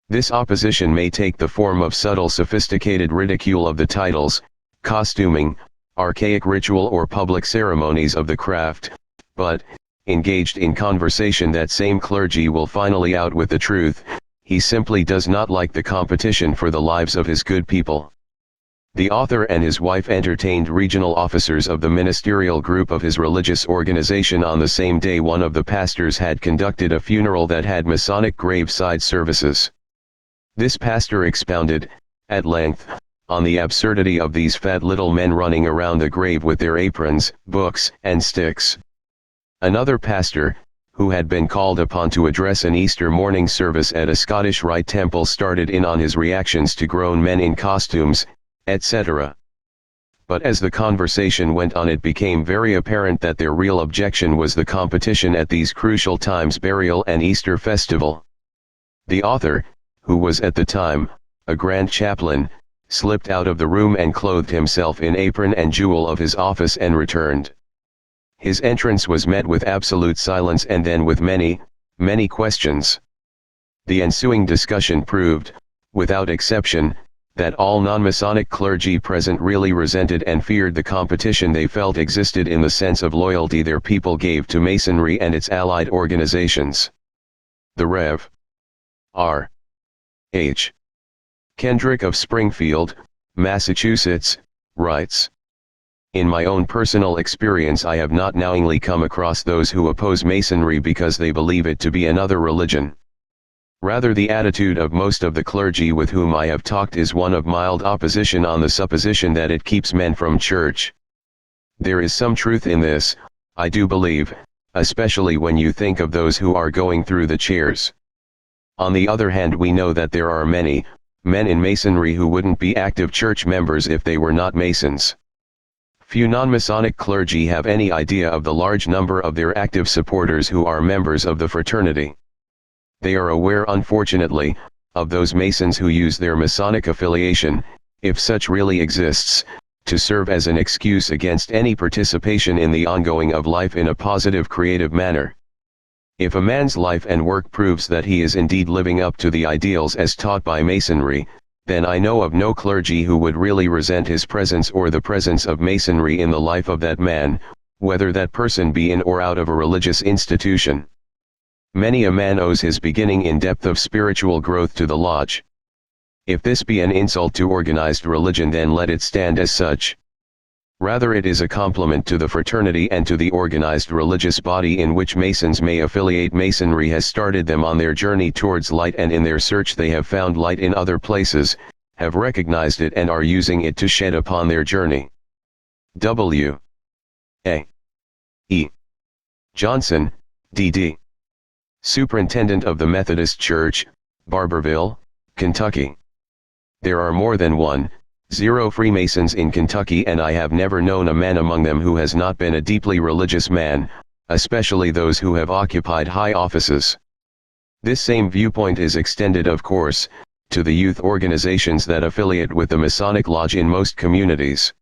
This opposition may take the form of subtle sophisticated ridicule of the titles, costuming, archaic ritual or public ceremonies of the craft, but, engaged in conversation, that same clergy will finally out with the truth: he simply does not like the competition for the lives of his good people. The author and his wife entertained regional officers of the ministerial group of his religious organization on the same day one of the pastors had conducted a funeral that had Masonic graveside services. This pastor expounded, at length, on the absurdity of these fat little men running around the grave with their aprons, books, and sticks. Another pastor, who had been called upon to address an Easter morning service at a Scottish Rite temple, started in on his reactions to grown men in costumes, etc. But as the conversation went on, it became very apparent that their real objection was the competition at these crucial times: burial and Easter festival. The author, who was at the time a grand chaplain, slipped out of the room and clothed himself in apron and jewel of his office and returned. His entrance was met with absolute silence and then with many, many questions. The ensuing discussion proved, without exception, that all non-Masonic clergy present really resented and feared the competition they felt existed in the sense of loyalty their people gave to Masonry and its allied organizations. The Rev. R. H. Kendrick of Springfield, Massachusetts, writes, "In my own personal experience, I have not knowingly come across those who oppose Masonry because they believe it to be another religion. Rather, the attitude of most of the clergy with whom I have talked is one of mild opposition on the supposition that it keeps men from church. There is some truth in this, I do believe, especially when you think of those who are going through the chairs. On the other hand, we know that there are many men in Masonry who wouldn't be active church members if they were not Masons. Few non-Masonic clergy have any idea of the large number of their active supporters who are members of the fraternity. They are aware, unfortunately, of those Masons who use their Masonic affiliation, if such really exists, to serve as an excuse against any participation in the ongoing of life in a positive, creative manner. If a man's life and work proves that he is indeed living up to the ideals as taught by Masonry, then I know of no clergy who would really resent his presence or the presence of Masonry in the life of that man, whether that person be in or out of a religious institution. Many a man owes his beginning in depth of spiritual growth to the lodge. If this be an insult to organized religion, then let it stand as such. Rather, it is a compliment to the fraternity and to the organized religious body in which Masons may affiliate. Masonry has started them on their journey towards light, and in their search they have found light in other places, have recognized it and are using it to shed upon their journey." W. A. E. Johnson, D.D. Superintendent of the Methodist Church, Barberville, Kentucky. There are more than 1,000 Freemasons in Kentucky, and I have never known a man among them who has not been a deeply religious man, especially those who have occupied high offices. This same viewpoint is extended, of course, to the youth organizations that affiliate with the Masonic Lodge in most communities.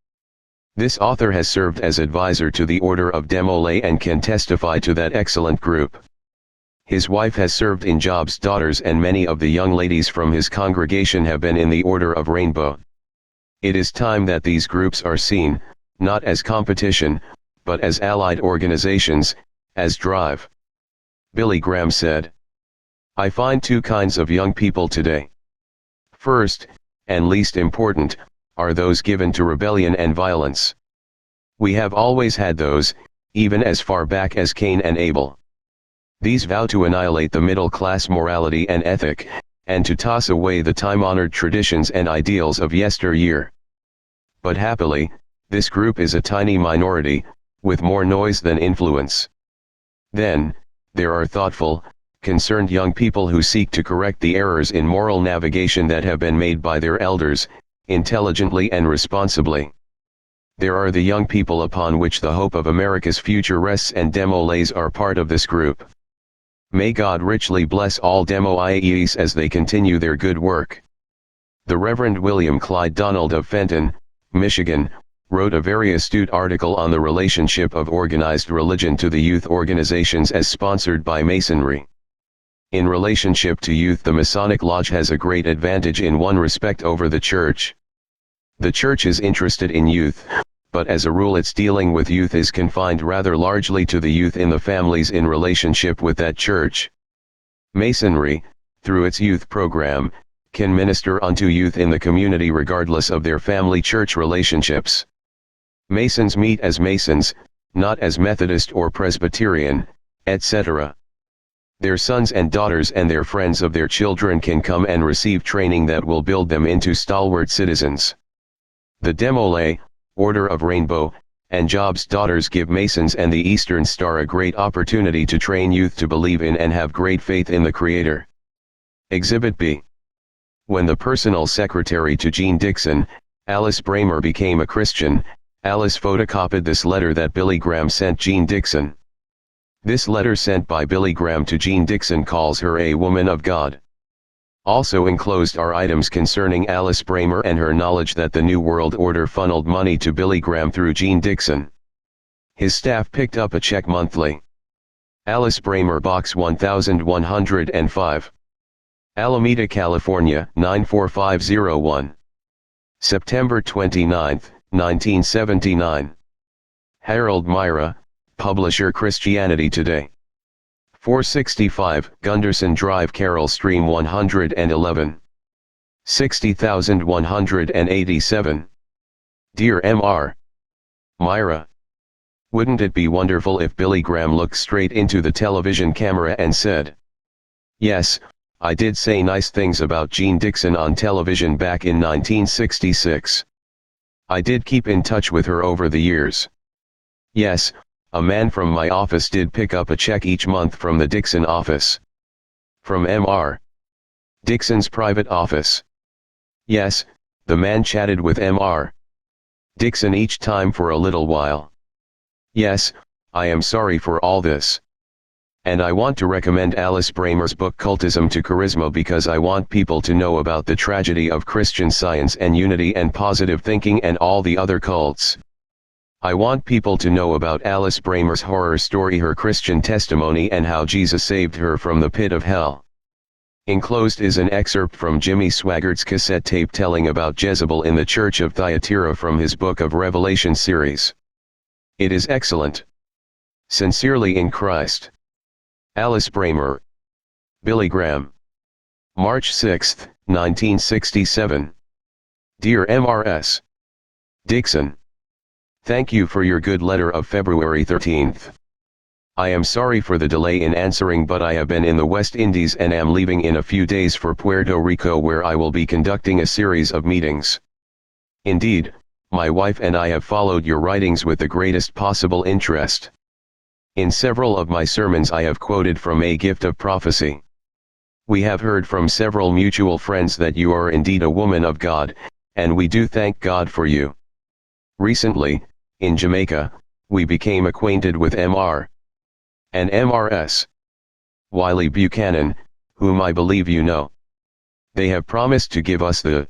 This author has served as advisor to the Order of Demolay and can testify to that excellent group. His wife has served in Job's Daughters, and many of the young ladies from his congregation have been in the Order of Rainbow. It is time that these groups are seen, not as competition, but as allied organizations, as drive. Billy Graham said, "I find two kinds of young people today. First, and least important, are those given to rebellion and violence. We have always had those, even as far back as Cain and Abel. These vow to annihilate the middle-class morality and ethic, and to toss away the time-honored traditions and ideals of yesteryear. But happily, this group is a tiny minority, with more noise than influence. Then, there are thoughtful, concerned young people who seek to correct the errors in moral navigation that have been made by their elders, intelligently and responsibly. There are the young people upon which the hope of America's future rests, and Demolays are part of this group. May God richly bless all Demoies as they continue their good work." The Reverend William Clyde Donald of Fenton, Michigan, wrote a very astute article on the relationship of organized religion to the youth organizations as sponsored by Masonry. In relationship to youth, the Masonic Lodge has a great advantage in one respect over the Church. The Church is interested in youth, but as a rule its dealing with youth is confined rather largely to the youth in the families in relationship with that Church. Masonry, through its youth program, can minister unto youth in the community regardless of their family-church relationships. Masons meet as Masons, not as Methodist or Presbyterian, etc. Their sons and daughters and their friends of their children can come and receive training that will build them into stalwart citizens. The Demolay, Order of Rainbow, and Job's Daughters give Masons and the Eastern Star a great opportunity to train youth to believe in and have great faith in the Creator. Exhibit B. When the personal secretary to Jeane Dixon, Alice Bramer, became a Christian, Alice photocopied this letter that Billy Graham sent Jeane Dixon. This letter sent by Billy Graham to Jeane Dixon calls her a woman of God. Also enclosed are items concerning Alice Bramer and her knowledge that the New World Order funneled money to Billy Graham through Jeane Dixon. His staff picked up a check monthly. Alice Bramer, Box 1105. Alameda, California, 94501. September 29, 1979. Harold Myra, Publisher, Christianity Today. 465 Gunderson Drive, Carroll Stream 111. 60187. Dear Mr. Myra, wouldn't it be wonderful if Billy Graham looked straight into the television camera and said, "Yes, I did say nice things about Jeane Dixon on television back in 1966. I did keep in touch with her over the years. Yes, a man from my office did pick up a check each month from the Dixon office. From Mr. Dixon's private office. Yes, the man chatted with Mr. Dixon each time for a little while. Yes, I am sorry for all this. And I want to recommend Alice Bramer's book Cultism to Charisma because I want people to know about the tragedy of Christian Science and unity and positive thinking and all the other cults. I want people to know about Alice Bramer's horror story, her Christian testimony, and how Jesus saved her from the pit of hell." Enclosed is an excerpt from Jimmy Swaggart's cassette tape telling about Jezebel in the Church of Thyatira from his Book of Revelation series. It is excellent. Sincerely in Christ. Alice Bramer. Billy Graham. March 6, 1967. Dear Mrs. Dixon, thank you for your good letter of February 13. I am sorry for the delay in answering, but I have been in the West Indies and am leaving in a few days for Puerto Rico, where I will be conducting a series of meetings. Indeed, my wife and I have followed your writings with the greatest possible interest. In several of my sermons I have quoted from A Gift of Prophecy. We have heard from several mutual friends that you are indeed a woman of God, and we do thank God for you. Recently, in Jamaica, we became acquainted with Mr. and Mrs. Wiley Buchanan, whom I believe you know. They have promised to give us the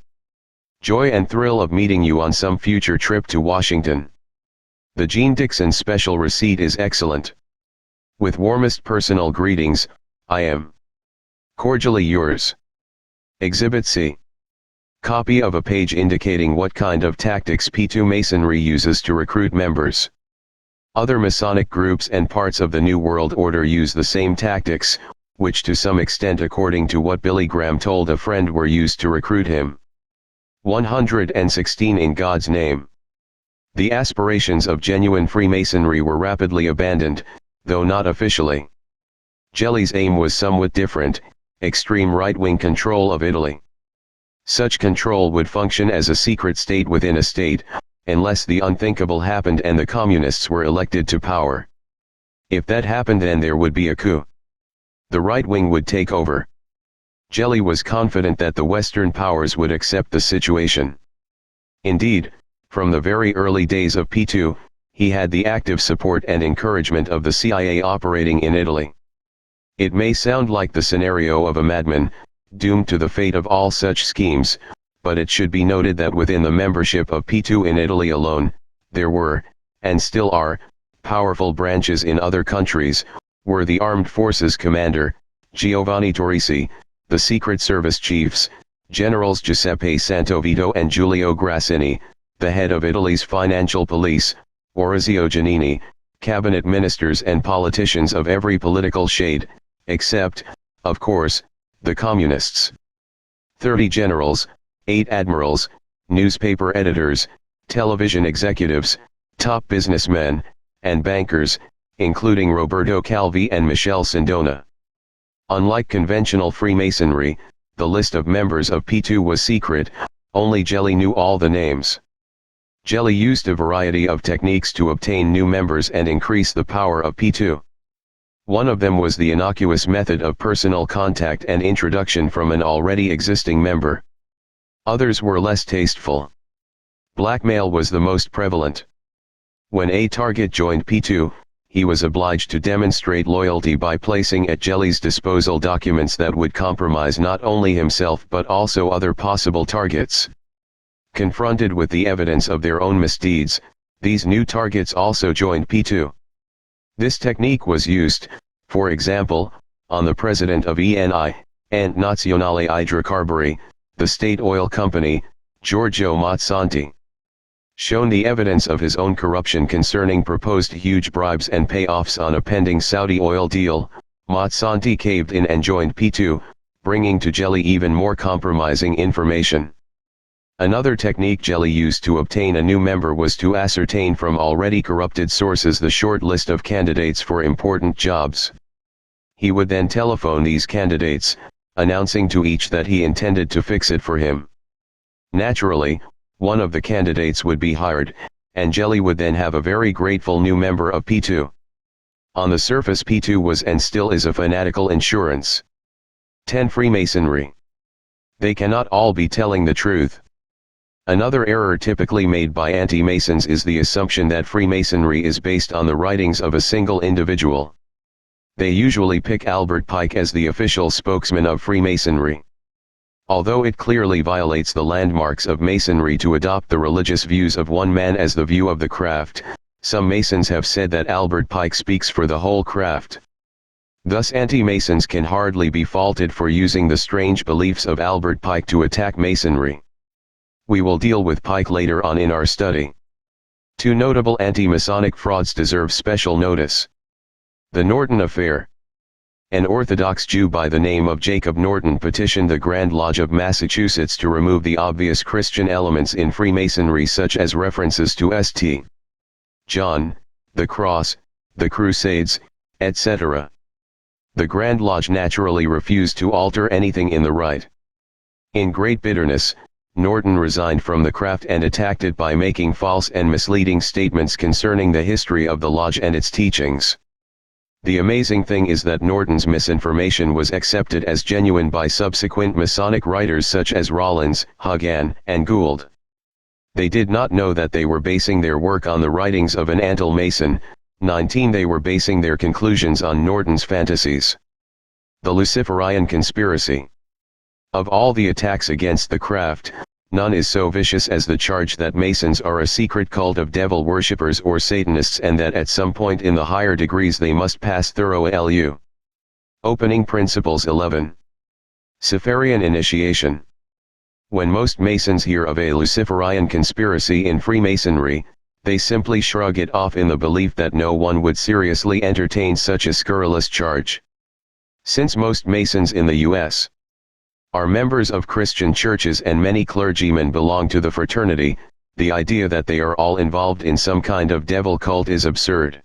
joy and thrill of meeting you on some future trip to Washington. The Jeane Dixon special receipt is excellent. With warmest personal greetings, I am cordially yours. Exhibit C. Copy of a page indicating what kind of tactics P2 Masonry uses to recruit members. Other Masonic groups and parts of the New World Order use the same tactics, which to some extent, according to what Billy Graham told a friend, were used to recruit him. 116 In God's Name. The aspirations of genuine Freemasonry were rapidly abandoned, though not officially. Gelli's aim was somewhat different: extreme right-wing control of Italy. Such control would function as a secret state within a state, unless the unthinkable happened and the communists were elected to power. If that happened, then there would be a coup. The right wing would take over. Gelli was confident that the Western powers would accept the situation. Indeed, from the very early days of P2, he had the active support and encouragement of the CIA operating in Italy. It may sound like the scenario of a madman, doomed to the fate of all such schemes, but it should be noted that within the membership of P2 in Italy alone, there were, and still are, powerful branches in other countries, where the armed forces commander, Giovanni Torrisi, the Secret Service chiefs, Generals Giuseppe Santovito and Giulio Grassini, the head of Italy's financial police, Orazio Giannini, cabinet ministers and politicians of every political shade, except, of course, the communists. 30 generals, 8 admirals, newspaper editors, television executives, top businessmen, and bankers, including Roberto Calvi and Michele Sindona. Unlike conventional Freemasonry, the list of members of P2 was secret, only Gelli knew all the names. Gelli used a variety of techniques to obtain new members and increase the power of P2. One of them was the innocuous method of personal contact and introduction from an already existing member. Others were less tasteful. Blackmail was the most prevalent. When a target joined P2, he was obliged to demonstrate loyalty by placing at Gelli's disposal documents that would compromise not only himself but also other possible targets. Confronted with the evidence of their own misdeeds, these new targets also joined P2. This technique was used, for example, on the president of ENI, and Nazionale Idrocarburi, the state oil company, Giorgio Mazzanti. Shown the evidence of his own corruption concerning proposed huge bribes and payoffs on a pending Saudi oil deal, Mazzanti caved in and joined P2, bringing to Gelli even more compromising information. Another technique Gelli used to obtain a new member was to ascertain from already corrupted sources the short list of candidates for important jobs. He would then telephone these candidates, announcing to each that he intended to fix it for him. Naturally, one of the candidates would be hired, and Gelli would then have a very grateful new member of P2. On the surface, P2 was and still is a fanatical insurance. 10. Freemasonry. They cannot all be telling the truth. Another error typically made by anti-Masons is the assumption that Freemasonry is based on the writings of a single individual. They usually pick Albert Pike as the official spokesman of Freemasonry. Although it clearly violates the landmarks of Masonry to adopt the religious views of one man as the view of the craft, some Masons have said that Albert Pike speaks for the whole craft. Thus anti-Masons can hardly be faulted for using the strange beliefs of Albert Pike to attack Masonry. We will deal with Pike later on in our study. 2 notable anti-Masonic frauds deserve special notice. The Norton Affair. An Orthodox Jew by the name of Jacob Norton petitioned the Grand Lodge of Massachusetts to remove the obvious Christian elements in Freemasonry, such as references to St. John, the Cross, the Crusades, etc. The Grand Lodge naturally refused to alter anything in the rite. In great bitterness, Norton resigned from the craft and attacked it by making false and misleading statements concerning the history of the lodge and its teachings. The amazing thing is that Norton's misinformation was accepted as genuine by subsequent Masonic writers such as Rollins, Hagan, and Gould. They did not know that they were basing their work on the writings of an Anti-Mason. 19. They were basing their conclusions on Norton's fantasies. The Luciferian conspiracy. Of all the attacks against the craft, none is so vicious as the charge that Masons are a secret cult of devil worshippers or Satanists, and that at some point in the higher degrees they must pass thorough LU. Opening Principles 11. Luciferian initiation. When most Masons hear of a Luciferian conspiracy in Freemasonry, they simply shrug it off in the belief that no one would seriously entertain such a scurrilous charge. Since most Masons in the U.S. are members of Christian churches and many clergymen belong to the fraternity, the idea that they are all involved in some kind of devil cult is absurd.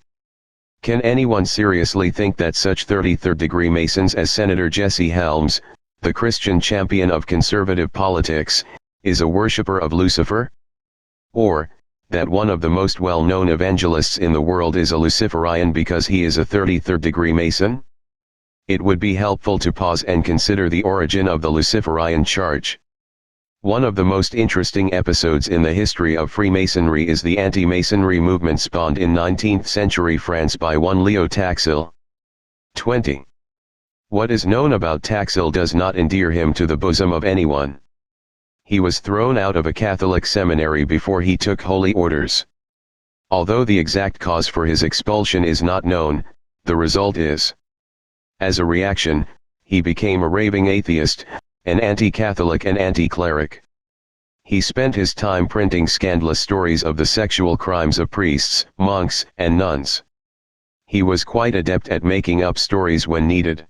Can anyone seriously think that such 33rd-degree Masons as Senator Jesse Helms, the Christian champion of conservative politics, is a worshipper of Lucifer? Or, that one of the most well-known evangelists in the world is a Luciferian because he is a 33rd-degree Mason? It would be helpful to pause and consider the origin of the Luciferian charge. One of the most interesting episodes in the history of Freemasonry is the anti-Masonry movement spawned in 19th century France by one Leo Taxil. 20. What is known about Taxil does not endear him to the bosom of anyone. He was thrown out of a Catholic seminary before he took holy orders. Although the exact cause for his expulsion is not known, the result is. As a reaction, he became a raving atheist, an anti-Catholic and anti-cleric. He spent his time printing scandalous stories of the sexual crimes of priests, monks, and nuns. He was quite adept at making up stories when needed.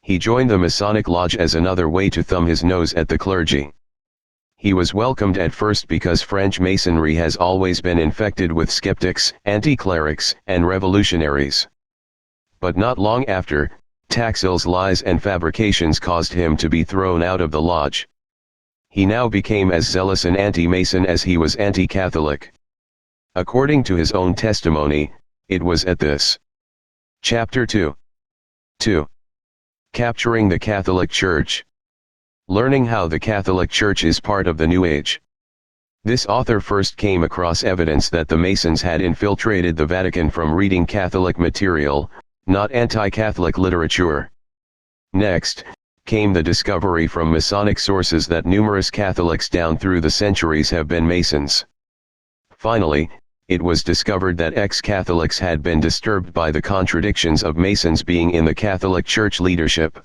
He joined the Masonic Lodge as another way to thumb his nose at the clergy. He was welcomed at first because French Masonry has always been infected with skeptics, anti-clerics, and revolutionaries. But not long after, Taxil's lies and fabrications caused him to be thrown out of the lodge. He now became as zealous an anti-Mason as he was anti-Catholic. According to his own testimony, it was at this. Chapter 2. 2. Capturing the Catholic Church. Learning how the Catholic Church is part of the New Age. This author first came across evidence that the Masons had infiltrated the Vatican from reading Catholic material, not anti-Catholic literature. Next, came the discovery from Masonic sources that numerous Catholics down through the centuries have been Masons. Finally, it was discovered that ex-Catholics had been disturbed by the contradictions of Masons being in the Catholic Church leadership.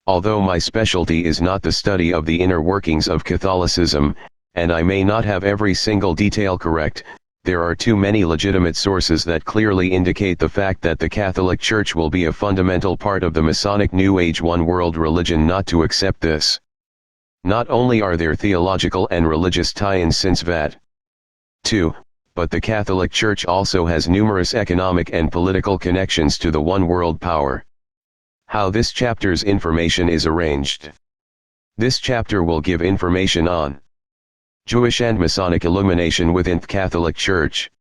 Although my specialty is not the study of the inner workings of Catholicism, and I may not have every single detail correct, there are too many legitimate sources that clearly indicate the fact that the Catholic Church will be a fundamental part of the Masonic New Age one world religion not to accept this. Not only are there theological and religious tie-ins since VAT. 2. But the Catholic Church also has numerous economic and political connections to the one world power. How this chapter's information is arranged. This chapter will give information on Jewish and Masonic illumination within the Catholic Church.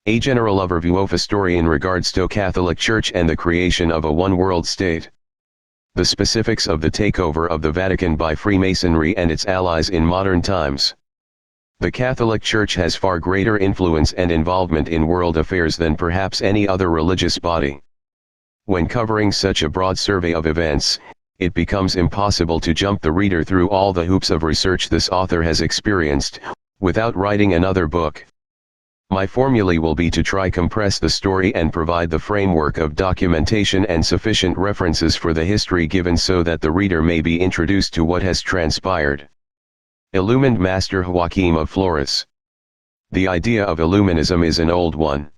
A general overview of a story in regards to Catholic Church and the creation of a one world state. The specifics of the takeover of the Vatican by Freemasonry and its allies in modern times. The Catholic Church has far greater influence and involvement in world affairs than perhaps any other religious body. When covering such a broad survey of events, it becomes impossible to jump the reader through all the hoops of research this author has experienced, without writing another book. My formulae will be to try compress the story and provide the framework of documentation and sufficient references for the history given so that the reader may be introduced to what has transpired. Illumined Master Joachim of Flores. The idea of Illuminism is an old one.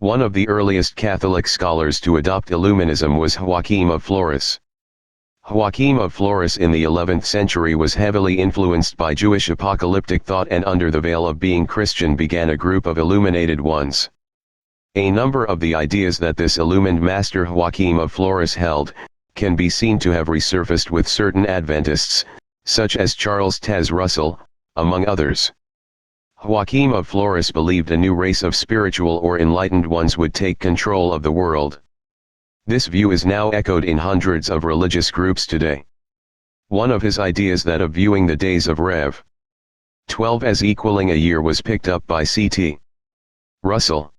One of the earliest Catholic scholars to adopt Illuminism was Joachim of Flores. Joachim of Flores in the 11th century was heavily influenced by Jewish apocalyptic thought and under the veil of being Christian began a group of illuminated ones. A number of the ideas that this illumined master Joachim of Flores held, can be seen to have resurfaced with certain Adventists, such as Charles Taze Russell, among others. Joachim of Flores believed a new race of spiritual or enlightened ones would take control of the world. This view is now echoed in hundreds of religious groups today. One of his ideas, that of viewing the days of Rev. 12 as equaling a year, was picked up by C.T. Russell.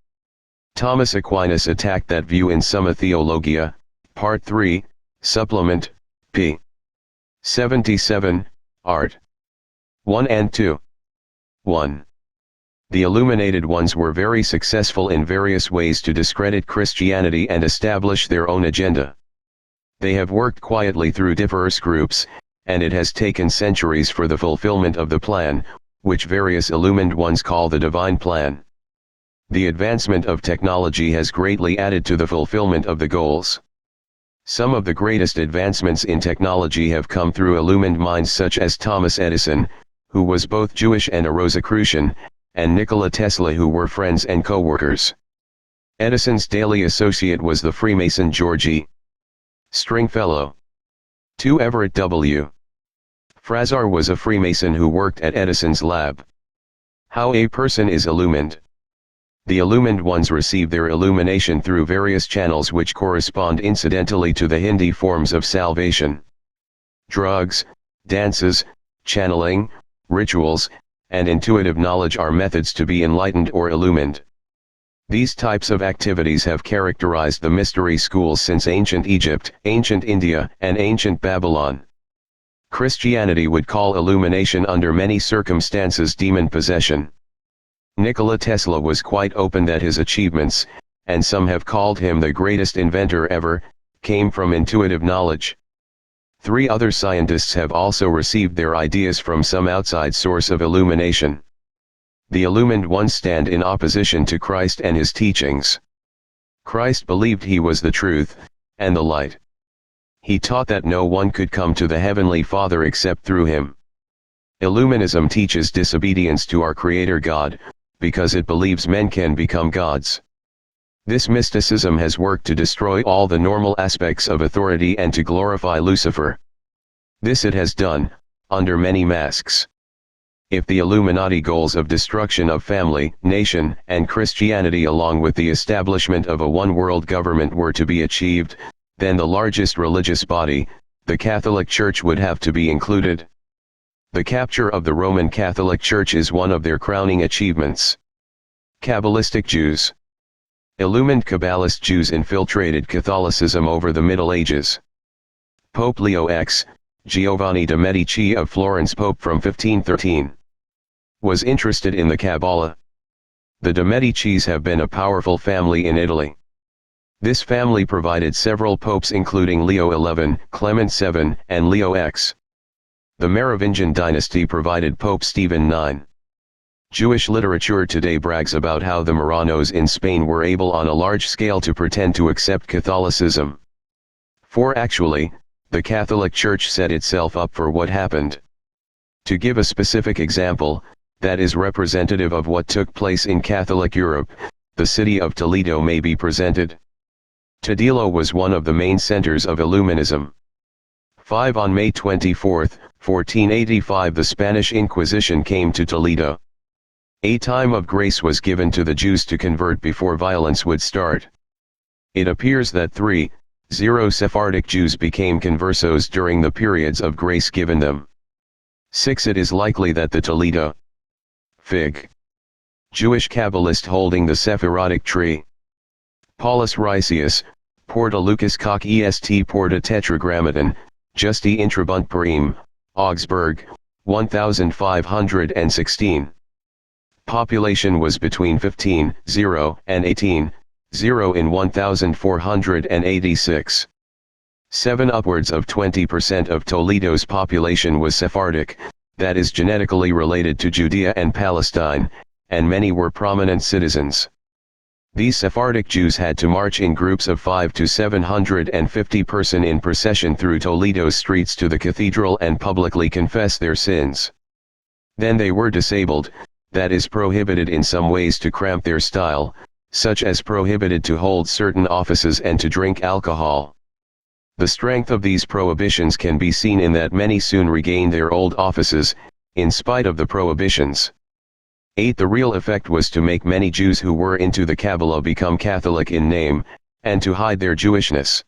Thomas Aquinas attacked that view in Summa Theologia, Part 3, Supplement, p. 77, Art. 1 and 2. 1. The illuminated ones were very successful in various ways to discredit Christianity and establish their own agenda. They have worked quietly through diverse groups, and it has taken centuries for the fulfillment of the plan, which various illumined ones call the divine plan. The advancement of technology has greatly added to the fulfillment of the goals. Some of the greatest advancements in technology have come through illumined minds such as Thomas Edison, who was both Jewish and a Rosicrucian, and Nikola Tesla, who were friends and co-workers. Edison's daily associate was the Freemason George E. Stringfellow. 2. Everett W. Frazar was a Freemason who worked at Edison's lab. How a person is illumined. The illumined ones receive their illumination through various channels which correspond incidentally to the Hindi forms of salvation. Drugs, dances, channeling, rituals, and intuitive knowledge are methods to be enlightened or illumined. These types of activities have characterized the mystery schools since ancient Egypt, ancient India, and ancient Babylon. Christianity would call illumination under many circumstances demon possession. Nikola Tesla was quite open that his achievements, and some have called him the greatest inventor ever, came from intuitive knowledge. 3 other scientists have also received their ideas from some outside source of illumination. The illumined ones stand in opposition to Christ and his teachings. Christ believed he was the truth, and the light. He taught that no one could come to the Heavenly Father except through him. Illuminism teaches disobedience to our Creator God, because it believes men can become gods. This mysticism has worked to destroy all the normal aspects of authority and to glorify Lucifer. This it has done, under many masks. If the Illuminati goals of destruction of family, nation, and Christianity along with the establishment of a one-world government were to be achieved, then the largest religious body, the Catholic Church, would have to be included. The capture of the Roman Catholic Church is one of their crowning achievements. Kabbalistic Jews. Illumined Kabbalist Jews infiltrated Catholicism over the Middle Ages. Pope Leo X, Giovanni de' Medici of Florence, Pope from 1513, was interested in the Kabbalah. The de' Medicis have been a powerful family in Italy. This family provided several popes including Leo XI, Clement VII, and Leo X. The Merovingian dynasty provided Pope Stephen IX. Jewish literature today brags about how the Marranos in Spain were able on a large scale to pretend to accept Catholicism. For actually, the Catholic Church set itself up for what happened. To give a specific example, that is representative of what took place in Catholic Europe, the city of Toledo may be presented. Toledo was one of the main centers of Illuminism. 5 On May 24, 1485 the Spanish Inquisition came to Toledo. A time of grace was given to the Jews to convert before violence would start. It appears that 3 Sephardic Jews became conversos during the periods of grace given them. 6 It is likely that the Toledo fig Jewish Kabbalist holding the Sephardic tree, Paulus Ricius, Porta Lucas Koch est Porta Tetragrammaton, Justi intrabunt perim, Augsburg, 1516. Population was between 15,0 and 18,0 in 1486. 7 Upwards of 20% of Toledo's population was Sephardic, that is genetically related to Judea and Palestine, and many were prominent citizens. These Sephardic Jews had to march in groups of 5 to 750 person in procession through Toledo's streets to the cathedral and publicly confess their sins. Then they were disabled, that is prohibited in some ways to cramp their style, such as prohibited to hold certain offices and to drink alcohol. The strength of these prohibitions can be seen in that many soon regained their old offices, in spite of the prohibitions. 8 The real effect was to make many Jews who were into the Kabbalah become Catholic in name, and to hide their Jewishness.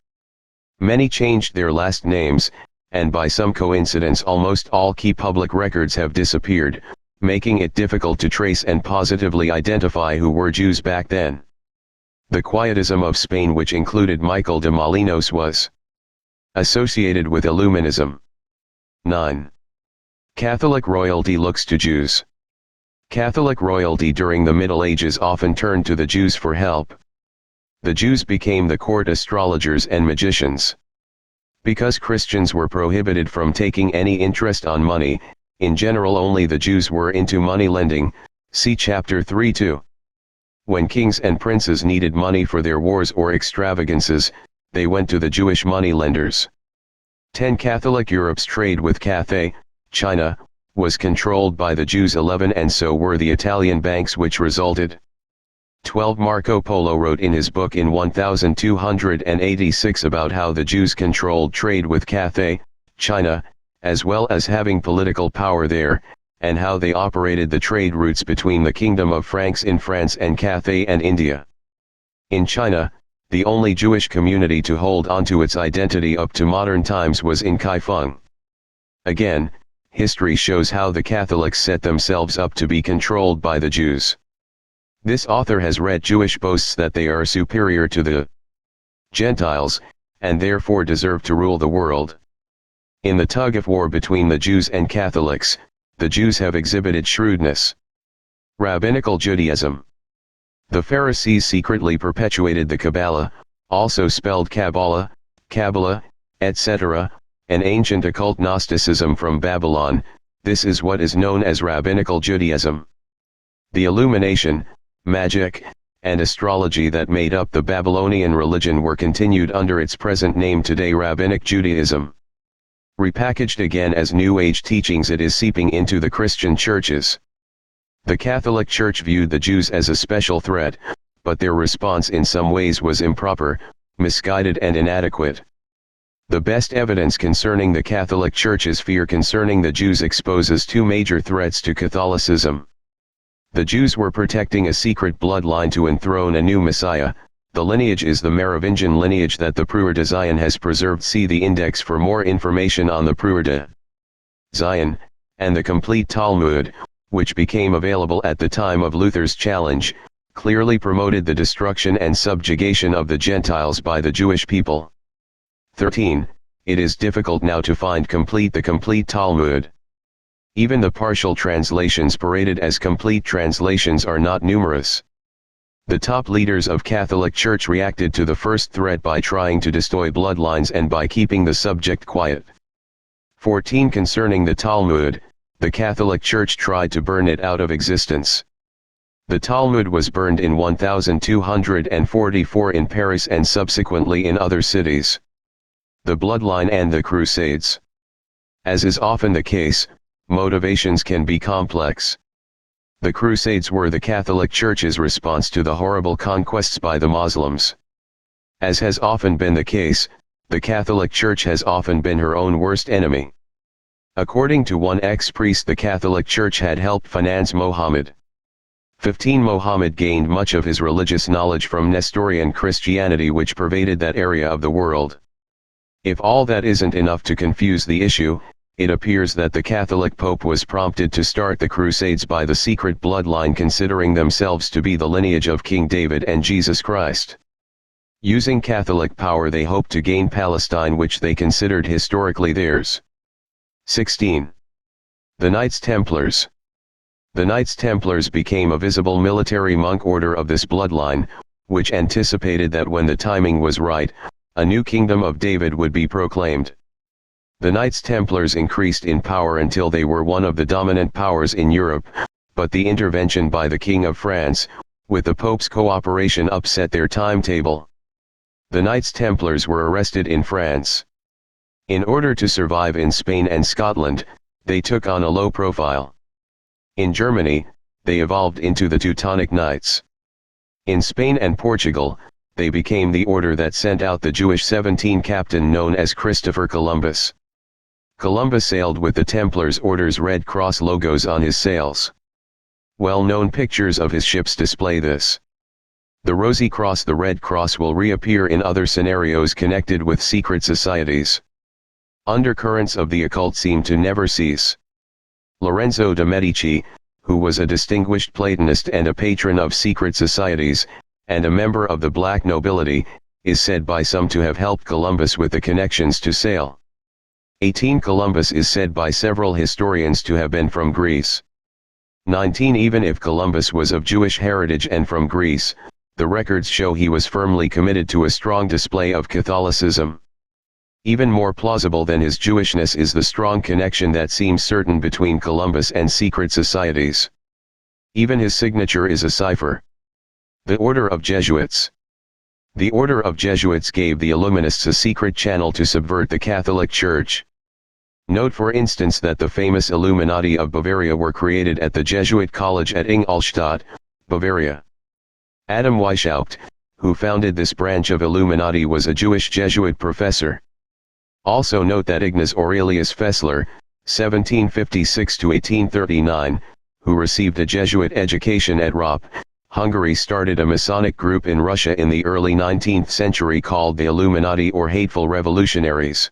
Many changed their last names, and by some coincidence almost all key public records have disappeared, making it difficult to trace and positively identify who were Jews back then. The Quietism of Spain, which included Michael de Molinos, was associated with Illuminism. 9. Catholic royalty looks to Jews. Catholic royalty during the Middle Ages often turned to the Jews for help. The Jews became the court astrologers and magicians. Because Christians were prohibited from taking any interest on money, in general only the Jews were into money lending, see chapter 3:2. When kings and princes needed money for their wars or extravagances, they went to the Jewish money lenders. 10 Catholic Europe's trade with Cathay, China, was controlled by the Jews. 11 And so were the Italian banks which resulted. 12 Marco Polo wrote in his book in 1286 about how the Jews controlled trade with Cathay, China, as well as having political power there, and how they operated the trade routes between the Kingdom of Franks in France and Cathay and India. In China, the only Jewish community to hold onto its identity up to modern times was in Kaifeng. Again, history shows how the Catholics set themselves up to be controlled by the Jews. This author has read Jewish boasts that they are superior to the Gentiles, and therefore deserve to rule the world. In the tug-of-war between the Jews and Catholics, the Jews have exhibited shrewdness. Rabbinical Judaism. The Pharisees secretly perpetuated the Kabbalah, also spelled Kabbalah, Kabbalah, etc., and ancient occult Gnosticism from Babylon. This is what is known as Rabbinical Judaism. The illumination, magic, and astrology that made up the Babylonian religion were continued under its present name today, Rabbinic Judaism. Repackaged again as New Age teachings, it is seeping into the Christian churches. The Catholic Church viewed the Jews as a special threat, but their response in some ways was improper, misguided and inadequate. The best evidence concerning the Catholic Church's fear concerning the Jews exposes two major threats to Catholicism. The Jews were protecting a secret bloodline to enthrone a new Messiah. The lineage is the Merovingian lineage that the Preur de Zion has preserved. See the index for more information on the Preur de Zion, and the complete Talmud, which became available at the time of Luther's challenge, clearly promoted the destruction and subjugation of the Gentiles by the Jewish people. 13. It is difficult now to find the complete Talmud. Even the partial translations paraded as complete translations are not numerous. The top leaders of Catholic Church reacted to the first threat by trying to destroy bloodlines and by keeping the subject quiet. 14. Concerning the Talmud, the Catholic Church tried to burn it out of existence. The Talmud was burned in 1244 in Paris and subsequently in other cities. The bloodline and the Crusades. As is often the case, motivations can be complex. The Crusades were the Catholic Church's response to the horrible conquests by the Muslims. As has often been the case, the Catholic Church has often been her own worst enemy. According to one ex-priest, the Catholic Church had helped finance Mohammed. 15. Mohammed gained much of his religious knowledge from Nestorian Christianity, which pervaded that area of the world. If all that isn't enough to confuse the issue, it appears that the Catholic Pope was prompted to start the Crusades by the secret bloodline considering themselves to be the lineage of King David and Jesus Christ. Using Catholic power, they hoped to gain Palestine, which they considered historically theirs. 16. The Knights Templars. The Knights Templars became a visible military monk order of this bloodline, which anticipated that when the timing was right, a new kingdom of David would be proclaimed. The Knights Templars increased in power until they were one of the dominant powers in Europe, but the intervention by the King of France, with the Pope's cooperation, upset their timetable. The Knights Templars were arrested in France. In order to survive in Spain and Scotland, they took on a low profile. In Germany, they evolved into the Teutonic Knights. In Spain and Portugal, they became the order that sent out the Jewish 17 captain known as Christopher Columbus. Columbus sailed with the Templars Order's Red Cross logos on his sails. Well-known pictures of his ships display this. The Rosy Cross, the Red Cross, will reappear in other scenarios connected with secret societies. Undercurrents of the occult seem to never cease. Lorenzo de' Medici, who was a distinguished Platonist and a patron of secret societies, and a member of the black nobility, is said by some to have helped Columbus with the connections to sail. 18. Columbus is said by several historians to have been from Greece. 19. Even if Columbus was of Jewish heritage and from Greece, the records show he was firmly committed to a strong display of Catholicism. Even more plausible than his Jewishness is the strong connection that seems certain between Columbus and secret societies. Even his signature is a cipher. The Order of Jesuits. The Order of Jesuits gave the Illuminists a secret channel to subvert the Catholic Church. Note for instance that the famous Illuminati of Bavaria were created at the Jesuit College at Ingolstadt, Bavaria. Adam Weishaupt, who founded this branch of Illuminati, was a Jewish Jesuit professor. Also note that Ignaz Aurelius Fessler, 1756–1839, who received a Jesuit education at Rop, Hungary, started a Masonic group in Russia in the early 19th century called the Illuminati or Hateful Revolutionaries.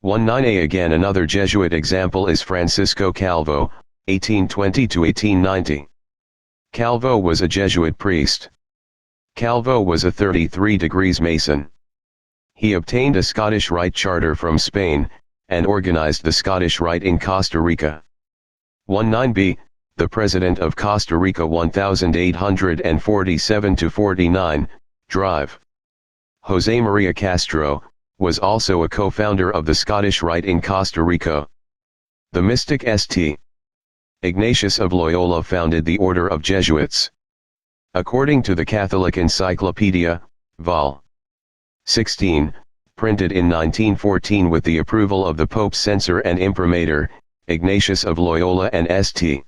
19a. Again, another Jesuit example is Francisco Calvo, 1820–1890. Calvo was a Jesuit priest. Calvo was a 33 degrees Mason. He obtained a Scottish Rite charter from Spain, and organized the Scottish Rite in Costa Rica. 19b. The President of Costa Rica, 1847–49, Drive. José María Castro, was also a co-founder of the Scottish Rite in Costa Rica. The mystic St. Ignatius of Loyola founded the Order of Jesuits. According to the Catholic Encyclopedia, Vol. 16, printed in 1914 with the approval of the Pope's censor and imprimatur, Ignatius of Loyola and St.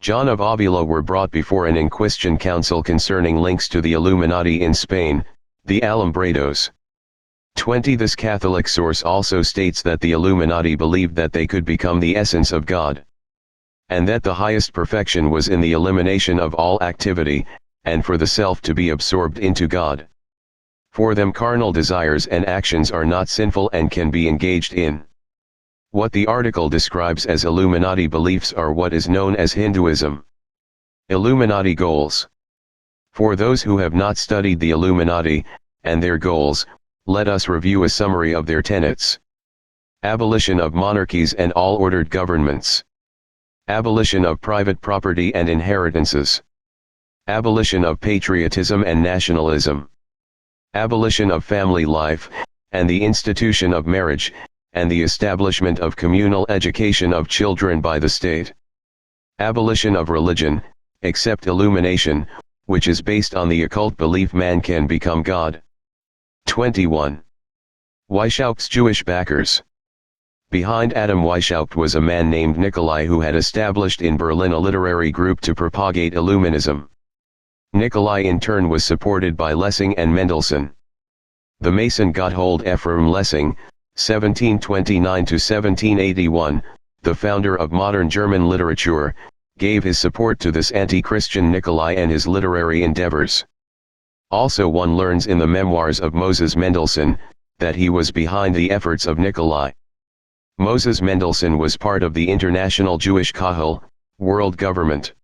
John of Avila were brought before an Inquisition council concerning links to the Illuminati in Spain, the Alumbrados. 20 This Catholic source also states that the Illuminati believed that they could become the essence of God, and that the highest perfection was in the elimination of all activity, and for the self to be absorbed into God. For them carnal desires and actions are not sinful and can be engaged in. What the article describes as Illuminati beliefs are what is known as Hinduism. Illuminati goals. For those who have not studied the Illuminati, and their goals, let us review a summary of their tenets. Abolition of monarchies and all ordered governments. Abolition of private property and inheritances. Abolition of patriotism and nationalism. Abolition of family life, and the institution of marriage, and the establishment of communal education of children by the state. Abolition of religion, except illumination, which is based on the occult belief man can become God. 21. Weishaupt's Jewish backers. Behind Adam Weishaupt was a man named Nikolai who had established in Berlin a literary group to propagate Illuminism. Nikolai in turn was supported by Lessing and Mendelssohn. The Mason Gotthold Ephraim Lessing, 1729–1781, the founder of modern German literature, gave his support to this anti-Christian Nikolai and his literary endeavors. Also one learns in the memoirs of Moses Mendelssohn, that he was behind the efforts of Nikolai. Moses Mendelssohn was part of the International Jewish Kahal, world government.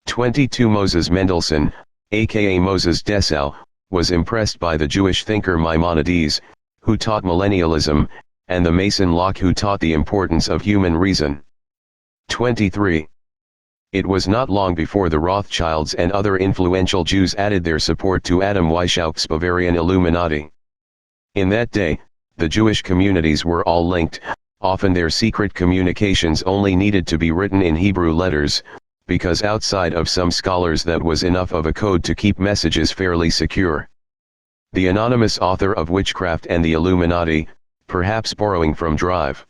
22 Moses Mendelssohn, aka Moses Dessau, was impressed by the Jewish thinker Maimonides, who taught millennialism, and the Mason Locke who taught the importance of human reason. 23. It was not long before the Rothschilds and other influential Jews added their support to Adam Weishaupt's Bavarian Illuminati. In that day, the Jewish communities were all linked, often their secret communications only needed to be written in Hebrew letters, because outside of some scholars that was enough of a code to keep messages fairly secure. The anonymous author of Witchcraft and the Illuminati, perhaps borrowing from Drive.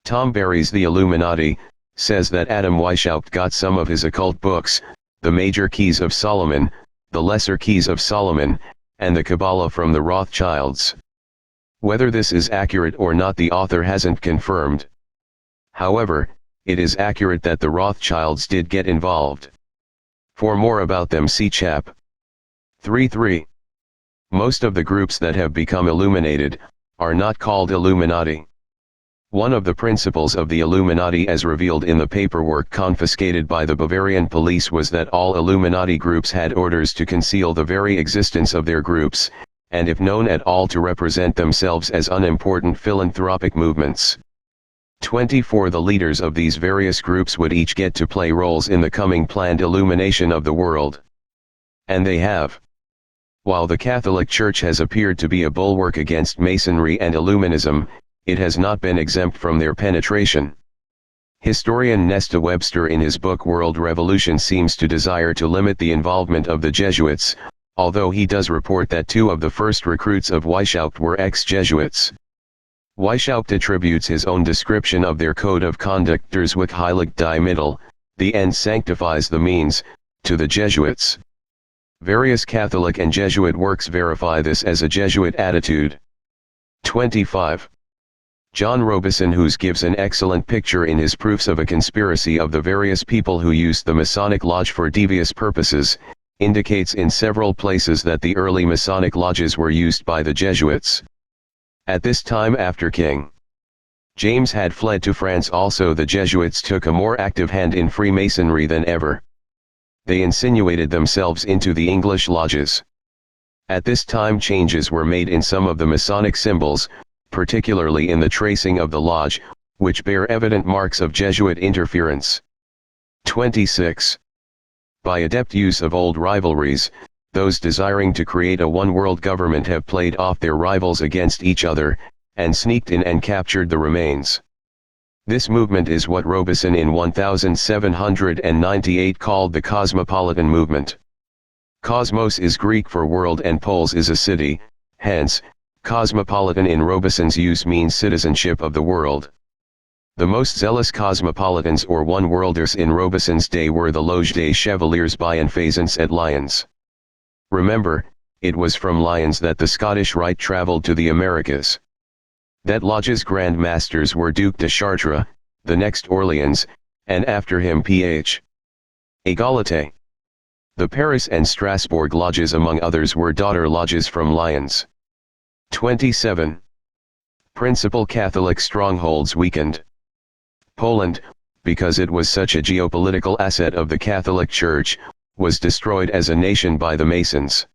Tom Berry's The Illuminati, says that Adam Weishaupt got some of his occult books, the Major Keys of Solomon, the Lesser Keys of Solomon, and the Kabbalah from the Rothschilds. Whether this is accurate or not the author hasn't confirmed. However, it is accurate that the Rothschilds did get involved. For more about them see chap. 3.3. Most of the groups that have become illuminated, are not called Illuminati. One of the principles of the Illuminati as revealed in the paperwork confiscated by the Bavarian police was that all Illuminati groups had orders to conceal the very existence of their groups, and if known at all to represent themselves as unimportant philanthropic movements. 24 The leaders of these various groups would each get to play roles in the coming planned illumination of the world. And they have. While the Catholic Church has appeared to be a bulwark against Masonry and Illuminism, it has not been exempt from their penetration. Historian Nesta Webster in his book World Revolution seems to desire to limit the involvement of the Jesuits, although he does report that 2 of the first recruits of Weishaupt were ex-Jesuits. Weishaupt attributes his own description of their code of conduct durch Heilig die Mittel, the end sanctifies the means, to the Jesuits. Various Catholic and Jesuit works verify this as a Jesuit attitude. 25. John Robison, who gives an excellent picture in his Proofs of a Conspiracy of the various people who used the Masonic Lodge for devious purposes, indicates in several places that the early Masonic lodges were used by the Jesuits. At this time after King James had fled to France also the Jesuits took a more active hand in Freemasonry than ever. They insinuated themselves into the English lodges. At this time changes were made in some of the Masonic symbols, particularly in the tracing of the lodge, which bear evident marks of Jesuit interference. 26. By adept use of old rivalries, those desiring to create a one-world government have played off their rivals against each other, and sneaked in and captured the remains. This movement is what Robeson in 1798 called the cosmopolitan movement. Cosmos is Greek for world and polis is a city, hence, cosmopolitan in Robeson's use means citizenship of the world. The most zealous cosmopolitans or one-worlders in Robeson's day were the Loge des Chevaliers Bienfaisants at Lyons. Remember, it was from Lyons that the Scottish Rite travelled to the Americas. That lodge's Grand Masters were Duc de Chartres, the next Orleans, and after him Ph. Égalité. The Paris and Strasbourg lodges among others were daughter lodges from Lyons. 27. Principal Catholic strongholds weakened. Poland, because it was such a geopolitical asset of the Catholic Church, was destroyed as a nation by the Masons.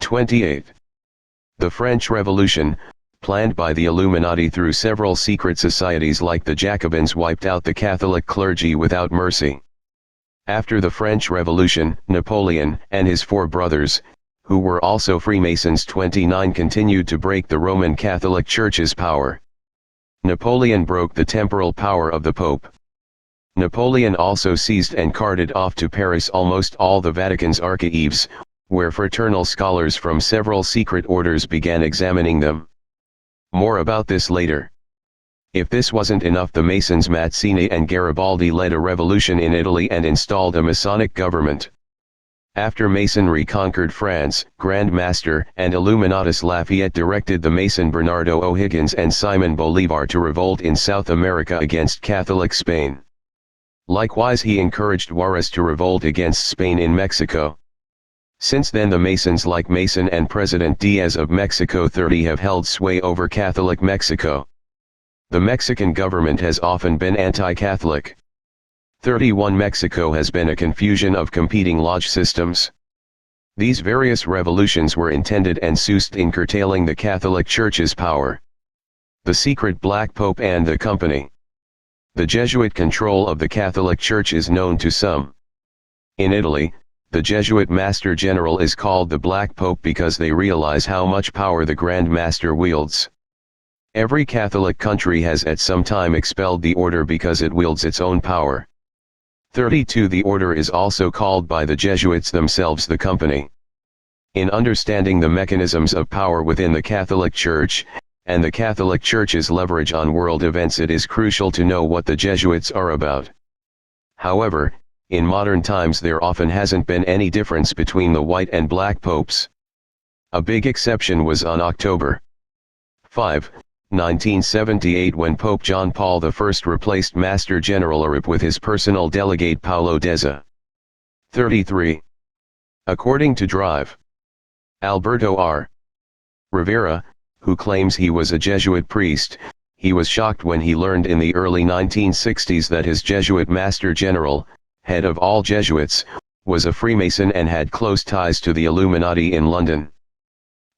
28. The French Revolution, planned by the Illuminati through several secret societies like the Jacobins, wiped out the Catholic clergy without mercy. After the French Revolution, Napoleon and his 4 brothers, who were also Freemasons, 29, continued to break the Roman Catholic Church's power. Napoleon broke the temporal power of the Pope. Napoleon also seized and carted off to Paris almost all the Vatican's archives, where fraternal scholars from several secret orders began examining them. More about this later. If this wasn't enough, the Masons Mazzini and Garibaldi led a revolution in Italy and installed a Masonic government. After Masonry conquered France, Grand Master and Illuminatus Lafayette directed the Mason Bernardo O'Higgins and Simon Bolivar to revolt in South America against Catholic Spain. Likewise, he encouraged Juarez to revolt against Spain in Mexico. Since then, the Masons like Mason and President Diaz of Mexico 30 have held sway over Catholic Mexico. The Mexican government has often been anti-Catholic. 31 Mexico has been a confusion of competing lodge systems. These various revolutions were intended and soused in curtailing the Catholic Church's power. The secret Black Pope and the Company. The Jesuit control of the Catholic Church is known to some. In Italy, the Jesuit Master General is called the Black Pope because they realize how much power the Grand Master wields. Every Catholic country has at some time expelled the order because it wields its own power. 32 The order is also called by the Jesuits themselves the Company. In understanding the mechanisms of power within the Catholic Church, and the Catholic Church's leverage on world events, it is crucial to know what the Jesuits are about. However, in modern times there often hasn't been any difference between the white and black popes. A big exception was on October 5, 1978, when Pope John Paul I replaced Master General Arip with his personal delegate Paulo Deza. 33. According to Drive. Alberto R. Rivera, who claims he was a Jesuit priest, he was shocked when he learned in the early 1960s that his Jesuit Master General, head of all Jesuits, was a Freemason and had close ties to the Illuminati in London.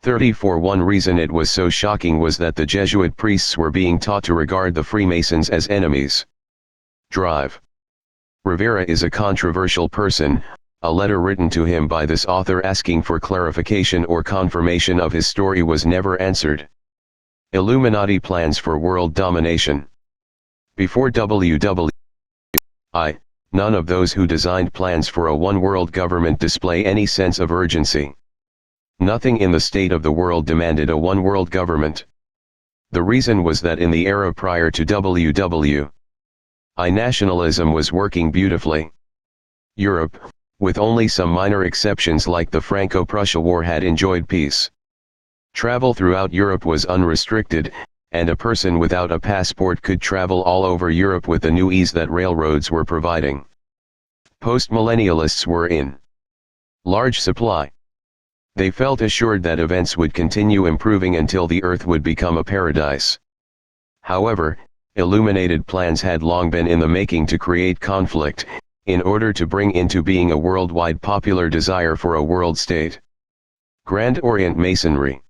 34 One reason it was so shocking was that the Jesuit priests were being taught to regard the Freemasons as enemies. Drive. Rivera is a controversial person. A letter written to him by this author asking for clarification or confirmation of his story was never answered. Illuminati plans for world domination. Before WWI, none of those who designed plans for a one-world government display any sense of urgency. Nothing in the state of the world demanded a one-world government. The reason was that in the era prior to WWI, nationalism was working beautifully. Europe, with only some minor exceptions like the Franco-Prussia War, had enjoyed peace. Travel throughout Europe was unrestricted, and a person without a passport could travel all over Europe with the new ease that railroads were providing. Post-millennialists were in large supply. They felt assured that events would continue improving until the earth would become a paradise. However, illuminated plans had long been in the making to create conflict, in order to bring into being a worldwide popular desire for a world state. Grand Orient Masonry.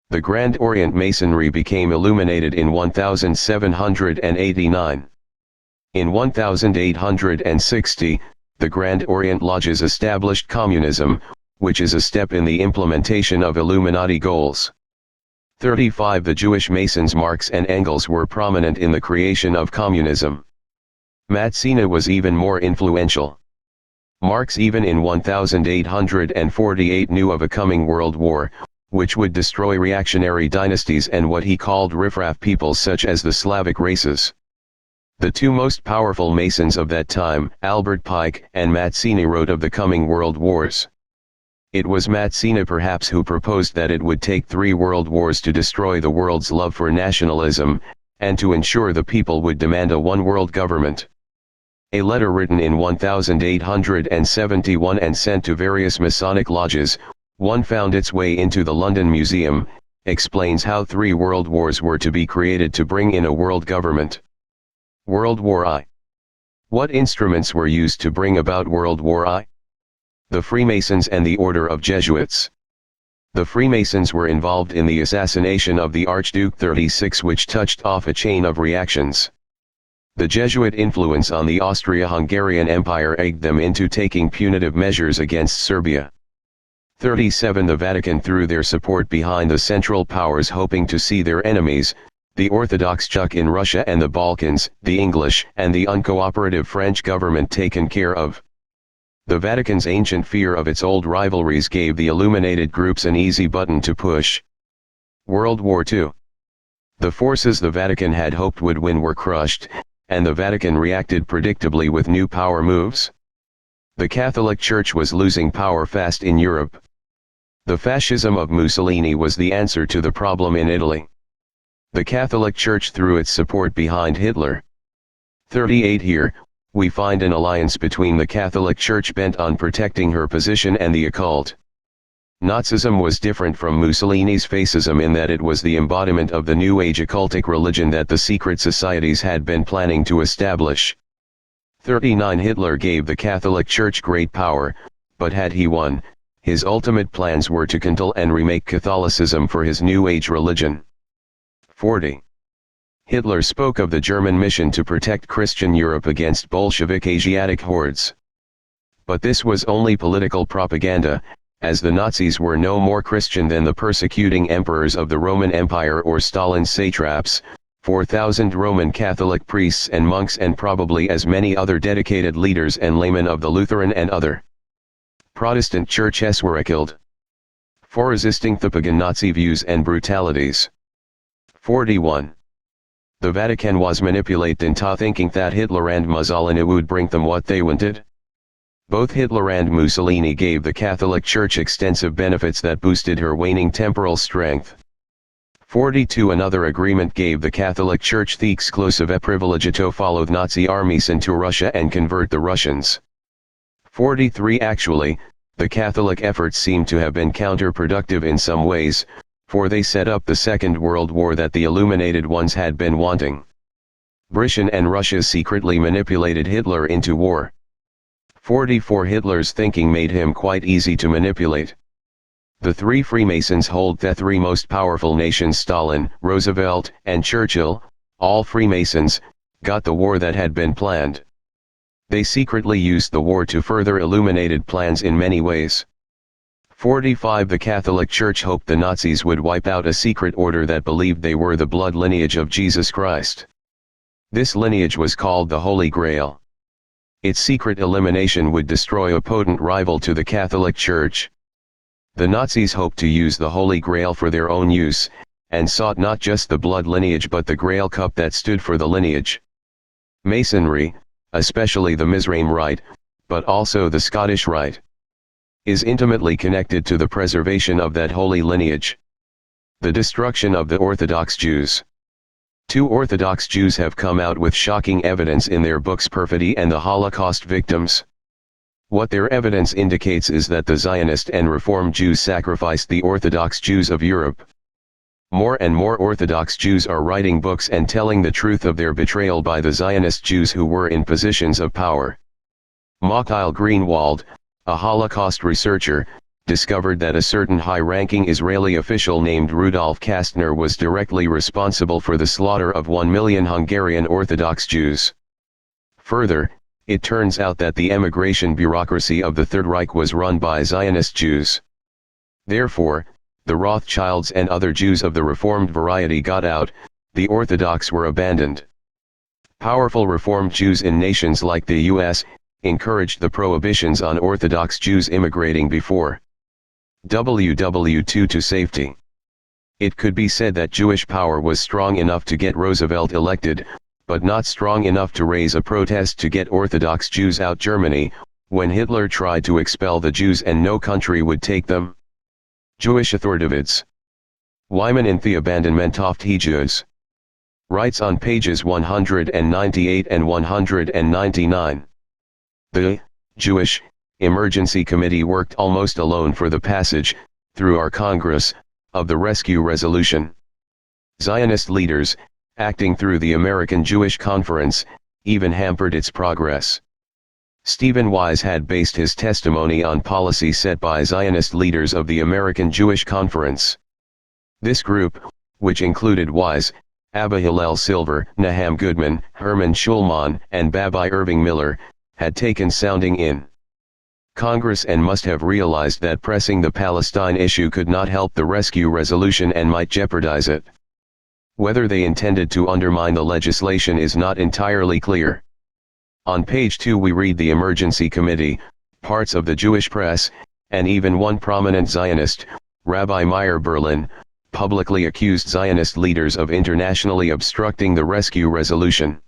The Grand Orient Masonry became illuminated in 1789. In 1860, the Grand Orient Lodges established communism, which is a step in the implementation of Illuminati goals. 35. The Jewish Masons Marx and Engels were prominent in the creation of communism. Mazzini was even more influential. Marx even in 1848 knew of a coming world war, which would destroy reactionary dynasties and what he called riffraff peoples such as the Slavic races. The two most powerful Masons of that time, Albert Pike and Mazzini, wrote of the coming world wars. It was Mazzini perhaps who proposed that it would take 3 world wars to destroy the world's love for nationalism, and to ensure the people would demand a one-world government. A letter written in 1871 and sent to various Masonic lodges, one found its way into the London Museum, explains how 3 world wars were to be created to bring in a world government. World War I. What instruments were used to bring about World War I? The Freemasons and the Order of Jesuits. The Freemasons were involved in the assassination of the Archduke 36, which touched off a chain of reactions. The Jesuit influence on the Austria-Hungarian Empire egged them into taking punitive measures against Serbia. 37. The Vatican threw their support behind the Central Powers, hoping to see their enemies, the Orthodox Church in Russia and the Balkans, the English and the uncooperative French government, taken care of. The Vatican's ancient fear of its old rivalries gave the illuminated groups an easy button to push. World War II. The forces the Vatican had hoped would win were crushed, and the Vatican reacted predictably with new power moves. The Catholic Church was losing power fast in Europe. The fascism of Mussolini was the answer to the problem in Italy. The Catholic Church threw its support behind Hitler. 38. Here, we find an alliance between the Catholic Church bent on protecting her position and the occult. Nazism was different from Mussolini's fascism in that it was the embodiment of the New Age occultic religion that the secret societies had been planning to establish. 39. Hitler gave the Catholic Church great power, but had he won, his ultimate plans were to control and remake Catholicism for his New Age religion. 40. Hitler spoke of the German mission to protect Christian Europe against Bolshevik Asiatic hordes. But this was only political propaganda, as the Nazis were no more Christian than the persecuting emperors of the Roman Empire or Stalin's satraps, 4,000 Roman Catholic priests and monks, and probably as many other dedicated leaders and laymen of the Lutheran and other Protestant churches were killed for resisting the pagan Nazi views and brutalities. 41. The Vatican was manipulated into thinking that Hitler and Mussolini would bring them what they wanted. Both Hitler and Mussolini gave the Catholic Church extensive benefits that boosted her waning temporal strength. 42. Another agreement gave the Catholic Church the exclusive privilege to follow Nazi armies into Russia and convert the Russians. 43. Actually, the Catholic efforts seem to have been counterproductive in some ways, for they set up the Second World War that the illuminated ones had been wanting. Britain and Russia secretly manipulated Hitler into war. 44. Hitler's thinking made him quite easy to manipulate. The 3 Freemasons hold the 3 most powerful nations, Stalin, Roosevelt, and Churchill, all Freemasons, got the war that had been planned. They secretly used the war to further illuminated plans in many ways. 45. The Catholic Church hoped the Nazis would wipe out a secret order that believed they were the blood lineage of Jesus Christ. This lineage was called the Holy Grail. Its secret elimination would destroy a potent rival to the Catholic Church. The Nazis hoped to use the Holy Grail for their own use, and sought not just the blood lineage but the Grail cup that stood for the lineage. Masonry, especially the Mizraim Rite, but also the Scottish Rite, is intimately connected to the preservation of that holy lineage. The destruction of the Orthodox Jews. 2 Orthodox Jews have come out with shocking evidence in their books Perfidy and the Holocaust Victims. What their evidence indicates is that the Zionist and Reform Jews sacrificed the Orthodox Jews of Europe. More and more Orthodox Jews are writing books and telling the truth of their betrayal by the Zionist Jews who were in positions of power. Mikhail Greenwald, a Holocaust researcher, discovered that a certain high-ranking Israeli official named Rudolf Kastner was directly responsible for the slaughter of 1 million Hungarian Orthodox Jews. Further, It turns out that the emigration bureaucracy of the Third Reich was run by Zionist Jews. Therefore, the Rothschilds and other Jews of the Reformed variety got out, the Orthodox were abandoned. Powerful Reformed Jews in nations like the U.S. encouraged the prohibitions on Orthodox Jews immigrating before WW2 to safety. It could be said that Jewish power was strong enough to get Roosevelt elected, but not strong enough to raise a protest to get Orthodox Jews out Germany, when Hitler tried to expel the Jews and no country would take them. Jewish authorities. Wyman in the Abandonment of the Jews writes on pages 198 and 199. The Jewish Emergency Committee worked almost alone for the passage, through our Congress, of the Rescue Resolution. Zionist leaders, acting through the American Jewish Conference, even hampered its progress. Stephen Wise had based his testimony on policy set by Zionist leaders of the American Jewish Conference. This group, which included Wise, Abba Hillel Silver, Nahum Goodman, Herman Schulman, and Babai Irving Miller, had taken sounding in Congress and must have realized that pressing the Palestine issue could not help the rescue resolution and might jeopardize it. Whether they intended to undermine the legislation is not entirely clear. On page 2 we read the Emergency Committee, parts of the Jewish press, and even one prominent Zionist, Rabbi Meir Berlin, publicly accused Zionist leaders of internationally obstructing the rescue resolution.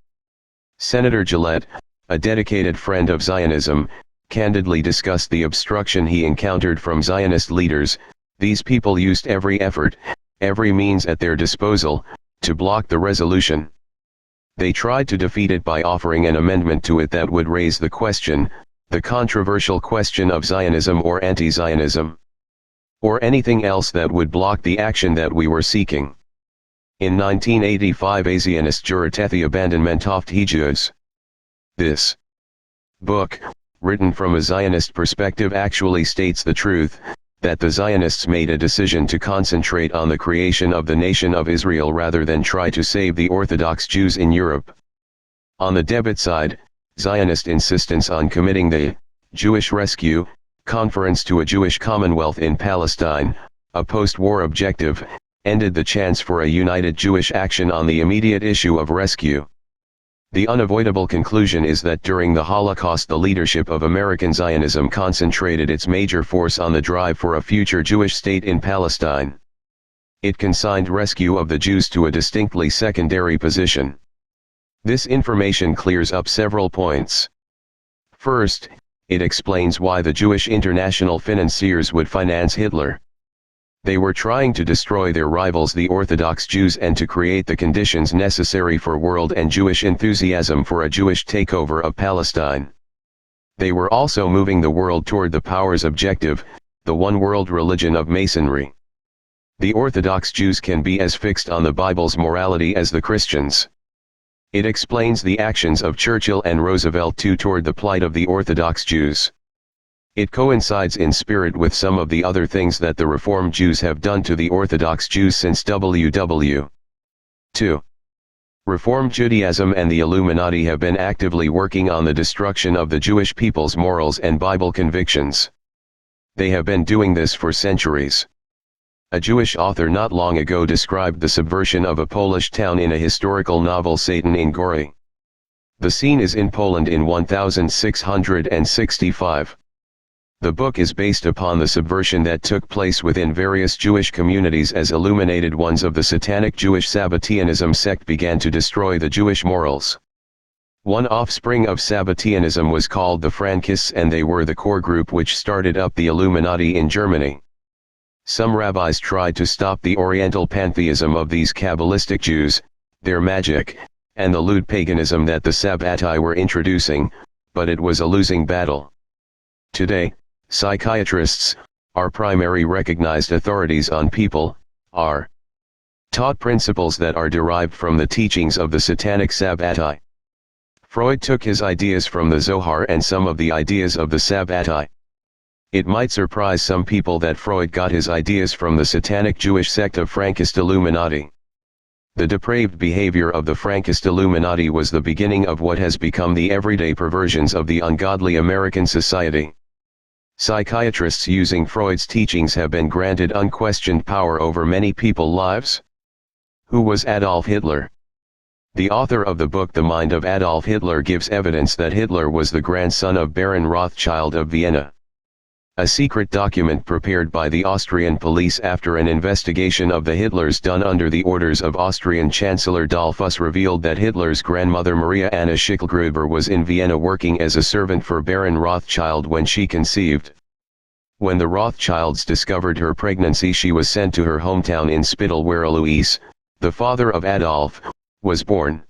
Senator Gillette, a dedicated friend of Zionism, candidly discussed the obstruction he encountered from Zionist leaders. These people used every effort, every means at their disposal, to block the resolution. They tried to defeat it by offering an amendment to it that would raise the question, the controversial question of Zionism or anti-Zionism, or anything else that would block the action that we were seeking. In 1985 a Zionist jurat the abandonment of the Jews. This book, written from a Zionist perspective, actually states the truth, that the Zionists made a decision to concentrate on the creation of the nation of Israel rather than try to save the Orthodox Jews in Europe. On the debit side, Zionist insistence on committing the Jewish Rescue Conference to a Jewish Commonwealth in Palestine, a post-war objective, ended the chance for a united Jewish action on the immediate issue of rescue. The unavoidable conclusion is that during the Holocaust the leadership of American Zionism concentrated its major force on the drive for a future Jewish state in Palestine. It consigned rescue of the Jews to a distinctly secondary position. This information clears up several points. First, it explains why the Jewish international financiers would finance Hitler. They were trying to destroy their rivals the Orthodox Jews and to create the conditions necessary for world and Jewish enthusiasm for a Jewish takeover of Palestine. They were also moving the world toward the power's objective, the one world religion of Masonry. The Orthodox Jews can be as fixed on the Bible's morality as the Christians. It explains the actions of Churchill and Roosevelt too toward the plight of the Orthodox Jews. It coincides in spirit with some of the other things that the Reformed Jews have done to the Orthodox Jews since WW2. Reformed Judaism and the Illuminati have been actively working on the destruction of the Jewish people's morals and Bible convictions. They have been doing this for centuries. A Jewish author not long ago described the subversion of a Polish town in a historical novel Satan in Gory. The scene is in Poland in 1665. The book is based upon the subversion that took place within various Jewish communities as illuminated ones of the satanic Jewish Sabbateanism sect began to destroy the Jewish morals. One offspring of Sabbateanism was called the Frankists, and they were the core group which started up the Illuminati in Germany. Some rabbis tried to stop the Oriental pantheism of these Kabbalistic Jews, their magic, and the lewd paganism that the Sabbati were introducing, but it was a losing battle. Today, psychiatrists, our primary recognized authorities on people, are taught principles that are derived from the teachings of the satanic Sabbati. Freud took his ideas from the Zohar and some of the ideas of the Sabbati. It might surprise some people that Freud got his ideas from the satanic Jewish sect of Frankist Illuminati. The depraved behavior of the Frankist Illuminati was the beginning of what has become the everyday perversions of the ungodly American society. Psychiatrists using Freud's teachings have been granted unquestioned power over many people's lives. Who was Adolf Hitler? The author of the book The Mind of Adolf Hitler gives evidence that Hitler was the grandson of Baron Rothschild of Vienna. A secret document prepared by the Austrian police after an investigation of the Hitlers done under the orders of Austrian Chancellor Dollfuss revealed that Hitler's grandmother Maria Anna Schicklgruber was in Vienna working as a servant for Baron Rothschild when she conceived. When the Rothschilds discovered her pregnancy, she was sent to her hometown in Spittal where Alois, the father of Adolf, was born.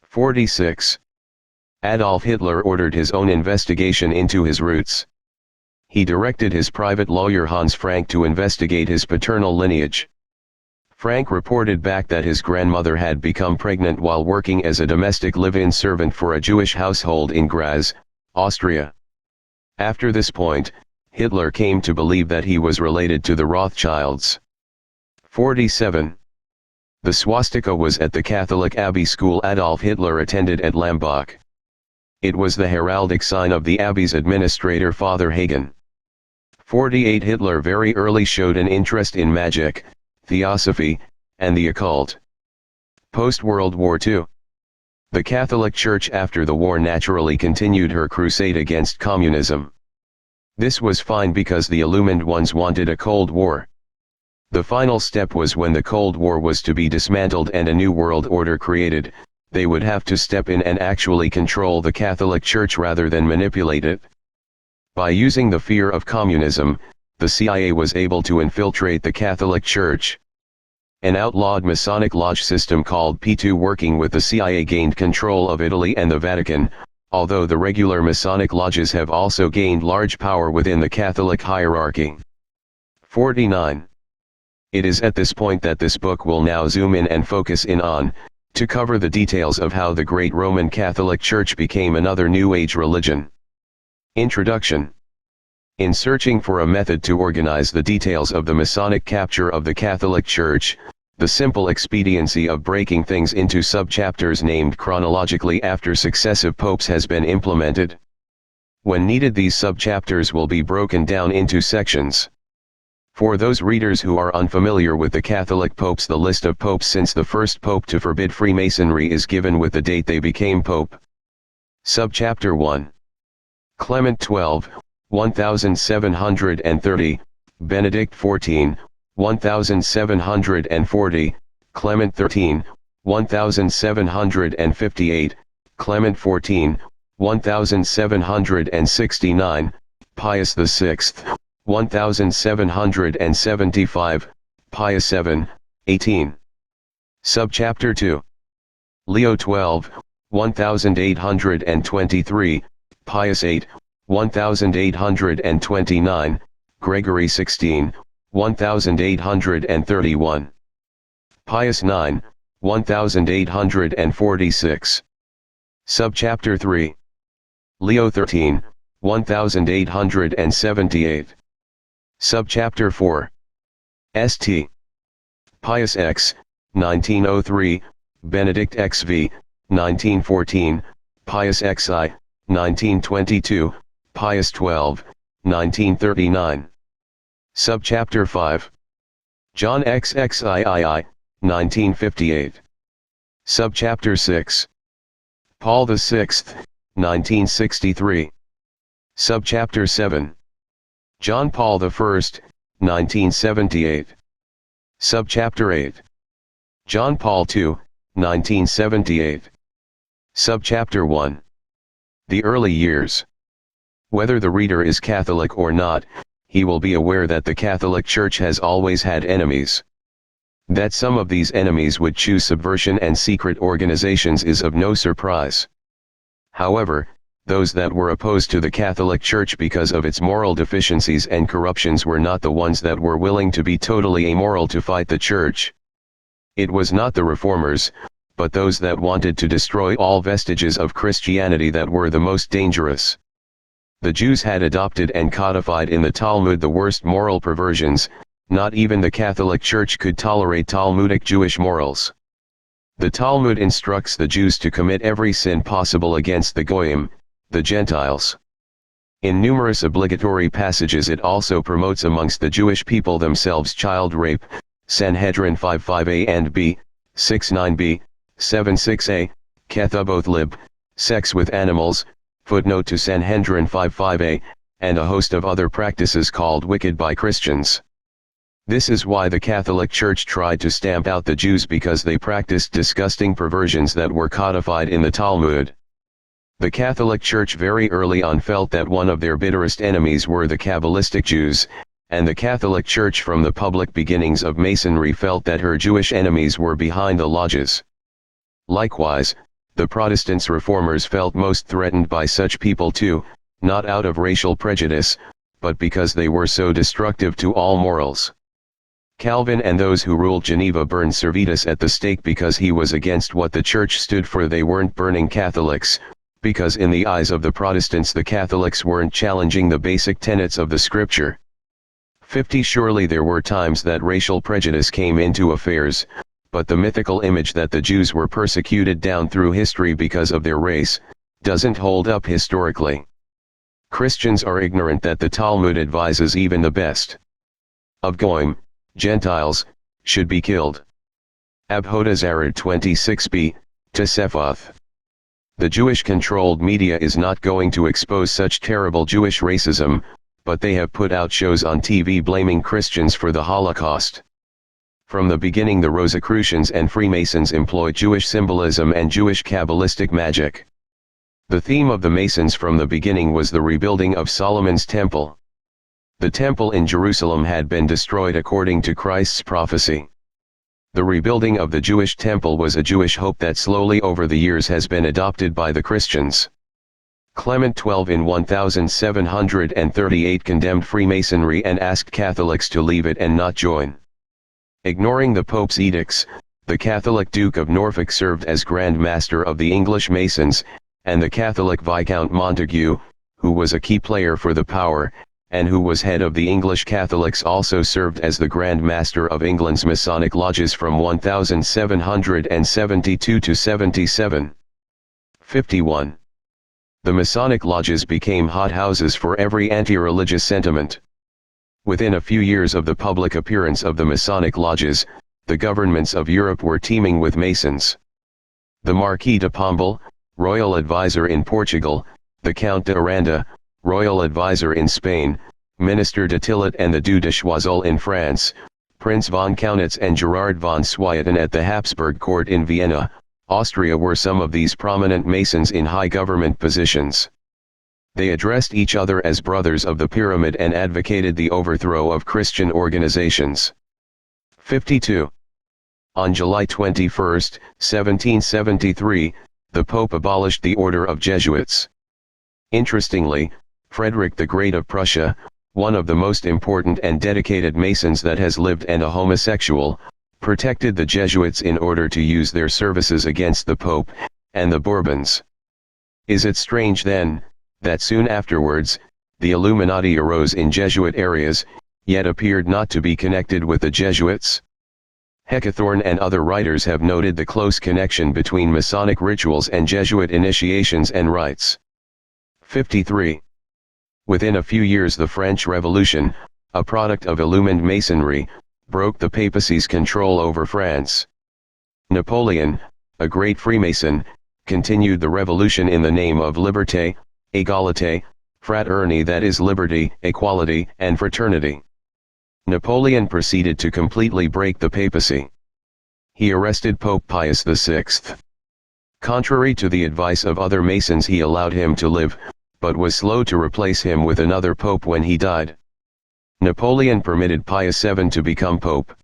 46. Adolf Hitler ordered his own investigation into his roots. He directed his private lawyer Hans Frank to investigate his paternal lineage. Frank reported back that his grandmother had become pregnant while working as a domestic live-in servant for a Jewish household in Graz, Austria. After this point, Hitler came to believe that he was related to the Rothschilds. 47. The swastika was at the Catholic abbey school Adolf Hitler attended at Lambach. It was the heraldic sign of the abbey's administrator Father Hagen. 48. Hitler very early showed an interest in magic, theosophy, and the occult. Post-World War II. The Catholic Church after the war naturally continued her crusade against communism. This was fine because the illumined ones wanted a Cold War. The final step was when the Cold War was to be dismantled and a new world order created, they would have to step in and actually control the Catholic Church rather than manipulate it. By using the fear of communism, the CIA was able to infiltrate the Catholic Church. An outlawed Masonic lodge system called P2 working with the CIA gained control of Italy and the Vatican, although the regular Masonic lodges have also gained large power within the Catholic hierarchy. 49. It is at this point that this book will now zoom in and focus in on, to cover the details of how the great Roman Catholic Church became another New Age religion. Introduction. In searching for a method to organize the details of the Masonic capture of the Catholic Church, the simple expediency of breaking things into subchapters named chronologically after successive popes has been implemented. When needed, these subchapters will be broken down into sections. For those readers who are unfamiliar with the Catholic popes, the list of popes since the first pope to forbid Freemasonry is given with the date they became pope. Subchapter 1. Clement 12, 1730, Benedict 14, 1740, Clement 13, 1758, Clement 14, 1769, Pius VI, 1775, Pius VII, 18. Subchapter 2. Leo 12, 1823, Pius VIII, 1829, Gregory 16, 1831. Pius IX, 1846. Subchapter 3. Leo 13, 1878. Subchapter 4. St. Pius X, 1903, Benedict XV, 1914, Pius XI, 1922, Pius XII, 1939. Subchapter 5. John XXIII, 1958. Subchapter 6. Paul VI, 1963. Subchapter 7. John Paul I, 1978. Subchapter 8. John Paul II, 1978. Subchapter 1. The early years. Whether the reader is Catholic or not, he will be aware that the Catholic Church has always had enemies. That some of these enemies would choose subversion and secret organizations is of no surprise. However, those that were opposed to the Catholic Church because of its moral deficiencies and corruptions were not the ones that were willing to be totally amoral to fight the Church. It was not the reformers, but those that wanted to destroy all vestiges of Christianity that were the most dangerous. The Jews had adopted and codified in the Talmud the worst moral perversions. Not even the Catholic Church could tolerate Talmudic Jewish morals. The Talmud instructs the Jews to commit every sin possible against the Goyim, the Gentiles. In numerous obligatory passages it also promotes amongst the Jewish people themselves child rape, Sanhedrin 5:5a and b, 6:9b, 7:6a, Kethuboth lib, sex with animals, footnote to Sanhedrin 5:5a, and a host of other practices called wicked by Christians. This is why the Catholic Church tried to stamp out the Jews, because they practiced disgusting perversions that were codified in the Talmud. The Catholic Church very early on felt that one of their bitterest enemies were the Kabbalistic Jews, and the Catholic Church from the public beginnings of Masonry felt that her Jewish enemies were behind the lodges. Likewise, the Protestants reformers felt most threatened by such people too, not out of racial prejudice, but because they were so destructive to all morals. Calvin and those who ruled Geneva burned Servetus at the stake because he was against what the Church stood for. They weren't burning Catholics, because in the eyes of the Protestants the Catholics weren't challenging the basic tenets of the Scripture. 50. Surely there were times that racial prejudice came into affairs, but the mythical image that the Jews were persecuted down through history because of their race, doesn't hold up historically. Christians are ignorant that the Talmud advises even the best of Goyim, Gentiles, should be killed. Abhoda Zarid 26b, Tosefah. The Jewish-controlled media is not going to expose such terrible Jewish racism, but they have put out shows on TV blaming Christians for the Holocaust. From the beginning the Rosicrucians and Freemasons employed Jewish symbolism and Jewish Kabbalistic magic. The theme of the Masons from the beginning was the rebuilding of Solomon's temple. The temple in Jerusalem had been destroyed according to Christ's prophecy. The rebuilding of the Jewish temple was a Jewish hope that slowly over the years has been adopted by the Christians. Clement XII in 1738 condemned Freemasonry and asked Catholics to leave it and not join. Ignoring the Pope's edicts, the Catholic Duke of Norfolk served as Grand Master of the English Masons, and the Catholic Viscount Montague, who was a key player for the power, and who was head of the English Catholics, also served as the Grand Master of England's Masonic lodges from 1772 to 77. 51. The Masonic lodges became hothouses for every anti-religious sentiment. Within a few years of the public appearance of the Masonic lodges, the governments of Europe were teeming with Masons. The Marquis de Pombal, royal advisor in Portugal, the Count de Aranda, royal advisor in Spain, Minister de Tillet and the Duc de Choiseul in France, Prince von Kaunitz and Gerard von Swieten at the Habsburg court in Vienna, Austria were some of these prominent Masons in high government positions. They addressed each other as brothers of the pyramid and advocated the overthrow of Christian organizations. 52. On July 21, 1773, the Pope abolished the Order of Jesuits. Interestingly, Frederick the Great of Prussia, one of the most important and dedicated Masons that has lived and a homosexual, protected the Jesuits in order to use their services against the Pope and the Bourbons. Is it strange then, that soon afterwards, the Illuminati arose in Jesuit areas, yet appeared not to be connected with the Jesuits? Hecathorn and other writers have noted the close connection between Masonic rituals and Jesuit initiations and rites. 53. Within a few years the French Revolution, a product of illumined Masonry, broke the papacy's control over France. Napoleon, a great Freemason, continued the revolution in the name of liberté, égalité, fraternité, that is liberty, equality, and fraternity. Napoleon proceeded to completely break the papacy. He arrested Pope Pius VI. Contrary to the advice of other Masons, he allowed him to live, but was slow to replace him with another pope when he died. Napoleon permitted Pius VII to become pope.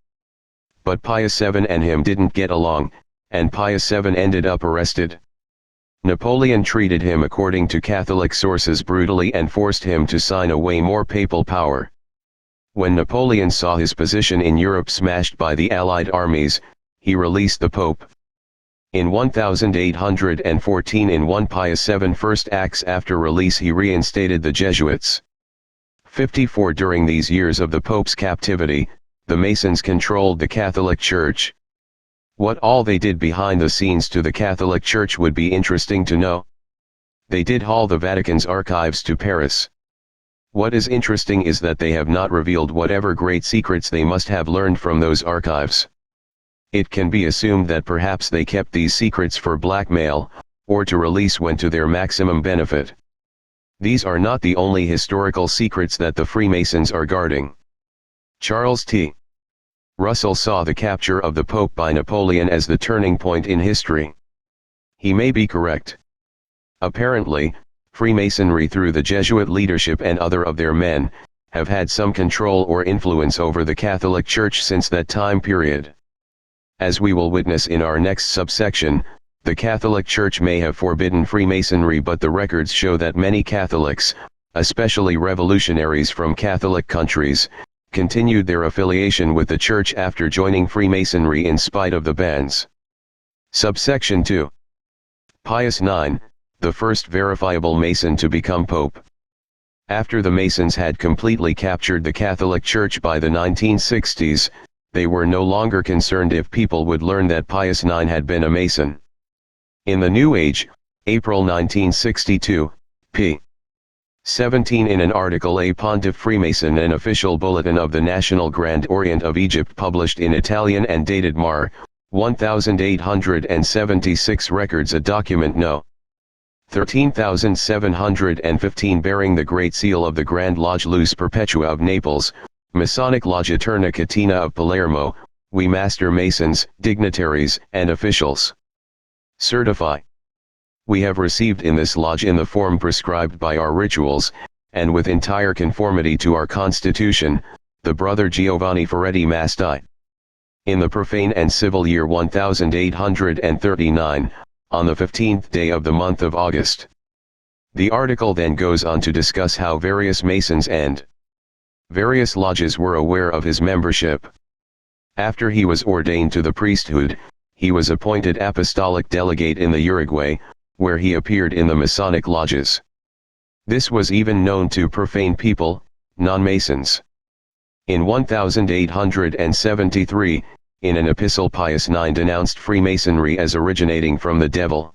But Pius VII and him didn't get along, and Pius VII ended up arrested. Napoleon treated him according to Catholic sources brutally and forced him to sign away more papal power. When Napoleon saw his position in Europe smashed by the Allied armies, he released the Pope. In 1814, in one Pius VII's first acts after release, he reinstated the Jesuits. 54. During these years of the Pope's captivity, the Masons controlled the Catholic Church. What all they did behind the scenes to the Catholic Church would be interesting to know. They did haul the Vatican's archives to Paris. What is interesting is that they have not revealed whatever great secrets they must have learned from those archives. It can be assumed that perhaps they kept these secrets for blackmail, or to release when to their maximum benefit. These are not the only historical secrets that the Freemasons are guarding. Charles T. Russell saw the capture of the Pope by Napoleon as the turning point in history. He may be correct. Apparently, Freemasonry through the Jesuit leadership and other of their men, have had some control or influence over the Catholic Church since that time period. As we will witness in our next subsection, the Catholic Church may have forbidden Freemasonry, but the records show that many Catholics, especially revolutionaries from Catholic countries, continued their affiliation with the Church after joining Freemasonry in spite of the bans. Subsection 2. Pius IX, the first verifiable Mason to become Pope. After the Masons had completely captured the Catholic Church by the 1960s, they were no longer concerned if people would learn that Pius IX had been a Mason. In the New Age, April 1962, p. 17, in an article A Pontiff Freemason, an official bulletin of the National Grand Orient of Egypt published in Italian and dated Mar. 1876 records a document No. 13715 bearing the Great Seal of the Grand Lodge Luce Perpetua of Naples, Masonic Lodge Eterna Catena of Palermo, we Master Masons, dignitaries, and officials certify. We have received in this lodge in the form prescribed by our rituals, and with entire conformity to our constitution, the brother Giovanni Ferretti Masti. In the profane and civil year 1839, on the 15th day of the month of August. The article then goes on to discuss how various Masons and various lodges were aware of his membership. After he was ordained to the priesthood, he was appointed apostolic delegate in the Uruguay, where he appeared in the Masonic lodges. This was even known to profane people, non-Masons. In 1873, in an epistle Pius IX denounced Freemasonry as originating from the devil.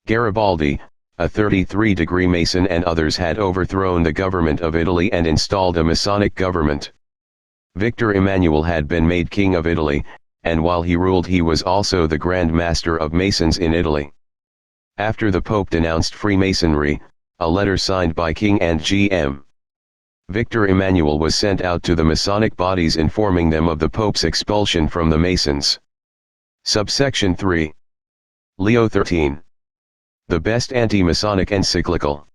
Garibaldi, a 33-degree Mason, and others had overthrown the government of Italy and installed a Masonic government. Victor Emmanuel had been made King of Italy, and while he ruled he was also the Grand Master of Masons in Italy. After the Pope denounced Freemasonry, a letter signed by King and G.M. Victor Emmanuel was sent out to the Masonic bodies informing them of the Pope's expulsion from the Masons. Subsection 3. Leo XIII. The best anti-Masonic encyclical.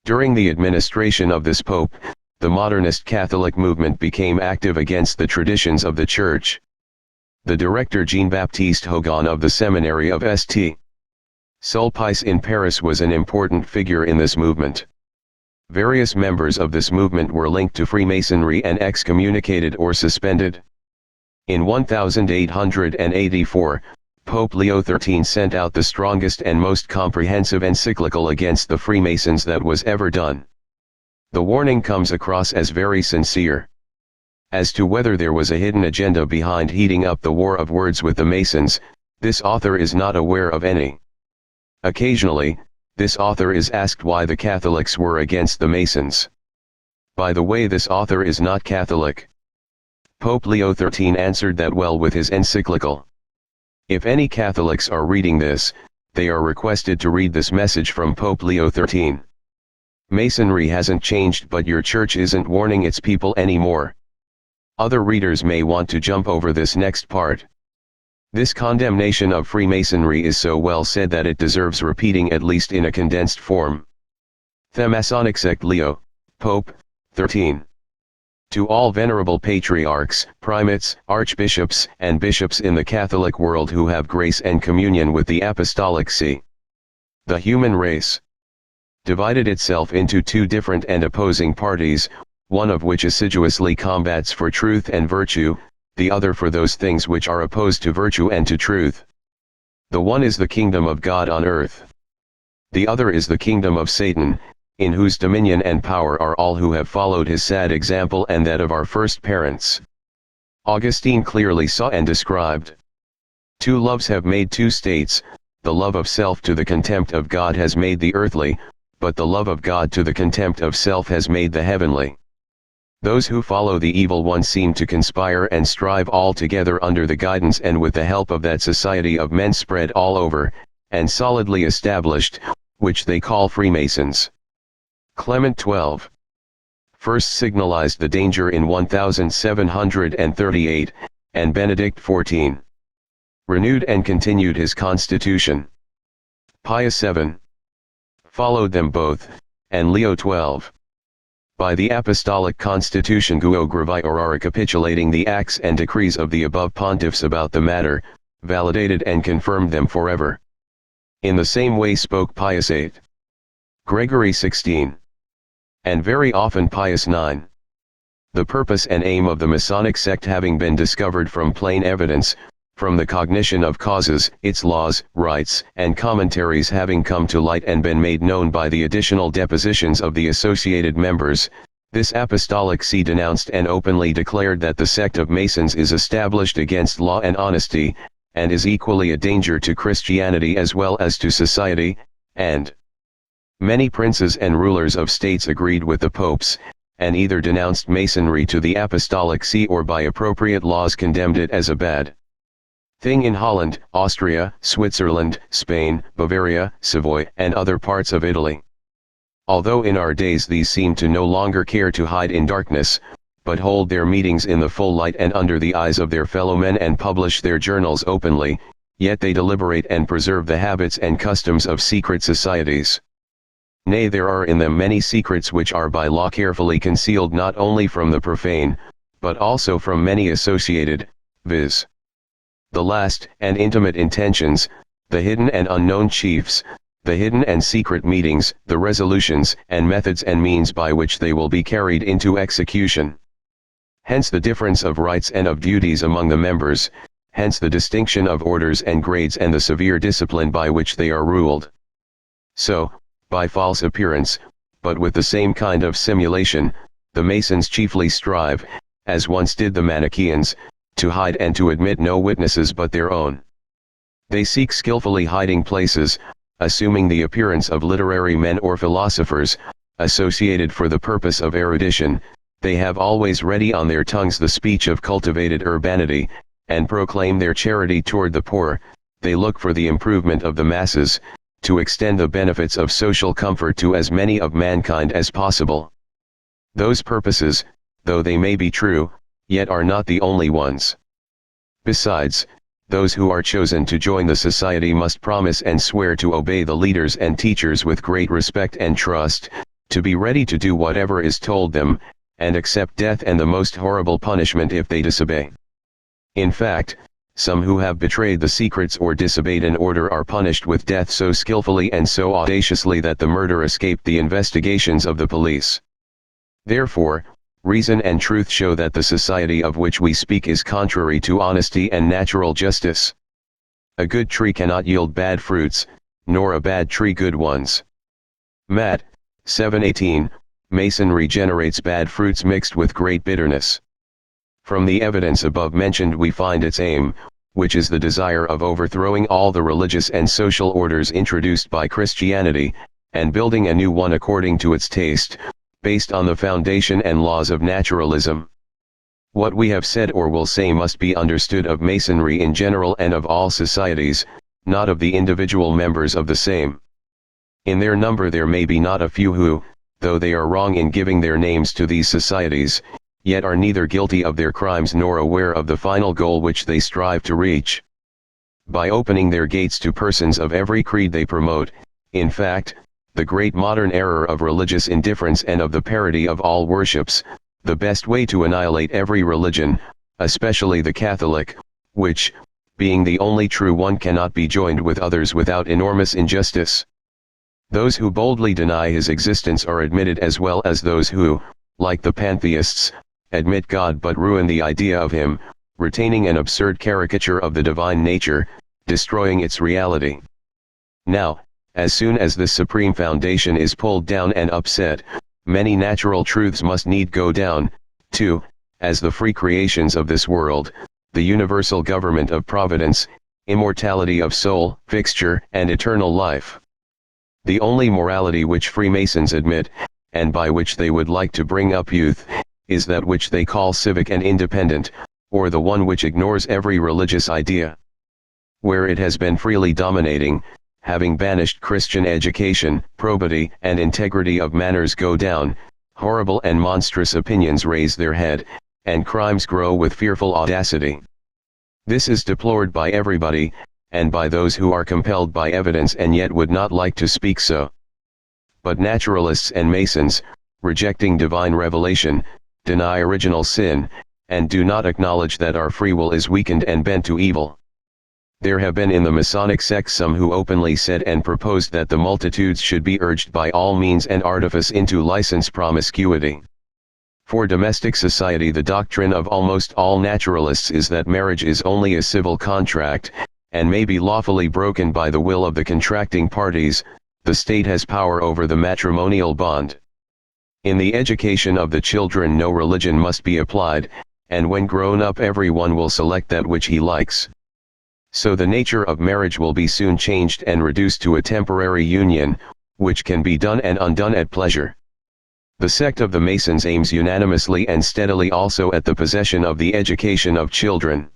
During the administration of this Pope, the modernist Catholic movement became active against the traditions of the Church. The director Jean-Baptiste Hogan of the Seminary of St. Sulpice in Paris was an important figure in this movement. Various members of this movement were linked to Freemasonry and excommunicated or suspended. In 1884, Pope Leo XIII sent out the strongest and most comprehensive encyclical against the Freemasons that was ever done. The warning comes across as very sincere. As to whether there was a hidden agenda behind heating up the war of words with the Masons, this author is not aware of any. Occasionally, this author is asked why the Catholics were against the Masons. By the way, this author is not Catholic. Pope Leo XIII answered that well with his encyclical. If any Catholics are reading this, they are requested to read this message from Pope Leo XIII. Masonry hasn't changed, but your church isn't warning its people anymore. Other readers may want to jump over this next part. This condemnation of Freemasonry is so well said that it deserves repeating at least in a condensed form. The Masonic sect Leo, Pope, 13. To all venerable patriarchs, primates, archbishops, and bishops in the Catholic world who have grace and communion with the Apostolic See. The human race divided itself into two different and opposing parties, one of which assiduously combats for truth and virtue, the other for those things which are opposed to virtue and to truth. The one is the kingdom of God on earth. The other is the kingdom of Satan, in whose dominion and power are all who have followed his sad example and that of our first parents. Augustine clearly saw and described. Two loves have made two states, the love of self to the contempt of God has made the earthly, but the love of God to the contempt of self has made the heavenly. Those who follow the evil one seem to conspire and strive all together under the guidance and with the help of that society of men spread all over, and solidly established, which they call Freemasons. Clement XII first signalized the danger in 1738, and Benedict XIV renewed and continued his constitution. Pius VII followed them both, and Leo XII. By the Apostolic Constitution Hugo Gravi or recapitulating the acts and decrees of the above pontiffs about the matter, validated and confirmed them forever. In the same way spoke Pius VIII, Gregory XVI, and very often Pius IX. The purpose and aim of the Masonic sect having been discovered from plain evidence, from the cognition of causes, its laws, rites, and commentaries having come to light and been made known by the additional depositions of the associated members, this Apostolic See denounced and openly declared that the sect of Masons is established against law and honesty, and is equally a danger to Christianity as well as to society, and many princes and rulers of states agreed with the popes, and either denounced Masonry to the Apostolic See or by appropriate laws condemned it as a bad thing in Holland, Austria, Switzerland, Spain, Bavaria, Savoy, and other parts of Italy. Although in our days these seem to no longer care to hide in darkness, but hold their meetings in the full light and under the eyes of their fellow men and publish their journals openly, yet they deliberate and preserve the habits and customs of secret societies. Nay, there are in them many secrets which are by law carefully concealed not only from the profane, but also from many associated, viz. The last and intimate intentions, the hidden and unknown chiefs, the hidden and secret meetings, the resolutions and methods and means by which they will be carried into execution. Hence the difference of rights and of duties among the members, hence the distinction of orders and grades and the severe discipline by which they are ruled. So, by false appearance, but with the same kind of simulation, the Masons chiefly strive, as once did the Manichaeans, to hide and to admit no witnesses but their own. They seek skillfully hiding places, assuming the appearance of literary men or philosophers, associated for the purpose of erudition. They have always ready on their tongues the speech of cultivated urbanity, and proclaim their charity toward the poor. They look for the improvement of the masses, to extend the benefits of social comfort to as many of mankind as possible. Those purposes, though they may be true, yet are not the only ones. Besides, those who are chosen to join the society must promise and swear to obey the leaders and teachers with great respect and trust, to be ready to do whatever is told them, and accept death and the most horrible punishment if they disobey. In fact, some who have betrayed the secrets or disobeyed an order are punished with death so skillfully and so audaciously that the murder escaped the investigations of the police. Therefore, reason and truth show that the society of which we speak is contrary to honesty and natural justice. A good tree cannot yield bad fruits, nor a bad tree good ones. Matt. 7:18, Masonry generates bad fruits mixed with great bitterness. From the evidence above mentioned we find its aim, which is the desire of overthrowing all the religious and social orders introduced by Christianity, and building a new one according to its taste, based on the foundation and laws of naturalism. What we have said or will say must be understood of Masonry in general and of all societies, not of the individual members of the same. In their number there may be not a few who, though they are wrong in giving their names to these societies, yet are neither guilty of their crimes nor aware of the final goal which they strive to reach. By opening their gates to persons of every creed they promote, in fact, the great modern error of religious indifference and of the parody of all worships, the best way to annihilate every religion, especially the Catholic, which, being the only true one, cannot be joined with others without enormous injustice. Those who boldly deny his existence are admitted as well as those who, like the pantheists, admit God but ruin the idea of him, retaining an absurd caricature of the divine nature, destroying its reality. Now, as soon as this supreme foundation is pulled down and upset, many natural truths must need go down, too, as the free creations of this world, the universal government of providence, immortality of soul, fixture, and eternal life. The only morality which Freemasons admit, and by which they would like to bring up youth, is that which they call civic and independent, or the one which ignores every religious idea. Where it has been freely dominating, having banished Christian education, probity and integrity of manners go down, horrible and monstrous opinions raise their head, and crimes grow with fearful audacity. This is deplored by everybody, and by those who are compelled by evidence and yet would not like to speak so. But naturalists and Masons, rejecting divine revelation, deny original sin, and do not acknowledge that our free will is weakened and bent to evil. There have been in the Masonic sect some who openly said and proposed that the multitudes should be urged by all means and artifice into licensed promiscuity. For domestic society, the doctrine of almost all naturalists is that marriage is only a civil contract, and may be lawfully broken by the will of the contracting parties. The state has power over the matrimonial bond. In the education of the children no religion must be applied, and when grown up everyone will select that which he likes. So the nature of marriage will be soon changed and reduced to a temporary union, which can be done and undone at pleasure. The sect of the Masons aims unanimously and steadily also at the possession of the education of children.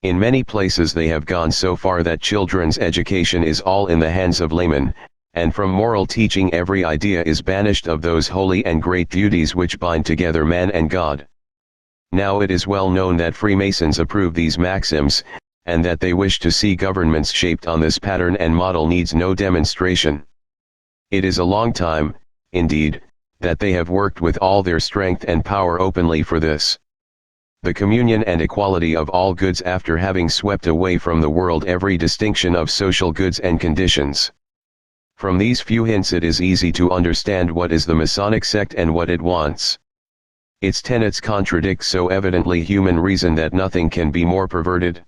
In many places they have gone so far that children's education is all in the hands of laymen, and from moral teaching every idea is banished of those holy and great duties which bind together man and God. Now it is well known that Freemasons approve these maxims, and that they wish to see governments shaped on this pattern and model needs no demonstration. It is a long time, indeed, that they have worked with all their strength and power openly for this. The communion and equality of all goods after having swept away from the world every distinction of social goods and conditions. From these few hints it is easy to understand what is the Masonic sect and what it wants. Its tenets contradict so evidently human reason that nothing can be more perverted.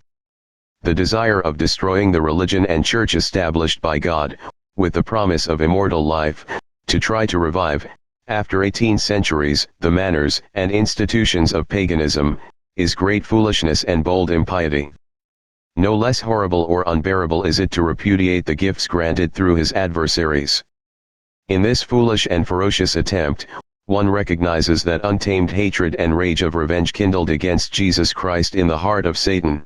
The desire of destroying the religion and church established by God, with the promise of immortal life, to try to revive, after 18 centuries, the manners and institutions of paganism, is great foolishness and bold impiety. No less horrible or unbearable is it to repudiate the gifts granted through his adversaries. In this foolish and ferocious attempt, one recognizes that untamed hatred and rage of revenge kindled against Jesus Christ in the heart of Satan.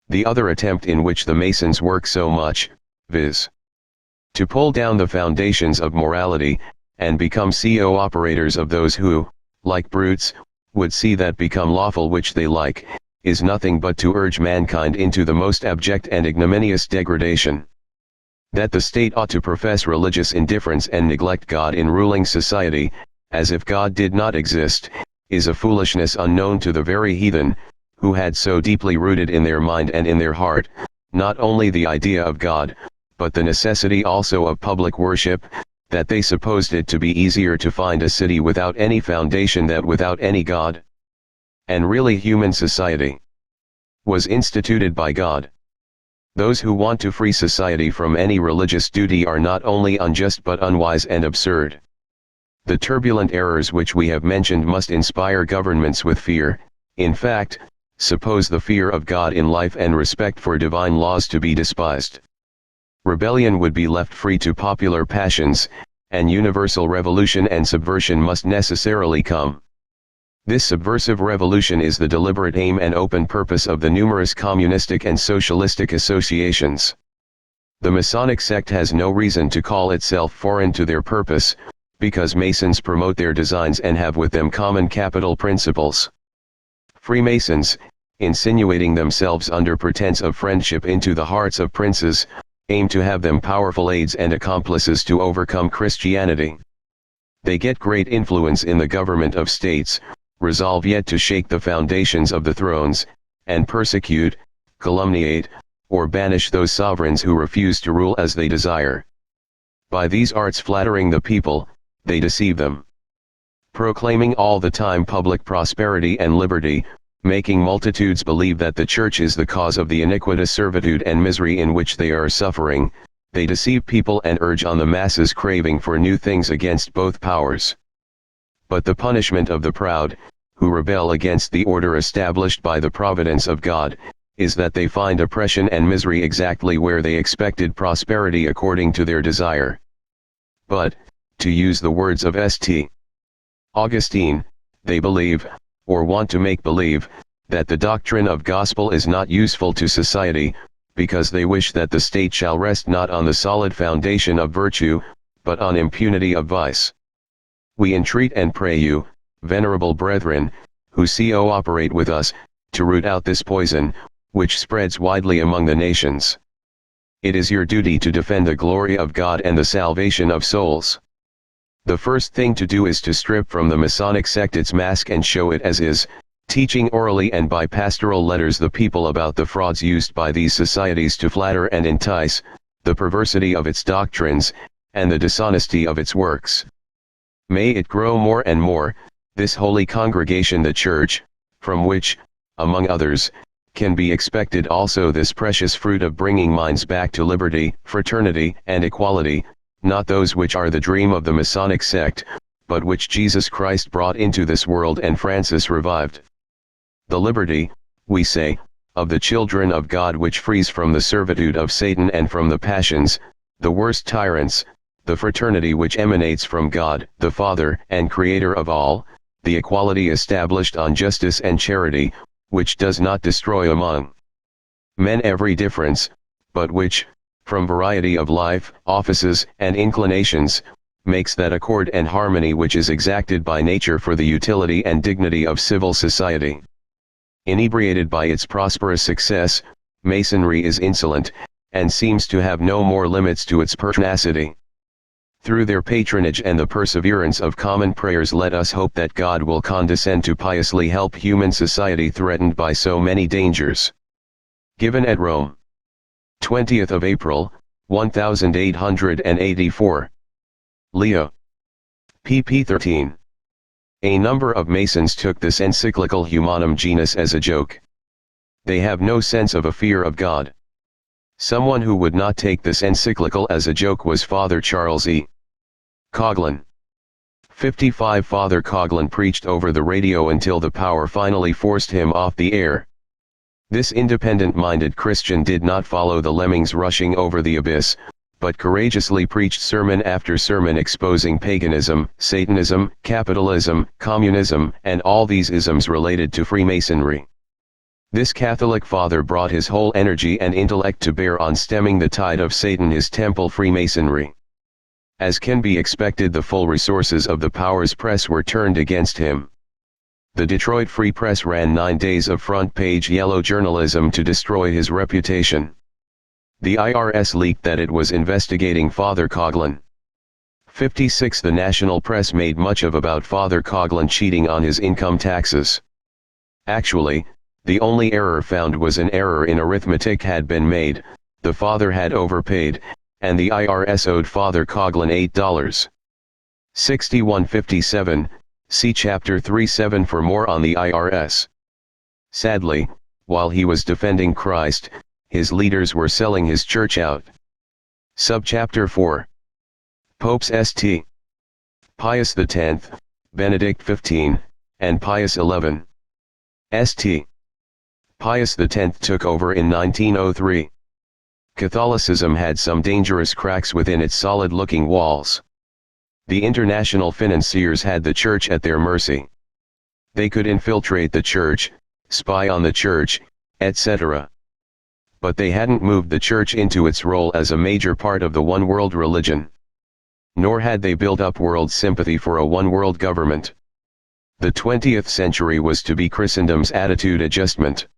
The other attempt in which the Masons work so much, viz. to pull down the foundations of morality, and become co-operators of those who, like brutes, would see that become lawful which they like, is nothing but to urge mankind into the most abject and ignominious degradation. That the state ought to profess religious indifference and neglect God in ruling society, as if God did not exist, is a foolishness unknown to the very heathen, who had so deeply rooted in their mind and in their heart, not only the idea of God, but the necessity also of public worship, that they supposed it to be easier to find a city without any foundation than without any God. And really human society was instituted by God. Those who want to free society from any religious duty are not only unjust but unwise and absurd. The turbulent errors which we have mentioned must inspire governments with fear. In fact, suppose the fear of God in life and respect for divine laws to be despised. Rebellion would be left free to popular passions, and universal revolution and subversion must necessarily come. This subversive revolution is the deliberate aim and open purpose of the numerous communistic and socialistic associations. The Masonic sect has no reason to call itself foreign to their purpose, because Masons promote their designs and have with them common capital principles. Freemasons, insinuating themselves under pretense of friendship into the hearts of princes, aim to have them powerful aids and accomplices to overcome Christianity. They get great influence in the government of states, resolve yet to shake the foundations of the thrones, and persecute, calumniate, or banish those sovereigns who refuse to rule as they desire. By these arts flattering the people, they deceive them. Proclaiming all the time public prosperity and liberty, making multitudes believe that the church is the cause of the iniquitous servitude and misery in which they are suffering, they deceive people and urge on the masses craving for new things against both powers. But the punishment of the proud, who rebel against the order established by the providence of God, is that they find oppression and misery exactly where they expected prosperity according to their desire. But, to use the words of St. Augustine, they believe, or want to make believe, that the doctrine of gospel is not useful to society, because they wish that the state shall rest not on the solid foundation of virtue, but on impunity of vice. We entreat and pray you, venerable brethren, who co-operate with us, to root out this poison, which spreads widely among the nations. It is your duty to defend the glory of God and the salvation of souls. The first thing to do is to strip from the Masonic sect its mask and show it as is, teaching orally and by pastoral letters the people about the frauds used by these societies to flatter and entice, the perversity of its doctrines, and the dishonesty of its works. May it grow more and more, this holy congregation the Church, from which, among others, can be expected also this precious fruit of bringing minds back to liberty, fraternity, and equality, not those which are the dream of the Masonic sect, but which Jesus Christ brought into this world and Francis revived. The liberty, we say, of the children of God which frees from the servitude of Satan and from the passions, the worst tyrants, the fraternity which emanates from God, the Father and Creator of all, the equality established on justice and charity, which does not destroy among men every difference, but which, from variety of life, offices, and inclinations, makes that accord and harmony which is exacted by nature for the utility and dignity of civil society. Inebriated by its prosperous success, Masonry is insolent, and seems to have no more limits to its pertinacity. Through their patronage and the perseverance of common prayers, let us hope that God will condescend to piously help human society threatened by so many dangers. Given at Rome. 20th of April, 1884. Leo. pp. 13. A number of Masons took this encyclical Humanum Genus as a joke. They have no sense of a fear of God. Someone who would not take this encyclical as a joke was Father Charles E. Coughlin. 55. Father Coughlin preached over the radio until the power finally forced him off the air. This independent-minded Christian did not follow the lemmings rushing over the abyss, but courageously preached sermon after sermon exposing paganism, Satanism, capitalism, communism, and all these isms related to Freemasonry. This Catholic father brought his whole energy and intellect to bear on stemming the tide of Satan, his temple Freemasonry. As can be expected, the full resources of the power's press were turned against him. The Detroit Free Press ran 9 days of front-page yellow journalism to destroy his reputation. The IRS leaked that it was investigating Father Coughlin. 56. The national press made much of about Father Coughlin cheating on his income taxes. Actually, the only error found was an error in arithmetic had been made, the father had overpaid, and the IRS owed Father Coughlin $8. 6157, see Chapter 37 for more on the IRS. Sadly, while he was defending Christ, his leaders were selling his church out. Subchapter 4. Popes St. Pius X, Benedict XV, and Pius XI. St. Pius X took over in 1903. Catholicism had some dangerous cracks within its solid-looking walls. The international financiers had the church at their mercy. They could infiltrate the church, spy on the church, etc. But they hadn't moved the church into its role as a major part of the one-world religion. Nor had they built up world sympathy for a one-world government. The 20th century was to be Christendom's attitude adjustment.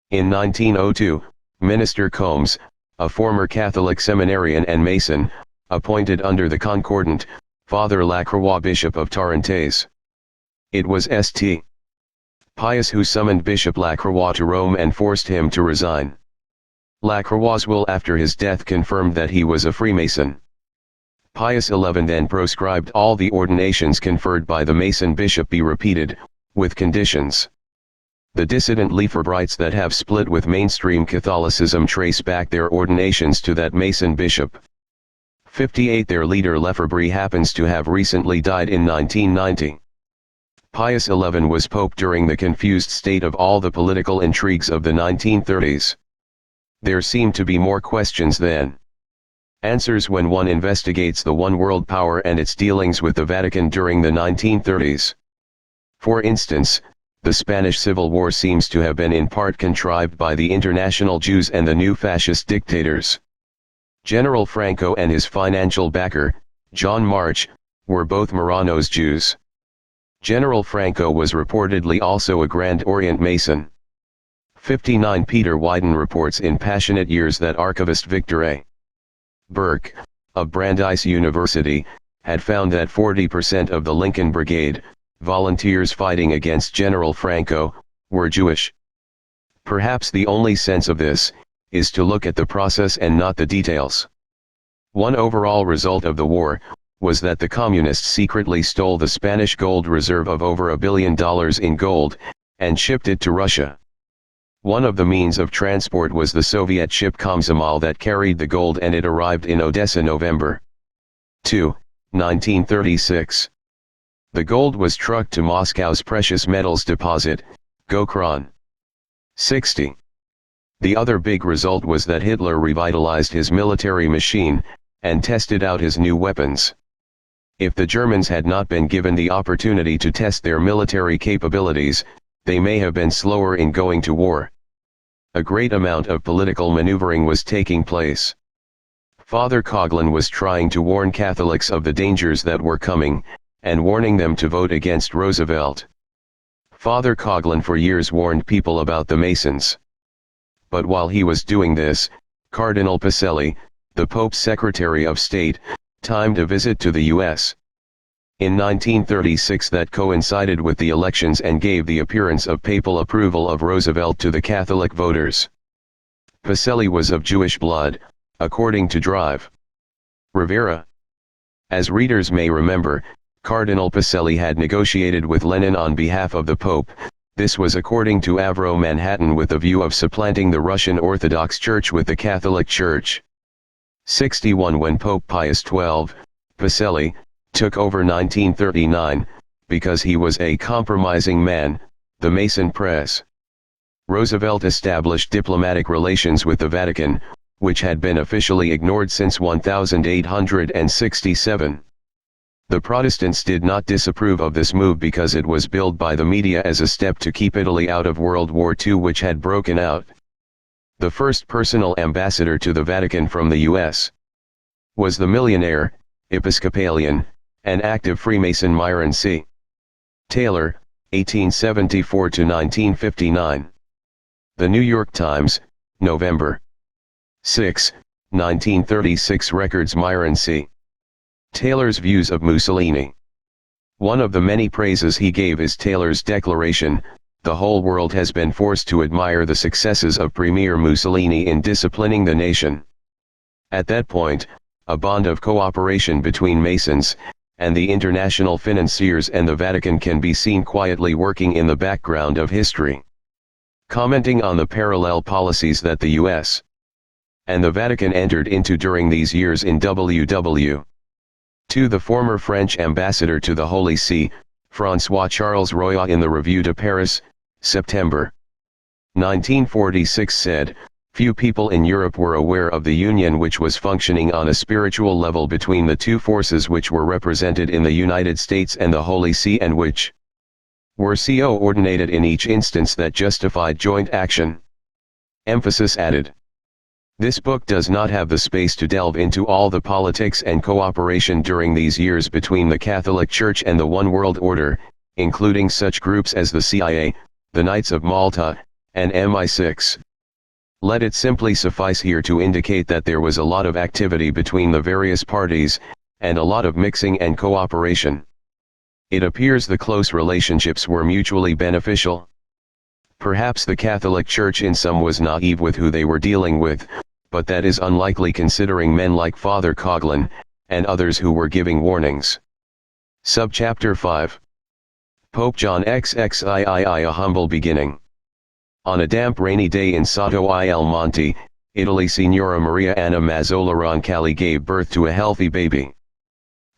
In 1902, Minister Combs, a former Catholic seminarian and Mason, appointed under the Concordant, Father Lacroix Bishop of Tarentaise. It was St. Pius who summoned Bishop Lacroix to Rome and forced him to resign. Lacroix's will after his death confirmed that he was a Freemason. Pius XI then proscribed all the ordinations conferred by the Mason bishop be repeated, with conditions. The dissident Lefebvrites that have split with mainstream Catholicism trace back their ordinations to that Mason bishop. 58. Their leader Lefebvre happens to have recently died in 1990. Pius XI was pope during the confused state of all the political intrigues of the 1930s. There seemed to be more questions than answers when one investigates the one world power and its dealings with the Vatican during the 1930s. For instance, the Spanish Civil War seems to have been in part contrived by the international Jews and the new fascist dictators. General Franco and his financial backer, John March, were both Marranos Jews. General Franco was reportedly also a Grand Orient Mason. 59 Peter Wyden reports in Passionate Years that archivist Victor A. Burke, of Brandeis University, had found that 40% of the Lincoln Brigade, volunteers fighting against General Franco, were Jewish. Perhaps the only sense of this is to look at the process and not the details. One overall result of the war was that the communists secretly stole the Spanish gold reserve of over $1 billion in gold, and shipped it to Russia. One of the means of transport was the Soviet ship Komsomol that carried the gold, and it arrived in Odessa November 2, 1936. The gold was trucked to Moscow's precious metals deposit, Gokran. 60. The other big result was that Hitler revitalized his military machine, and tested out his new weapons. If the Germans had not been given the opportunity to test their military capabilities, they may have been slower in going to war. A great amount of political maneuvering was taking place. Father Coughlin was trying to warn Catholics of the dangers that were coming, and warning them to vote against Roosevelt. Father Coughlin for years warned people about the Masons. But while he was doing this, Cardinal Pacelli, the Pope's Secretary of State, timed a visit to the U.S. in 1936 that coincided with the elections and gave the appearance of papal approval of Roosevelt to the Catholic voters. Pacelli was of Jewish blood, according to Drive. Rivera. As readers may remember, Cardinal Pacelli had negotiated with Lenin on behalf of the Pope. This was according to Avro Manhattan with the view of supplanting the Russian Orthodox Church with the Catholic Church. 61 When Pope Pius XII, Pacelli, took over 1939, because he was a compromising man, the Mason press. Roosevelt established diplomatic relations with the Vatican, which had been officially ignored since 1867. The Protestants did not disapprove of this move because it was billed by the media as a step to keep Italy out of World War II, which had broken out. The first personal ambassador to the Vatican from the U.S. was the millionaire, Episcopalian, and active Freemason Myron C. Taylor, 1874–1959. The New York Times, November 6, 1936 records Myron C. Taylor's views of Mussolini. One of the many praises he gave is Taylor's declaration, "The whole world has been forced to admire the successes of Premier Mussolini in disciplining the nation." At that point, a bond of cooperation between Masons and the international financiers and the Vatican can be seen quietly working in the background of history. Commenting on the parallel policies that the U.S. and the Vatican entered into during these years in WW. To the former French ambassador to the Holy See, François-Charles Royat, in the Revue de Paris, September 1946 said, "Few people in Europe were aware of the union which was functioning on a spiritual level between the two forces which were represented in the United States and the Holy See, and which were coordinated in each instance that justified joint action." Emphasis added. This book does not have the space to delve into all the politics and cooperation during these years between the Catholic Church and the One World Order, including such groups as the CIA, the Knights of Malta, and MI6. Let it simply suffice here to indicate that there was a lot of activity between the various parties, and a lot of mixing and cooperation. It appears the close relationships were mutually beneficial. Perhaps the Catholic Church in some was naive with who they were dealing with, but that is unlikely considering men like Father Coughlin, and others who were giving warnings. Subchapter 5. Pope John XXIII, a humble beginning. On a damp rainy day in Sotto il Monte, Italy, Signora Maria Anna Mazzola Roncalli gave birth to a healthy baby.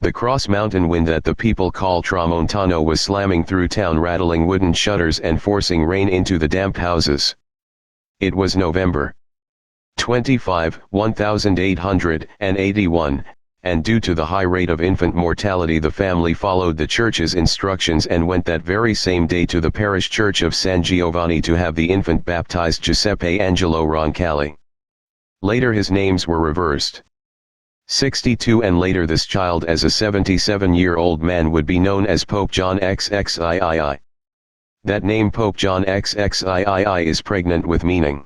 The cross-mountain wind that the people call tramontano was slamming through town, rattling wooden shutters and forcing rain into the damp houses. It was November 25, 1881, and due to the high rate of infant mortality, the family followed the church's instructions and went that very same day to the parish church of San Giovanni to have the infant baptized Giuseppe Angelo Roncalli. Later his names were reversed. 62, and later this child as a 77-year-old man would be known as Pope John XXIII. That name Pope John XXIII is pregnant with meaning.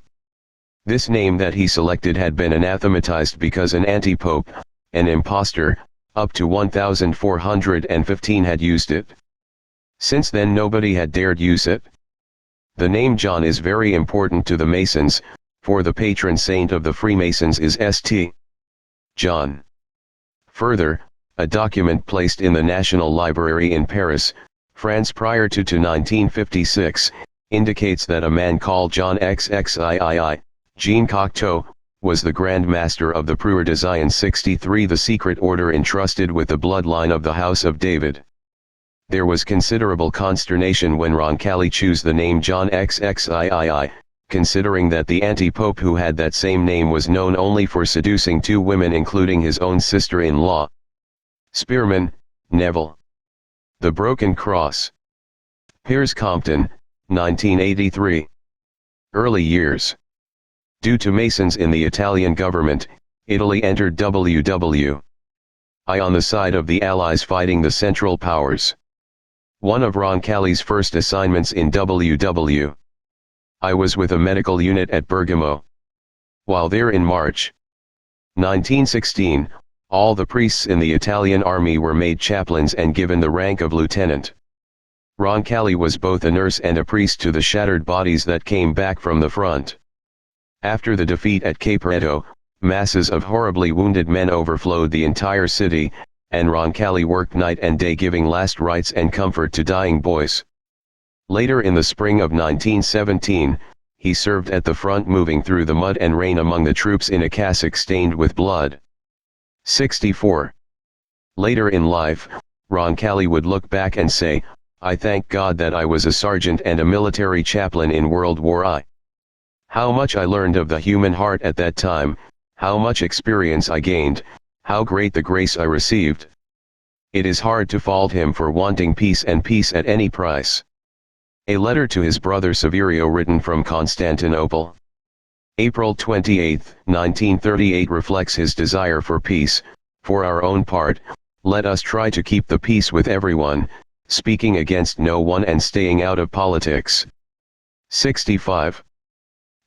This name that he selected had been anathematized because an anti-pope, an impostor, up to 1415 had used it. Since then nobody had dared use it. The name John is very important to the Masons, for the patron saint of the Freemasons is St. John. Further, a document placed in the National Library in Paris, France prior to 1956, indicates that a man called John XXIII, Jean Cocteau, was the Grand Master of the Preux des Zions 63, the secret order entrusted with the bloodline of the House of David. There was considerable consternation when Roncalli chose the name John XXIII, considering that the anti-pope who had that same name was known only for seducing two women, including his own sister-in-law. Spearman, Neville. The Broken Cross. Piers Compton, 1983. Early years. Due to Masons in the Italian government, Italy entered WW. on the side of the Allies fighting the Central Powers. One of Roncalli's first assignments in WW. I was with a medical unit at Bergamo. While there in March 1916, all the priests in the Italian army were made chaplains and given the rank of lieutenant. Roncalli was both a nurse and a priest to the shattered bodies that came back from the front. After the defeat at Caporetto, masses of horribly wounded men overflowed the entire city, and Roncalli worked night and day giving last rites and comfort to dying boys. Later in the spring of 1917, he served at the front, moving through the mud and rain among the troops in a cassock stained with blood. 64. Later in life, Roncalli would look back and say, "I thank God that I was a sergeant and a military chaplain in World War I. How much I learned of the human heart at that time, how much experience I gained, how great the grace I received." It is hard to fault him for wanting peace, and peace at any price. A letter to his brother Saverio written from Constantinople. April 28, 1938 reflects his desire for peace. "For our own part, let us try to keep the peace with everyone, speaking against no one and staying out of politics." 65.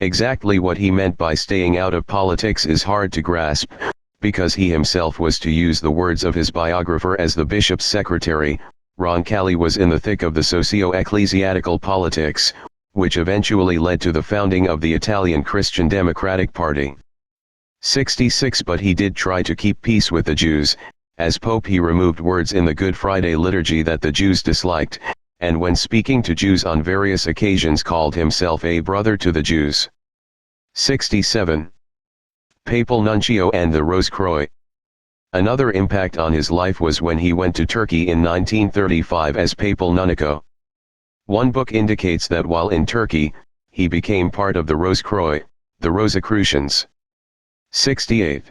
Exactly what he meant by staying out of politics is hard to grasp, because he himself was, to use the words of his biographer, as the bishop's secretary. Roncalli was in the thick of the socio-ecclesiastical politics, which eventually led to the founding of the Italian Christian Democratic Party. 66. But he did try to keep peace with the Jews. As Pope he removed words in the Good Friday liturgy that the Jews disliked, and when speaking to Jews on various occasions called himself a brother to the Jews. 67. Papal Nuncio and the Rose-Croix. Another impact on his life was when he went to Turkey in 1935 as papal nuncio. One book indicates that while in Turkey, he became part of the Rose-Croix, the Rosicrucians. 68.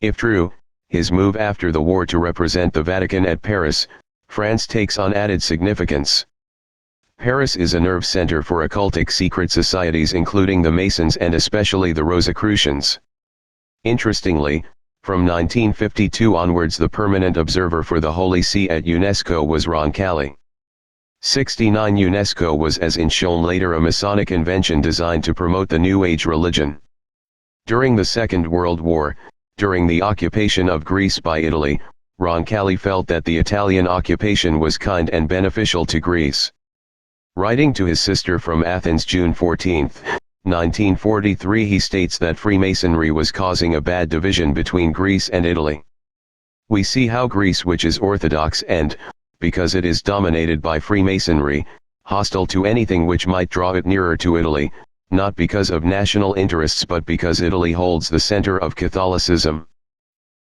If true, his move after the war to represent the Vatican at Paris, France takes on added significance. Paris is a nerve center for occultic secret societies, including the Masons and especially the Rosicrucians. Interestingly, from 1952 onwards the permanent observer for the Holy See at UNESCO was Roncalli. 69. UNESCO was, as in shown later, a Masonic invention designed to promote the New Age religion. During the Second World War, during the occupation of Greece by Italy, Roncalli felt that the Italian occupation was kind and beneficial to Greece. Writing to his sister from Athens June 14, 1943, he states that Freemasonry was causing a bad division between Greece and Italy. We see how Greece, which is Orthodox and, because it is dominated by Freemasonry, hostile to anything which might draw it nearer to Italy, not because of national interests but because Italy holds the center of Catholicism.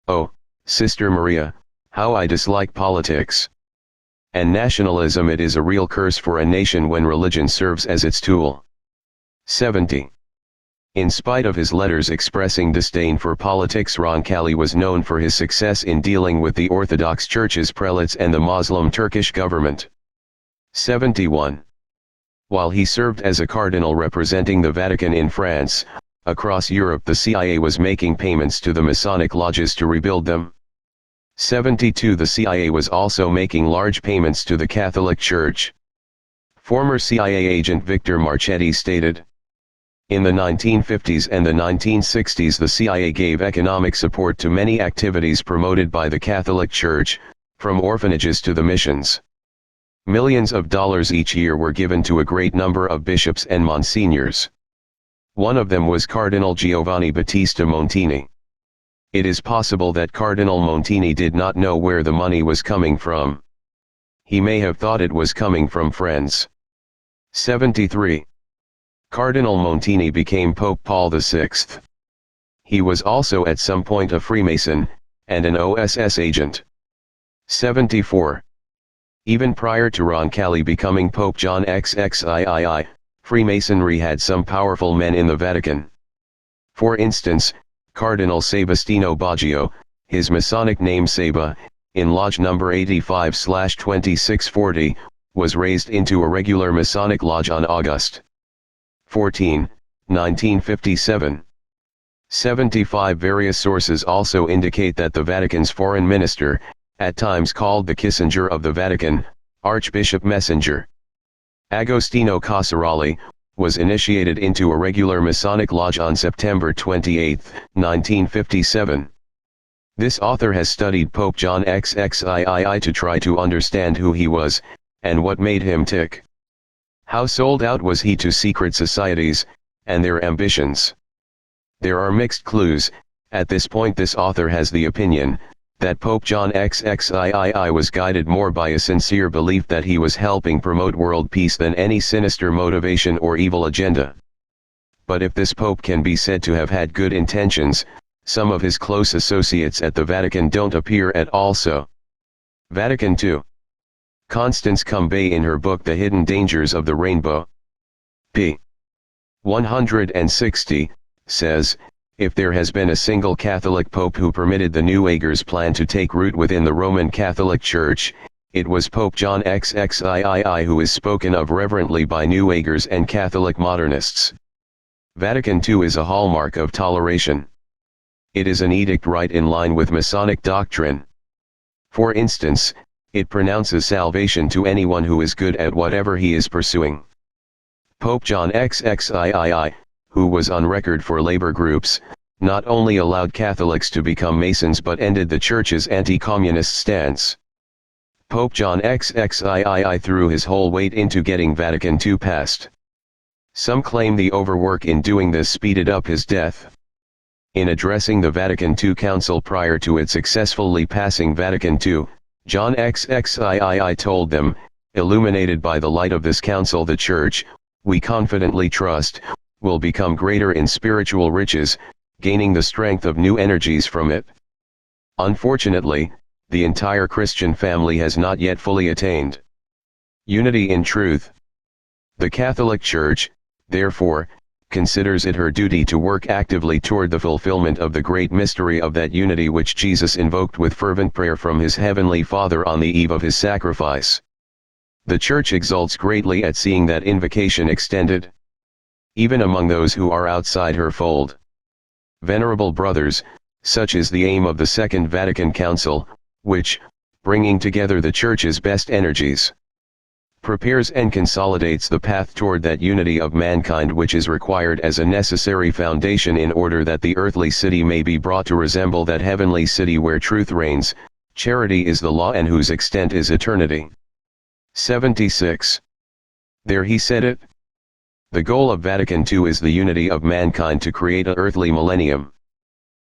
Oh, Sister Maria, How I dislike politics and nationalism. It is a real curse for a nation when religion serves as its tool. 70. In spite of his letters expressing disdain for politics, Roncalli was known for his success in dealing with the Orthodox Church's prelates and the Muslim Turkish government. 71. While he served as a cardinal representing the Vatican in France, across Europe the CIA was making payments to the Masonic lodges to rebuild them. 72. The CIA was also making large payments to the Catholic Church. Former CIA agent Victor Marchetti stated, "In the 1950s and the 1960s the CIA gave economic support to many activities promoted by the Catholic Church, from orphanages to the missions. Millions of dollars each year were given to a great number of bishops and monsignors. One of them was Cardinal Giovanni Battista Montini. It is possible that Cardinal Montini did not know where the money was coming from. He may have thought it was coming from friends." 73. Cardinal Montini became Pope Paul VI. He was also at some point a Freemason, and an OSS agent. 74. Even prior to Roncalli becoming Pope John XXIII, Freemasonry had some powerful men in the Vatican. For instance, Cardinal Sebastiano Baggio, his Masonic name Seba, in Lodge number 85/2640, was raised into a regular Masonic lodge on August 14, 1957. 75. Various sources also indicate that the Vatican's foreign minister, at times called the Kissinger of the Vatican, Archbishop Messenger Agostino Casaroli, was initiated into a regular Masonic lodge on September 28, 1957. This author has studied Pope John XXIII to try to understand who he was, and what made him tick. How sold out was he to secret societies, and their ambitions? There are mixed clues. At this point this author has the opinion, that Pope John XXIII was guided more by a sincere belief that he was helping promote world peace than any sinister motivation or evil agenda. But if this Pope can be said to have had good intentions, some of his close associates at the Vatican don't appear at all so. Vatican II. Constance Cumbay in her book The Hidden Dangers of the Rainbow, p. 160, says, "If there has been a single Catholic Pope who permitted the New Agers plan to take root within the Roman Catholic Church, it was Pope John XXIII, who is spoken of reverently by New Agers and Catholic modernists." Vatican II is a hallmark of toleration. It is an edict right in line with Masonic doctrine. For instance, it pronounces salvation to anyone who is good at whatever he is pursuing. Pope John XXIII, who was on record for labor groups, not only allowed Catholics to become Masons but ended the Church's anti-communist stance. Pope John XXIII threw his whole weight into getting Vatican II passed. Some claim the overwork in doing this speeded up his death. In addressing the Vatican II Council prior to it successfully passing Vatican II, John XXIII told them, "Illuminated by the light of this council the Church, we confidently trust, will become greater in spiritual riches, gaining the strength of new energies from it." Unfortunately, the entire Christian family has not yet fully attained unity in truth. The Catholic Church, therefore, considers it her duty to work actively toward the fulfillment of the great mystery of that unity which Jesus invoked with fervent prayer from his heavenly Father on the eve of his sacrifice. The Church exults greatly at seeing that invocation extended, even among those who are outside her fold. Venerable brothers, such is the aim of the Second Vatican Council, which, bringing together the Church's best energies, prepares and consolidates the path toward that unity of mankind which is required as a necessary foundation in order that the earthly city may be brought to resemble that heavenly city where truth reigns, charity is the law, and whose extent is eternity. 76. There he said it. The goal of Vatican II is the unity of mankind to create an earthly millennium.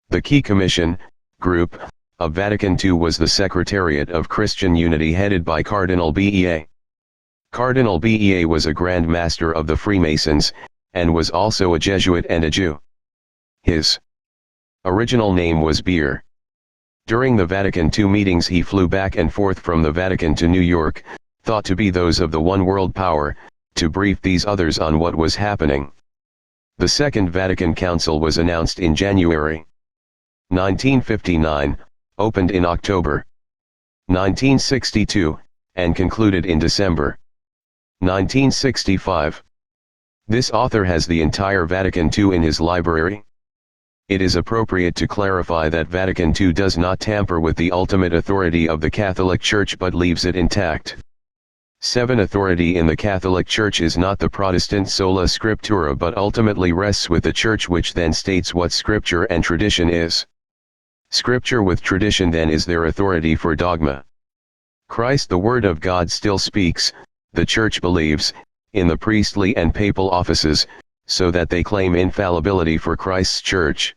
The key commission, group, of Vatican II was the Secretariat of Christian Unity headed by Cardinal Bea. Cardinal Bea was a Grand Master of the Freemasons, and was also a Jesuit and a Jew. His original name was Beer. During the Vatican II meetings he flew back and forth from the Vatican to New York, thought to be those of the one world power, to brief these others on what was happening. The Second Vatican Council was announced in January 1959, opened in October 1962, and concluded in December 1965. This author has the entire Vatican II in his library. It is appropriate to clarify that Vatican II does not tamper with the ultimate authority of the Catholic Church but leaves it intact. 7. Authority in the Catholic Church is not the Protestant sola scriptura but ultimately rests with the Church, which then states what Scripture and tradition is. Scripture with tradition then is their authority for dogma. Christ the Word of God still speaks, the Church believes, in the priestly and papal offices, so that they claim infallibility for Christ's Church.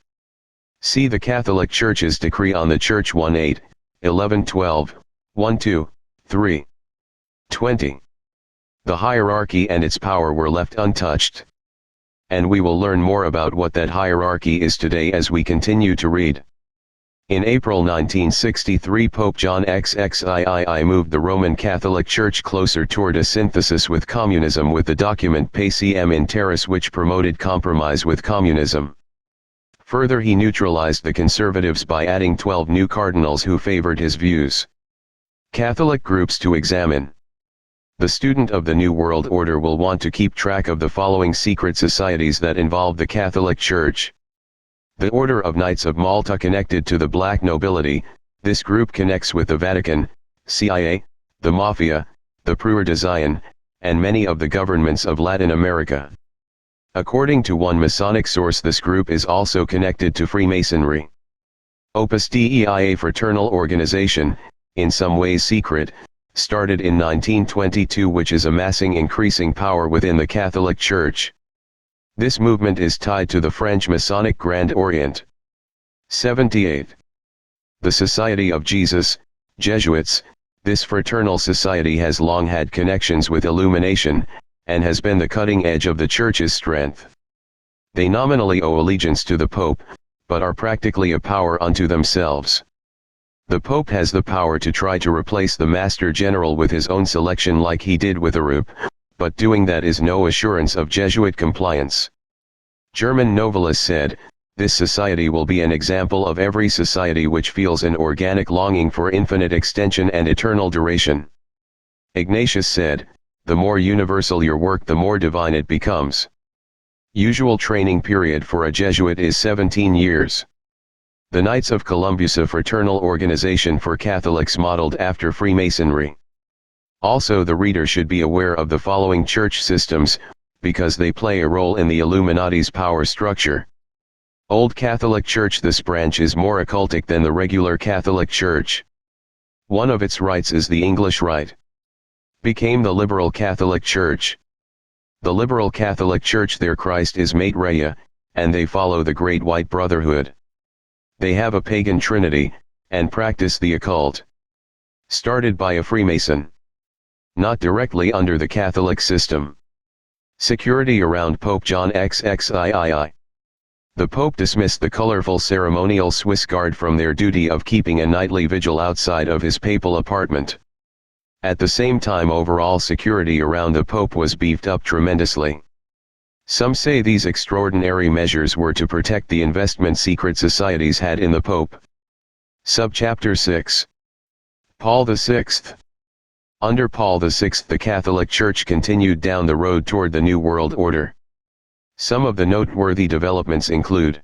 See the Catholic Church's Decree on the Church 1:8, 11:12, 1:2, 3. 20. The hierarchy and its power were left untouched. And we will learn more about what that hierarchy is today as we continue to read. In April 1963, Pope John XXIII moved the Roman Catholic Church closer toward a synthesis with communism with the document Pacem in Terris, which promoted compromise with communism. Further, he neutralized the conservatives by adding 12 new cardinals who favored his views. Catholic groups to examine. The student of the New World Order will want to keep track of the following secret societies that involve the Catholic Church. The Order of Knights of Malta, connected to the black nobility. This group connects with the Vatican, CIA, the Mafia, the Preur de Zion, and many of the governments of Latin America. According to one Masonic source, this group is also connected to Freemasonry. Opus Dei, a fraternal organization, in some ways secret, started in 1922, which is amassing increasing power within the Catholic Church. This movement is tied to the French Masonic Grand Orient. 78. The Society of Jesus, Jesuits. This fraternal society has long had connections with illumination, and has been the cutting edge of the Church's strength. They nominally owe allegiance to the Pope, but are practically a power unto themselves. The Pope has the power to try to replace the Master General with his own selection like he did with Arup, but doing that is no assurance of Jesuit compliance. German Novalis said, "This society will be an example of every society which feels an organic longing for infinite extension and eternal duration." Ignatius said, "The more universal your work, the more divine it becomes." Usual training period for a Jesuit is 17 years. The Knights of Columbus, a fraternal organization for Catholics modeled after Freemasonry. Also, the reader should be aware of the following church systems, because they play a role in the Illuminati's power structure. Old Catholic Church. This branch is more occultic than the regular Catholic Church. One of its rites is the English Rite. Became the Liberal Catholic Church. The Liberal Catholic Church, their Christ is Mate Rea, and they follow the Great White Brotherhood. They have a pagan trinity, and practice the occult. Started by a Freemason. Not directly under the Catholic system. Security around Pope John XXIII. The Pope dismissed the colorful ceremonial Swiss Guard from their duty of keeping a nightly vigil outside of his papal apartment. At the same time, overall security around the Pope was beefed up tremendously. Some say these extraordinary measures were to protect the investment secret societies had in the Pope. Subchapter 6. Paul VI. Under Paul VI, the Catholic Church continued down the road toward the New World Order. Some of the noteworthy developments include: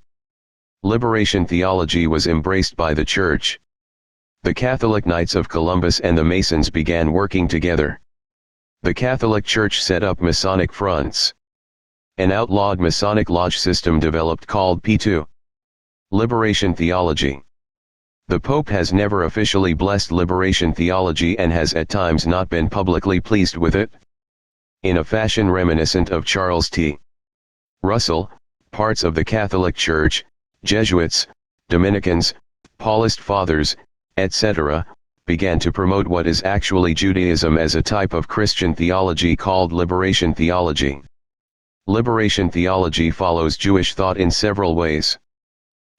liberation theology was embraced by the Church. The Catholic Knights of Columbus and the Masons began working together. The Catholic Church set up Masonic fronts. An outlawed Masonic lodge system developed called P2. Liberation theology. The Pope has never officially blessed liberation theology and has at times not been publicly pleased with it. In a fashion reminiscent of Charles T. Russell, parts of the Catholic Church, Jesuits, Dominicans, Paulist Fathers, etc., began to promote what is actually Judaism as a type of Christian theology called liberation theology. Liberation theology follows Jewish thought in several ways.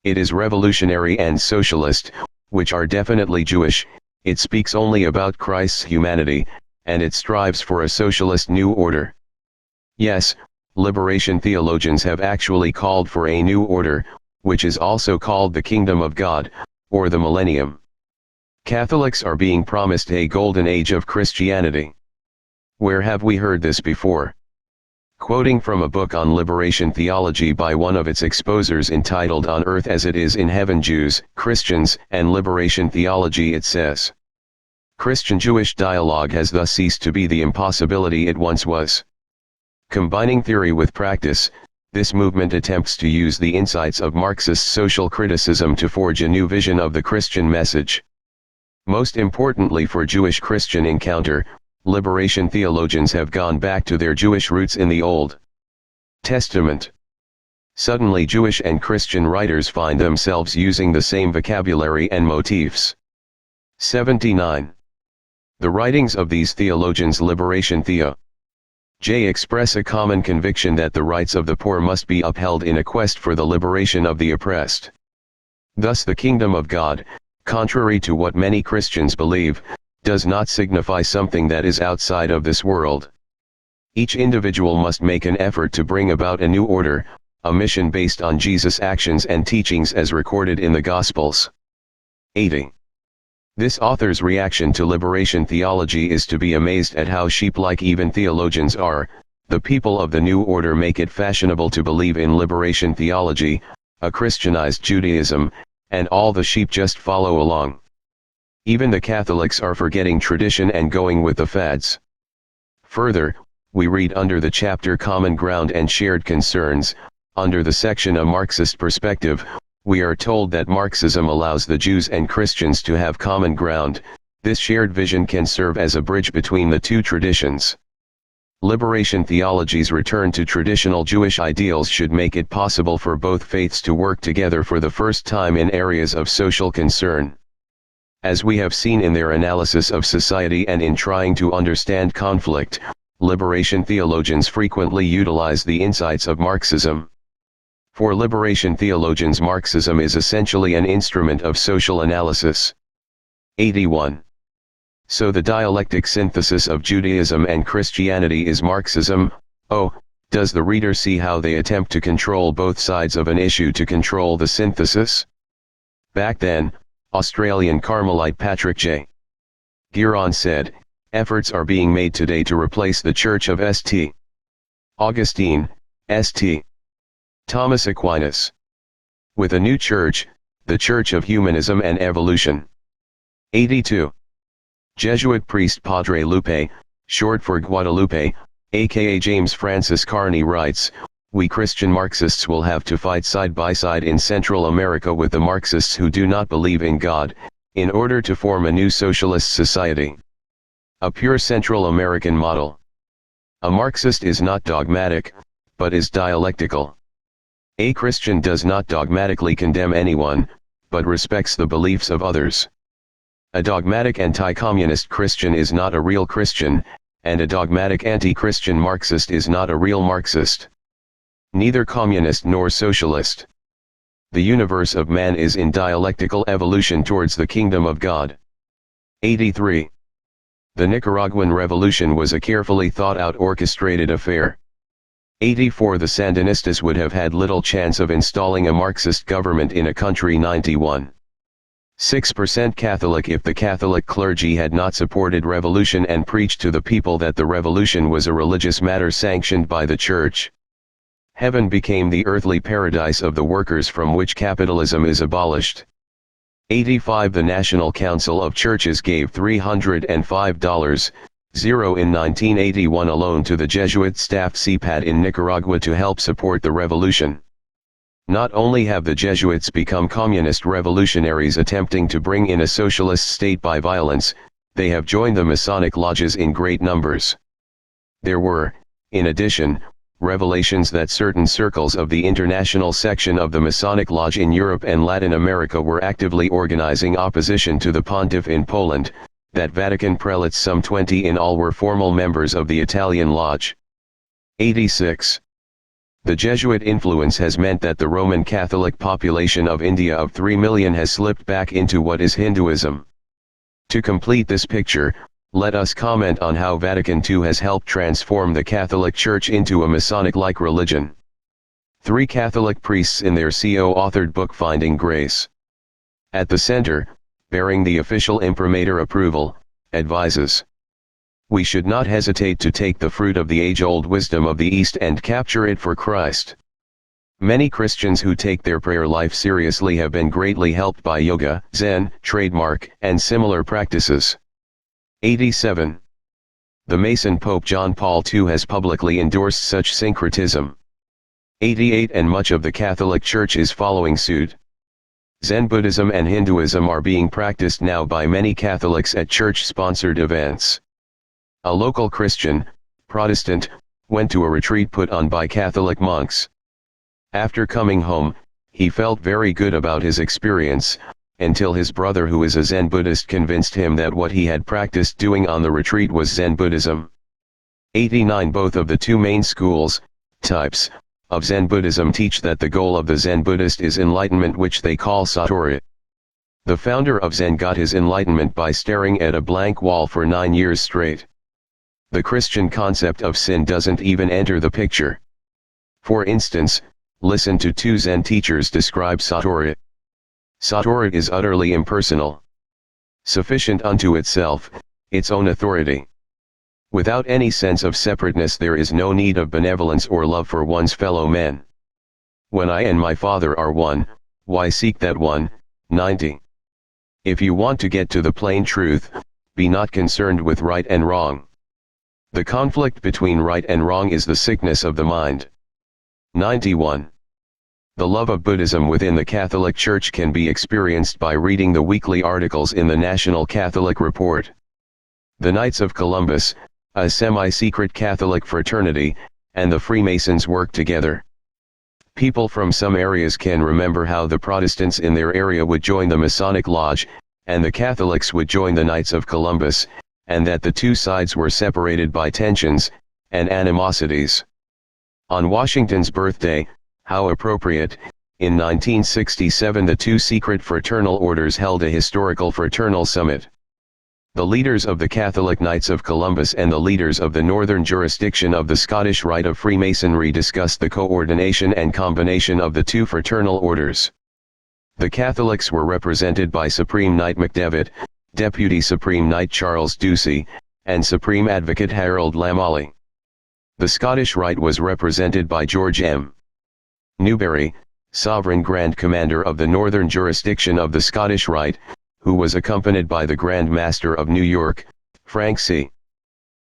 It is revolutionary and socialist, which are definitely Jewish. It speaks only about Christ's humanity, and it strives for a socialist new order. Yes, liberation theologians have actually called for a new order, which is also called the Kingdom of God, or the Millennium. Catholics are being promised a golden age of Christianity. Where have we heard this before? Quoting from a book on liberation theology by one of its exposers entitled On Earth as It Is in Heaven, Jews, Christians, and Liberation Theology, it says, Christian-Jewish dialogue has thus ceased to be the impossibility it once was. Combining theory with practice, this movement attempts to use the insights of Marxist social criticism to forge a new vision of the Christian message. Most importantly for Jewish-Christian encounter, liberation theologians have gone back to their Jewish roots in the Old Testament. Suddenly Jewish and Christian writers find themselves using the same vocabulary and motifs. 79. The writings of these theologians, liberation theology, express a common conviction that the rights of the poor must be upheld in a quest for the liberation of the oppressed. Thus the kingdom of God, contrary to what many Christians believe, does not signify something that is outside of this world. Each individual must make an effort to bring about a new order, a mission based on Jesus' actions and teachings as recorded in the Gospels. 80. This author's reaction to liberation theology is to be amazed at how sheep-like even theologians are. The people of the new order make it fashionable to believe in liberation theology, a Christianized Judaism, and all the sheep just follow along. Even the Catholics are forgetting tradition and going with the fads. Further, we read under the chapter Common Ground and Shared Concerns, under the section A Marxist Perspective, we are told that Marxism allows the Jews and Christians to have common ground. This shared vision can serve as a bridge between the two traditions. Liberation theology's return to traditional Jewish ideals should make it possible for both faiths to work together for the first time in areas of social concern. As we have seen in their analysis of society and in trying to understand conflict, liberation theologians frequently utilize the insights of Marxism. For liberation theologians, Marxism is essentially an instrument of social analysis. 81. So the dialectic synthesis of Judaism and Christianity is Marxism. Oh, does the reader see how they attempt to control both sides of an issue to control the synthesis? Back then, Australian Carmelite Patrick J. Guerin said, efforts are being made today to replace the Church of St. Augustine, St. Thomas Aquinas, with a new church, the Church of Humanism and Evolution. 82. Jesuit priest Padre Lupe, short for Guadalupe, aka James Francis Carney, writes, we Christian Marxists will have to fight side by side in Central America with the Marxists who do not believe in God, in order to form a new socialist society. A pure Central American model. A Marxist is not dogmatic, but is dialectical. A Christian does not dogmatically condemn anyone, but respects the beliefs of others. A dogmatic anti-communist Christian is not a real Christian, and a dogmatic anti-Christian Marxist is not a real Marxist. Neither communist nor socialist. The universe of man is in dialectical evolution towards the kingdom of God. 83. The Nicaraguan Revolution was a carefully thought-out orchestrated affair. 84. The Sandinistas would have had little chance of installing a Marxist government in a country 91.6% Catholic if the Catholic clergy had not supported revolution and preached to the people that the revolution was a religious matter sanctioned by the Church. Heaven became the earthly paradise of the workers from which capitalism is abolished. 85. The National Council of Churches gave $305,000 in 1981 alone to the Jesuit-staffed CPAD in Nicaragua to help support the revolution. Not only have the Jesuits become communist revolutionaries attempting to bring in a socialist state by violence, they have joined the Masonic lodges in great numbers. There were, in addition, revelations that certain circles of the international section of the Masonic Lodge in Europe and Latin America were actively organizing opposition to the pontiff in Poland, that Vatican prelates, some 20 in all, were formal members of the Italian Lodge. 86. The Jesuit influence has meant that the Roman Catholic population of India of 3 million has slipped back into what is Hinduism. To complete this picture, let us comment on how Vatican II has helped transform the Catholic Church into a Masonic-like religion. 3 Catholic priests in their CO-authored book Finding Grace. At the center, bearing the official imprimatur approval, advises. We should not hesitate to take the fruit of the age-old wisdom of the East and capture it for Christ. Many Christians who take their prayer life seriously have been greatly helped by yoga, Zen, trademark, and similar practices. 87. The Mason Pope John Paul II has publicly endorsed such syncretism. 88. And much of the Catholic Church is following suit. Zen Buddhism and Hinduism are being practiced now by many Catholics at church-sponsored events. A local Christian, Protestant, went to a retreat put on by Catholic monks. After coming home, he felt very good about his experience, until his brother who is a Zen Buddhist convinced him that what he had practiced doing on the retreat was Zen Buddhism. 89. Both of the 2 main schools, types, of Zen Buddhism teach that the goal of the Zen Buddhist is enlightenment, which they call Satori. The founder of Zen got his enlightenment by staring at a blank wall for 9 years straight. The Christian concept of sin doesn't even enter the picture. For instance, listen to 2 Zen teachers describe Satori. Satori is utterly impersonal. Sufficient unto itself, its own authority. Without any sense of separateness, there is no need of benevolence or love for one's fellow men. When I and my Father are one, why seek that one? 90. If you want to get to the plain truth, be not concerned with right and wrong. The conflict between right and wrong is the sickness of the mind. 91. The love of Buddhism within the Catholic Church can be experienced by reading the weekly articles in the National Catholic Report. The Knights of Columbus, a semi-secret Catholic fraternity, and the Freemasons work together. People from some areas can remember how the Protestants in their area would join the Masonic Lodge, and the Catholics would join the Knights of Columbus, and that the 2 sides were separated by tensions and animosities. On Washington's birthday, how appropriate, in 1967 the 2 secret fraternal orders held a historical fraternal summit. The leaders of the Catholic Knights of Columbus and the leaders of the northern jurisdiction of the Scottish Rite of Freemasonry discussed the coordination and combination of the 2 fraternal orders. The Catholics were represented by Supreme Knight McDevitt, Deputy Supreme Knight Charles Ducey, and Supreme Advocate Harold Lamolly. The Scottish Rite was represented by George M. Newberry, Sovereign Grand Commander of the northern jurisdiction of the Scottish Rite, who was accompanied by the Grand Master of New York, Frank C.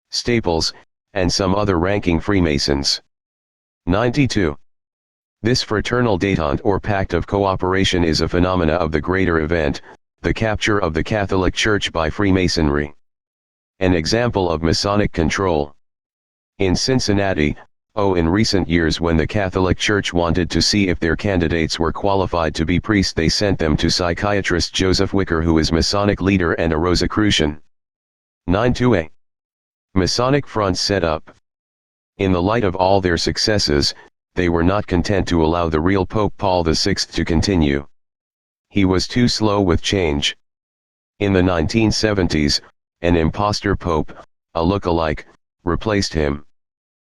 Staples, and some other ranking Freemasons. 92. This fraternal détente or pact of cooperation is a phenomena of the greater event, the capture of the Catholic Church by Freemasonry. An example of Masonic control. In Cincinnati, in recent years when the Catholic Church wanted to see if their candidates were qualified to be priests, they sent them to psychiatrist Joseph Wicker, who is Masonic leader and a Rosicrucian. 92a. Masonic fronts set up. In the light of all their successes, they were not content to allow the real Pope Paul VI to continue. He was too slow with change. In the 1970s, an imposter pope, a look-alike, replaced him.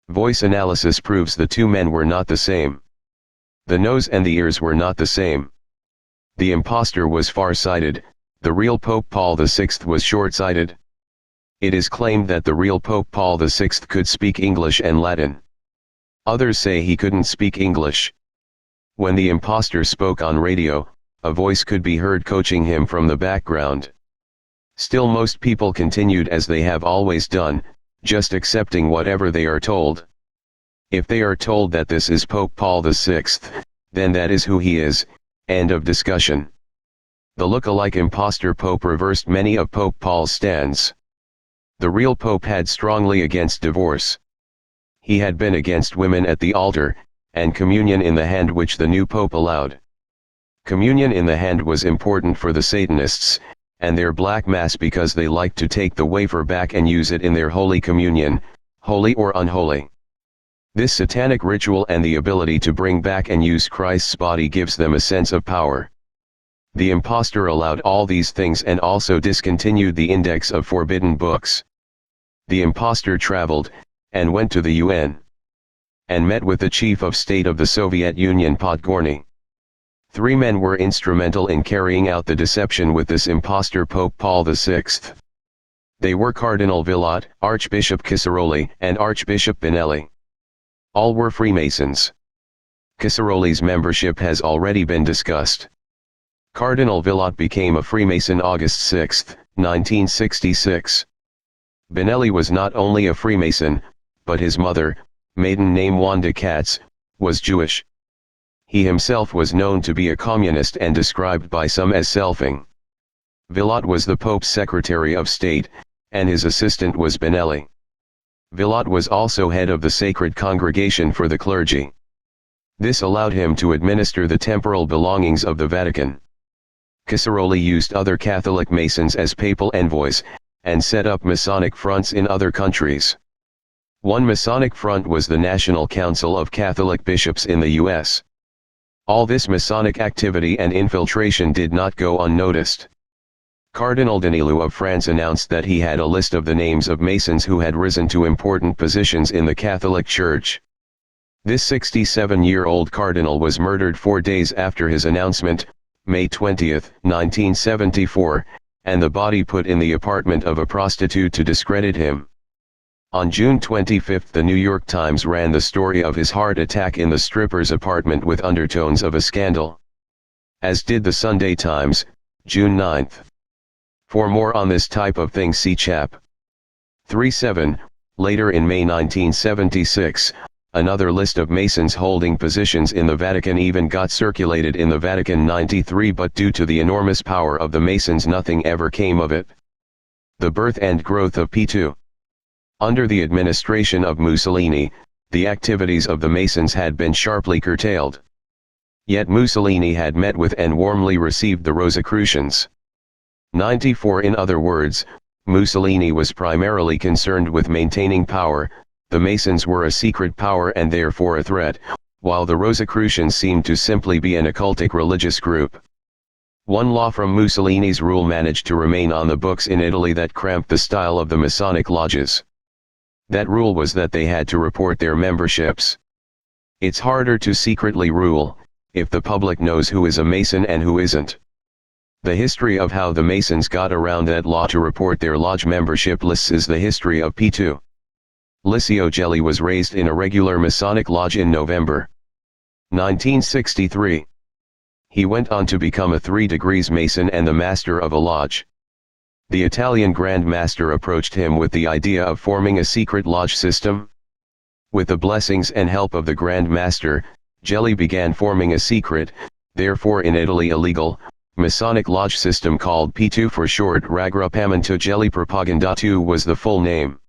Voice analysis proves the 2 men were not the same. The nose and the ears were not the same. The imposter was far-sighted, the real Pope Paul VI was short-sighted. It is claimed that the real Pope Paul VI could speak English and Latin. Others say he couldn't speak English. When the imposter spoke on radio, a voice could be heard coaching him from the background. Still, most people continued as they have always done, just accepting whatever they are told. If they are told that this is Pope Paul VI, then that is who he is, end of discussion. The look-alike imposter pope reversed many of Pope Paul's stands. The real pope had strongly against divorce. He had been against women at the altar, and communion in the hand, which the new pope allowed. Communion in the hand was important for the Satanists, and their black mass, because they liked to take the wafer back and use it in their Holy Communion, holy or unholy. This satanic ritual and the ability to bring back and use Christ's body gives them a sense of power. The impostor allowed all these things and also discontinued the index of forbidden books. The impostor traveled, and went to the UN, and met with the chief of state of the Soviet Union Podgorny. 3 men were instrumental in carrying out the deception with this impostor Pope Paul VI. They were Cardinal Villot, Archbishop Casaroli, and Archbishop Benelli. All were Freemasons. Casaroli's membership has already been discussed. Cardinal Villot became a Freemason August 6, 1966. Benelli was not only a Freemason, but his mother, maiden name Wanda Katz, was Jewish. He himself was known to be a communist and described by some as selfing. Villot was the Pope's Secretary of State, and his assistant was Benelli. Villot was also head of the Sacred Congregation for the Clergy. This allowed him to administer the temporal belongings of the Vatican. Casaroli used other Catholic Masons as papal envoys, and set up Masonic fronts in other countries. One Masonic front was the National Council of Catholic Bishops in the U.S. All this Masonic activity and infiltration did not go unnoticed. Cardinal Danilou of France announced that he had a list of the names of Masons who had risen to important positions in the Catholic Church. This 67-year-old cardinal was murdered 4 days after his announcement, May 20, 1974, and the body put in the apartment of a prostitute to discredit him. On June 25 the New York Times ran the story of his heart attack in the stripper's apartment with undertones of a scandal. As did the Sunday Times, June 9. For more on this type of thing see Chap. 37, later in May 1976, another list of Masons holding positions in the Vatican even got circulated in the Vatican 93, but due to the enormous power of the Masons nothing ever came of it. The birth and growth of P2. Under the administration of Mussolini, the activities of the Masons had been sharply curtailed. Yet Mussolini had met with and warmly received the Rosicrucians. 94 In other words, Mussolini was primarily concerned with maintaining power, the Masons were a secret power and therefore a threat, while the Rosicrucians seemed to simply be an occultic religious group. One law from Mussolini's rule managed to remain on the books in Italy that cramped the style of the Masonic lodges. That rule was that they had to report their memberships. It's harder to secretly rule, if the public knows who is a Mason and who isn't. The history of how the Masons got around that law to report their lodge membership lists is the history of P2. Licio Gelli was raised in a regular Masonic lodge in November 1963. He went on to become a 3 degrees Mason and the master of a lodge. The Italian Grand Master approached him with the idea of forming a secret lodge system. With the blessings and help of the Grand Master, Gelli began forming a secret, therefore in Italy illegal, Masonic lodge system called P2 for short. Raggruppamento Gelli Propaganda 2 was the full name.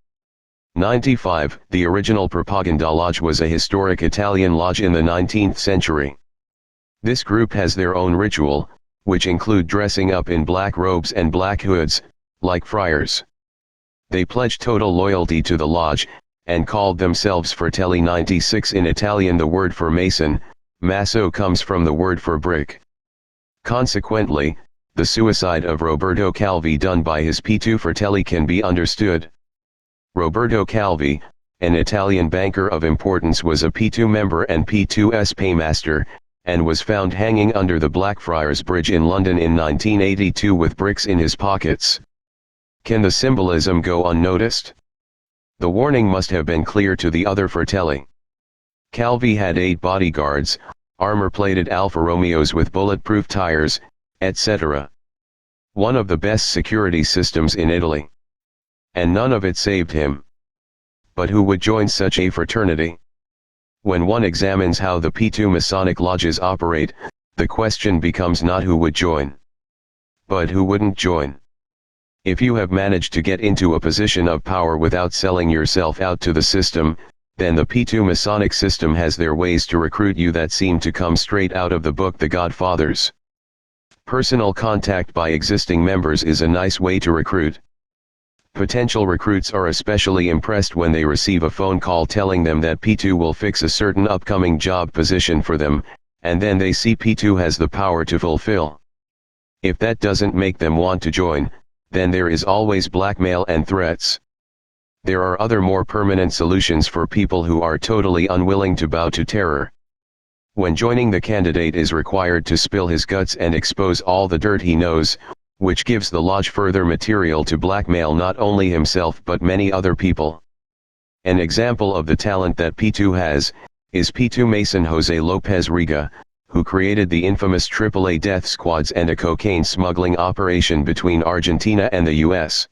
95. The original Propaganda Lodge was a historic Italian lodge in the 19th century. This group has their own ritual, which include dressing up in black robes and black hoods, like friars. They pledged total loyalty to the lodge, and called themselves Fratelli 96 in Italian. The word for mason, masso, comes from the word for brick. Consequently, the suicide of Roberto Calvi done by his P2 fratelli can be understood. Roberto Calvi, an Italian banker of importance, was a P2 member and P2's paymaster, and was found hanging under the Blackfriars Bridge in London in 1982 with bricks in his pockets. Can the symbolism go unnoticed? The warning must have been clear to the other fratelli. Calvi had 8 bodyguards, armor-plated Alfa Romeos with bulletproof tires, etc. One of the best security systems in Italy. And none of it saved him. But who would join such a fraternity? When one examines how the P2 Masonic lodges operate, the question becomes not who would join, but who wouldn't join. If you have managed to get into a position of power without selling yourself out to the system, then the P2 Masonic system has their ways to recruit you that seem to come straight out of the book The Godfathers. Personal contact by existing members is a nice way to recruit. Potential recruits are especially impressed when they receive a phone call telling them that P2 will fix a certain upcoming job position for them, and then they see P2 has the power to fulfill. If that doesn't make them want to join, then there is always blackmail and threats. There are other more permanent solutions for people who are totally unwilling to bow to terror. When joining, the candidate is required to spill his guts and expose all the dirt he knows, which gives the lodge further material to blackmail not only himself but many other people. An example of the talent that P2 has, is P2 Mason Jose Lopez Riga, who created the infamous AAA death squads and a cocaine smuggling operation between Argentina and the US.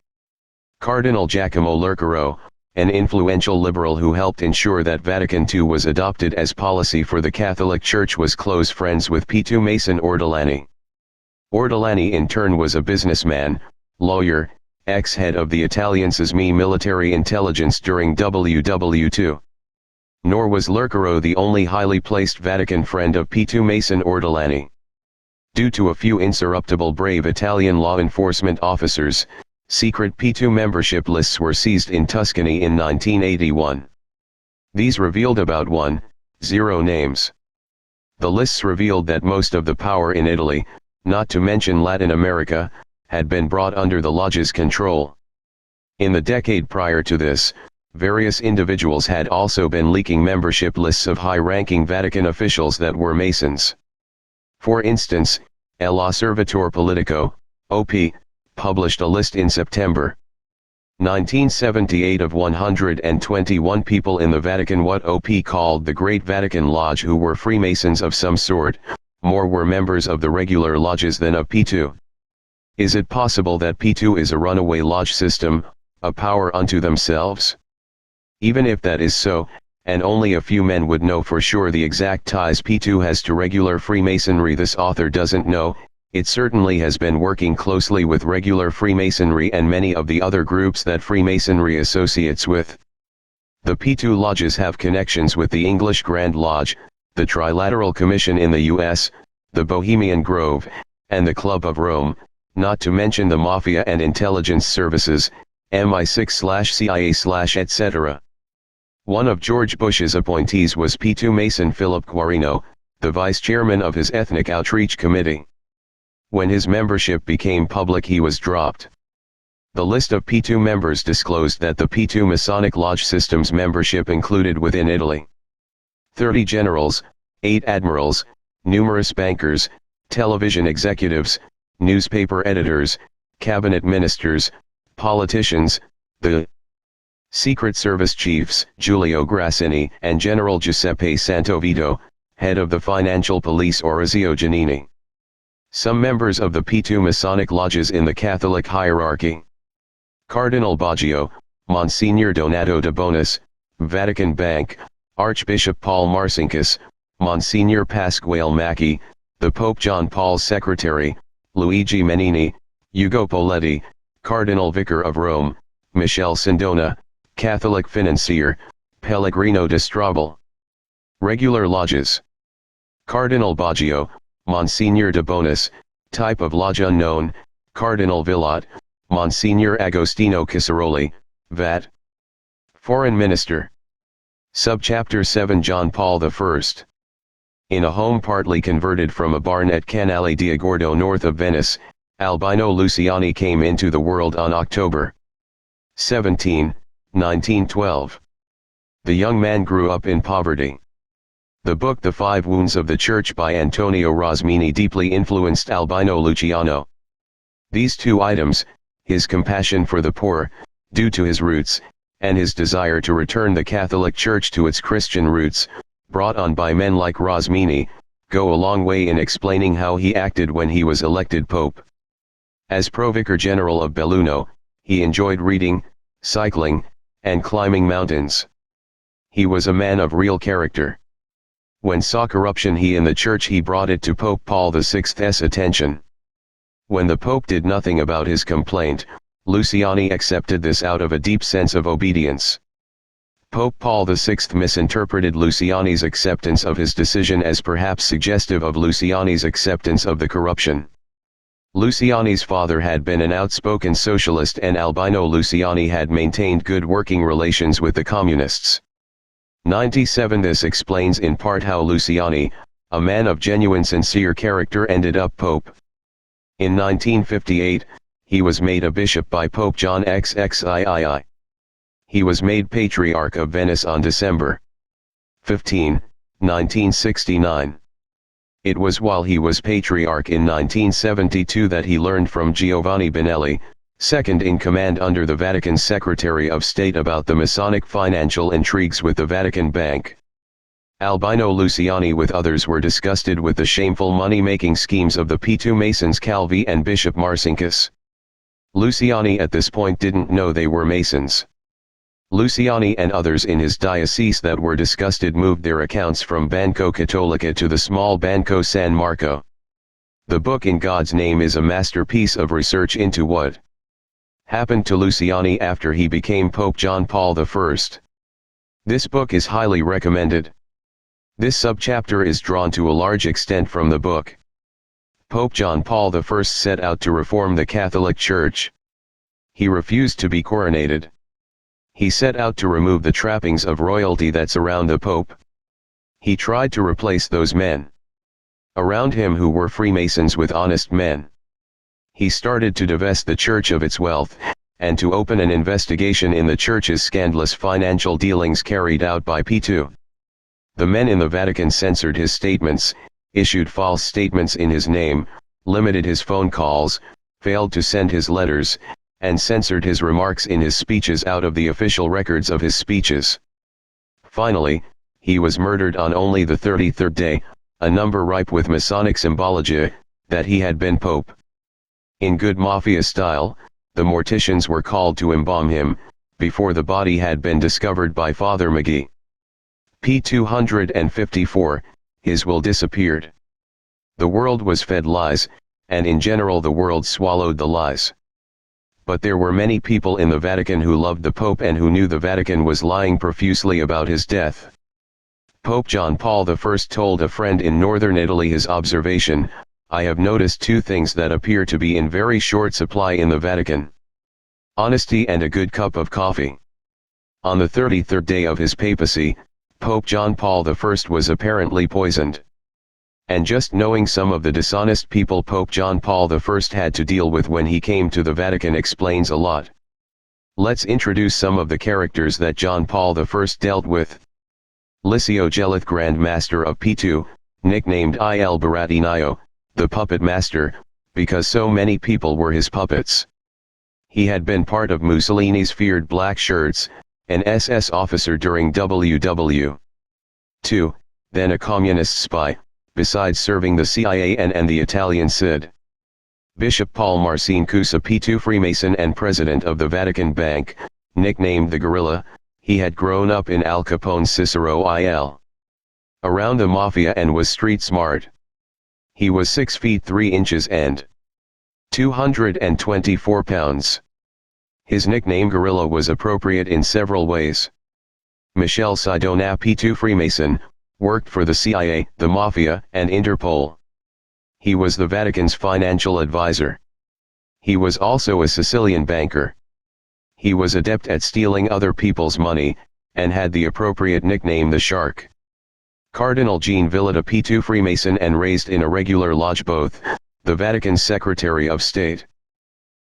Cardinal Giacomo Lercaro, an influential liberal who helped ensure that Vatican II was adopted as policy for the Catholic Church, was close friends with P2 Mason Ortolani. Ortolani in turn was a businessman, lawyer, ex-head of the Italian SISMI military intelligence during WW2. Nor was Lercaro the only highly placed Vatican friend of P2 Mason Ortolani. Due to a few insurruptible brave Italian law enforcement officers, secret P2 membership lists were seized in Tuscany in 1981. These revealed about 10 names. The lists revealed that most of the power in Italy, not to mention Latin America, had been brought under the lodge's control. In the decade prior to this, various individuals had also been leaking membership lists of high-ranking Vatican officials that were Masons. For instance, El Osservatore Politico, OP, published a list in September 1978 of 121 people in the Vatican, what OP called the Great Vatican Lodge, who were Freemasons of some sort. More were members of the regular lodges than of P2. Is it possible that P2 is a runaway lodge system, a power unto themselves? Even if that is so, and only a few men would know for sure the exact ties P2 has to regular Freemasonry, this author doesn't know. It certainly has been working closely with regular Freemasonry and many of the other groups that Freemasonry associates with. The P2 lodges have connections with the English Grand Lodge, the Trilateral Commission in the US, the Bohemian Grove, and the Club of Rome, not to mention the Mafia and intelligence services, MI6/CIA/ etc. One of George Bush's appointees was P2 Mason Philip Guarino, the vice chairman of his Ethnic Outreach Committee. When his membership became public, he was dropped. The list of P2 members disclosed that the P2 Masonic Lodge system's membership included within Italy 30 generals, 8 admirals, numerous bankers, television executives, newspaper editors, cabinet ministers, politicians, the Secret Service chiefs Giulio Grassini and General Giuseppe Santovito, head of the financial police Orazio Giannini. Some members of the P2 Masonic lodges in the Catholic hierarchy: Cardinal Baggio, Monsignor Donato de Bonis, Vatican Bank, Archbishop Paul Marcinkus, Monsignor Pasquale Macchi, the Pope John Paul's secretary, Luigi Menini, Hugo Poletti, Cardinal Vicar of Rome, Michele Sindona, Catholic financier, Pellegrino de Strabel. Regular lodges: Cardinal Baggio, Monsignor de Bonis, type of lodge unknown, Cardinal Villot, Monsignor Agostino Casaroli, Vat. Foreign Minister. Subchapter 7 John Paul I. In a home partly converted from a barn at Canale di Agordo north of Venice, Albino Luciani came into the world on October 17, 1912. The young man grew up in poverty. The book The 5 Wounds of the Church by Antonio Rosmini deeply influenced Albino Luciano. These two items, his compassion for the poor, due to his roots, and his desire to return the Catholic Church to its Christian roots, brought on by men like Rosmini, go a long way in explaining how he acted when he was elected Pope. As Provicar General of Belluno, he enjoyed reading, cycling, and climbing mountains. He was a man of real character. When saw corruption in the church, he brought it to Pope Paul VI's attention. When the Pope did nothing about his complaint, Luciani accepted this out of a deep sense of obedience. Pope Paul VI misinterpreted Luciani's acceptance of his decision as perhaps suggestive of Luciani's acceptance of the corruption. Luciani's father had been an outspoken socialist, and Albino Luciani had maintained good working relations with the communists. 97 This explains in part how Luciani, a man of genuine sincere character, ended up pope. In 1958, he was made a bishop by Pope John XXIII. He was made Patriarch of Venice on December 15, 1969. It was while he was Patriarch in 1972 that he learned from Giovanni Bonelli, second in command under the Vatican's Secretary of State, about the Masonic financial intrigues with the Vatican Bank. Albino Luciani with others were disgusted with the shameful money-making schemes of the P2 Masons Calvi and Bishop Marcinkus. Luciani at this point didn't know they were Masons. Luciani and others in his diocese that were disgusted moved their accounts from Banco Cattolica to the small Banco San Marco. The book In God's Name is a masterpiece of research into what happened to Luciani after he became Pope John Paul I. This book is highly recommended. This subchapter is drawn to a large extent from the book. Pope John Paul I set out to reform the Catholic Church. He refused to be coronated. He set out to remove the trappings of royalty that surround the Pope. He tried to replace those men around him who were Freemasons with honest men. He started to divest the Church of its wealth, and to open an investigation in the Church's scandalous financial dealings carried out by P2. The men in the Vatican censored his statements, issued false statements in his name, limited his phone calls, failed to send his letters, and censored his remarks in his speeches out of the official records of his speeches. Finally, he was murdered on only the 33rd day, a number ripe with Masonic symbology, that he had been pope. In good mafia style, the morticians were called to embalm him, before the body had been discovered by Father McGee. P. 254, his will disappeared. The world was fed lies, and in general the world swallowed the lies. But there were many people in the Vatican who loved the Pope and who knew the Vatican was lying profusely about his death. Pope John Paul I told a friend in northern Italy his observation: "I have noticed two things that appear to be in very short supply in the Vatican: honesty and a good cup of coffee." On the 33rd day of his papacy, Pope John Paul I was apparently poisoned. And just knowing some of the dishonest people Pope John Paul I had to deal with when he came to the Vatican explains a lot. Let's introduce some of the characters that John Paul I dealt with. Licio Gelith, Grand Master of P2, nicknamed Il Barattinaio, the Puppet Master, because so many people were his puppets. He had been part of Mussolini's feared Black Shirts, an SS officer during WW II, then a communist spy, besides serving the CIA and the Italian SID. Bishop Paul Marcinkus, a P2 Freemason and president of the Vatican Bank, nicknamed the Gorilla, he had grown up in Al Capone's Cicero Il. Around the mafia and was street smart. He was 6 feet 3 inches and 224 pounds. His nickname Gorilla was appropriate in several ways. Michel Sidona, P2 Freemason, worked for the CIA, the Mafia, and Interpol. He was the Vatican's financial advisor. He was also a Sicilian banker. He was adept at stealing other people's money, and had the appropriate nickname the Shark. Cardinal Jean Villot, a P2 Freemason and raised in a regular lodge, both the Vatican's Secretary of State.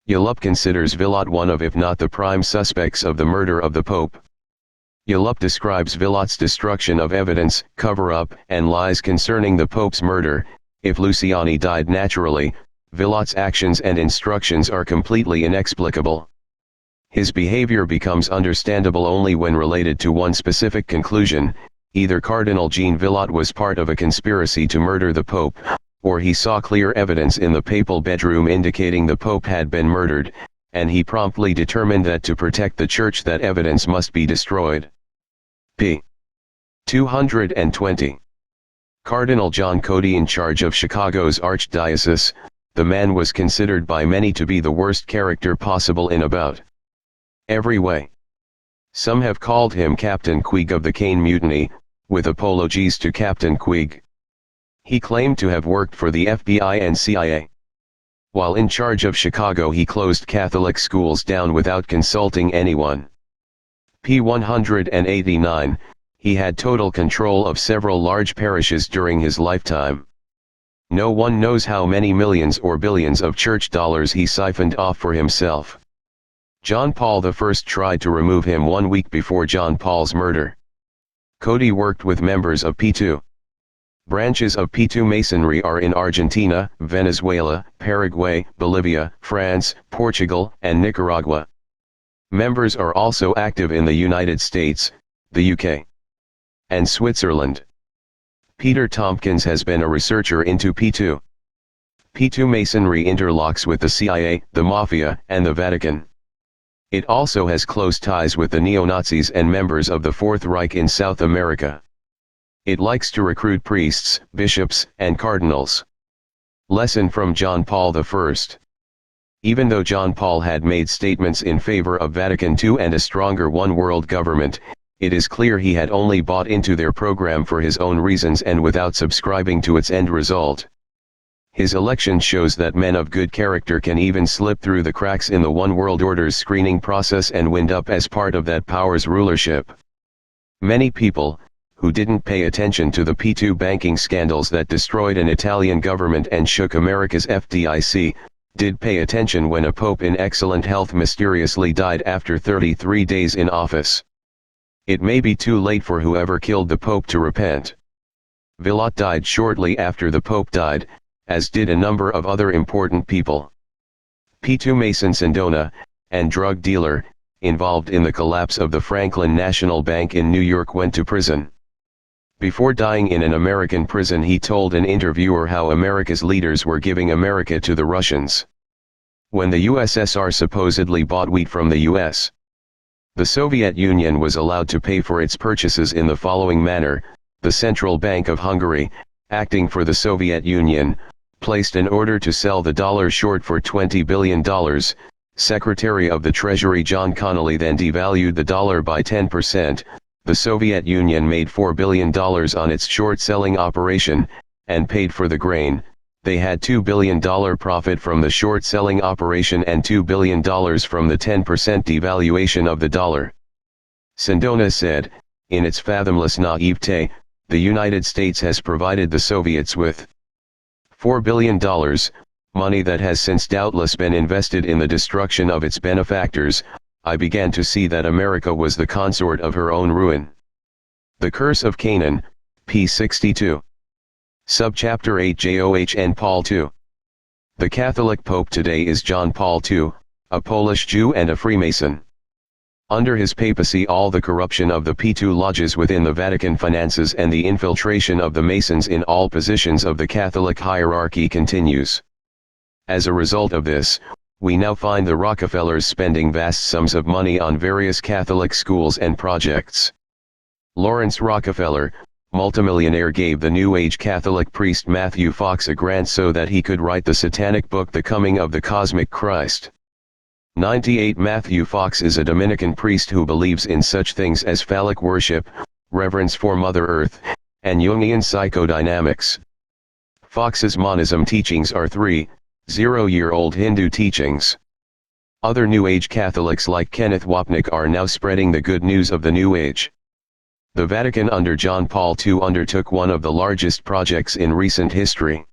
Yalup considers Villot one of, if not the prime suspects of the murder of the Pope. Yalup describes Villot's destruction of evidence, cover-up, and lies concerning the Pope's murder. If Luciani died naturally, Villot's actions and instructions are completely inexplicable. His behavior becomes understandable only when related to one specific conclusion: either Cardinal Jean Villot was part of a conspiracy to murder the Pope, or he saw clear evidence in the papal bedroom indicating the Pope had been murdered, and he promptly determined that to protect the Church that evidence must be destroyed. p. 220. Cardinal John Cody, in charge of Chicago's Archdiocese, the man was considered by many to be the worst character possible in about every way. Some have called him Captain Queeg of the Caine Mutiny, with apologies to Captain Queeg. He claimed to have worked for the FBI and CIA. While in charge of Chicago, he closed Catholic schools down without consulting anyone. p. 189, he had total control of several large parishes during his lifetime. No one knows how many millions or billions of church dollars he siphoned off for himself. John Paul I tried to remove him 1 week before John Paul's murder. Cody worked with members of P2. Branches of P2 Masonry are in Argentina, Venezuela, Paraguay, Bolivia, France, Portugal, and Nicaragua. Members are also active in the United States, the UK, and Switzerland. Peter Tompkins has been a researcher into P2. P2 Masonry interlocks with the CIA, the Mafia, and the Vatican. It also has close ties with the neo-Nazis and members of the Fourth Reich in South America. It likes to recruit priests, bishops, and cardinals. Lesson from John Paul I. Even though John Paul had made statements in favor of Vatican II and a stronger one-world government, it is clear he had only bought into their program for his own reasons and without subscribing to its end result. His election shows that men of good character can even slip through the cracks in the One World Order's screening process and wind up as part of that power's rulership. Many people, who didn't pay attention to the P2 banking scandals that destroyed an Italian government and shook America's FDIC, did pay attention when a pope in excellent health mysteriously died after 33 days in office. It may be too late for whoever killed the pope to repent. Villot died shortly after the pope died, as did a number of other important people. P2 Mason Sindona, and drug dealer, involved in the collapse of the Franklin National Bank in New York, went to prison. Before dying in an American prison, he told an interviewer how America's leaders were giving America to the Russians. When the USSR supposedly bought wheat from the US, the Soviet Union was allowed to pay for its purchases in the following manner: the Central Bank of Hungary, acting for the Soviet Union, placed an order to sell the dollar short for $20 billion. Secretary of the Treasury John Connolly then devalued the dollar by 10%. The Soviet Union made $4 billion on its short-selling operation, and paid for the grain. They had $2 billion profit from the short-selling operation and $2 billion from the 10% devaluation of the dollar. Sindona said, in its fathomless naivete, the United States has provided the Soviets with $4 billion, money that has since doubtless been invested in the destruction of its benefactors. I began to see that America was the consort of her own ruin. The Curse of Canaan, p. 62. Subchapter 8 John Paul II. The Catholic Pope today is John Paul II, a Polish Jew and a Freemason. Under his papacy, all the corruption of the P2 lodges within the Vatican finances and the infiltration of the Masons in all positions of the Catholic hierarchy continues. As a result of this, we now find the Rockefellers spending vast sums of money on various Catholic schools and projects. Lawrence Rockefeller, multimillionaire, gave the New Age Catholic priest Matthew Fox a grant so that he could write the satanic book The Coming of the Cosmic Christ. 98 Matthew Fox is a Dominican priest who believes in such things as phallic worship, reverence for Mother Earth, and Jungian psychodynamics. Fox's monism teachings are 3,000-year-old Hindu teachings. Other New Age Catholics like Kenneth Wapnick are now spreading the good news of the New Age. The Vatican under John Paul II undertook one of the largest projects in recent history.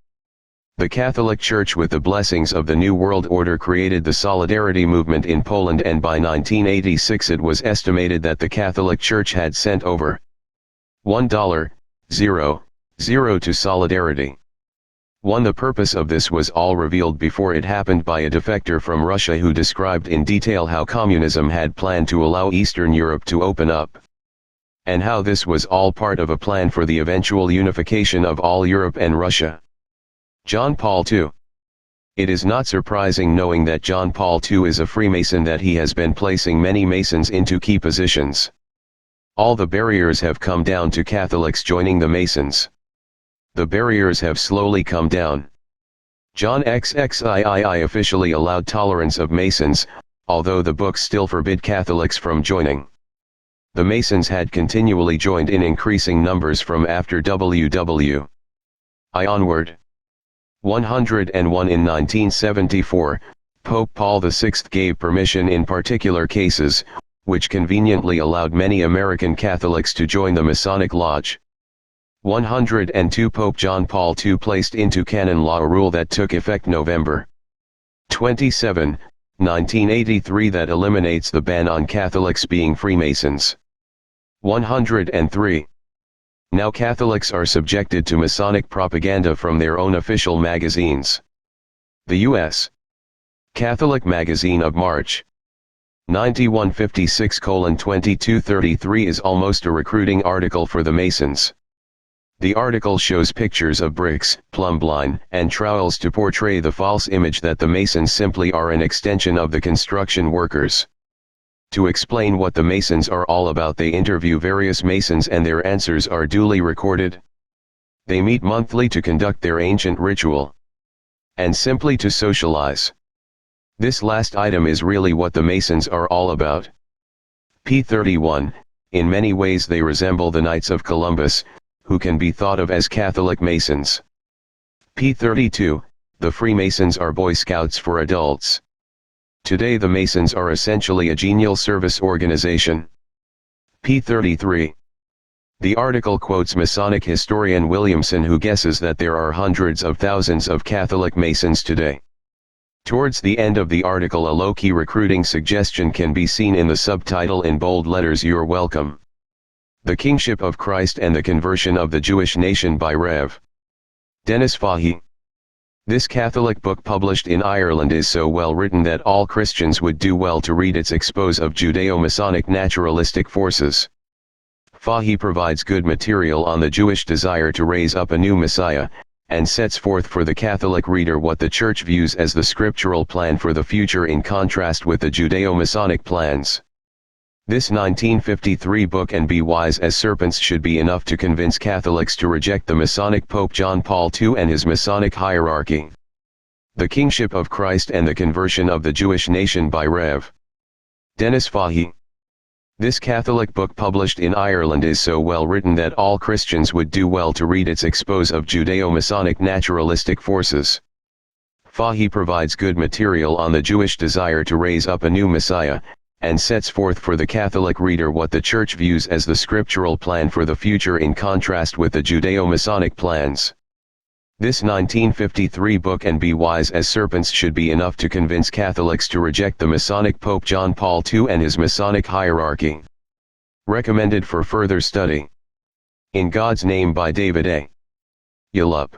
The Catholic Church, with the blessings of the New World Order, created the Solidarity movement in Poland, and by 1986 it was estimated that the Catholic Church had sent over $1.00 to Solidarity. The purpose of this was all revealed before it happened by a defector from Russia who described in detail how communism had planned to allow Eastern Europe to open up, and how this was all part of a plan for the eventual unification of all Europe and Russia. John Paul II. It is not surprising, knowing that John Paul II is a Freemason, that he has been placing many Masons into key positions. All the barriers have come down to Catholics joining the Masons. The barriers have slowly come down. John XXIII officially allowed tolerance of Masons, although the books still forbid Catholics from joining. The Masons had continually joined in increasing numbers from after WWI onward. 101 in 1974, Pope Paul VI gave permission in particular cases, which conveniently allowed many American Catholics to join the Masonic Lodge. 102 Pope John Paul II placed into canon law a rule that took effect November 27, 1983 that eliminates the ban on Catholics being Freemasons. 103. Now Catholics are subjected to Masonic propaganda from their own official magazines. The U.S. Catholic Magazine of March 9156:2233 is almost a recruiting article for the Masons. The article shows pictures of bricks, plumbline, and trowels to portray the false image that the Masons simply are an extension of the construction workers. To explain what the Masons are all about, they interview various Masons and their answers are duly recorded. They meet monthly to conduct their ancient ritual. And simply to socialize. This last item is really what the Masons are all about. p. 31, in many ways they resemble the Knights of Columbus, who can be thought of as Catholic Masons. p. 32, the Freemasons are Boy Scouts for adults. Today the Masons are essentially a genial service organization. p. 33. The article quotes Masonic historian Williamson, who guesses that there are hundreds of thousands of Catholic Masons today. Towards the end of the article, a low-key recruiting suggestion can be seen in the subtitle in bold letters: "You're welcome. The Kingship of Christ and the Conversion of the Jewish Nation" by Rev. Dennis Fahey. This Catholic book published in Ireland is so well written that all Christians would do well to read its expose of Judeo-Masonic naturalistic forces. Fahey provides good material on the Jewish desire to raise up a new Messiah, and sets forth for the Catholic reader what the Church views as the scriptural plan for the future in contrast with the Judeo-Masonic plans. This 1953 book and Be Wise as Serpents should be enough to convince Catholics to reject the Masonic Pope John Paul II and his Masonic hierarchy. The Kingship of Christ and the Conversion of the Jewish Nation by Rev. Dennis Fahey. This Catholic book published in Ireland is so well written that all Christians would do well to read its expose of Judeo-Masonic naturalistic forces. Fahey provides good material on the Jewish desire to raise up a new Messiah, and sets forth for the Catholic reader what the Church views as the scriptural plan for the future in contrast with the Judeo-Masonic plans. This 1953 book and Be Wise as Serpents should be enough to convince Catholics to reject the Masonic Pope John Paul II and his Masonic hierarchy. Recommended for further study. In God's Name by David A. Yulup.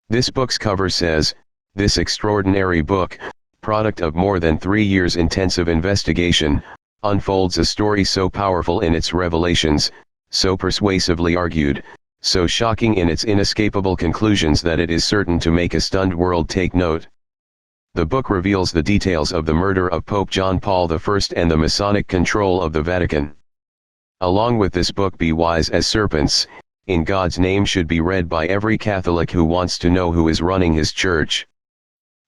This book's cover says, "This extraordinary book, product of more than 3 years' intensive investigation, unfolds a story so powerful in its revelations, so persuasively argued, so shocking in its inescapable conclusions that it is certain to make a stunned world take note." The book reveals the details of the murder of Pope John Paul I and the Masonic control of the Vatican. Along with this book, Be Wise as Serpents, In God's Name should be read by every Catholic who wants to know who is running his church.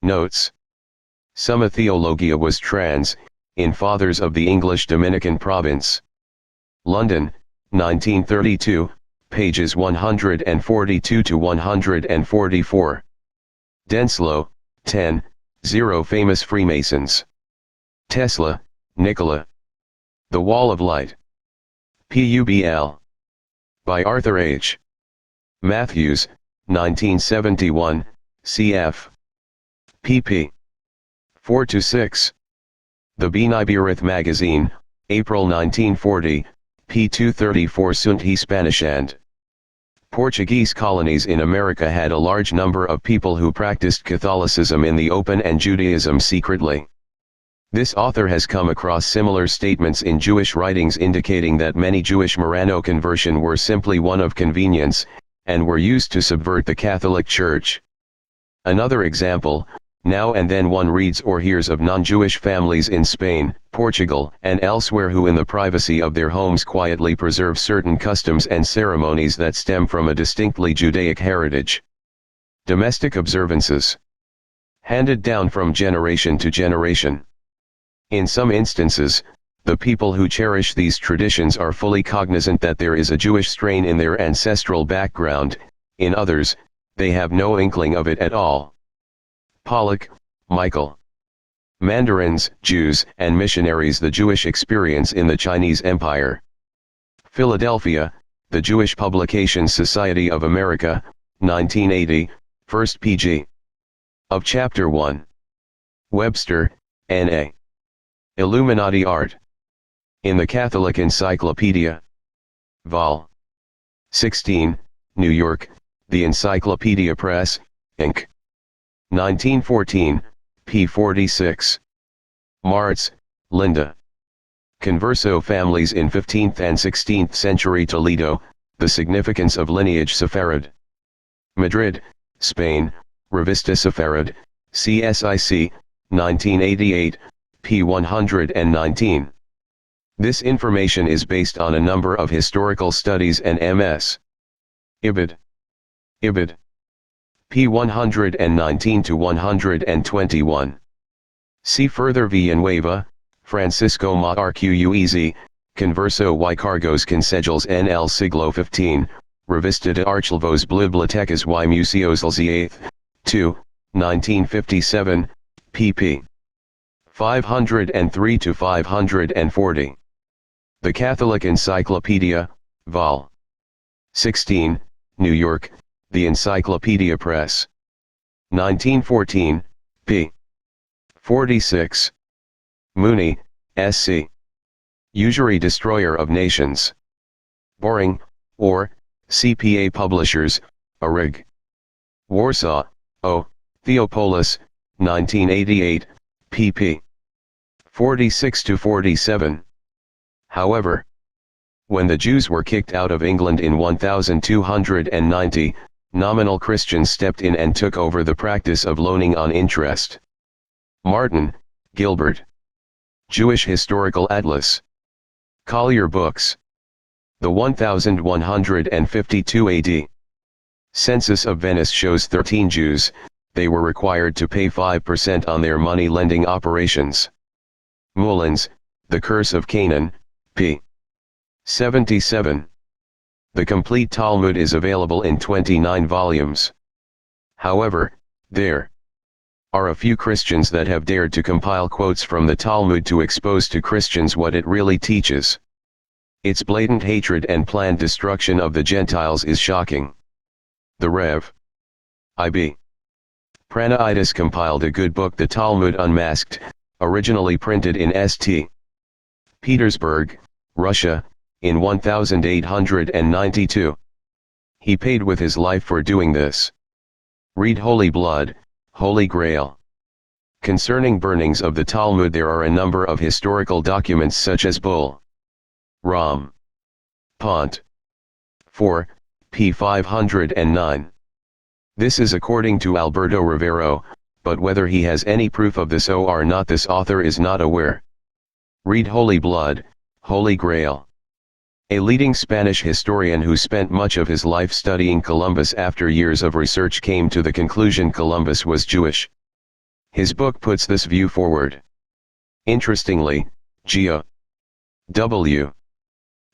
Notes. Summa Theologia was trans, in Fathers of the English Dominican Province. London, 1932, pages 142 to 144. Denslow, 10, 0 Famous Freemasons. Tesla, Nikola. The Wall of Light. Publ. By Arthur H. Matthews, 1971, cf. pp. 4-6. The Beinibirith Magazine, April 1940, p. 234. Sunt Spanish and Portuguese colonies in America had a large number of people who practiced Catholicism in the open and Judaism secretly. This author has come across similar statements in Jewish writings indicating that many Jewish Marrano conversion were simply one of convenience, and were used to subvert the Catholic Church. Another example, now and then one reads or hears of non-Jewish families in Spain, Portugal, and elsewhere who in the privacy of their homes quietly preserve certain customs and ceremonies that stem from a distinctly Judaic heritage. Domestic observances. Handed down from generation to generation. In some instances, the people who cherish these traditions are fully cognizant that there is a Jewish strain in their ancestral background. In others, they have no inkling of it at all. Pollock, Michael. Mandarins, Jews, and Missionaries: The Jewish Experience in the Chinese Empire. Philadelphia, The Jewish Publications Society of America, 1980, 1st pg. Of Chapter 1. Webster, N.A. Illuminati Art. In the Catholic Encyclopedia. Vol. 16, New York, The Encyclopedia Press, Inc. 1914, p. 46. Martz, Linda. Converso Families in 15th and 16th Century Toledo, The Significance of Lineage Sepharad. Madrid, Spain, Revista Sepharad, CSIC, 1988, p. 119. This information is based on a number of historical studies and M.S. Ibid. Ibid. p. 119 to 121. See further. Villanueva, Francisco Marquez, Converso y Cargos Consejos en el siglo XV, Revista de Archivos Bibliotecas y Museos del XVIII, 2, 1957, pp. 503 to 540. The Catholic Encyclopedia, Vol. 16, New York, The Encyclopedia Press. 1914, p. 46. Mooney, S.C. Usury Destroyer of Nations. Boring, or, CPA Publishers, Arig. Warsaw, O. Theopolis, 1988, pp. 46 to 47. However, when the Jews were kicked out of England in 1290, nominal Christians stepped in and took over the practice of loaning on interest. Martin, Gilbert. Jewish Historical Atlas. Collier Books. The 1152 AD Census of Venice shows 13 Jews. They were required to pay 5% on their money lending operations. Mullins, The Curse of Canaan, p. 77. The complete Talmud is available in 29 volumes. However, there are a few Christians that have dared to compile quotes from the Talmud to expose to Christians what it really teaches. Its blatant hatred and planned destruction of the Gentiles is shocking. The Rev. I.B. Pranaitis compiled a good book, The Talmud Unmasked, originally printed in St. Petersburg, Russia, in 1892. He paid with his life for doing this. Read Holy Blood, Holy Grail. Concerning burnings of the Talmud, there are a number of historical documents such as Bull. Rom. Pont. 4, p. 509. This is according to Alberto Rivero, but whether he has any proof of this or not, this author is not aware. Read Holy Blood, Holy Grail. A leading Spanish historian who spent much of his life studying Columbus, after years of research came to the conclusion Columbus was Jewish. His book puts this view forward. Interestingly, G.O. W.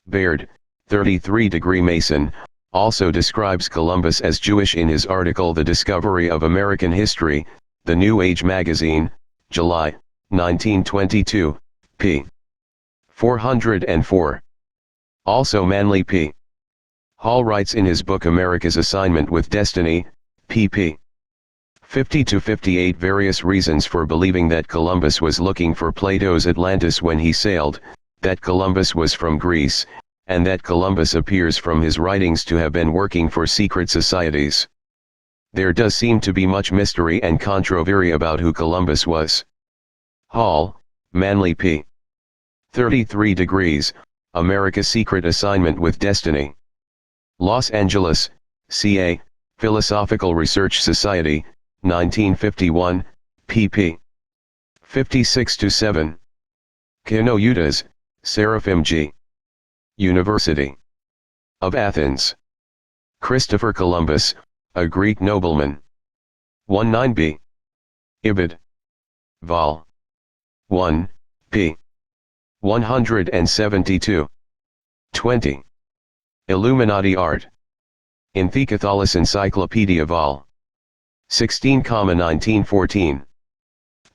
Baird, 33-degree Mason, also describes Columbus as Jewish in his article The Discovery of American History, The New Age Magazine, July, 1922, p. 404. Also Manly P. Hall writes in his book America's Assignment with Destiny, pp. 50-58 various reasons for believing that Columbus was looking for Plato's Atlantis when he sailed, that Columbus was from Greece, and that Columbus appears from his writings to have been working for secret societies. There does seem to be much mystery and controversy about who Columbus was. Hall, Manly P. 33 degrees, America's Secret Assignment with Destiny. Los Angeles, CA, Philosophical Research Society, 1951, pp. 56-7. Kinoyutas, Seraphim G. University of Athens. Christopher Columbus, a Greek nobleman. 19b. Ibid. Vol. 1, p. 172. 20. Illuminati Art. In the Catholic Encyclopedia Vol. 16, 1914.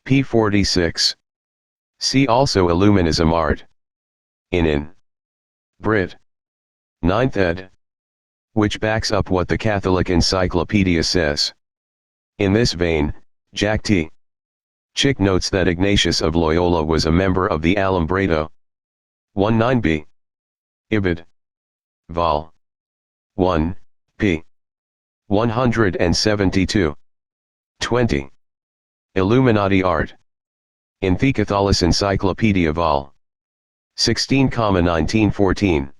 p. 46. See also Illuminism Art. In Brit. 9th ed. Which backs up what the Catholic Encyclopedia says. In this vein, Jack T. Chick notes that Ignatius of Loyola was a member of the Alumbrado. 19b. Ibid. Vol. 1, p. 172. 20. Illuminati Art. In the Catholic Encyclopedia Vol. 16, 1914.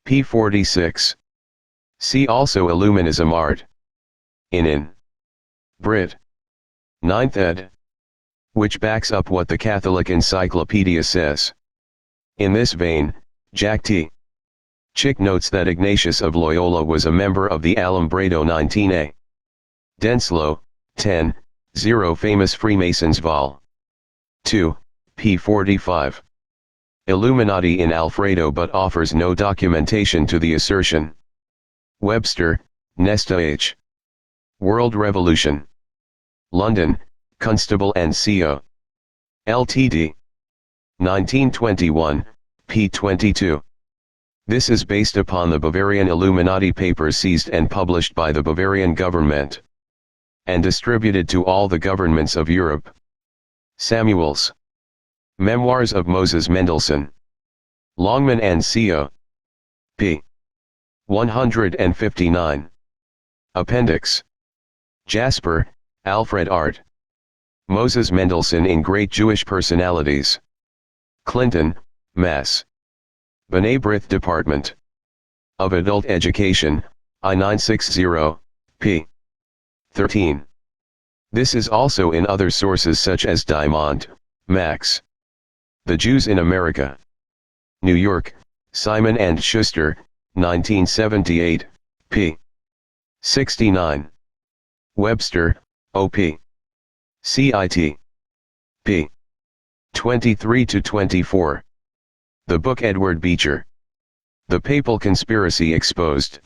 p. 46. See also Illuminism Art. In Brit. 9th ed. Which backs up what the Catholic Encyclopedia says. In this vein, Jack T. Chick notes that Ignatius of Loyola was a member of the Alumbrado 19a. Denslow, 10, 0 Famous Freemasons Vol. 2, p. 45. Illuminati in Alfredo but offers no documentation to the assertion. Webster, Nesta H. World Revolution. London, Constable and Co. Ltd. 1921, p. 22. This is based upon the Bavarian Illuminati papers seized and published by the Bavarian government and distributed to all the governments of Europe. Samuels. Memoirs of Moses Mendelssohn. Longman and Co. p. 159. Appendix. Jasper, Alfred Art. Moses Mendelssohn in Great Jewish Personalities. Clinton, Mass. B'nai B'rith Department of Adult Education, I-960, p. 13. This is also in other sources such as Diamond, Max. The Jews in America. New York, Simon and Schuster, 1978, p. 69. Webster, O.P. CIT. p. 23-24. The book Edward Beecher. The Papal Conspiracy Exposed.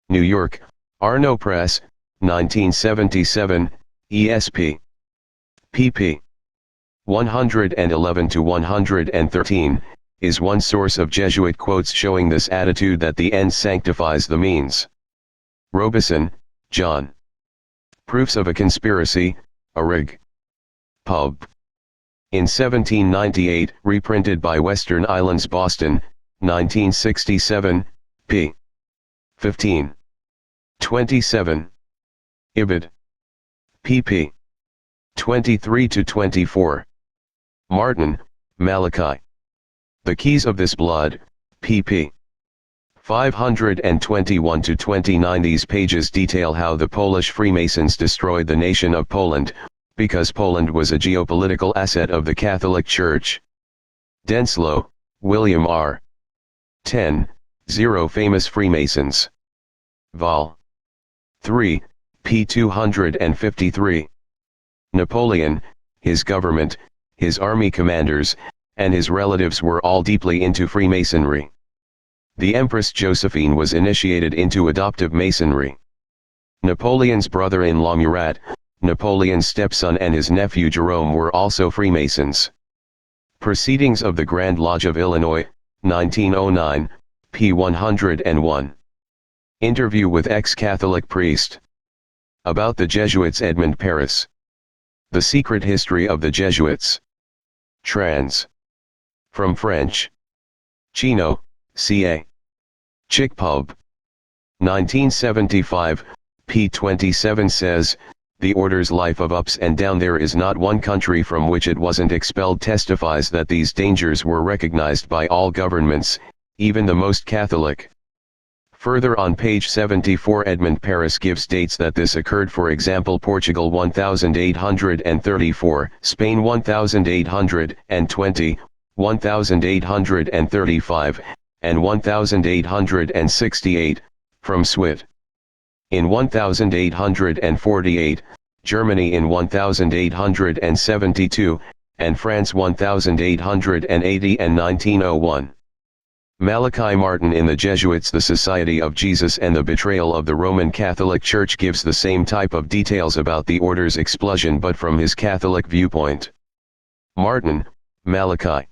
New York, Arno Press, 1977, ESP. pp. 111-113, is one source of Jesuit quotes showing this attitude that the end sanctifies the means. Robeson, John. Proofs of a Conspiracy, a Rig. Pub. In 1798, reprinted by Western Islands Boston, 1967, p. 15. 27. Ibid. pp. 23-24. Martin, Malachi. The Keys of This Blood, pp. 521-29. These pages detail how the Polish Freemasons destroyed the nation of Poland, because Poland was a geopolitical asset of the Catholic Church. Denslow, William R. 10, 0 Famous Freemasons. Vol. 3, p. 253. Napoleon, his government, his army commanders, and his relatives were all deeply into Freemasonry. The Empress Josephine was initiated into adoptive Masonry. Napoleon's brother-in-law Murat, Napoleon's stepson, and his nephew Jerome were also Freemasons. Proceedings of the Grand Lodge of Illinois, 1909, p. 101. Interview with ex-Catholic priest. About the Jesuits. Edmund Paris. The Secret History of the Jesuits. Trans. From French. Chino, C.A. Chick Pub. 1975, p. 27 says, the order's life of ups and down. There is not one country from which it wasn't expelled. Testifies that these dangers were recognized by all governments, even the most Catholic. Further on page 74, Edmund Paris gives dates that this occurred. For example, Portugal 1834, Spain 1820, 1835, and 1868, from Swit. In 1848, Germany in 1872, and France 1880 and 1901. Malachi Martin in The Jesuits, The Society of Jesus and the Betrayal of the Roman Catholic Church gives the same type of details about the order's explosion but from his Catholic viewpoint. Martin, Malachi.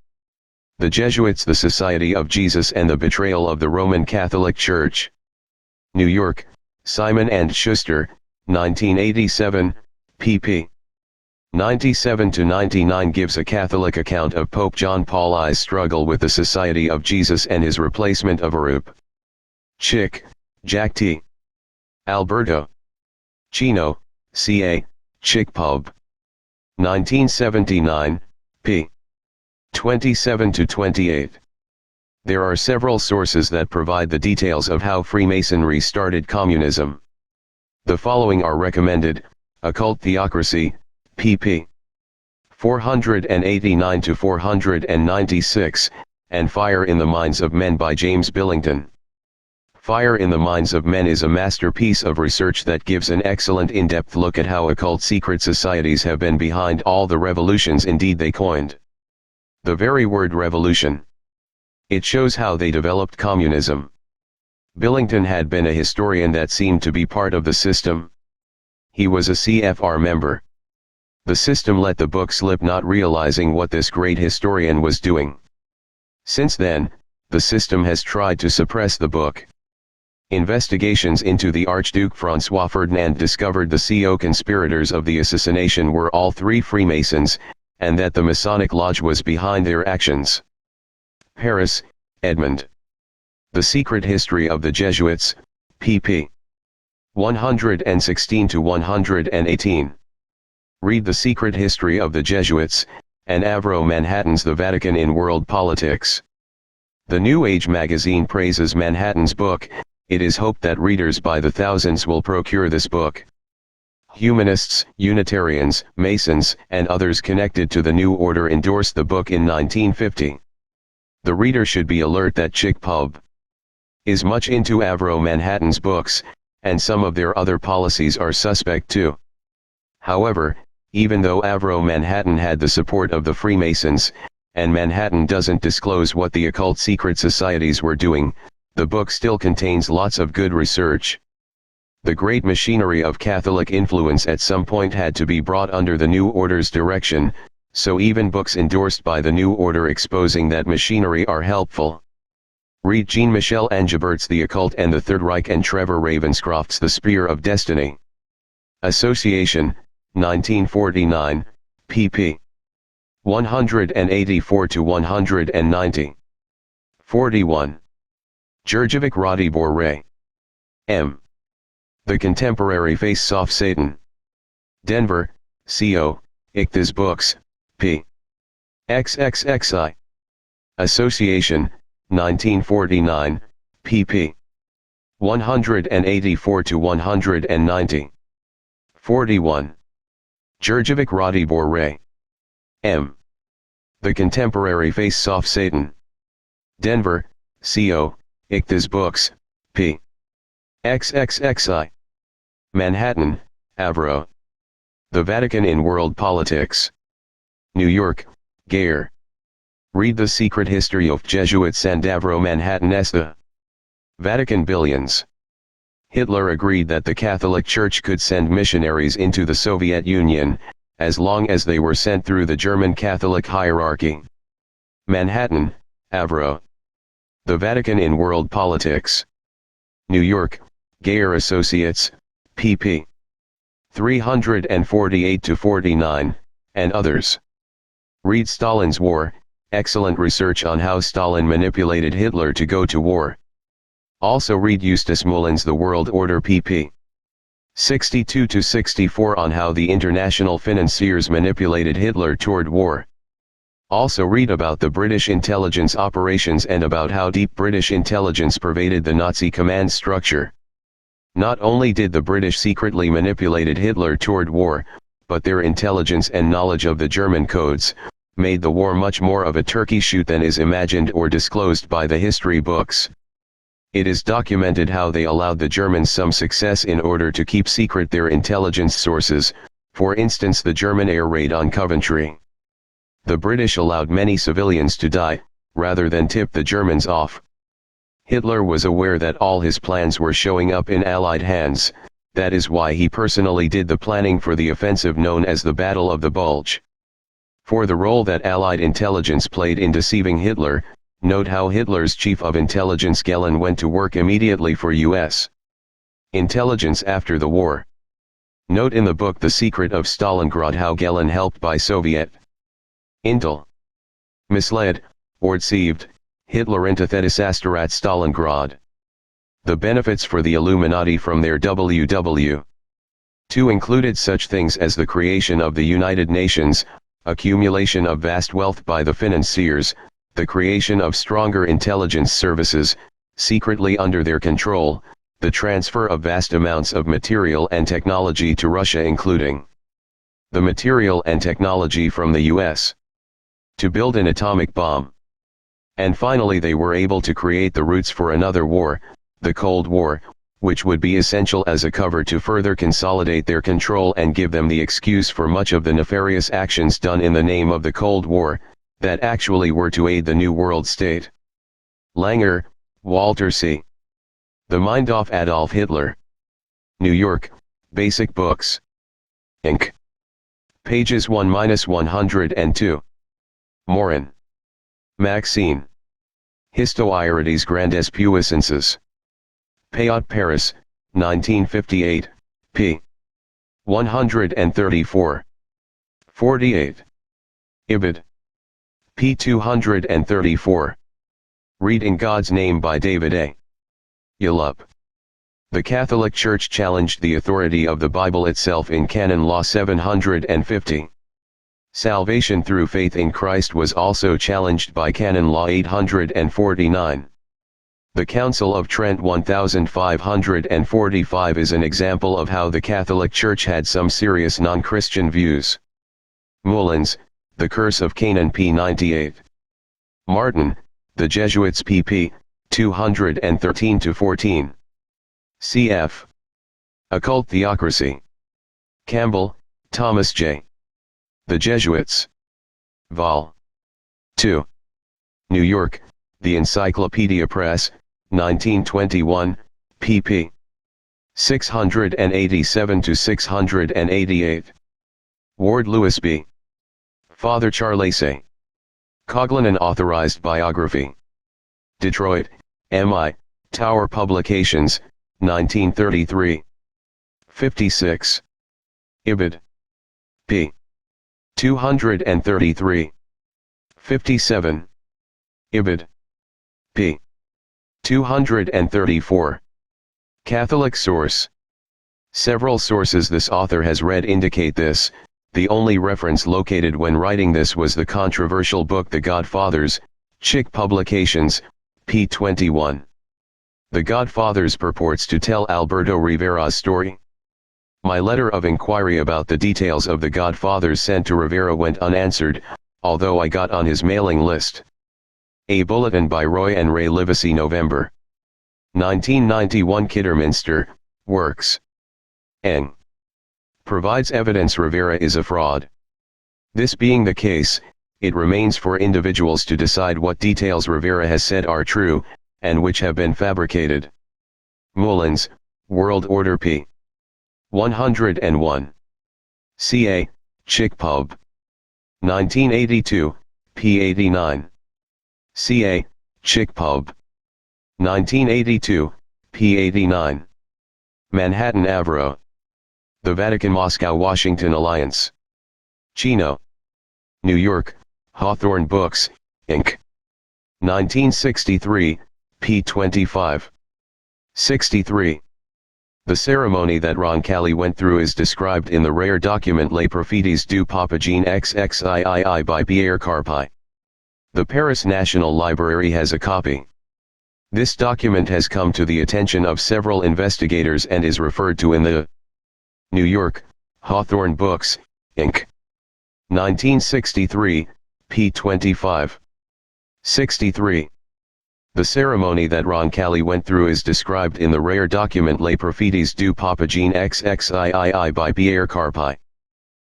The Jesuits, The Society of Jesus and the Betrayal of the Roman Catholic Church. New York, Simon & Schuster, 1987, pp. 97-99 gives a Catholic account of Pope John Paul I's struggle with the Society of Jesus and his replacement of Arup. Chick, Jack T. Alberto. Chino, C.A., Chick Pub. 1979, p. 27-28. There are several sources that provide the details of how Freemasonry started communism. The following are recommended: Occult Theocracy, pp. 489-496, and Fire in the Minds of Men by James Billington. Fire in the Minds of Men is a masterpiece of research that gives an excellent in-depth look at how occult secret societies have been behind all the revolutions indeed they coined. The very word revolution. It shows how they developed communism. Billington had been a historian that seemed to be part of the system. He was a CFR member. The system let the book slip, not realizing what this great historian was doing. Since then, the system has tried to suppress the book. Investigations into the Archduke François Ferdinand discovered the co-conspirators of the assassination were all three Freemasons, and that the Masonic Lodge was behind their actions. Paris, Edmond. The Secret History of the Jesuits, pp. 116-118. Read The Secret History of the Jesuits, and Avro Manhattan's The Vatican in World Politics. The New Age magazine praises Manhattan's book. It is hoped that readers by the thousands will procure this book. Humanists, Unitarians, Masons, and others connected to the New Order endorsed the book in 1950. The reader should be alert that Chick Pub is much into Avro Manhattan's books, and some of their other policies are suspect too. However, even though Avro Manhattan had the support of the Freemasons, and Manhattan doesn't disclose what the occult secret societies were doing, the book still contains lots of good research. The great machinery of Catholic influence at some point had to be brought under the New Order's direction, so even books endorsed by the New Order exposing that machinery are helpful. Read Jean-Michel Angebert's The Occult and the Third Reich and Trevor Ravenscroft's The Spear of Destiny. Association, 1949, pp. 184-190. 41. Jurjevic Ratibor Ray. M. The Contemporary Face-Off Satan. Denver, Co., Ichthys Books, p. XXXI. Association, 1949, pp. 184-190. 41. Jurjevic Ratibor Ray. M. The Contemporary Face-Off Satan. Denver, Co., Ichthys Books, p. XXXI. Manhattan, Avro. The Vatican in World Politics. New York, Geyer. Read The Secret History of Jesuits and Avro Manhattan's The Vatican Billions. Hitler agreed that the Catholic Church could send missionaries into the Soviet Union, as long as they were sent through the German Catholic hierarchy. Manhattan, Avro. The Vatican in World Politics. New York, Geyer Associates, pp. 348-49, and others. Read Stalin's War, excellent research on how Stalin manipulated Hitler to go to war. Also read Eustace Mullen's The World Order pp. 62-64 on how the international financiers manipulated Hitler toward war. Also read about the British intelligence operations and about how deep British intelligence pervaded the Nazi command structure. Not only did the British secretly manipulated Hitler toward war, but their intelligence and knowledge of the German codes made the war much more of a turkey shoot than is imagined or disclosed by the history books. It is documented how they allowed the Germans some success in order to keep secret their intelligence sources, for instance the German air raid on Coventry. The British allowed many civilians to die, rather than tip the Germans off. Hitler was aware that all his plans were showing up in Allied hands. That is why he personally did the planning for the offensive known as the Battle of the Bulge. For the role that Allied intelligence played in deceiving Hitler, note how Hitler's chief of intelligence Gehlen went to work immediately for U.S. intelligence after the war. Note in the book The Secret of Stalingrad how Gehlen, helped by Soviet intel, misled, or deceived, Hitler into disaster at Stalingrad. The benefits for the Illuminati from their WW2 included such things as the creation of the United Nations, accumulation of vast wealth by the financiers, the creation of stronger intelligence services, secretly under their control, the transfer of vast amounts of material and technology to Russia, including the material and technology from the US to build an atomic bomb. And finally, they were able to create the roots for another war, the Cold War, which would be essential as a cover to further consolidate their control and give them the excuse for much of the nefarious actions done in the name of the Cold War, that actually were to aid the New World State. Langer, Walter C. The Mind of Adolf Hitler. New York, Basic Books. Inc. Pages 1-102. Morin. Maxine. Histoires grandes puissances. Payot Paris, 1958, p. 134. 48. Ibid. p. 234. Read in God's Name by David A. Yulup. The Catholic Church challenged the authority of the Bible itself in Canon Law 750. Salvation through faith in Christ was also challenged by Canon Law 849. The Council of Trent 1545 is an example of how the Catholic Church had some serious non-Christian views. Mullins, The Curse of Canaan p. 98. Martin, The Jesuits pp. 213-14. Cf. Occult Theocracy. Campbell, Thomas J. The Jesuits. Vol. 2. New York, The Encyclopedia Press, 1921, pp. 687-688. Ward Lewis B. Father Charles A. Coughlin, an authorized biography. Detroit, M.I., Tower Publications, 1933. 56. Ibid. p. 233. 57. Ibid. p. 234. Catholic source. Several sources this author has read indicate this. The only reference located when writing this was the controversial book The Godfathers, Chick Publications, p. 21. The Godfathers purports to tell Alberto Rivera's story. My letter of inquiry about the details of The Godfathers sent to Rivera went unanswered, although I got on his mailing list. A bulletin by Roy and Ray Livesey, November 1991. Kidderminster, Works. N. Provides evidence Rivera is a fraud. This being the case, it remains for individuals to decide what details Rivera has said are true, and which have been fabricated. Mullins, World Order p. 101. Ca. Chick Pub. 1982, p. 89. Ca. Chick Pub. 1982, p. 89. Manhattan Avro. The Vatican-Moscow-Washington Alliance. Chino. New York, Hawthorne Books, Inc. 1963, p. 25. 63. The ceremony that Roncalli went through is described in the rare document Les Prophéties du Papagene XXIII by Pierre Carpi. The Paris National Library has a copy. This document has come to the attention of several investigators and is referred to in the New York, Hawthorne Books, Inc. 1963, p. 25. 63. The ceremony that Roncalli went through is described in the rare document Les Prophéties du Papagene XXIII by Pierre Carpi.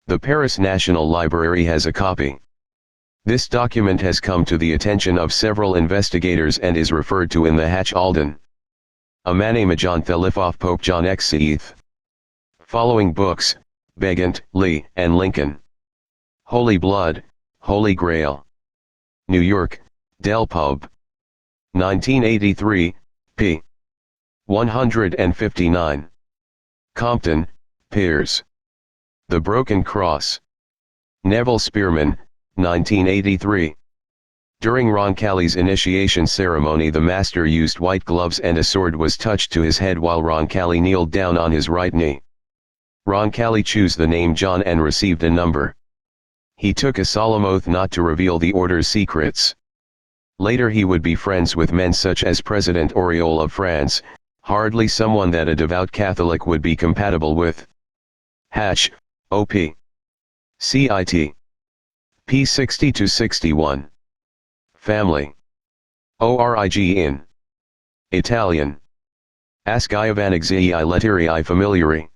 The Paris National Library has a copy. This document has come to the attention of several investigators and is referred to in the Hatch Alden. Amane John Thelifoff Pope John X Seeth. Following books, Begant, Lee, and Lincoln. Holy Blood, Holy Grail. New York, Del Pub. 1983, p. 159. Compton, Piers. The Broken Cross. Neville Spearman, 1983. During Roncalli's initiation ceremony, the master used white gloves and a sword was touched to his head while Roncalli kneeled down on his right knee. Roncalli chose the name John and received a number. He took a solemn oath not to reveal the order's secrets. Later he would be friends with men such as President Auriol of France, hardly someone that a devout Catholic would be compatible with. Hatch, O.P. CIT. P 60-61. Family. Origin in Italian. Asciovanexii letterii familiari.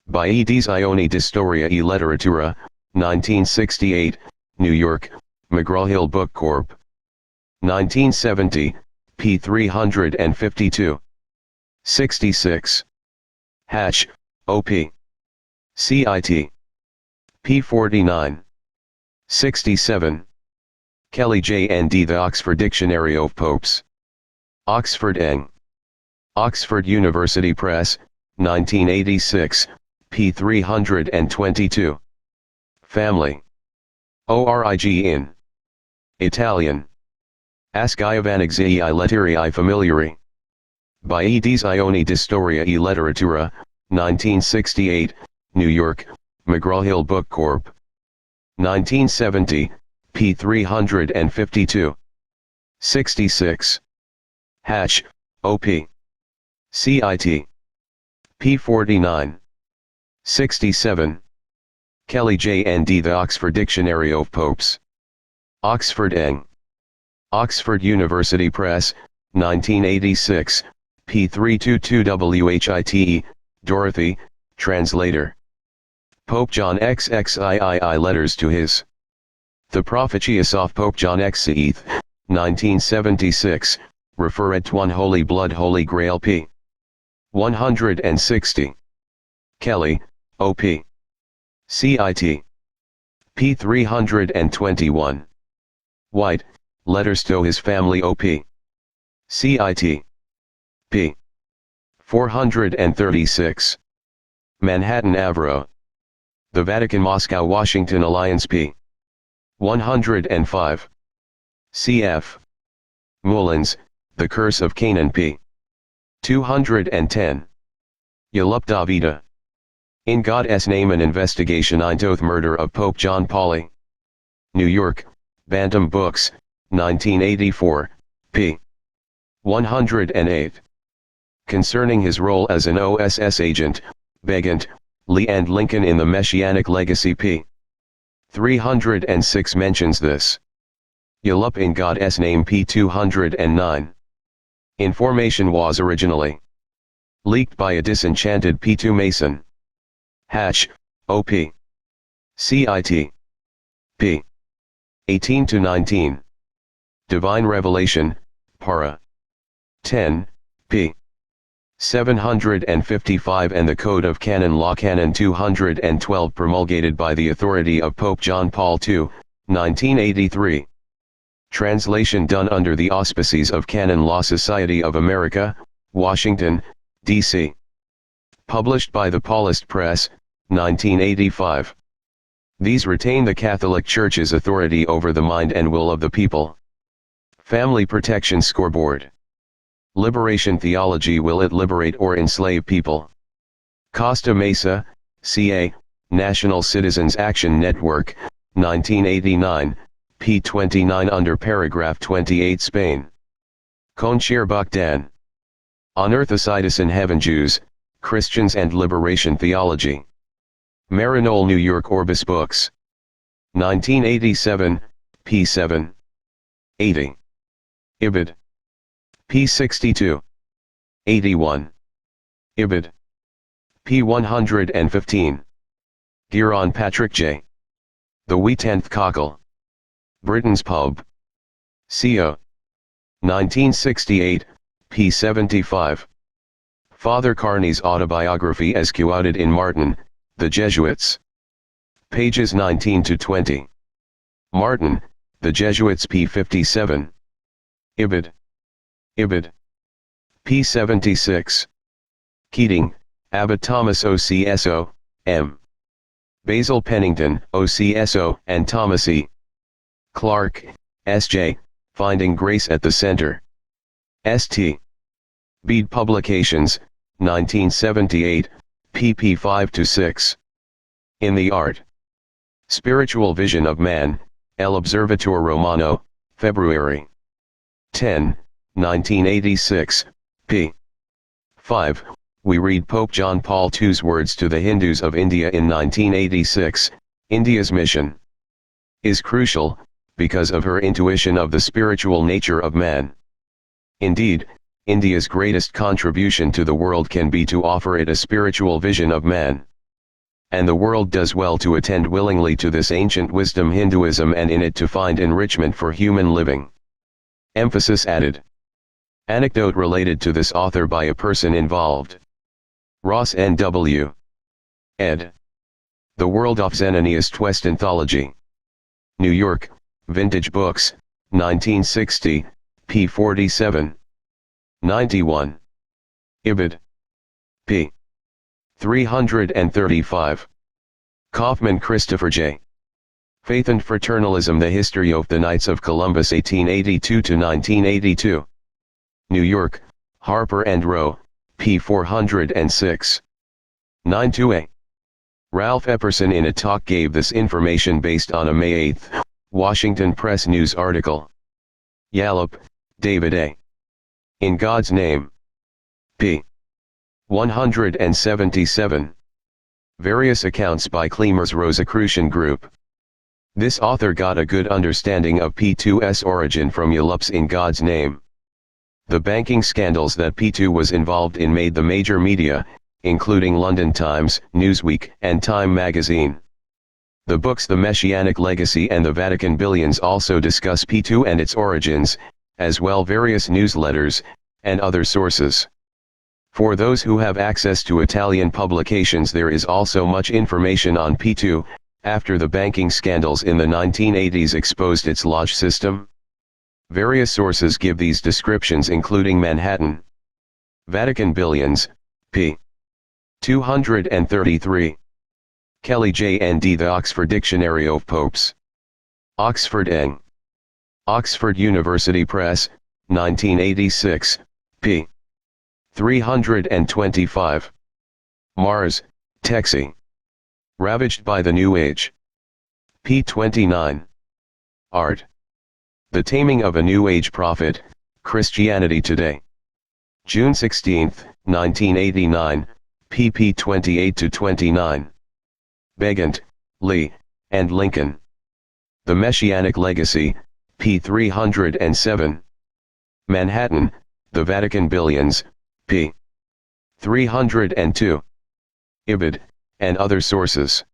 By Edizione di Storia e Letteratura, 1968, New York, McGraw-Hill Book Corp. 1970, p. 352. 66. Hatch, O.P. CIT. p. 49. 67. Kelly J. N. D. The Oxford Dictionary of Popes. Oxford Eng. Oxford University Press, 1986, p. 322. Family. Origin in Italian. Asciovanexii letterii familiari. By Edizione di Storia e Letteratura, 1968, New York, McGraw-Hill Book Corp. 1970, p. 352. 66. Hatch, O.P. CIT. p. 49. 67. Kelly J. N. D. The Oxford Dictionary of Popes. Oxford Eng. Oxford University Press, 1986, p. 322 WHITE, Dorothy, translator. Pope John XXIII Letters to His. The Prophetess of Pope John X Seeth, 1976, referret one Holy Blood Holy Grail p. 160. Kelly, O.P. CIT. p. 321. White, Letters to His Family O.P. CIT. p. 436. Manhattan Avro. The Vatican Moscow Washington Alliance p. 105. Cf. Mullins, The Curse of Canaan p. 210. Yalup Davida. In God's Name, an investigation into the murder of Pope John Paul. New York, Bantam Books, 1984, p. 108. Concerning his role as an OSS agent, Begant, Lee and Lincoln in the Messianic Legacy p. 306 mentions this. Yalup in God's Name p. 209. Information was originally leaked by a disenchanted P2 Mason. Hatch, O.P. CIT. p. 18-19. Divine Revelation, Para. 10, p. 755 and the Code of Canon Law Canon 212 promulgated by the authority of Pope John Paul II, 1983. Translation done under the auspices of Canon Law Society of America, Washington, D.C. Published by the Paulist Press, 1985. These retain the Catholic Church's authority over the mind and will of the people. Family Protection Scoreboard. Liberation Theology. Will it liberate or enslave people? Costa Mesa, CA, National Citizens Action Network, 1989, p. 29 under paragraph 28 Spain. Conchir Buckdan. On Earth a Citizen Heaven Jews, Christians and Liberation Theology. Maryknoll, New York Orbis Books. 1987, p. 7. 80. Ibid. p. 62. 81. Ibid. p. 115. Giron Patrick J. The Wee Tenth Cockle. Britain's Pub. Co. 1968, p. 75. Father Carney's autobiography as quoted in Martin, The Jesuits. Pages 19 to 20. Martin, The Jesuits, p. 57. Ibid. p. 76. Keating, Abbot Thomas OCSO, M. Basil Pennington, OCSO, and Thomas E. Clark, S.J., Finding Grace at the Center. St. Bede Publications, 1978, pp. 5-6. In the Art. Spiritual Vision of Man, El Observatore Romano, February 10, 1986, p. 5. We read Pope John Paul II's words to the Hindus of India in 1986, India's mission is crucial, because of her intuition of the spiritual nature of man. Indeed, India's greatest contribution to the world can be to offer it a spiritual vision of man. And the world does well to attend willingly to this ancient wisdom Hinduism and in it to find enrichment for human living. Emphasis added. Anecdote related to this author by a person involved. Ross N.W. ed. The World of Zenanius West Anthology. New York, Vintage Books, 1960, p. 47. 91. Ibid. p. 335. Kaufman Christopher J. Faith and Fraternalism: The History of the Knights of Columbus 1882-1982. New York, Harper & Row, p. 406. 92a. Ralph Epperson in a talk gave this information based on a May 8, Washington Press News article. Yallop, David A. In God's Name. p. 177. Various accounts by Clemmer's Rosicrucian Group. This author got a good understanding of P2's origin from Yallop's In God's Name. The banking scandals that P2 was involved in made the major media, including London Times, Newsweek, and Time magazine. The books The Messianic Legacy and The Vatican Billions also discuss P2 and its origins, as well various newsletters, and other sources. For those who have access to Italian publications, there is also much information on P2, after the banking scandals in the 1980s exposed its lodge system. Various sources give these descriptions including Manhattan. Vatican Billions, p. 233. Kelly J. N. D. The Oxford Dictionary of Popes. Oxford Eng. Oxford University Press, 1986, p. 325. Mars, Texi. Ravaged by the New Age. p. 29. Art. The Taming of a New Age Prophet, Christianity Today. June 16, 1989, pp. 28-29. Begant, Lee, and Lincoln. The Messianic Legacy, p. 307. Manhattan, The Vatican Billions, p. 302. Ibid, and other sources.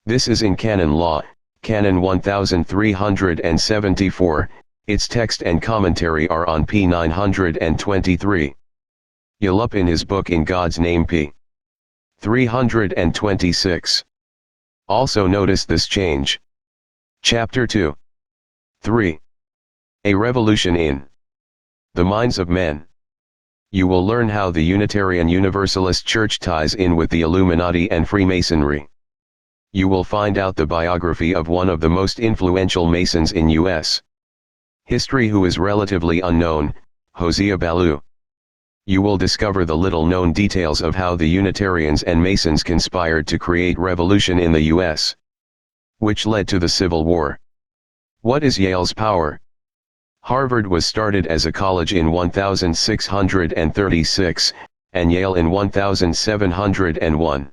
This is in Canon Law, Canon 1374, its text and commentary are on p. 923. Yallop in his book In God's Name p. 326. Also notice this change. Chapter 2. 3. A Revolution in the Minds of Men. You will learn how the Unitarian Universalist Church ties in with the Illuminati and Freemasonry. You will find out the biography of one of the most influential Masons in U.S. history who is relatively unknown, Hosea Ballou. You will discover the little-known details of how the Unitarians and Masons conspired to create revolution in the U.S., which led to the Civil War. What is Yale's power? Harvard was started as a college in 1636, and Yale in 1701.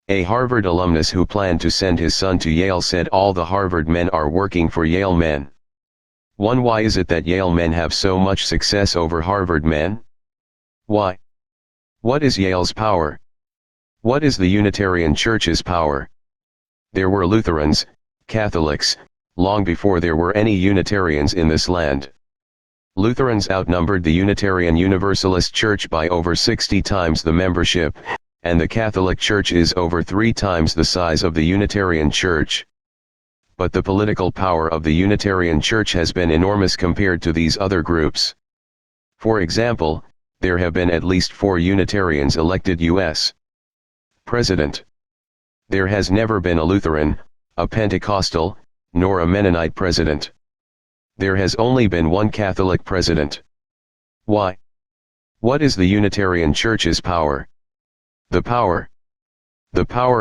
A Harvard alumnus who planned to send his son to Yale said all the Harvard men are working for Yale men. Why is it that Yale men have so much success over Harvard men? Why? What is Yale's power? What is the Unitarian Church's power? There were Lutherans, Catholics, long before there were any Unitarians in this land. Lutherans outnumbered the Unitarian Universalist Church by over 60 times the membership, and the Catholic Church is over 3 times the size of the Unitarian Church. But the political power of the Unitarian Church has been enormous compared to these other groups. For example, there have been at least 4 Unitarians elected U.S. President. There has never been a Lutheran, a Pentecostal, nor a Mennonite president. There has only been one Catholic president. Why? What is the Unitarian Church's power? The power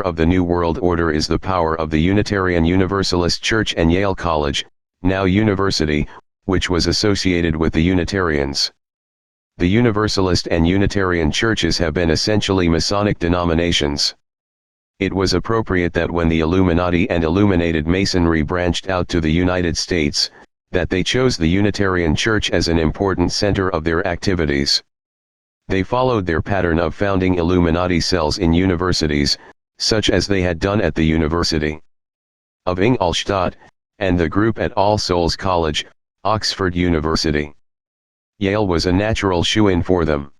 of the New World Order is the power of the Unitarian Universalist Church and Yale College, now University, which was associated with the Unitarians. The Universalist and Unitarian churches have been essentially Masonic denominations. It was appropriate that when the Illuminati and Illuminated Masonry branched out to the United States, that they chose the Unitarian Church as an important center of their activities. They followed their pattern of founding Illuminati cells in universities, such as they had done at the University of Ingolstadt, and the group at All Souls College, Oxford University. Yale was a natural shoo-in for them.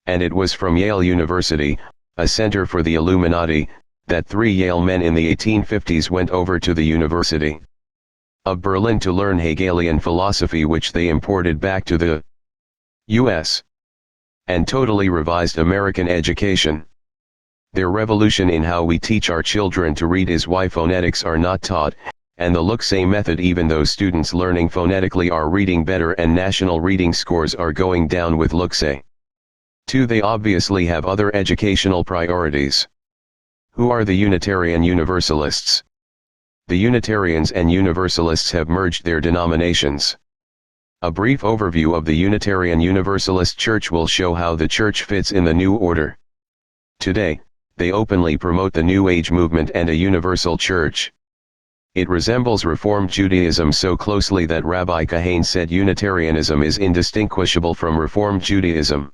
And it was from Yale University, a center for the Illuminati, that 3 Yale men in the 1850s went over to the University of Berlin to learn Hegelian philosophy, which they imported back to the U.S. and totally revised American education. Their revolution in how we teach our children to read is why phonetics are not taught, and the look-say method, even though students learning phonetically are reading better and national reading scores are going down with look-say. 2. They obviously have other educational priorities. Who are the Unitarian Universalists? The Unitarians and Universalists have merged their denominations. A brief overview of the Unitarian Universalist Church will show how the Church fits in the New Order. Today, they openly promote the New Age movement and a universal church. It resembles Reform Judaism so closely that Rabbi Kahane said Unitarianism is indistinguishable from Reform Judaism.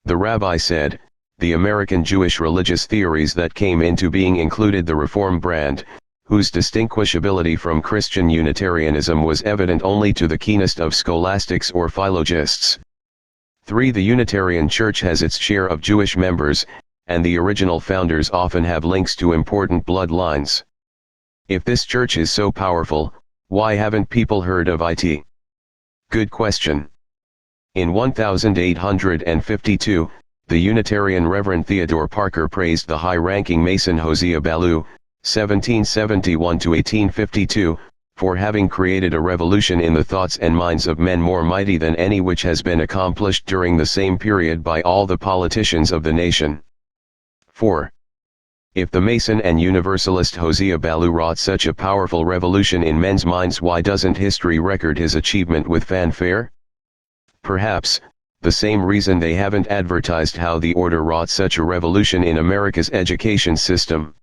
The rabbi said, the American Jewish religious theories that came into being included the Reform brand, whose distinguishability from Christian Unitarianism was evident only to the keenest of scholastics or philologists. 3. The Unitarian Church has its share of Jewish members, and the original founders often have links to important bloodlines. If this church is so powerful, why haven't people heard of it? Good question. In 1852, the Unitarian Reverend Theodore Parker praised the high-ranking Mason Hosea Ballou, 1771–1852, for having created a revolution in the thoughts and minds of men more mighty than any which has been accomplished during the same period by all the politicians of the nation. 4. If the Mason and Universalist Hosea Ballou wrought such a powerful revolution in men's minds, why doesn't history record his achievement with fanfare? Perhaps, the same reason they haven't advertised how the order wrought such a revolution in America's education system.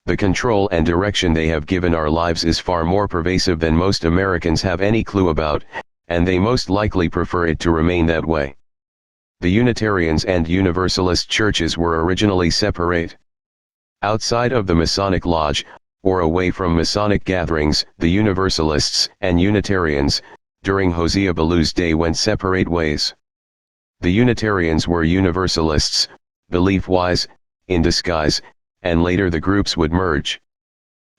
The control and direction they have given our lives is far more pervasive than most Americans have any clue about, and they most likely prefer it to remain that way. The Unitarians and Universalist churches were originally separate. Outside of the Masonic Lodge, or away from Masonic gatherings, the Universalists and Unitarians, during Hosea Ballou's day, went separate ways. The Unitarians were Universalists, belief-wise, in disguise, and later the groups would merge.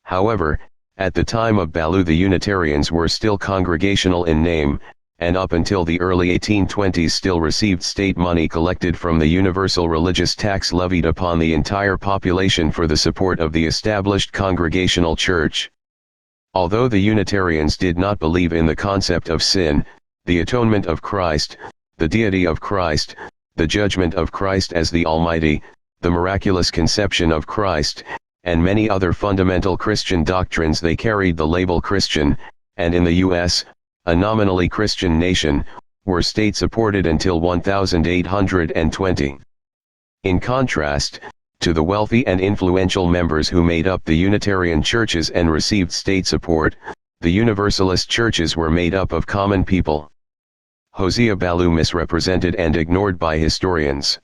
However, at the time of Ballou the Unitarians were still congregational in name, and up until the early 1820s still received state money collected from the universal religious tax levied upon the entire population for the support of the established Congregational Church. Although the Unitarians did not believe in the concept of sin, the atonement of Christ, the deity of Christ, the judgment of Christ as the Almighty, the miraculous conception of Christ, and many other fundamental Christian doctrines, they carried the label Christian, and in the U.S., a nominally Christian nation, were state-supported until 1820. In contrast, to the wealthy and influential members who made up the Unitarian churches and received state support, the Universalist churches were made up of common people. Hosea Ballou misrepresented and ignored by historians.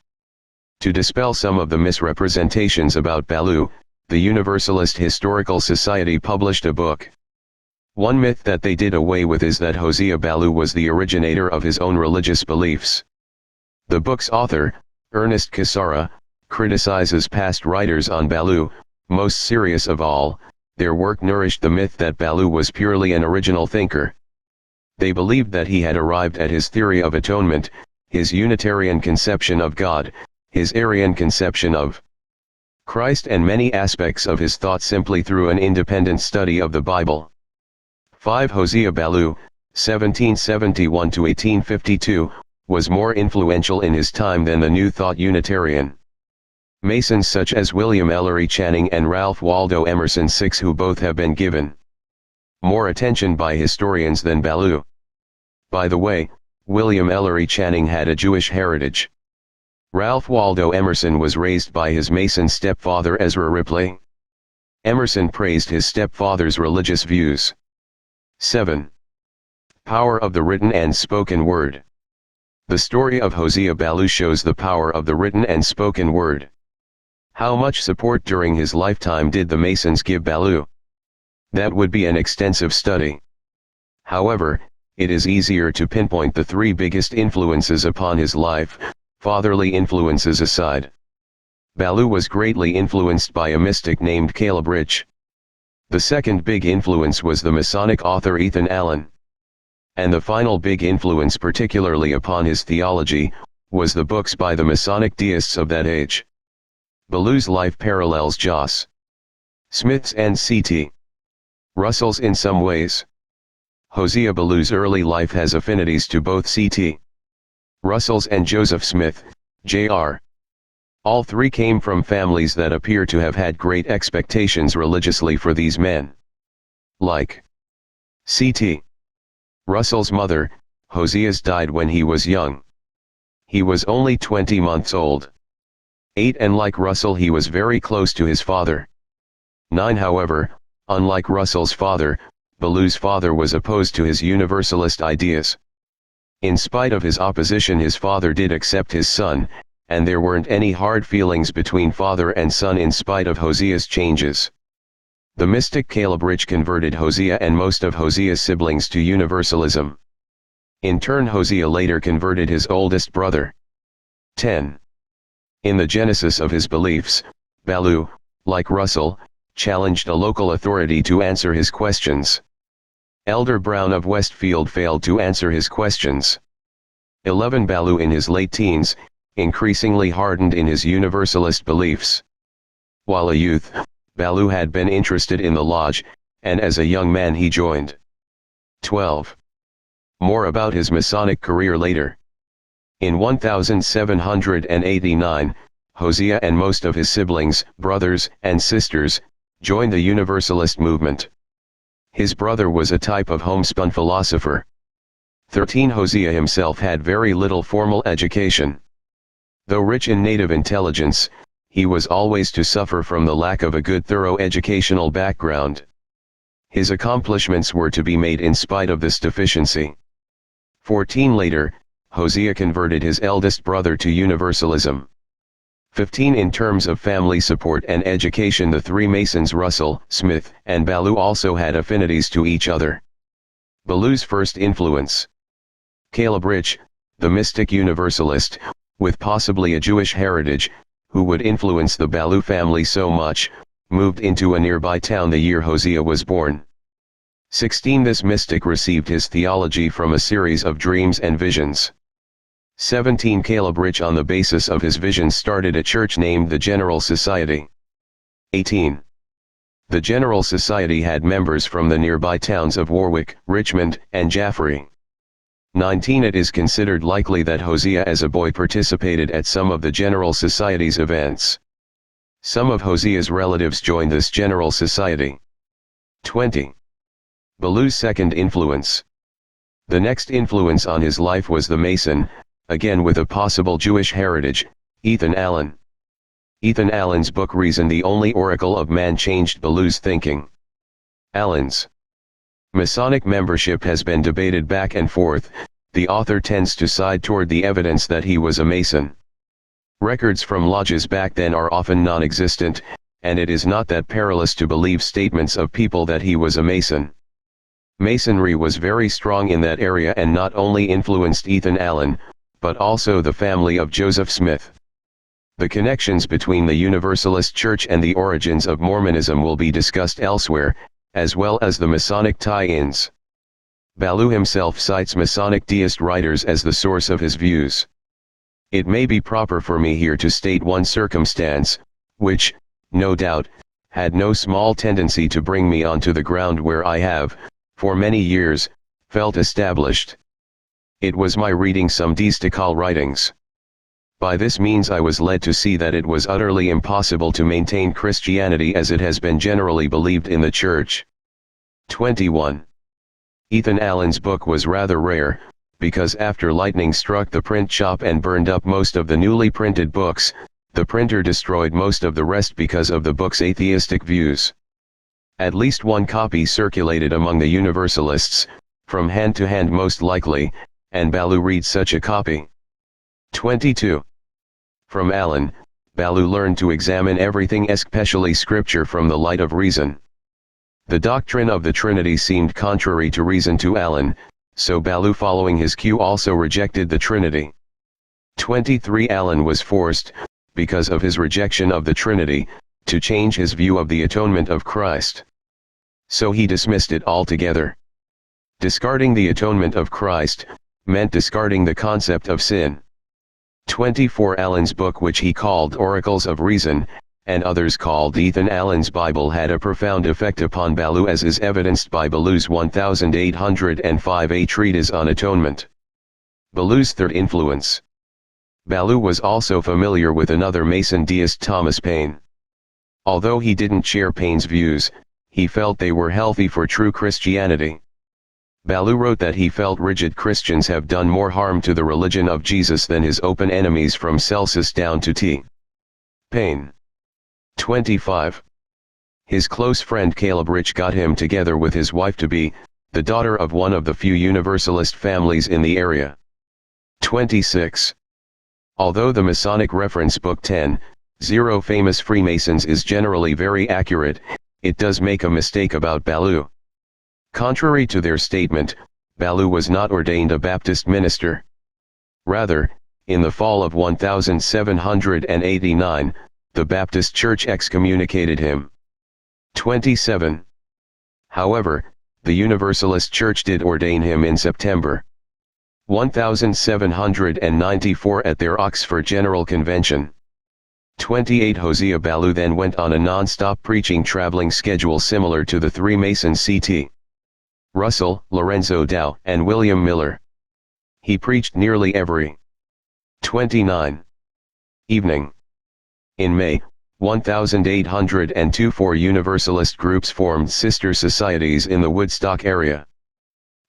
To dispel some of the misrepresentations about Ballou, the Universalist Historical Society published a book. One myth that they did away with is that Hosea Ballou was the originator of his own religious beliefs. The book's author, Ernest Cassara, criticizes past writers on Ballou. Most serious of all, their work nourished the myth that Ballou was purely an original thinker. They believed that he had arrived at his theory of atonement, his Unitarian conception of God, his Arian conception of Christ, and many aspects of his thought simply through an independent study of the Bible. 5. Hosea Ballou, 1771–1852, was more influential in his time than the New Thought Unitarian. Masons such as William Ellery Channing and Ralph Waldo Emerson VI, who both have been given more attention by historians than Ballou. By the way, William Ellery Channing had a Jewish heritage. Ralph Waldo Emerson was raised by his Mason stepfather Ezra Ripley. Emerson praised his stepfather's religious views. 7. Power of the written and spoken word. The story of Hosea Ballou shows the power of the written and spoken word. How much support during his lifetime did the Masons give Ballou? That would be an extensive study. However, it is easier to pinpoint the three biggest influences upon his life, fatherly influences aside. Ballou was greatly influenced by a mystic named Caleb Rich. The second big influence was the Masonic author Ethan Allen. And the final big influence, particularly upon his theology, was the books by the Masonic deists of that age. Ballou's life parallels Jos. Smith's and C.T. Russell's in some ways. Hosea Ballou's early life has affinities to both C.T. Russell's and Joseph Smith, Jr. All three came from families that appear to have had great expectations religiously for these men. Like C.T. Russell's mother, Hosea's died when he was young. He was only 20 months old. 8. And like Russell, he was very close to his father. 9. However, unlike Russell's father, Ballou's father was opposed to his universalist ideas. In spite of his opposition, his father did accept his son, and there weren't any hard feelings between father and son in spite of Hosea's changes. The mystic Caleb Rich converted Hosea and most of Hosea's siblings to universalism. In turn, Hosea later converted his oldest brother. 10. In the genesis of his beliefs, Ballou, like Russell, challenged a local authority to answer his questions. Elder Brown of Westfield failed to answer his questions. 11. Ballou in his late teens, increasingly hardened in his universalist beliefs. While a youth, Ballou had been interested in the lodge, and as a young man he joined. 12. More about his Masonic career later. In 1789, Hosea and most of his siblings, brothers, and sisters, joined the Universalist movement. His brother was a type of homespun philosopher. 13. Hosea himself had very little formal education. Though rich in native intelligence, he was always to suffer from the lack of a good thorough educational background. His accomplishments were to be made in spite of this deficiency. 14. Later, Hosea converted his eldest brother to Universalism. 15. In terms of family support and education, the three Masons Russell, Smith, and Ballou also had affinities to each other. Ballou's first influence. Caleb Rich, the mystic universalist, with possibly a Jewish heritage, who would influence the Ballou family so much, moved into a nearby town the year Hosea was born. 16. This mystic received his theology from a series of dreams and visions. 17. Caleb Rich, on the basis of his visions, started a church named the General Society. 18. The General Society had members from the nearby towns of Warwick, Richmond, and Jaffrey. 19. It is considered likely that Hosea as a boy participated at some of the General Society's events. Some of Hosea's relatives joined this General Society. 20. Ballou's second influence. The next influence on his life was the Mason, again with a possible Jewish heritage, Ethan Allen. Ethan Allen's book Reason, the Only Oracle of Man, changed Ballou's thinking. Allen's Masonic membership has been debated back and forth. The author tends to side toward the evidence that he was a Mason. Records from lodges back then are often non-existent, and it is not that perilous to believe statements of people that he was a Mason. Masonry was very strong in that area and not only influenced Ethan Allen, but also the family of Joseph Smith. The connections between the Universalist Church and the origins of Mormonism will be discussed elsewhere, as well as the Masonic tie-ins. Ballou himself cites Masonic deist writers as the source of his views. It may be proper for me here to state one circumstance, which, no doubt, had no small tendency to bring me onto the ground where I have, for many years, felt established. It was my reading some deistical writings. By this means I was led to see that it was utterly impossible to maintain Christianity as it has been generally believed in the Church. 21. Ethan Allen's book was rather rare, because after lightning struck the print shop and burned up most of the newly printed books, the printer destroyed most of the rest because of the book's atheistic views. At least one copy circulated among the Universalists, from hand to hand most likely, and Ballou reads such a copy. 22. From Allen, Ballou learned to examine everything, especially Scripture, from the light of reason. The doctrine of the Trinity seemed contrary to reason to Allen, so Ballou, following his cue, also rejected the Trinity. 23. Allen was forced, because of his rejection of the Trinity, to change his view of the atonement of Christ. So he dismissed it altogether. Discarding the atonement of Christ meant discarding the concept of sin. 24. Allen's book, which he called Oracles of Reason, and others called Ethan Allen's Bible, had a profound effect upon Ballou, as is evidenced by Ballou's 1805 treatise on atonement. Ballou's third influence. Ballou was also familiar with another Mason deist, Thomas Paine. Although he didn't share Paine's views, he felt they were healthy for true Christianity. Ballou wrote that he felt rigid Christians have done more harm to the religion of Jesus than his open enemies from Celsus down to T. Paine. 25. His close friend Caleb Rich got him together with his wife-to-be, the daughter of one of the few Universalist families in the area. 26. Although the Masonic Reference Book 10:0 Famous Freemasons is generally very accurate, it does make a mistake about Ballou. Contrary to their statement, Ballou was not ordained a Baptist minister. Rather, in the fall of 1789, the Baptist Church excommunicated him. 27. However, the Universalist Church did ordain him in September 1794 at their Oxford General Convention. 28. Hosea Ballou then went on a non-stop preaching traveling schedule similar to the three Masons C.T. Russell, Lorenzo Dow, and William Miller. He preached nearly every 29. evening. In May 1802, four Universalist groups formed sister societies in the Woodstock area.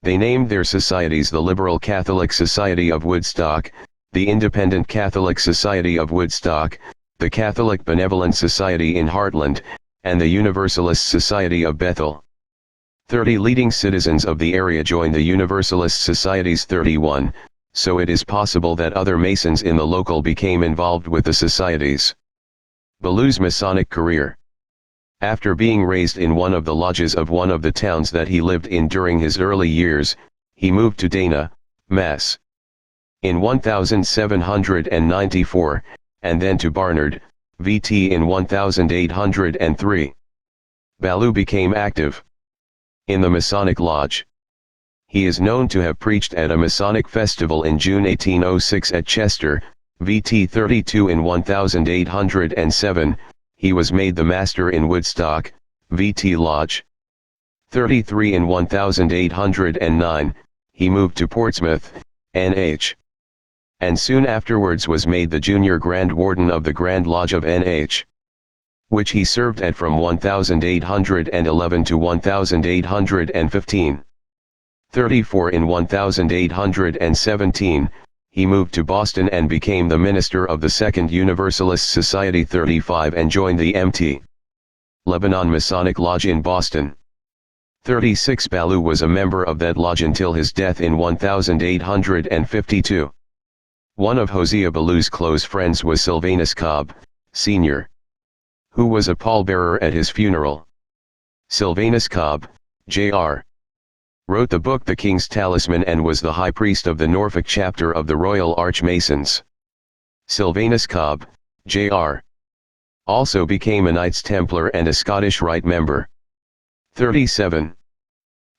They named their societies the Liberal Catholic Society of Woodstock, the Independent Catholic Society of Woodstock, the Catholic Benevolent Society in Heartland, and the Universalist Society of Bethel. 30 leading citizens of the area joined the Universalist Societies. 31, so it is possible that other Masons in the local became involved with the societies. Ballou's Masonic career. After being raised in one of the lodges of one of the towns that he lived in during his early years, he moved to Dana, Mass. in 1794, and then to Barnard, VT in 1803. Ballou became active in the Masonic Lodge. He is known to have preached at a Masonic festival in June 1806 at Chester, VT 32 in 1807, he was made the master in Woodstock, VT Lodge. 33 in 1809, he moved to Portsmouth, NH. And soon afterwards was made the junior Grand Warden of the Grand Lodge of NH. Which he served at from 1811 to 1815. 34 in 1817, he moved to Boston and became the minister of the Second Universalist Society. 35 and joined the Mt. Lebanon Masonic Lodge in Boston. 36 Ballou was a member of that lodge until his death in 1852. One of Hosea Ballou's close friends was Sylvanus Cobb, Sr., who was a pallbearer at his funeral. Sylvanus Cobb, Jr. Wrote the book The King's Talisman and was the high priest of the Norfolk chapter of the Royal Archmasons. Sylvanus Cobb, Jr. Also became a Knights Templar and a Scottish Rite member. 37.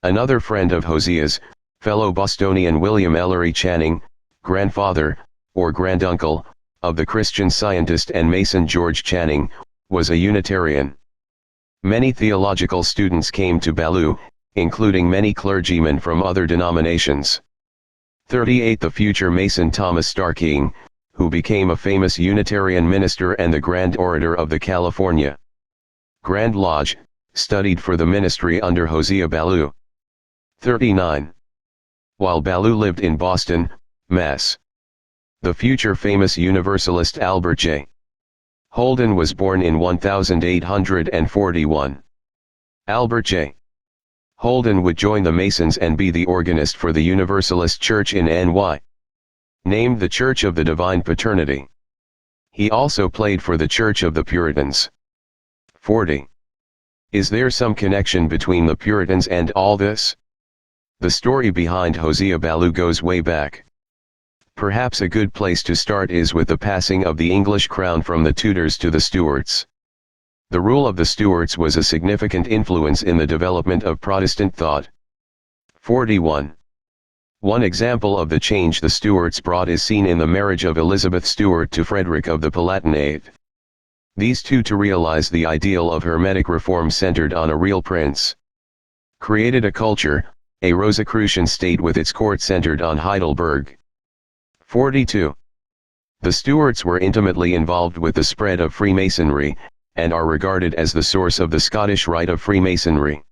Another friend of Hosea's, fellow Bostonian William Ellery Channing, grandfather, or granduncle, of the Christian Scientist and Mason George Channing, was a Unitarian. Many theological students came to Ballou, including many clergymen from other denominations. 38. The future Mason Thomas Starking, who became a famous Unitarian minister and the Grand Orator of the California Grand Lodge, studied for the ministry under Hosea Ballou. 39. While Ballou lived in Boston, Mass. The future famous Universalist Albert J. Holden was born in 1841. Albert J. Holden would join the Masons and be the organist for the Universalist Church in NY. Named the Church of the Divine Paternity. He also played for the Church of the Puritans. 40. Is there some connection between the Puritans and all this? The story behind Hosea Ballou goes way back. Perhaps a good place to start is with the passing of the English crown from the Tudors to the Stuarts. The rule of the Stuarts was a significant influence in the development of Protestant thought. 41. One example of the change the Stuarts brought is seen in the marriage of Elizabeth Stuart to Frederick of the Palatinate. These two, to realize the ideal of Hermetic reform centered on a real prince, created a culture, a Rosicrucian state with its court centered on Heidelberg. 42. The Stuarts were intimately involved with the spread of Freemasonry, and are regarded as the source of the Scottish Rite of Freemasonry.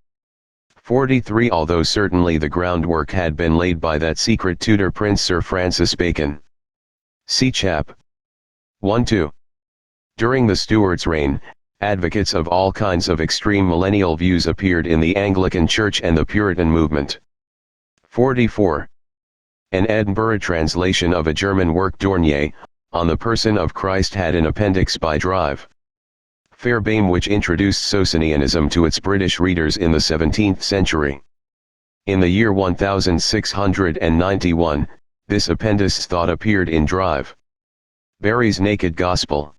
43. Although certainly the groundwork had been laid by that secret Tudor prince Sir Francis Bacon. See chap. 1-2. During the Stuarts' reign, advocates of all kinds of extreme millennial views appeared in the Anglican Church and the Puritan movement. 44. An Edinburgh translation of a German work Dornier, on the person of Christ had an appendix by Drive Fairbairn which introduced Socinianism to its British readers in the 17th century. In the year 1691, this appendix thought appeared in Drive Barry's Naked Gospel.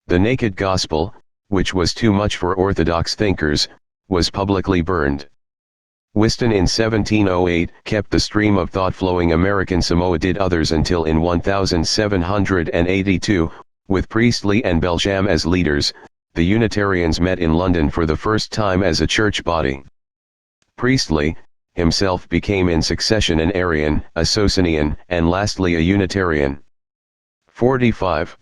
The Naked Gospel, which was too much for Orthodox thinkers, was publicly burned. Whiston in 1708 kept the stream of thought flowing. American Samoa did others until in 1782, with Priestley and Belgium as leaders, the Unitarians met in London for the first time as a church body. Priestley himself became in succession an Arian, a Socinian, and lastly a Unitarian. 45.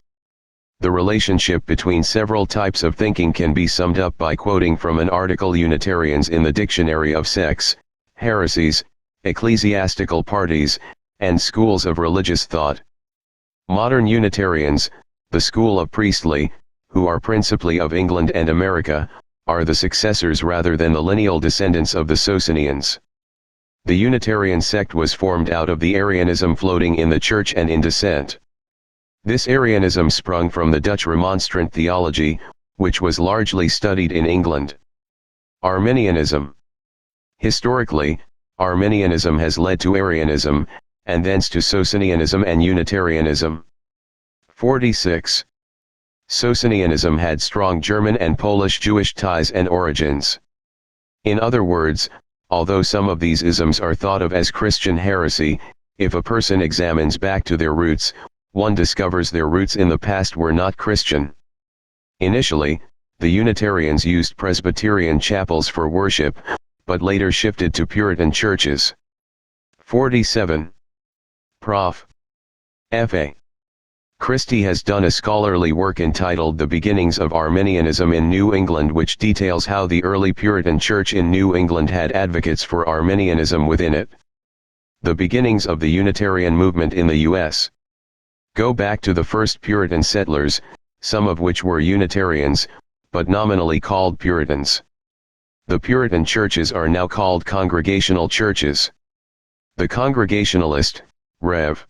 The relationship between several types of thinking can be summed up by quoting from an article Unitarians in the Dictionary of Sects, Heresies, Ecclesiastical Parties, and Schools of Religious Thought. Modern Unitarians, the school of Priestley, who are principally of England and America, are the successors rather than the lineal descendants of the Socinians. The Unitarian sect was formed out of the Arianism floating in the Church and in dissent. This Arianism sprung from the Dutch Remonstrant theology, which was largely studied in England. Arminianism. Historically, Arminianism has led to Arianism, and thence to Socinianism and Unitarianism. 46. Socinianism had strong German and Polish Jewish ties and origins. In other words, although some of these isms are thought of as Christian heresy, if a person examines back to their roots, one discovers their roots in the past were not Christian. Initially, the Unitarians used Presbyterian chapels for worship, but later shifted to Puritan churches. 47. Prof. F.A. Christie has done a scholarly work entitled The Beginnings of Arminianism in New England, which details how the early Puritan Church in New England had advocates for Arminianism within it. The beginnings of the Unitarian movement in the U.S. go back to the first Puritan settlers, some of which were Unitarians, but nominally called Puritans. The Puritan churches are now called Congregational churches. The Congregationalist, Rev.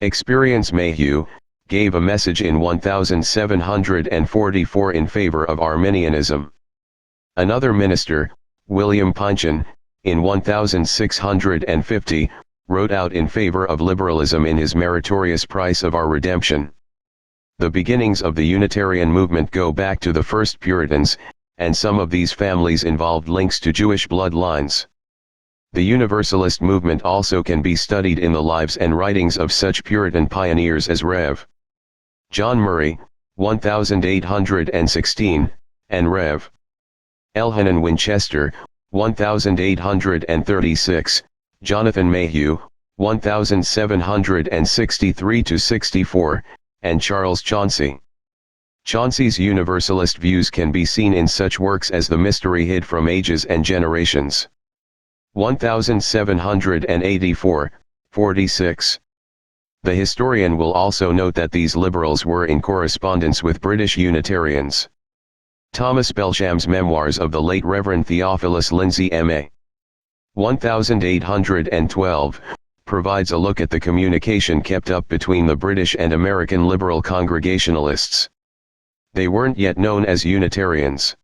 Experience Mayhew, gave a message in 1744 in favor of Arminianism. Another minister, William Pynchon, in 1650, wrote out in favor of liberalism in his Meritorious Price of Our Redemption. The beginnings of the Unitarian movement go back to the first Puritans, and some of these families involved links to Jewish bloodlines. The Universalist movement also can be studied in the lives and writings of such Puritan pioneers as Rev. John Murray, 1816, and Rev. Elhanan Winchester, 1836, Jonathan Mayhew, 1763-64, and Charles Chauncey. Chauncey's Universalist views can be seen in such works as The Mystery Hid from Ages and Generations. 1784, 46. The historian will also note that these liberals were in correspondence with British Unitarians. Thomas Belsham's Memoirs of the late Reverend Theophilus Lindsay M.A. 1812, provides a look at the communication kept up between the British and American liberal Congregationalists. They weren't yet known as Unitarians.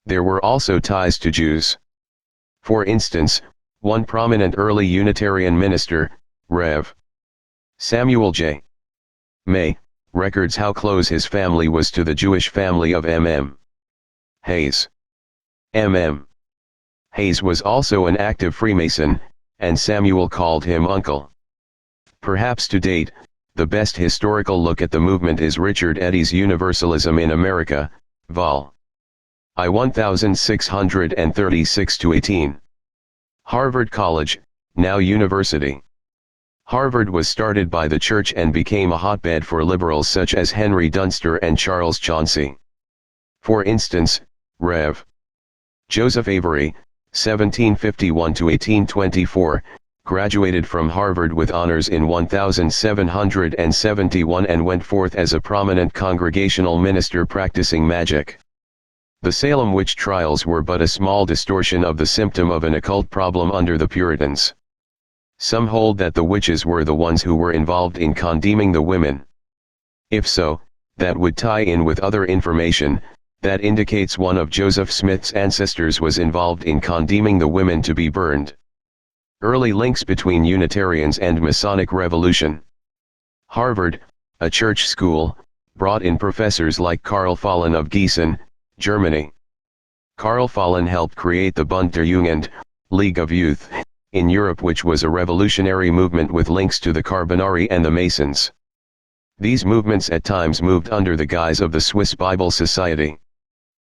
There were also ties to Jews. For instance, one prominent early Unitarian minister, Rev. Samuel J. May, records how close his family was to the Jewish family of M.M. Hayes. M.M. Hayes was also an active Freemason, and Samuel called him uncle. Perhaps to date, the best historical look at the movement is Richard Eddy's Universalism in America, Vol. I 1636-18. Harvard College, now University. Harvard was started by the church and became a hotbed for liberals such as Henry Dunster and Charles Chauncey. For instance, Rev. Joseph Avery, 1751-1824, graduated from Harvard with honors in 1771 and went forth as a prominent congregational minister practicing magic. The Salem witch trials were but a small distortion of the symptom of an occult problem under the Puritans. Some hold that the witches were the ones who were involved in condemning the women. If so, that would tie in with other information that indicates one of Joseph Smith's ancestors was involved in condemning the women to be burned. Early links between Unitarians and Masonic Revolution. Harvard, a church school, brought in professors like Karl Fallen of Gießen, Germany. Karl Fallen helped create the Bund der Jugend, League of Youth, in Europe, which was a revolutionary movement with links to the Carbonari and the Masons. These movements at times moved under the guise of the Swiss Bible Society.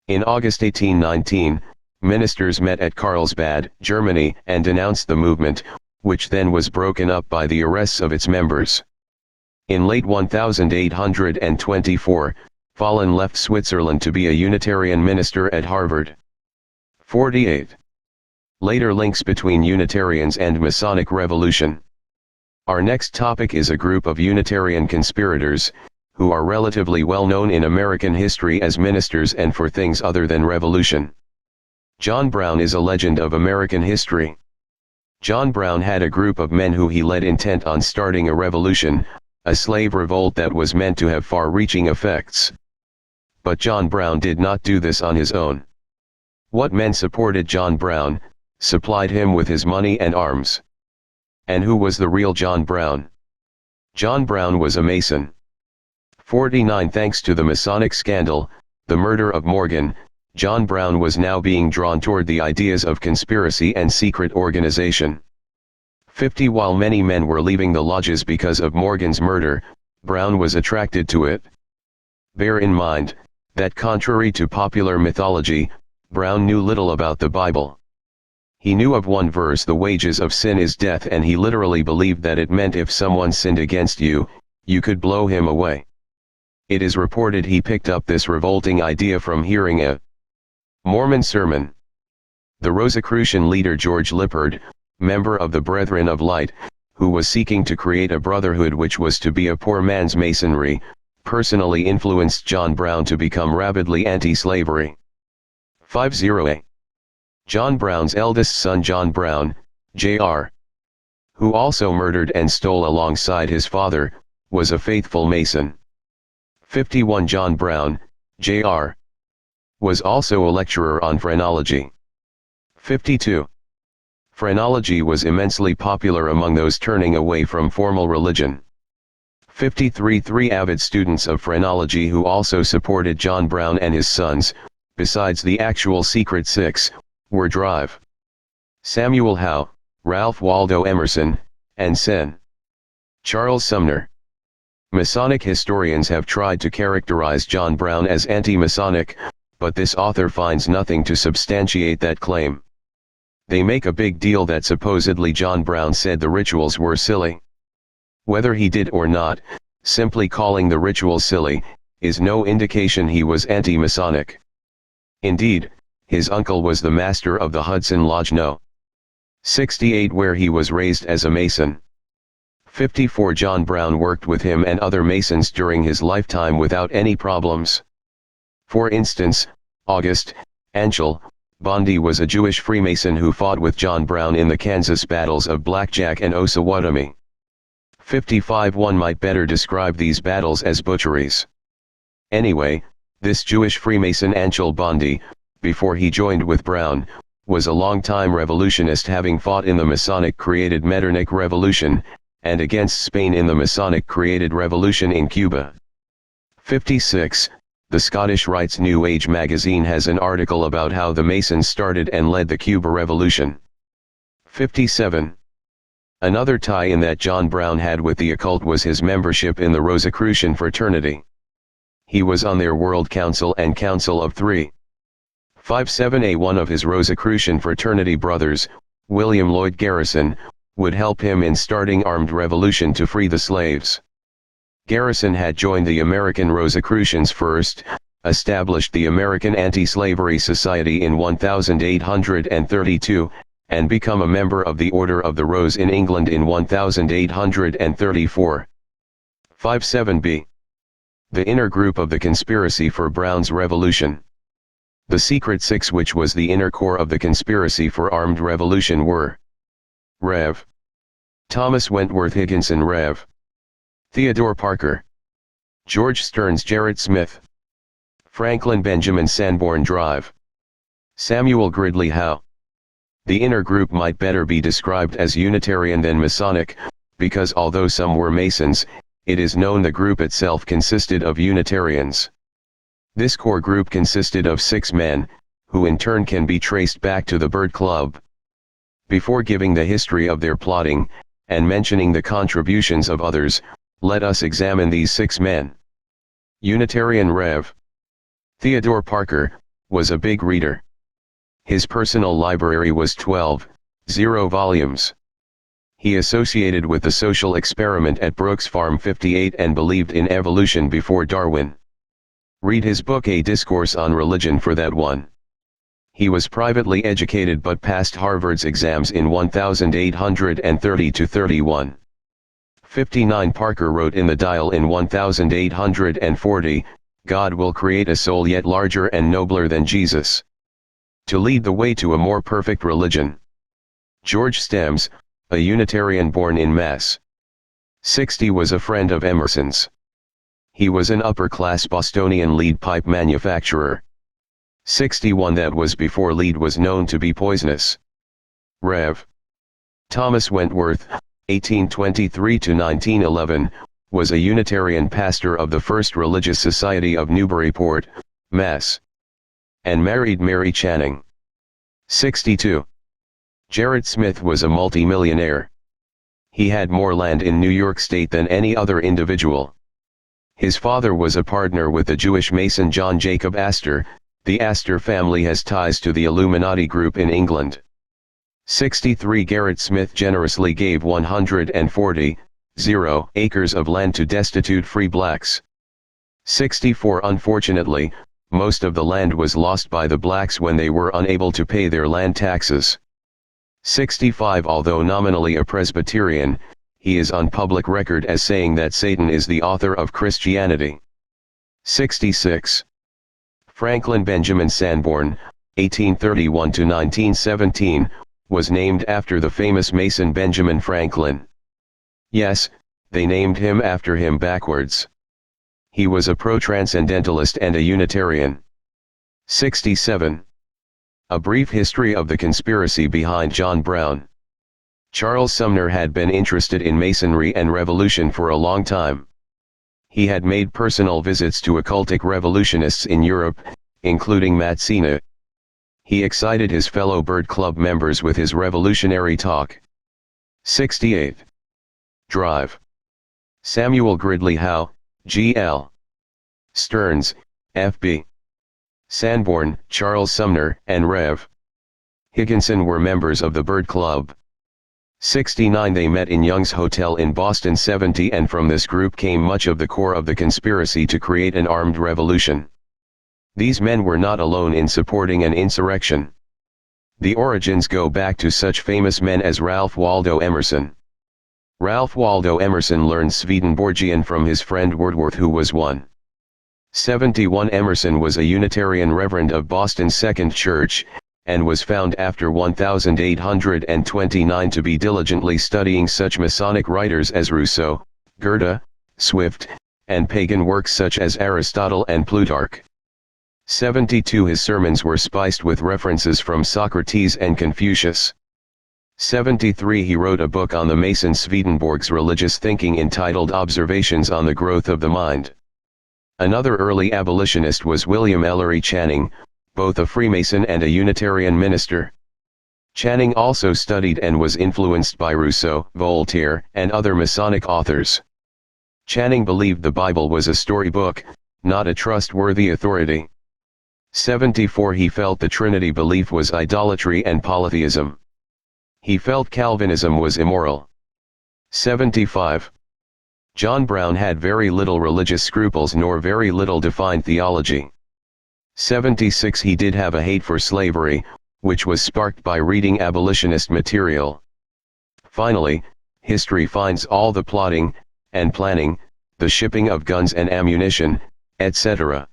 In August 1819, ministers met at Carlsbad, Germany, and denounced the movement, which then was broken up by the arrests of its members. In late 1824, Fallen left Switzerland to be a Unitarian minister at Harvard. 48. Later links between Unitarians and Masonic Revolution. Our next topic is a group of Unitarian conspirators, who are relatively well known in American history as ministers and for things other than revolution. John Brown is a legend of American history. John Brown had a group of men who he led intent on starting a revolution, a slave revolt that was meant to have far-reaching effects. But John Brown did not do this on his own. What men supported John Brown, supplied him with his money and arms. And who was the real John Brown? John Brown was a Mason. 49. Thanks to the Masonic scandal, the murder of Morgan, John Brown was now being drawn toward the ideas of conspiracy and secret organization. 50. While many men were leaving the lodges because of Morgan's murder, Brown was attracted to it. Bear in mind, that contrary to popular mythology, Brown knew little about the Bible. He knew of one verse, the wages of sin is death, and he literally believed that it meant if someone sinned against you, you could blow him away. It is reported he picked up this revolting idea from hearing a Mormon sermon. The Rosicrucian leader George Lippard, member of the Brethren of Light, who was seeking to create a brotherhood which was to be a poor man's masonry, personally influenced John Brown to become rabidly anti-slavery. 50. John Brown's eldest son John Brown, Jr., who also murdered and stole alongside his father, was a faithful Mason. 51. John Brown, Jr., was also a lecturer on phrenology. 52. Phrenology was immensely popular among those turning away from formal religion. 53 Three avid students of phrenology who also supported John Brown and his sons, besides the actual secret six, were Drive, Samuel Howe, Ralph Waldo Emerson, and Sen. Charles Sumner. Masonic historians have tried to characterize John Brown as anti-Masonic, but this author finds nothing to substantiate that claim. They make a big deal that supposedly John Brown said the rituals were silly. Whether he did or not, simply calling the rituals silly is no indication he was anti-Masonic. Indeed, his uncle was the master of the Hudson Lodge No. 68 where he was raised as a Mason. 54 John Brown worked with him and other Masons during his lifetime without any problems. For instance, August Anchel Bondi was a Jewish Freemason who fought with John Brown in the Kansas battles of Blackjack and Osawatomie. 55 One might better describe these battles as butcheries. Anyway, this Jewish Freemason Anchel Bondi, before he joined with Brown, was a long-time revolutionist, having fought in the Masonic-created Metternich Revolution, and against Spain in the Masonic-created revolution in Cuba. 56. The Scottish Right's New Age magazine has an article about how the Masons started and led the Cuba Revolution. 57. Another tie-in that John Brown had with the occult was his membership in the Rosicrucian fraternity. He was on their World Council and Council of Three. 57. One of his Rosicrucian fraternity brothers, William Lloyd Garrison, would help him in starting armed revolution to free the slaves. Garrison had joined the American Rosicrucians first, established the American Anti-Slavery Society in 1832, and become a member of the Order of the Rose in England in 1834. 57b. The inner group of the conspiracy for Brown's revolution. The Secret Six, which was the inner core of the conspiracy for armed revolution, were Rev. Thomas Wentworth Higginson, Rev. Theodore Parker, George Stearns, Gerrit Smith, Franklin Benjamin Sanborn, Drive, Samuel Gridley Howe. The inner group might better be described as Unitarian than Masonic, because although some were Masons, it is known the group itself consisted of Unitarians. This core group consisted of 6 men, who in turn can be traced back to the Bird Club. Before giving the history of their plotting, and mentioning the contributions of others, let us examine these 6 men. Unitarian Rev. Theodore Parker was a big reader. His personal library was 12 volumes. He associated with the social experiment at Brooks Farm 58 and believed in evolution before Darwin. Read his book A Discourse on Religion for that one. He was privately educated but passed Harvard's exams in 1830-31. 59 Parker wrote in the Dial in 1840, God will create a soul yet larger and nobler than Jesus, to lead the way to a more perfect religion. George Stems, a Unitarian born in Mass. 60 was a friend of Emerson's. He was an upper-class Bostonian lead pipe manufacturer. 61 That was before lead was known to be poisonous. Rev. Thomas Wentworth, 1823-1911, was a Unitarian pastor of the First Religious Society of Newburyport, Mass. and married Mary Channing. 62. Gerrit Smith was a multimillionaire. He had more land in New York State than any other individual. His father was a partner with the Jewish Mason John Jacob Astor. The Astor family has ties to the Illuminati group in England. 63 Gerrit Smith generously gave 140 acres of land to destitute free blacks. 64 Unfortunately, most of the land was lost by the blacks when they were unable to pay their land taxes. 65 Although nominally a Presbyterian, he is on public record as saying that Satan is the author of Christianity. 66. Franklin Benjamin Sanborn, 1831-1917, was named after the famous Mason Benjamin Franklin. Yes, they named him after him backwards. He was a pro-transcendentalist and a Unitarian. 67. A brief history of the conspiracy behind John Brown. Charles Sumner had been interested in Masonry and revolution for a long time. He had made personal visits to occultic revolutionists in Europe, including Mazzina. He excited his fellow Bird Club members with his revolutionary talk. 68. Drive. Samuel Gridley Howe, G.L. Stearns, F.B. Sanborn, Charles Sumner, and Rev. Higginson were members of the Bird Club. 69. They met in Young's Hotel in Boston. 70. And from this group came much of the core of the conspiracy to create an armed revolution. These men were not alone in supporting an insurrection. The origins go back to such famous men as Ralph Waldo Emerson. Ralph Waldo Emerson learned Swedenborgian from his friend Wordsworth, who was one. 71. Emerson was a Unitarian reverend of Boston's Second Church, and was found after 1829 to be diligently studying such Masonic writers as Rousseau, Goethe, Swift, and pagan works such as Aristotle and Plutarch. 72. His sermons were spiced with references from Socrates and Confucius. 73. He wrote a book on the Mason Swedenborg's religious thinking entitled Observations on the Growth of the Mind. Another early abolitionist was William Ellery Channing, both a Freemason and a Unitarian minister. Channing also studied and was influenced by Rousseau, Voltaire, and other Masonic authors. Channing believed the Bible was a storybook, not a trustworthy authority. 74. He felt the Trinity belief was idolatry and polytheism. He felt Calvinism was immoral. 75. John Brown had very little religious scruples nor very little defined theology. 76. He did have a hate for slavery, which was sparked by reading abolitionist material. Finally, history finds all the plotting, and planning, the shipping of guns and ammunition, etc.,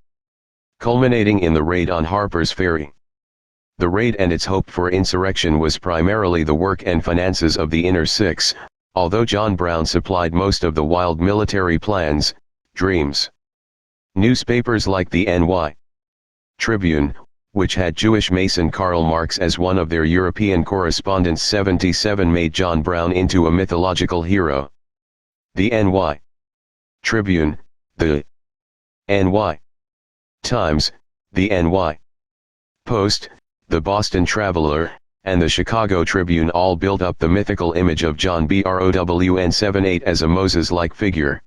culminating in the raid on Harper's Ferry. The raid and its hope for insurrection was primarily the work and finances of the Inner Six, although John Brown supplied most of the wild military plans, dreams. Newspapers like the N.Y. Tribune, which had Jewish Mason Karl Marx as one of their European correspondents. 77. Made John Brown into a mythological hero. The N.Y. Tribune, the N.Y. Times, the N.Y. Post, the Boston Traveler, and the Chicago Tribune all built up the mythical image of John Brown 78 as a Moses-like figure.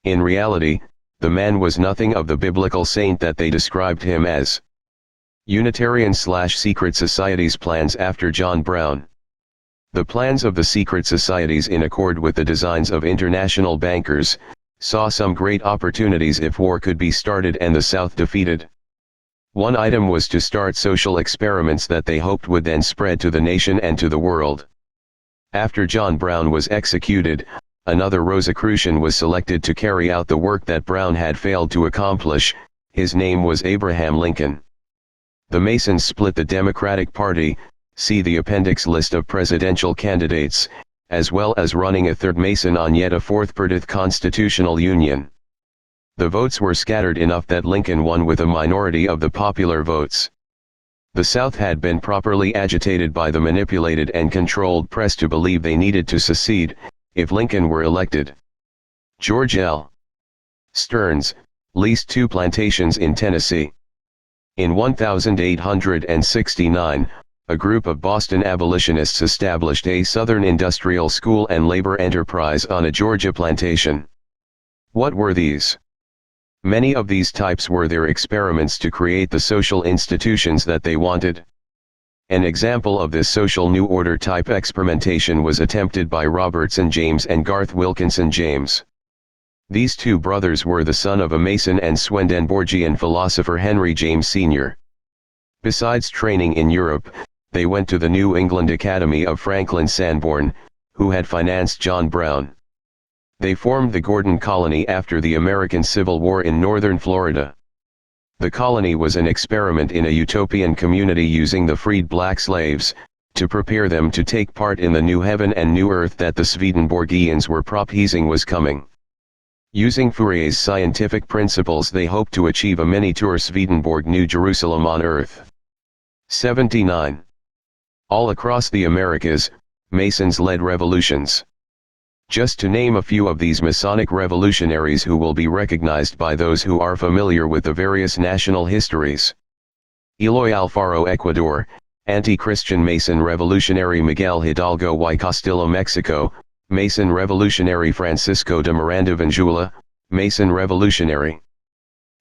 In reality, the man was nothing of the biblical saint that they described him as. Unitarian/secret societies plans after John Brown. The plans of the secret societies, in accord with the designs of international bankers, saw some great opportunities if war could be started and the South defeated. One item was to start social experiments that they hoped would then spread to the nation and to the world. After John Brown was executed, another Rosicrucian was selected to carry out the work that Brown had failed to accomplish. His name was Abraham Lincoln. The Masons split the Democratic Party, see the appendix list of presidential candidates, as well as running a third Mason on yet a fourth Perth constitutional union. The votes were scattered enough that Lincoln won with a minority of the popular votes. The South had been properly agitated by the manipulated and controlled press to believe they needed to secede, if Lincoln were elected. George L. Stearns leased 2 plantations in Tennessee. In 1869, a group of Boston abolitionists established a Southern industrial school and labor enterprise on a Georgia plantation. What were these? Many of these types were their experiments to create the social institutions that they wanted. An example of this social New Order type experimentation was attempted by Robertson James and Garth Wilkinson James. These 2 brothers were the son of a Mason and Swedenborgian philosopher Henry James Sr. Besides training in Europe, they went to the New England Academy of Franklin Sanborn, who had financed John Brown. They formed the Gordon Colony after the American Civil War in northern Florida. The colony was an experiment in a utopian community using the freed black slaves, to prepare them to take part in the new heaven and new earth that the Swedenborgians were prophesizing was coming. Using Fourier's scientific principles, they hoped to achieve a miniature Swedenborg New Jerusalem on earth. 79. All across the Americas, Masons led revolutions. Just to name a few of these Masonic revolutionaries who will be recognized by those who are familiar with the various national histories. Eloy Alfaro, Ecuador, anti-Christian Mason revolutionary Miguel Hidalgo y Castillo, Mexico, Mason revolutionary Francisco de Miranda Vanjula, Mason revolutionary.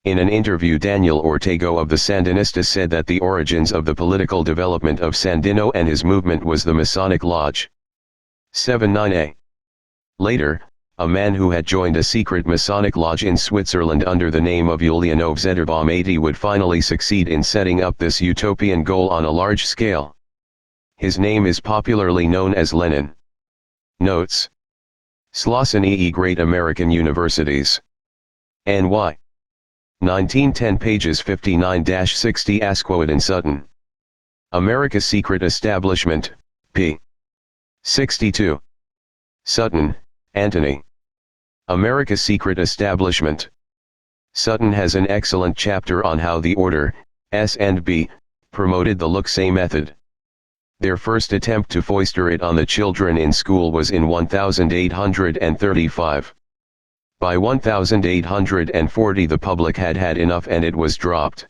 In an interview, Daniel Ortego of the Sandinistas said that the origins of the political development of Sandino and his movement was the Masonic Lodge. 79a. Later, a man who had joined a secret Masonic lodge in Switzerland under the name of Ulianov Zetterbaum 80 would finally succeed in setting up this utopian goal on a large scale. His name is popularly known as Lenin. Notes. Slauson E. Great American Universities. N.Y. 1910 pages 59-60 Asquith and Sutton. America's Secret Establishment, p. 62. Sutton, Anthony. America's Secret Establishment. Sutton has an excellent chapter on how the Order, S&B, promoted the look-say method. Their first attempt to foster it on the children in school was in 1835. By 1840 the public had had enough and it was dropped.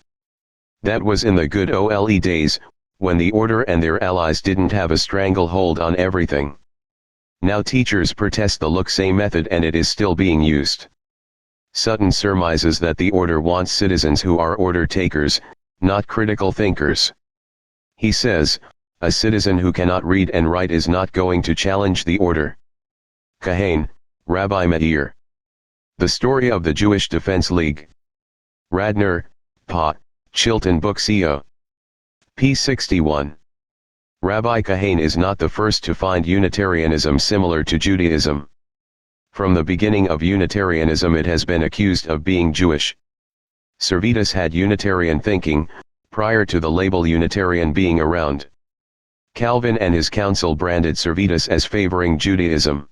That was in the good old days, when the Order and their allies didn't have a stranglehold on everything. Now teachers protest the look-say method and it is still being used. Sutton surmises that the Order wants citizens who are order takers, not critical thinkers. He says, a citizen who cannot read and write is not going to challenge the Order. Kahane, Rabbi Meir. The Story of the Jewish Defense League. Radner, Pa, Chilton Book Co. p. 61. Rabbi Kahane is not the first to find Unitarianism similar to Judaism. From the beginning of Unitarianism it has been accused of being Jewish. Servetus had Unitarian thinking, prior to the label Unitarian being around. Calvin and his council branded Servetus as favoring Judaism.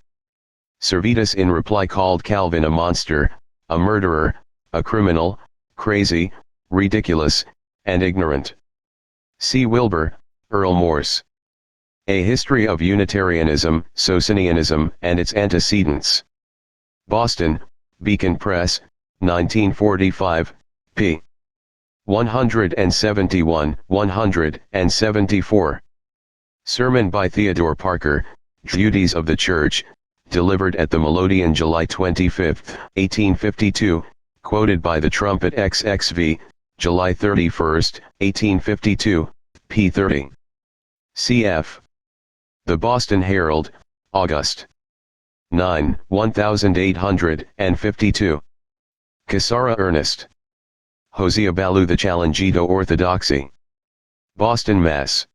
Servetus in reply called Calvin a monster, a murderer, a criminal, crazy, ridiculous, and ignorant. See Wilbur, Earl Morse. A History of Unitarianism, Socinianism, and its Antecedents. Boston, Beacon Press, 1945, p. 171, 174. Sermon by Theodore Parker, Duties of the Church, delivered at the Melodeon July 25, 1852, quoted by the Trumpet XXV, July 31, 1852, p. 30. Cf. The Boston Herald, August 9, 1852. Casara Ernest. Hosea Ballou, The Challengito Orthodoxy. Boston, Mass.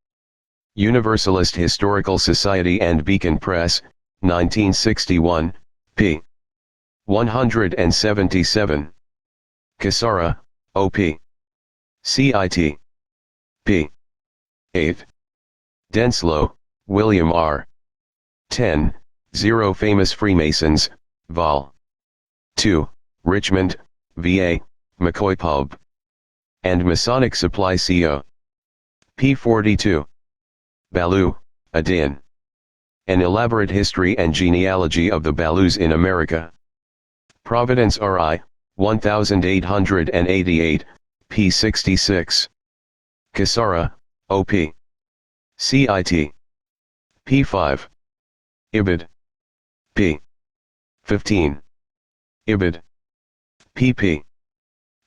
Universalist Historical Society and Beacon Press, 1961, p. 177. Casara, O.P. CIT. p. 8. Denslow, William R. 10, 0 Famous Freemasons, Vol. 2, Richmond, VA, McCoy Pub. And Masonic Supply Co. p. 42. Ballou, Adin. An Elaborate History and Genealogy of the Ballous in America. Providence RI, 1888, p. 66. Casara, O.P. CIT. p. 5. Ibid. p. 15. Ibid. pp.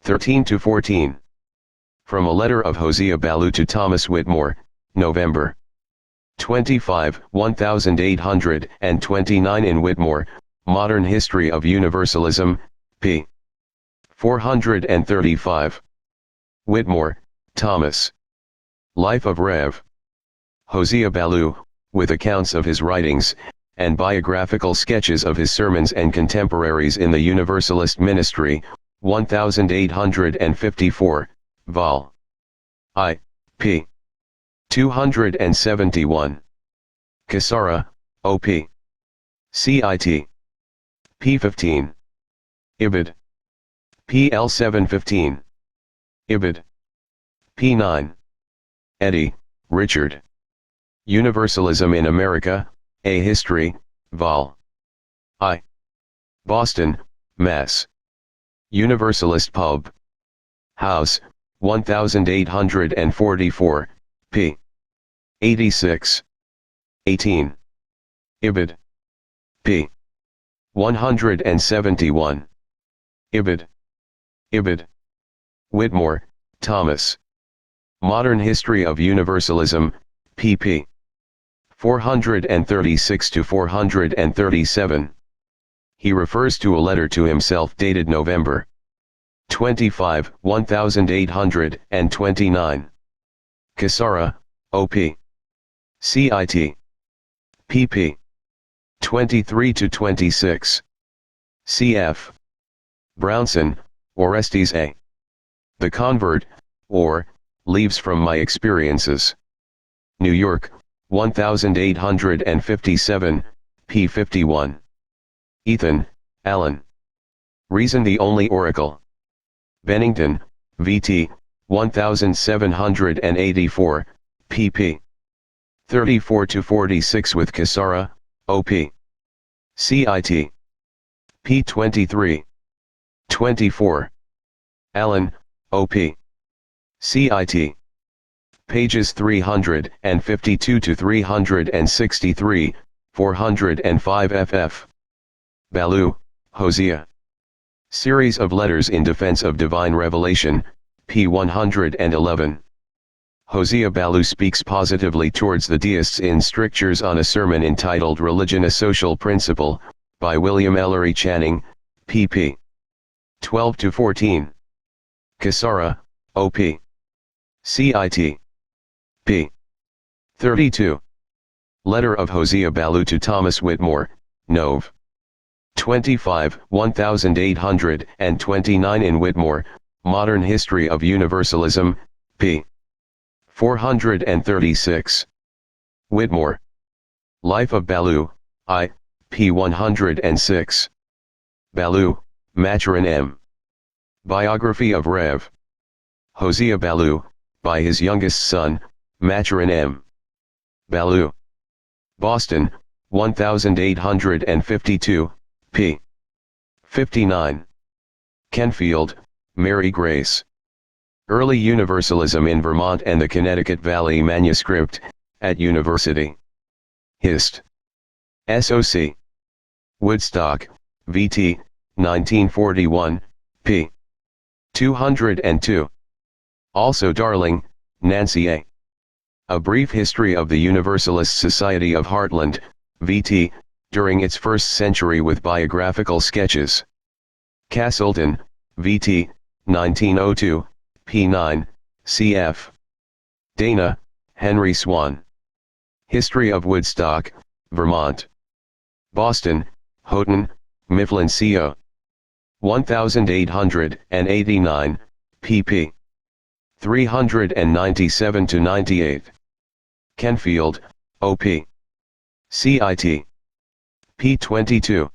13-14. From a letter of Hosea Ballou to Thomas Whitmore, November 25, 1829 in Whitmore, Modern History of Universalism, p. 435. Whitmore, Thomas. Life of Rev. Hosea Ballou, with accounts of his writings, and biographical sketches of his sermons and contemporaries in the Universalist Ministry, 1854, Vol. I. p. 271. Casara, O.P. CIT. p. 15. Ibid. PL 715. Ibid. p. 9. Eddy, Richard. Universalism in America, A History, Vol. I. Boston, Mass. Universalist Pub. House, 1844, p. 86. 18. Ibid. p. 171. Ibid. Ibid. Whitmore, Thomas. Modern History of Universalism, pp. 436 to 437. He refers to a letter to himself dated November 25, 1829. Cassara, O.P. CIT. pp. 23 to 26. Cf. Brownson, Orestes A. The Convert, or, Leaves from My Experiences. New York, 1857, p. 51. Ethan, Alan. Reason the Only Oracle. Bennington, V.T., 1784, pp. 34 to 46 with Cassara, O.P. CIT. p. 23. 24. Allen, O.P. CIT. Pages 352 to 363, 405 ff. Ballou, Hosea. Series of Letters in Defense of Divine Revelation, p. 111. Hosea Ballou speaks positively towards the deists in strictures on a sermon entitled Religion a Social Principle, by William Ellery Channing, pp. 12 to 14. Cassara, O.P. CIT. p. 32. Letter of Hosea Ballou to Thomas Whitmore, Nov. 25, 1829 in Whitmore, Modern History of Universalism, p. 436. Whitmore. Life of Ballou, I, p. 106. Ballou, Maturin M. Biography of Rev. Hosea Ballou, by his youngest son, Maturin M. Ballou. Boston, 1852, p. 59. Kenfield, Mary Grace. Early Universalism in Vermont and the Connecticut Valley Manuscript, at University. Hist. SOC. Woodstock, V.T., 1941, p. 202. Also Darling, Nancy A. A Brief History of the Universalist Society of Heartland, V.T., during its first century with biographical sketches. Castleton, V.T., 1902, p. 9, cf. Dana, Henry Swan. History of Woodstock, Vermont. Boston, Houghton, Mifflin Co. 1889, pp. 397 to 98. Kenfield, O.P. CIT. p. 22.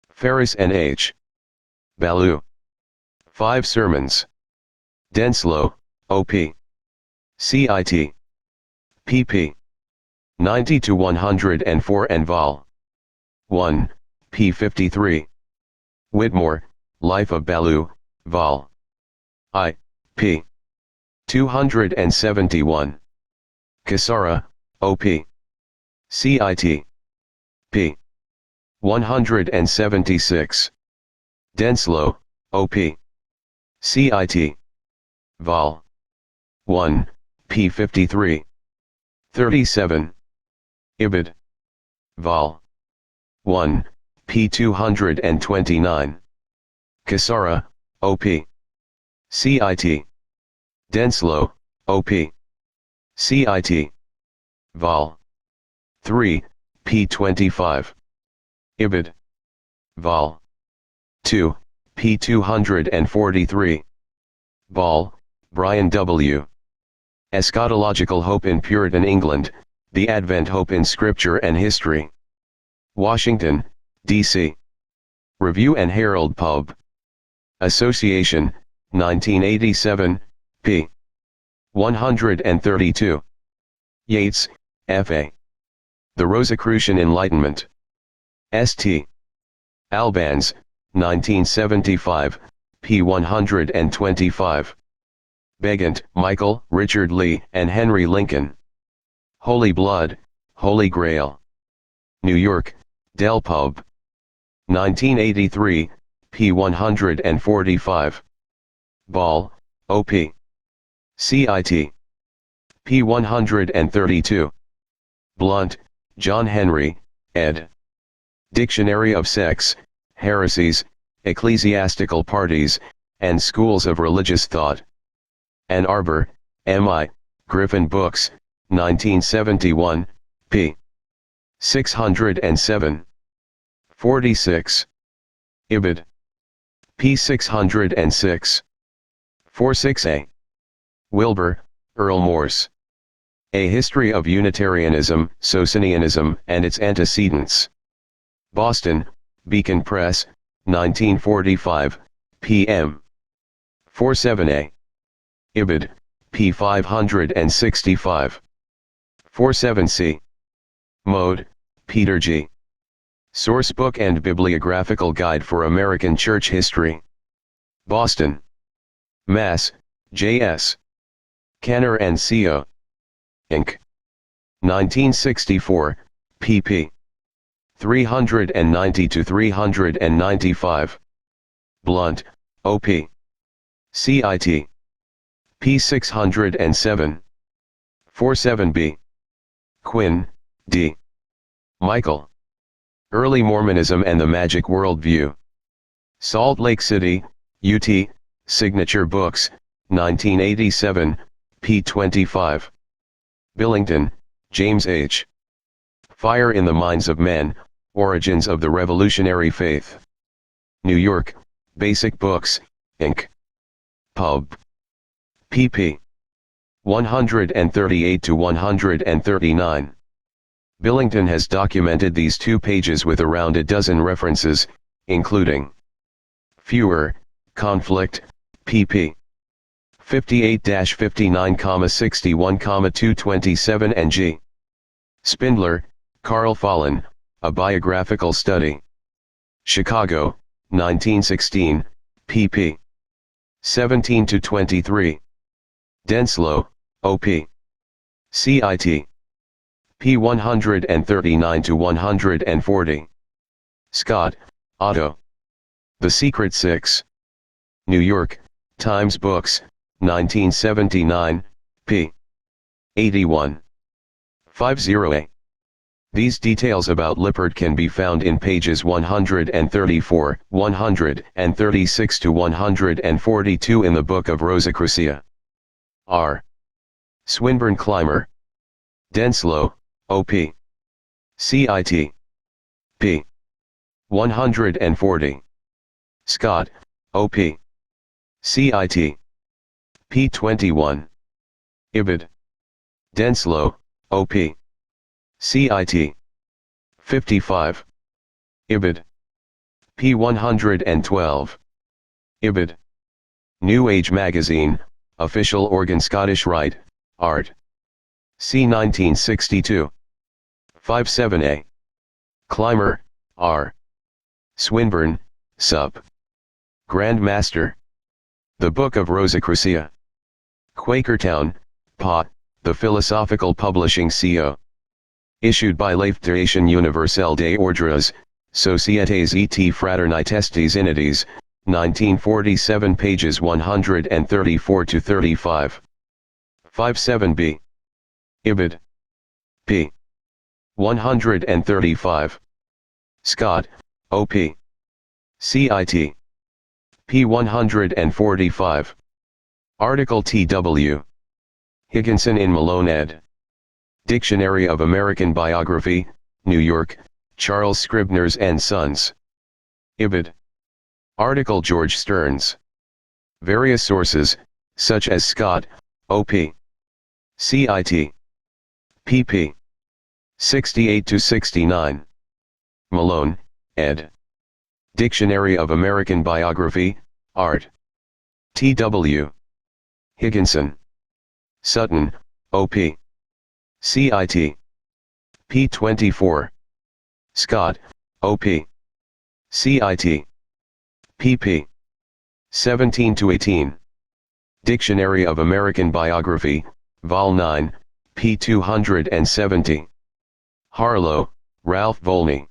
Ferris N.H. Ballou. 5 Sermons. Denslow, O.P. CIT. pp. 90 to 104 and Vol. 1, p. 53. Whitmore, Life of Ballou, Vol. I, p. 271. Cassara, O.P. CIT. p. 176. Denslow, O.P. CIT. Vol. 1, p. 53. 37. Ibid. Vol. 1, p. 229. Cassara, O.P. CIT. Denslow, O.P. CIT. Vol. 3, p. 25. Ibid. Vol. 2, p. 243. Ball, Brian W. Eschatological Hope in Puritan England, The Advent Hope in Scripture and History. Washington, D.C. Review and Herald Pub. Association, 1987, p. 132. Yates, F.A. The Rosicrucian Enlightenment. St. Albans, 1975, p. 125. Begant, Michael, Richard Lee, and Henry Lincoln. Holy Blood, Holy Grail. New York, Del Pub. 1983, p. 145. Ball, O.P. CIT. p. 132. Blunt, John Henry, ed. Dictionary of Sects, Heresies, Ecclesiastical Parties, and Schools of Religious Thought. Ann Arbor, M.I., Griffin Books, 1971, p. 607. 46. Ibid. p. 606. 46a. Wilbur, Earl Morse. A History of Unitarianism, Socinianism, and its Antecedents. Boston, Beacon Press, 1945, p.m. 47a. Ibid, p. 565. 47c. Mode, Peter G. Sourcebook and Bibliographical Guide for American Church History. Boston, Mass., J.S. Canner and Co. Inc. 1964, pp. 390-395. Blunt, O.P. CIT. p. 607. 47b. Quinn, D. Michael. Early Mormonism and the Magic Worldview. Salt Lake City, UT, Signature Books, 1987, p. 25. Billington, James H. Fire in the Minds of Men, Origins of the Revolutionary Faith. New York, Basic Books, Inc. Pub. pp. 138-139. Billington has documented these 2 pages with around a dozen references, including Fewer, Conflict, pp. 58-59, 61, 227 and G. Spindler, Carl Fallon, A Biographical Study. Chicago, 1916, pp. 17-23. Denslow, O.P. CIT. p. 139-140. Scott, Otto. The Secret Six. New York, Times Books, 1979, p. 81. 50a. These details about Lippert can be found in pages 134, 136-142 in the Book of Rosicrucia. R. Swinburne Clymer. Denslow, O.P. CIT. p. 140. Scott, O.P. CIT. p. 21. Ibid. Denslow, O.P. CIT. 55. Ibid. p. 112. Ibid. New Age Magazine, Official Organ Scottish Rite, Art. c. 1962. 57a. Clymer, R. Swinburne, Sup. Grand Master. The Book of Rosicrucia. Quakertown, Pa., The Philosophical Publishing Co. Issued by La Fédération Universelle des Ordres, Sociétés et Fraternitestes Unies, 1947, pages 134-35. 57b. Ibid. p. 135. Scott, O.P. CIT. p. 145. Article T.W. Higginson in Malone ed. Dictionary of American Biography, New York, Charles Scribner's and Sons. Ibid. Article George Stearns. Various sources, such as Scott, O.P. CIT. pp. 68-69. Malone, ed. Dictionary of American Biography, Art. T.W. Higginson. Sutton, O.P. CIT. P24. Scott, O.P. CIT. pp. 17-18. Dictionary of American Biography, Vol 9, p. 270. Harlow, Ralph Volney.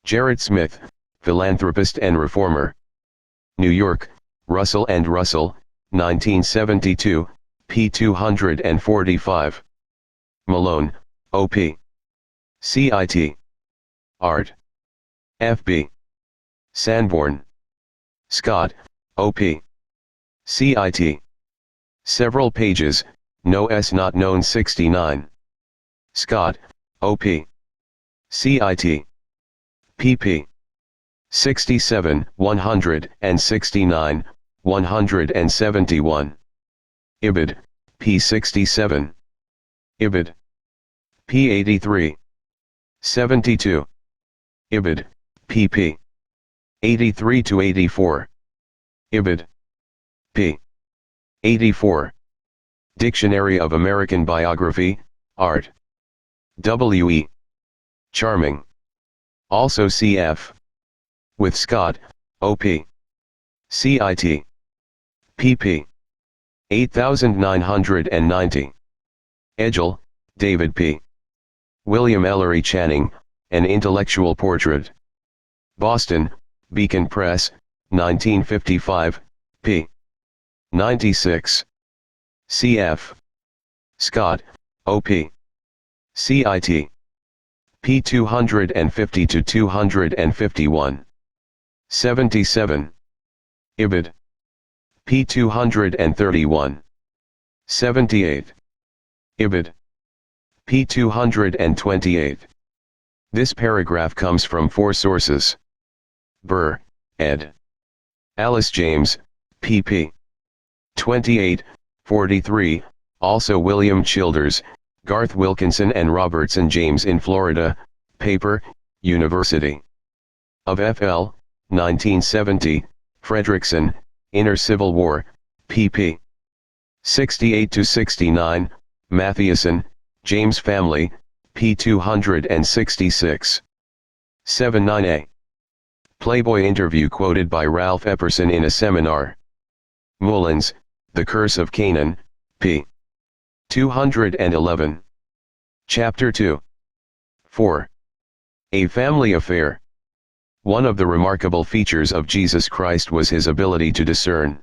Jared Smith, Philanthropist and Reformer. New York, Russell and Russell, 1972, p. 245. Malone, O.P. CIT. Art. F.B. Sanborn. Scott, O.P. CIT. Several pages, no S not known 69. Scott, O.P. CIT. pp. 67, 169, 171. Ibid, p. 67. Ibid. p. 83. 72. Ibid, pp. 83-84. Ibid. p. 84. Dictionary of American Biography, Art. W.E. Charming. Also cf. With Scott, O.P. CIT. pp. 8990. Edgell, David P. William Ellery Channing, An Intellectual Portrait. Boston, Beacon Press, 1955, p. 96. Cf. Scott, O.P. CIT. p. 250-251. 77. Ibid. p. 231. 78. Ibid. p. 228. This paragraph comes from 4 sources. Burr, ed. Alice James, pp. 28, 43, also William Childers, Garth Wilkinson and Robertson James in Florida, paper, University of FL, 1970, Fredrickson, Inner Civil War, pp. 68-69, Mathieson, James Family, p. 266. 79a. Playboy interview quoted by Ralph Epperson in a seminar. Mullins, The Curse of Canaan, p. 211. Chapter 2. 4. A Family Affair. One of the remarkable features of Jesus Christ was his ability to discern.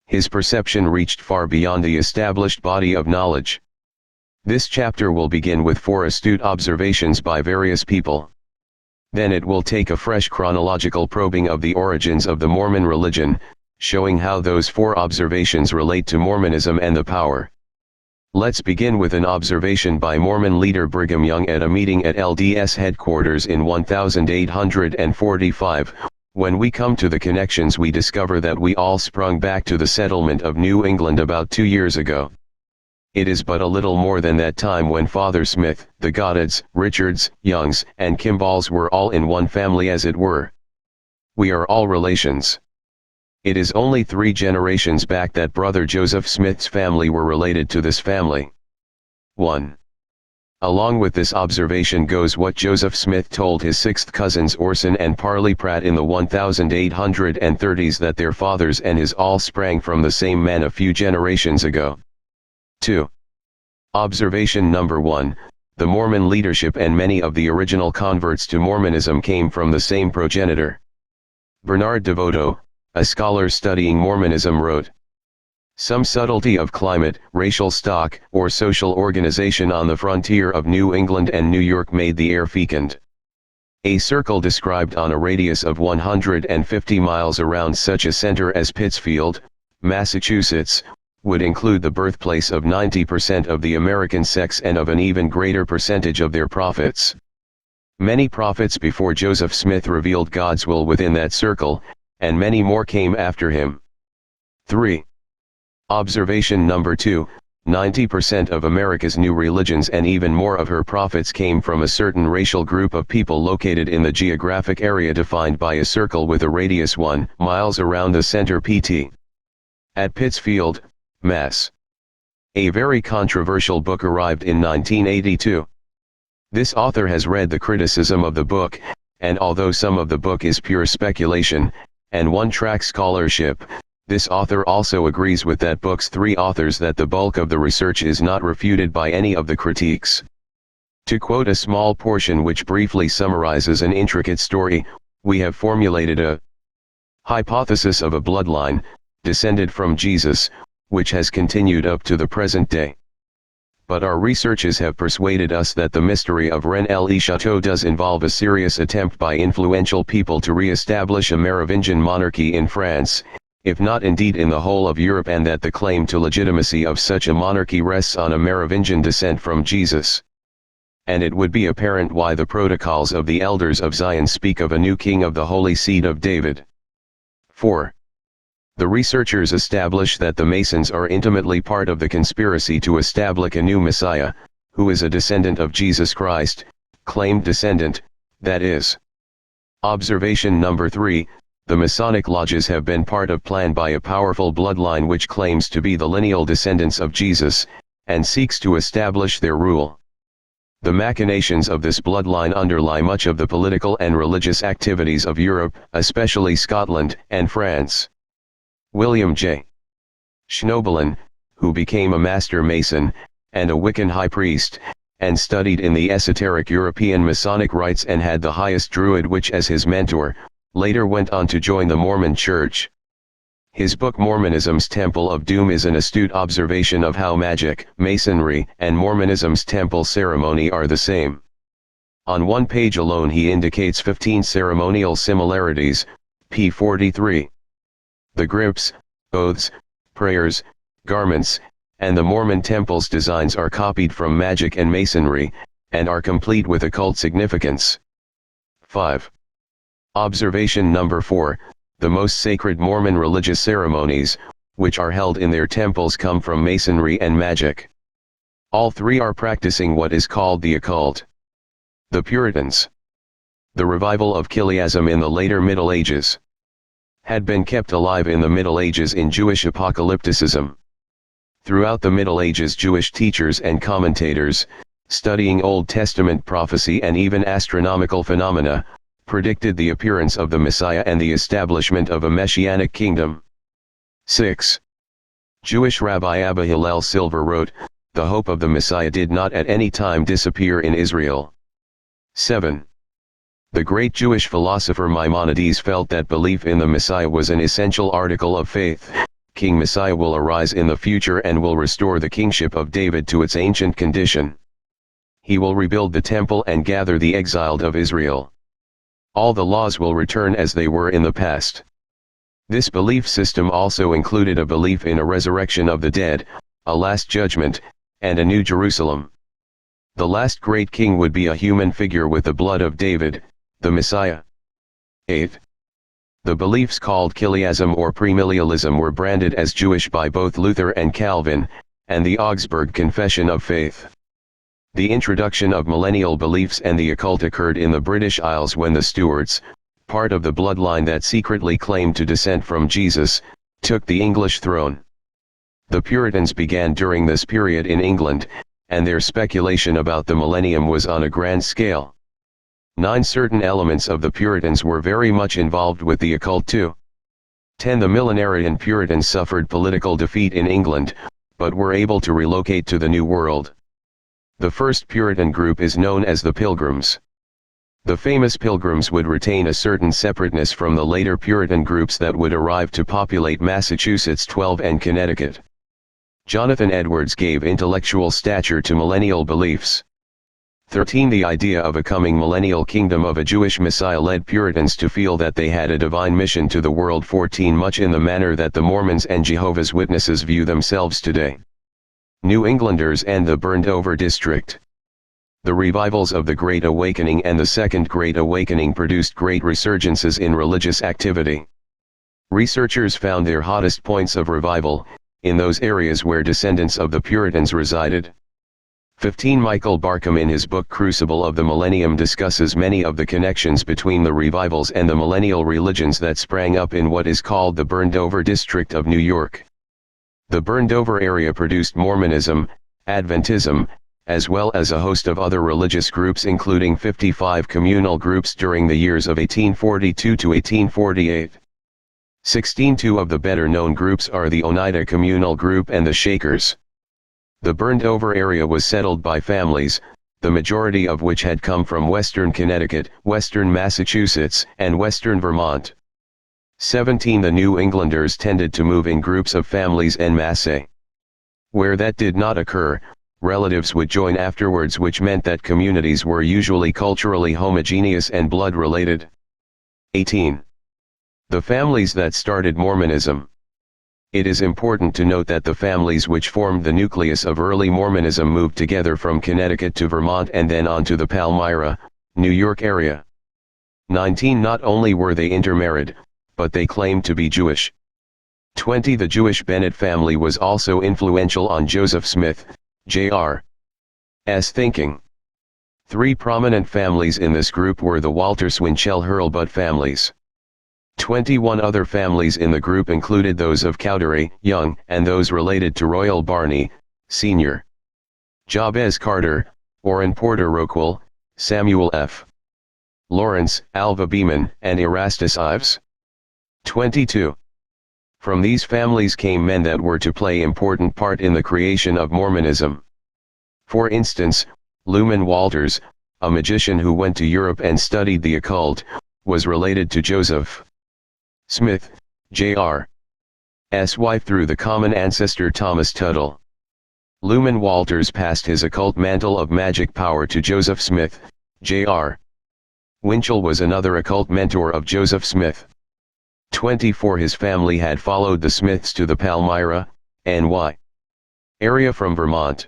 His perception reached far beyond the established body of knowledge. This chapter will begin with 4 astute observations by various people. Then it will take a fresh chronological probing of the origins of the Mormon religion, showing how those 4 observations relate to Mormonism and the power. Let's begin with an observation by Mormon leader Brigham Young at a meeting at LDS headquarters in 1845. When we come to the connections, we discover that we all sprung back to the settlement of New England about 2 years ago. It is but a little more than that time when Father Smith, the Goddards, Richards, Youngs, and Kimballs were all in one family, as it were. We are all relations. It is only 3 generations back that Brother Joseph Smith's family were related to this family. 1. Along with this observation goes what Joseph Smith told his 6th cousins Orson and Parley Pratt in the 1830s, that their fathers and his all sprang from the same man a few generations ago. 2. Observation number 1, the Mormon leadership and many of the original converts to Mormonism came from the same progenitor. Bernard DeVoto, a scholar studying Mormonism, wrote, "Some subtlety of climate, racial stock, or social organization on the frontier of New England and New York made the air fecund. A circle described on a radius of 150 miles around such a center as Pittsfield, Massachusetts, would include the birthplace of 90% of the American sex and of an even greater percentage of their prophets. Many prophets before Joseph Smith revealed God's will within that circle, and many more came after him." 3. Observation number 2, 90% of America's new religions and even more of her prophets came from a certain racial group of people located in the geographic area defined by a circle with a radius 1 miles around the center pt. At Pittsfield, Mass. A very controversial book arrived in 1982. This author has read the criticism of the book, and although some of the book is pure speculation, and one-track scholarship, this author also agrees with that book's three authors that the bulk of the research is not refuted by any of the critiques. To quote a small portion which briefly summarizes an intricate story, we have formulated a hypothesis of a bloodline, descended from Jesus, which has continued up to the present day. But our researches have persuaded us that the mystery of Rennes-le-Château does involve a serious attempt by influential people to re-establish a Merovingian monarchy in France, if not indeed in the whole of Europe, and that the claim to legitimacy of such a monarchy rests on a Merovingian descent from Jesus. And it would be apparent why the protocols of the elders of Zion speak of a new king of the holy seed of David. 4. The researchers establish that the Masons are intimately part of the conspiracy to establish a new Messiah, who is a descendant of Jesus Christ, claimed descendant, that is. Observation number 3, the Masonic lodges have been part of plan by a powerful bloodline which claims to be the lineal descendants of Jesus, and seeks to establish their rule. The machinations of this bloodline underlie much of the political and religious activities of Europe, especially Scotland and France. William J. Schnobelen, who became a master Mason, and a Wiccan high priest, and studied in the esoteric European Masonic rites and had the highest Druid witch as his mentor, later went on to join the Mormon Church. His book Mormonism's Temple of Doom is an astute observation of how magic, Masonry, and Mormonism's temple ceremony are the same. On one page alone he indicates 15 ceremonial similarities, p. 43. The grips, oaths, prayers, garments, and the Mormon temple's designs are copied from magic and Masonry, and are complete with occult significance. 5. Observation number 4, the most sacred Mormon religious ceremonies, which are held in their temples, come from Masonry and magic. All three are practicing what is called the occult. The Puritans. The revival of Chiliasm in the later Middle Ages had been kept alive in the Middle Ages in Jewish apocalypticism. Throughout the Middle Ages, Jewish teachers and commentators, studying Old Testament prophecy and even astronomical phenomena, predicted the appearance of the Messiah and the establishment of a messianic kingdom. 6. Jewish Rabbi Abba Hillel Silver wrote, "The hope of the Messiah did not at any time disappear in Israel." 7. The great Jewish philosopher Maimonides felt that belief in the Messiah was an essential article of faith. King Messiah will arise in the future and will restore the kingship of David to its ancient condition. He will rebuild the temple and gather the exiled of Israel. All the laws will return as they were in the past. This belief system also included a belief in a resurrection of the dead, a last judgment, and a new Jerusalem. The last great king would be a human figure with the blood of David, the Messiah. 8. The beliefs called Chiliasm or premillennialism were branded as Jewish by both Luther and Calvin, and the Augsburg Confession of Faith. The introduction of millennial beliefs and the occult occurred in the British Isles when the Stuarts, part of the bloodline that secretly claimed to descend from Jesus, took the English throne. The Puritans began during this period in England, and their speculation about the millennium was on a grand scale. 9. Certain elements of the Puritans were very much involved with the occult too. 10. The millenarian Puritans suffered political defeat in England, but were able to relocate to the New World. The first Puritan group is known as the Pilgrims. The famous Pilgrims would retain a certain separateness from the later Puritan groups that would arrive to populate Massachusetts 12 and Connecticut. Jonathan Edwards gave intellectual stature to millennial beliefs. 13. The idea of a coming millennial kingdom of a Jewish Messiah led Puritans to feel that they had a divine mission to the world. 14. Much in the manner that the Mormons and Jehovah's Witnesses view themselves today. New Englanders and the Burned-Over District. The revivals of the Great Awakening and the Second Great Awakening produced great resurgences in religious activity. Researchers found their hottest points of revival in those areas where descendants of the Puritans resided. 15. Michael Barkham in his book Crucible of the Millennium discusses many of the connections between the revivals and the millennial religions that sprang up in what is called the Burned-Over District of New York. The burned-over area produced Mormonism, Adventism, as well as a host of other religious groups including 55 communal groups during the years of 1842 to 1848. 16 of the better-known groups are the Oneida Communal Group and the Shakers. The burned-over area was settled by families, the majority of which had come from western Connecticut, western Massachusetts, and western Vermont. 17 The New Englanders tended to move in groups of families en masse. Where that did not occur, relatives would join afterwards, which meant that communities were usually culturally homogeneous and blood-related. 18. The families that started Mormonism. It is important to note that the families which formed the nucleus of early Mormonism moved together from Connecticut to Vermont and then on to the Palmyra, New York area. 19 Not only were they intermarried, but they claimed to be Jewish. 20 The Jewish Bennett family was also influential on Joseph Smith, Jr.'s thinking. 3 prominent families in this group were the Walter Swinchell Hurlbut families. 21 other families in the group included those of Cowdery, Young, and those related to Royal Barney, Sr., Jabez Carter, Orrin Porter Rockwell, Samuel F. Lawrence, Alva Beeman, and Erastus Ives. 22. From these families came men that were to play important part in the creation of Mormonism. For instance, Luman Walters, a magician who went to Europe and studied the occult, was related to Joseph Smith, Jr.'s wife through the common ancestor Thomas Tuttle. Luman Walters passed his occult mantle of magic power to Joseph Smith, Jr. Winchell was another occult mentor of Joseph Smith. 24 His family had followed the Smiths to the Palmyra, NY area from Vermont.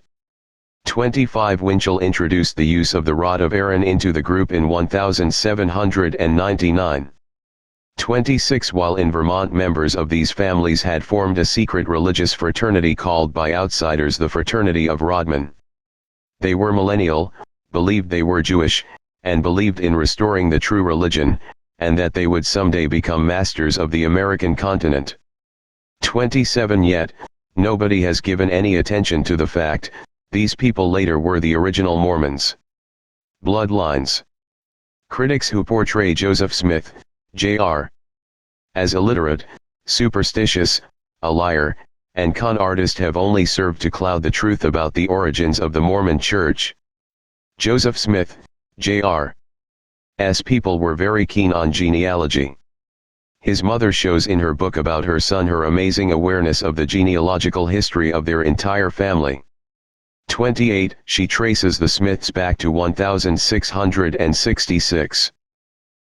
25 Winchell introduced the use of the rod of Aaron into the group in 1799. 26 While in Vermont, members of these families had formed a secret religious fraternity called by outsiders the Fraternity of Rodman. They were millennial, believed they were Jewish, and believed in restoring the true religion, and that they would someday become masters of the American continent. 27 Yet, nobody has given any attention to the fact, these people later were the original Mormons. Bloodlines. Critics who portray Joseph Smith, Jr. as illiterate, superstitious, a liar, and con artist have only served to cloud the truth about the origins of the Mormon Church. Joseph Smith, Jr.'s people were very keen on genealogy. His mother shows in her book about her son her amazing awareness of the genealogical history of their entire family. 28 She traces the Smiths back to 1666.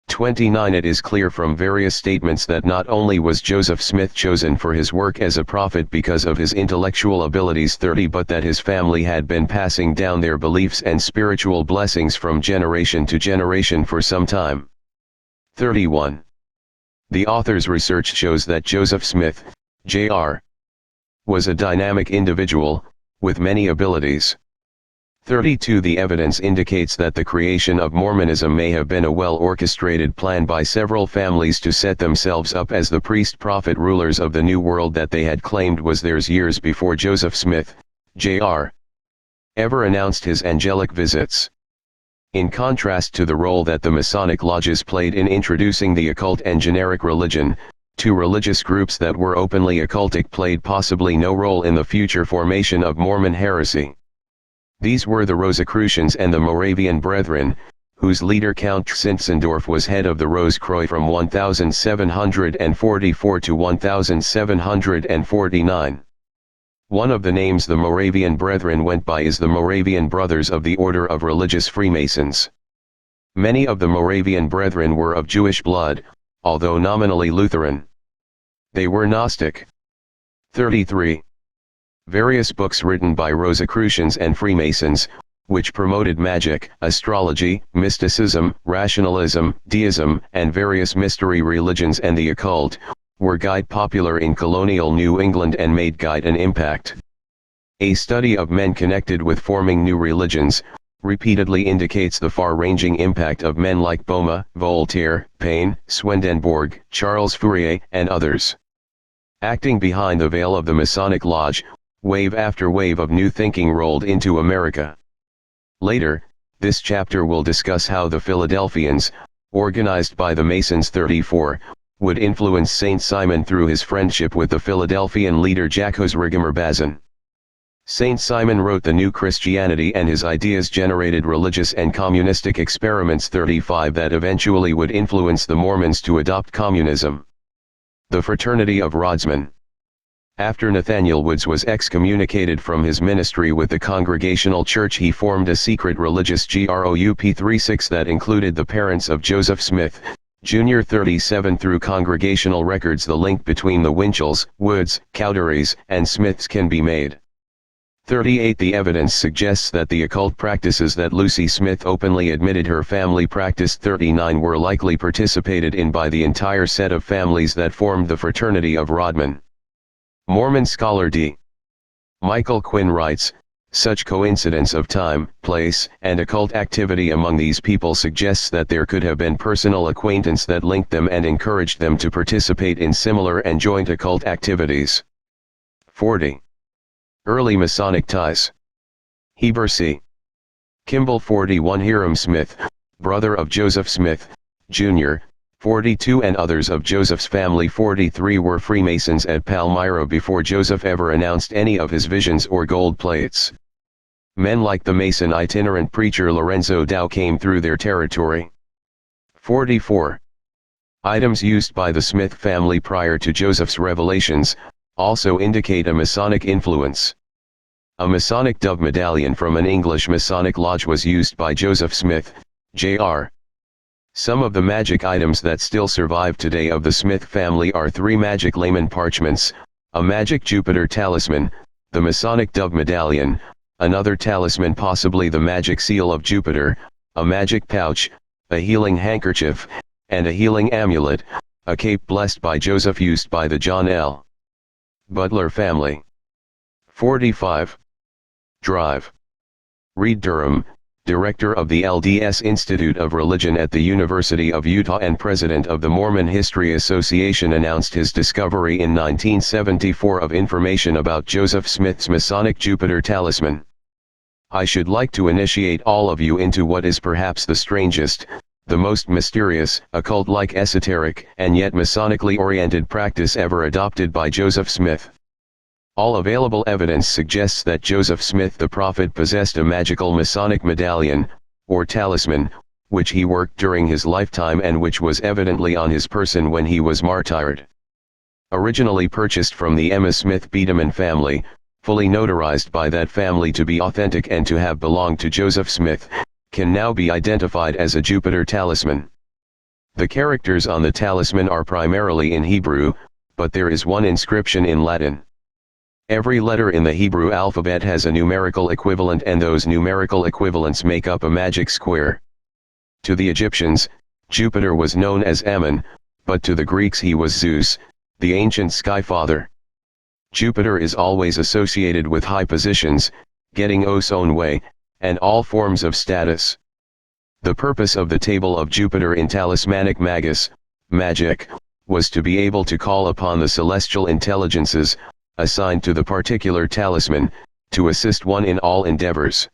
29 It is clear from various statements that not only was Joseph Smith chosen for his work as a prophet because of his intellectual abilities, 30 but that his family had been passing down their beliefs and spiritual blessings from generation to generation for some time. 31. The author's research shows that Joseph Smith, Jr. was a dynamic individual, with many abilities. 32 The evidence indicates that the creation of Mormonism may have been a well-orchestrated plan by several families to set themselves up as the priest-prophet rulers of the New World that they had claimed was theirs years before Joseph Smith, Jr. ever announced his angelic visits. In contrast to the role that the Masonic lodges played in introducing the occult and generic religion, 2 religious groups that were openly occultic played possibly no role in the future formation of Mormon heresy. These were the Rosicrucians and the Moravian Brethren, whose leader Count Zinzendorf was head of the Rose-Croix from 1744 to 1749. One of the names the Moravian Brethren went by is the Moravian Brothers of the Order of Religious Freemasons. Many of the Moravian Brethren were of Jewish blood, although nominally Lutheran. They were Gnostic. 33. Various books written by Rosicrucians and Freemasons, which promoted magic, astrology, mysticism, rationalism, deism, and various mystery religions and the occult, were popular in colonial New England and made an impact. A study of men connected with forming new religions, repeatedly indicates the far-ranging impact of men like Boehme, Voltaire, Paine, Swedenborg, Charles Fourier, and others. Acting behind the veil of the Masonic Lodge, wave after wave of new thinking rolled into America. Later, this chapter will discuss how the Philadelphians, organized by the Masons 34, would influence Saint Simon through his friendship with the Philadelphian leader Jacques Bazin. Saint Simon wrote The New Christianity, and his ideas generated religious and communistic experiments 35 that eventually would influence the Mormons to adopt communism. The Fraternity of Rodsmen. After Nathaniel Woods was excommunicated from his ministry with the Congregational Church, he formed a secret religious group 36 that included the parents of Joseph Smith, Jr. 37. Through congregational records, the link between the Winchells, Woods, Cowderys, and Smiths can be made. 38. The evidence suggests that the occult practices that Lucy Smith openly admitted her family practiced 39 were likely participated in by the entire set of families that formed the Fraternity of Rodman. Mormon scholar D. Michael Quinn writes, such coincidence of time, place, and occult activity among these people suggests that there could have been personal acquaintance that linked them and encouraged them to participate in similar and joint occult activities. 40. Early Masonic ties. Heber C. Kimball 41. Hiram Smith, brother of Joseph Smith, Jr., 42, and others of Joseph's family 43 were Freemasons at Palmyra before Joseph ever announced any of his visions or gold plates. Men like the Mason itinerant preacher Lorenzo Dow came through their territory. 44. Items used by the Smith family prior to Joseph's revelations also indicate a Masonic influence. A Masonic dove medallion from an English Masonic lodge was used by Joseph Smith, Jr. Some of the magic items that still survive today of the Smith family are 3 magic layman parchments, a magic Jupiter talisman, the Masonic dove medallion, another talisman possibly the magic seal of Jupiter, a magic pouch, a healing handkerchief, and a healing amulet, a cape blessed by Joseph used by the John L. Butler family. 45. Drive. Reed Durham, director of the LDS Institute of Religion at the University of Utah and president of the Mormon History Association, announced his discovery in 1974 of information about Joseph Smith's Masonic Jupiter talisman. I should like to initiate all of you into what is perhaps the strangest, the most mysterious, occult-like, esoteric, and yet Masonically oriented practice ever adopted by Joseph Smith. All available evidence suggests that Joseph Smith the prophet possessed a magical Masonic medallion, or talisman, which he worked during his lifetime and which was evidently on his person when he was martyred. Originally purchased from the Emma Smith Biederman family, fully notarized by that family to be authentic and to have belonged to Joseph Smith, can now be identified as a Jupiter talisman. The characters on the talisman are primarily in Hebrew, but there is one inscription in Latin. Every letter in the Hebrew alphabet has a numerical equivalent, and those numerical equivalents make up a magic square. To the Egyptians, Jupiter was known as Ammon, but to the Greeks he was Zeus, the ancient sky father. Jupiter is always associated with high positions, getting O's own way, and all forms of status. The purpose of the table of Jupiter in talismanic magus, magic, was to be able to call upon the celestial intelligences, assigned to the particular talisman, to assist one in all endeavors.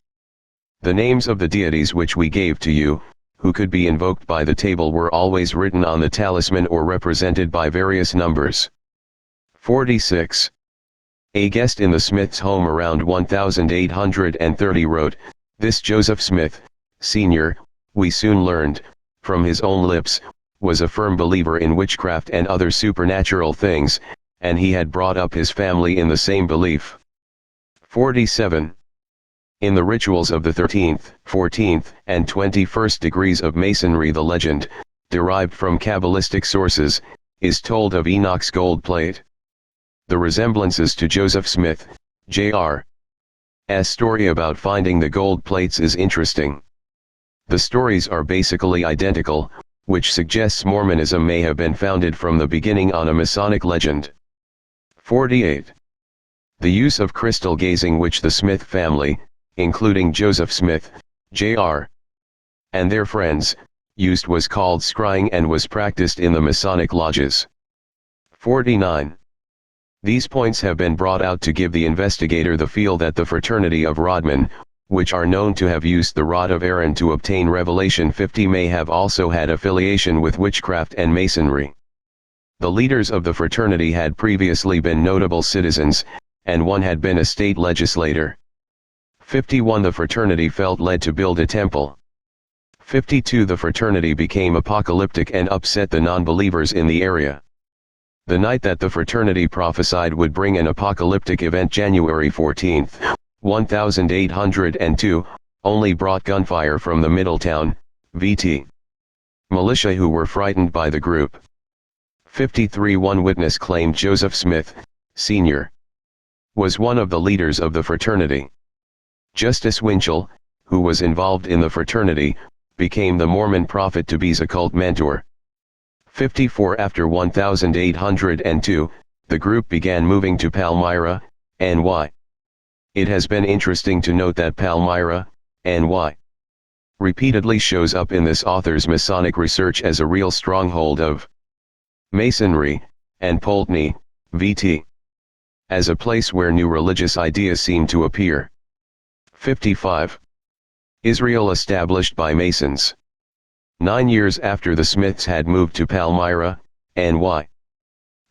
The names of the deities which we gave to you, who could be invoked by the table, were always written on the talisman or represented by various numbers. 46. A guest in the Smiths' home around 1830 wrote, "This Joseph Smith, Sr., we soon learned, from his own lips, was a firm believer in witchcraft and other supernatural things, and he had brought up his family in the same belief." 47. In the rituals of the 13th, 14th, and 21st degrees of Masonry, the legend, derived from Kabbalistic sources, is told of Enoch's gold plate. The resemblances to Joseph Smith, Jr.'s story about finding the gold plates is interesting. The stories are basically identical, which suggests Mormonism may have been founded from the beginning on a Masonic legend. 48. The use of crystal gazing, which the Smith family, including Joseph Smith, Jr., and their friends, used, was called scrying and was practiced in the Masonic lodges. 49. These points have been brought out to give the investigator the feel that the fraternity of Rodman, which are known to have used the rod of Aaron to obtain Revelation 50, may have also had affiliation with witchcraft and masonry. The leaders of the fraternity had previously been notable citizens, and one had been a state legislator. 51. The fraternity felt led to build a temple. 52. The fraternity became apocalyptic and upset the non-believers in the area. The night that the fraternity prophesied would bring an apocalyptic event, January 14, 1802, only brought gunfire from the Middletown, VT. militia who were frightened by the group. 53. One witness claimed Joseph Smith, Sr. was one of the leaders of the fraternity. Justice Winchell, who was involved in the fraternity, became the Mormon prophet to be's occult mentor. 54. After 1802, the group began moving to Palmyra, NY. It has been interesting to note that Palmyra, NY, repeatedly shows up in this author's Masonic research as a real stronghold of Masonry, and Poultney, VT, as a place where new religious ideas seem to appear. 55. Israel established by Masons. 9 years after the Smiths had moved to Palmyra, NY,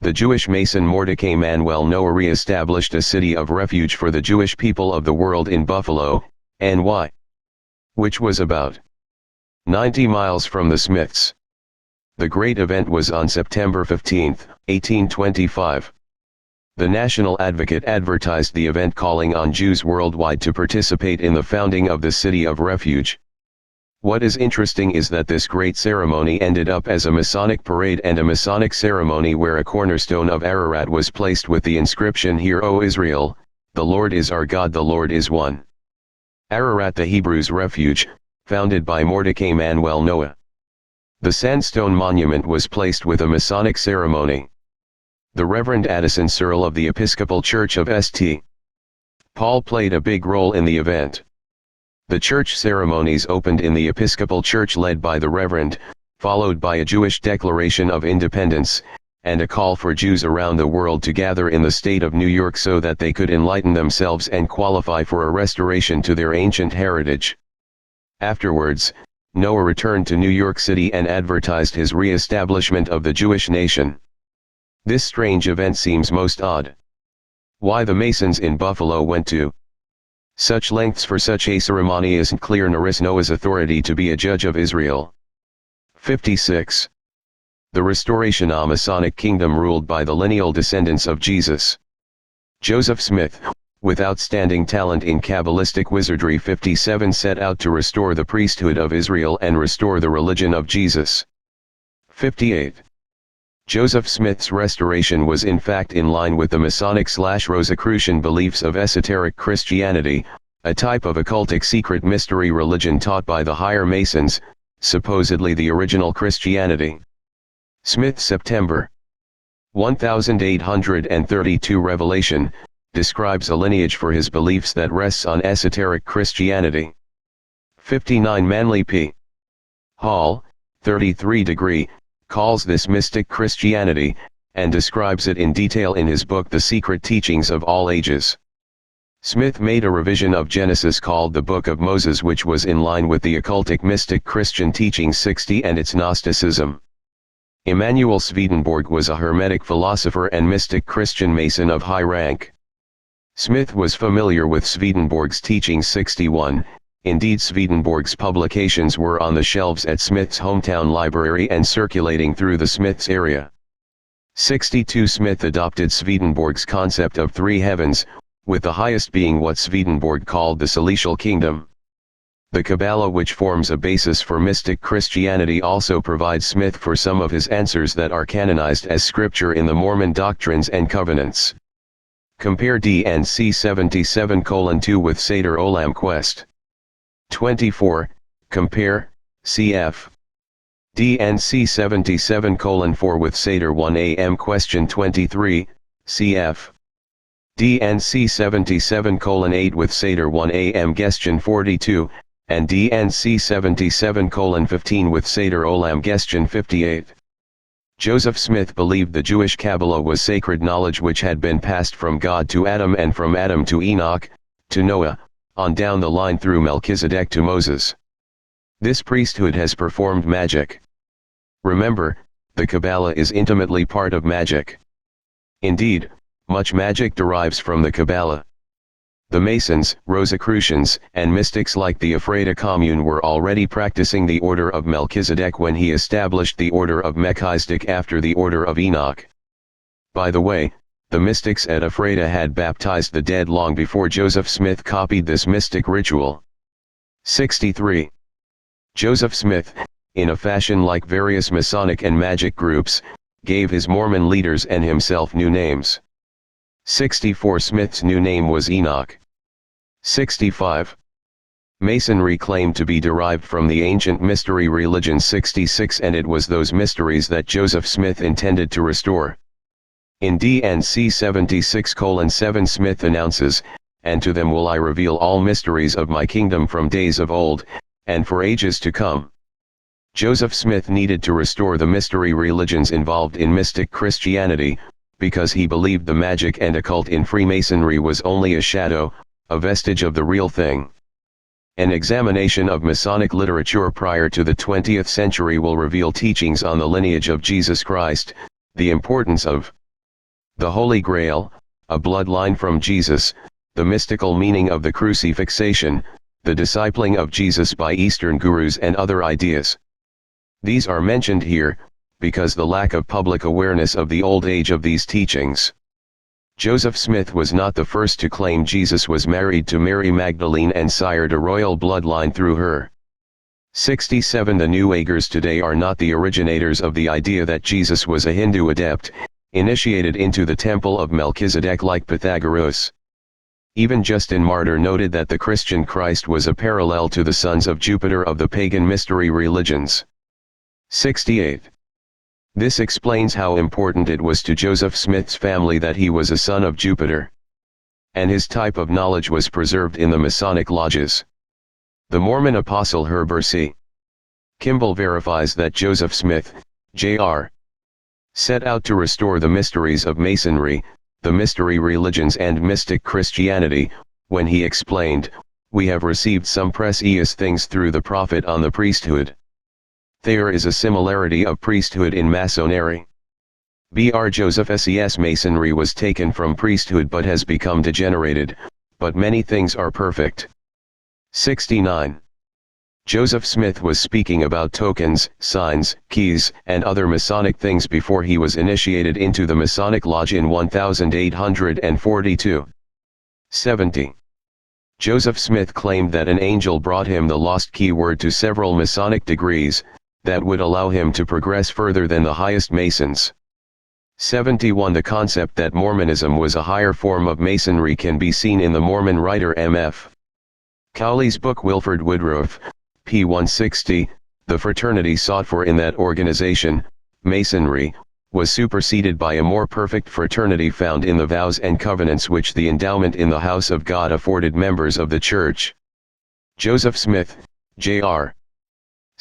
the Jewish Mason Mordecai Manuel Noah re-established a city of refuge for the Jewish people of the world in Buffalo, NY, which was about 90 miles from the Smiths. The great event was on September 15, 1825. The National Advocate advertised the event, calling on Jews worldwide to participate in the founding of the City of Refuge. What is interesting is that this great ceremony ended up as a Masonic parade and a Masonic ceremony where a cornerstone of Ararat was placed with the inscription, "Hear, O Israel, the Lord is our God, the Lord is one." Ararat, the Hebrews' refuge, founded by Mordecai Manuel Noah. The sandstone monument was placed with a Masonic ceremony. The Reverend Addison Searle of the Episcopal Church of St. Paul played a big role in the event. The church ceremonies opened in the Episcopal Church led by the Reverend, followed by a Jewish Declaration of Independence, and a call for Jews around the world to gather in the state of New York so that they could enlighten themselves and qualify for a restoration to their ancient heritage. Afterwards, Noah returned to New York City and advertised his re-establishment of the Jewish nation. This strange event seems most odd. Why the Masons in Buffalo went to such lengths for such a ceremony isn't clear, nor is Noah's authority to be a judge of Israel. 56. The Restoration. A Masonic kingdom ruled by the lineal descendants of Jesus. Joseph Smith, with outstanding talent in Kabbalistic wizardry. 57. Set out to restore the priesthood of Israel and restore the religion of Jesus. 58. Joseph Smith's restoration was in fact in line with the Masonic/Rosicrucian beliefs of esoteric Christianity, a type of occultic secret mystery religion taught by the higher Masons, supposedly the original Christianity. Smith, September 1832. Revelation describes a lineage for his beliefs that rests on esoteric Christianity. 59. Manly P. Hall, 33°, calls this mystic Christianity, and describes it in detail in his book The Secret Teachings of All Ages. Smith made a revision of Genesis called the Book of Moses, which was in line with the occultic mystic Christian teaching 60 and its Gnosticism. Emanuel Swedenborg was a Hermetic philosopher and mystic Christian Mason of high rank. Smith was familiar with Swedenborg's teaching 61. Indeed, Swedenborg's publications were on the shelves at Smith's hometown library and circulating through the Smiths area. 62. Smith adopted Swedenborg's concept of three heavens, with the highest being what Swedenborg called the celestial kingdom. The Kabbalah, which forms a basis for mystic Christianity, also provides Smith for some of his answers that are canonized as scripture in the Mormon Doctrines and Covenants. Compare DNC 77:2 with Seder Olam Quest. 24. Compare, cf. DNC 77:4 with Seder 1am. Question 23, cf. DNC 77:8 with Seder 1am. Question 42, and DNC 77:15 with Seder Olam. Question 58. Joseph Smith believed the Jewish Kabbalah was sacred knowledge which had been passed from God to Adam and from Adam to Enoch, to Noah, on down the line through Melchizedek to Moses. This priesthood has performed magic. Remember, the Kabbalah is intimately part of magic. Indeed, much magic derives from the Kabbalah. The Masons, Rosicrucians, and mystics like the Ephrata Commune were already practicing the order of Melchizedek when he established the order of Melchizedek after the order of Enoch. By the way, the mystics at Ephrata had baptized the dead long before Joseph Smith copied this mystic ritual. 63. Joseph Smith, in a fashion like various Masonic and magic groups, gave his Mormon leaders and himself new names. 64. Smith's new name was Enoch. 65. Masonry claimed to be derived from the ancient mystery religion. 66. And it was those mysteries that Joseph Smith intended to restore. In D&C 76:7 Smith announces, "And to them will I reveal all mysteries of my kingdom from days of old, and for ages to come." Joseph Smith needed to restore the mystery religions involved in mystic Christianity, because he believed the magic and occult in Freemasonry was only a shadow, a vestige of the real thing. An examination of Masonic literature prior to the 20th century will reveal teachings on the lineage of Jesus Christ, the importance of the Holy Grail, a bloodline from Jesus, the mystical meaning of the crucifixion, the discipling of Jesus by Eastern gurus and other ideas. These are mentioned here, because the lack of public awareness of the old age of these teachings. Joseph Smith was not the first to claim Jesus was married to Mary Magdalene and sired a royal bloodline through her. 67. The New Agers today are not the originators of the idea that Jesus was a Hindu adept, initiated into the temple of Melchizedek like Pythagoras. Even Justin Martyr noted that the Christian Christ was a parallel to the sons of Jupiter of the pagan mystery religions. 68. This explains how important it was to Joseph Smith's family that he was a son of Jupiter. And his type of knowledge was preserved in the Masonic lodges. The Mormon apostle Herbert C. Kimball verifies that Joseph Smith, Jr., set out to restore the mysteries of Masonry, the mystery religions and mystic Christianity, when he explained, "We have received some precious things through the prophet on the priesthood. There is a similarity of priesthood in Masonry. Br. Joseph S.E.S. Masonry was taken from priesthood but has become degenerated, but many things are perfect." 69. Joseph Smith was speaking about tokens, signs, keys, and other Masonic things before he was initiated into the Masonic Lodge in 1842. 70. Joseph Smith claimed that an angel brought him the lost keyword to several Masonic degrees, that would allow him to progress further than the highest Masons. 71. The concept that Mormonism was a higher form of Masonry can be seen in the Mormon writer M.F. Cowley's book Wilford Woodruff, p. 160. The fraternity sought for in that organization, Masonry, was superseded by a more perfect fraternity found in the vows and covenants which the endowment in the house of God afforded members of the church. Joseph Smith, Jr.,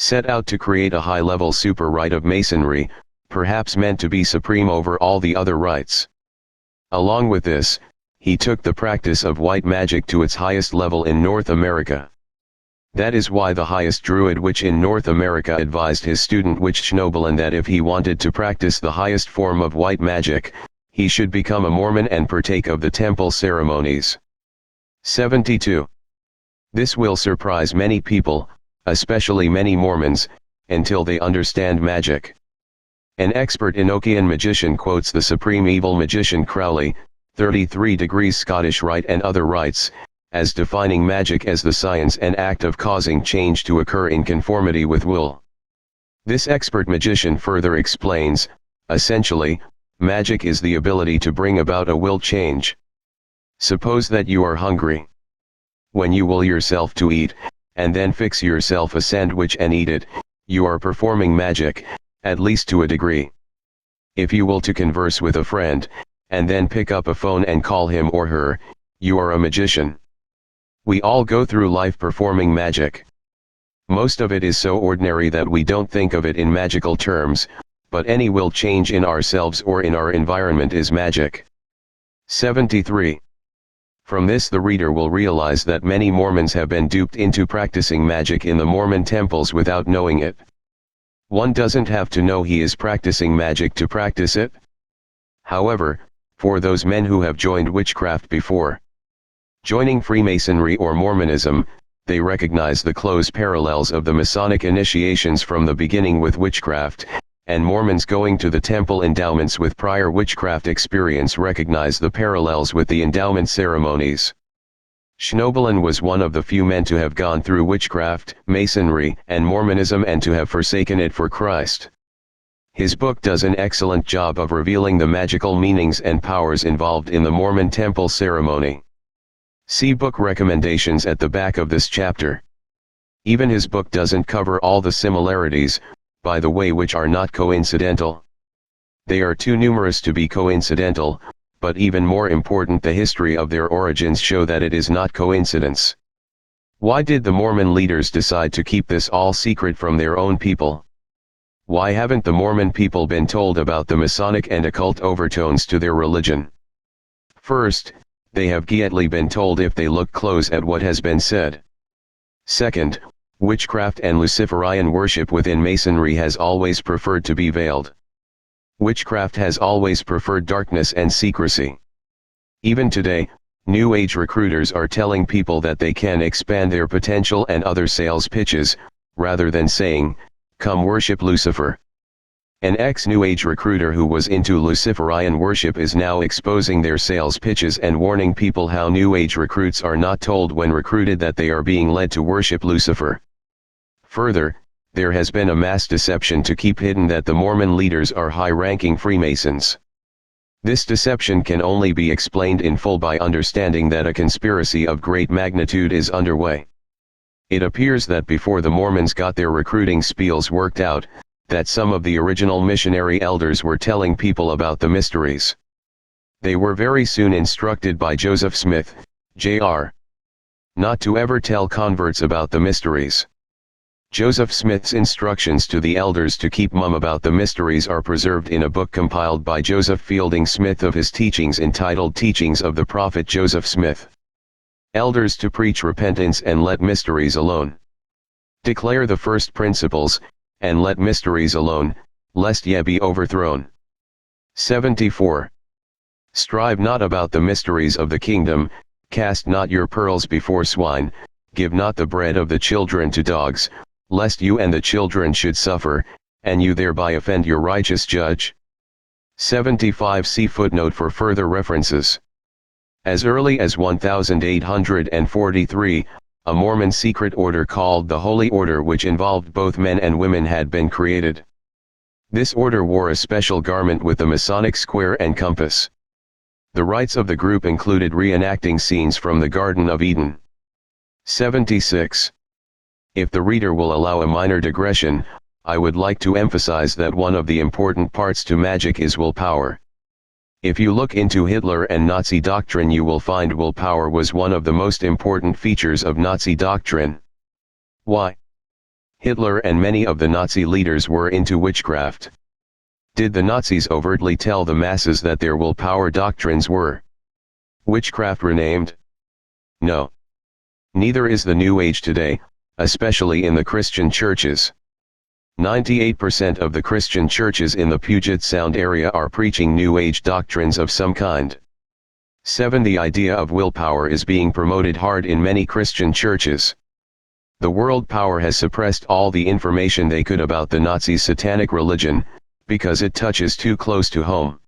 set out to create a high-level super-rite of Masonry, perhaps meant to be supreme over all the other rites. Along with this, he took the practice of white magic to its highest level in North America. That is why the highest Druid witch in North America advised his student witch Schnoebelen that if he wanted to practice the highest form of white magic, he should become a Mormon and partake of the temple ceremonies. 72. This will surprise many people, especially many Mormons, until they understand magic. An expert Enochian magician quotes the supreme evil magician Crowley, 33 Degrees Scottish Rite and other rites, as defining magic as the science and act of causing change to occur in conformity with will. This expert magician further explains, essentially, magic is the ability to bring about a will change. Suppose that you are hungry. When you will yourself to eat, and then fix yourself a sandwich and eat it, you are performing magic, at least to a degree. If you will to converse with a friend, and then pick up a phone and call him or her, you are a magician. We all go through life performing magic. Most of it is so ordinary that we don't think of it in magical terms, but any will change in ourselves or in our environment is magic. 73. From this the reader will realize that many Mormons have been duped into practicing magic in the Mormon temples without knowing it. One doesn't have to know he is practicing magic to practice it. However, for those men who have joined witchcraft before joining Freemasonry or Mormonism, they recognize the close parallels of the Masonic initiations from the beginning with witchcraft, and Mormons going to the temple endowments with prior witchcraft experience recognize the parallels with the endowment ceremonies. Schnoebelen was one of the few men to have gone through witchcraft, Masonry, and Mormonism and to have forsaken it for Christ. His book does an excellent job of revealing the magical meanings and powers involved in the Mormon temple ceremony. See book recommendations at the back of this chapter. Even his book doesn't cover all the similarities, by the way, which are not coincidental. They are too numerous to be coincidental, but even more important, the history of their origins show that it is not coincidence. Why did the Mormon leaders decide to keep this all secret from their own people? Why haven't the Mormon people been told about the Masonic and occult overtones to their religion? First, they have gladly been told if they look close at what has been said. Second, witchcraft and Luciferian worship within Masonry has always preferred to be veiled. Witchcraft has always preferred darkness and secrecy. Even today, New Age recruiters are telling people that they can expand their potential and other sales pitches, rather than saying, "Come worship Lucifer." An ex-New Age recruiter who was into Luciferian worship is now exposing their sales pitches and warning people how New Age recruits are not told when recruited that they are being led to worship Lucifer. Further, there has been a mass deception to keep hidden that the Mormon leaders are high-ranking Freemasons. This deception can only be explained in full by understanding that a conspiracy of great magnitude is underway. It appears that before the Mormons got their recruiting spiels worked out, that some of the original missionary elders were telling people about the mysteries. They were very soon instructed by Joseph Smith, Jr., not to ever tell converts about the mysteries. Joseph Smith's instructions to the elders to keep mum about the mysteries are preserved in a book compiled by Joseph Fielding Smith of his teachings entitled Teachings of the Prophet Joseph Smith. Elders to preach repentance and let mysteries alone. Declare the first principles, and let mysteries alone, lest ye be overthrown. 74. Strive not about the mysteries of the kingdom, cast not your pearls before swine, give not the bread of the children to dogs, lest you and the children should suffer, and you thereby offend your righteous judge. 75. See footnote for further references. As early as 1843, a Mormon secret order called the Holy Order, which involved both men and women, had been created. This order wore a special garment with the Masonic square and compass. The rites of the group included reenacting scenes from the Garden of Eden. 76. If the reader will allow a minor digression, I would like to emphasize that one of the important parts to magic is willpower. If you look into Hitler and Nazi doctrine, you will find willpower was one of the most important features of Nazi doctrine. Why? Hitler and many of the Nazi leaders were into witchcraft. Did the Nazis overtly tell the masses that their willpower doctrines were witchcraft renamed? No. Neither is the New Age today, especially in the Christian churches. 98% of the Christian churches in the Puget Sound area are preaching New Age doctrines of some kind. 7. The idea of willpower is being promoted hard in many Christian churches. The world power has suppressed all the information they could about the Nazi satanic religion, because it touches too close to home.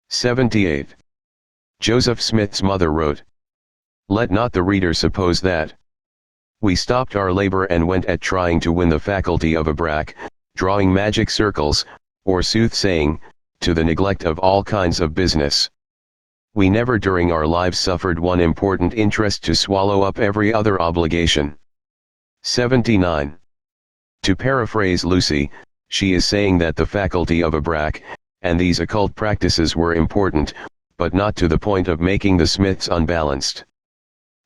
78. Joseph Smith's mother wrote, "Let not the reader suppose that we stopped our labor and went at trying to win the faculty of abrac, drawing magic circles, or soothsaying, to the neglect of all kinds of business. We never during our lives suffered one important interest to swallow up every other obligation." 79. To paraphrase Lucy, she is saying that the faculty of abrac, and these occult practices were important, but not to the point of making the Smiths unbalanced.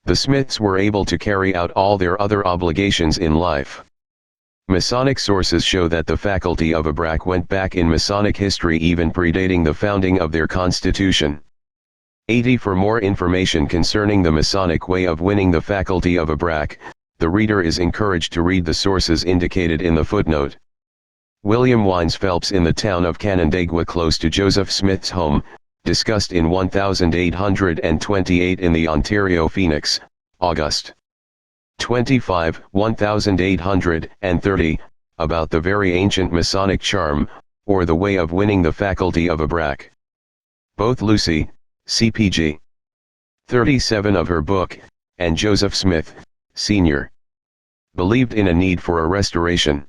The Smiths were able to carry out all their other obligations in life. Masonic sources show that the faculty of Abrac went back in Masonic history even predating the founding of their constitution. 80. For more information concerning the Masonic way of winning the faculty of Abrac, the reader is encouraged to read the sources indicated in the footnote. William Wines Phelps in the town of Canandaigua close to Joseph Smith's home, discussed in 1828 in the Ontario Phoenix, August 25, 1830, about the very ancient Masonic charm, or the way of winning the faculty of Abrac. Both Lucy, CPG 37 of her book, and Joseph Smith, Sr. believed in a need for a restoration.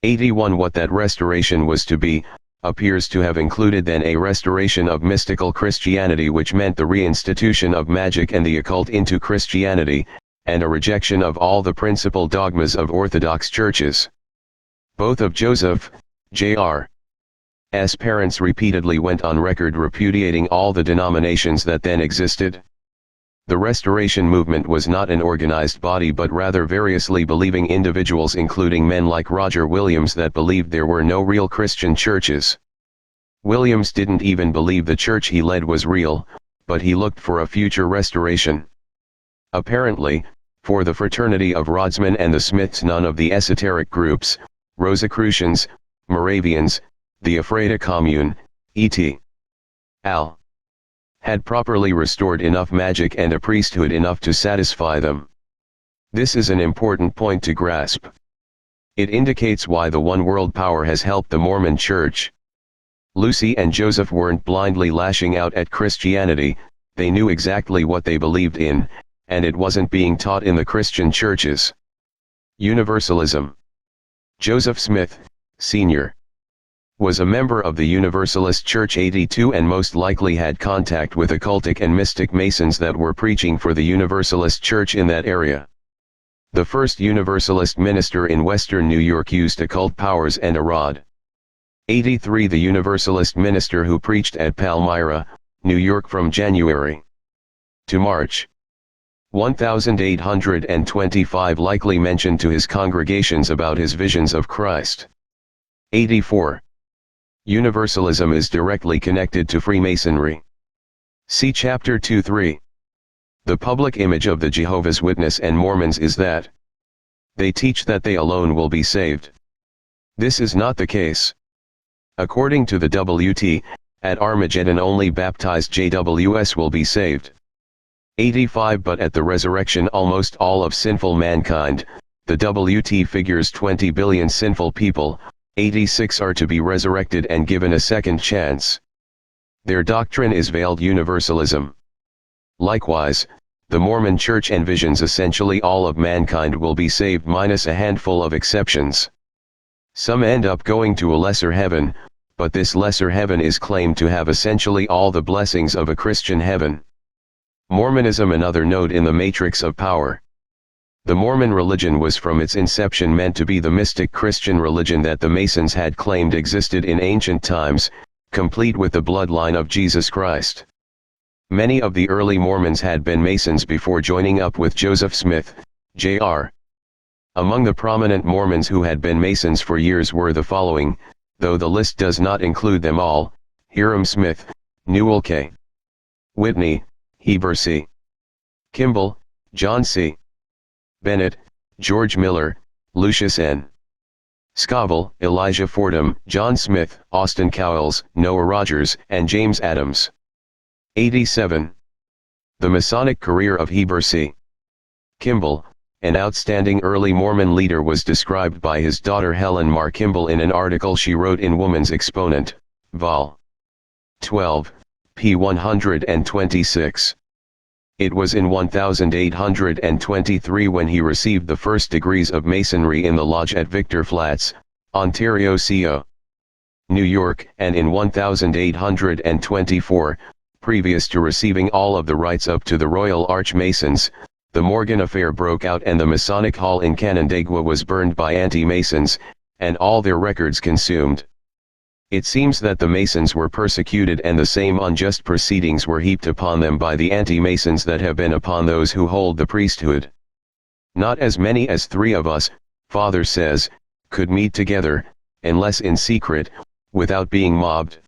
81. What that restoration was to be, appears to have included then a restoration of mystical Christianity, which meant the reinstitution of magic and the occult into Christianity, and a rejection of all the principal dogmas of Orthodox churches. Both of Joseph, Jr. S. parents repeatedly went on record repudiating all the denominations that then existed. The Restoration movement was not an organized body but rather variously believing individuals, including men like Roger Williams, that believed there were no real Christian churches. Williams didn't even believe the church he led was real, but he looked for a future restoration. Apparently, for the fraternity of Rodsman and the Smiths, none of the esoteric groups, Rosicrucians, Moravians, the Ephrata Commune, et.al., had properly restored enough magic and a priesthood enough to satisfy them. This is an important point to grasp. It indicates why the one world power has helped the Mormon Church. Lucy and Joseph weren't blindly lashing out at Christianity, they knew exactly what they believed in, and it wasn't being taught in the Christian churches. Universalism. Joseph Smith, Sr. was a member of the Universalist Church 82 and most likely had contact with occultic and mystic Masons that were preaching for the Universalist Church in that area. The first Universalist minister in Western New York used occult powers and a rod. 83. The Universalist minister who preached at Palmyra, New York from January to March 1825 likely mentioned to his congregations about his visions of Christ. 84. Universalism is directly connected to Freemasonry. See Chapter 2-3. The public image of the Jehovah's Witness and Mormons is that they teach that they alone will be saved. This is not the case. According to the WT, at Armageddon only baptized JWS will be saved. 85. But at the resurrection almost all of sinful mankind, the WT figures 20 billion sinful people, 86 are to be resurrected and given a second chance. Their doctrine is veiled universalism. Likewise, the Mormon Church envisions essentially all of mankind will be saved minus a handful of exceptions. Some end up going to a lesser heaven, but this lesser heaven is claimed to have essentially all the blessings of a Christian heaven. Mormonism, another node in the matrix of power. The Mormon religion was from its inception meant to be the mystic Christian religion that the Masons had claimed existed in ancient times, complete with the bloodline of Jesus Christ. Many of the early Mormons had been Masons before joining up with Joseph Smith, Jr. Among the prominent Mormons who had been Masons for years were the following, though the list does not include them all: Hiram Smith, Newell K. Whitney, Heber C. Kimball, John C. Bennett, George Miller, Lucius N. Scoville, Elijah Fordham, John Smith, Austin Cowles, Noah Rogers, and James Adams. 87. The Masonic career of Heber C. Kimball, an outstanding early Mormon leader, was described by his daughter Helen Mar Kimball in an article she wrote in Woman's Exponent, Vol. 12, p. 126. It was in 1823 when he received the first degrees of Masonry in the lodge at Victor Flats, Ontario Co. New York, and in 1824, previous to receiving all of the rights up to the Royal Archmasons, the Morgan affair broke out and the Masonic Hall in Canandaigua was burned by anti-Masons, and all their records consumed. It seems that the Masons were persecuted and the same unjust proceedings were heaped upon them by the anti-Masons that have been upon those who hold the priesthood. Not as many as 3 of us, Father says, could meet together, unless in secret, without being mobbed.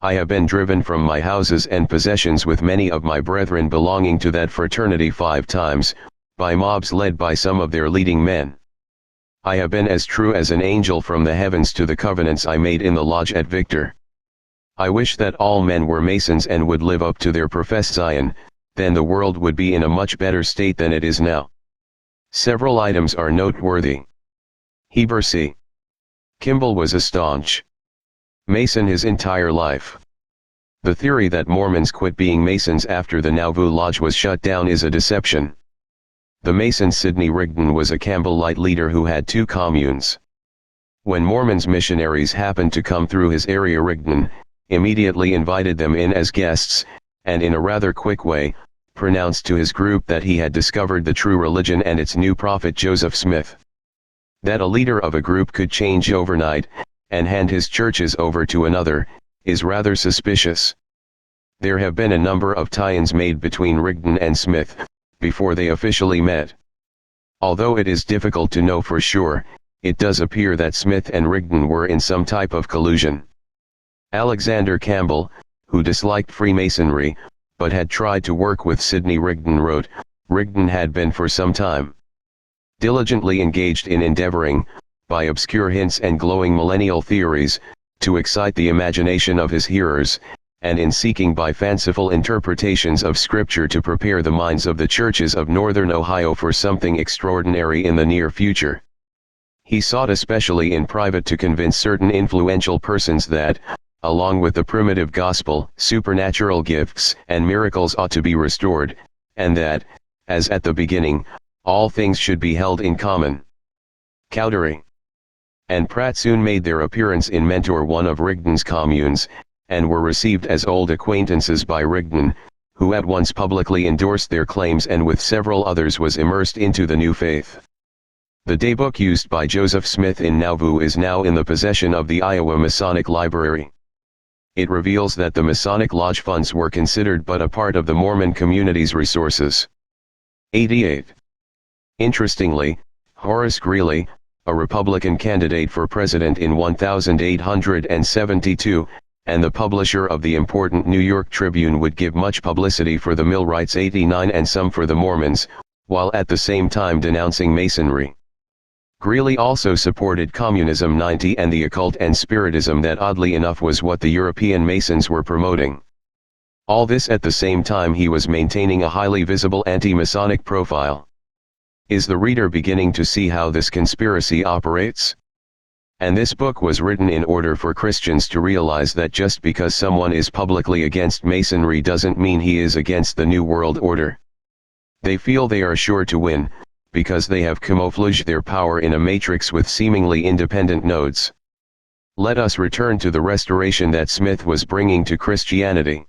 I have been driven from my houses and possessions with many of my brethren belonging to that fraternity 5 times, by mobs led by some of their leading men. I have been as true as an angel from the heavens to the covenants I made in the lodge at Victor. I wish that all men were Masons and would live up to their professed Zion, then the world would be in a much better state than it is now. Several items are noteworthy. Heber C. Kimball was a staunch Mason his entire life. The theory that Mormons quit being Masons after the Nauvoo Lodge was shut down is a deception. The Mason Sidney Rigdon was a Campbellite leader who had 2 communes. When Mormons missionaries happened to come through his area, Rigdon immediately invited them in as guests, and in a rather quick way, pronounced to his group that he had discovered the true religion and its new prophet Joseph Smith. That a leader of a group could change overnight, and hand his churches over to another, is rather suspicious. There have been a number of tie-ins made between Rigdon and Smith, before they officially met. Although it is difficult to know for sure, it does appear that Smith and Rigdon were in some type of collusion. Alexander Campbell, who disliked Freemasonry, but had tried to work with Sidney Rigdon, wrote, Rigdon had been for some time diligently engaged in endeavoring, by obscure hints and glowing millennial theories, to excite the imagination of his hearers, and in seeking by fanciful interpretations of Scripture to prepare the minds of the churches of northern Ohio for something extraordinary in the near future. He sought especially in private to convince certain influential persons that, along with the primitive gospel, supernatural gifts and miracles ought to be restored, and that, as at the beginning, all things should be held in common. Cowdery and Pratt soon made their appearance in Mentor, one of Rigdon's communes, and were received as old acquaintances by Rigdon, who at once publicly endorsed their claims and with several others was immersed into the new faith. The daybook used by Joseph Smith in Nauvoo is now in the possession of the Iowa Masonic Library. It reveals that the Masonic Lodge funds were considered but a part of the Mormon community's resources. 88. Interestingly, Horace Greeley, a Republican candidate for president in 1872, and the publisher of the important New York Tribune, would give much publicity for the Millwrights 89 and some for the Mormons, while at the same time denouncing Masonry. Greeley also supported Communism 90 and the occult and Spiritism that oddly enough was what the European Masons were promoting. All this at the same time he was maintaining a highly visible anti-Masonic profile. Is the reader beginning to see how this conspiracy operates? And this book was written in order for Christians to realize that just because someone is publicly against Masonry doesn't mean he is against the New World Order. They feel they are sure to win, because they have camouflaged their power in a matrix with seemingly independent nodes. Let us return to the restoration that Smith was bringing to Christianity.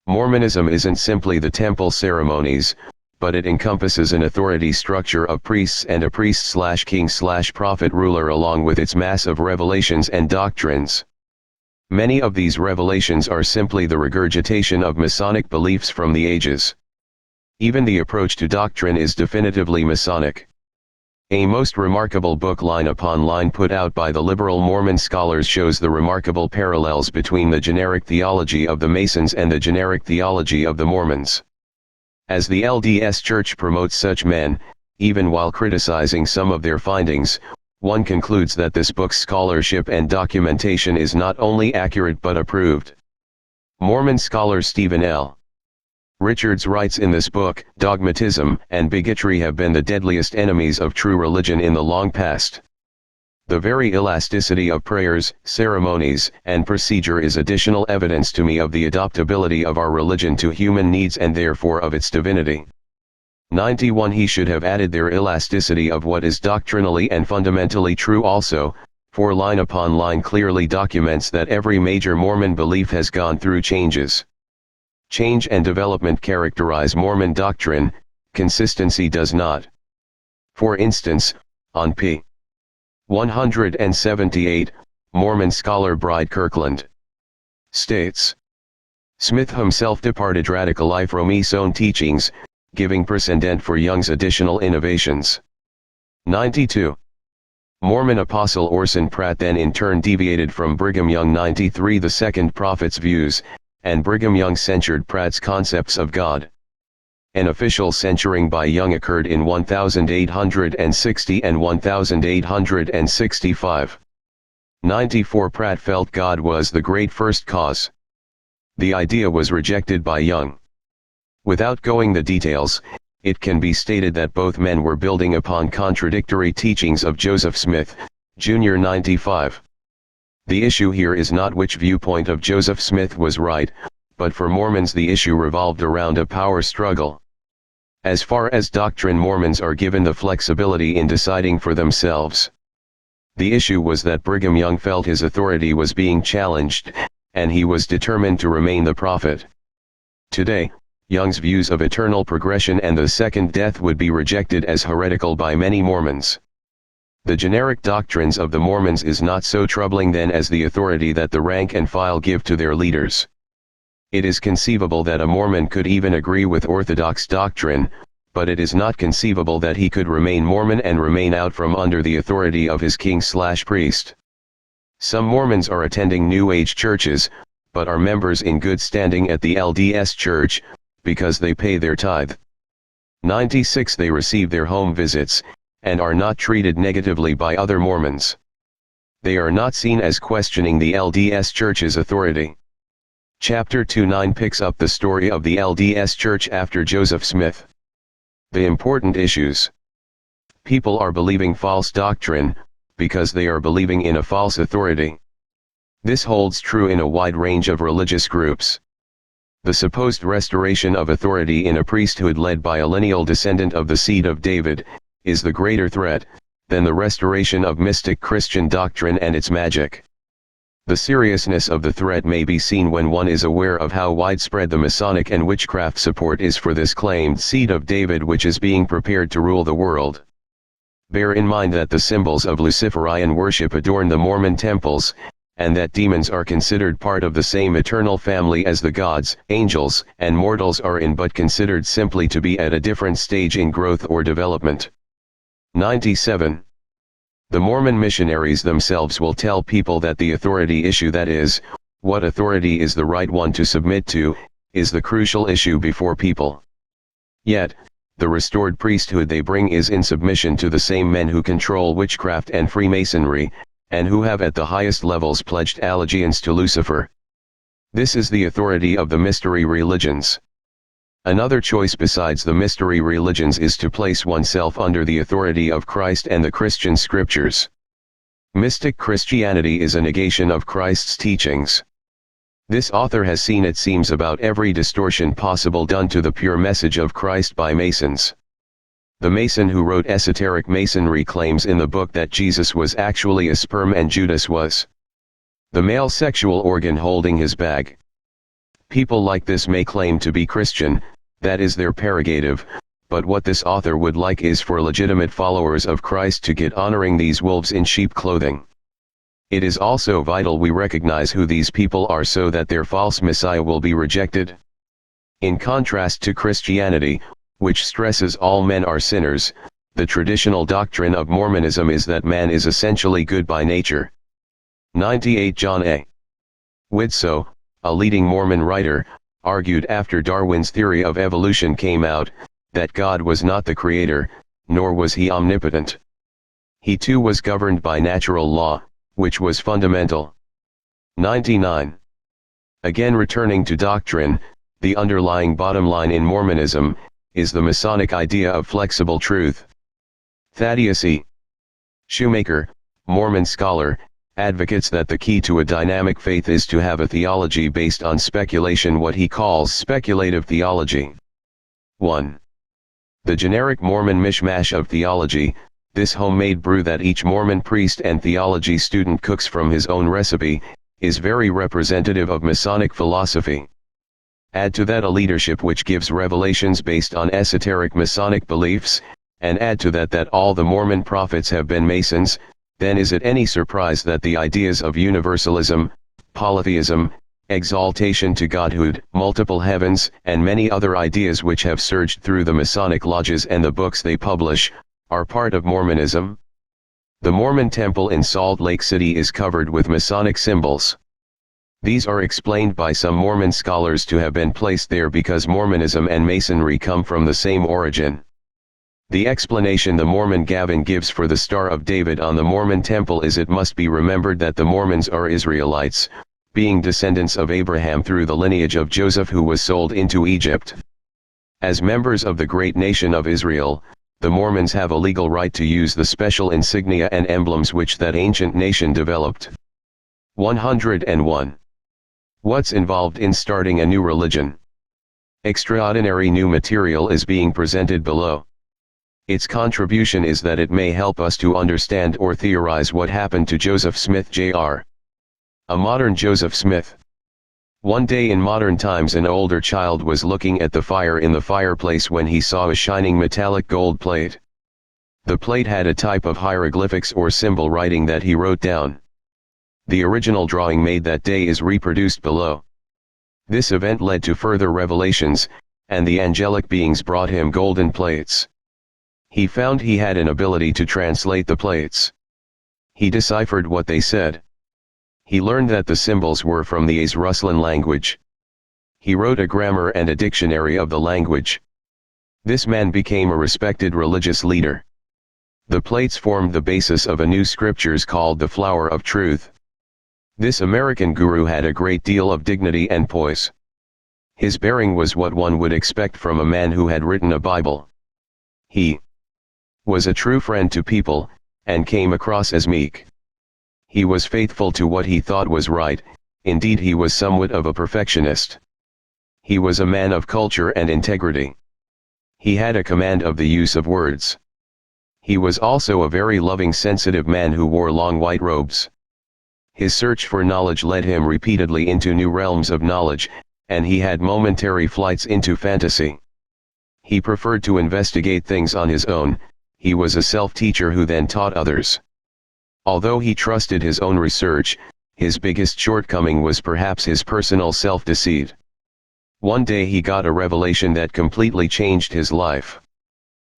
Mormonism isn't simply the temple ceremonies, but it encompasses an authority structure of priests and a priest/king/prophet ruler along with its mass of revelations and doctrines. Many of these revelations are simply the regurgitation of Masonic beliefs from the ages. Even the approach to doctrine is definitively Masonic. A most remarkable book line upon line put out by the liberal Mormon scholars shows the remarkable parallels between the generic theology of the Masons and the generic theology of the Mormons. As the LDS Church promotes such men, even while criticizing some of their findings, one concludes that this book's scholarship and documentation is not only accurate but approved. Mormon scholar Stephen L. Richards writes in this book, "Dogmatism and bigotry have been the deadliest enemies of true religion in the long past. The very elasticity of prayers, ceremonies, and procedure is additional evidence to me of the adaptability of our religion to human needs and therefore of its divinity." 91 He should have added their elasticity of what is doctrinally and fundamentally true also, for line upon line clearly documents that every major Mormon belief has gone through changes. Change and development characterize Mormon doctrine, consistency does not. For instance, on p. 178, Mormon scholar Bride Kirkland states, Smith himself departed radically from his own teachings, giving precedent for Young's additional innovations. 92. Mormon apostle Orson Pratt then in turn deviated from Brigham Young 93 the Second Prophet's views, and Brigham Young censured Pratt's concepts of God. An official censuring by Young occurred in 1860 and 1865. 94 Pratt felt God was the great first cause. The idea was rejected by Young. Without going the details, it can be stated that both men were building upon contradictory teachings of Joseph Smith, Jr. 95. The issue here is not which viewpoint of Joseph Smith was right, but for Mormons the issue revolved around a power struggle. As far as doctrine, Mormons are given the flexibility in deciding for themselves. The issue was that Brigham Young felt his authority was being challenged, and he was determined to remain the prophet. Today, Young's views of eternal progression and the second death would be rejected as heretical by many Mormons. The generic doctrines of the Mormons is not so troubling then as the authority that the rank and file give to their leaders. It is conceivable that a Mormon could even agree with Orthodox doctrine, but it is not conceivable that he could remain Mormon and remain out from under the authority of his king/priest. Some Mormons are attending New Age churches, but are members in good standing at the LDS Church, because they pay their tithe. 96 They receive their home visits, and are not treated negatively by other Mormons. They are not seen as questioning the LDS Church's authority. Chapter 2:9 picks up the story of the LDS Church after Joseph Smith. The important issues. People are believing false doctrine, because they are believing in a false authority. This holds true in a wide range of religious groups. The supposed restoration of authority in a priesthood led by a lineal descendant of the seed of David, is the greater threat, than the restoration of mystic Christian doctrine and its magic. The seriousness of the threat may be seen when one is aware of how widespread the Masonic and witchcraft support is for this claimed seed of David which is being prepared to rule the world. Bear in mind that the symbols of Luciferian worship adorn the Mormon temples, and that demons are considered part of the same eternal family as the gods, angels, and mortals are in but considered simply to be at a different stage in growth or development. 97. The Mormon missionaries themselves will tell people that the authority issue, that is, what authority is the right one to submit to, is the crucial issue before people. Yet, the restored priesthood they bring is in submission to the same men who control witchcraft and Freemasonry, and who have at the highest levels pledged allegiance to Lucifer. This is the authority of the mystery religions. Another choice besides the mystery religions is to place oneself under the authority of Christ and the Christian scriptures. Mystic Christianity is a negation of Christ's teachings. This author has seen, it seems, about every distortion possible done to the pure message of Christ by Masons. The Mason who wrote Esoteric Masonry claims in the book that Jesus was actually a sperm and Judas was the male sexual organ holding his bag. People like this may claim to be Christian, that is their prerogative, but what this author would like is for legitimate followers of Christ to get honoring these wolves in sheep clothing. It is also vital we recognize who these people are so that their false messiah will be rejected. In contrast to Christianity, which stresses all men are sinners, the traditional doctrine of Mormonism is that man is essentially good by nature. 98 John A. Widsoe, a leading Mormon writer, argued after Darwin's theory of evolution came out, that God was not the creator, nor was he omnipotent. He too was governed by natural law, which was fundamental. 99. Again, returning to doctrine, the underlying bottom line in Mormonism is the Masonic idea of flexible truth. Thaddeus E. Shoemaker, Mormon scholar, advocates that the key to a dynamic faith is to have a theology based on speculation, what he calls speculative theology. 1. The generic Mormon mishmash of theology, this homemade brew that each Mormon priest and theology student cooks from his own recipe, is very representative of Masonic philosophy. Add to that a leadership which gives revelations based on esoteric Masonic beliefs, and add to that all the Mormon prophets have been Masons, then is it any surprise that the ideas of universalism, polytheism, exaltation to godhood, multiple heavens, and many other ideas which have surged through the Masonic lodges and the books they publish, are part of Mormonism? The Mormon temple in Salt Lake City is covered with Masonic symbols. These are explained by some Mormon scholars to have been placed there because Mormonism and Masonry come from the same origin. The explanation the Mormon Gavin gives for the Star of David on the Mormon temple is it must be remembered that the Mormons are Israelites, being descendants of Abraham through the lineage of Joseph who was sold into Egypt. As members of the great nation of Israel, the Mormons have a legal right to use the special insignia and emblems which that ancient nation developed. 101. What's involved in starting a new religion? Extraordinary new material is being presented below. Its contribution is that it may help us to understand or theorize what happened to Joseph Smith Jr. A modern Joseph Smith. One day in modern times an older child was looking at the fire in the fireplace when he saw a shining metallic gold plate. The plate had a type of hieroglyphics or symbol writing that he wrote down. The original drawing made that day is reproduced below. This event led to further revelations, and the angelic beings brought him golden plates. He found he had an ability to translate the plates. He deciphered what they said. He learned that the symbols were from the Ruslan language. He wrote a grammar and a dictionary of the language. This man became a respected religious leader. The plates formed the basis of a new scriptures called the Flower of Truth. This American guru had a great deal of dignity and poise. His bearing was what one would expect from a man who had written a Bible. He was a true friend to people, and came across as meek. He was faithful to what he thought was right, indeed he was somewhat of a perfectionist. He was a man of culture and integrity. He had a command of the use of words. He was also a very loving, sensitive man who wore long white robes. His search for knowledge led him repeatedly into new realms of knowledge, and he had momentary flights into fantasy. He preferred to investigate things on his own. He was a self-teacher who then taught others. Although he trusted his own research, his biggest shortcoming was perhaps his personal self-deceit. One day he got a revelation that completely changed his life.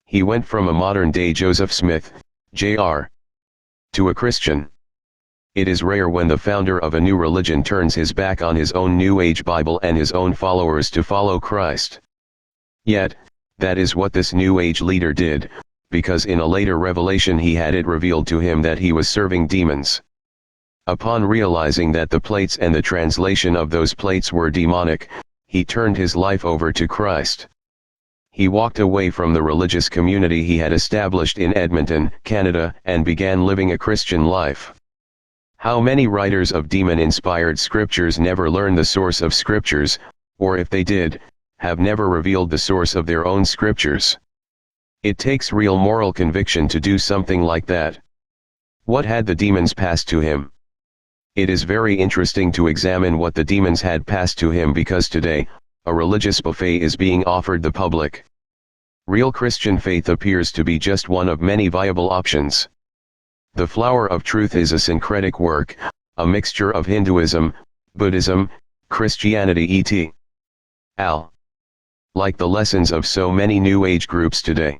He went from a modern-day Joseph Smith, Jr. to a Christian. It is rare when the founder of a new religion turns his back on his own New Age Bible and his own followers to follow Christ. Yet, that is what this New Age leader did, because in a later revelation he had it revealed to him that he was serving demons. Upon realizing that the plates and the translation of those plates were demonic, he turned his life over to Christ. He walked away from the religious community he had established in Edmonton, Canada, and began living a Christian life. How many writers of demon-inspired scriptures never learned the source of scriptures, or if they did, have never revealed the source of their own scriptures? It takes real moral conviction to do something like that. What had the demons passed to him? It is very interesting to examine what the demons had passed to him because today, a religious buffet is being offered the public. Real Christian faith appears to be just one of many viable options. The Flower of Truth is a syncretic work, a mixture of Hinduism, Buddhism, Christianity et.al. Like the lessons of so many New Age groups today.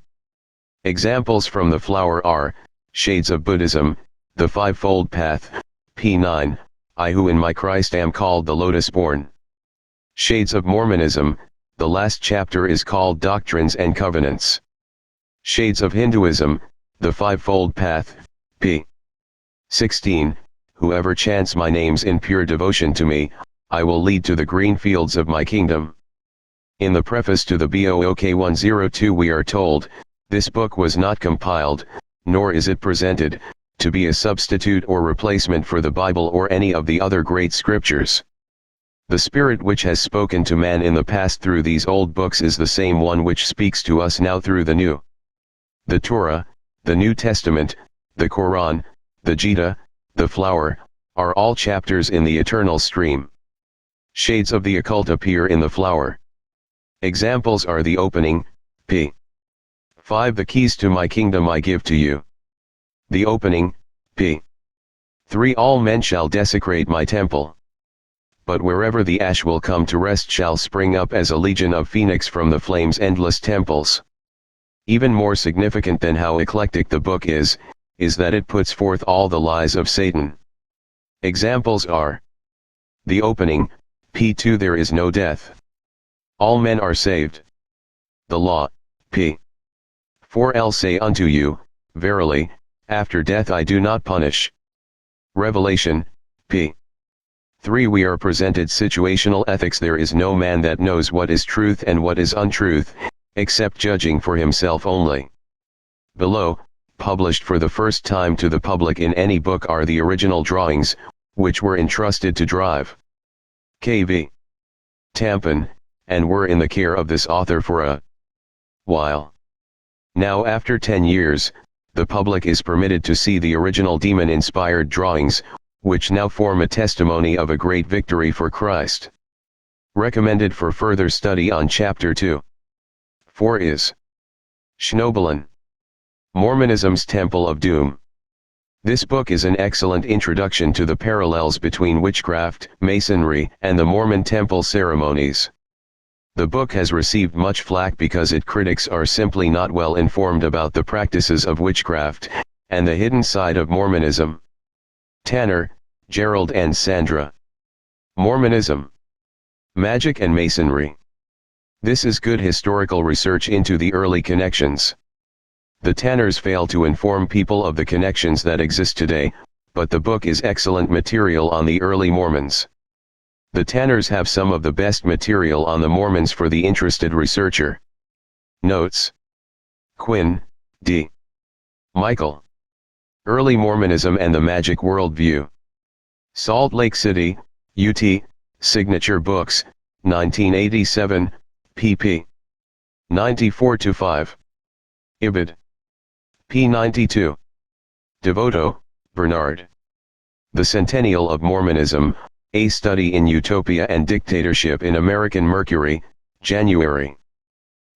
Examples from the flower are, Shades of Buddhism, The Fivefold Path, p9, I who in my Christ am called the Lotus Born. Shades of Mormonism, the last chapter is called Doctrines and Covenants. Shades of Hinduism, The Fivefold Path, p16, Whoever chants my names in pure devotion to me, I will lead to the green fields of my kingdom. In the preface to the Book 102 we are told, this book was not compiled, nor is it presented, to be a substitute or replacement for the Bible or any of the other great scriptures. The Spirit which has spoken to man in the past through these old books is the same one which speaks to us now through the New. The Torah, the New Testament, the Quran, the Gita, the Flower, are all chapters in the eternal stream. Shades of the occult appear in the Flower. Examples are the opening, p. 5 The keys to my kingdom I give to you. The opening, p. 3 All men shall desecrate my temple. But wherever the ash will come to rest shall spring up as a legion of phoenix from the flame's endless temples. Even more significant than how eclectic the book is is that it puts forth all the lies of Satan. Examples are: the opening, p2 there is no death. All men are saved. The law, p4 I'll say unto you, verily, after death I do not punish. Revelation, p3 we are presented situational ethics. There is no man that knows what is truth and what is untruth, except judging for himself only. Below, published for the first time to the public in any book, are the original drawings, which were entrusted to Drive K.V. Tampan, and were in the care of this author for a while. Now after 10 years, the public is permitted to see the original demon-inspired drawings, which now form a testimony of a great victory for Christ. Recommended for further study on Chapter 2. 4 is Schnobelen, Mormonism's Temple of Doom. This book is an excellent introduction to the parallels between witchcraft, Masonry, and the Mormon temple ceremonies. The book has received much flack because its critics are simply not well informed about the practices of witchcraft, and the hidden side of Mormonism. Tanner, Gerald and Sandra. Mormonism, Magic and Masonry. This is good historical research into the early connections. The Tanners fail to inform people of the connections that exist today, but the book is excellent material on the early Mormons. The Tanners have some of the best material on the Mormons for the interested researcher. Notes: Quinn, D. Michael. Early Mormonism and the Magic Worldview. Salt Lake City, UT, Signature Books, 1987, pp. 94-5. Ibid. p. 92. Devoto, Bernard. The Centennial of Mormonism, A Study in Utopia and Dictatorship in American Mercury, January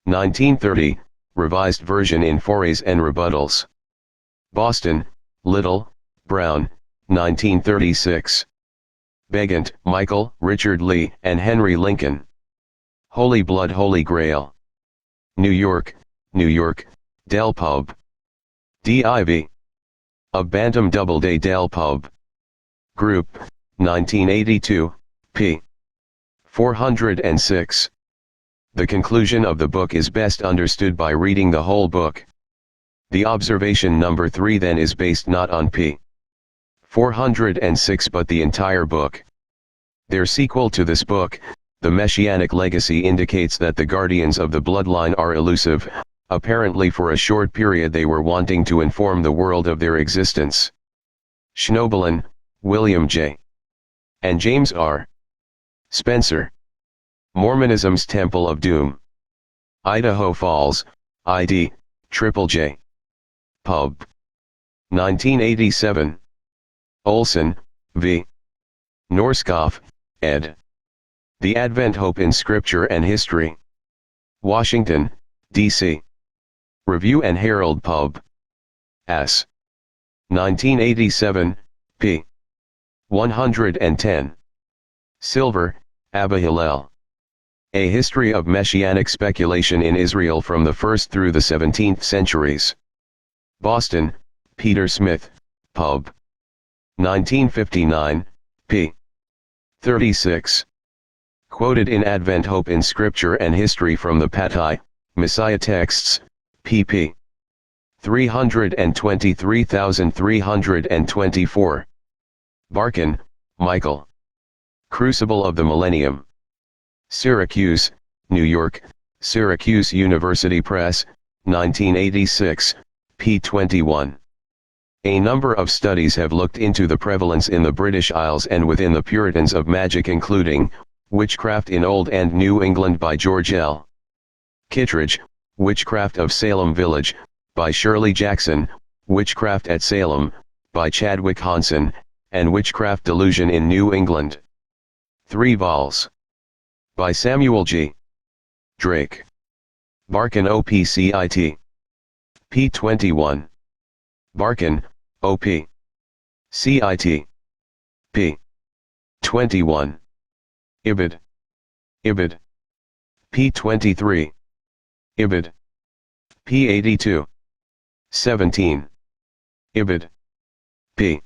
1930, revised version in Forays and Rebuttals. Boston, Little, Brown, 1936. Begant, Michael, Richard Lee, and Henry Lincoln. Holy Blood Holy Grail. New York, New York, Del Pub. D.I.V. A Bantam Doubleday Del Pub. Group, 1982, p. 406. The conclusion of the book is best understood by reading the whole book. The observation number 3 then is based not on p. 406 but the entire book. Their sequel to this book, The Messianic Legacy, indicates that the guardians of the bloodline are elusive. Apparently for a short period they were wanting to inform the world of their existence. Schnobelen, William J. and James R. Spencer. Mormonism's Temple of Doom. Idaho Falls, ID, Triple J. Pub. 1987. Olson, V. Norskoff, ed. The Advent Hope in Scripture and History. Washington, D.C. Review and Herald Pub. S. 1987, p. 110. Silver, Abba Hillel. A History of Messianic Speculation in Israel from the 1st through the 17th centuries. Boston, Peter Smith, Pub. 1959, p. 36. Quoted in Advent Hope in Scripture and History from the Pattai, Messiah Texts, pp. 323,324. Barkin, Michael. Crucible of the Millennium. Syracuse, New York, Syracuse University Press, 1986, p. 21. A number of studies have looked into the prevalence in the British Isles and within the Puritans of magic, including Witchcraft in Old and New England by George L. Kittredge, Witchcraft of Salem Village, by Shirley Jackson, Witchcraft at Salem, by Chadwick Hansen, and Witchcraft Delusion in New England. 3 vols. By Samuel G. Drake. Barkin OPCIT. p. 21. Barkin, O.P. CIT. p. 21. Ibid. Ibid. p. 23. Ibid. p. 82. 17. Ibid. p.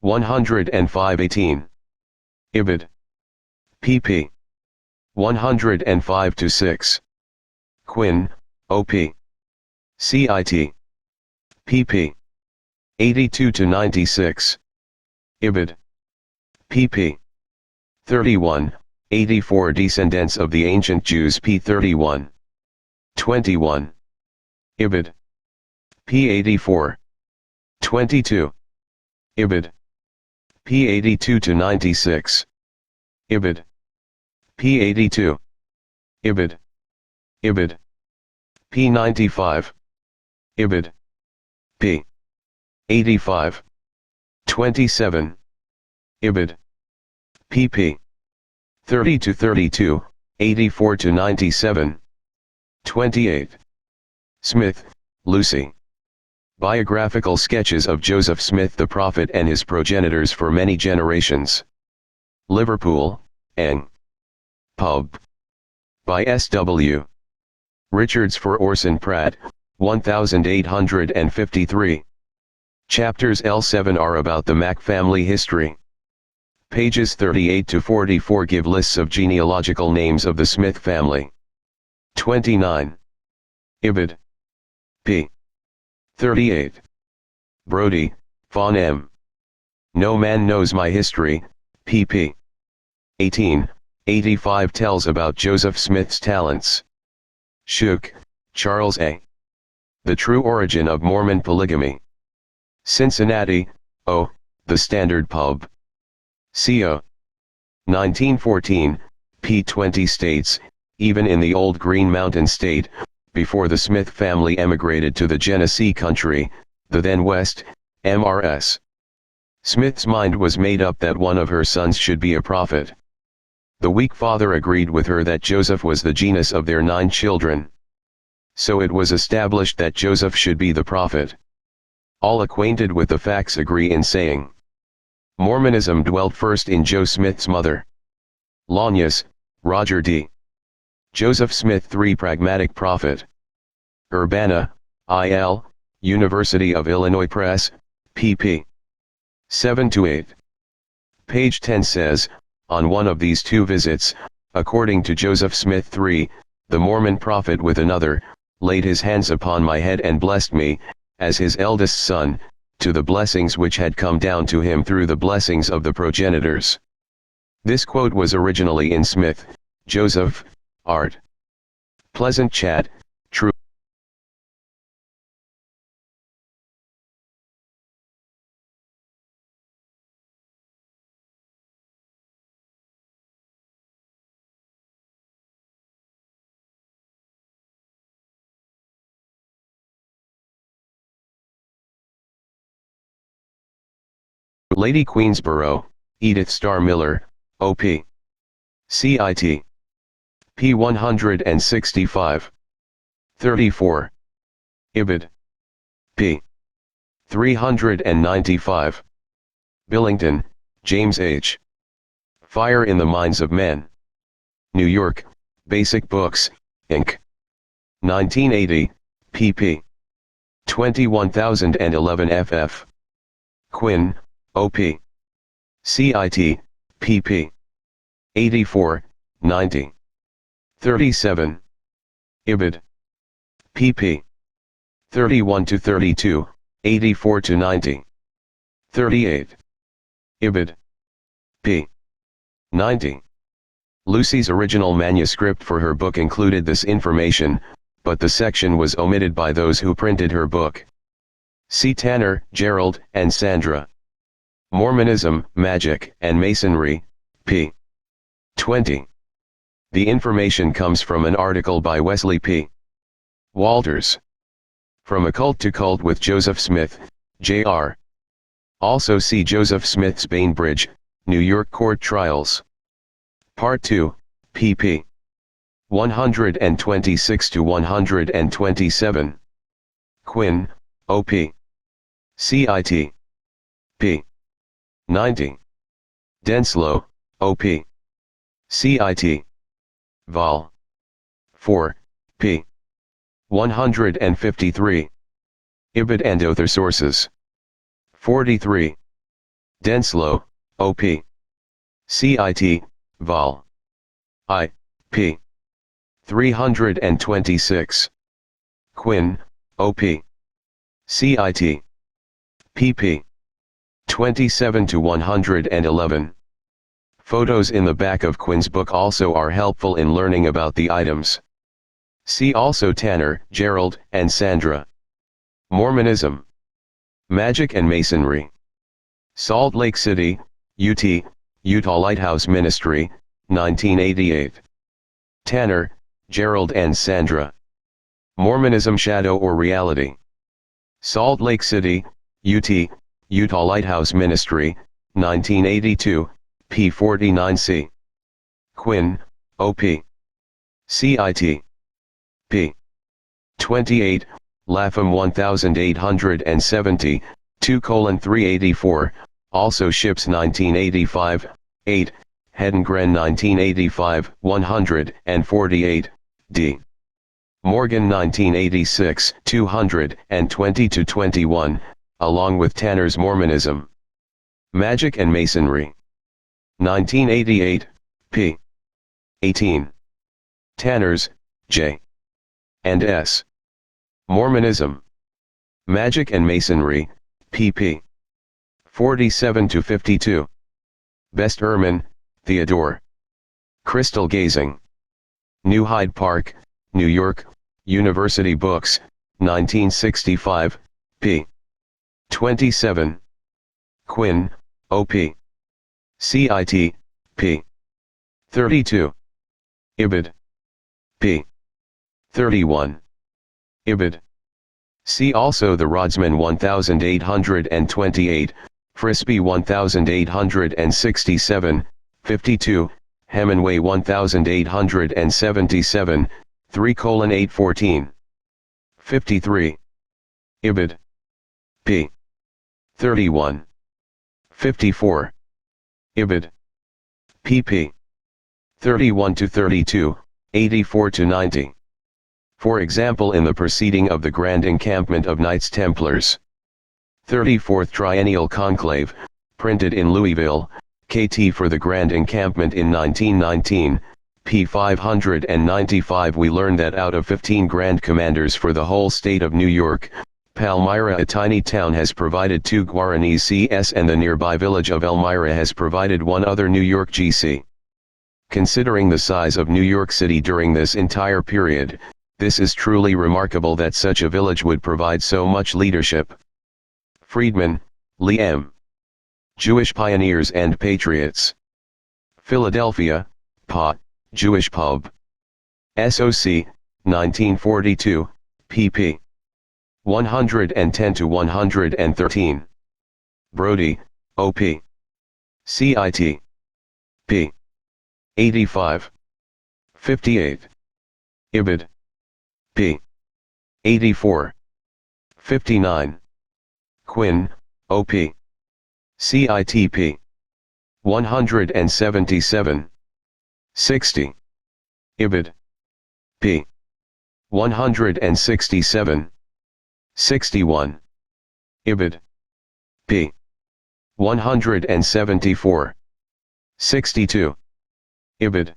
105-18. Ibid. pp. 105-6. Quinn, O.P. CIT. pp. 82-96. Ibid. pp. 31, 84. Descendants of the Ancient Jews p. 31. 21. Ibid. p. 84. 22. Ibid. p. 82-96. Ibid. p. 82. Ibid. Ibid. p. 95. Ibid. p. 85. 27. Ibid. pp. 30-32, 84-97. 28. Smith, Lucy. Biographical sketches of Joseph Smith the Prophet and his progenitors for many generations. Liverpool, Eng. Pub. By S.W. Richards for Orson Pratt, 1853. Chapters L7 are about the Mack family history. Pages 38-44 give lists of genealogical names of the Smith family. 29. Ibid. p. 38. Brodie, Von M. No Man Knows My History, pp. 18, 85 tells about Joseph Smith's talents. Shook, Charles A. The True Origin of Mormon Polygamy. Cincinnati, O., The Standard Pub. Co. 1914, p. 20 states, even in the old Green Mountain State, before the Smith family emigrated to the Genesee country, the then West, Mrs. Smith's mind was made up that one of her sons should be a prophet. The weak father agreed with her that Joseph was the genus of their 9 children. So it was established that Joseph should be the prophet. All acquainted with the facts agree in saying, Mormonism dwelt first in Joe Smith's mother. Launius, Roger D. Joseph Smith 3 Pragmatic Prophet. Urbana, I.L., University of Illinois Press, pp. 7-8. Page 10 says, on one of these 2 visits, according to Joseph Smith 3, the Mormon prophet with another, laid his hands upon my head and blessed me, as his eldest son, to the blessings which had come down to him through the blessings of the progenitors. This quote was originally in Smith, Joseph, Art. Pleasant Chat, True. Lady Queensborough, Edith Starr Miller, O.P. CIT. p. 165. 34. Ibid. p. 395. Billington, James H. Fire in the Minds of Men. New York, Basic Books, Inc. 1980, pp. 21011 ff. Quinn, O.P. CIT, pp. 84, 90. 37. Ibid. pp. 31-32, 84-90. 38. Ibid. p. 90. Lucy's original manuscript for her book included this information, but the section was omitted by those who printed her book. C. Tanner, Gerald, and Sandra. Mormonism, Magic, and Masonry, p. 20. The information comes from an article by Wesley P. Walters. From Occult to Cult with Joseph Smith, Jr. Also see Joseph Smith's Bainbridge, New York Court Trials. Part 2, pp. 126-127. Quinn, O.P. CIT. p. 90. Denslow, O.P. CIT. Vol. 4, p. 153. Ibid and other sources. 43. Denslow, O.P. CIT, Vol. I. P. 326. Quinn, O.P. CIT. pp. 27 to 111. Photos in the back of Quinn's book also are helpful in learning about the items. See also Tanner, Gerald, and Sandra. Mormonism. Magic and Masonry. Salt Lake City, UT, Utah Lighthouse Ministry, 1988. Tanner, Gerald and Sandra. Mormonism Shadow or Reality. Salt Lake City, UT, Utah Lighthouse Ministry, 1982, p. 49c. Quinn, O.P. CIT. p. 28, Lapham 1870, 2:384, also Ships 1985, 8, Hedengren 1985, 148, d. Morgan 1986, 220-21, along with Tanner's Mormonism. Magic and Masonry. 1988, p. 18. Tanner's, J. and S. Mormonism. Magic and Masonry, pp. 47-52. Best Ehrman, Theodore. Crystal Gazing. New Hyde Park, New York, University Books, 1965, p. 27. Quinn, O.P. CIT, p. 32. Ibid. p. 31. Ibid. See also the Rodsman 1828, Frisbee 1867, 52, Hemingway 1877, 3:814. 53. Ibid. p. 31. 54. Ibid. pp. 31-32, 84-90. For example, in the proceeding of the Grand Encampment of Knights Templars. 34th Triennial Conclave, printed in Louisville, KT for the Grand Encampment in 1919, p. 595. We learn that out of 15 Grand Commanders for the whole state of New York, Palmyra, a tiny town, has provided 2 Guaranese CS, and the nearby village of Elmira has provided 1 other New York GC. Considering the size of New York City during this entire period, this is truly remarkable that such a village would provide so much leadership. Friedman, Lee M. Jewish Pioneers and Patriots. Philadelphia, PA, Jewish Pub. SOC, 1942, pp. 110-113. Brody, O.P. CIT. p. 85. 58. Ibid. p. 84. 59. Quinn, O.P. CITP. 177. 60. Ibid. p. 167. 61. Ibid. p. 174. 62. Ibid.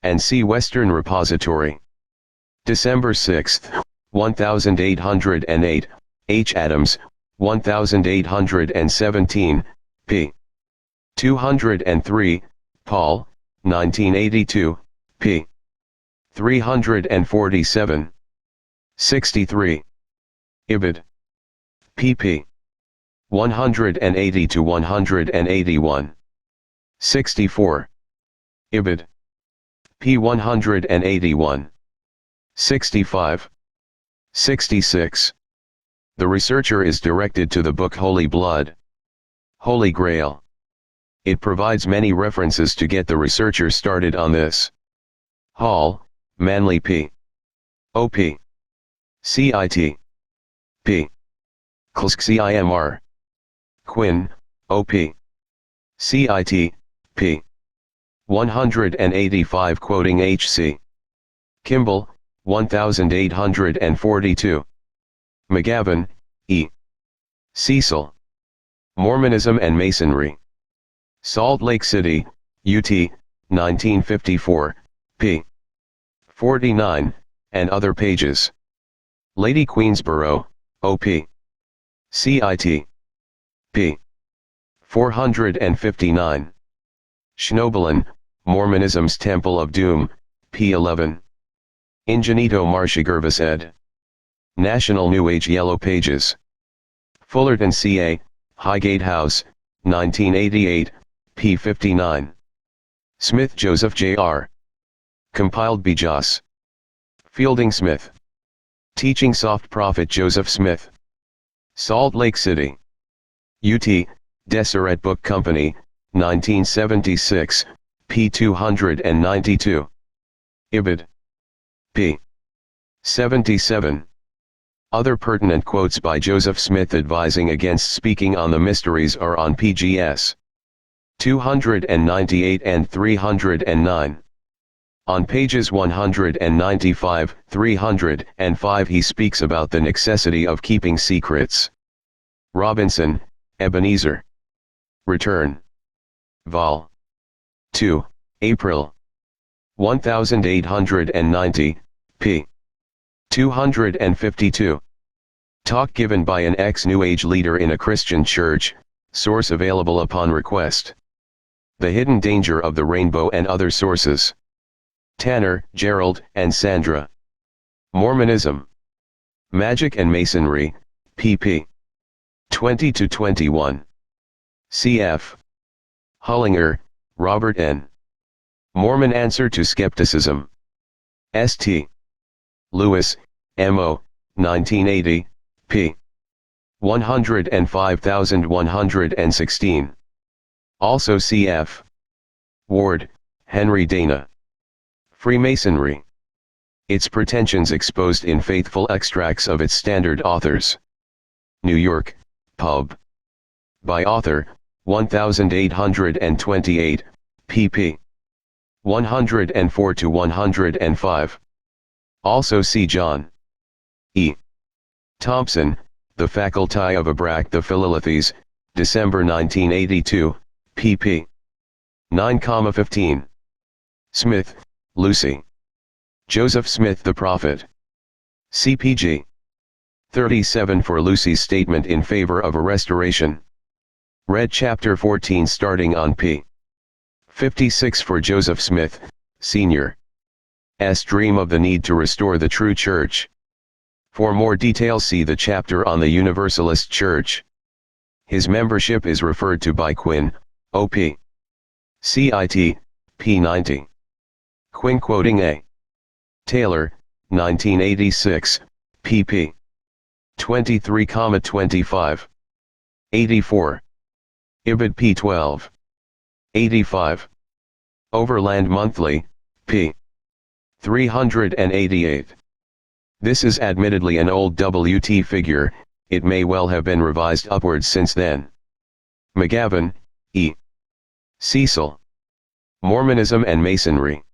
And see Western Repository. December 6, 1808, H. Adams, 1817, p. 203, Paul, 1982, p. 347. 63. Ibid. pp. 180-181. 64. Ibid. p. 181. 65. 66. The researcher is directed to the book Holy Blood. Holy Grail. It provides many references to get the researcher started on this. Hall, Manley P. O.P. CIT. P. CIMR. Quinn, O.P. CIT, p. 185. Quoting H.C. Kimball, 1842. McGavin, E. Cecil. Mormonism and Masonry. Salt Lake City, UT, 1954, p. 49, and other pages. Lady Queensborough, OP. CIT. p. 459. Schnoebelen, Mormonism's Temple of Doom, p. 11. Ingenito Marshagervis ed. National New Age Yellow Pages. Fullerton CA, Highgate House, 1988, p. 59. Smith Joseph Jr. Compiled B. Joss. Fielding Smith. Teaching Soft Prophet Joseph Smith. Salt Lake City. UT, Deseret Book Company, 1976, p. 292. Ibid. p. 77. Other pertinent quotes by Joseph Smith advising against speaking on the mysteries are on PGS 298 and 309. On pages 195, 305 he speaks about the necessity of keeping secrets. Robinson, Ebenezer. Return. Vol. 2, April. 1890, p. 252. Talk given by an ex-New Age leader in a Christian church, source available upon request. The Hidden Danger of the Rainbow and Other Sources. Tanner, Gerald, and Sandra. Mormonism. Magic and Masonry, pp. 20-21. Cf. Hullinger, Robert N. Mormon Answer to Skepticism. St. Louis, M.O., 1980, p. 105116. Also cf. Ward, Henry Dana. Freemasonry. Its pretensions exposed in faithful extracts of its standard authors. New York, Pub. By author, 1828, pp. 104-105. Also see John E. Thompson, The Faculty of Abrak the Philolithes, December 1982, pp. 9-15. Smith, Lucy. Joseph Smith the Prophet. CPG. 37 for Lucy's statement in favor of a restoration. Read chapter 14 starting on p. 56 for Joseph Smith, Sr. S. dream of the need to restore the true church. For more details see the chapter on the Universalist Church. His membership is referred to by Quinn, O.P. CIT, p. 90. Quinn quoting A. Taylor, 1986, pp. 23-25. 84. Ibid p. 12. 85. Overland Monthly, p. 388. This is admittedly an old WT figure, it may well have been revised upwards since then. McGavin, E. Cecil. Mormonism and Masonry.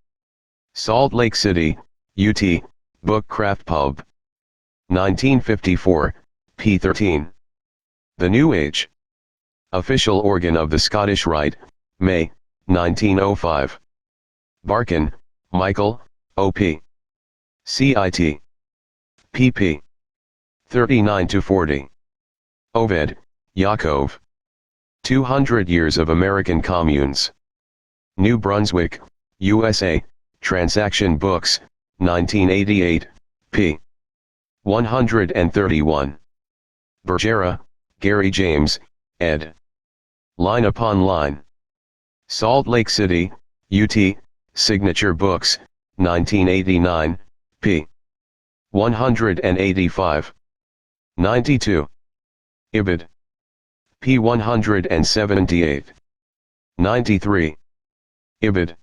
Salt Lake City, UT, Bookcraft Pub. 1954, p. 13. The New Age. Official organ of the Scottish Rite, May, 1905. Barkin, Michael, O.P. CIT. pp. 39-40. Oved, Yaakov. 200 Years of American Communes. New Brunswick, USA, Transaction Books, 1988, p. 131. Bergera, Gary James, ed. Line Upon Line. Salt Lake City, UT, Signature Books, 1989, p. 185. 92. Ibid. p. 178. 93. Ibid.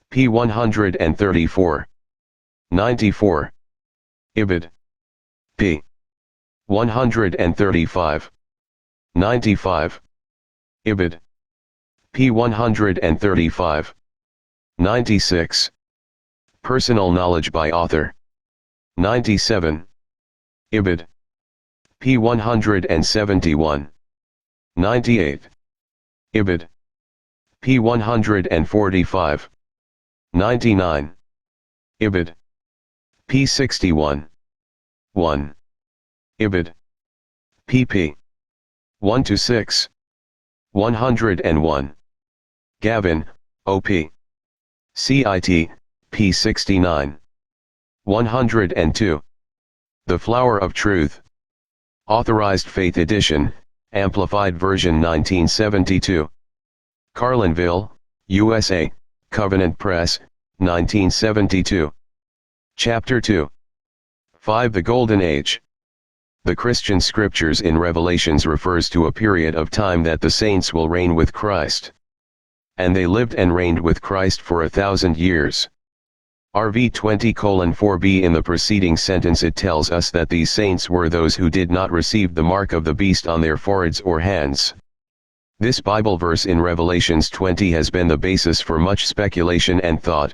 p. 134. 94. Ibid. p. 135. 95. Ibid. p. 135. 96. Personal knowledge by author. 97. Ibid. p. 171. 98. Ibid. p. 145. 99. Ibid. p. 61. 1. Ibid. pp. 1-6. 101. Gavin, O.P. CIT, p. 69. 102. The Flower of Truth. Authorized Faith Edition, Amplified Version 1972. Carlinville, USA, Covenant Press, 1972. Chapter 2. 5. The Golden Age. The Christian scriptures in Revelations refers to a period of time that the saints will reign with Christ. And they lived and reigned with Christ for 1,000 years. RV 20:4b. In the preceding sentence it tells us that these saints were those who did not receive the mark of the beast on their foreheads or hands. This Bible verse in Revelations 20 has been the basis for much speculation and thought.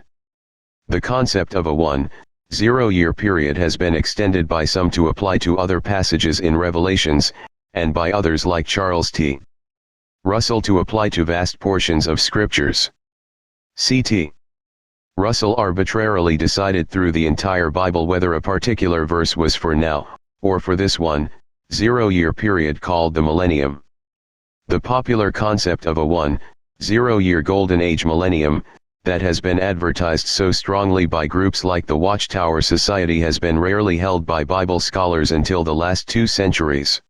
The concept of a 1-0-year period has been extended by some to apply to other passages in Revelations, and by others like Charles T. Russell to apply to vast portions of scriptures. C.T. Russell arbitrarily decided through the entire Bible whether a particular verse was for now, or for this 1-0-year period called the millennium. The popular concept of a 1-0-year golden age millennium, that has been advertised so strongly by groups like the Watchtower Society, has been rarely held by Bible scholars until the last 2 centuries.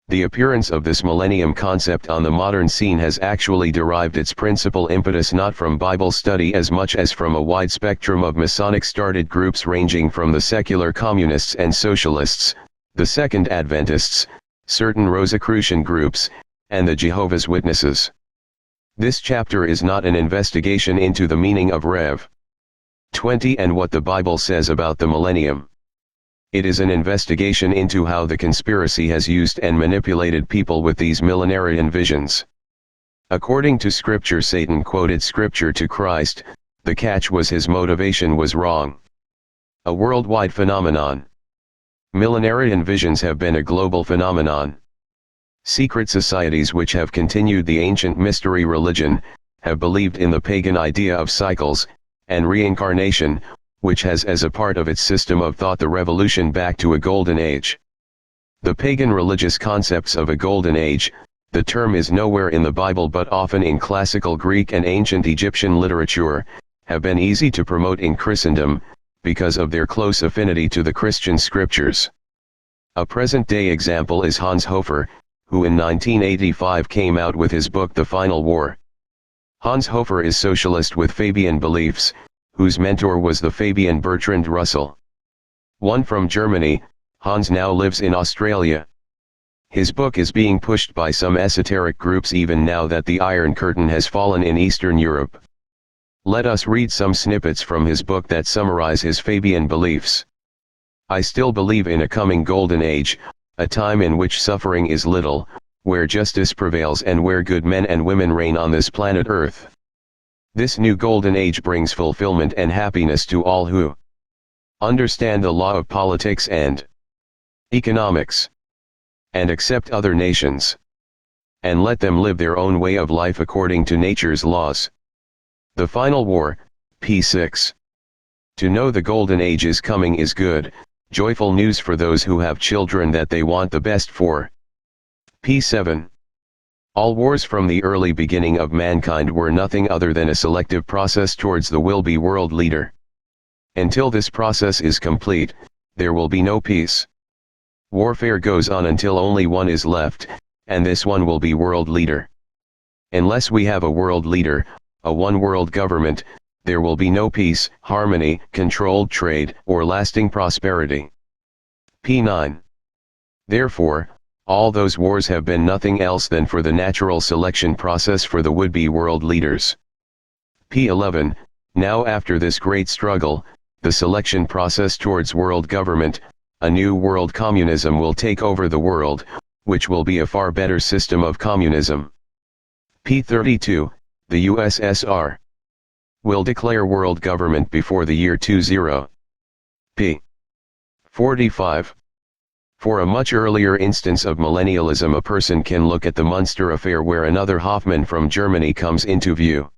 The appearance of this millennium concept on the modern scene has actually derived its principal impetus not from Bible study as much as from a wide spectrum of Masonic-started groups ranging from the secular communists and socialists, the Second Adventists, certain Rosicrucian groups, and the Jehovah's Witnesses. This chapter is not an investigation into the meaning of Rev. 20 and what the Bible says about the millennium. It is an investigation into how the conspiracy has used and manipulated people with these millenarian visions. According to Scripture, Satan quoted Scripture to Christ. The catch was his motivation was wrong. A worldwide phenomenon. Millenarian visions have been a global phenomenon. Secret societies which have continued the ancient mystery religion, have believed in the pagan idea of cycles, and reincarnation, which has as a part of its system of thought the revolution back to a golden age. The pagan religious concepts of a golden age, the term is nowhere in the Bible but often in classical Greek and ancient Egyptian literature, have been easy to promote in Christendom, because of their close affinity to the Christian scriptures. A present-day example is Hans Hofer, who in 1985 came out with his book The Final War. Hans Hofer is socialist with Fabian beliefs, whose mentor was the Fabian Bertrand Russell. One from Germany, Hans now lives in Australia. His book is being pushed by some esoteric groups even now that the Iron Curtain has fallen in Eastern Europe. Let us read some snippets from his book that summarize his Fabian beliefs. I still believe in a coming golden age, a time in which suffering is little, where justice prevails and where good men and women reign on this planet Earth. This new golden age brings fulfillment and happiness to all who understand the law of politics and economics, and accept other nations, and let them live their own way of life according to nature's laws. The Final War, p6. To know the golden age is coming is good, joyful news for those who have children that they want the best for. p7. All wars from the early beginning of mankind were nothing other than a selective process towards the will-be world leader. Until this process is complete, there will be no peace. Warfare goes on until only one is left, and this one will be world leader. Unless we have a world leader, a one-world government, there will be no peace, harmony, controlled trade, or lasting prosperity. p9. Therefore, all those wars have been nothing else than for the natural selection process for the would-be world leaders. p11. Now after this great struggle, the selection process towards world government, a new world communism will take over the world, which will be a far better system of communism. p32. The USSR will declare world government before the year 20. p. 45. For a much earlier instance of millennialism, a person can look at the Munster affair, where another Hoffman from Germany comes into view.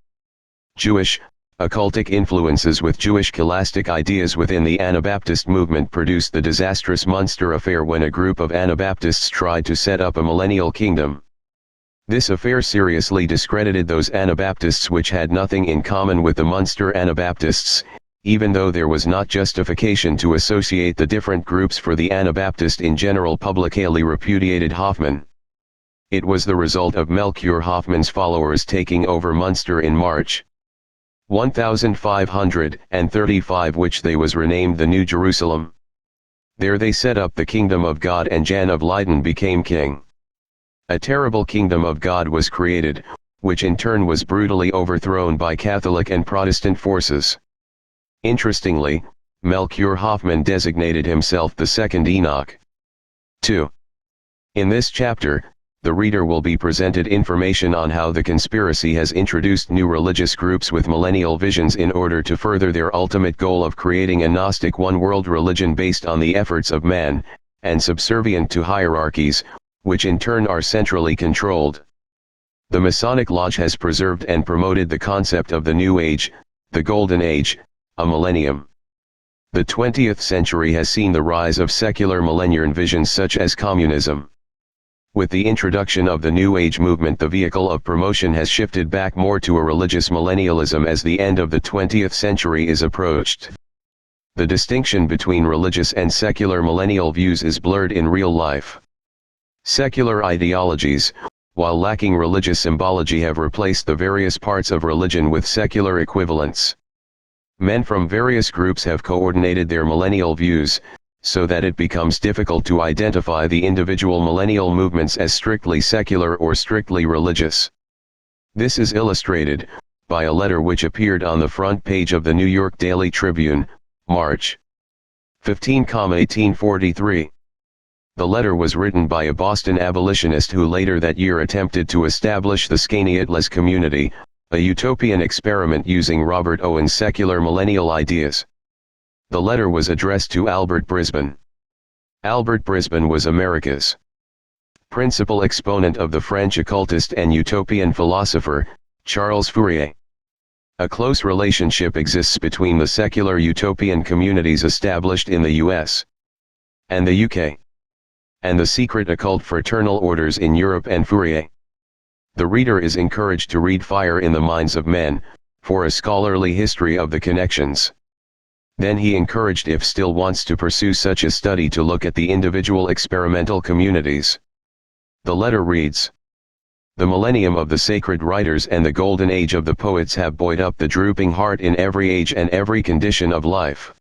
Jewish, occultic influences with Jewish scholastic ideas within the Anabaptist movement produced the disastrous Munster affair, when a group of Anabaptists tried to set up a millennial kingdom. This affair seriously discredited those Anabaptists which had nothing in common with the Munster Anabaptists, even though there was not justification to associate the different groups, for the Anabaptist in general publicly repudiated Hoffman. It was the result of Melchior Hoffman's followers taking over Munster in March 1535, which they was renamed the New Jerusalem. There they set up the kingdom of God, and Jan of Leiden became king. A terrible kingdom of God was created, which in turn was brutally overthrown by Catholic and Protestant forces. Interestingly, Melchior Hoffman designated himself the second Enoch. 2. In this chapter, the reader will be presented information on how the conspiracy has introduced new religious groups with millennial visions in order to further their ultimate goal of creating a Gnostic one-world religion based on the efforts of man, and subservient to hierarchies, which in turn are centrally controlled. The Masonic Lodge has preserved and promoted the concept of the New Age, the Golden Age, a millennium. The 20th century has seen the rise of secular millennial visions such as communism. With the introduction of the New Age movement, the vehicle of promotion has shifted back more to a religious millennialism as the end of the 20th century is approached. The distinction between religious and secular millennial views is blurred in real life. Secular ideologies, while lacking religious symbology, have replaced the various parts of religion with secular equivalents. Men from various groups have coordinated their millennial views, so that it becomes difficult to identify the individual millennial movements as strictly secular or strictly religious. This is illustrated by a letter which appeared on the front page of the New York Daily Tribune, March 15, 1843. The letter was written by a Boston abolitionist who later that year attempted to establish the Skaneateles community, a utopian experiment using Robert Owen's secular millennial ideas. The letter was addressed to Albert Brisbane. Albert Brisbane was America's principal exponent of the French occultist and utopian philosopher, Charles Fourier. A close relationship exists between the secular utopian communities established in the US and the UK, and the secret occult fraternal orders in Europe and Fourier. The reader is encouraged to read Fire in the Minds of Men, for a scholarly history of the connections. Then he encouraged, if still wants to pursue such a study, to look at the individual experimental communities. The letter reads: The millennium of the sacred writers and the golden age of the poets have buoyed up the drooping heart in every age and every condition of life.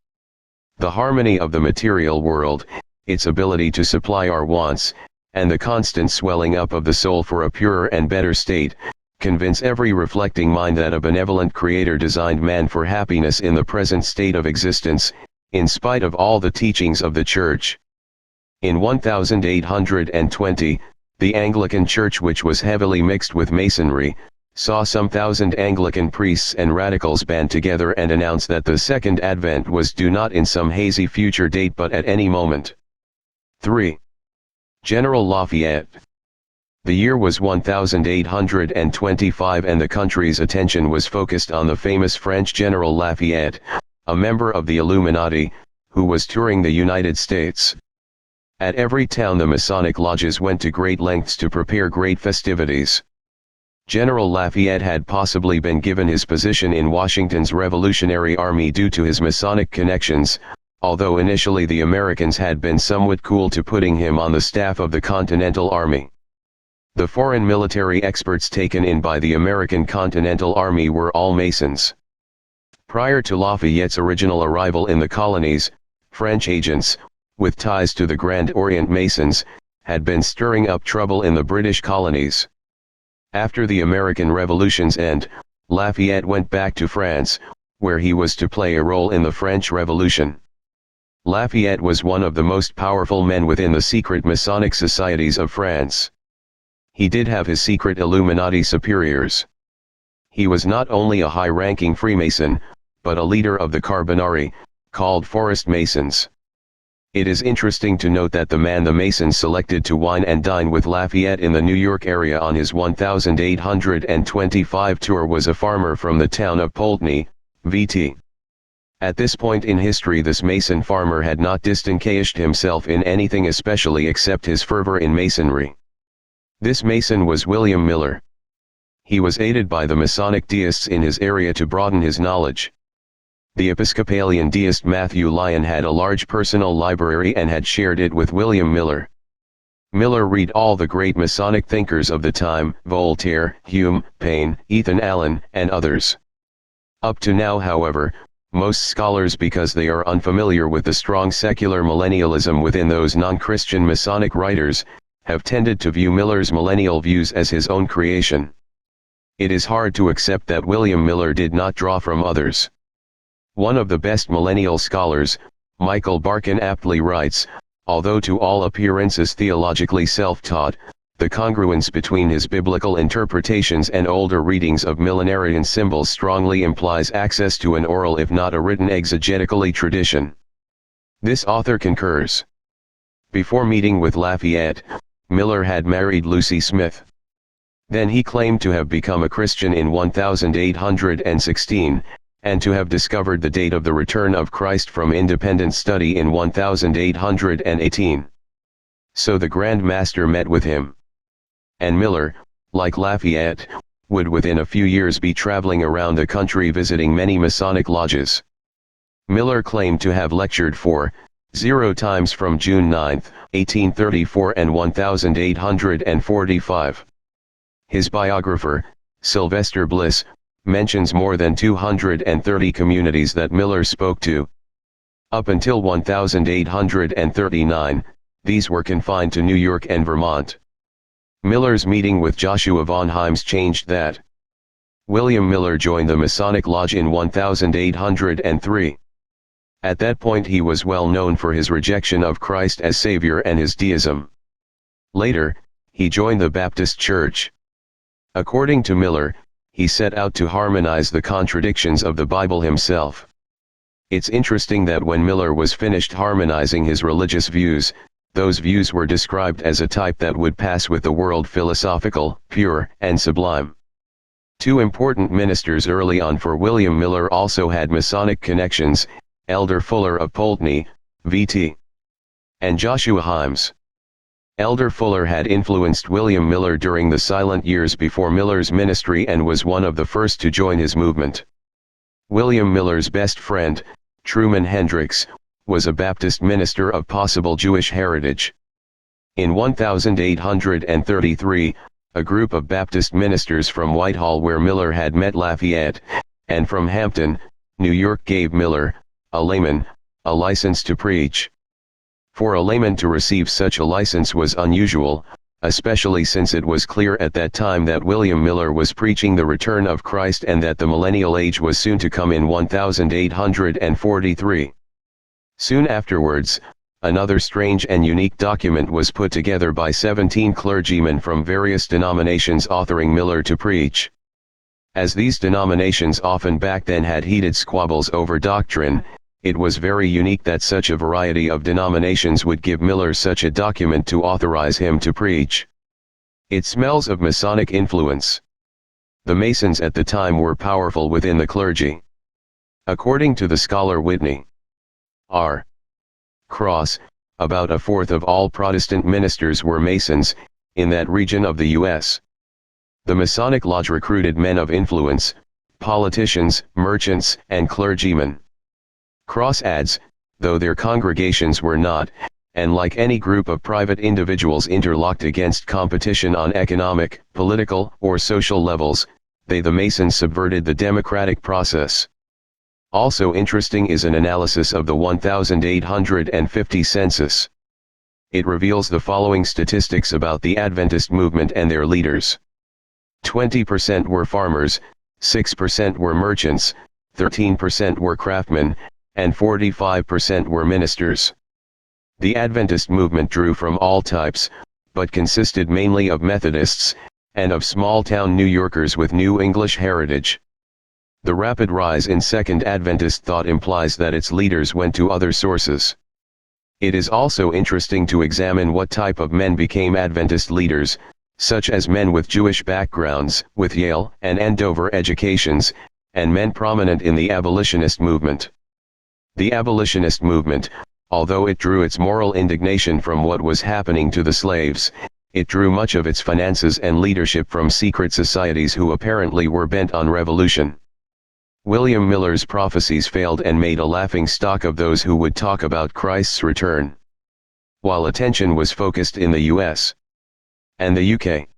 The harmony of the material world, its ability to supply our wants, and the constant swelling up of the soul for a purer and better state, convince every reflecting mind that a benevolent Creator designed man for happiness in the present state of existence, in spite of all the teachings of the Church. In 1820, the Anglican Church, which was heavily mixed with Masonry, saw some thousand Anglican priests and radicals band together and announce that the Second Advent was due not in some hazy future date but at any moment. 3. General Lafayette. The year was 1825 and the country's attention was focused on the famous French General Lafayette, a member of the Illuminati, who was touring the United States. At every town the Masonic lodges went to great lengths to prepare great festivities. General Lafayette had possibly been given his position in Washington's Revolutionary Army due to his Masonic connections, although initially the Americans had been somewhat cool to putting him on the staff of the Continental Army. The foreign military experts taken in by the American Continental Army were all Masons. Prior to Lafayette's original arrival in the colonies, French agents, with ties to the Grand Orient Masons, had been stirring up trouble in the British colonies. After the American Revolution's end, Lafayette went back to France, where he was to play a role in the French Revolution. Lafayette was one of the most powerful men within the secret Masonic societies of France. He did have his secret Illuminati superiors. He was not only a high-ranking Freemason, but a leader of the Carbonari, called Forest Masons. It is interesting to note that the man the Masons selected to wine and dine with Lafayette in the New York area on his 1825 tour was a farmer from the town of Poultney, VT. At this point in history this Mason farmer had not distinguished himself in anything especially except his fervor in Masonry. This Mason was William Miller. He was aided by the Masonic deists in his area to broaden his knowledge. The Episcopalian deist Matthew Lyon had a large personal library and had shared it with William Miller. Miller read all the great Masonic thinkers of the time, Voltaire, Hume, Paine, Ethan Allen, and others. Up to now, however, most scholars, because they are unfamiliar with the strong secular millennialism within those non-Christian Masonic writers, have tended to view Miller's millennial views as his own creation. It is hard to accept that William Miller did not draw from others. One of the best millennial scholars, Michael Barkin, aptly writes, although to all appearances theologically self-taught, the congruence between his biblical interpretations and older readings of millenarian symbols strongly implies access to an oral if not a written exegetically tradition. This author concurs. Before meeting with Lafayette, Miller had married Lucy Smith. Then he claimed to have become a Christian in 1816, and to have discovered the date of the return of Christ from independent study in 1818. So the Grand Master met with him. And Miller, like Lafayette, would within a few years be traveling around the country visiting many Masonic lodges. Miller claimed to have lectured 0 times from June 9, 1834 and 1845. His biographer, Sylvester Bliss, mentions more than 230 communities that Miller spoke to. Up until 1839, these were confined to New York and Vermont. Miller's meeting with Joshua von Himes changed that. William Miller joined the Masonic Lodge in 1803. At that point he was well known for his rejection of Christ as Savior and his deism. Later, he joined the Baptist Church. According to Miller, he set out to harmonize the contradictions of the Bible himself. It's interesting that when Miller was finished harmonizing his religious views, those views were described as a type that would pass with the world, philosophical, pure, and sublime. Two important ministers early on for William Miller also had Masonic connections, Elder Fuller of Poultney, VT, and Joshua Himes. Elder Fuller had influenced William Miller during the silent years before Miller's ministry and was one of the first to join his movement. William Miller's best friend, Truman Hendricks, was a Baptist minister of possible Jewish heritage. In 1833, a group of Baptist ministers from Whitehall, where Miller had met Lafayette, and from Hampton, New York, gave Miller, a layman, a license to preach. For a layman to receive such a license was unusual, especially since it was clear at that time that William Miller was preaching the return of Christ and that the millennial age was soon to come in 1843. Soon afterwards, another strange and unique document was put together by 17 clergymen from various denominations authoring Miller to preach. As these denominations often back then had heated squabbles over doctrine, it was very unique that such a variety of denominations would give Miller such a document to authorize him to preach. It smells of Masonic influence. The Masons at the time were powerful within the clergy. According to the scholar Whitney R. Cross, about a fourth of all Protestant ministers were Masons, in that region of the U.S. The Masonic Lodge recruited men of influence, politicians, merchants, and clergymen. Cross adds, though their congregations were not, and like any group of private individuals interlocked against competition on economic, political, or social levels, they the Masons subverted the democratic process. Also interesting is an analysis of the 1850 census. It reveals the following statistics about the Adventist movement and their leaders. 20% were farmers, 6% were merchants, 13% were craftsmen, and 45% were ministers. The Adventist movement drew from all types, but consisted mainly of Methodists, and of small-town New Yorkers with New English heritage. The rapid rise in Second Adventist thought implies that its leaders went to other sources. It is also interesting to examine what type of men became Adventist leaders, such as men with Jewish backgrounds, with Yale and Andover educations, and men prominent in the abolitionist movement. The abolitionist movement, although it drew its moral indignation from what was happening to the slaves, it drew much of its finances and leadership from secret societies who apparently were bent on revolution. William Miller's prophecies failed and made a laughingstock of those who would talk about Christ's return. While attention was focused in the US and the UK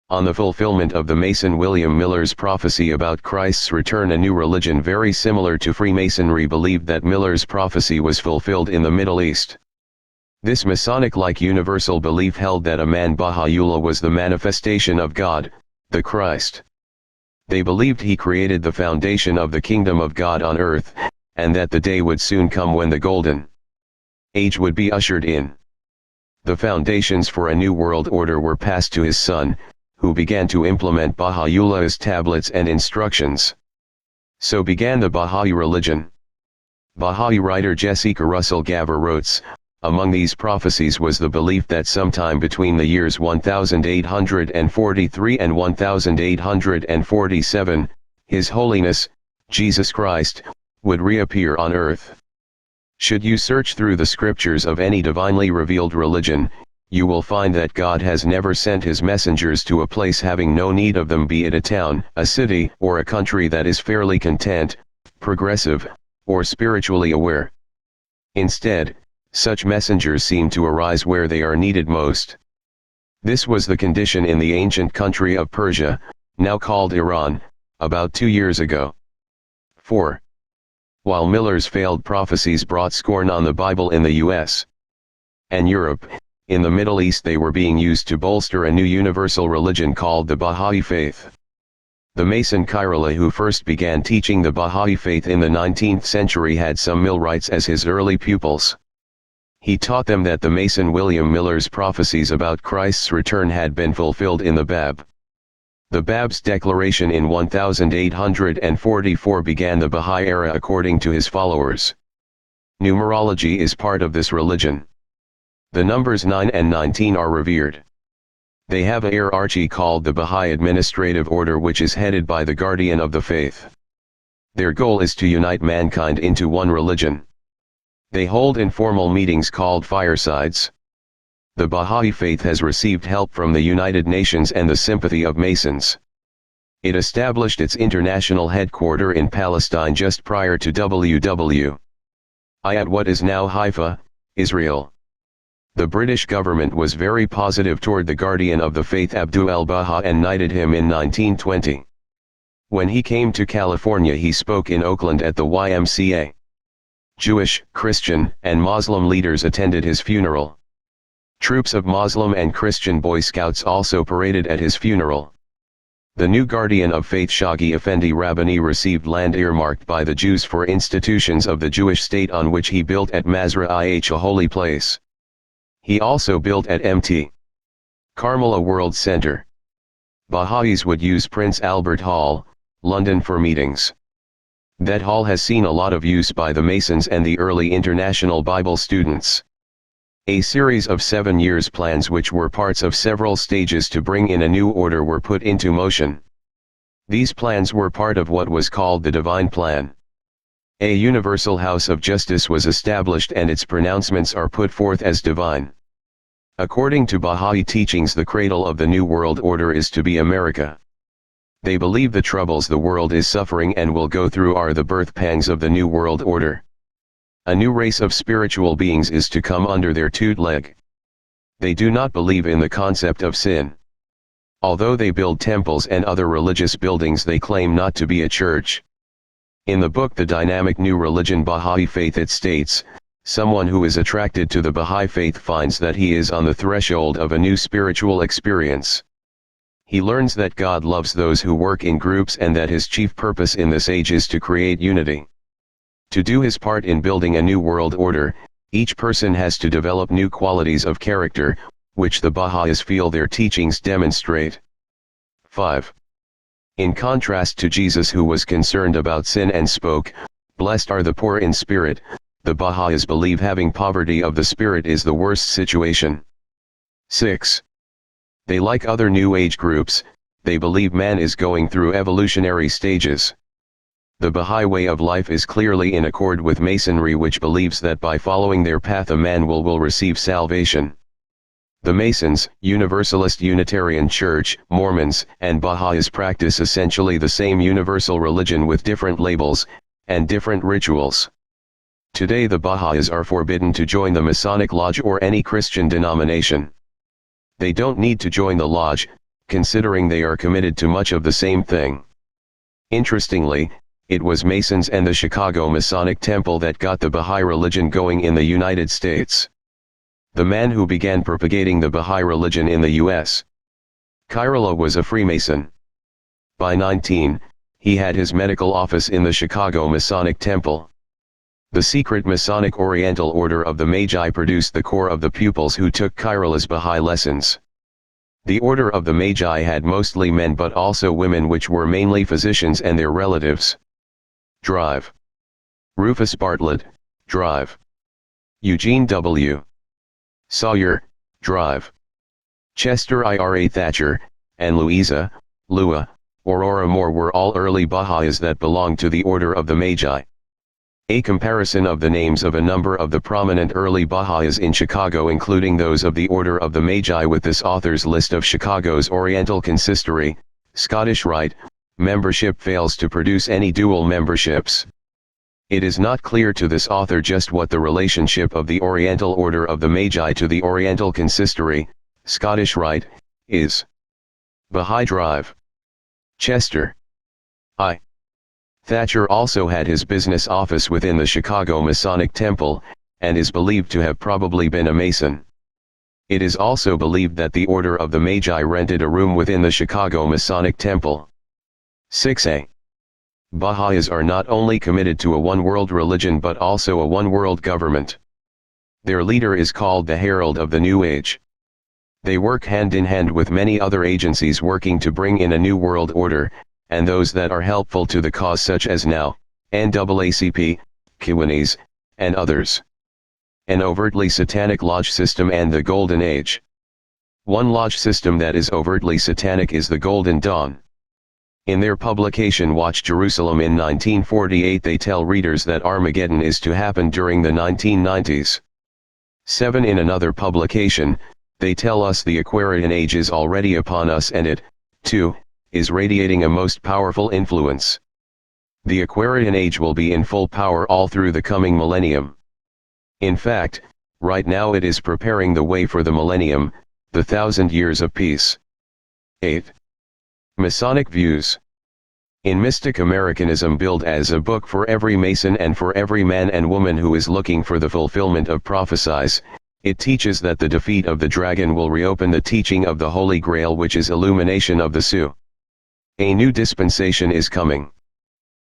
on the fulfillment of the Mason William Miller's prophecy about Christ's return, a new religion very similar to Freemasonry believed that Miller's prophecy was fulfilled in the Middle East. This Masonic-like universal belief held that Imam Baha'u'llah was the manifestation of God, the Christ. They believed he created the foundation of the kingdom of God on earth, and that the day would soon come when the golden age would be ushered in. The foundations for a new world order were passed to his son, who began to implement Baha'u'llah's tablets and instructions. So began the Baha'i religion. Baha'i writer Jessica Russell Gaver wrote, among these prophecies was the belief that sometime between the years 1843 and 1847, His Holiness, Jesus Christ, would reappear on earth. Should you search through the scriptures of any divinely revealed religion, you will find that God has never sent his messengers to a place having no need of them, be it a town, a city, or a country that is fairly content, progressive, or spiritually aware. Instead, such messengers seem to arise where they are needed most. This was the condition in the ancient country of Persia, now called Iran, about 2 years ago. 4. While Miller's failed prophecies brought scorn on the Bible in the US and Europe, in the Middle East they were being used to bolster a new universal religion called the Baha'i Faith. The Mason Kairala, who first began teaching the Baha'i Faith in the 19th century, had some Millerites as his early pupils. He taught them that the Mason William Miller's prophecies about Christ's return had been fulfilled in the Bab. The Bab's declaration in 1844 began the Baha'i era according to his followers. Numerology is part of this religion. The numbers 9 and 19 are revered. They have a hierarchy called the Baha'i Administrative Order, which is headed by the Guardian of the Faith. Their goal is to unite mankind into one religion. They hold informal meetings called firesides. The Baha'i Faith has received help from the United Nations and the sympathy of Masons. It established its international headquarters in Palestine just prior to WW I at what is now Haifa, Israel. The British government was very positive toward the Guardian of the Faith Abdul al-Baha and knighted him in 1920. When he came to California, he spoke in Oakland at the YMCA. Jewish, Christian, and Muslim leaders attended his funeral. Troops of Muslim and Christian Boy Scouts also paraded at his funeral. The new Guardian of Faith Shaghi Effendi Rabbani received land earmarked by the Jews for institutions of the Jewish state, on which he built at Mazra-ih, a holy place. He also built at Mt. Carmel a World Center. Baha'is would use Prince Albert Hall, London for meetings. That hall has seen a lot of use by the Masons and the early international Bible students. A series of 7 years plans, which were parts of several stages to bring in a new order, were put into motion. These plans were part of what was called the Divine Plan. A universal house of justice was established, and its pronouncements are put forth as divine. According to Baha'i teachings, the cradle of the New World Order is to be America. They believe the troubles the world is suffering and will go through are the birth pangs of the New World Order. A new race of spiritual beings is to come under their tutelage. They do not believe in the concept of sin. Although they build temples and other religious buildings, they claim not to be a church. In the book The Dynamic New Religion Baha'i Faith, it states, someone who is attracted to the Baha'i Faith finds that he is on the threshold of a new spiritual experience. He learns that God loves those who work in groups, and that his chief purpose in this age is to create unity. To do his part in building a new world order, each person has to develop new qualities of character, which the Baha'is feel their teachings demonstrate. 5. In contrast to Jesus, who was concerned about sin and spoke, "Blessed are the poor in spirit, the Baha'is believe having poverty of the spirit is the worst situation. 6. They, like other New Age groups, they believe man is going through evolutionary stages. The Baha'i way of life is clearly in accord with Masonry, which believes that by following their path a man will receive salvation. The Masons, Universalist Unitarian Church, Mormons, and Baha'is practice essentially the same universal religion with different labels and different rituals. Today the Baha'is are forbidden to join the Masonic Lodge or any Christian denomination. They don't need to join the lodge, considering they are committed to much of the same thing. Interestingly, it was Masons and the Chicago Masonic Temple that got the Baha'i religion going in the United States. The man who began propagating the Baha'i religion in the U.S. Kairala was a Freemason. By 19, he had his medical office in the Chicago Masonic Temple. The secret Masonic Oriental Order of the Magi produced the core of the pupils who took Kairala's Baha'i lessons. The Order of the Magi had mostly men but also women, which were mainly physicians and their relatives. Drive. Rufus Bartlett, Drive. Eugene W. Sawyer, Drive. Chester Ira Thatcher, and Louisa, Lua, Aurora Moore were all early Baha'is that belonged to the Order of the Magi. A comparison of the names of a number of the prominent early Baha'is in Chicago, including those of the Order of the Magi, with this author's list of Chicago's Oriental Consistory, Scottish Rite, membership fails to produce any dual memberships. It is not clear to this author just what the relationship of the Oriental Order of the Magi to the Oriental Consistory, Scottish Rite, is. Baha'i Drive. Chester I. Thatcher also had his business office within the Chicago Masonic Temple, and is believed to have probably been a Mason. It is also believed that the Order of the Magi rented a room within the Chicago Masonic Temple. 6a. Baha'is are not only committed to a one-world religion but also a one-world government. Their leader is called the Herald of the New Age. They work hand in hand with many other agencies working to bring in a new world order, and those that are helpful to the cause, such as now, NAACP, Kiwanis, and others. An overtly satanic lodge system and the Golden Age. One lodge system that is overtly satanic is the Golden Dawn. In their publication Watch Jerusalem in 1948, they tell readers that Armageddon is to happen during the 1990s. 7. In another publication, they tell us the Aquarian Age is already upon us, and it, too, is radiating a most powerful influence. The Aquarian Age will be in full power all through the coming millennium. In fact, right now it is preparing the way for the millennium, the 1,000 years of peace. 8. Masonic Views. In Mystic Americanism, billed as a book for every Mason and for every man and woman who is looking for the fulfillment of prophecies, it teaches that the defeat of the dragon will reopen the teaching of the Holy Grail, which is illumination of the Sioux. A new dispensation is coming.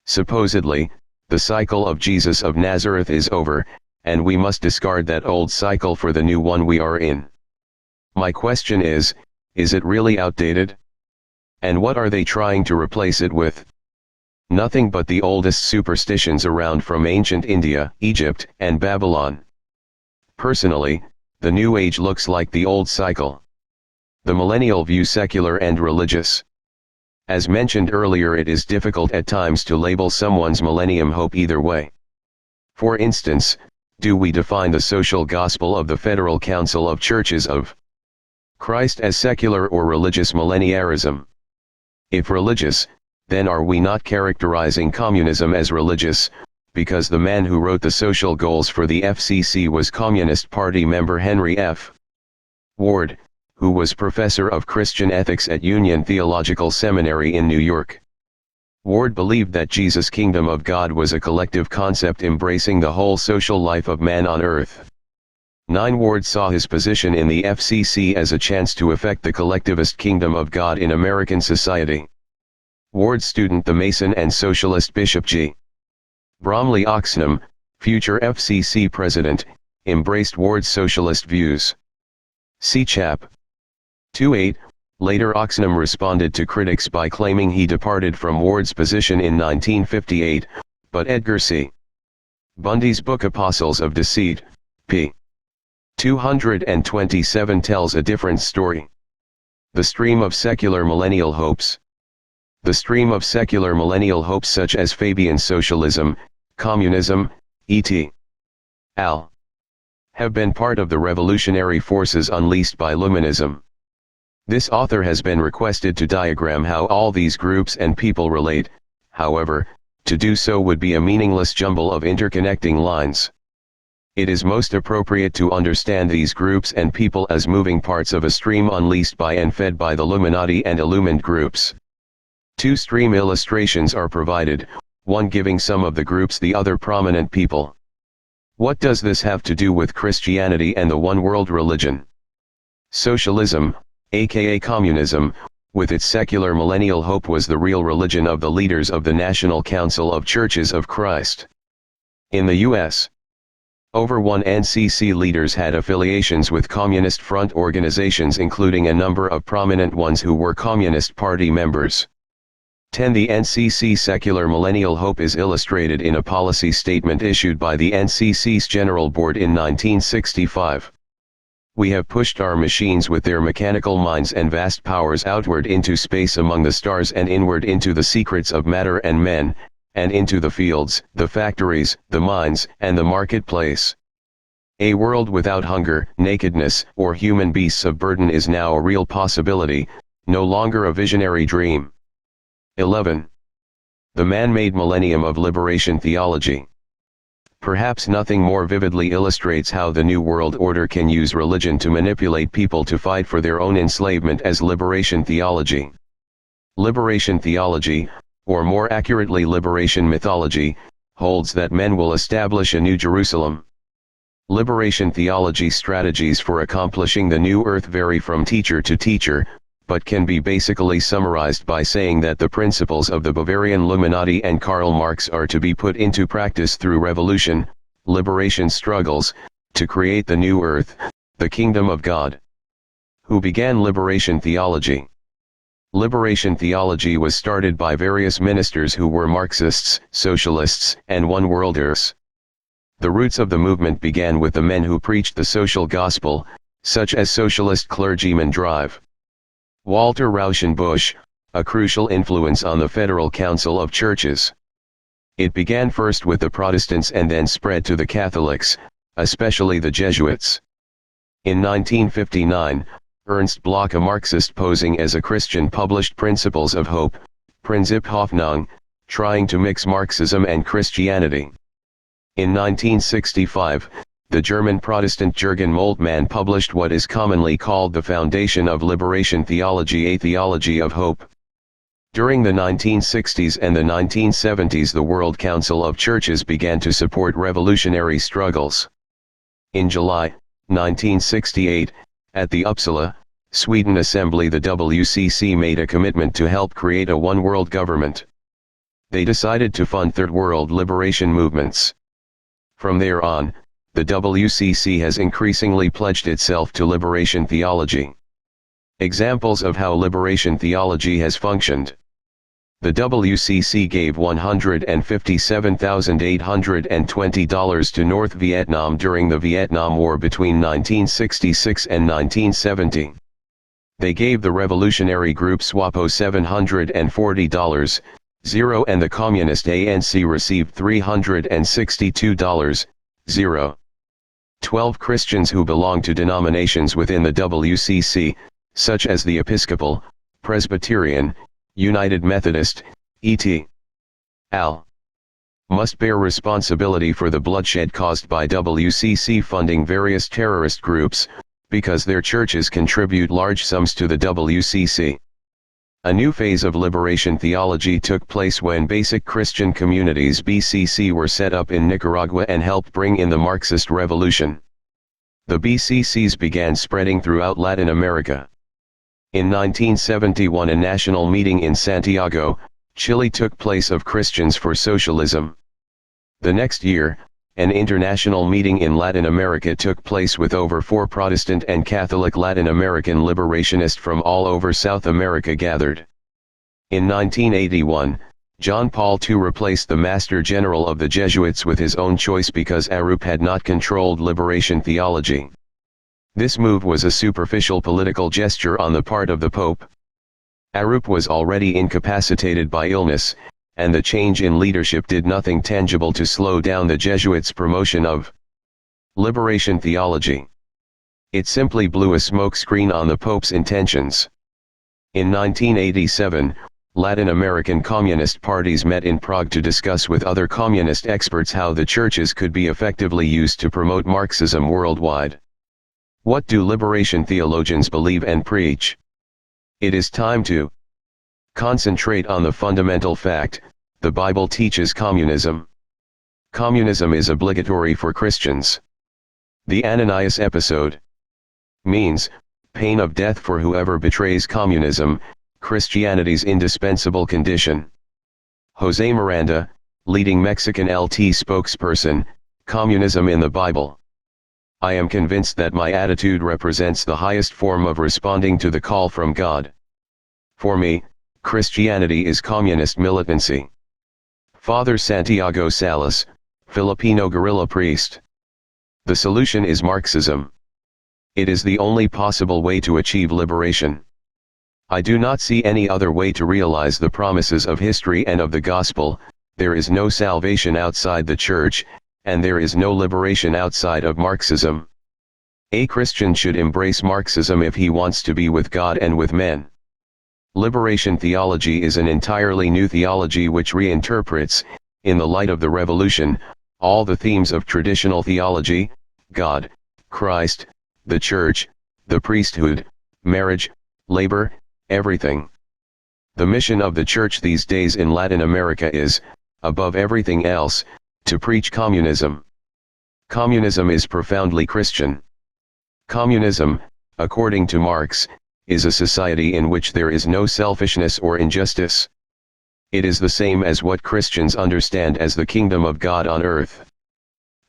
Supposedly, the cycle of Jesus of Nazareth is over, and we must discard that old cycle for the new one we are in. My question is it really outdated? And what are they trying to replace it with? Nothing but the oldest superstitions around from ancient India, Egypt, and Babylon. Personally, the New Age looks like the old cycle. The millennial view secular and religious. As mentioned earlier, it is difficult at times to label someone's millennium hope either way. For instance, do we define the social gospel of the Federal Council of Churches of Christ as secular or religious millenniarism? If religious, then are we not characterizing communism as religious, because the man who wrote the social goals for the FCC was Communist Party member Henry F. Ward, who was professor of Christian ethics at Union Theological Seminary in New York. Ward believed that Jesus' kingdom of God was a collective concept embracing the whole social life of man on earth. 9. Ward saw his position in the FCC as a chance to effect the collectivist kingdom of God in American society. Ward's student, the Mason and socialist Bishop G. Bromley Oxnam, future FCC president, embraced Ward's socialist views. See Chap. 2.8. Later Oxnam responded to critics by claiming he departed from Ward's position in 1958, but Edgar C. Bundy's book Apostles of Deceit, p. 227 tells a different story. The stream of secular millennial hopes. The stream of secular millennial hopes such as Fabian socialism, communism, et.al. have been part of the revolutionary forces unleashed by Luminism. This author has been requested to diagram how all these groups and people relate. However, to do so would be a meaningless jumble of interconnecting lines. It is most appropriate to understand these groups and people as moving parts of a stream unleashed by and fed by the Illuminati and illumined groups. Two stream illustrations are provided, one giving some of the groups, the other prominent people. What does this have to do with Christianity and the one world religion? Socialism, aka communism, with its secular millennial hope was the real religion of the leaders of the National Council of Churches of Christ. In the U.S., over 1 NCC leaders had affiliations with Communist Front organizations, including a number of prominent ones who were Communist Party members. 10. The NCC secular millennial hope is illustrated in a policy statement issued by the NCC's General Board in 1965. We have pushed our machines with their mechanical minds and vast powers outward into space among the stars and inward into the secrets of matter and men, and into the fields, the factories, the mines, and the marketplace. A world without hunger, nakedness, or human beasts of burden is now a real possibility, no longer a visionary dream. 11. The man-made millennium of liberation theology. Perhaps nothing more vividly illustrates how the New World Order can use religion to manipulate people to fight for their own enslavement as liberation theology. Liberation theology, or more accurately liberation mythology, holds that men will establish a new Jerusalem. Liberation theology strategies for accomplishing the new earth vary from teacher to teacher, but can be basically summarized by saying that the principles of the Bavarian Illuminati and Karl Marx are to be put into practice through revolution, liberation struggles, to create the new earth, the kingdom of God. Who began liberation theology? Liberation theology was started by various ministers who were Marxists, socialists, and one-worlders. The roots of the movement began with the men who preached the social gospel, such as socialist clergyman Drive. Walter Rauschenbusch, a crucial influence on the Federal Council of Churches. It began first with the Protestants and then spread to the Catholics, especially the Jesuits. In 1959, Ernst Bloch, a Marxist posing as a Christian, published Principles of Hope, Prinzip Hoffnung, trying to mix Marxism and Christianity. In 1965, the German Protestant Jürgen Moltmann published what is commonly called the foundation of liberation theology, a theology of hope. During the 1960s and the 1970s, the World Council of Churches began to support revolutionary struggles. In July 1968, at the Uppsala, Sweden Assembly, the WCC made a commitment to help create a one-world government. They decided to fund third world liberation movements. From there on, the WCC has increasingly pledged itself to liberation theology. Examples of how liberation theology has functioned. The WCC gave $157,820 to North Vietnam during the Vietnam War between 1966 and 1970. They gave the revolutionary group SWAPO $740, and the communist ANC received $362, 12 Christians who belong to denominations within the WCC, such as the Episcopal, Presbyterian, United Methodist, et.al., must bear responsibility for the bloodshed caused by WCC funding various terrorist groups, because their churches contribute large sums to the WCC. A new phase of liberation theology took place when basic Christian communities (BCC) were set up in Nicaragua and helped bring in the Marxist revolution. The BCCs began spreading throughout Latin America. In 1971, a national meeting in Santiago, Chile took place of Christians for Socialism. The next year, an international meeting in Latin America took place with over 4 Protestant and Catholic Latin American liberationists from all over South America gathered. In 1981, John Paul II replaced the Master General of the Jesuits with his own choice because Arup had not controlled liberation theology. This move was a superficial political gesture on the part of the Pope. Arup was already incapacitated by illness, and the change in leadership did nothing tangible to slow down the Jesuits' promotion of liberation theology. It simply blew a smokescreen on the Pope's intentions. In 1987, Latin American communist parties met in Prague to discuss with other communist experts how the churches could be effectively used to promote Marxism worldwide. What do liberation theologians believe and preach? It is time to concentrate on the fundamental fact: the Bible teaches communism. Communism is obligatory for Christians. The Ananias episode means pain of death for whoever betrays communism, Christianity's indispensable condition. Jose Miranda, leading Mexican LT spokesperson, Communism in the Bible. I am convinced that my attitude represents the highest form of responding to the call from God. For me, Christianity is communist militancy. Father Santiago Salas, Filipino guerrilla priest. The solution is Marxism. It is the only possible way to achieve liberation. I do not see any other way to realize the promises of history and of the gospel. There is no salvation outside the church, and there is no liberation outside of Marxism. A Christian should embrace Marxism if he wants to be with God and with men. Liberation theology is an entirely new theology which reinterprets, in the light of the revolution, all the themes of traditional theology: God, Christ, the church, the priesthood, marriage, labor, everything. The mission of the church these days in Latin America is, above everything else, to preach communism. Communism is profoundly Christian. Communism, according to Marx, is a society in which there is no selfishness or injustice. It is the same as what Christians understand as the kingdom of God on earth.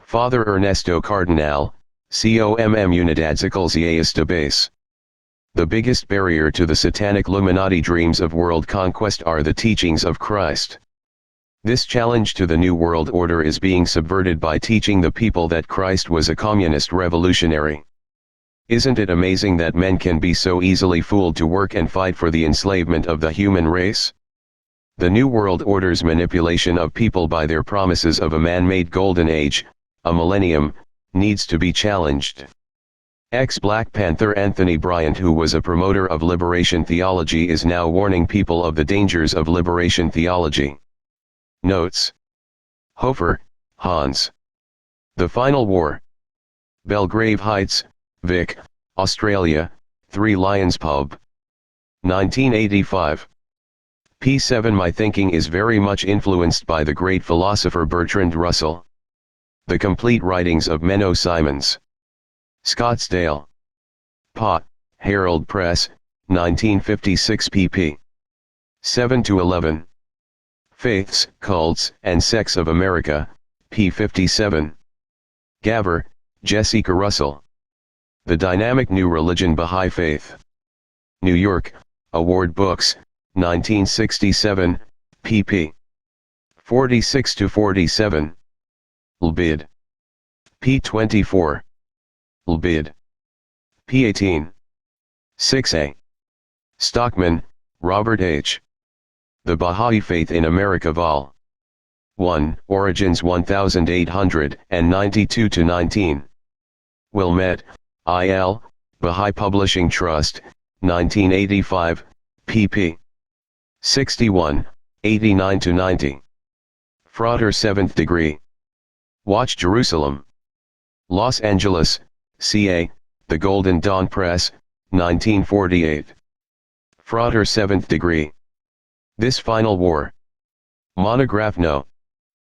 Father Ernesto Cardenal, COMM Unidades Eclesiastas Base. The biggest barrier to the satanic Illuminati dreams of world conquest are the teachings of Christ. This challenge to the New World Order is being subverted by teaching the people that Christ was a communist revolutionary. Isn't it amazing that men can be so easily fooled to work and fight for the enslavement of the human race? The New World Order's manipulation of people by their promises of a man-made golden age, a millennium, needs to be challenged. Ex-Black Panther Anthony Bryant, who was a promoter of liberation theology, is now warning people of the dangers of liberation theology. Notes. Hofer, Hans. The Final War. Belgrave Heights, Vic, Australia, 3 Lions Pub. 1985. P7. My thinking is very much influenced by the great philosopher Bertrand Russell. The Complete Writings of Menno Simons. Scottsdale. Pot, Herald Press, 1956 pp. 7-11. Faiths, Cults, and Sects of America, p. 57. Gaver, Jessica Russell. The Dynamic New Religion Baha'i Faith. New York, Award Books, 1967, pp. 46-47. Lbid. p. 24. Lbid. p. 18. 6a. Stockman, Robert H. The Baha'i Faith in America Vol. 1, Origins 1892-19. Wilmette, I.L., Baha'i Publishing Trust, 1985, pp. 61, 89-90. Frater 7th Degree. Watch Jerusalem. Los Angeles, CA, The Golden Dawn Press, 1948. Frater 7th Degree. This Final War. Monograph No.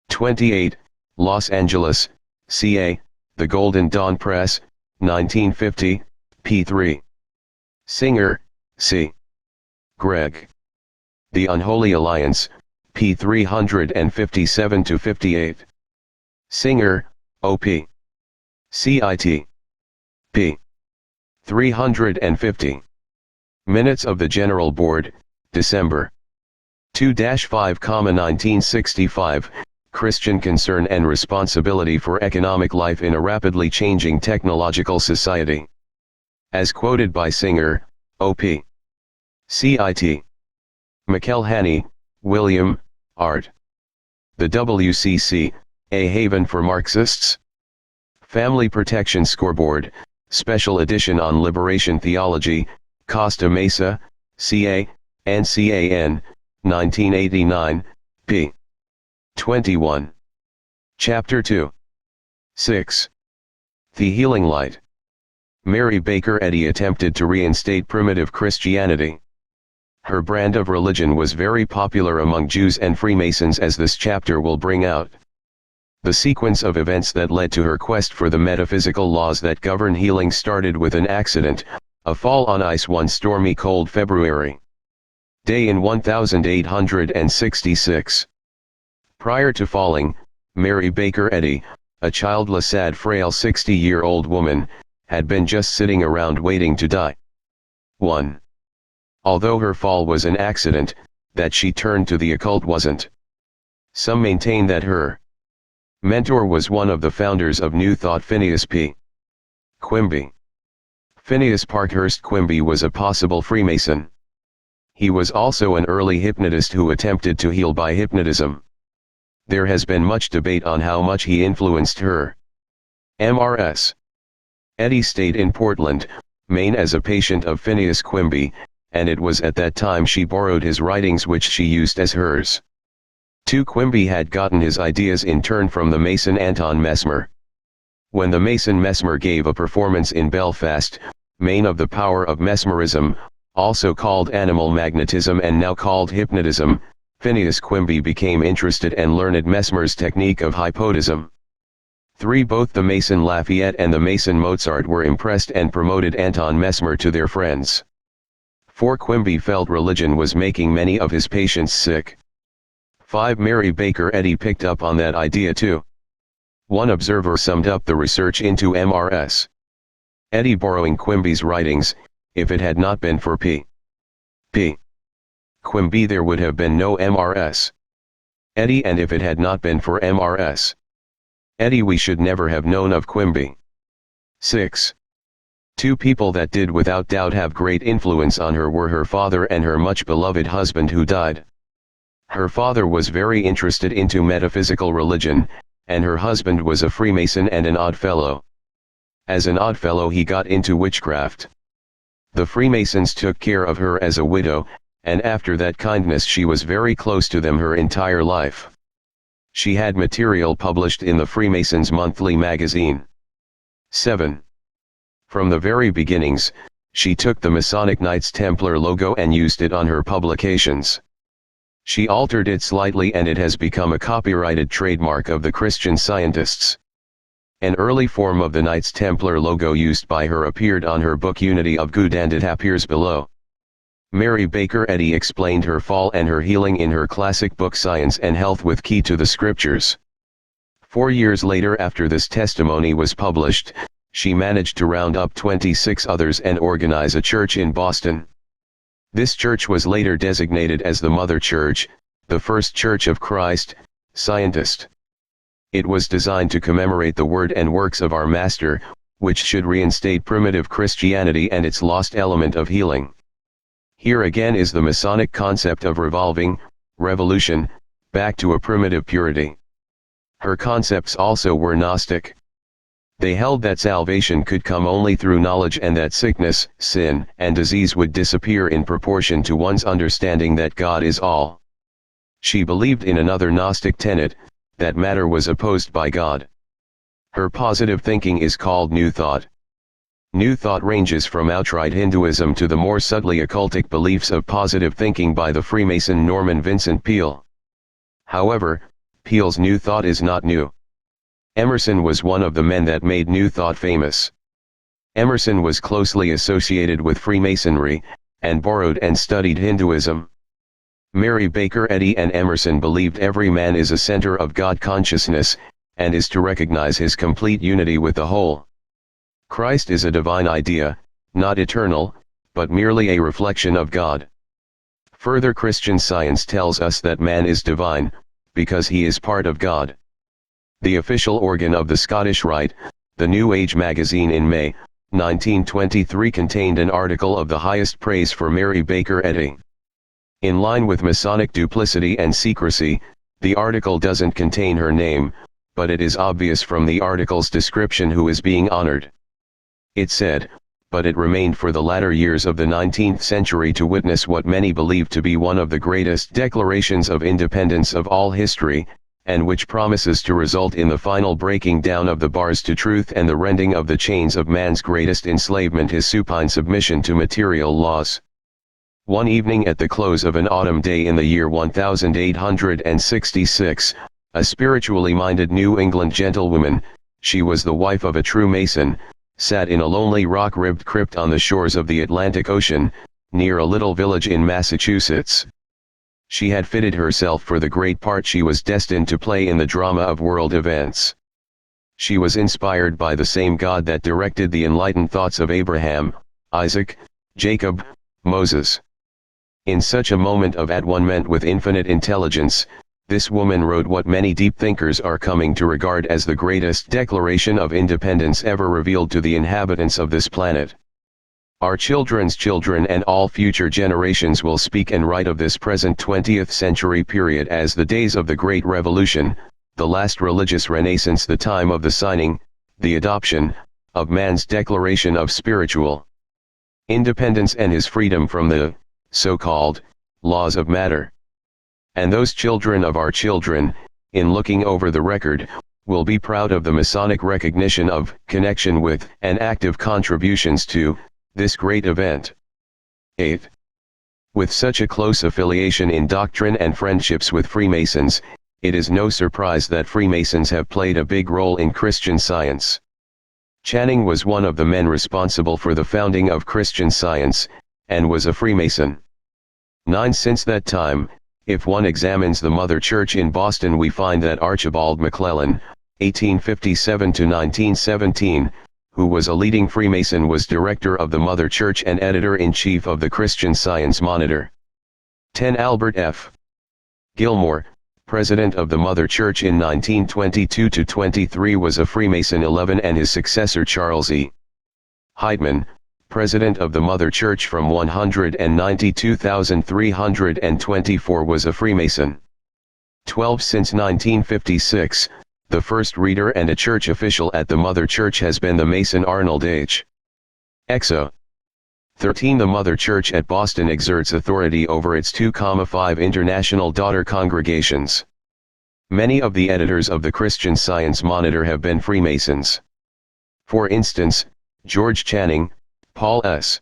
28, Los Angeles, CA, The Golden Dawn Press, 1950, p. 3. Singer, C. Greg. The Unholy Alliance, p. 357-58. Singer, O.P. CIT. p. 350. Minutes of the General Board, December 2-5, 1965, Christian Concern and Responsibility for Economic Life in a Rapidly Changing Technological Society. As quoted by Singer, O.P. CIT. McElhenney, William, Art. The WCC, A Haven for Marxists. Family Protection Scoreboard, Special Edition on Liberation Theology, Costa Mesa, CA, NCAN, 1989, p. 21. Chapter 2. 6. The Healing Light. Mary Baker Eddy attempted to reinstate primitive Christianity. Her brand of religion was very popular among Jews and Freemasons, as this chapter will bring out. The sequence of events that led to her quest for the metaphysical laws that govern healing started with an accident, a fall on ice one stormy cold February day in 1866. Prior to falling, Mary Baker Eddy, a childless, sad, frail 60-year-old woman, had been just sitting around waiting to die. 1. Although her fall was an accident, that she turned to the occult wasn't. Some maintain that her mentor was one of the founders of New Thought, Phineas P. Quimby. Phineas Parkhurst Quimby was a possible Freemason. He was also an early hypnotist who attempted to heal by hypnotism. There has been much debate on how much he influenced her. Mrs. Eddy stayed in Portland, Maine as a patient of Phineas Quimby, and it was at that time she borrowed his writings which she used as hers. 2. Quimby had gotten his ideas in turn from the Mason Anton Mesmer. When the Mason Mesmer gave a performance in Belfast, Maine, of the power of mesmerism, also called animal magnetism and now called hypnotism, Phineas Quimby became interested and learned Mesmer's technique of hypnotism. 3. Both the Mason Lafayette and the Mason Mozart were impressed and promoted Anton Mesmer to their friends. 4. Quimby felt religion was making many of his patients sick. 5. Mary Baker Eddy picked up on that idea too. One observer summed up the research into Mrs. Eddy borrowing Quimby's writings: if it had not been for P. Quimby there would have been no Mrs. Eddy, and if it had not been for Mrs. Eddy we should never have known of Quimby. 6. 2 people that did without doubt have great influence on her were her father and her much beloved husband who died. Her father was very interested into metaphysical religion, and her husband was a Freemason and an odd fellow. As an odd fellow he got into witchcraft. The Freemasons took care of her as a widow, and after that kindness she was very close to them her entire life. She had material published in the Freemasons' monthly magazine. 7. From the very beginnings, she took the Masonic Knights Templar logo and used it on her publications. She altered it slightly and it has become a copyrighted trademark of the Christian Scientists. An early form of the Knights Templar logo used by her appeared on her book Unity of Good, and it appears below. Mary Baker Eddy explained her fall and her healing in her classic book Science and Health with Key to the Scriptures. 4 years later, after this testimony was published, she managed to round up 26 others and organize a church in Boston. This church was later designated as the Mother Church, the First Church of Christ, Scientist. It was designed to commemorate the word and works of our Master, which should reinstate primitive Christianity and its lost element of healing. Here again is the Masonic concept of revolution, back to a primitive purity. Her concepts also were Gnostic. They held that salvation could come only through knowledge and that sickness, sin, and disease would disappear in proportion to one's understanding that God is all. She believed in another Gnostic tenet, that matter was opposed by God. Her positive thinking is called New Thought. New Thought ranges from outright Hinduism to the more subtly occultic beliefs of positive thinking by the Freemason Norman Vincent Peale. However, Peale's New Thought is not new. Emerson was one of the men that made New Thought famous. Emerson was closely associated with Freemasonry, and borrowed and studied Hinduism. Mary Baker Eddy and Emerson believed every man is a center of God consciousness, and is to recognize his complete unity with the whole. Christ is a divine idea, not eternal, but merely a reflection of God. Further, Christian Science tells us that man is divine, because he is part of God. The official organ of the Scottish Rite, the New Age magazine in May 1923 contained an article of the highest praise for Mary Baker Eddy. In line with Masonic duplicity and secrecy, the article doesn't contain her name, but it is obvious from the article's description who is being honored. It said, but it remained for the latter years of the 19th century to witness what many believe to be one of the greatest declarations of independence of all history, and which promises to result in the final breaking down of the bars to truth and the rending of the chains of man's greatest enslavement, his supine submission to material laws. One evening at the close of an autumn day in the year 1866, a spiritually minded New England gentlewoman, she was the wife of a true Mason, sat in a lonely rock-ribbed crypt on the shores of the Atlantic Ocean, near a little village in Massachusetts. She had fitted herself for the great part she was destined to play in the drama of world events. She was inspired by the same God that directed the enlightened thoughts of Abraham, Isaac, Jacob, Moses. In such a moment of at-one-ment with infinite intelligence, this woman wrote what many deep thinkers are coming to regard as the greatest declaration of independence ever revealed to the inhabitants of this planet. Our children's children and all future generations will speak and write of this present 20th century period as the days of the Great Revolution, the last religious renaissance, the time of the signing, the adoption, of man's declaration of spiritual independence and his freedom from the so-called laws of matter. And those children of our children, in looking over the record, will be proud of the Masonic recognition of, connection with, and active contributions to, this great event. 8. With such a close affiliation in doctrine and friendships with Freemasons, it is no surprise that Freemasons have played a big role in Christian Science. Channing was one of the men responsible for the founding of Christian Science, and was a Freemason. 9. Since that time, if one examines the Mother Church in Boston, we find that Archibald McClellan, 1857–1917, who was a leading Freemason, was director of the Mother Church and editor-in-chief of the Christian Science Monitor. 10. Albert F. Gilmore, president of the Mother Church in 1922–23, was a Freemason. 11. And his successor Charles E. Heitman, president of the Mother Church from 192,324, was a Freemason. 12. Since 1956, the first reader and a church official at the Mother Church has been the Mason Arnold H. Exo. 13. The Mother Church at Boston exerts authority over its 2,5 international daughter congregations. Many of the editors of the Christian Science Monitor have been Freemasons. For instance, George Channing, Paul S.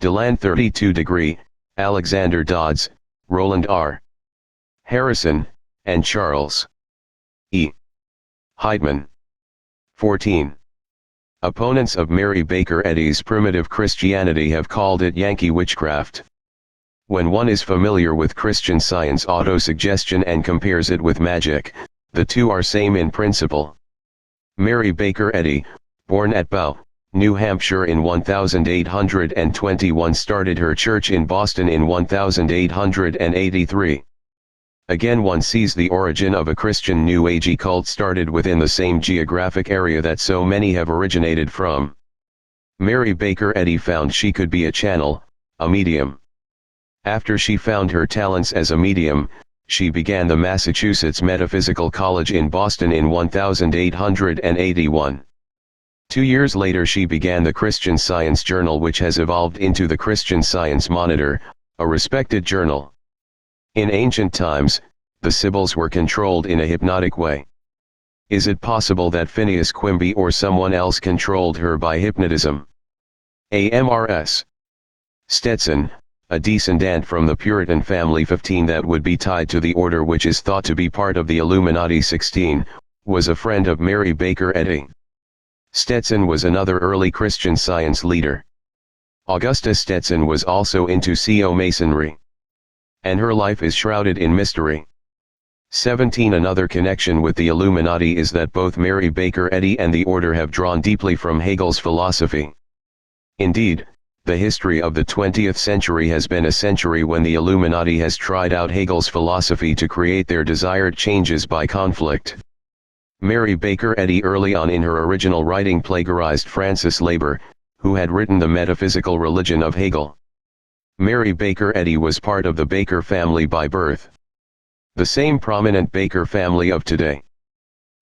Deland, 32 Degree, Alexander Dodds, Roland R. Harrison, and Charles E. Heitman. 14. Opponents of Mary Baker Eddy's primitive Christianity have called it Yankee witchcraft. When one is familiar with Christian Science autosuggestion and compares it with magic, the two are same in principle. Mary Baker Eddy, born at Bow, New Hampshire in 1821, started her church in Boston in 1883. Again, one sees the origin of a Christian New Agey cult started within the same geographic area that so many have originated from. Mary Baker Eddy found she could be a channel, a medium. After she found her talents as a medium, she began the Massachusetts Metaphysical College in Boston in 1881. 2 years later she began the Christian Science Journal, which has evolved into the Christian Science Monitor, a respected journal. In ancient times, the Sibyls were controlled in a hypnotic way. Is it possible that Phineas Quimby or someone else controlled her by hypnotism? Amrs. Stetson, a descendant from the Puritan family 15 that would be tied to the order which is thought to be part of the Illuminati 16, was a friend of Mary Baker Eddy. Stetson was another early Christian Science leader. Augusta Stetson was also into CO Masonry, and her life is shrouded in mystery. 17. Another connection with the Illuminati is that both Mary Baker Eddy and the order have drawn deeply from Hegel's philosophy. Indeed, The history of the 20th century has been a century when the Illuminati has tried out Hegel's philosophy to create their desired changes by conflict. Mary Baker Eddy early on in her original writing plagiarized Francis Laber, who had written The Metaphysical Religion of Hegel. Mary Baker Eddy was part of the Baker family by birth. The same prominent Baker family of today.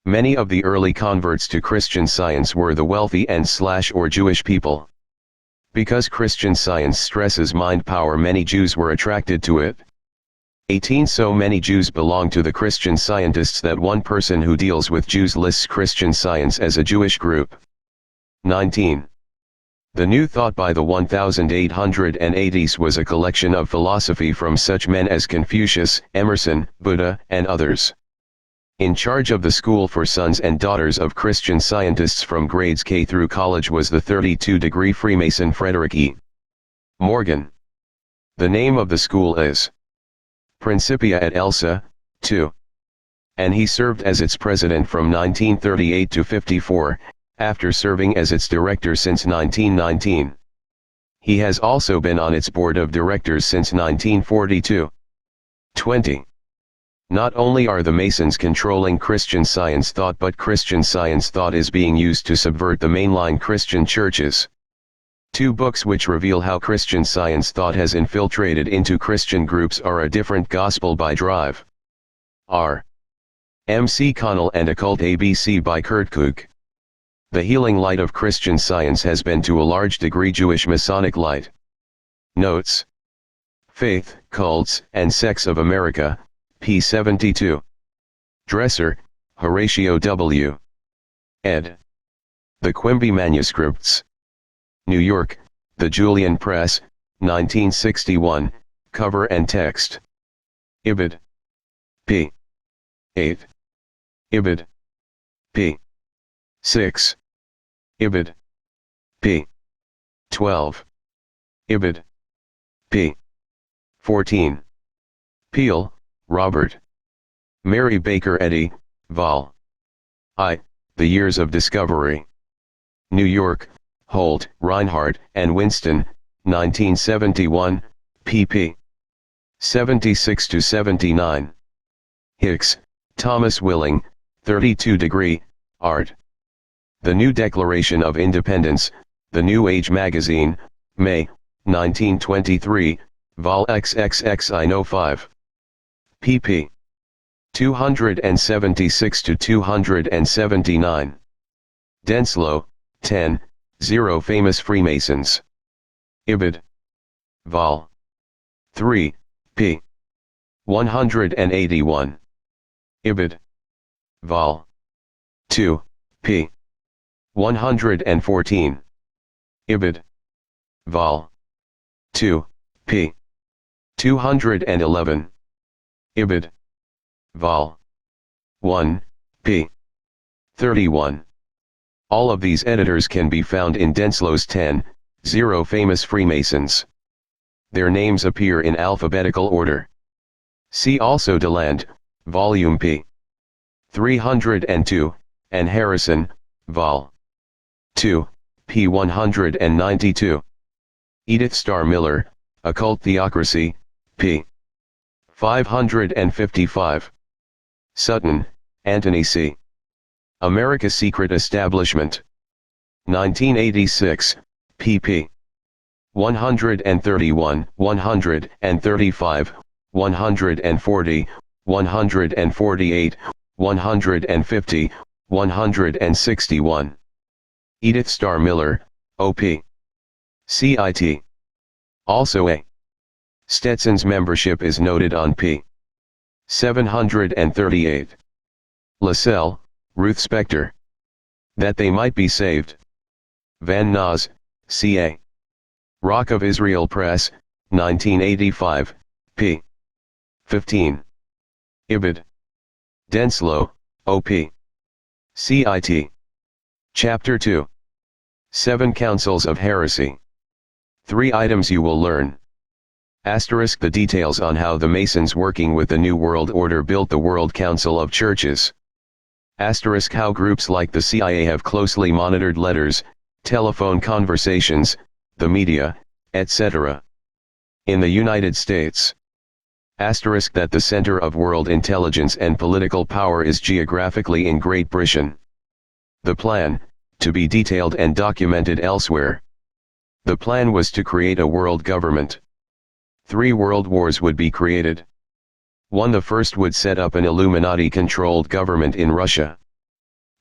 Many of the early converts to Christian Science were the wealthy and/or Jewish people. Because Christian Science stresses mind power, many Jews were attracted to it. 18 So many Jews belong to the Christian Scientists that one person who deals with Jews lists Christian Science as a Jewish group. 19. The New Thought by the 1880s was a collection of philosophy from such men as Confucius, Emerson, Buddha, and others. In charge of the school for sons and daughters of Christian Scientists from grades K through college was the 32-degree Freemason Frederick E. Morgan. The name of the school is Principia et Elsa, 2. And he served as its president from 1938 to 54, after serving as its director since 1919. He has also been on its board of directors since 1942. 20. Not only are the Masons controlling Christian Science thought, but Christian Science thought is being used to subvert the mainline Christian churches. 2 books which reveal how Christian Science thought has infiltrated into Christian groups are A Different Gospel by Drive. R. M. C. Connell and Occult ABC by Kurt Koch. The healing light of Christian Science has been to a large degree Jewish Masonic light. Notes. Faith, Cults, and Sects of America, p. 72. Dresser, Horatio W. ed. The Quimby Manuscripts. New York, The Julian Press, 1961, cover and text. Ibid. p. 8. Ibid. p. 6. Ibid. p. 12. Ibid. p. 14. Peel, Robert. Mary Baker Eddy, Vol. I. The Years of Discovery. New York, Holt, Reinhardt, and Winston, 1971, pp. 76-79. Hicks, Thomas Willing, 32-degree, art. The New Declaration of Independence, The New Age Magazine, May, 1923, Vol. XXXI05. pp. 276-279. Denslow, 10, 0 Famous Freemasons. Ibid. Vol. 3, p. 181. Ibid. Vol. 2, p. 114. Ibid. Vol. 2, p. 211. Ibid. Vol. 1, p. 31. All of these editors can be found in Denslow's 10, 0 Famous Freemasons. Their names appear in alphabetical order. See also Deland, Volume p. 302, and Harrison, Vol. 2, p. 192. Edith Starr Miller, Occult Theocracy, p. 555. Sutton, Anthony C. America's Secret Establishment. 1986, pp. 131, 135, 140, 148, 150, 161. Edith Starr Miller, O.P. CIT. Also A. Stetson's membership is noted on p. 738. Lascelles, Ruth Spector. That They Might Be Saved. Van Noz, C.A. Rock of Israel Press, 1985, p. 15. Ibid. Denslow, O.P. CIT. Chapter 2. 7 Councils of Heresy. 3 items you will learn. Asterisk the details on how the Masons working with the New World Order built the World Council of Churches. Asterisk how groups like the CIA have closely monitored letters, telephone conversations, the media, etc. In the United States. Asterisk that the center of world intelligence and political power is geographically in Great Britain. The plan, to be detailed and documented elsewhere. The plan was to create a world government. 3 world wars would be created. 1. The first would set up an Illuminati-controlled government in Russia.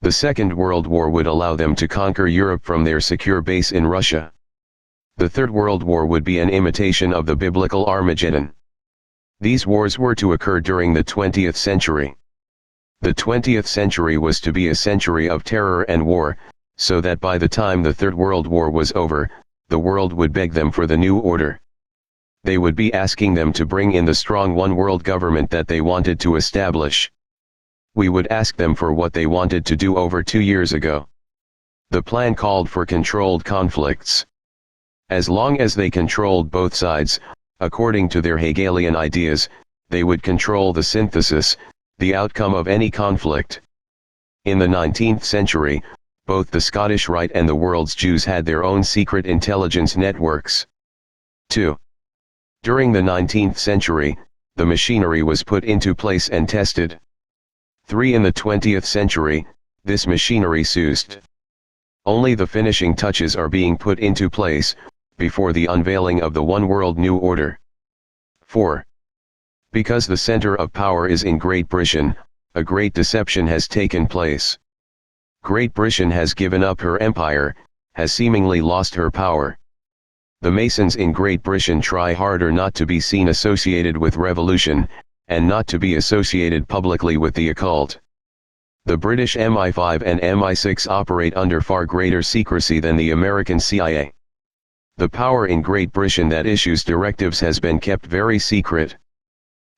The Second World War would allow them to conquer Europe from their secure base in Russia. The Third World War would be an imitation of the biblical Armageddon. These wars were to occur during the 20th century. The 20th century was to be a century of terror and war, so that by the time the Third World War was over, the world would beg them for the new order. They would be asking them to bring in the strong one world government that they wanted to establish. We would ask them for what they wanted to do over 2 years ago. The plan called for controlled conflicts. As long as they controlled both sides, according to their Hegelian ideas, they would control the synthesis, the outcome of any conflict. In the 19th century, both the Scottish Rite and the world's Jews had their own secret intelligence networks. 2. During the 19th century, the machinery was put into place and tested. 3. In the 20th century, this machinery used. Only the finishing touches are being put into place, before the unveiling of the One World New Order. 4. Because the center of power is in Great Britain, a great deception has taken place. Great Britain has given up her empire, has seemingly lost her power. The Masons in Great Britain try harder not to be seen associated with revolution, and not to be associated publicly with the occult. The British MI5 and MI6 operate under far greater secrecy than the American CIA. The power in Great Britain that issues directives has been kept very secret.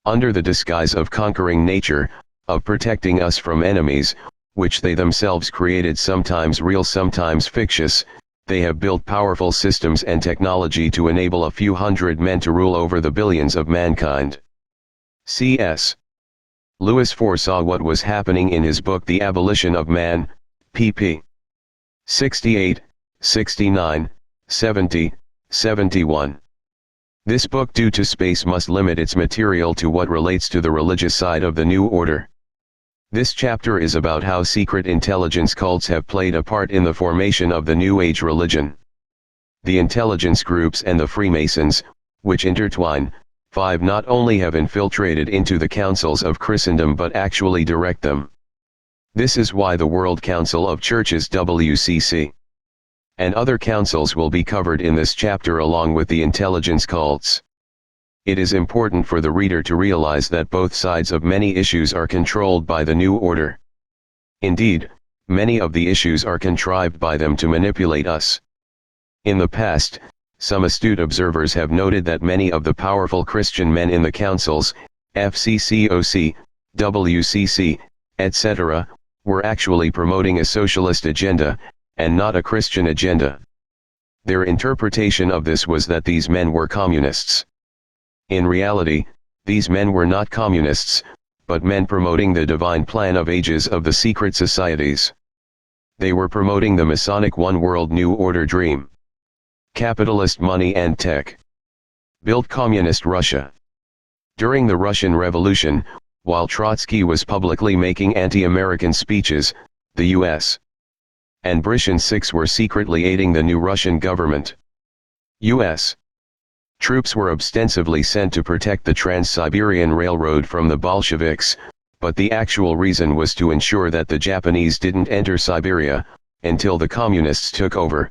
Under the disguise of conquering nature, of protecting us from enemies, which they themselves created, sometimes real sometimes fictitious, they have built powerful systems and technology to enable a few hundred men to rule over the billions of mankind. C.S. Lewis foresaw what was happening in his book The Abolition of Man, pp. 68, 69, 70, 71. This book, due to space, must limit its material to what relates to the religious side of the New Order. This chapter is about how secret intelligence cults have played a part in the formation of the New Age religion. The intelligence groups and the Freemasons, which intertwine, 5. Not only have infiltrated into the councils of Christendom but actually direct them. This is why the World Council of Churches WCC and other councils will be covered in this chapter along with the intelligence cults. It is important for the reader to realize that both sides of many issues are controlled by the New Order. Indeed, many of the issues are contrived by them to manipulate us. In the past, some astute observers have noted that many of the powerful Christian men in the councils, FCCOC, WCC, etc., were actually promoting a socialist agenda, and not a Christian agenda. Their interpretation of this was that these men were communists. In reality, these men were not communists, but men promoting the divine plan of ages of the secret societies. They were promoting the Masonic One World New Order dream. Capitalist money and tech built communist Russia. During the Russian Revolution, while Trotsky was publicly making anti-American speeches, the U.S. and Britain 6 were secretly aiding the new Russian government. U.S. troops were ostensibly sent to protect the Trans-Siberian Railroad from the Bolsheviks, but the actual reason was to ensure that the Japanese didn't enter Siberia, until the communists took over.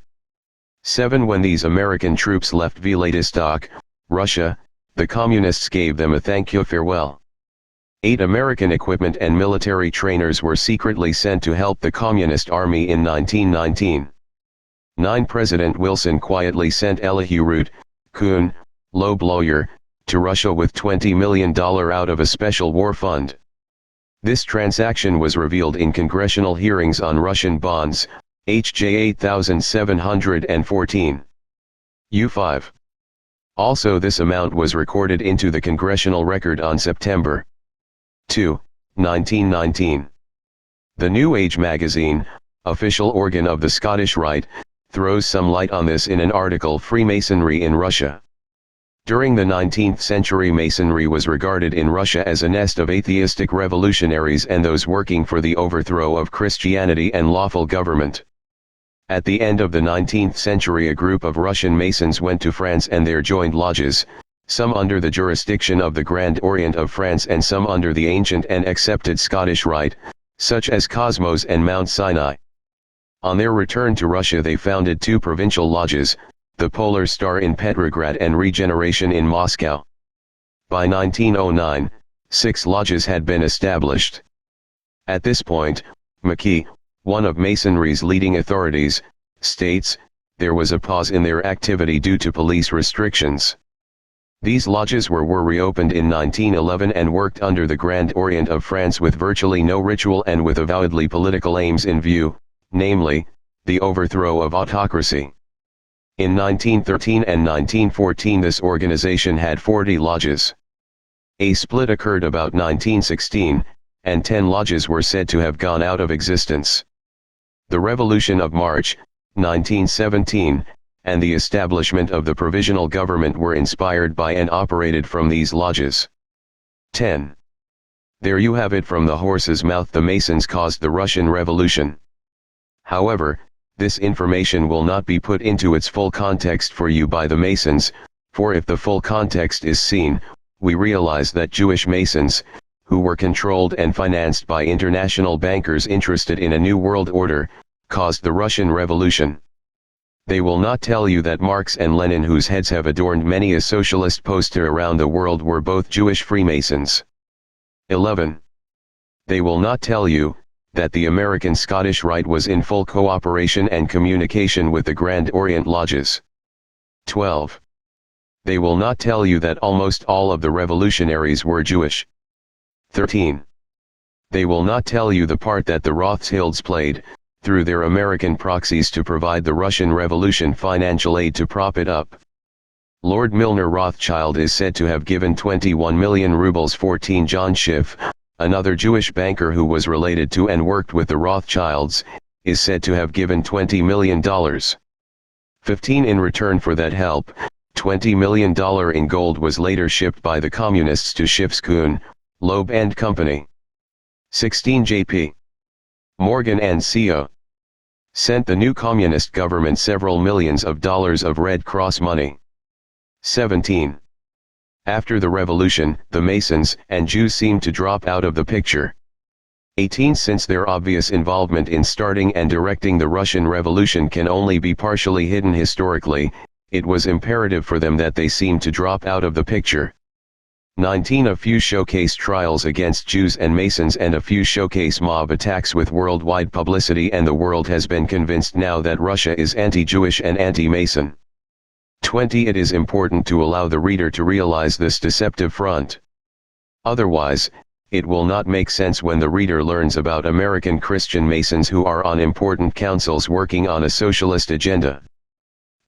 7. When these American troops left Vladivostok, Russia, the communists gave them a thank you farewell. 8. American equipment and military trainers were secretly sent to help the Communist Army in 1919. 9. President Wilson quietly sent Elihu Root, Kuhn, Loeb lawyer, to Russia with $20 million out of a special war fund. This transaction was revealed in congressional hearings on Russian bonds, HJ 8714. U5. Also, this amount was recorded into the congressional record on September 2, 1919. The New Age magazine, official organ of the Scottish Rite, throws some light on this in an article Freemasonry in Russia. During the 19th century, Masonry was regarded in Russia as a nest of atheistic revolutionaries and those working for the overthrow of Christianity and lawful government. At the end of the 19th century, a group of Russian Masons went to France and there joined lodges, some under the jurisdiction of the Grand Orient of France and some under the ancient and accepted Scottish Rite, such as Cosmos and Mount Sinai. On their return to Russia, they founded two provincial lodges, the Polar Star in Petrograd and Regeneration in Moscow. By 1909, 6 lodges had been established. At this point, McKee, one of Masonry's leading authorities, states, there was a pause in their activity due to police restrictions. These lodges were reopened in 1911 and worked under the Grand Orient of France with virtually no ritual and with avowedly political aims in view, namely, the overthrow of autocracy. In 1913 and 1914 this organization had 40 lodges. A split occurred about 1916, and 10 lodges were said to have gone out of existence. The Revolution of March, 1917, and the establishment of the provisional government were inspired by and operated from these lodges. 10. There you have it from the horse's mouth. The Masons caused the Russian Revolution. However, this information will not be put into its full context for you by the Masons, for if the full context is seen, we realize that Jewish Masons, who were controlled and financed by international bankers interested in a new world order, caused the Russian Revolution. They will not tell you that Marx and Lenin, whose heads have adorned many a socialist poster around the world, were both Jewish Freemasons. 11. They will not tell you that the American Scottish Rite was in full cooperation and communication with the Grand Orient Lodges. 12. They will not tell you that almost all of the revolutionaries were Jewish. 13. They will not tell you the part that the Rothschilds played, through their American proxies, to provide the Russian Revolution financial aid to prop it up. Lord Milner Rothschild is said to have given 21 million rubles. 14. John Schiff, another Jewish banker who was related to and worked with the Rothschilds, is said to have given $20 million. 15. In return for that help, $20 million in gold was later shipped by the communists to Schiff's Kuhn, Loeb and Company. 16. J.P. Morgan and Co. sent the new communist government several millions of dollars of Red Cross money. 17. After the revolution, the Masons and Jews seemed to drop out of the picture. 18. Since their obvious involvement in starting and directing the Russian Revolution can only be partially hidden historically, it was imperative for them that they seemed to drop out of the picture. 19. A few showcase trials against Jews and Masons and a few showcase mob attacks with worldwide publicity, and the world has been convinced now that Russia is anti-Jewish and anti-Mason. 20. It is important to allow the reader to realize this deceptive front. Otherwise, it will not make sense when the reader learns about American Christian Masons who are on important councils working on a socialist agenda.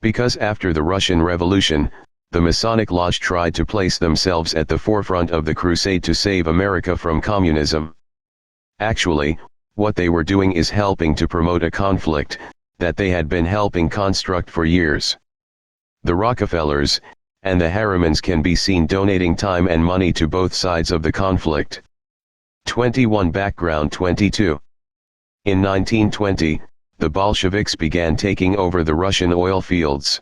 Because after the Russian Revolution, the Masonic Lodge tried to place themselves at the forefront of the crusade to save America from communism. Actually, what they were doing is helping to promote a conflict that they had been helping construct for years. The Rockefellers and the Harrimans can be seen donating time and money to both sides of the conflict. 21. Background. 22. In 1920, the Bolsheviks began taking over the Russian oil fields.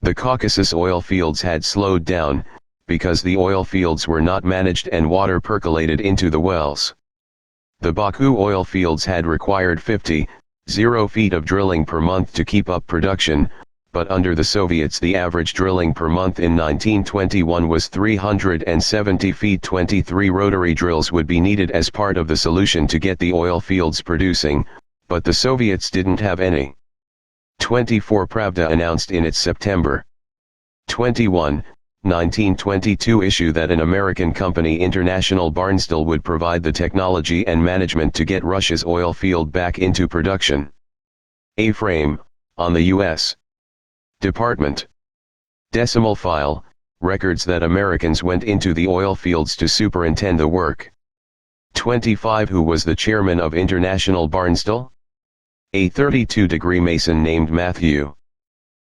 The Caucasus oil fields had slowed down, because the oil fields were not managed and water percolated into the wells. The Baku oil fields had required 50 feet of drilling per month to keep up production, but under the Soviets the average drilling per month in 1921 was 370 feet. 23 rotary drills would be needed as part of the solution to get the oil fields producing, but the Soviets didn't have any. 24. Pravda announced in its September 21, 1922 issue that an American company, International Barnstable, would provide the technology and management to get Russia's oil field back into production. A frame, on the U.S. Department. Decimal file, records that Americans went into the oil fields to superintend the work. 25. Who was the chairman of International Barnstable? A 32-degree Mason named Matthew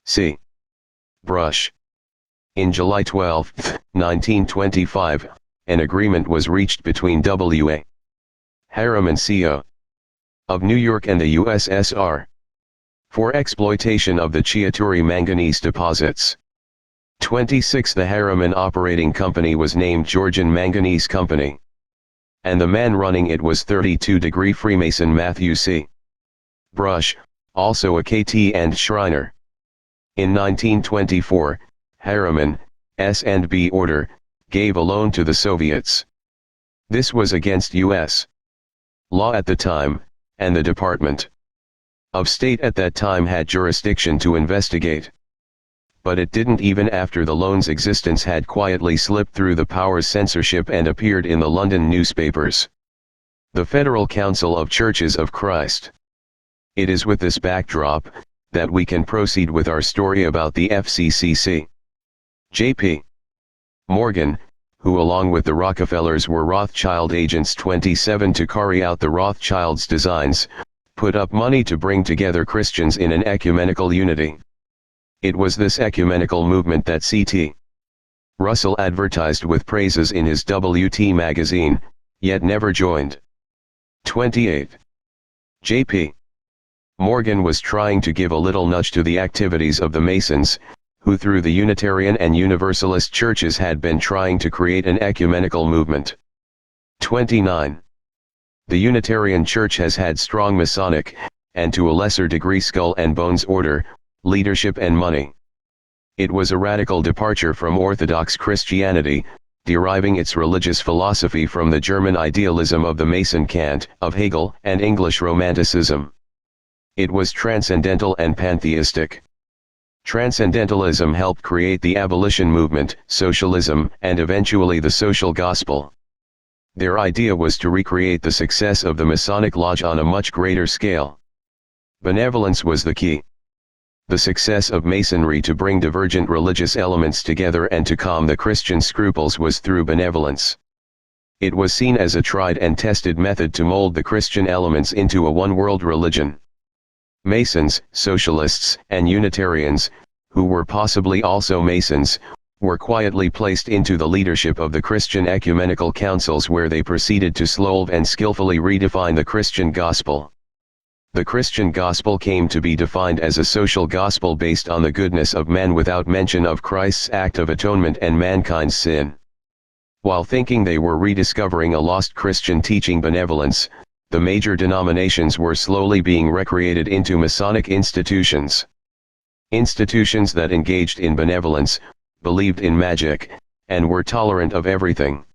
C. Brush. In July 12, 1925, an agreement was reached between W.A. Harriman Co. of New York and the USSR for exploitation of the Chiaturi manganese deposits. 26. The Harriman operating company was named Georgian Manganese Company, and the man running it was 32-degree Freemason Matthew C. Brush, also a KT and Shriner. In 1924, Harriman, S&B order, gave a loan to the Soviets. This was against U.S. law at the time, and the Department of State at that time had jurisdiction to investigate. But it didn't even after the loan's existence had quietly slipped through the power's censorship and appeared in the London newspapers. The Federal Council of Churches of Christ. It is with this backdrop that we can proceed with our story about the FCCC. J.P. Morgan, who along with the Rockefellers were Rothschild agents 27 to carry out the Rothschilds' designs, put up money to bring together Christians in an ecumenical unity. It was this ecumenical movement that C.T. Russell advertised with praises in his W.T. magazine, yet never joined. 28. J.P. Morgan was trying to give a little nudge to the activities of the Masons, who through the Unitarian and Universalist churches had been trying to create an ecumenical movement. 29. The Unitarian Church has had strong Masonic, and to a lesser degree Skull and Bones order, leadership and money. It was a radical departure from Orthodox Christianity, deriving its religious philosophy from the German idealism of the Mason Kant, of Hegel, and English Romanticism. It was transcendental and pantheistic. Transcendentalism helped create the abolition movement, socialism, and eventually the social gospel. Their idea was to recreate the success of the Masonic Lodge on a much greater scale. Benevolence was the key. The success of Masonry to bring divergent religious elements together and to calm the Christian scruples was through benevolence. It was seen as a tried and tested method to mold the Christian elements into a one-world religion. Masons, Socialists, and Unitarians, who were possibly also Masons, were quietly placed into the leadership of the Christian ecumenical councils where they proceeded to slowly and skillfully redefine the Christian gospel. The Christian gospel came to be defined as a social gospel based on the goodness of man without mention of Christ's act of atonement and mankind's sin. While thinking they were rediscovering a lost Christian teaching benevolence, the major denominations were slowly being recreated into Masonic institutions. Institutions that engaged in benevolence, believed in magic, and were tolerant of everything.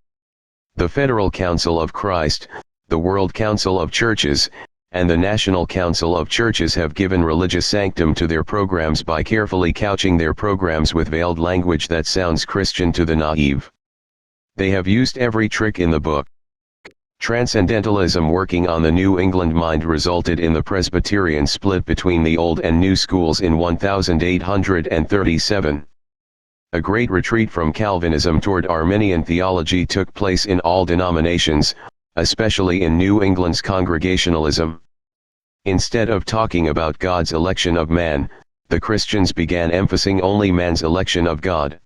The Federal Council of Christ, the World Council of Churches, and the National Council of Churches have given religious sanctum to their programs by carefully couching their programs with veiled language that sounds Christian to the naive. They have used every trick in the book. Transcendentalism working on the New England mind resulted in the Presbyterian split between the old and new schools in 1837. A great retreat from Calvinism toward Arminian theology took place in all denominations, especially in New England's Congregationalism. Instead of talking about God's election of man, the Christians began emphasizing only man's election of God.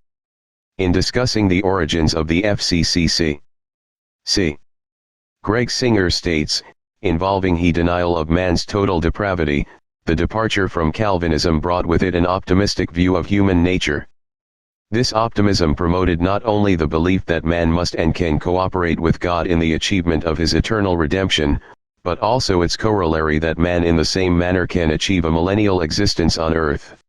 In discussing the origins of the FCCC, C. Greg Singer states, involving he denial of man's total depravity, the departure from Calvinism brought with it an optimistic view of human nature. This optimism promoted not only the belief that man must and can cooperate with God in the achievement of his eternal redemption, but also its corollary that man in the same manner can achieve a millennial existence on earth.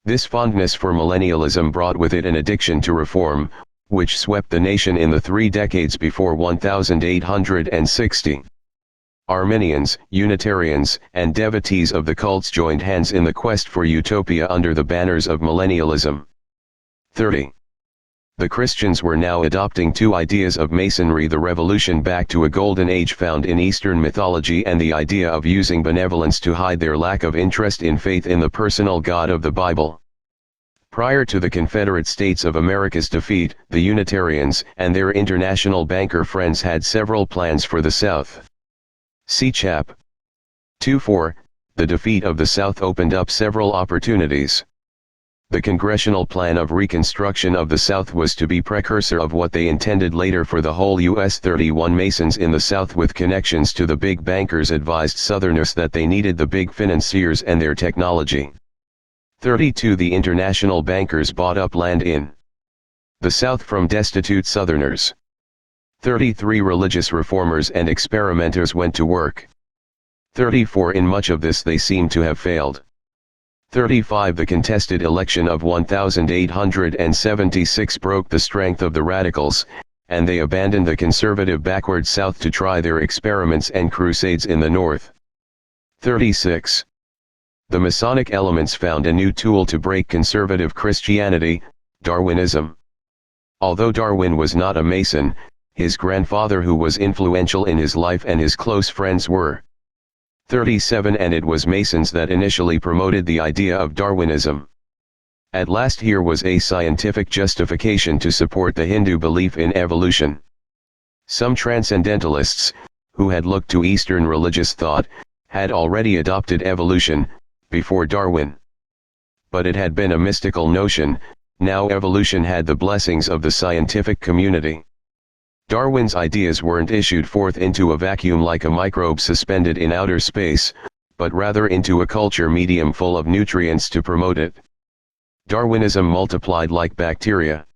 This fondness for millennialism brought with it an addiction to reform, which swept the nation in the 3 decades before 1860. Arminians, Unitarians, and devotees of the cults joined hands in the quest for utopia under the banners of millennialism. 30. The Christians were now adopting 2 ideas of Masonry: the revolution back to a golden age found in Eastern mythology and the idea of using benevolence to hide their lack of interest in faith in the personal God of the Bible. Prior to the Confederate States of America's defeat, the Unitarians and their international banker friends had several plans for the South. See Chap. 2-4, the defeat of the South opened up several opportunities. The Congressional Plan of Reconstruction of the South was to be precursor of what they intended later for the whole U.S. 31 Masons in the South with connections to the big bankers advised Southerners that they needed the big financiers and their technology. 32 The international bankers bought up land in the South from destitute Southerners. 33 Religious reformers and experimenters went to work. 34 In much of this they seem to have failed. 35 The contested election of 1876 broke the strength of the radicals, and they abandoned the conservative backward South to try their experiments and crusades in the North. 36 The Masonic elements found a new tool to break conservative Christianity, Darwinism. Although Darwin was not a Mason, his grandfather who was influential in his life and his close friends were. 37 And it was Masons that initially promoted the idea of Darwinism. At last here was a scientific justification to support the Hindu belief in evolution. Some transcendentalists, who had looked to Eastern religious thought, had already adopted evolution, before Darwin. But it had been a mystical notion, now evolution had the blessings of the scientific community. Darwin's ideas weren't issued forth into a vacuum like a microbe suspended in outer space, but rather into a culture medium full of nutrients to promote it. Darwinism multiplied like bacteria.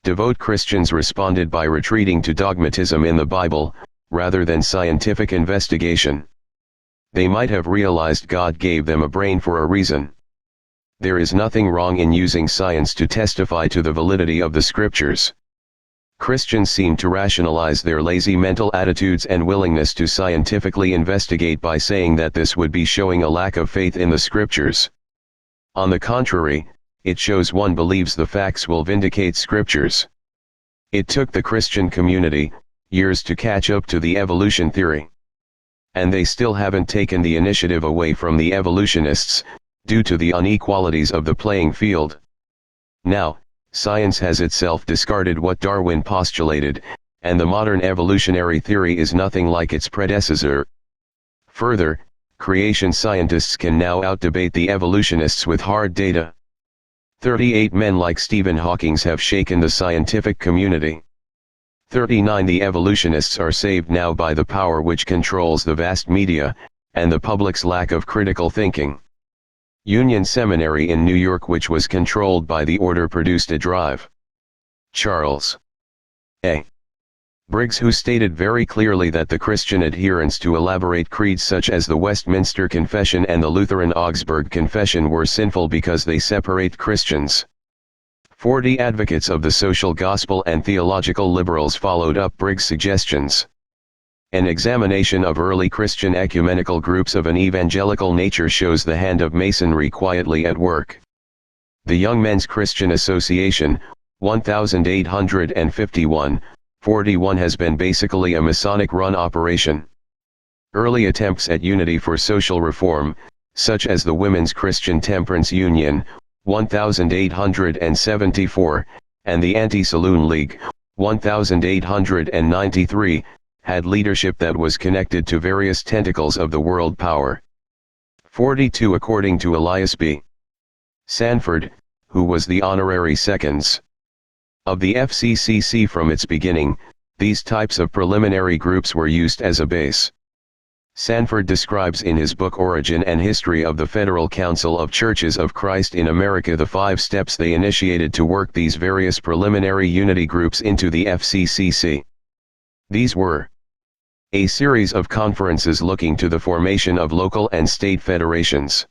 Devout Christians responded by retreating to dogmatism in the Bible, rather than scientific investigation. They might have realized God gave them a brain for a reason. There is nothing wrong in using science to testify to the validity of the scriptures. Christians seem to rationalize their lazy mental attitudes and willingness to scientifically investigate by saying that this would be showing a lack of faith in the scriptures. On the contrary, it shows one believes the facts will vindicate scriptures. It took the Christian community years to catch up to the evolution theory. And they still haven't taken the initiative away from the evolutionists, due to the inequalities of the playing field. Now, science has itself discarded what Darwin postulated, and the modern evolutionary theory is nothing like its predecessor. Further, creation scientists can now outdebate the evolutionists with hard data. 38 Men like Stephen Hawking have shaken the scientific community. 39 The evolutionists are saved now by the power which controls the vast media, and the public's lack of critical thinking. Union Seminary in New York, which was controlled by the order, produced a drive. Charles A. Briggs, who stated very clearly that the Christian adherents to elaborate creeds such as the Westminster Confession and the Lutheran Augsburg Confession were sinful because they separate Christians. 40 advocates of the social gospel and theological liberals followed up Briggs' suggestions. An examination of early Christian ecumenical groups of an evangelical nature shows the hand of Masonry quietly at work. The Young Men's Christian Association, 1851, 41 has been basically a Masonic-run operation. Early attempts at unity for social reform, such as the Women's Christian Temperance Union, 1874, and the Anti-Saloon League, 1893, had leadership that was connected to various tentacles of the world power. 42 According to Elias B. Sanford, who was the honorary seconds of the FCCC from its beginning, these types of preliminary groups were used as a base. Sanford describes in his book Origin and History of the Federal Council of Churches of Christ in America the 5 steps they initiated to work these various preliminary unity groups into the FCCC. These were a series of conferences looking to the formation of local and state federations.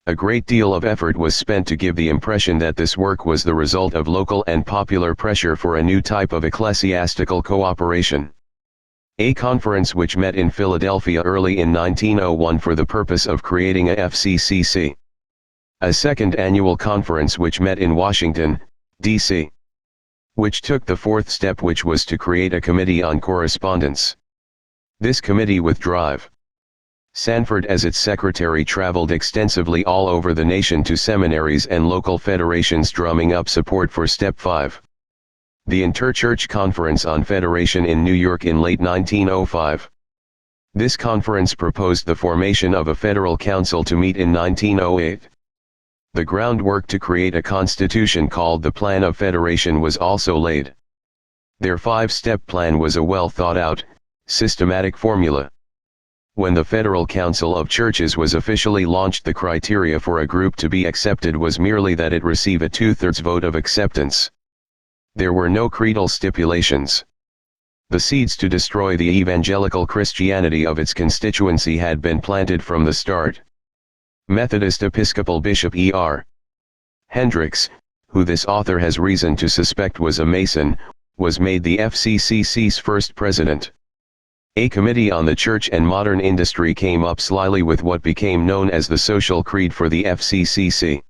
A great deal of effort was spent to give the impression that this work was the result of local and popular pressure for a new type of ecclesiastical cooperation. A conference which met in Philadelphia early in 1901 for the purpose of creating a FCCC. A second annual conference which met in Washington, D.C. which took the 4th step, which was to create a committee on correspondence. This committee with Drive. Sanford as its secretary traveled extensively all over the nation to seminaries and local federations drumming up support for Step 5. The Interchurch Conference on Federation in New York in late 1905. This conference proposed the formation of a federal council to meet in 1908. The groundwork to create a constitution called the Plan of Federation was also laid. Their 5-step plan was a well-thought-out, systematic formula. When the Federal Council of Churches was officially launched, the criteria for a group to be accepted was merely that it receive a 2/3 vote of acceptance. There were no creedal stipulations. The seeds to destroy the evangelical Christianity of its constituency had been planted from the start. Methodist Episcopal Bishop E.R. Hendricks, who this author has reason to suspect was a Mason, was made the FCCC's first president. A committee on the church and modern industry came up slyly with what became known as the Social Creed for the FCCC.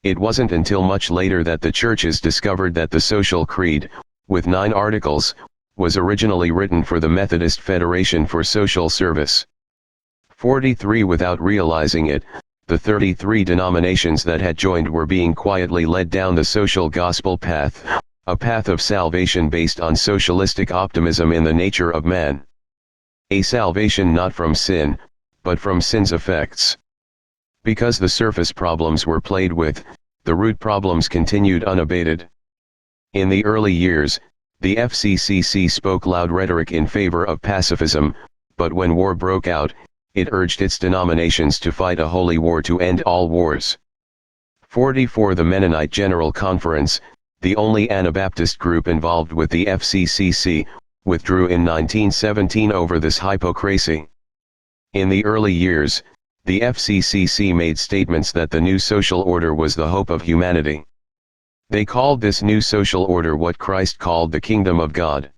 It wasn't until much later that the churches discovered that the Social Creed, with 9 articles, was originally written for the Methodist Federation for Social Service. 43. Without realizing it, the 33 denominations that had joined were being quietly led down the social gospel path, a path of salvation based on socialistic optimism in the nature of man. A salvation not from sin, but from sin's effects. Because the surface problems were played with, the root problems continued unabated. In the early years, the FCCC spoke loud rhetoric in favor of pacifism, but when war broke out, it urged its denominations to fight a holy war to end all wars. 44. The Mennonite General Conference, the only Anabaptist group involved with the FCCC, withdrew in 1917 over this hypocrisy. In the early years, the FCCC made statements that the new social order was the hope of humanity. They called this new social order what Christ called the kingdom of God.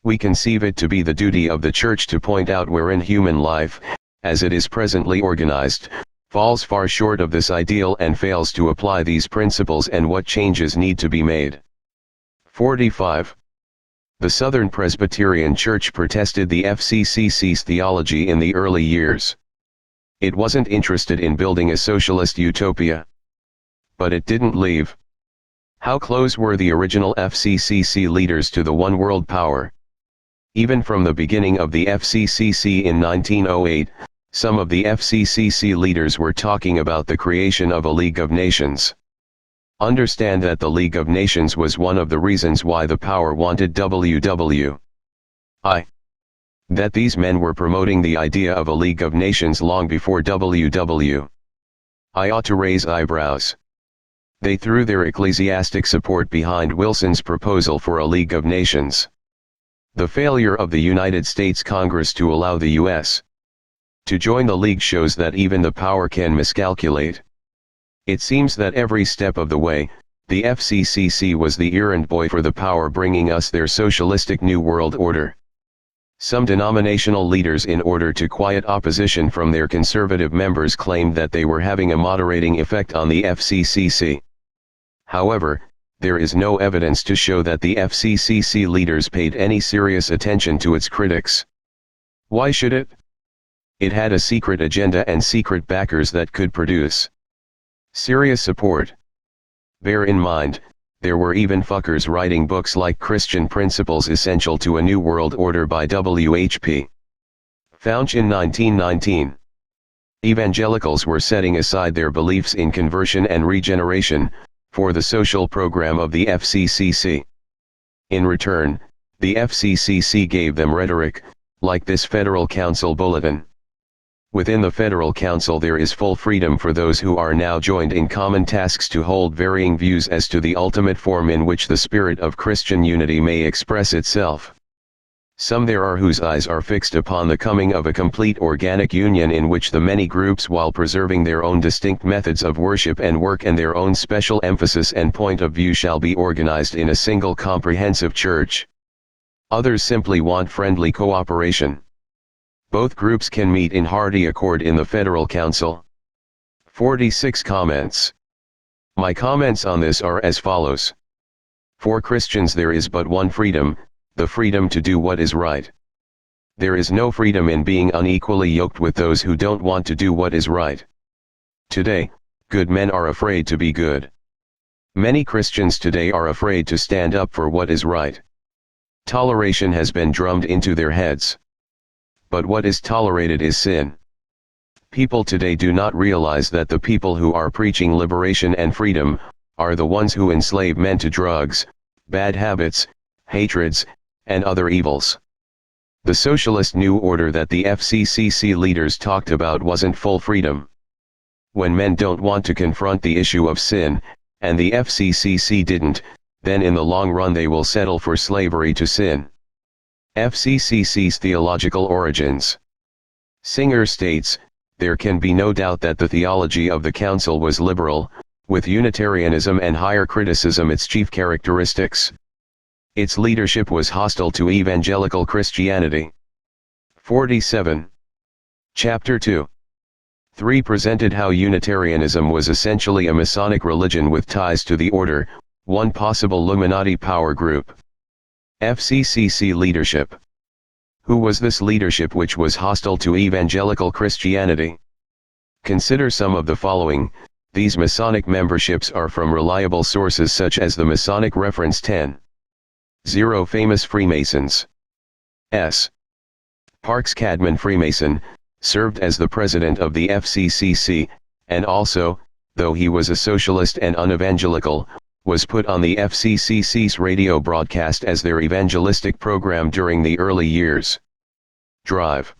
We conceive it to be the duty of the Church to point out wherein human life, as it is presently organized, falls far short of this ideal and fails to apply these principles, and what changes need to be made. 45. The Southern Presbyterian Church protested the FCCC's theology in the early years. It wasn't interested in building a socialist utopia. But it didn't leave. How close were the original FCCC leaders to the one world power? Even from the beginning of the FCCC in 1908, some of the FCCC leaders were talking about the creation of a League of Nations. Understand that the League of Nations was one of the reasons why the power wanted WWI. That these men were promoting the idea of a League of Nations long before WWI ought to raise eyebrows. They threw their ecclesiastic support behind Wilson's proposal for a League of Nations. The failure of the United States Congress to allow the U.S. to join the League shows that even the power can miscalculate. It seems that every step of the way, the FCCC was the errand boy for the power, bringing us their socialistic New World Order. Some denominational leaders, in order to quiet opposition from their conservative members, claimed that they were having a moderating effect on the FCCC. However, there is no evidence to show that the FCCC leaders paid any serious attention to its critics. Why should it? It had a secret agenda and secret backers that could produce serious support. Bear in mind, there were even fuckers writing books like Christian Principles Essential to a New World Order by W.H.P. Fouch in 1919. Evangelicals were setting aside their beliefs in conversion and regeneration for the social program of the FCCC. In return, the FCCC gave them rhetoric, like this Federal Council Bulletin. Within the Federal Council there is full freedom for those who are now joined in common tasks to hold varying views as to the ultimate form in which the spirit of Christian unity may express itself. Some there are whose eyes are fixed upon the coming of a complete organic union in which the many groups, while preserving their own distinct methods of worship and work and their own special emphasis and point of view, shall be organized in a single comprehensive church. Others simply want friendly cooperation. Both groups can meet in hearty accord in the Federal Council. 46 comments. My comments on this are as follows. For Christians there is but one freedom, the freedom to do what is right. There is no freedom in being unequally yoked with those who don't want to do what is right. Today, good men are afraid to be good. Many Christians today are afraid to stand up for what is right. Toleration has been drummed into their heads. but what is tolerated is sin. People today do not realize that the people who are preaching liberation and freedom, are the ones who enslave men to drugs, bad habits, hatreds, and other evils. The socialist new order that the FCCC leaders talked about wasn't full freedom. When men don't want to confront the issue of sin, and the FCCC didn't, then in the long run they will settle for slavery to sin. FCCC's theological origins. Singer states, there can be no doubt that the theology of the council was liberal, with Unitarianism and higher criticism its chief characteristics. Its leadership was hostile to evangelical Christianity. 47. Chapter 2. 3 presented how Unitarianism was essentially a Masonic religion with ties to the order, one possible Illuminati power group. FCCC leadership. Who was this leadership which was hostile to evangelical Christianity? Consider some of the following. These Masonic memberships are from reliable sources such as the Masonic Reference 10.0 Famous Freemasons. S. Parks Cadman Freemason, served as the president of the FCCC, and also, though he was a socialist and unevangelical, was put on the FCCC's radio broadcast as their evangelistic program during the early years. Drive.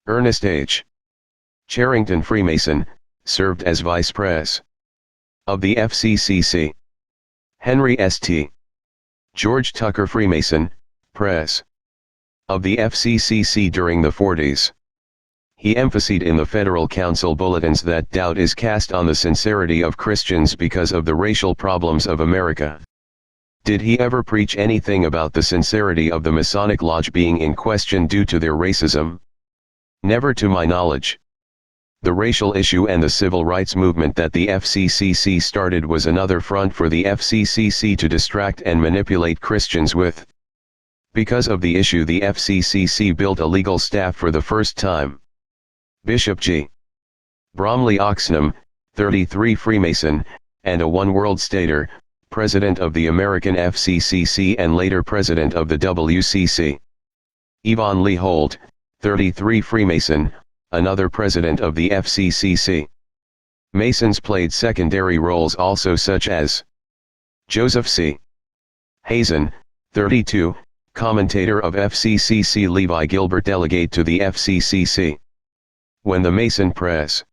Ernest H. Charrington Freemason, served as vice pres. of the FCCC. Henry St. George Tucker Freemason, pres. of the FCCC during the 40s. He emphasized in the Federal Council bulletins that doubt is cast on the sincerity of Christians because of the racial problems of America. Did he ever preach anything about the sincerity of the Masonic Lodge being in question due to their racism? Never to my knowledge. The racial issue and the civil rights movement that the FCCC started was another front for the FCCC to distract and manipulate Christians with. Because of the issue, the FCCC built a legal staff for the first time. Bishop G. Bromley Oxenham, 33 Freemason, and a One World Stater, President of the American FCCC and later President of the WCC. Yvonne Lee Holt, 33 Freemason, another President of the FCCC. Masons played secondary roles also, such as Joseph C. Hazen, 32, commentator of FCCC. Levi Gilbert, delegate to the FCCC. When the Mason press.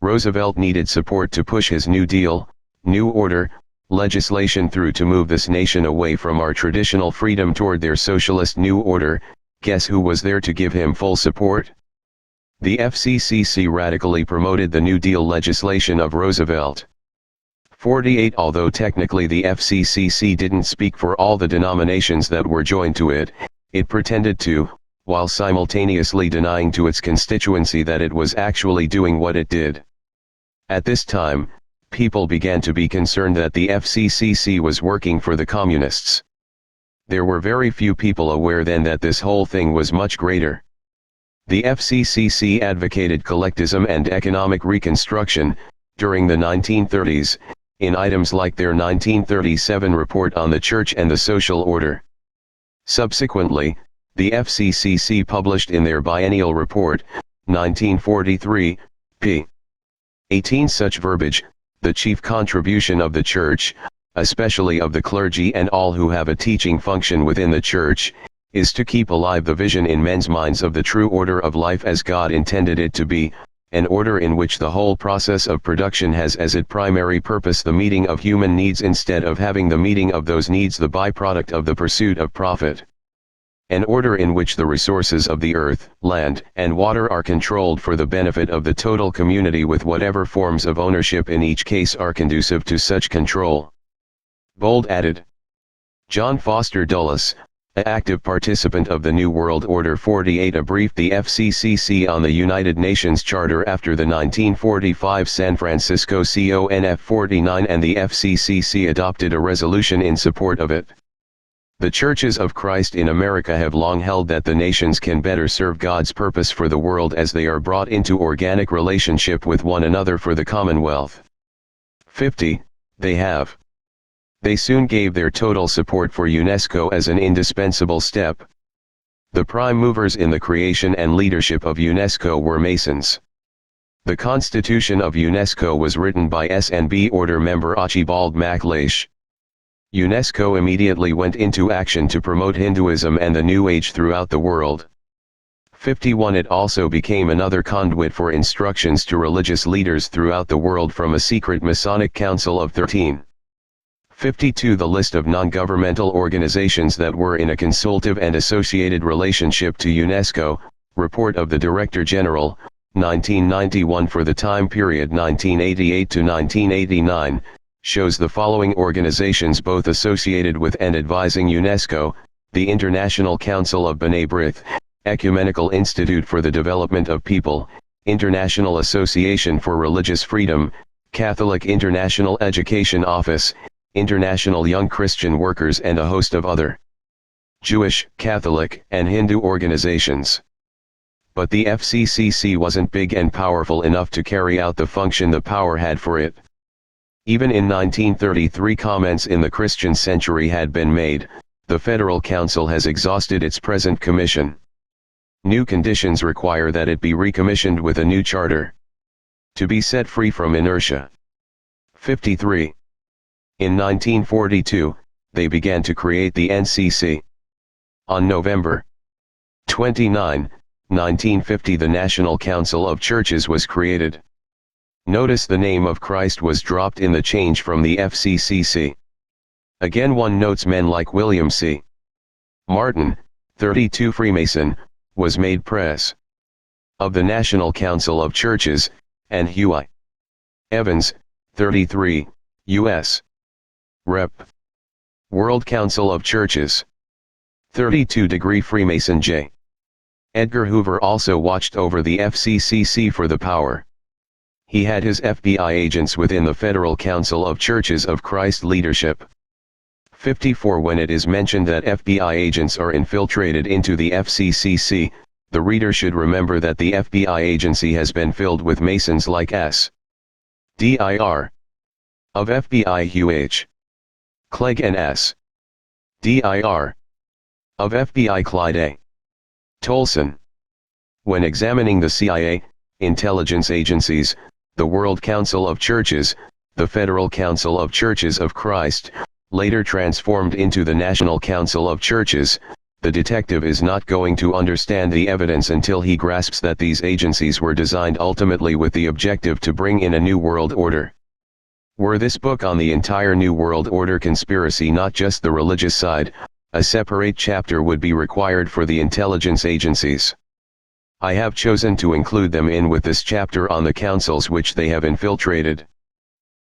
Roosevelt needed support to push his New Deal, New Order, legislation through to move this nation away from our traditional freedom toward their socialist New Order. Guess who was there to give him full support? The FCCC radically promoted the New Deal legislation of Roosevelt. 48. Although technically the FCCC didn't speak for all the denominations that were joined to it, it pretended to, while simultaneously denying to its constituency that it was actually doing what it did. At this time, people began to be concerned that the FCCC was working for the communists. There were very few people aware then that this whole thing was much greater. The FCCC advocated collectivism and economic reconstruction, during the 1930s, in items like their 1937 report on the church and the social order. Subsequently, the FCCC published in their biennial report, 1943, p. 18 such verbiage: the chief contribution of the church, especially of the clergy and all who have a teaching function within the church, is to keep alive the vision in men's minds of the true order of life as God intended it to be, an order in which the whole process of production has as its primary purpose the meeting of human needs instead of having the meeting of those needs the byproduct of the pursuit of profit. An order in which the resources of the earth, land, and water are controlled for the benefit of the total community, with whatever forms of ownership in each case are conducive to such control. Bold added. John Foster Dulles, an active participant of the New World Order. 48. Briefed the FCCC on the United Nations Charter after the 1945 San Francisco CONF 49, and the FCCC adopted a resolution in support of it. The Churches of Christ in America have long held that the nations can better serve God's purpose for the world as they are brought into organic relationship with one another for the commonwealth. 50. They have. They soon gave their total support for UNESCO as an indispensable step. The prime movers in the creation and leadership of UNESCO were Masons. The Constitution of UNESCO was written by SNB Order member Archibald MacLeish. UNESCO immediately went into action to promote Hinduism and the New Age throughout the world. 51. It also became another conduit for instructions to religious leaders throughout the world from a secret Masonic Council of 13. 52. The list of non-governmental organizations that were in a consultative and associated relationship to UNESCO, Report of the Director General, 1991 for the time period 1988 to 1989, shows the following organizations both associated with and advising UNESCO: the International Council of B'nai B'rith, Ecumenical Institute for the Development of People, International Association for Religious Freedom, Catholic International Education Office, International Young Christian Workers, and a host of other Jewish, Catholic, and Hindu organizations. But the FCCC wasn't big and powerful enough to carry out the function the power had for it. Even in 1933, comments in the Christian Century had been made: the Federal Council has exhausted its present commission. New conditions require that it be recommissioned with a new charter, to be set free from inertia. 53. In 1942, they began to create the NCC. On November 29, 1950, the National Council of Churches was created. Notice the name of Christ was dropped in the change from the FCCC. Again, one notes men like William C. Martin, 32, Freemason, was made press of the National Council of Churches, and Hugh I. Evans, 33, U.S. Rep. World Council of Churches. 32° Freemason J. Edgar Hoover also watched over the FCCC for the power. He had his FBI agents within the Federal Council of Churches of Christ leadership. 54. When it is mentioned that FBI agents are infiltrated into the FCCC, the reader should remember that the FBI agency has been filled with Masons like S. Dir. of FBI Hugh H. Clegg and S. Dir. of FBI Clyde A. Tolson. When examining the CIA, intelligence agencies, the World Council of Churches, the Federal Council of Churches of Christ, later transformed into the National Council of Churches, the detective is not going to understand the evidence until he grasps that these agencies were designed ultimately with the objective to bring in a new world order. Were this book on the entire New World Order conspiracy, not just the religious side, a separate chapter would be required for the intelligence agencies. I have chosen to include them in with this chapter on the councils which they have infiltrated.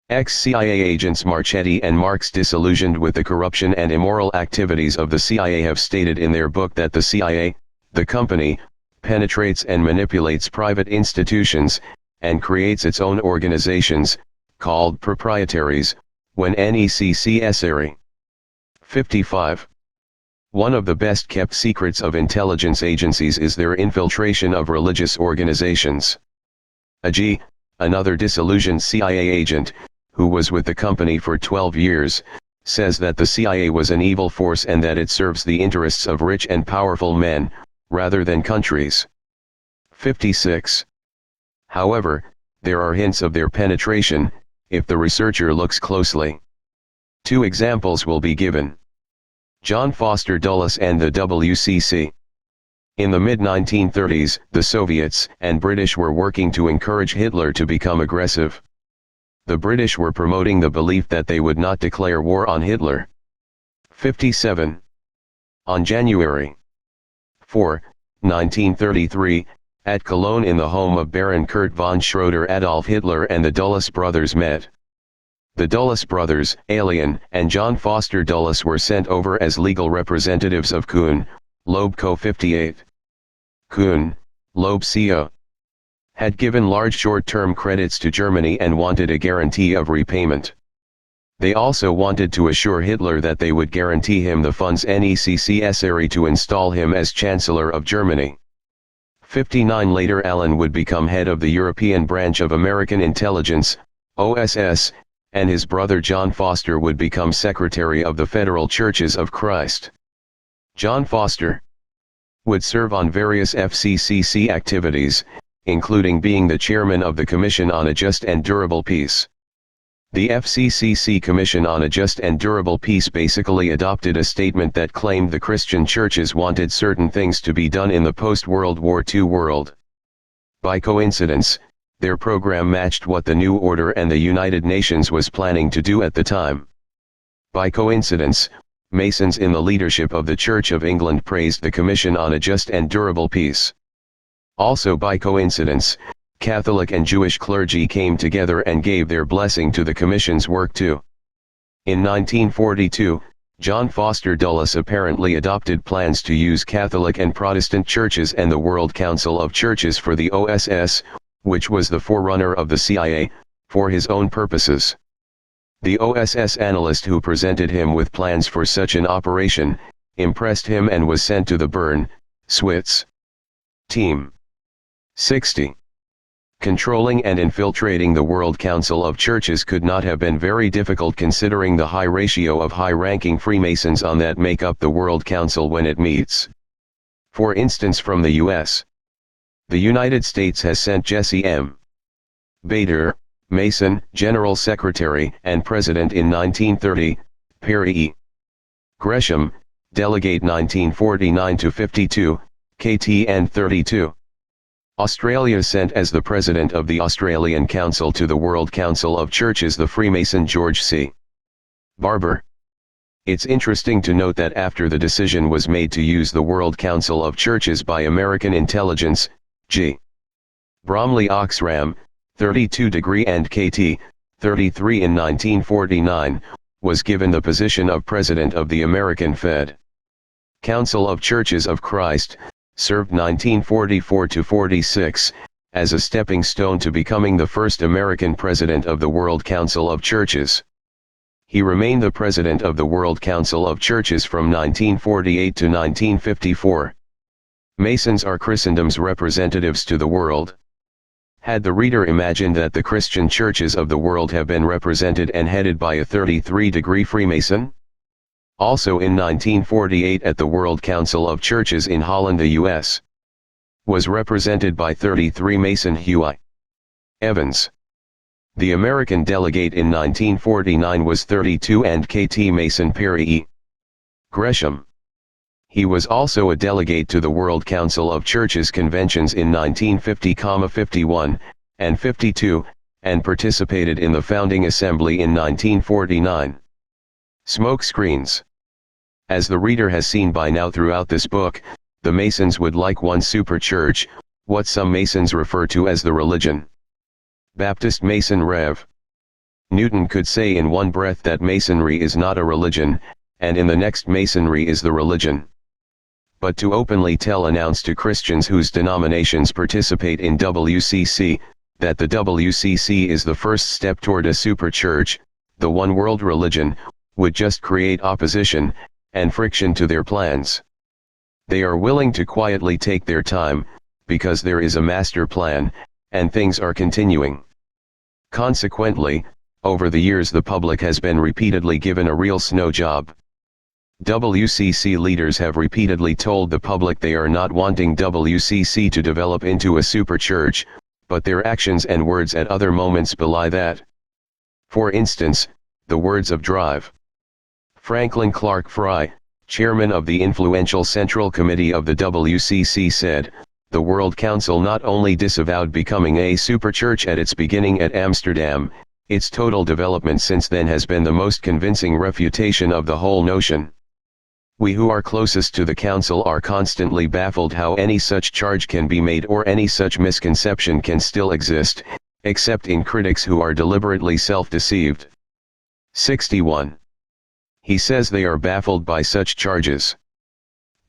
Ex-CIA agents Marchetti and Marks, disillusioned with the corruption and immoral activities of the CIA, have stated in their book that the CIA, the company, penetrates and manipulates private institutions, and creates its own organizations, called proprietaries, when necessary. 55. One of the best kept secrets of intelligence agencies is their infiltration of religious organizations. A.G., another disillusioned CIA agent, who was with the company for 12 years, says that the CIA was an evil force and that it serves the interests of rich and powerful men, rather than countries. 56. However, there are hints of their penetration, if the researcher looks closely. Two examples will be given. John Foster Dulles and the WCC. In the mid-1930s, the Soviets and British were working to encourage Hitler to become aggressive. The British were promoting the belief that they would not declare war on Hitler. 57. On January 4, 1933, at Cologne, in the home of Baron Kurt von Schroeder, Adolf Hitler and the Dulles brothers met. The Dulles brothers, Alien, and John Foster Dulles were sent over as legal representatives of Kuhn, Loeb Co. 58. Kuhn, Loeb Co. had given large short-term credits to Germany and wanted a guarantee of repayment. They also wanted to assure Hitler that they would guarantee him the funds necessary to install him as Chancellor of Germany. 59. Later, Allen would become head of the European branch of American Intelligence, OSS, and his brother John Foster would become Secretary of the Federal Churches of Christ. John Foster would serve on various FCCC activities, including being the chairman of the Commission on a Just and Durable Peace. The FCCC Commission on a Just and Durable Peace basically adopted a statement that claimed the Christian churches wanted certain things to be done in the post-World War II world. By coincidence, their program matched what the New Order and the United Nations was planning to do at the time. By coincidence, Masons in the leadership of the Church of England praised the Commission on a Just and Durable Peace. Also by coincidence, Catholic and Jewish clergy came together and gave their blessing to the Commission's work too. In 1942, John Foster Dulles apparently adopted plans to use Catholic and Protestant churches and the World Council of Churches for the OSS, which was the forerunner of the CIA, for his own purposes. The OSS analyst who presented him with plans for such an operation, impressed him and was sent to the Bern, Swiss. Team 60. Controlling and infiltrating the World Council of Churches could not have been very difficult considering the high ratio of high-ranking Freemasons on that make up the World Council when it meets. For instance, from the U.S. The United States has sent Jesse M. Bader, Mason, General Secretary and President in 1930, Perry E. Gresham, Delegate 1949-52, KTN 32. Australia sent as the President of the Australian Council to the World Council of Churches the Freemason George C. Barber. It's interesting to note that after the decision was made to use the World Council of Churches by American intelligence, G. Bromley Oxram, 32 and KT, 33 in 1949, was given the position of President of the American Fed. Council of Churches of Christ, served 1944-46, as a stepping stone to becoming the first American president of the World Council of Churches. He remained the president of the World Council of Churches from 1948 to 1954. Masons are Christendom's representatives to the world. Had the reader imagined that the Christian churches of the world have been represented and headed by a 33-degree Freemason? Also in 1948 at the World Council of Churches in Holland, the U.S. was represented by 33 Mason Huey Evans. The American delegate in 1949 was 32 and KT Mason Perry E. Gresham. He was also a delegate to the World Council of Churches conventions in 1950, 51, and 52, and participated in the founding assembly in 1949. Smoke screens. As the reader has seen by now throughout this book, the Masons would like one super church, what some Masons refer to as the religion. Baptist Mason Rev. Newton could say in one breath that Masonry is not a religion, and in the next Masonry is the religion. But to openly announce to Christians whose denominations participate in WCC, that the WCC is the first step toward a super church, the one world religion, would just create opposition and friction to their plans. They are willing to quietly take their time, because there is a master plan, and things are continuing. Consequently, over the years the public has been repeatedly given a real snow job. WCC leaders have repeatedly told the public they are not wanting WCC to develop into a super church, but their actions and words at other moments belie that. For instance, the words of Drive. Franklin Clark Fry, chairman of the influential Central Committee of the WCC said, "The World Council not only disavowed becoming a superchurch at its beginning at Amsterdam, its total development since then has been the most convincing refutation of the whole notion. We who are closest to the Council are constantly baffled how any such charge can be made or any such misconception can still exist, except in critics who are deliberately self-deceived." 61. He says they are baffled by such charges.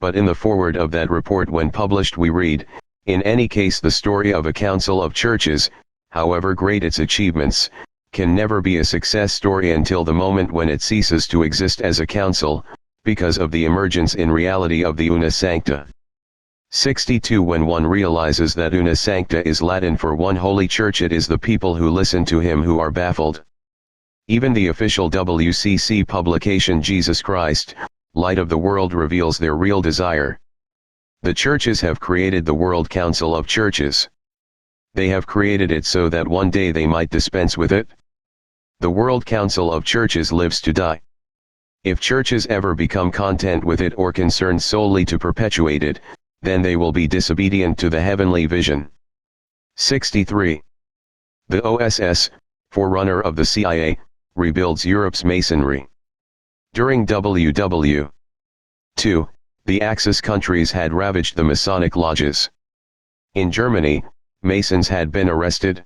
But in the foreword of that report when published we read, "In any case the story of a council of churches, however great its achievements, can never be a success story until the moment when it ceases to exist as a council, because of the emergence in reality of the una sancta." 62. When one realizes that una sancta is Latin for one holy church, it is the people who listen to him who are baffled. Even the official WCC publication Jesus Christ, Light of the World reveals their real desire. The churches have created the World Council of Churches. They have created it so that one day they might dispense with it. The World Council of Churches lives to die. If churches ever become content with it or concerned solely to perpetuate it, then they will be disobedient to the heavenly vision. 63. The OSS, forerunner of the CIA, rebuilds Europe's masonry. During WW II, the Axis countries had ravaged the Masonic lodges. In Germany, Masons had been arrested.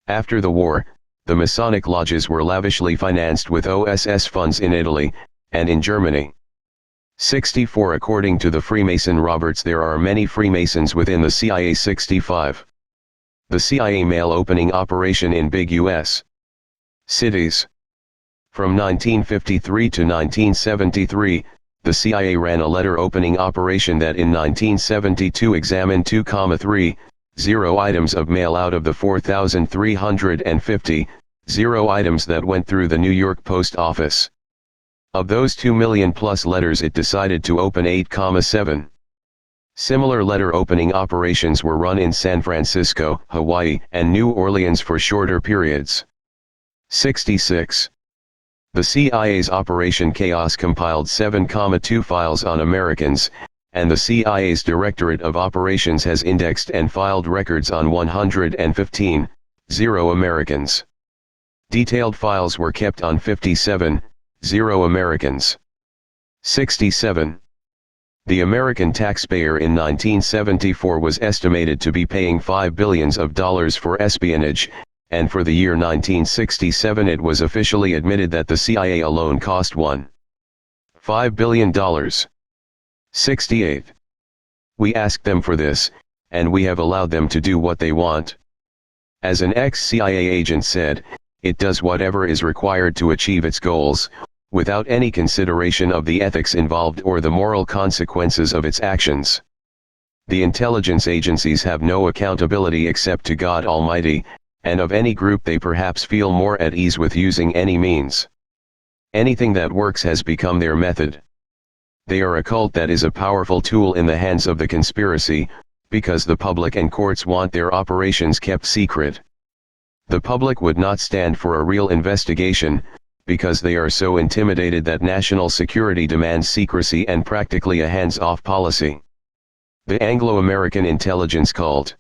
After the war, the Masonic lodges were lavishly financed with OSS funds in Italy, and in Germany. 64. According to the Freemason Roberts, there are many Freemasons within the CIA. 65. The CIA mail opening operation in big U.S. cities. From 1953 to 1973, the CIA ran a letter opening operation that in 1972 examined 2,30 items of mail out of the 4,350 items that went through the New York Post Office. Of those 2 million plus letters, it decided to open 8,7. Similar letter opening operations were run in San Francisco, Hawaii, and New Orleans for shorter periods. 66. The CIA's Operation Chaos compiled 7,2 files on Americans, and the CIA's Directorate of Operations has indexed and filed records on 115 Americans. Detailed files were kept on 57 Americans. 67. The American taxpayer in 1974 was estimated to be paying $5 billion for espionage, and for the year 1967 it was officially admitted that the CIA alone cost $1.5 billion. 68. We asked them for this, and we have allowed them to do what they want. As an ex-CIA agent said, it does whatever is required to achieve its goals, without any consideration of the ethics involved or the moral consequences of its actions. The intelligence agencies have no accountability except to God Almighty, and of any group they perhaps feel more at ease with using any means. Anything that works has become their method. They are a cult that is a powerful tool in the hands of the conspiracy, because the public and courts want their operations kept secret. The public would not stand for a real investigation, because they are so intimidated that national security demands secrecy and practically a hands-off policy. The Anglo-American intelligence cult.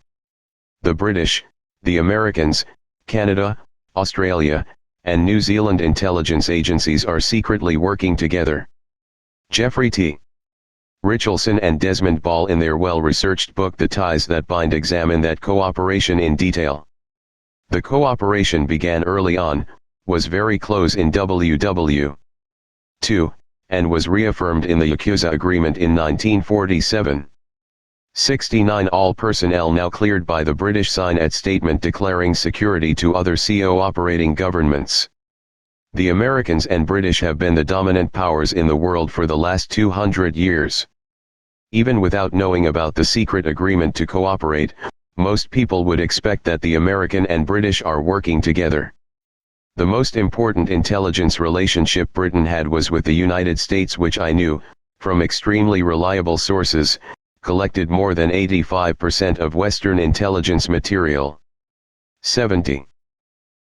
The British, the Americans, Canada, Australia, and New Zealand intelligence agencies are secretly working together. Jeffrey T. Richardson and Desmond Ball in their well-researched book The Ties That Bind examine that cooperation in detail. The cooperation began early on, was very close in WW II, and was reaffirmed in the Yakuza Agreement in 1947. 69. All personnel now cleared by the British sign at statement declaring security to other co-operating governments. The Americans and British have been the dominant powers in the world for the last 200 years. Even without knowing about the secret agreement to cooperate, most people would expect that the American and British are working together. The most important intelligence relationship Britain had was with the United States, which I knew, from extremely reliable sources, collected more than 85% of Western intelligence material. 70.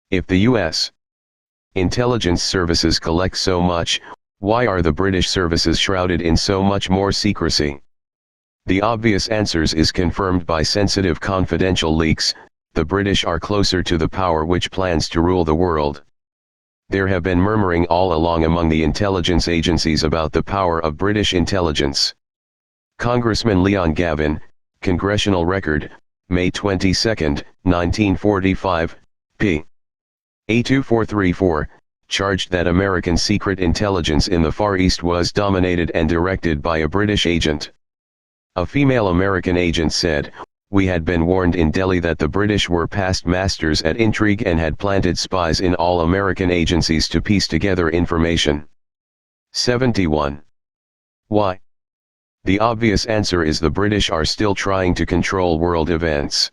If the U.S. intelligence services collect so much, why are the British services shrouded in so much more secrecy? The obvious answers is confirmed by sensitive confidential leaks. The British are closer to the power which plans to rule the world. There have been murmuring all along among the intelligence agencies about the power of British intelligence. Congressman Leon Gavin, Congressional Record, May 22, 1945, p. A2434, charged that American secret intelligence in the Far East was dominated and directed by a British agent. A female American agent said, "We had been warned in Delhi that the British were past masters at intrigue and had planted spies in all American agencies to piece together information." 71. Why? The obvious answer is the British are still trying to control world events.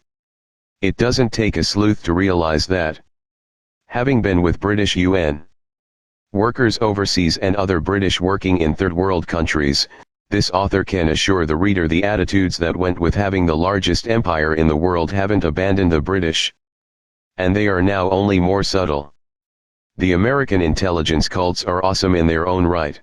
It doesn't take a sleuth to realize that. Having been with British UN workers overseas and other British working in third world countries, this author can assure the reader the attitudes that went with having the largest empire in the world haven't abandoned the British. And they are now only more subtle. The American intelligence cults are awesome in their own right.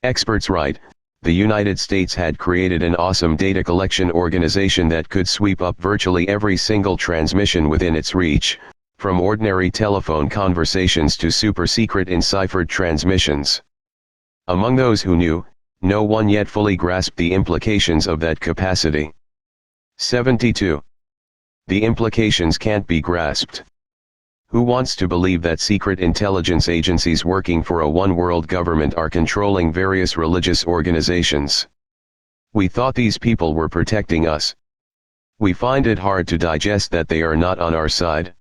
Experts write, the United States had created an awesome data collection organization that could sweep up virtually every single transmission within its reach, from ordinary telephone conversations to super-secret enciphered transmissions. Among those who knew, no one yet fully grasped the implications of that capacity. 72. The implications can't be grasped. Who wants to believe that secret intelligence agencies working for a one-world government are controlling various religious organizations? We thought these people were protecting us. We find it hard to digest that they are not on our side.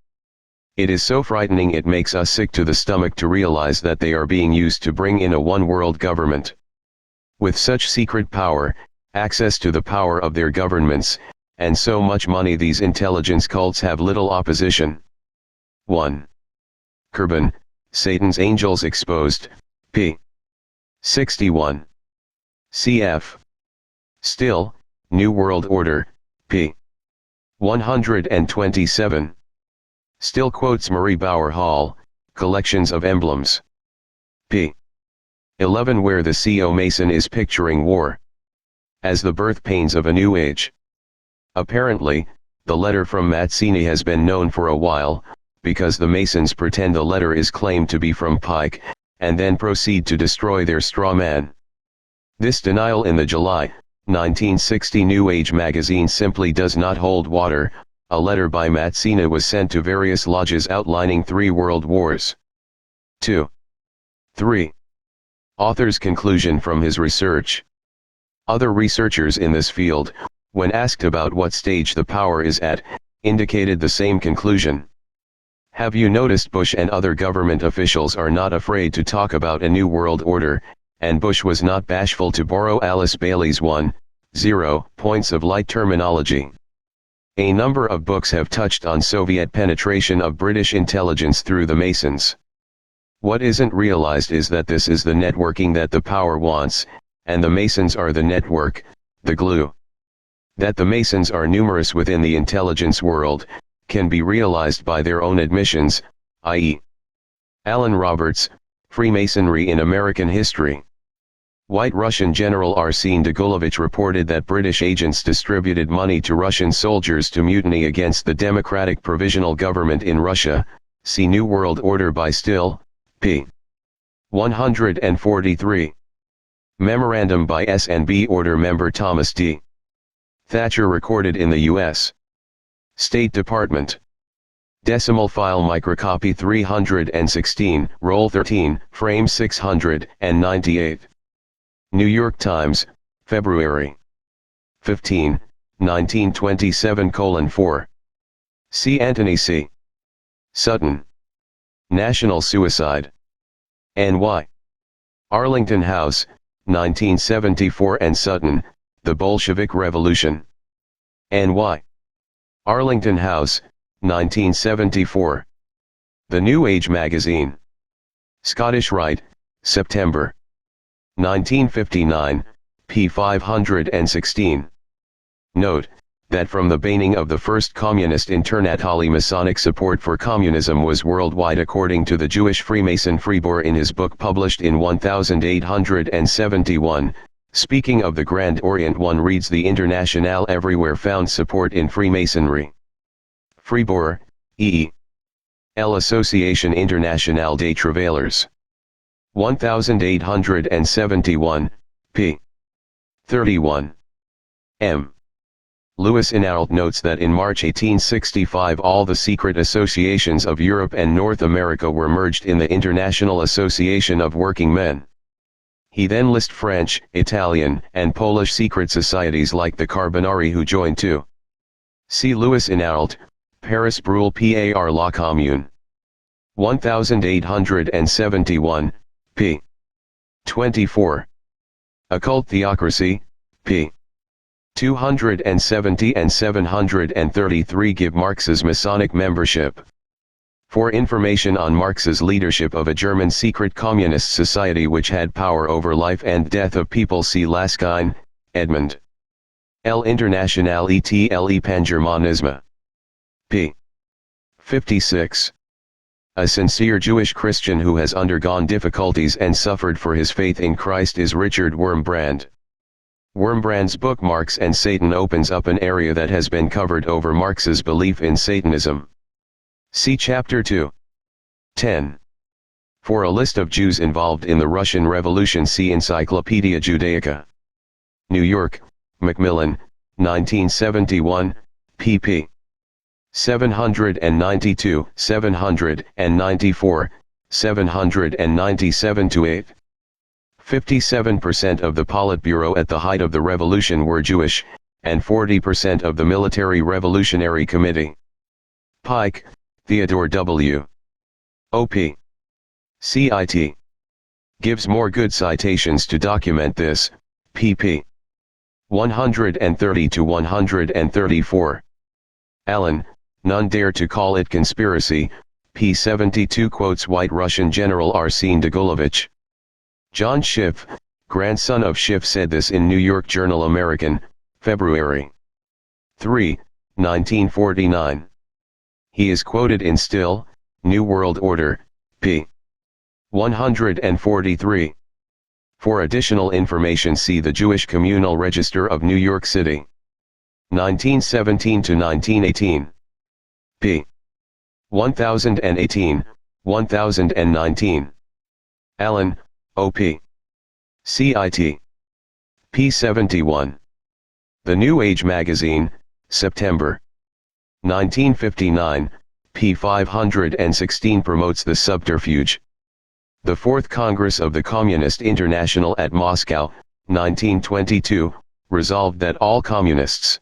It is so frightening it makes us sick to the stomach to realize that they are being used to bring in a one-world government. With such secret power, access to the power of their governments, and so much money, these intelligence cults have little opposition. 1. Kurban, Satan's Angels Exposed, p. 61. Cf. Still, New World Order, p. 127. Still quotes Marie Bauer Hall, Collections of Emblems. p. 11, where the CO Mason is picturing war as the birth pains of a new age. Apparently, the letter from Mazzini has been known for a while, because the Masons pretend the letter is claimed to be from Pike, and then proceed to destroy their straw man. This denial in the July 1960 New Age magazine simply does not hold water. A letter by Mazzini was sent to various lodges outlining 3 world wars. 2. 3. Author's conclusion from his research. Other researchers in this field, when asked about what stage the power is at, indicated the same conclusion. Have you noticed Bush and other government officials are not afraid to talk about a new world order, and Bush was not bashful to borrow Alice Bailey's 1.0 points of light terminology. A number of books have touched on Soviet penetration of British intelligence through the Masons. What isn't realized is that this is the networking that the power wants, and the Masons are the network, the glue. That the Masons are numerous within the intelligence world, can be realized by their own admissions, i.e. Alan Roberts, Freemasonry in American History. White Russian General Arsene Dagulevich reported that British agents distributed money to Russian soldiers to mutiny against the Democratic Provisional Government in Russia. See New World Order by Still, p. 143. Memorandum by SNB Order member Thomas D. Thatcher recorded in the U.S. State Department. Decimal file microcopy 316, roll 13, frame 698. New York Times, February 15, 1927:4. See Anthony C. Sutton. National Suicide. N.Y. Arlington House, 1974, and Sutton, The Bolshevik Revolution. N.Y. Arlington House, 1974. The New Age Magazine. Scottish Rite, September 1959, p. 516. Note, that from the beginning of the first communist internationally Masonic support for communism was worldwide, according to the Jewish Freemason Fribourg in his book published in 1871. Speaking of the Grand Orient, one reads the Internationale everywhere found support in Freemasonry. Fribourg, E. L. Association Internationale des Travailleurs. 1871, p. 31. M. Louis Inault notes that in March 1865 all the secret associations of Europe and North America were merged in the International Association of Working Men. He then lists French, Italian, and Polish secret societies like the Carbonari, who joined too. See Louis Inault, Paris Brûle par la Commune. 1871, p. 24. Occult Theocracy, p. 270 and 733 give Marx's Masonic membership. For information on Marx's leadership of a German secret communist society which had power over life and death of people, see Laskin, Edmund. L'Internationale et le Pangermanisme. p. 56. A sincere Jewish Christian who has undergone difficulties and suffered for his faith in Christ is Richard Wurmbrand. Wurmbrand's book Marx and Satan opens up an area that has been covered over Marx's belief in Satanism. See Chapter 2. 10. For a list of Jews involved in the Russian Revolution, see Encyclopedia Judaica. New York, Macmillan, 1971, pp. 792, 794, 797-8. 57% of the Politburo at the height of the revolution were Jewish, and 40% of the Military Revolutionary Committee. Pike, Theodore W. O.P. CIT. Gives more good citations to document this, pp. 130-134. Allen, None Dare to Call It Conspiracy, p. 72 quotes White Russian General Arsene Dagulevich. John Schiff, grandson of Schiff, said this in New York Journal American, February 3, 1949. He is quoted in Still, New World Order, p. 143. For additional information, see the Jewish Communal Register of New York City. 1917 to 1918. p. 1018, 1019. Allen, O.P. CIT. p. 71. The New Age Magazine, September 1959, p. 516 promotes the subterfuge. The Fourth Congress of the Communist International at Moscow, 1922, resolved that all communists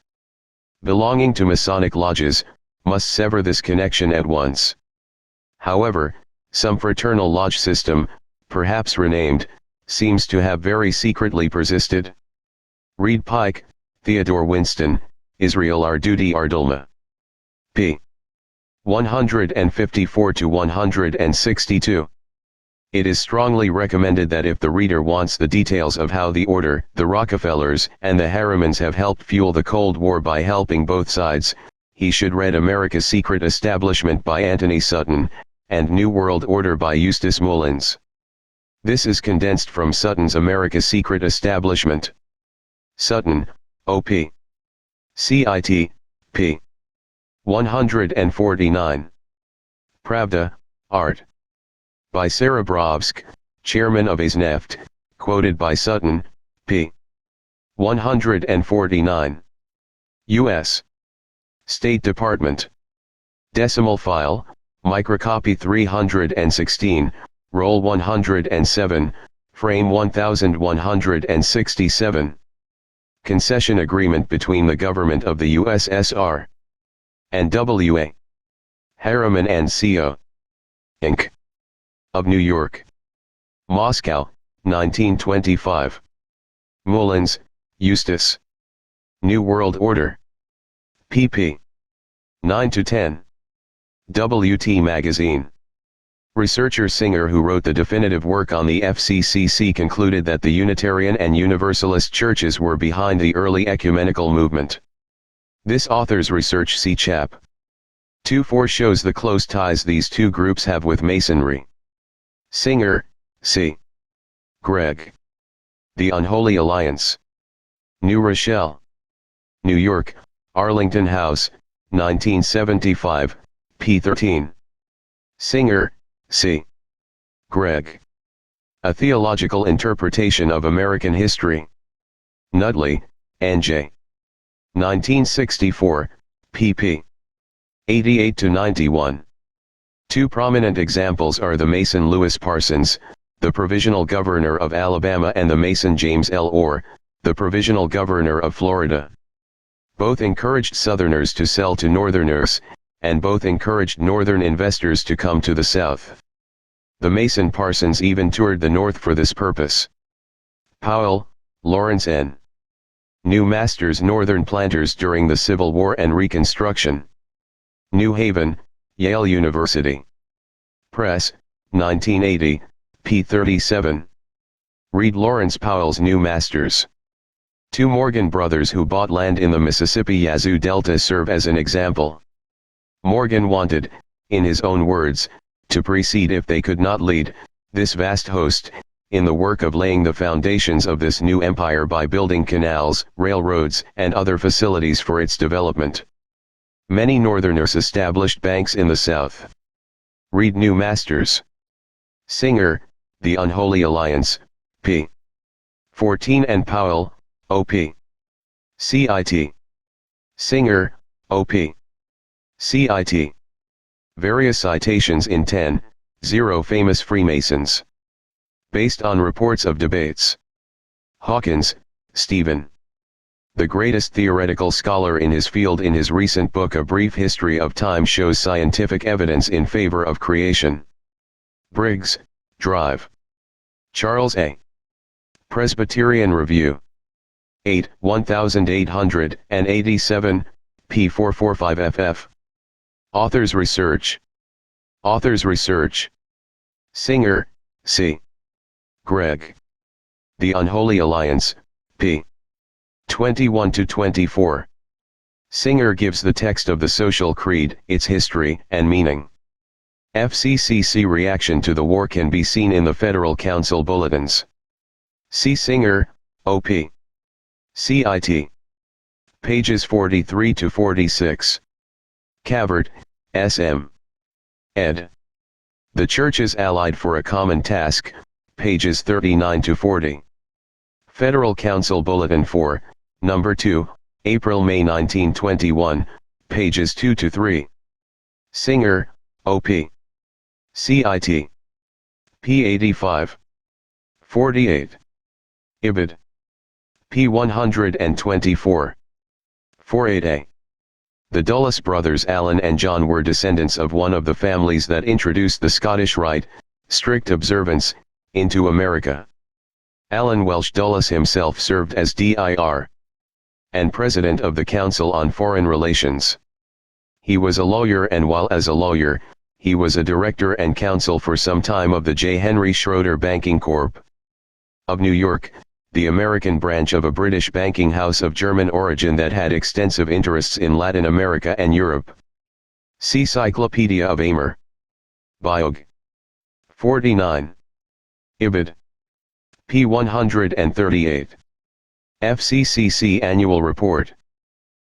belonging to Masonic lodges must sever this connection at once. However, some fraternal lodge system, perhaps renamed, seems to have very secretly persisted. Reed Pike, Theodore Winston, Israel Ardudi Ardulma. p. 154 to 162. It is strongly recommended that if the reader wants the details of how the Order, the Rockefellers, and the Harrimans have helped fuel the Cold War by helping both sides, he should read America's Secret Establishment by Anthony Sutton, and New World Order by Eustace Mullins. This is condensed from Sutton's America's Secret Establishment. Sutton, O.P. CIT, p. 149. Pravda, Art. By Serebrovsk, chairman of Isneft, quoted by Sutton, p. 149. U.S. State Department. Decimal file, microcopy 316, roll 107, frame 1167. Concession agreement between the government of the USSR and W.A. Harriman and Co. Inc. of New York. Moscow, 1925. Mullins, Eustace. New World Order. pp. 9-10. W.T. Magazine. Researcher Singer, who wrote the definitive work on the FCCC, concluded that the Unitarian and Universalist churches were behind the early ecumenical movement. This author's research, see Chap. 2-4, shows the close ties these two groups have with Masonry. Singer, C. Gregg. The Unholy Alliance. New Rochelle, New York, Arlington House, 1975, p. 13. Singer, C. Gregg. A Theological Interpretation of American History. Nutley, N.J. 1964, pp. 88-91. Two prominent examples are the Mason Lewis Parsons, the Provisional Governor of Alabama, and the Mason James L. Orr, the Provisional Governor of Florida. Both encouraged Southerners to sell to Northerners, and both encouraged Northern investors to come to the South. The Mason Parsons even toured the North for this purpose. Powell, Lawrence N. New Masters, Northern Planters during the Civil War and Reconstruction. New Haven, Yale University. Press, 1980, p. 37. Read Lawrence Powell's New Masters. Two Morgan brothers who bought land in the Mississippi Yazoo Delta serve as an example. Morgan wanted, in his own words, to precede if they could not lead, this vast host, in the work of laying the foundations of this new empire by building canals, railroads, and other facilities for its development. Many Northerners established banks in the South. Read New Masters. Singer, The Unholy Alliance, p. 14 and Powell, O.P. CIT. Singer, O.P. CIT. Various citations in 10.0 Famous Freemasons. Based on reports of debates. Hawkins, Stephen. The greatest theoretical scholar in his field in his recent book A Brief History of Time shows scientific evidence in favor of creation. Briggs, Drive. Charles A. Presbyterian Review. 8, 1887, p. 445 ff. Authors Research. Authors Research. Singer, C. Greg. The Unholy Alliance, p. 21-24. Singer gives the text of the Social Creed, its history and meaning. FCCC reaction to the war can be seen in the Federal Council bulletins. See Singer, O.P. CIT. Pages 43-46. Cavert, S.M. ed. The Churches Allied for a Common Task, pages 39-40. Federal Council Bulletin 4, Number 2, April-May 1921, pages 2-3. Singer, O.P. CIT. p. 85. 48. Ibid. p. 124. 48a. The Dulles brothers Alan and John were descendants of one of the families that introduced the Scottish Rite, strict observance, into America. Alan Welsh Dulles himself served as dir. and President of the Council on Foreign Relations. He was a lawyer, and while as a lawyer, he was a director and counsel for some time of the J. Henry Schroeder Banking Corp. of New York, the American branch of a British banking house of German origin that had extensive interests in Latin America and Europe. See Cyclopedia of Amer. Biog. 49. Ibid. p. 138. FCCC Annual Report.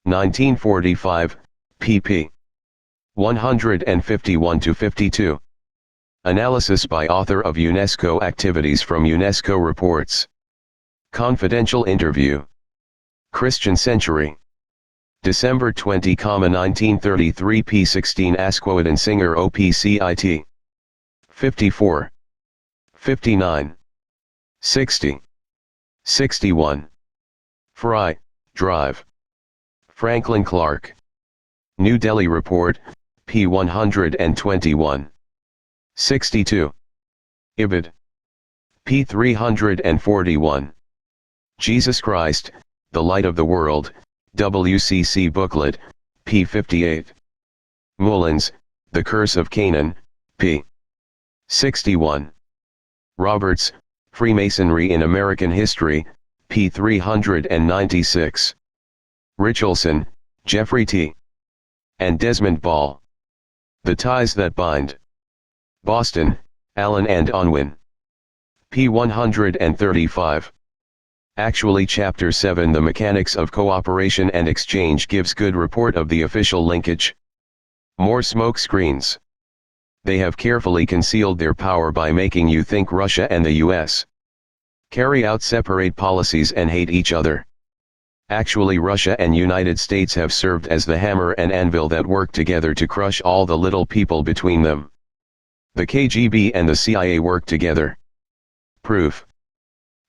1945, pp. 151-52. Analysis by author of UNESCO activities from UNESCO reports. Confidential interview. Christian Century. December 20, 1933 p. 16 Asquith and Singer OPCIT. 54. 59. 60. 61. Fry, Drive. Franklin Clark. New Delhi Report, p. 121. 62. Ibid. p. 341. Jesus Christ, the Light of the World, WCC Booklet, p. 58. Mullins, The Curse of Canaan, p. 61. Roberts, Freemasonry in American History, p. 396. Richelson, Jeffrey T. and Desmond Ball. The Ties That Bind. Boston, Allen and Unwin. p. 135. Actually Chapter 7 The Mechanics of Cooperation and Exchange gives good report of the official linkage. More smoke screens. They have carefully concealed their power by making you think Russia and the US carry out separate policies and hate each other. Actually Russia and United States have served as the hammer and anvil that work together to crush all the little people between them. The KGB and the CIA work together. Proof.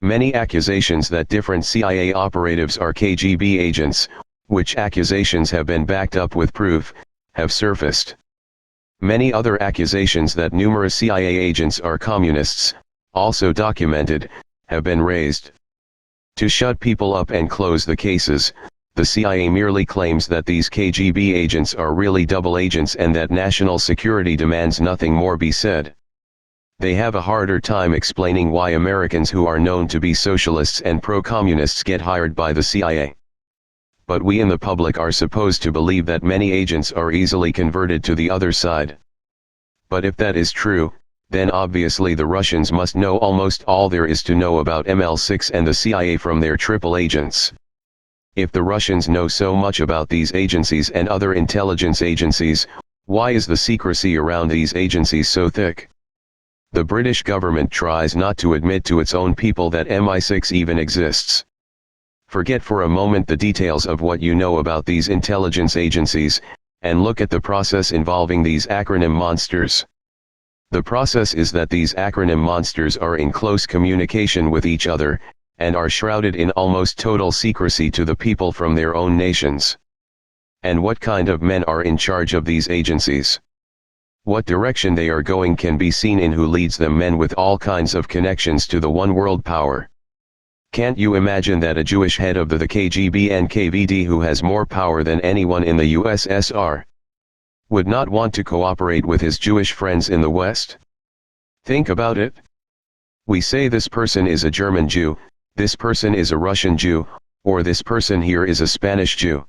Many accusations that different CIA operatives are KGB agents, which accusations have been backed up with proof, have surfaced. Many other accusations that numerous CIA agents are communists, also documented, have been raised. To shut people up and close the cases, the CIA merely claims that these KGB agents are really double agents and that national security demands nothing more be said. They have a harder time explaining why Americans who are known to be socialists and pro-communists get hired by the CIA. But we in the public are supposed to believe that many agents are easily converted to the other side. But if that is true, then obviously the Russians must know almost all there is to know about ML6 and the CIA from their triple agents. If the Russians know so much about these agencies and other intelligence agencies, why is the secrecy around these agencies so thick? The British government tries not to admit to its own people that MI6 even exists. Forget for a moment the details of what you know about these intelligence agencies, and look at the process involving these acronym monsters. The process is that these acronym monsters are in close communication with each other, and are shrouded in almost total secrecy to the people from their own nations. And what kind of men are in charge of these agencies? What direction they are going can be seen in who leads them, men with all kinds of connections to the one world power. Can't you imagine that a Jewish head of the KGB and KVD who has more power than anyone in the USSR would not want to cooperate with his Jewish friends in the West? Think about it. We say this person is a German Jew, this person is a Russian Jew, or this person here is a Spanish Jew.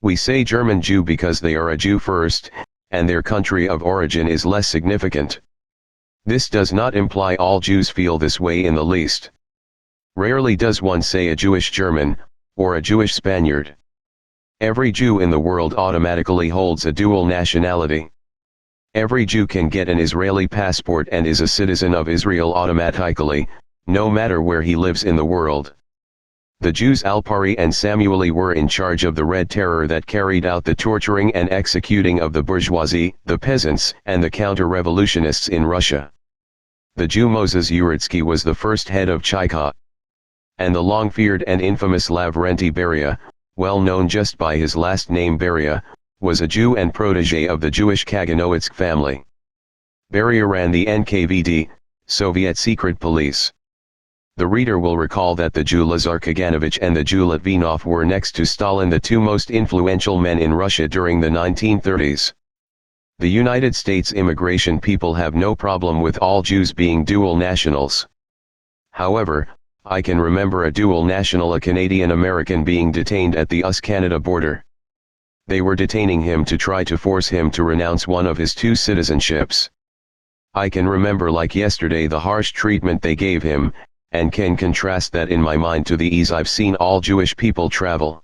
We say German Jew because they are a Jew first, and their country of origin is less significant. This does not imply all Jews feel this way in the least. Rarely does one say a Jewish German, or a Jewish Spaniard. Every Jew in the world automatically holds a dual nationality. Every Jew can get an Israeli passport and is a citizen of Israel automatically, no matter where he lives in the world. The Jews Alpari and Samueli were in charge of the Red Terror that carried out the torturing and executing of the bourgeoisie, the peasants, and the counter-revolutionists in Russia. The Jew Moses Uritsky was the first head of Cheka. And the long-feared and infamous Lavrenti Beria, well known just by his last name Beria, was a Jew and protege of the Jewish Kaganovitsk family. Beria ran the NKVD, Soviet secret police. The reader will recall that the Jew Lazar Kaganovich and the Jew Litvinov were next to Stalin the two most influential men in Russia during the 1930s. The United States immigration people have no problem with all Jews being dual nationals. However, I can remember a dual national, a Canadian American, being detained at the US-Canada border. They were detaining him to try to force him to renounce one of his two citizenships. I can remember like yesterday the harsh treatment they gave him, and can contrast that in my mind to the ease I've seen all Jewish people travel.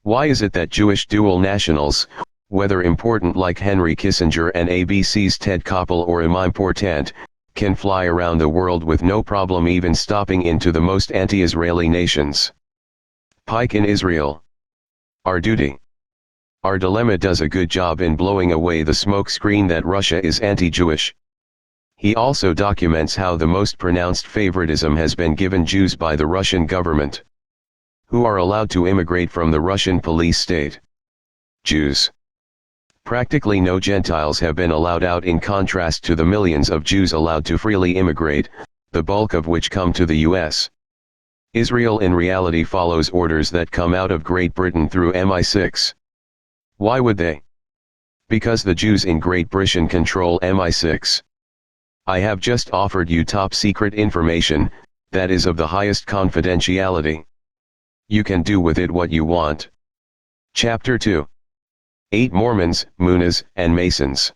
Why is it that Jewish dual nationals, whether important like Henry Kissinger and ABC's Ted Koppel or Imam Portant, can fly around the world with no problem even stopping into the most anti-Israeli nations? Pike in Israel. Our duty. Our dilemma does a good job in blowing away the smoke screen that Russia is anti-Jewish. He also documents how the most pronounced favoritism has been given Jews by the Russian government, who are allowed to immigrate from the Russian police state. Jews. Practically no Gentiles have been allowed out, in contrast to the millions of Jews allowed to freely immigrate, the bulk of which come to the US. Israel in reality follows orders that come out of Great Britain through MI6. Why would they? Because the Jews in Great Britain control MI6. I have just offered you top secret information, that is of the highest confidentiality. You can do with it what you want. Chapter 2. 8 Mormons, Munas, and Masons.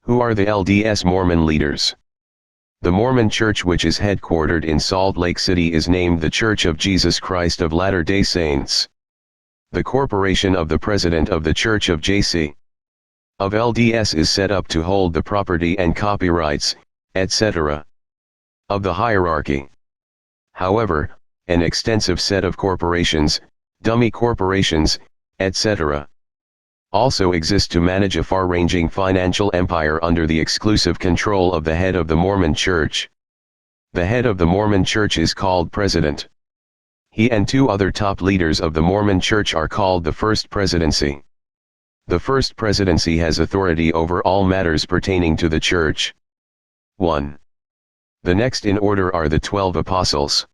Who are the LDS Mormon leaders? The Mormon Church, which is headquartered in Salt Lake City, is named the Church of Jesus Christ of Latter-day Saints. The corporation of the President of the Church of J.C. of LDS is set up to hold the property and copyrights, etc. of the hierarchy. However, an extensive set of corporations, dummy corporations, etc. also exist to manage a far-ranging financial empire under the exclusive control of the head of the Mormon Church. The head of the Mormon Church is called President. He and 2 other top leaders of the Mormon Church are called the First Presidency. The First Presidency has authority over all matters pertaining to the Church. 1. The next in order are the 12 Apostles.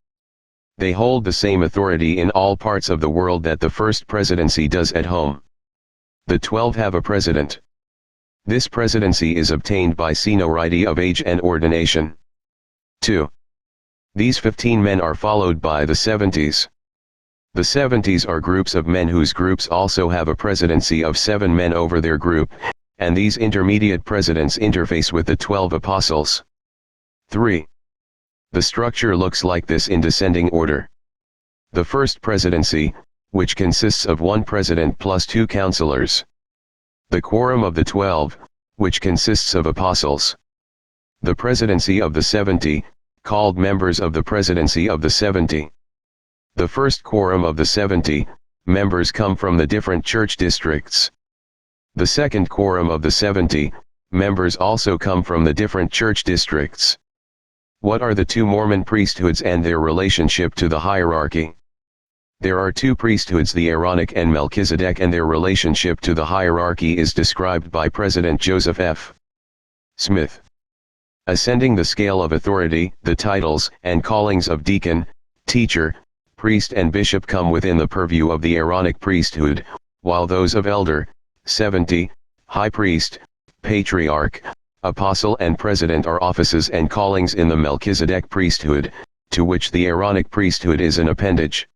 They hold the same authority in all parts of the world that the first presidency does at home. The 12 have a president. This presidency is obtained by seniority of age and ordination. 2. These 15 men are followed by the 70s. The 70s are groups of men whose groups also have a presidency of 7 men over their group, and these intermediate presidents interface with the 12 apostles. 3. The structure looks like this in descending order. The first presidency, which consists of 1 president plus 2 counselors. The quorum of the 12, which consists of apostles. The presidency of the 70, called members of the presidency of the 70. The first quorum of the 70, members come from the different church districts. The second quorum of the 70, members also come from the different church districts. What are the 2 Mormon priesthoods and their relationship to the hierarchy? There are 2 priesthoods, the Aaronic and Melchizedek, and their relationship to the hierarchy is described by President Joseph F. Smith. Ascending the scale of authority, the titles and callings of deacon, teacher, priest and bishop come within the purview of the Aaronic priesthood, while those of elder, 70, high priest, patriarch, apostle and president are offices and callings in the Melchizedek priesthood, to which the Aaronic priesthood is an appendage.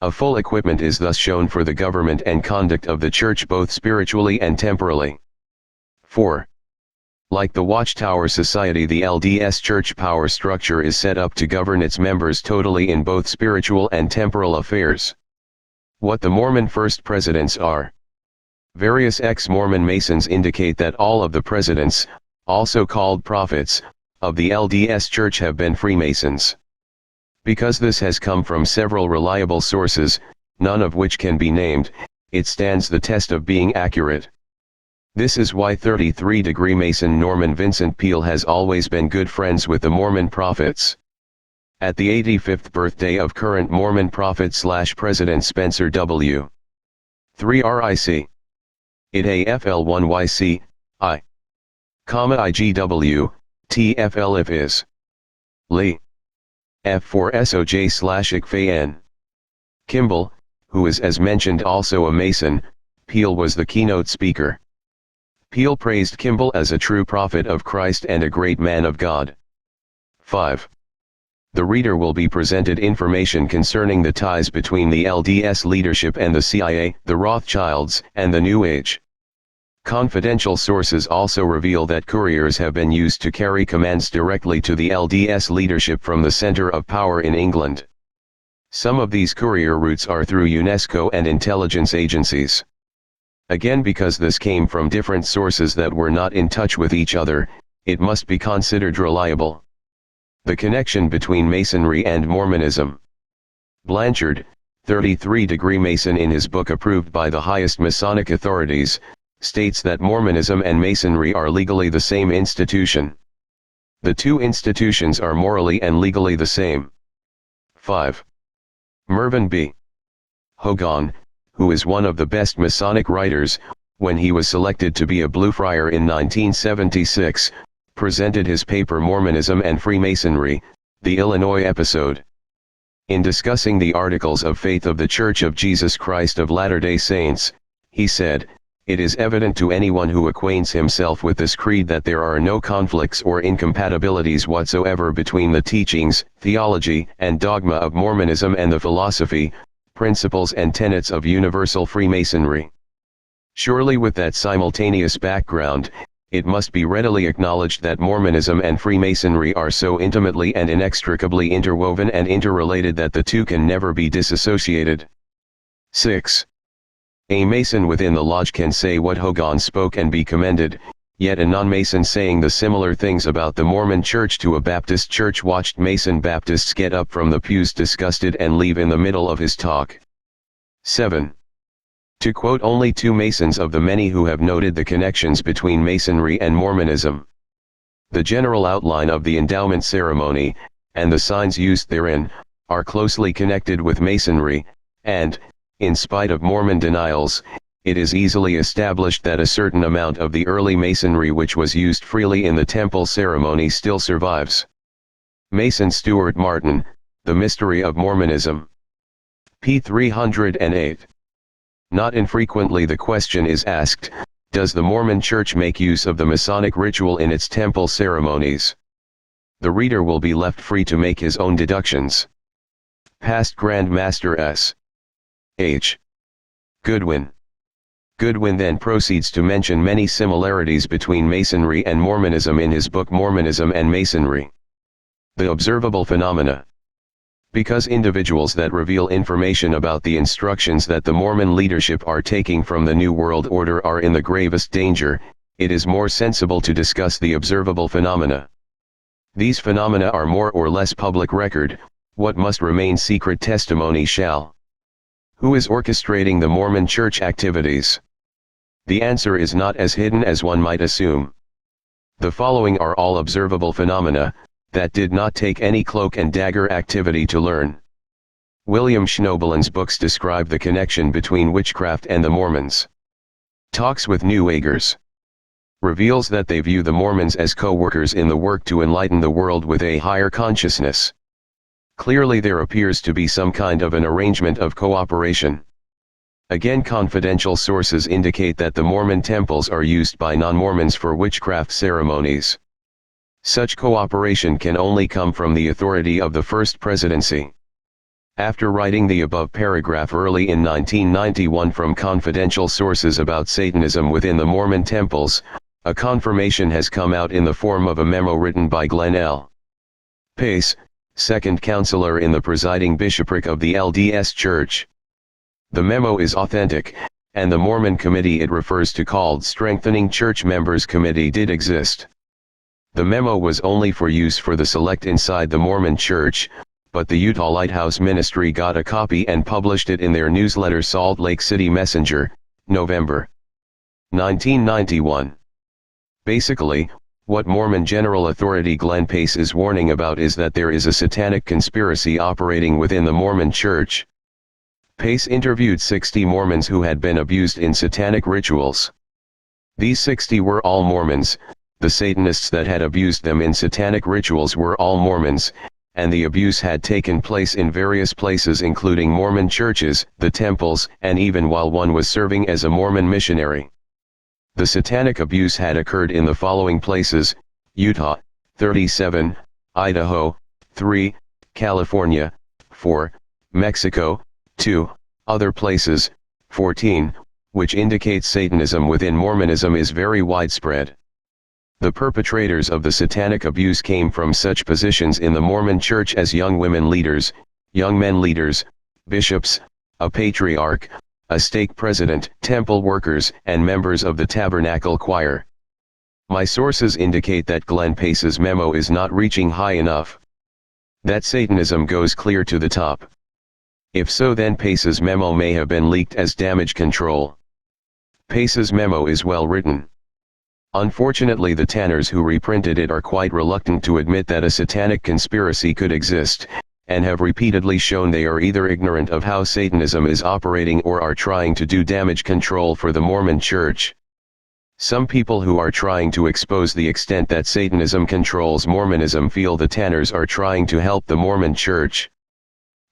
A full equipment is thus shown for the government and conduct of the church both spiritually and temporally. 4. Like the Watchtower Society, the LDS Church power structure is set up to govern its members totally in both spiritual and temporal affairs. What the Mormon first presidents are. Various ex-Mormon Masons indicate that all of the presidents, also called prophets, of the LDS Church have been Freemasons. Because this has come from several reliable sources, none of which can be named, it stands the test of being accurate. This is why 33-degree Mason Norman Vincent Peale has always been good friends with the Mormon prophets. At the 85th birthday of current Mormon prophet/President Spencer W. 3 RIC. It AFL1YC, I. IGW, TFL if is. Lee. F4SOJ/ICFAN. Kimball, who is as mentioned also a Mason, Peale was the keynote speaker. Peale praised Kimball as a true prophet of Christ and a great man of God. 5. The reader will be presented information concerning the ties between the LDS leadership and the CIA, the Rothschilds, and the New Age. Confidential sources also reveal that couriers have been used to carry commands directly to the LDS leadership from the center of power in England. Some of these courier routes are through UNESCO and intelligence agencies. Again, because this came from different sources that were not in touch with each other, it must be considered reliable. The connection between Masonry and Mormonism. Blanchard, 33-degree Mason, in his book approved by the highest Masonic authorities, states that Mormonism and Masonry are legally the same institution. The 2 institutions are morally and legally the same. 5. Mervyn B. Hogan, who is one of the best Masonic writers, when he was selected to be a Blue Friar in 1976, presented his paper Mormonism and Freemasonry, the Illinois episode. In discussing the Articles of Faith of the Church of Jesus Christ of Latter-day Saints, he said, "It is evident to anyone who acquaints himself with this creed that there are no conflicts or incompatibilities whatsoever between the teachings, theology, and dogma of Mormonism and the philosophy, principles and tenets of universal Freemasonry. Surely with that simultaneous background, it must be readily acknowledged that Mormonism and Freemasonry are so intimately and inextricably interwoven and interrelated that the 2 can never be disassociated." 6. A Mason within the lodge can say what Hogan spoke and be commended, yet a non-Mason saying the similar things about the Mormon Church to a Baptist church watched Mason Baptists get up from the pews disgusted and leave in the middle of his talk. 7. To quote only 2 Masons of the many who have noted the connections between Masonry and Mormonism. The general outline of the endowment ceremony, and the signs used therein, are closely connected with Masonry, and, in spite of Mormon denials, it is easily established that a certain amount of the early Masonry which was used freely in the temple ceremony still survives. Mason Stuart Martin, The Mystery of Mormonism. p. 308. Not infrequently the question is asked, does the Mormon Church make use of the Masonic ritual in its temple ceremonies? The reader will be left free to make his own deductions. Past Grand Master S. H. Goodwin. Goodwin then proceeds to mention many similarities between Masonry and Mormonism in his book Mormonism and Masonry. The observable phenomena. Because individuals that reveal information about the instructions that the Mormon leadership are taking from the New World Order are in the gravest danger, it is more sensible to discuss the observable phenomena. These phenomena are more or less public record, what must remain secret testimony shall. Who is orchestrating the Mormon Church activities? The answer is not as hidden as one might assume. The following are all observable phenomena, that did not take any cloak and dagger activity to learn. William Schnobelin's books describe the connection between witchcraft and the Mormons. Talks with New Agers. Reveals that they view the Mormons as co-workers in the work to enlighten the world with a higher consciousness. Clearly there appears to be some kind of an arrangement of cooperation. Again, confidential sources indicate that the Mormon temples are used by non-Mormons for witchcraft ceremonies. Such cooperation can only come from the authority of the First Presidency. After writing the above paragraph early in 1991 from confidential sources about Satanism within the Mormon temples, a confirmation has come out in the form of a memo written by Glenn L. Pace, second counselor in the presiding bishopric of the LDS Church. The memo is authentic, and the Mormon committee it refers to, called Strengthening Church Members Committee, did exist. The memo was only for use for the select inside the Mormon Church, but the Utah Lighthouse Ministry got a copy and published it in their newsletter Salt Lake City Messenger, November 1991. Basically, what Mormon General Authority Glenn Pace is warning about is that there is a satanic conspiracy operating within the Mormon Church. Pace interviewed 60 Mormons who had been abused in satanic rituals. These 60 were all Mormons. The Satanists that had abused them in satanic rituals were all Mormons, and the abuse had taken place in various places including Mormon churches, the temples, and even while one was serving as a Mormon missionary. The satanic abuse had occurred in the following places: Utah, 37, Idaho, 3, California, 4, Mexico, 2, other places, 14, which indicates Satanism within Mormonism is very widespread. The perpetrators of the satanic abuse came from such positions in the Mormon Church as young women leaders, young men leaders, bishops, a patriarch, a stake president, temple workers, and members of the tabernacle choir. My sources indicate that Glenn Pace's memo is not reaching high enough. That Satanism goes clear to the top. If so, then Pace's memo may have been leaked as damage control. Pace's memo is well written. Unfortunately, the Tanners who reprinted it are quite reluctant to admit that a satanic conspiracy could exist, and have repeatedly shown they are either ignorant of how Satanism is operating or are trying to do damage control for the Mormon Church. Some people who are trying to expose the extent that Satanism controls Mormonism feel the Tanners are trying to help the Mormon Church.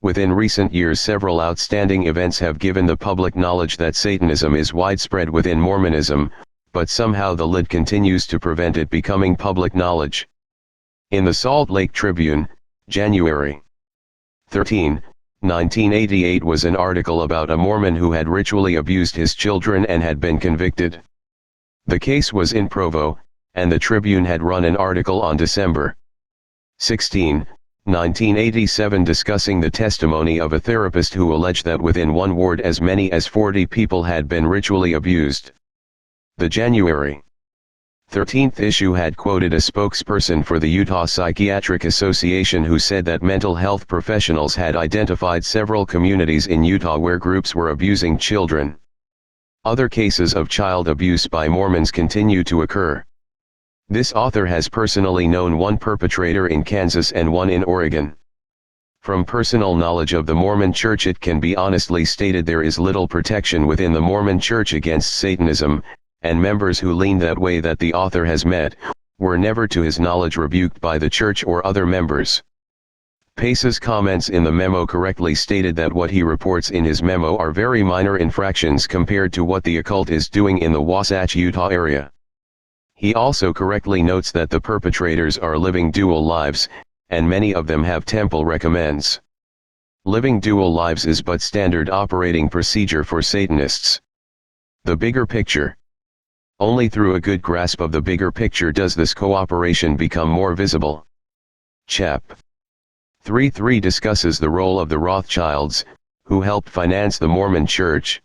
Within recent years, several outstanding events have given the public knowledge that Satanism is widespread within Mormonism, but somehow the lid continues to prevent it becoming public knowledge. In the Salt Lake Tribune, January 13, 1988 was an article about a Mormon who had ritually abused his children and had been convicted. The case was in Provo, and the Tribune had run an article on December 16, 1987 discussing the testimony of a therapist who alleged that within one ward as many as 40 people had been ritually abused. The January 13th issue had quoted a spokesperson for the Utah Psychiatric Association who said that mental health professionals had identified several communities in Utah where groups were abusing children. Other cases of child abuse by Mormons continue to occur. This author has personally known one perpetrator in Kansas and one in Oregon. From personal knowledge of the Mormon Church, it can be honestly stated there is little protection within the Mormon Church against Satanism, and members who lean that way that the author has met, were never to his knowledge rebuked by the church or other members. Pace's comments in the memo correctly stated that what he reports in his memo are very minor infractions compared to what the occult is doing in the Wasatch, Utah area. He also correctly notes that the perpetrators are living dual lives, and many of them have temple recommends. Living dual lives is but standard operating procedure for Satanists. The bigger picture. Only through a good grasp of the bigger picture does this cooperation become more visible. Chap. 3.3 discusses the role of the Rothschilds, who helped finance the Mormon Church.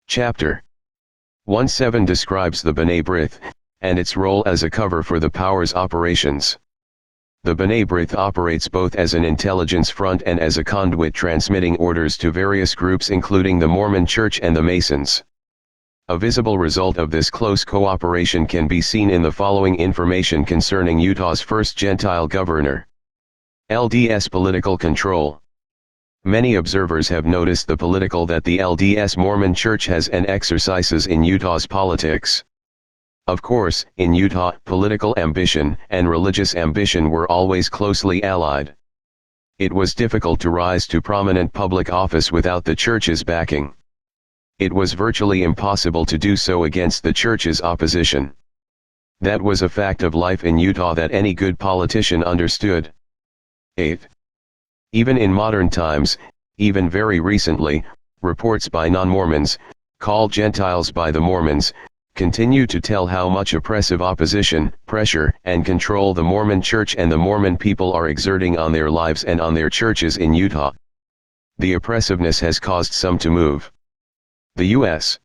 Chapter 1.7 describes the B'nai B'rith, and its role as a cover for the power's operations. The B'nai B'rith operates both as an intelligence front and as a conduit transmitting orders to various groups including the Mormon Church and the Masons. A visible result of this close cooperation can be seen in the following information concerning Utah's first Gentile governor. LDS political control. Many observers have noticed the political that the LDS Mormon Church has and exercises in Utah's politics. Of course, in Utah, political ambition and religious ambition were always closely allied. It was difficult to rise to prominent public office without the church's backing. It was virtually impossible to do so against the church's opposition. That was a fact of life in Utah that any good politician understood. 8. Even in modern times, even very recently, reports by non-Mormons, called Gentiles by the Mormons, continue to tell how much oppressive opposition, pressure, and control the Mormon Church and the Mormon people are exerting on their lives and on their churches in Utah. The oppressiveness has caused some to move. The U.S.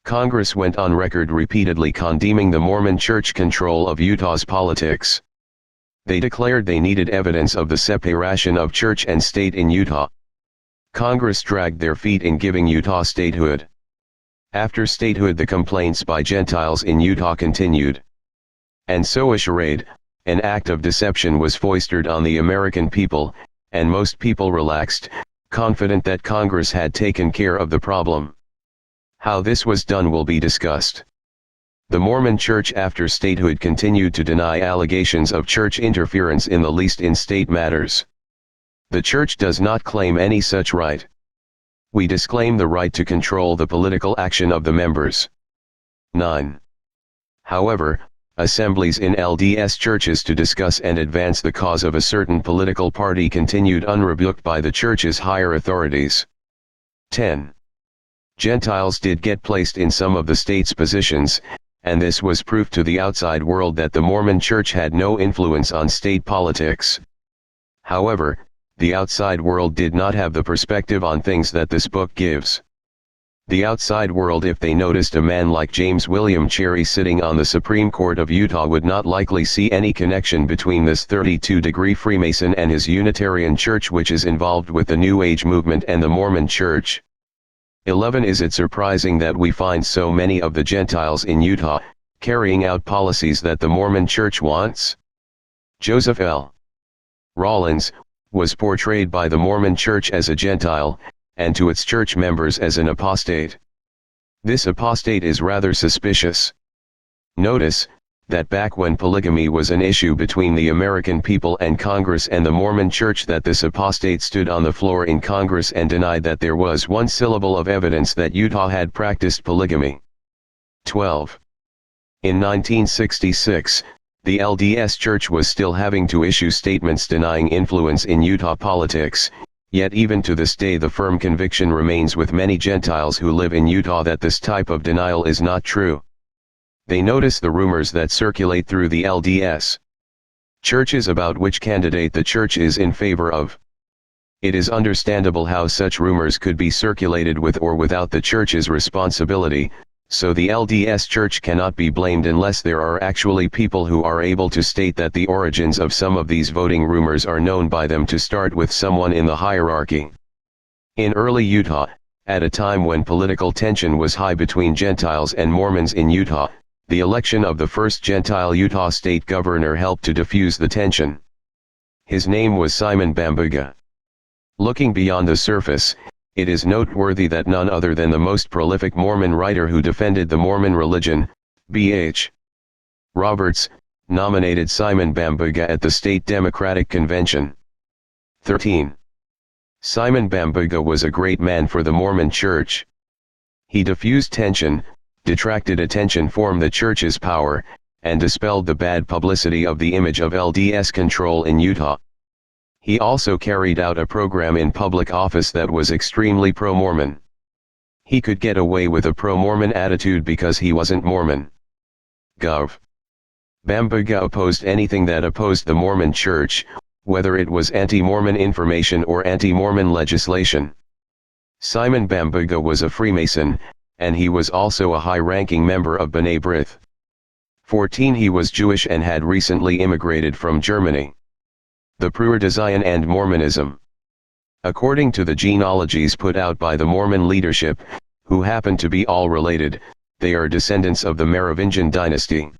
Congress went on record repeatedly condemning the Mormon Church control of Utah's politics. They declared they needed evidence of the separation of church and state in Utah. Congress dragged their feet in giving Utah statehood. After statehood, the complaints by Gentiles in Utah continued. And so a charade, an act of deception, was foisted on the American people, and most people relaxed, confident that Congress had taken care of the problem. How this was done will be discussed. The Mormon Church after statehood continued to deny allegations of church interference in the least in state matters. The church does not claim any such right. We disclaim the right to control the political action of the members. 9. However, assemblies in LDS churches to discuss and advance the cause of a certain political party continued unrebuked by the church's higher authorities. 10. Gentiles did get placed in some of the state's positions, and this was proof to the outside world that the Mormon Church had no influence on state politics. However, the outside world did not have the perspective on things that this book gives. The outside world, if they noticed a man like James William Cherry sitting on the Supreme Court of Utah, would not likely see any connection between this 32-degree Freemason and his Unitarian Church, which is involved with the New Age movement and the Mormon Church. 11. Is it surprising that we find so many of the Gentiles in Utah carrying out policies that the Mormon Church wants? Joseph L. Rollins was portrayed by the Mormon Church as a Gentile, and to its church members as an apostate. This apostate is rather suspicious. Notice that back when polygamy was an issue between the American people and Congress and the Mormon Church, that this apostate stood on the floor in Congress and denied that there was one syllable of evidence that Utah had practiced polygamy. 12. In 1966, the LDS Church was still having to issue statements denying influence in Utah politics, yet even to this day the firm conviction remains with many Gentiles who live in Utah that this type of denial is not true. They notice the rumors that circulate through the LDS churches about which candidate the church is in favor of. It is understandable how such rumors could be circulated with or without the church's responsibility, so the LDS Church cannot be blamed unless there are actually people who are able to state that the origins of some of these voting rumors are known by them, to start with someone in the hierarchy. In early Utah, at a time when political tension was high between Gentiles and Mormons in Utah, the election of the first Gentile Utah state governor helped to diffuse the tension. His name was Simon Bambuga. Looking beyond the surface, it is noteworthy that none other than the most prolific Mormon writer who defended the Mormon religion, B.H. Roberts, nominated Simon Bambuga at the state Democratic Convention. 13. Simon Bambuga was a great man for the Mormon Church. He diffused tension, detracted attention from the Church's power, and dispelled the bad publicity of the image of LDS control in Utah. He also carried out a program in public office that was extremely pro-Mormon. He could get away with a pro-Mormon attitude because he wasn't Mormon. Gov. Bambuga opposed anything that opposed the Mormon Church, whether it was anti-Mormon information or anti-Mormon legislation. Simon Bambuga was a Freemason, and he was also a high-ranking member of B'nai B'rith. 14. He was Jewish and had recently immigrated from Germany. The Pruer Zion and Mormonism. According to the genealogies put out by the Mormon leadership, who happen to be all related, they are descendants of the Merovingian dynasty.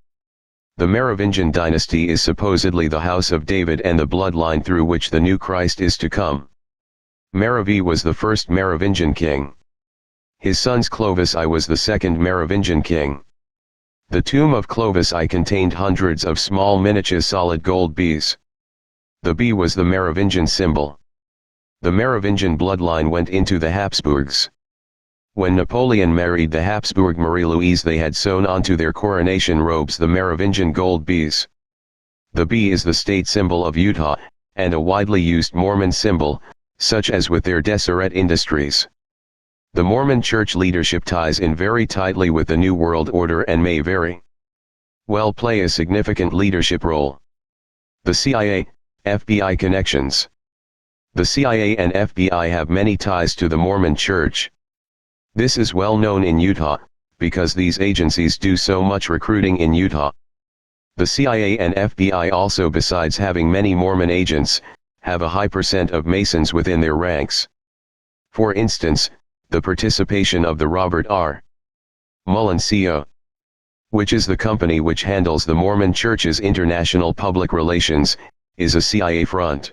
The Merovingian dynasty is supposedly the house of David and the bloodline through which the new Christ is to come. Merovi was the first Merovingian king. His sons Clovis I was the second Merovingian king. The tomb of Clovis I contained hundreds of small miniature solid gold bees. The bee was the Merovingian symbol. The Merovingian bloodline went into the Habsburgs. When Napoleon married the Habsburg Marie-Louise, they had sewn onto their coronation robes the Merovingian gold bees. The bee is the state symbol of Utah, and a widely used Mormon symbol, such as with their Deseret Industries. The Mormon Church leadership ties in very tightly with the New World Order and may very well play a significant leadership role. The CIA, FBI connections. The CIA and FBI have many ties to the Mormon Church. This is well known in Utah, because these agencies do so much recruiting in Utah. The CIA and FBI also, besides having many Mormon agents, have a high percent of Masons within their ranks. For instance, the participation of the Robert R. Mullen Co., which is the company which handles the Mormon Church's international public relations, is a CIA front.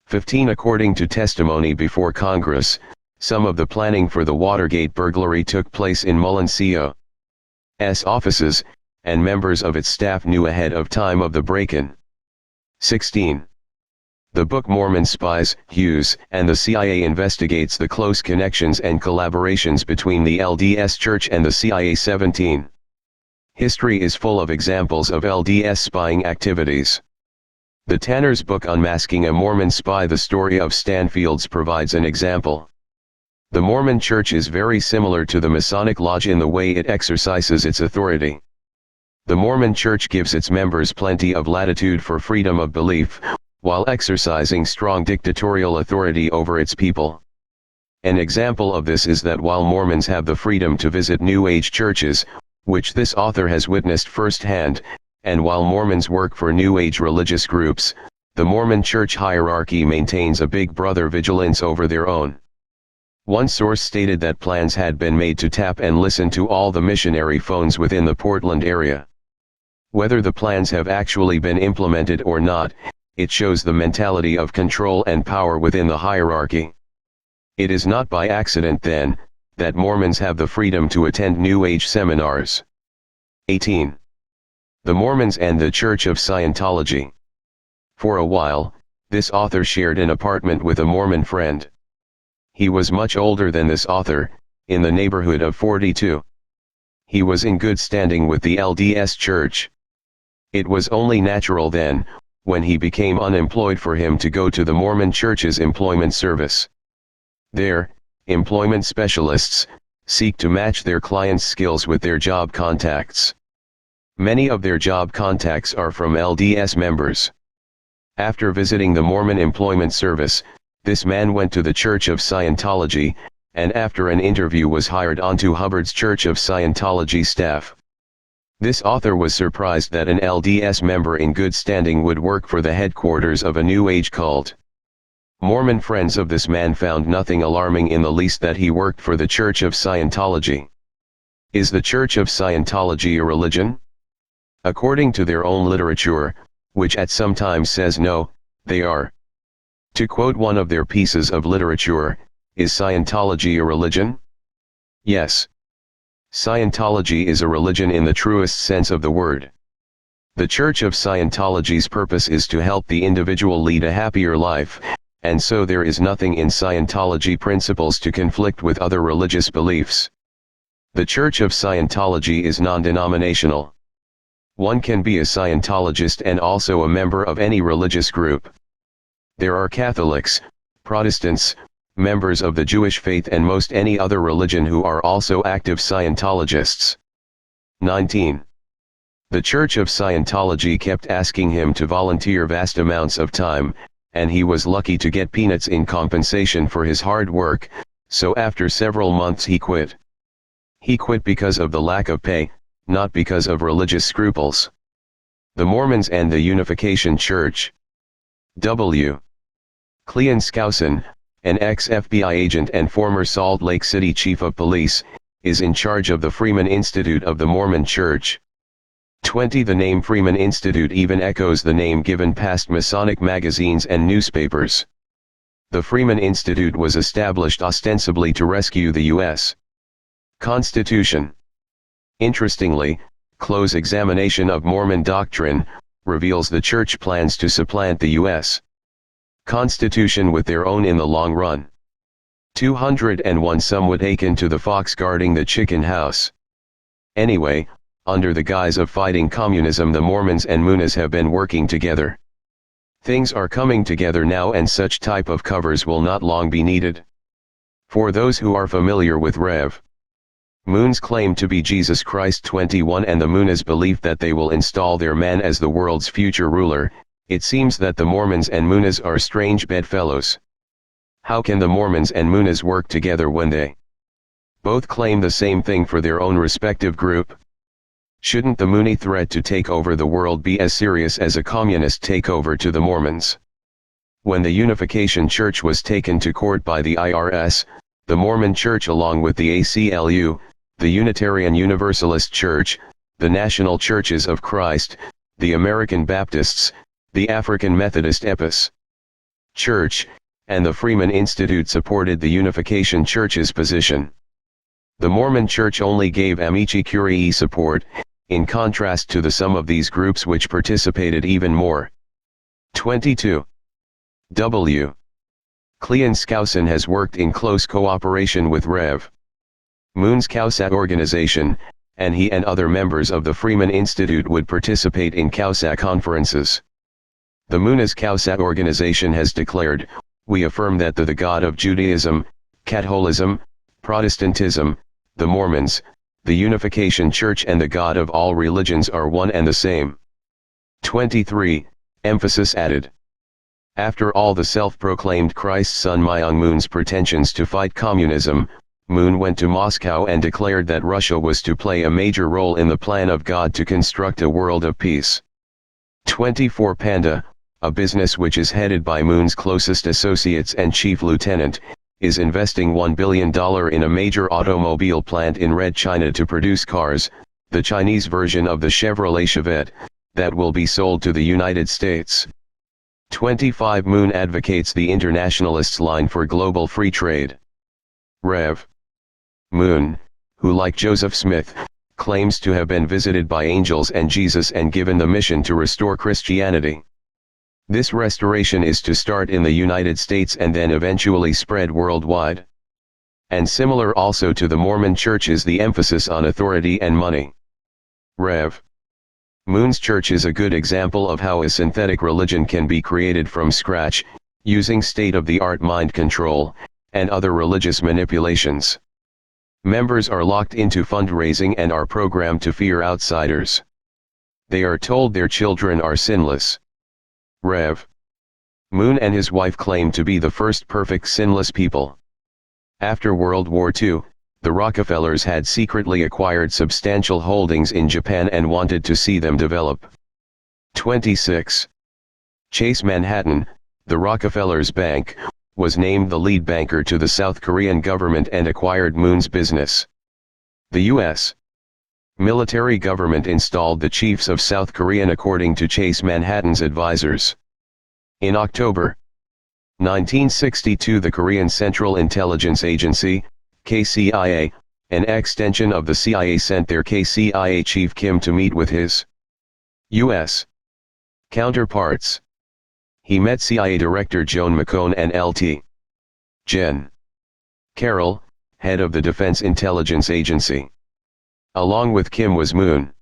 15. According to testimony before Congress, some of the planning for the Watergate burglary took place in Mullen Co.'s offices, and members of its staff knew ahead of time of the break-in. 16. The book Mormon Spies, Hughes, and the CIA investigates the close connections and collaborations between the LDS Church and the CIA. 17. History is full of examples of LDS spying activities. The Tanner's book Unmasking a Mormon Spy, the story of Stanfields, provides an example. The Mormon Church is very similar to the Masonic Lodge in the way it exercises its authority. The Mormon Church gives its members plenty of latitude for freedom of belief, while exercising strong dictatorial authority over its people. An example of this is that while Mormons have the freedom to visit New Age churches, which this author has witnessed firsthand, and while Mormons work for New Age religious groups, the Mormon Church hierarchy maintains a Big Brother vigilance over their own. One source stated that plans had been made to tap and listen to all the missionary phones within the Portland area. Whether the plans have actually been implemented or not, it shows the mentality of control and power within the hierarchy. It is not by accident, then, that Mormons have the freedom to attend New Age seminars. 18. The Mormons and the Church of Scientology. For a while, this author shared an apartment with a Mormon friend. He was much older than this author, in the neighborhood of 42. He was in good standing with the LDS Church. It was only natural then, when he became unemployed, for him to go to the Mormon Church's employment service. There, employment specialists seek to match their clients' skills with their job contacts. Many of their job contacts are from LDS members. After visiting the Mormon Employment Service, this man went to the Church of Scientology, and after an interview was hired onto Hubbard's Church of Scientology staff. This author was surprised that an LDS member in good standing would work for the headquarters of a New Age cult. Mormon friends of this man found nothing alarming in the least that he worked for the Church of Scientology. Is the Church of Scientology a religion? According to their own literature, which at some times says no, they are. To quote one of their pieces of literature, is Scientology a religion? Yes. Scientology is a religion in the truest sense of the word. The Church of Scientology's purpose is to help the individual lead a happier life, and so there is nothing in Scientology principles to conflict with other religious beliefs. The Church of Scientology is non-denominational. One can be a Scientologist and also a member of any religious group. There are Catholics, Protestants, members of the Jewish faith and most any other religion who are also active Scientologists. 19. The Church of Scientology kept asking him to volunteer vast amounts of time, and he was lucky to get peanuts in compensation for his hard work, so after several months he quit. He quit because of the lack of pay, not because of religious scruples. The Mormons and the Unification Church. W. Cleon Skousen, an ex-FBI agent and former Salt Lake City chief of police, is in charge of the Freeman Institute of the Mormon Church. 20. The name Freeman Institute even echoes the name given past Masonic magazines and newspapers. The Freeman Institute was established ostensibly to rescue the U.S. Constitution. Interestingly, close examination of Mormon doctrine reveals the Church plans to supplant the U.S. Constitution with their own in the long run. 201. Some would akin to the fox guarding the chicken house. Anyway, under the guise of fighting communism, the Mormons and Moonies have been working together. Things are coming together now, and such type of covers will not long be needed. For those who are familiar with Rev. Moon's claim to be Jesus Christ 21 and the Moonies' belief that they will install their man as the world's future ruler, it seems that the Mormons and Moonies are strange bedfellows. How can the Mormons and Moonies work together when they both claim the same thing for their own respective group? Shouldn't the Moonie threat to take over the world be as serious as a communist takeover to the Mormons? When the Unification Church was taken to court by the IRS, the Mormon Church along with the ACLU, the Unitarian Universalist Church, the National Churches of Christ, the American Baptists, the African Methodist Epis Church, and the Freeman Institute supported the Unification Church's position. The Mormon Church only gave amici curiae support, in contrast to the sum of these groups which participated even more. 22. W. Cleon Skousen has worked in close cooperation with Rev. Moon's COUSA organization, and he and other members of the Freeman Institute would participate in COUSA conferences. The Moonies COUSA organization has declared, "We affirm that the God of Judaism, Catholicism, Protestantism, the Mormons, the Unification Church and the God of all religions are one and the same." 23. Emphasis added. After all the self-proclaimed Christ's son Myung Moon's pretensions to fight communism, Moon went to Moscow and declared that Russia was to play a major role in the plan of God to construct a world of peace. 24. Panda, a business which is headed by Moon's closest associates and chief lieutenant, is investing $1 billion in a major automobile plant in Red China to produce cars, the Chinese version of the Chevrolet Chevette, that will be sold to the United States. 25. Moon advocates the internationalists' line for global free trade. Rev. Moon, who like Joseph Smith, claims to have been visited by angels and Jesus and given the mission to restore Christianity. This restoration is to start in the United States and then eventually spread worldwide. And similar also to the Mormon Church is the emphasis on authority and money. Rev. Moon's church is a good example of how a synthetic religion can be created from scratch, using state-of-the-art mind control, and other religious manipulations. Members are locked into fundraising and are programmed to fear outsiders. They are told their children are sinless. Rev. Moon and his wife claim to be the first perfect sinless people. After World War II, the Rockefellers had secretly acquired substantial holdings in Japan and wanted to see them develop. 26. Chase Manhattan, the Rockefellers' bank, was named the lead banker to the South Korean government and acquired Moon's business. The U.S. military government installed the chiefs of South Korean according to Chase Manhattan's advisors. In October 1962, the Korean Central Intelligence Agency, KCIA, an extension of the CIA, sent their KCIA chief Kim to meet with his U.S. counterparts. He met CIA Director Joan McCone and Lt. Gen. Carroll, head of the Defense Intelligence Agency. Along with Kim was Moon.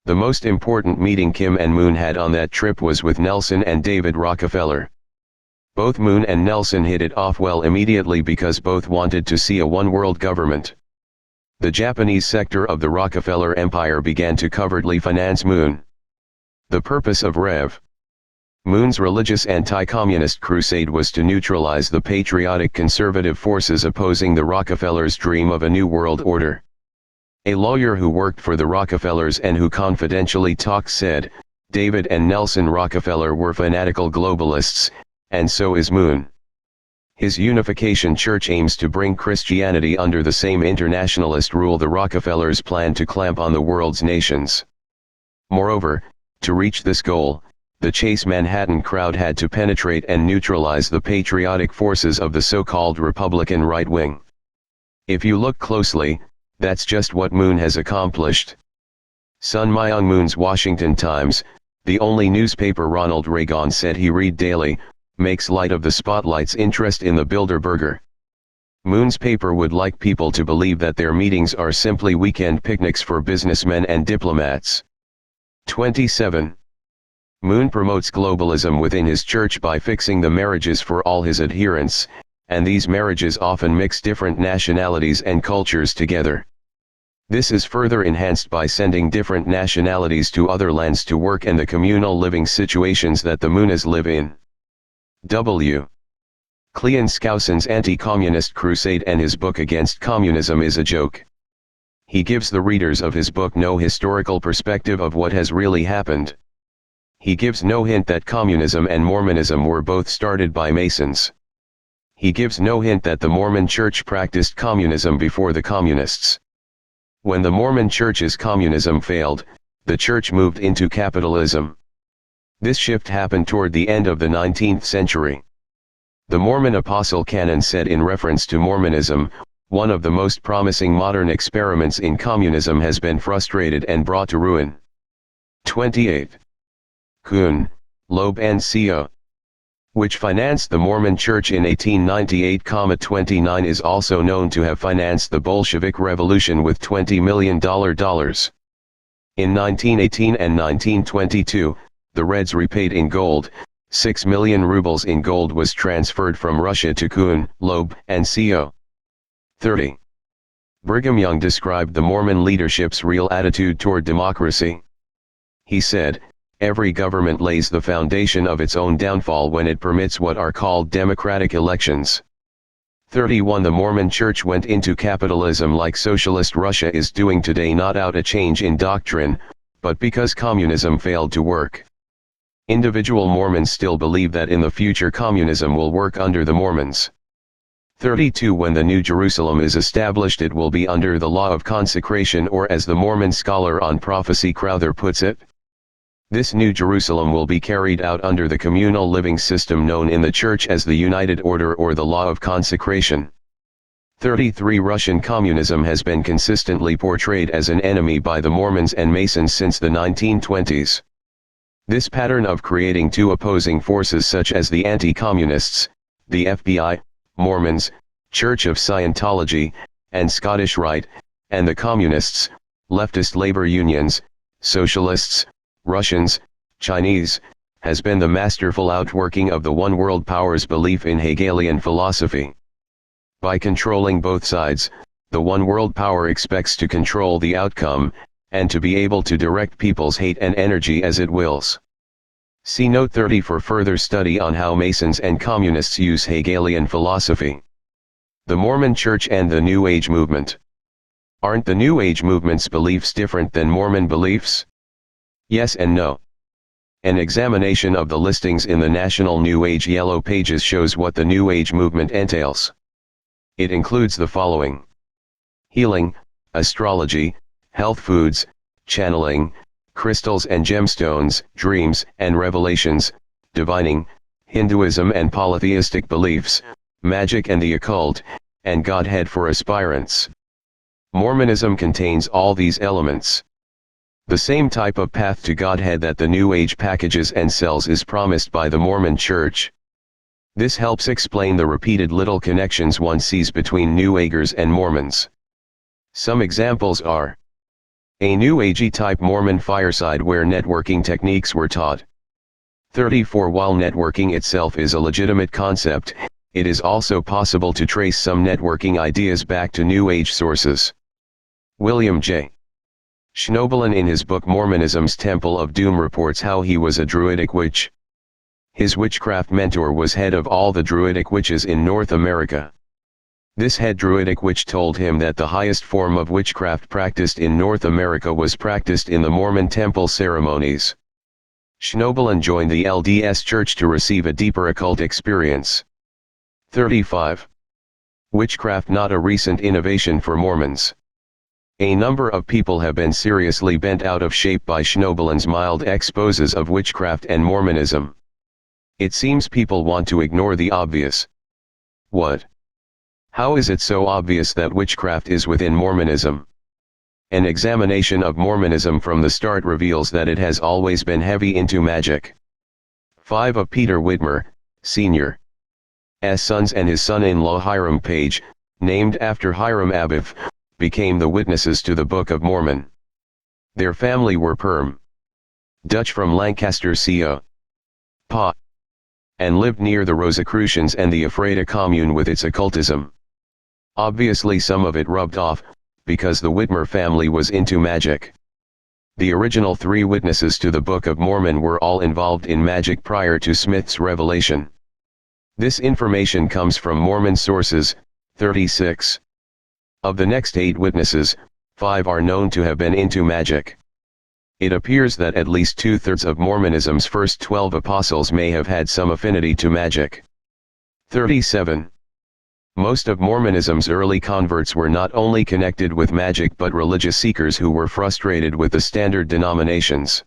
The most important meeting Kim and Moon had on that trip was with Nelson and David Rockefeller. Both Moon and Nelson hit it off well immediately because both wanted to see a one-world government. The Japanese sector of the Rockefeller Empire began to covertly finance Moon. The purpose of Rev. Moon's religious anti-communist crusade was to neutralize the patriotic conservative forces opposing the Rockefellers' dream of a new world order. A lawyer who worked for the Rockefellers and who confidentially talked said, David and Nelson Rockefeller were fanatical globalists, and so is Moon. His Unification Church aims to bring Christianity under the same internationalist rule the Rockefellers plan to clamp on the world's nations. Moreover, to reach this goal, the Chase Manhattan crowd had to penetrate and neutralize the patriotic forces of the so-called Republican right wing. If you look closely, that's just what Moon has accomplished. Sun Myung Moon's Washington Times, the only newspaper Ronald Reagan said he read daily, makes light of the Spotlight's interest in the Bilderberger. Moon's paper would like people to believe that their meetings are simply weekend picnics for businessmen and diplomats. 27. Moon promotes globalism within his church by fixing the marriages for all his adherents, and these marriages often mix different nationalities and cultures together. This is further enhanced by sending different nationalities to other lands to work and the communal living situations that the Moonas live in. W. Cleon Skouson's anti-communist crusade and his book against communism is a joke. He gives the readers of his book no historical perspective of what has really happened. He gives no hint that communism and Mormonism were both started by Masons. He gives no hint that the Mormon Church practiced communism before the communists. When the Mormon Church's communism failed, the Church moved into capitalism. This shift happened toward the end of the 19th century. The Mormon Apostle Canon said in reference to Mormonism, one of the most promising modern experiments in communism has been frustrated and brought to ruin. 28. Kuhn, Loeb and Co., which financed the Mormon Church in 1898-29 is also known to have financed the Bolshevik Revolution with $20 million. In 1918 and 1922, the Reds repaid in gold, 6 million rubles in gold was transferred from Russia to Kuhn, Loeb, and Co. 30. Brigham Young described the Mormon leadership's real attitude toward democracy. He said, every government lays the foundation of its own downfall when it permits what are called democratic elections. 31. The Mormon Church went into capitalism like socialist Russia is doing today, not out a change in doctrine, but because communism failed to work. Individual Mormons still believe that in the future communism will work under the Mormons. 32. When the New Jerusalem is established, it will be under the law of consecration, or as the Mormon scholar on prophecy Crowther puts it, this New Jerusalem will be carried out under the communal living system known in the Church as the United Order or the Law of Consecration. 33. Russian communism has been consistently portrayed as an enemy by the Mormons and Masons since the 1920s. This pattern of creating two opposing forces such as the anti-communists, the FBI, Mormons, Church of Scientology, and Scottish Rite, and the communists, leftist labor unions, socialists, Russians, Chinese, has been the masterful outworking of the one world power's belief in Hegelian philosophy. By controlling both sides, the one world power expects to control the outcome, and to be able to direct people's hate and energy as it wills. See Note 30 for further study on how Masons and Communists use Hegelian philosophy. The Mormon Church and the New Age movement. Aren't the New Age movement's beliefs different than Mormon beliefs? Yes and no. An examination of the listings in the National New Age Yellow Pages shows what the New Age movement entails. It includes the following: healing, astrology, health foods, channeling, crystals and gemstones, dreams and revelations, divining, Hinduism and polytheistic beliefs, magic and the occult, and Godhead for aspirants. Mormonism contains all these elements. The same type of path to Godhead that the New Age packages and sells is promised by the Mormon Church. This helps explain the repeated little connections one sees between New Agers and Mormons. Some examples are a New Agey type Mormon fireside where networking techniques were taught. 34 While networking itself is a legitimate concept, it is also possible to trace some networking ideas back to New Age sources. William J. Schnoebelen in his book Mormonism's Temple of Doom reports how he was a Druidic witch. His witchcraft mentor was head of all the Druidic witches in North America. This head Druidic witch told him that the highest form of witchcraft practiced in North America was practiced in the Mormon temple ceremonies. Schnoebelen joined the LDS Church to receive a deeper occult experience. 35. Witchcraft not a recent innovation for Mormons. A number of people have been seriously bent out of shape by Schnoebelen's mild exposes of witchcraft and Mormonism. It seems people want to ignore the obvious. What? How is it so obvious that witchcraft is within Mormonism? An examination of Mormonism from the start reveals that it has always been heavy into magic. 5 of Peter Whitmer, Sr. S. sons and his son-in-law Hiram Page, named after Hiram Abiff, became the witnesses to the Book of Mormon. Their family were Perm. Dutch from Lancaster Co. Pa. And lived near the Rosicrucians and the Ephrata commune with its occultism. Obviously some of it rubbed off, because the Whitmer family was into magic. The original 3 witnesses to the Book of Mormon were all involved in magic prior to Smith's revelation. This information comes from Mormon sources. 36. Of the next 8 witnesses, 5 are known to have been into magic. It appears that at least 2/3 of Mormonism's first 12 apostles may have had some affinity to magic. 37. Most of Mormonism's early converts were not only connected with magic but religious seekers who were frustrated with the standard denominations.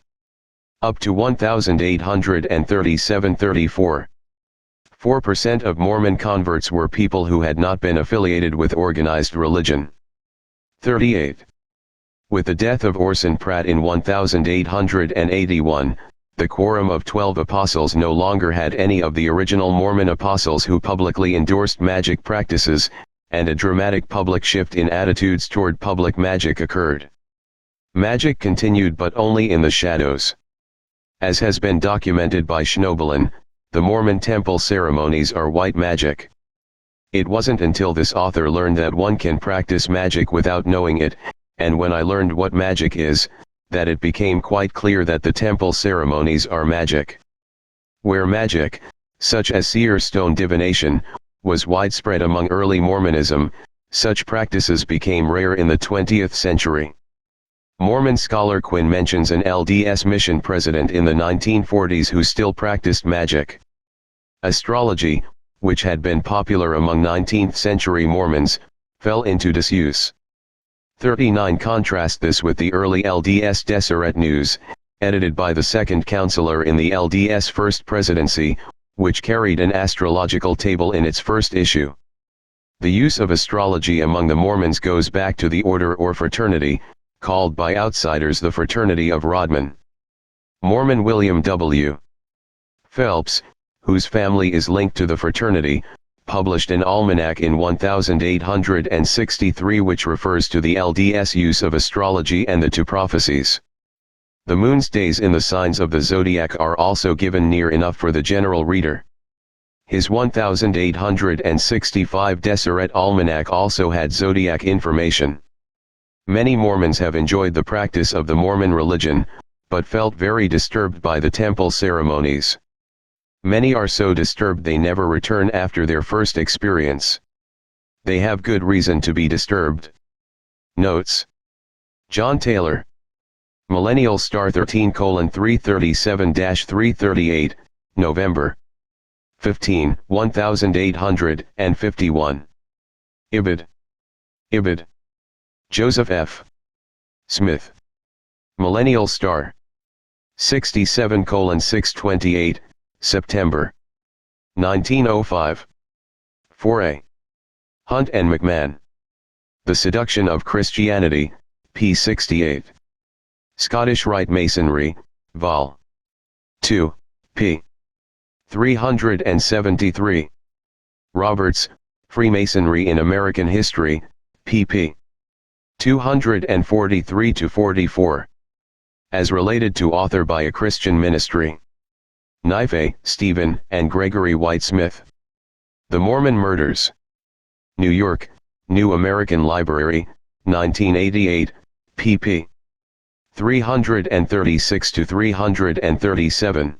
Up to 1837-34. 4% of Mormon converts were people who had not been affiliated with organized religion. 38. With the death of Orson Pratt in 1881, the Quorum of 12 Apostles no longer had any of the original Mormon apostles who publicly endorsed magic practices, and a dramatic public shift in attitudes toward public magic occurred. Magic continued but only in the shadows. As has been documented by Schnoebelen, the Mormon temple ceremonies are white magic. It wasn't until this author learned that one can practice magic without knowing it, and when I learned what magic is, that it became quite clear that the temple ceremonies are magic. Where magic, such as seer stone divination, was widespread among early Mormonism, such practices became rare in the 20th century. Mormon scholar Quinn mentions an LDS mission president in the 1940s who still practiced magic. Astrology, which had been popular among 19th century Mormons, fell into disuse. 39. Contrast this with the early LDS Deseret News, edited by the second counselor in the LDS First Presidency, which carried an astrological table in its first issue. The use of astrology among the Mormons goes back to the order or fraternity, called by outsiders the Fraternity of Rodman. Mormon William W. Phelps, whose family is linked to the fraternity, published an almanac in 1863 which refers to the LDS use of astrology and the two prophecies. The moon's days in the signs of the zodiac are also given near enough for the general reader. His 1865 Deseret Almanac also had zodiac information. Many Mormons have enjoyed the practice of the Mormon religion, but felt very disturbed by the temple ceremonies. Many are so disturbed they never return after their first experience. They have good reason to be disturbed. Notes. John Taylor. Millennial Star 13:337-338, November 15, 1851. Ibid. Ibid. Joseph F. Smith. Millennial Star. 67:628, September 1905. 4a. Hunt and McMahon. The Seduction of Christianity, p. 68. Scottish Rite Masonry, Vol. 2, p. 373. Roberts, Freemasonry in American History, pp. 243-44. As related to author by a Christian ministry. Knife, Stephen, and Gregory White Smith. The Mormon Murders. New York, New American Library, 1988, pp. 336-337.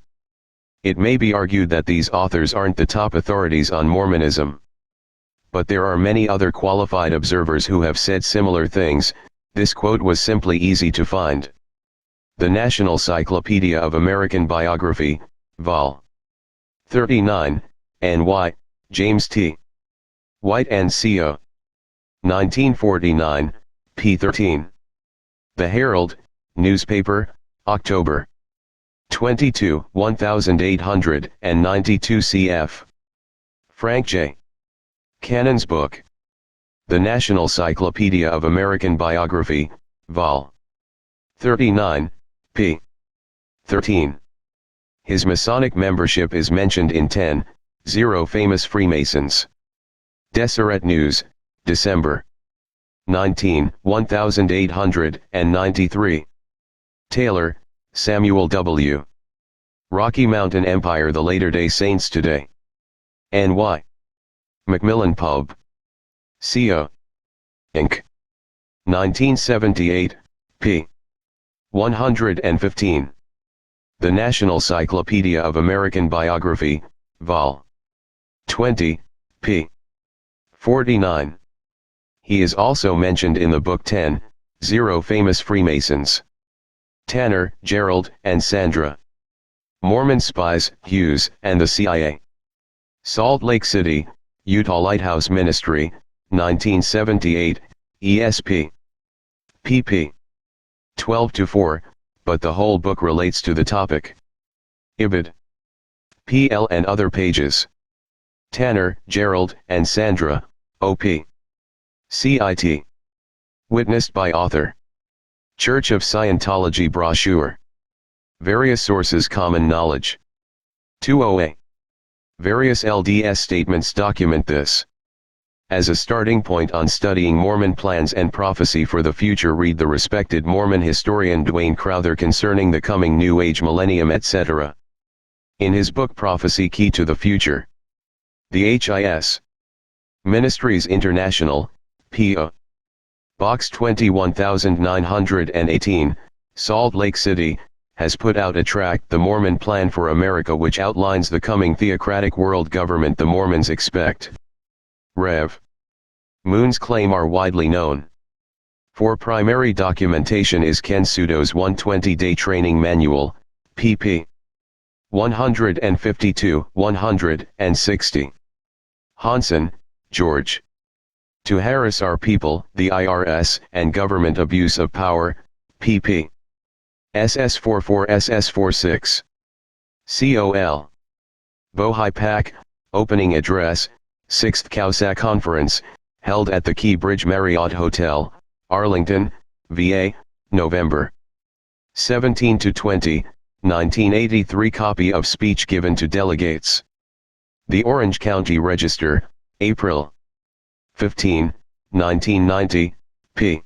It may be argued that these authors aren't the top authorities on Mormonism. But there are many other qualified observers who have said similar things. This quote was simply easy to find. The National Cyclopedia of American Biography, Vol. 39, N.Y., James T. White and Co. 1949, p. 13. The Herald, newspaper, October 22, 1892 cf. Frank J. Cannon's book. The National Cyclopedia of American Biography, Vol. 39, p. 13. His Masonic membership is mentioned in 10:0 Famous Freemasons. Deseret News, December 19, 1893. Taylor, Samuel W. Rocky Mountain Empire: The Latter-day Saints Today. N.Y. Macmillan Pub. Co. Inc. 1978, p. 115. The National Cyclopedia of American Biography, Vol. 20, p. 49. He is also mentioned in the book 10:0 Famous Freemasons. Tanner, Gerald, and Sandra. Mormon Spies, Hughes, and the CIA. Salt Lake City, Utah Lighthouse Ministry, 1978, ESP. pp. 12-4, but the whole book relates to the topic. Ibid. PL and other pages. Tanner, Gerald, and Sandra, OP. CIT. Witnessed by author. Church of Scientology brochure. Various sources: common knowledge. 20a. Various LDS statements document this. As a starting point on studying Mormon plans and prophecy for the future, read the respected Mormon historian Dwayne Crowther concerning the coming New Age millennium, etc. in his book Prophecy: Key to the Future. The HIS. Ministries International, P.O. Box 21918, Salt Lake City, has put out a tract, The Mormon Plan for America, which outlines the coming theocratic world government the Mormons expect. Rev. Moon's claim are widely known. For primary documentation is Ken Pseudo's 120-day training manual, pp. 152-160. Hansen, George. To Harass Our People, the IRS and Government Abuse of Power, pp. SS44 SS46. COL. Bohai Pak, Opening Address, 6th COUSA Conference, held at the Key Bridge Marriott Hotel, Arlington, VA, November 17-20, 1983. Copy of speech given to delegates. The Orange County Register, April 15, 1990, p.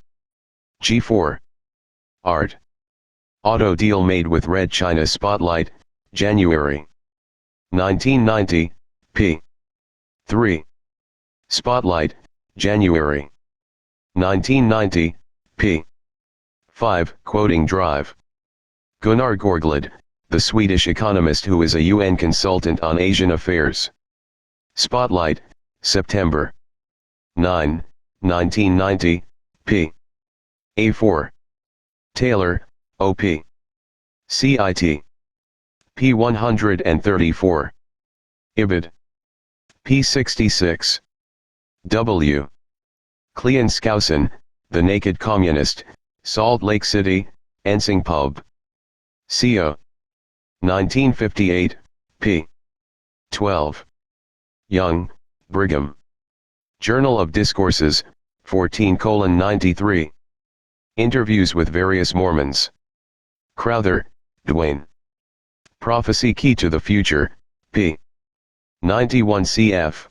G4. Art. Auto deal made with Red China Spotlight, January 1990, p. 3. Spotlight, January 1990, p. 5. Quoting Drive. Gunnar Gorglid, the Swedish economist who is a UN consultant on Asian affairs. Spotlight, September 9, 1990, p. A4. Taylor, O.P. CIT. p. 134. Ibid. p. 66. W. Klein-Skousen, The Naked Communist, Salt Lake City, Ensing Pub. Co. 1958, p. 12. Young, Brigham. Journal of Discourses, 14:93. Interviews with various Mormons. Crowther, Dwayne. Prophecy Key to the Future, p. 91 cf.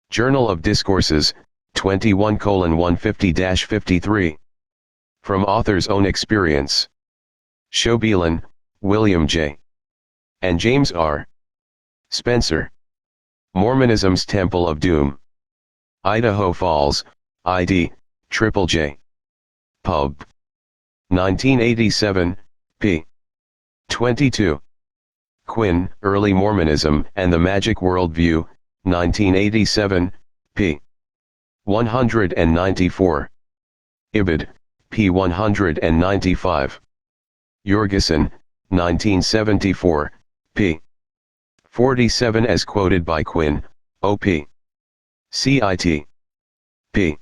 Journal of Discourses, 21:150-53. From author's own experience. Schobelen, William J. and James R. Spencer. Mormonism's Temple of Doom. Idaho Falls, ID, J. Pub. 1987, p. 22. Quinn, Early Mormonism and the Magic Worldview, 1987, p. 194. Ibid, p. 195. Jorgensen, 1974, p. 47 as quoted by Quinn, OP. CIT. p.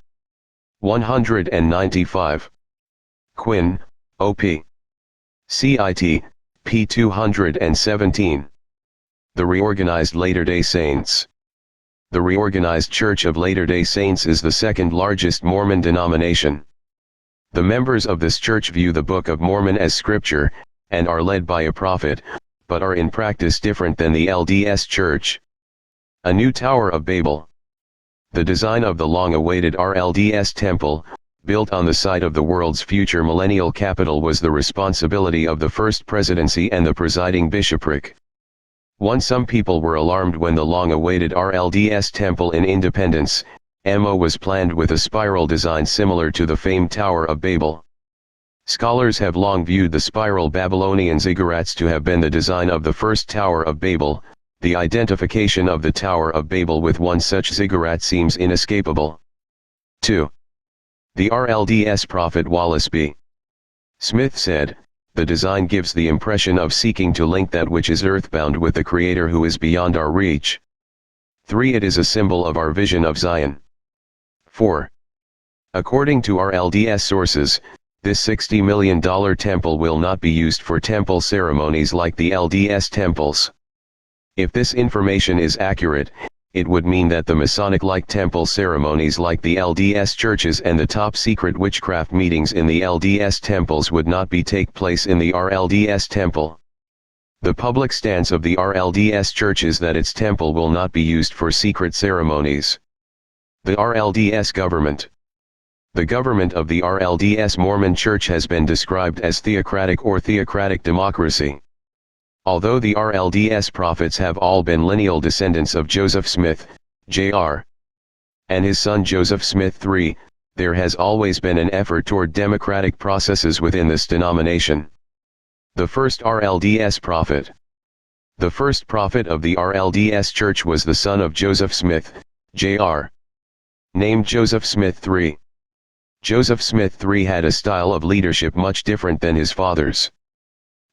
195. Quinn, OP. CIT, p. 217. The Reorganized Latter-day Saints. The Reorganized Church of Latter-day Saints is the second largest Mormon denomination. The members of this church view the Book of Mormon as scripture, and are led by a prophet, but are in practice different than the LDS Church. A new Tower of Babel. The design of the long-awaited RLDS Temple, built on the site of the world's future millennial capital, was the responsibility of the First Presidency and the presiding bishopric. Some people were alarmed when the long-awaited RLDS Temple in Independence, MO was planned with a spiral design similar to the famed Tower of Babel. Scholars have long viewed the spiral Babylonian ziggurats to have been the design of the first Tower of Babel. The identification of the Tower of Babel with one such ziggurat seems inescapable. 2. The RLDS prophet Wallace B. Smith said, "The design gives the impression of seeking to link that which is earthbound with the Creator who is beyond our reach." 3. It is a symbol of our vision of Zion. 4. According to RLDS sources, this $60 million temple will not be used for temple ceremonies like the LDS temples. If this information is accurate, it would mean that the Masonic-like temple ceremonies like the LDS churches and the top-secret witchcraft meetings in the LDS temples would not take place in the RLDS temple. The public stance of the RLDS church is that its temple will not be used for secret ceremonies. The RLDS government. The government of the RLDS Mormon Church has been described as theocratic or theocratic democracy. Although the RLDS prophets have all been lineal descendants of Joseph Smith, Jr., and his son Joseph Smith III, there has always been an effort toward democratic processes within this denomination. The first RLDS prophet. The first prophet of the RLDS Church was the son of Joseph Smith, Jr., named Joseph Smith III. Joseph Smith III had a style of leadership much different than his father's.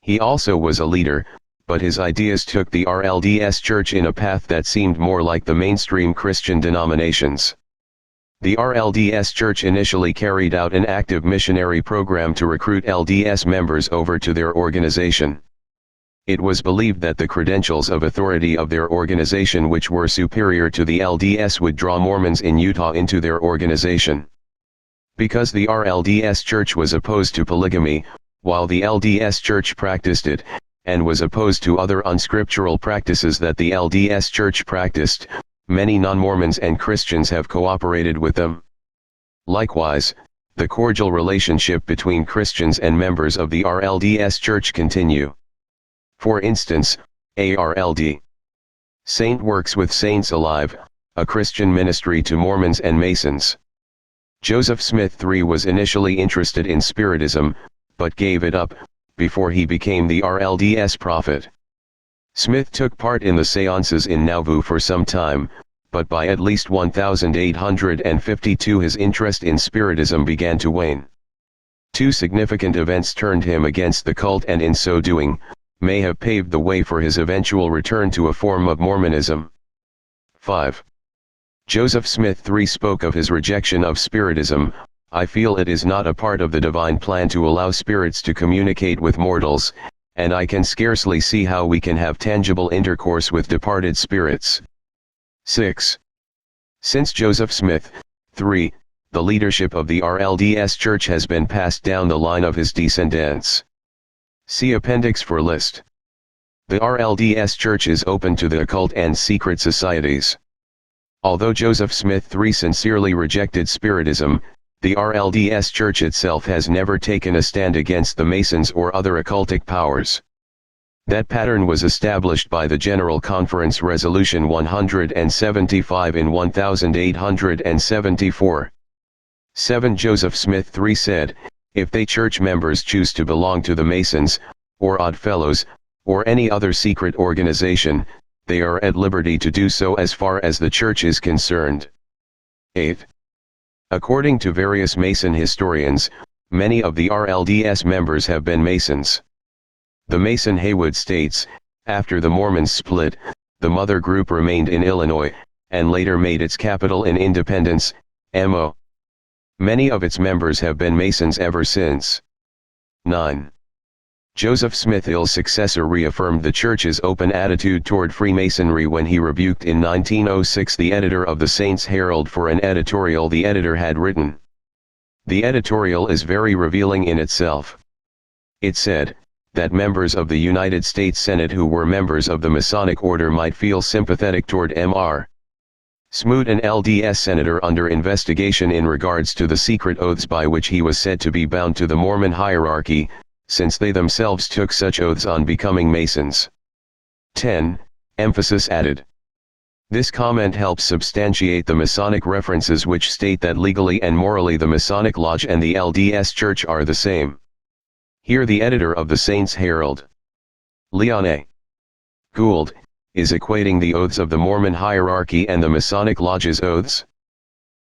He also was a leader, but his ideas took the RLDS Church in a path that seemed more like the mainstream Christian denominations. The RLDS Church initially carried out an active missionary program to recruit LDS members over to their organization. It was believed that the credentials of authority of their organization, which were superior to the LDS, would draw Mormons in Utah into their organization. Because the RLDS Church was opposed to polygamy, while the LDS Church practiced it, and was opposed to other unscriptural practices that the LDS Church practiced, many non-Mormons and Christians have cooperated with them. Likewise, the cordial relationship between Christians and members of the RLDS Church continue. For instance, ARLD. Saint works with Saints Alive, a Christian ministry to Mormons and Masons. Joseph Smith III was initially interested in Spiritism, but gave it up, before he became the RLDS prophet. Smith took part in the seances in Nauvoo for some time, but by at least 1852 his interest in Spiritism began to wane. 2 significant events turned him against the cult, and in so doing, may have paved the way for his eventual return to a form of Mormonism. 5. Joseph Smith III spoke of his rejection of Spiritism. "I feel it is not a part of the divine plan to allow spirits to communicate with mortals, and I can scarcely see how we can have tangible intercourse with departed spirits." 6. Since Joseph Smith III, the leadership of the RLDS Church has been passed down the line of his descendants. See Appendix for list. The RLDS Church is open to the occult and secret societies. Although Joseph Smith III sincerely rejected Spiritism, the RLDS Church itself has never taken a stand against the Masons or other occultic powers. That pattern was established by the General Conference Resolution 175 in 1874. 7. Joseph Smith III said, if they church members choose to belong to the Masons, or Odd Fellows, or any other secret organization, they are at liberty to do so as far as the church is concerned. 8. According to various Mason historians, many of the RLDS members have been Masons. The Mason Haywood states, after the Mormons split, the mother group remained in Illinois, and later made its capital in Independence, MO. Many of its members have been Masons ever since. 9. Joseph Smith II's successor reaffirmed the Church's open attitude toward Freemasonry when he rebuked in 1906 the editor of the Saints Herald for an editorial the editor had written. The editorial is very revealing in itself. It said, that members of the United States Senate who were members of the Masonic Order might feel sympathetic toward Mr. Smoot, an LDS senator under investigation in regards to the secret oaths by which he was said to be bound to the Mormon hierarchy, since they themselves took such oaths on becoming Masons. 10. Emphasis added. This comment helps substantiate the Masonic references which state that legally and morally the Masonic Lodge and the LDS Church are the same. Here the editor of the Saints Herald, Leon A. Gould, is equating the oaths of the Mormon hierarchy and the Masonic Lodge's oaths.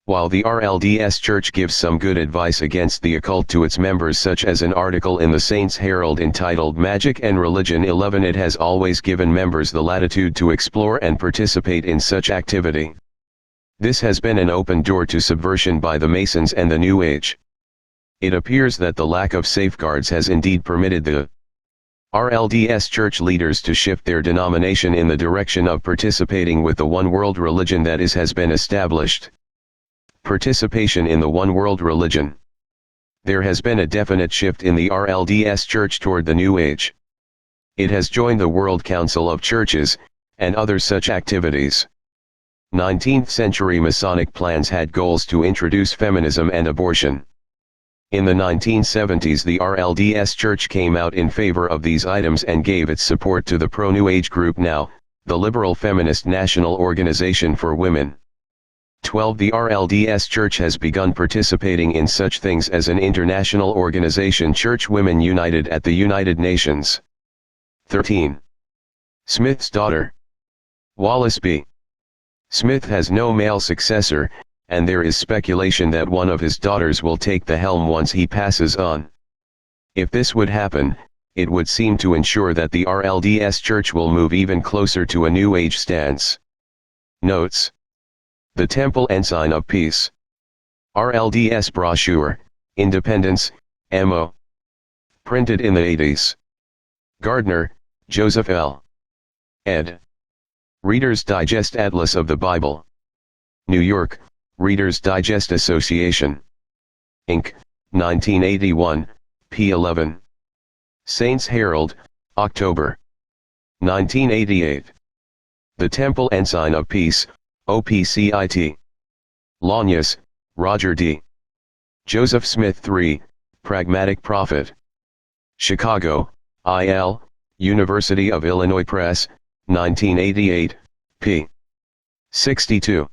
While the RLDS Church gives some good advice against the occult to its members, such as an article in the Saints Herald entitled Magic and Religion 11, it has always given members the latitude to explore and participate in such activity. This has been an open door to subversion by the Masons and the New Age. It appears that the lack of safeguards has indeed permitted the RLDS Church leaders to shift their denomination in the direction of participating with the one world religion that has been established. Participation in the one world religion. There has been a definite shift in the RLDS Church toward the New Age. It has joined the World Council of Churches, and other such activities. 19th century Masonic plans had goals to introduce feminism and abortion. In the 1970s the RLDS Church came out in favor of these items and gave its support to the pro-New Age group now, the Liberal Feminist National Organization for Women. 12. The RLDS Church has begun participating in such things as an international organization, Church Women United at the United Nations. 13. Smith's daughter, Wallace B. Smith, has no male successor, and there is speculation that one of his daughters will take the helm once he passes on. If this would happen, it would seem to ensure that the RLDS Church will move even closer to a New Age stance. Notes. The Temple Ensign of Peace. RLDS brochure, Independence, MO. Printed in the 80s. Gardner, Joseph L. ed. Reader's Digest Atlas of the Bible. New York, Reader's Digest Association. Inc., 1981, p. 11. Saints Herald, October. 1988. The Temple Ensign of Peace, OPCIT. Lanyas, Roger D. Joseph Smith III, Pragmatic Prophet. Chicago, I.L., University of Illinois Press, 1988, p. 62.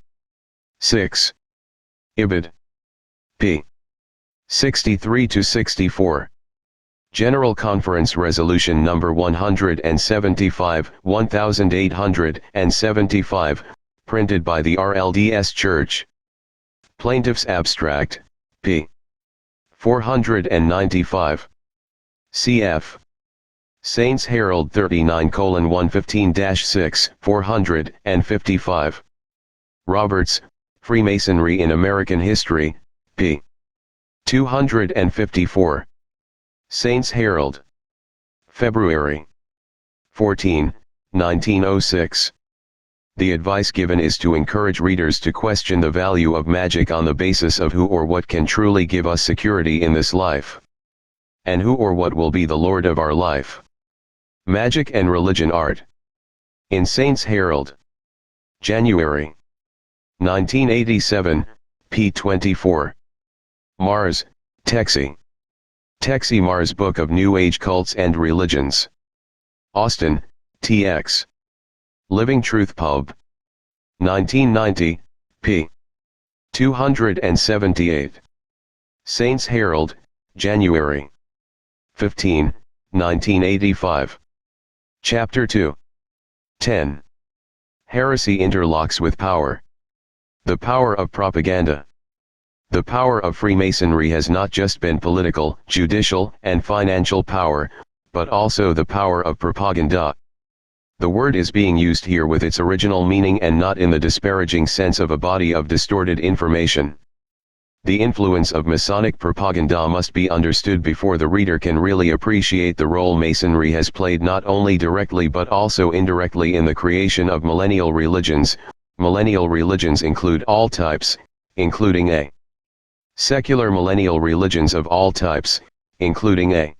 6. Ibid. p. 63-64. General Conference Resolution Number 175, 1875, printed by the RLDS Church. Plaintiff's Abstract, p. 495. Cf. Saints Herald 39:115-6, 455. Roberts, Freemasonry in American History, p. 254. Saints Herald. February 14, 1906. The advice given is to encourage readers to question the value of magic on the basis of who or what can truly give us security in this life. and who or what will be the Lord of our life. Magic and Religion Art. In Saints Herald. January 1987, p. 24. Mars, Texi. Texi Mars Book of New Age Cults and Religions. Austin, TX. Living Truth Pub. 1990, p. 278. Saints Herald, January 15, 1985. Chapter 2. 10. Heresy interlocks with power. The power of propaganda. The power of Freemasonry has not just been political, judicial, and financial power, but also the power of propaganda. The word is being used here with its original meaning and not in the disparaging sense of a body of distorted information. The influence of Masonic propaganda must be understood before the reader can really appreciate the role Masonry has played not only directly but also indirectly in the creation of millennial religions. Millennial religions include all types, including a. Secular millennial religions of all types, including a.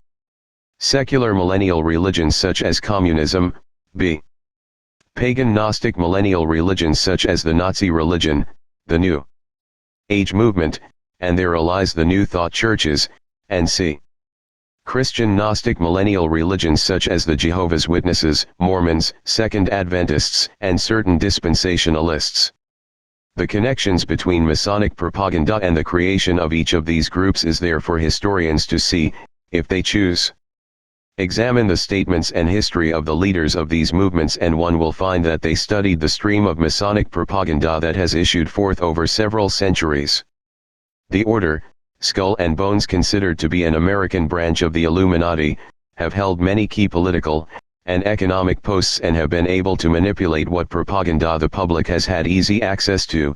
Secular millennial religions such as communism, b. Pagan Gnostic millennial religions such as the Nazi religion, the New Age movement, and their allies the New Thought churches, and c. Christian Gnostic millennial religions such as the Jehovah's Witnesses, Mormons, Second Adventists, and certain dispensationalists. The connections between Masonic propaganda and the creation of each of these groups is there for historians to see, if they choose. Examine the statements and history of the leaders of these movements and one will find that they studied the stream of Masonic propaganda that has issued forth over several centuries. The Order, Skull and Bones, considered to be an American branch of the Illuminati, have held many key political and economic posts and have been able to manipulate what propaganda the public has had easy access to.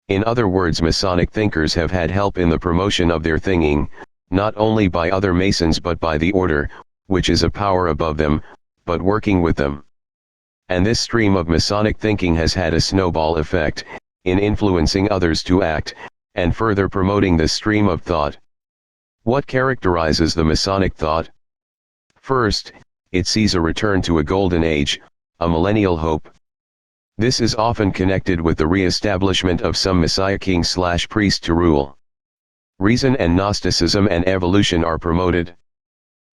In other words, Masonic thinkers have had help in the promotion of their thinking, not only by other Masons but by the Order, which is a power above them, but working with them. And this stream of Masonic thinking has had a snowball effect, in influencing others to act, and further promoting this stream of thought. What characterizes the Masonic thought? First, it sees a return to a golden age, a millennial hope. This is often connected with the re-establishment of some Messiah king/priest to rule. Reason and Gnosticism and evolution are promoted.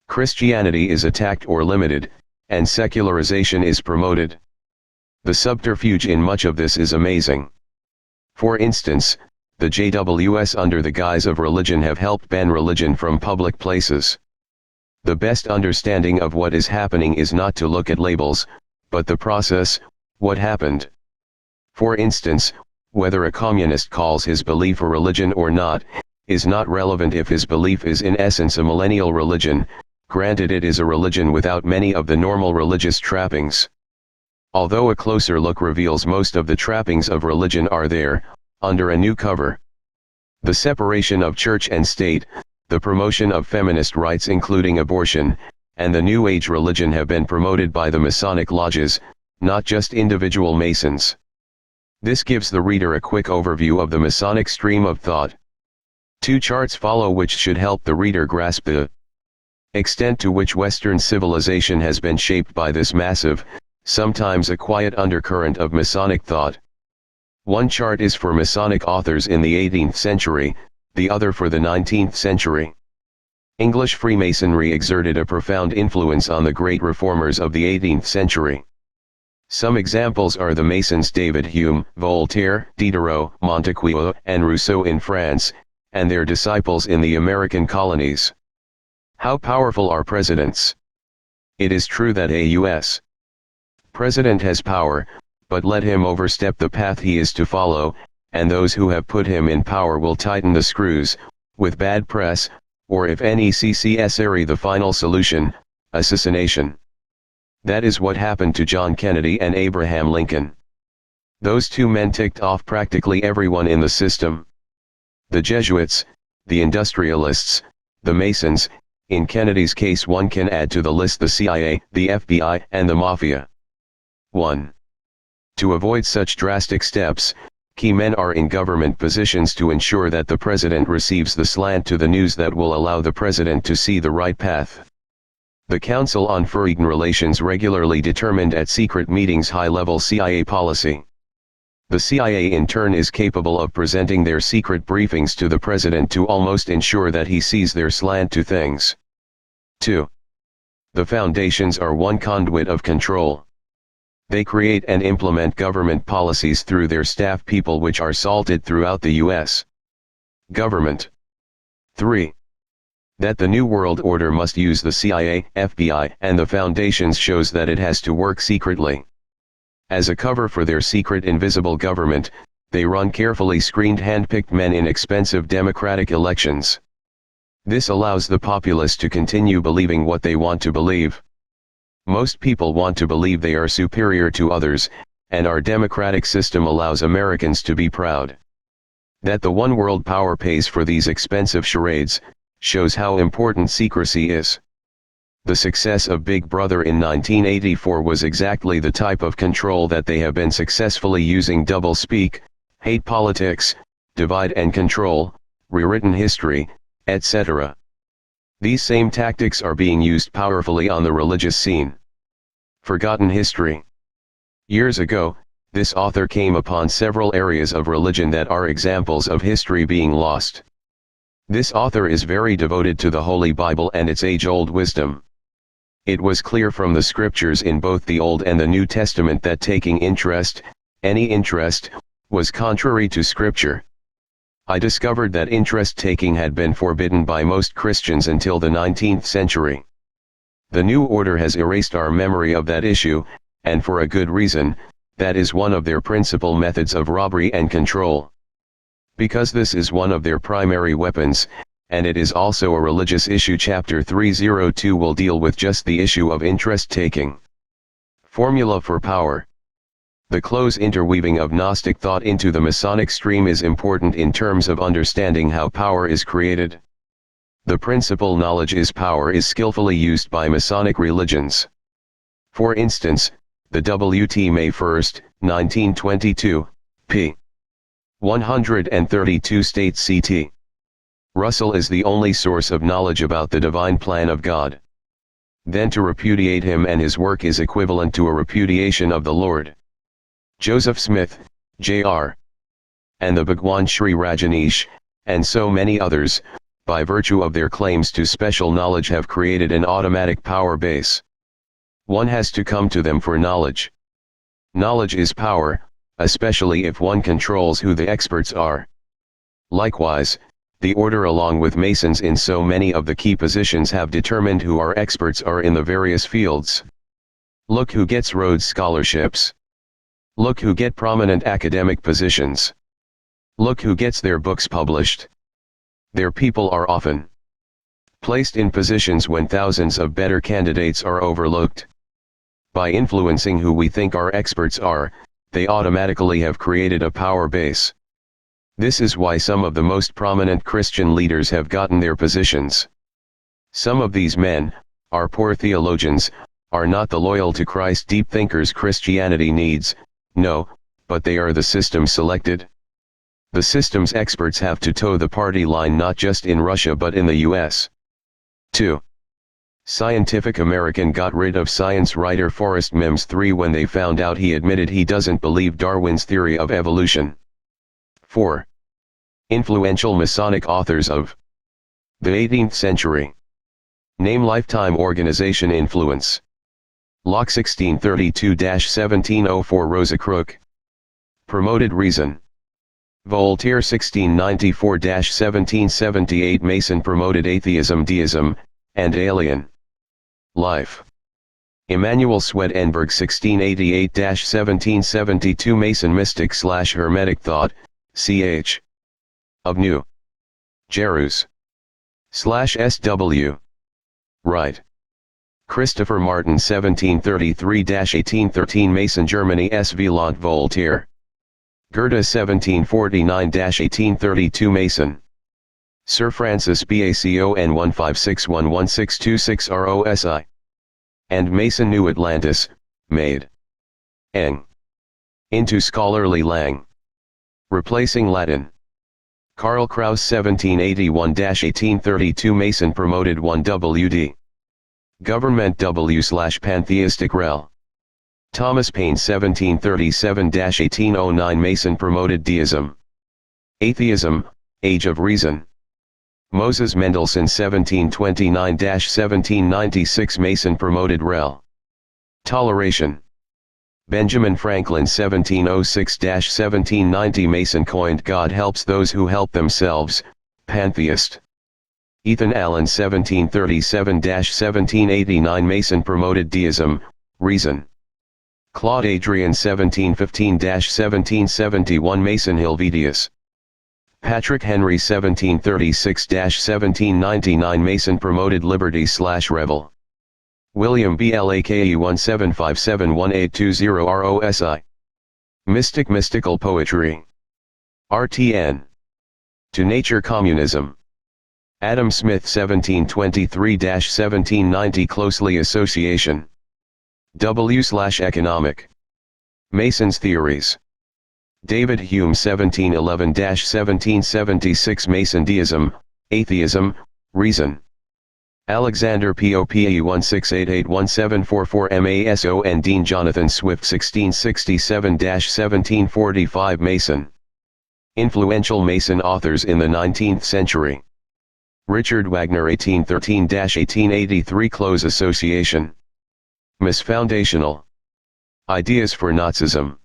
Christianity is attacked or limited, and secularization is promoted. The subterfuge in much of this is amazing. For instance, the JWS under the guise of religion have helped ban religion from public places. The best understanding of what is happening is not to look at labels, but the process, what happened. For instance, whether a communist calls his belief a religion or not, is not relevant if his belief is in essence a millennial religion. Granted, it is a religion without many of the normal religious trappings. Although a closer look reveals most of the trappings of religion are there, under a new cover. The separation of church and state, the promotion of feminist rights including abortion, and the New Age religion have been promoted by the Masonic lodges, not just individual Masons. This gives the reader a quick overview of the Masonic stream of thought. Two charts follow which should help the reader grasp the extent to which Western civilization has been shaped by this massive, sometimes a quiet undercurrent of Masonic thought. One chart is for Masonic authors in the 18th century, the other for the 19th century. English Freemasonry exerted a profound influence on the great reformers of the 18th century. Some examples are the Masons David Hume, Voltaire, Diderot, Montesquieu, and Rousseau in France, and their disciples in the American colonies. How powerful are presidents? It is true that a U.S. president has power, but let him overstep the path he is to follow, and those who have put him in power will tighten the screws, with bad press, or if necessary the final solution, assassination. That is what happened to John Kennedy and Abraham Lincoln. Those two men ticked off practically everyone in the system. The Jesuits, the industrialists, the Masons. In Kennedy's case one can add to the list the CIA, the FBI, and the Mafia. 1. To avoid such drastic steps, Key men are in government positions to ensure that the president receives the slant to the news that will allow the president to see the right path. The Council on Foreign Relations regularly determined at secret meetings high-level CIA policy. The CIA in turn is capable of presenting their secret briefings to the president to almost ensure that he sees their slant to things. 2. The foundations are one conduit of control. They create and implement government policies through their staff people which are salted throughout the U.S. government. 3. That the New World Order must use the CIA, FBI, and the foundations shows that it has to work secretly. As a cover for their secret invisible government, they run carefully screened hand-picked men in expensive democratic elections. This allows the populace to continue believing what they want to believe. Most people want to believe they are superior to others, and our democratic system allows Americans to be proud. That the one world power pays for these expensive charades, shows how important secrecy is. The success of Big Brother in 1984 was exactly the type of control that they have been successfully using: double-speak, hate politics, divide and control, rewritten history, etc. These same tactics are being used powerfully on the religious scene. Forgotten history. Years ago, this author came upon several areas of religion that are examples of history being lost. This author is very devoted to the Holy Bible and its age-old wisdom. It was clear from the scriptures in both the Old and the New Testament that taking interest, any interest, was contrary to scripture. I discovered that interest-taking had been forbidden by most Christians until the 19th century. The New Order has erased our memory of that issue, and for a good reason. That is one of their principal methods of robbery and control. Because this is one of their primary weapons, and it is also a religious issue, Chapter 302 will deal with just the issue of interest-taking. Formula for power. The close interweaving of Gnostic thought into the Masonic stream is important in terms of understanding how power is created. The principle knowledge is power is skillfully used by Masonic religions. For instance, the W.T. May 1, 1922, p. 132 states C.T. Russell is the only source of knowledge about the divine plan of God. Then to repudiate him and his work is equivalent to a repudiation of the Lord. Joseph Smith, Jr., and the Bhagwan Sri Rajneesh, and so many others, by virtue of their claims to special knowledge, have created an automatic power base. One has to come to them for knowledge. Knowledge is power, especially if one controls who the experts are. Likewise, the order along with Masons in so many of the key positions have determined who our experts are in the various fields. Look who gets Rhodes scholarships. Look who get prominent academic positions. Look who gets their books published. Their people are often placed in positions when thousands of better candidates are overlooked. By influencing who we think our experts are, they automatically have created a power base. This is why some of the most prominent Christian leaders have gotten their positions. Some of these men, our poor theologians, are not the loyal to Christ deep thinkers Christianity needs, no, but they are the system selected. The system's experts have to toe the party line not just in Russia but in the US. 2. Scientific American got rid of science writer Forrest Mims 3 when they found out he admitted he doesn't believe Darwin's theory of evolution. 4. Influential Masonic authors of the 18th century. Name lifetime organization influence. Locke 1632-1704 Rosicruc. Promoted reason. Voltaire 1694-1778 Mason promoted atheism, deism, and alien life. Emmanuel Swedenborg 1688-1772 Mason mystic / hermetic thought, ch. of New Jerus / SW. Right. Christopher Martin 1733-1813 Mason Germany S. Wieland Voltaire. Goethe 1749-1832 Mason. Sir Francis Bacon 156116226 ROSI. And Mason New Atlantis, made. Eng. Into scholarly lang. Replacing Latin. Karl Kraus 1781-1832 Mason promoted 1 WD. Government W/pantheistic rel. Thomas Paine 1737-1809 Mason promoted deism. Atheism, Age of Reason. Moses Mendelssohn 1729-1796 Mason promoted rel. Toleration. Benjamin Franklin 1706-1790 Mason coined God helps those who help themselves, pantheist. Ethan Allen 1737-1789 Mason promoted deism, reason. Claude Adrien 1715-1771 Mason Helvetius. Patrick Henry 1736-1799 Mason promoted liberty/revel. William B. Lake 175718220 ROSI. Mystic Mystical Poetry. RTN. To Nature Communism. Adam Smith 1723-1790 Closely Association. W/economic. Mason's Theories. David Hume 1711-1776 Mason Deism, Atheism, Reason. Alexander Pope 16881744 Mason Dean Jonathan Swift 1667-1745 Mason. Influential Mason authors in the 19th century. Richard Wagner 1813-1883 Close Association. Misfoundational. Ideas for Nazism.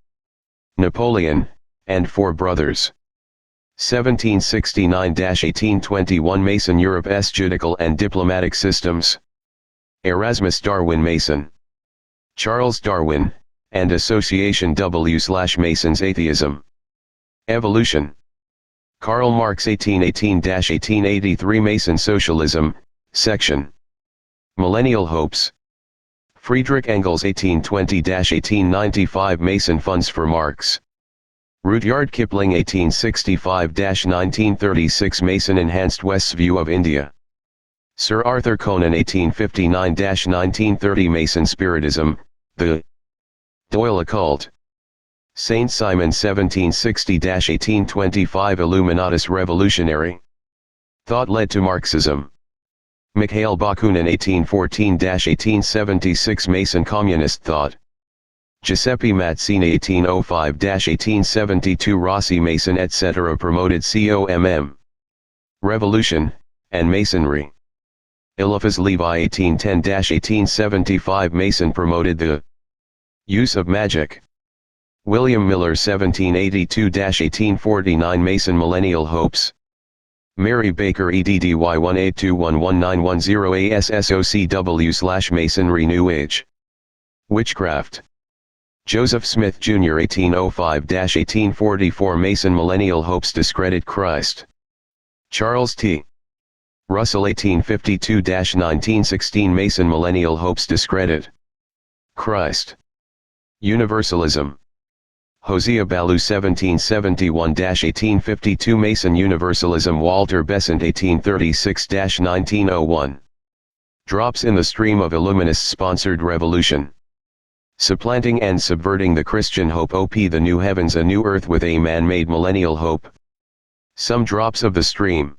Napoleon, and Four Brothers. 1769-1821 Mason Europe's Judicial and Diplomatic Systems. Erasmus Darwin Mason. Charles Darwin, and Association W/Mason's Atheism. Evolution. Karl Marx 1818-1883 Mason Socialism, Section. Millennial Hopes. Friedrich Engels 1820-1895 Mason Funds for Marx. Rudyard Kipling 1865-1936 Mason Enhanced West's View of India. Sir Arthur Conan 1859-1930 Mason Spiritism, the Doyle Occult. Saint Simon 1760-1825 Illuminatus Revolutionary Thought led to Marxism. Mikhail Bakunin 1814-1876 Mason Communist Thought. Giuseppe Mazzini 1805-1872 Rossi Mason etc. promoted COMM. Revolution, and Masonry. Eliphas Levi 1810-1875 Mason promoted the use of magic. William Miller 1782-1849 Mason Millennial Hopes. Mary Baker EDDY 182119110 ASSOCW/Masonry New Age. Witchcraft. Joseph Smith Jr. 1805-1844 Mason Millennial Hopes Discredit Christ. Charles T. Russell 1852-1916 Mason Millennial Hopes Discredit Christ. Universalism. Hosea Ballou 1771-1852 Mason Universalism Walter Besant 1836-1901. Drops in the stream of Illuminist-sponsored revolution. Supplanting and subverting the Christian hope OP the new heavens a new earth with a man-made millennial hope. Some drops of the stream.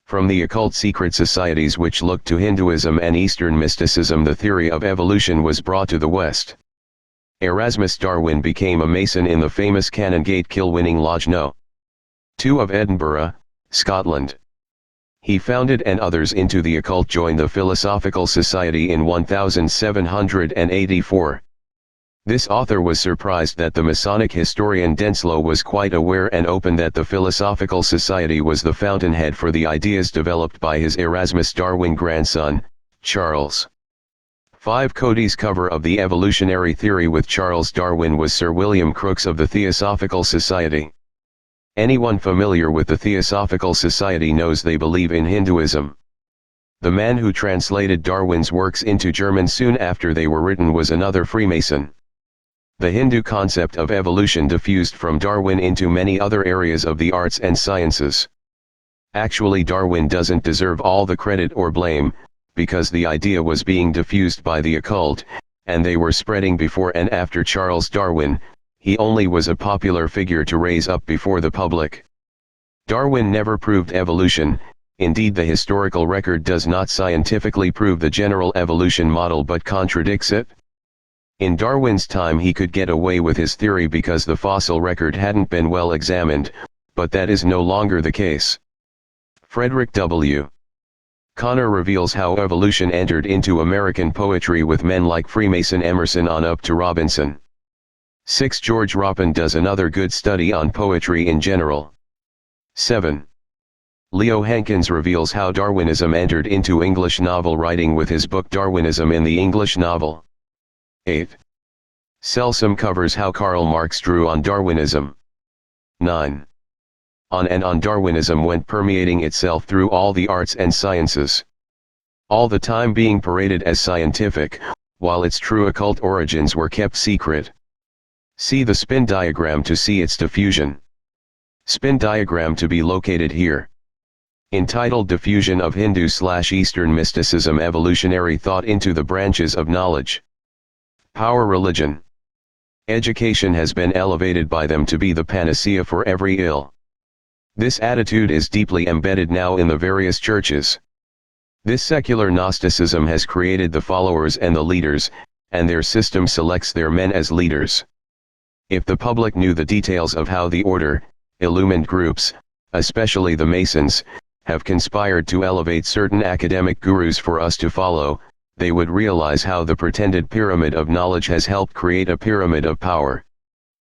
From the occult secret societies which looked to Hinduism and Eastern mysticism the theory of evolution was brought to the West. Erasmus Darwin became a Mason in the famous Canongate Kilwinning Lodge No. 2 of Edinburgh, Scotland. He founded and others into the occult joined the Philosophical Society in 1784. This author was surprised that the Masonic historian Denslow was quite aware and open that the Philosophical Society was the fountainhead for the ideas developed by his Erasmus Darwin grandson, Charles. 5 Cody's cover of the evolutionary theory with Charles Darwin was Sir William Crookes of the Theosophical Society. Anyone familiar with the Theosophical Society knows they believe in Hinduism. The man who translated Darwin's works into German soon after they were written was another Freemason. The Hindu concept of evolution diffused from Darwin into many other areas of the arts and sciences. Actually, Darwin doesn't deserve all the credit or blame, because the idea was being diffused by the occult, and they were spreading before and after Charles Darwin. he only was a popular figure to raise up before the public. Darwin never proved evolution. Indeed, the historical record does not scientifically prove the general evolution model but contradicts it. In Darwin's time he could get away with his theory because the fossil record hadn't been well examined, but that is no longer the case. Frederick W. Connor reveals how evolution entered into American poetry with men like Freemason Emerson on up to Robinson. 6. George Rapin does another good study on poetry in general. 7. Leo Hankins reveals how Darwinism entered into English novel writing with his book Darwinism in the English Novel. 8. Selsom covers how Karl Marx drew on Darwinism. 9. On and on Darwinism went permeating itself through all the arts and sciences. All the time being paraded as scientific, while its true occult origins were kept secret. See the spin diagram to see its diffusion. Spin diagram to be located here. Entitled Diffusion of Hindu/Eastern Mysticism Evolutionary Thought into the Branches of Knowledge. Power Religion. Education has been elevated by them to be the panacea for every ill. This attitude is deeply embedded now in the various churches. This secular Gnosticism has created the followers and the leaders, and their system selects their men as leaders. If the public knew the details of how the order, illumined groups, especially the Masons, have conspired to elevate certain academic gurus for us to follow, they would realize how the pretended pyramid of knowledge has helped create a pyramid of power.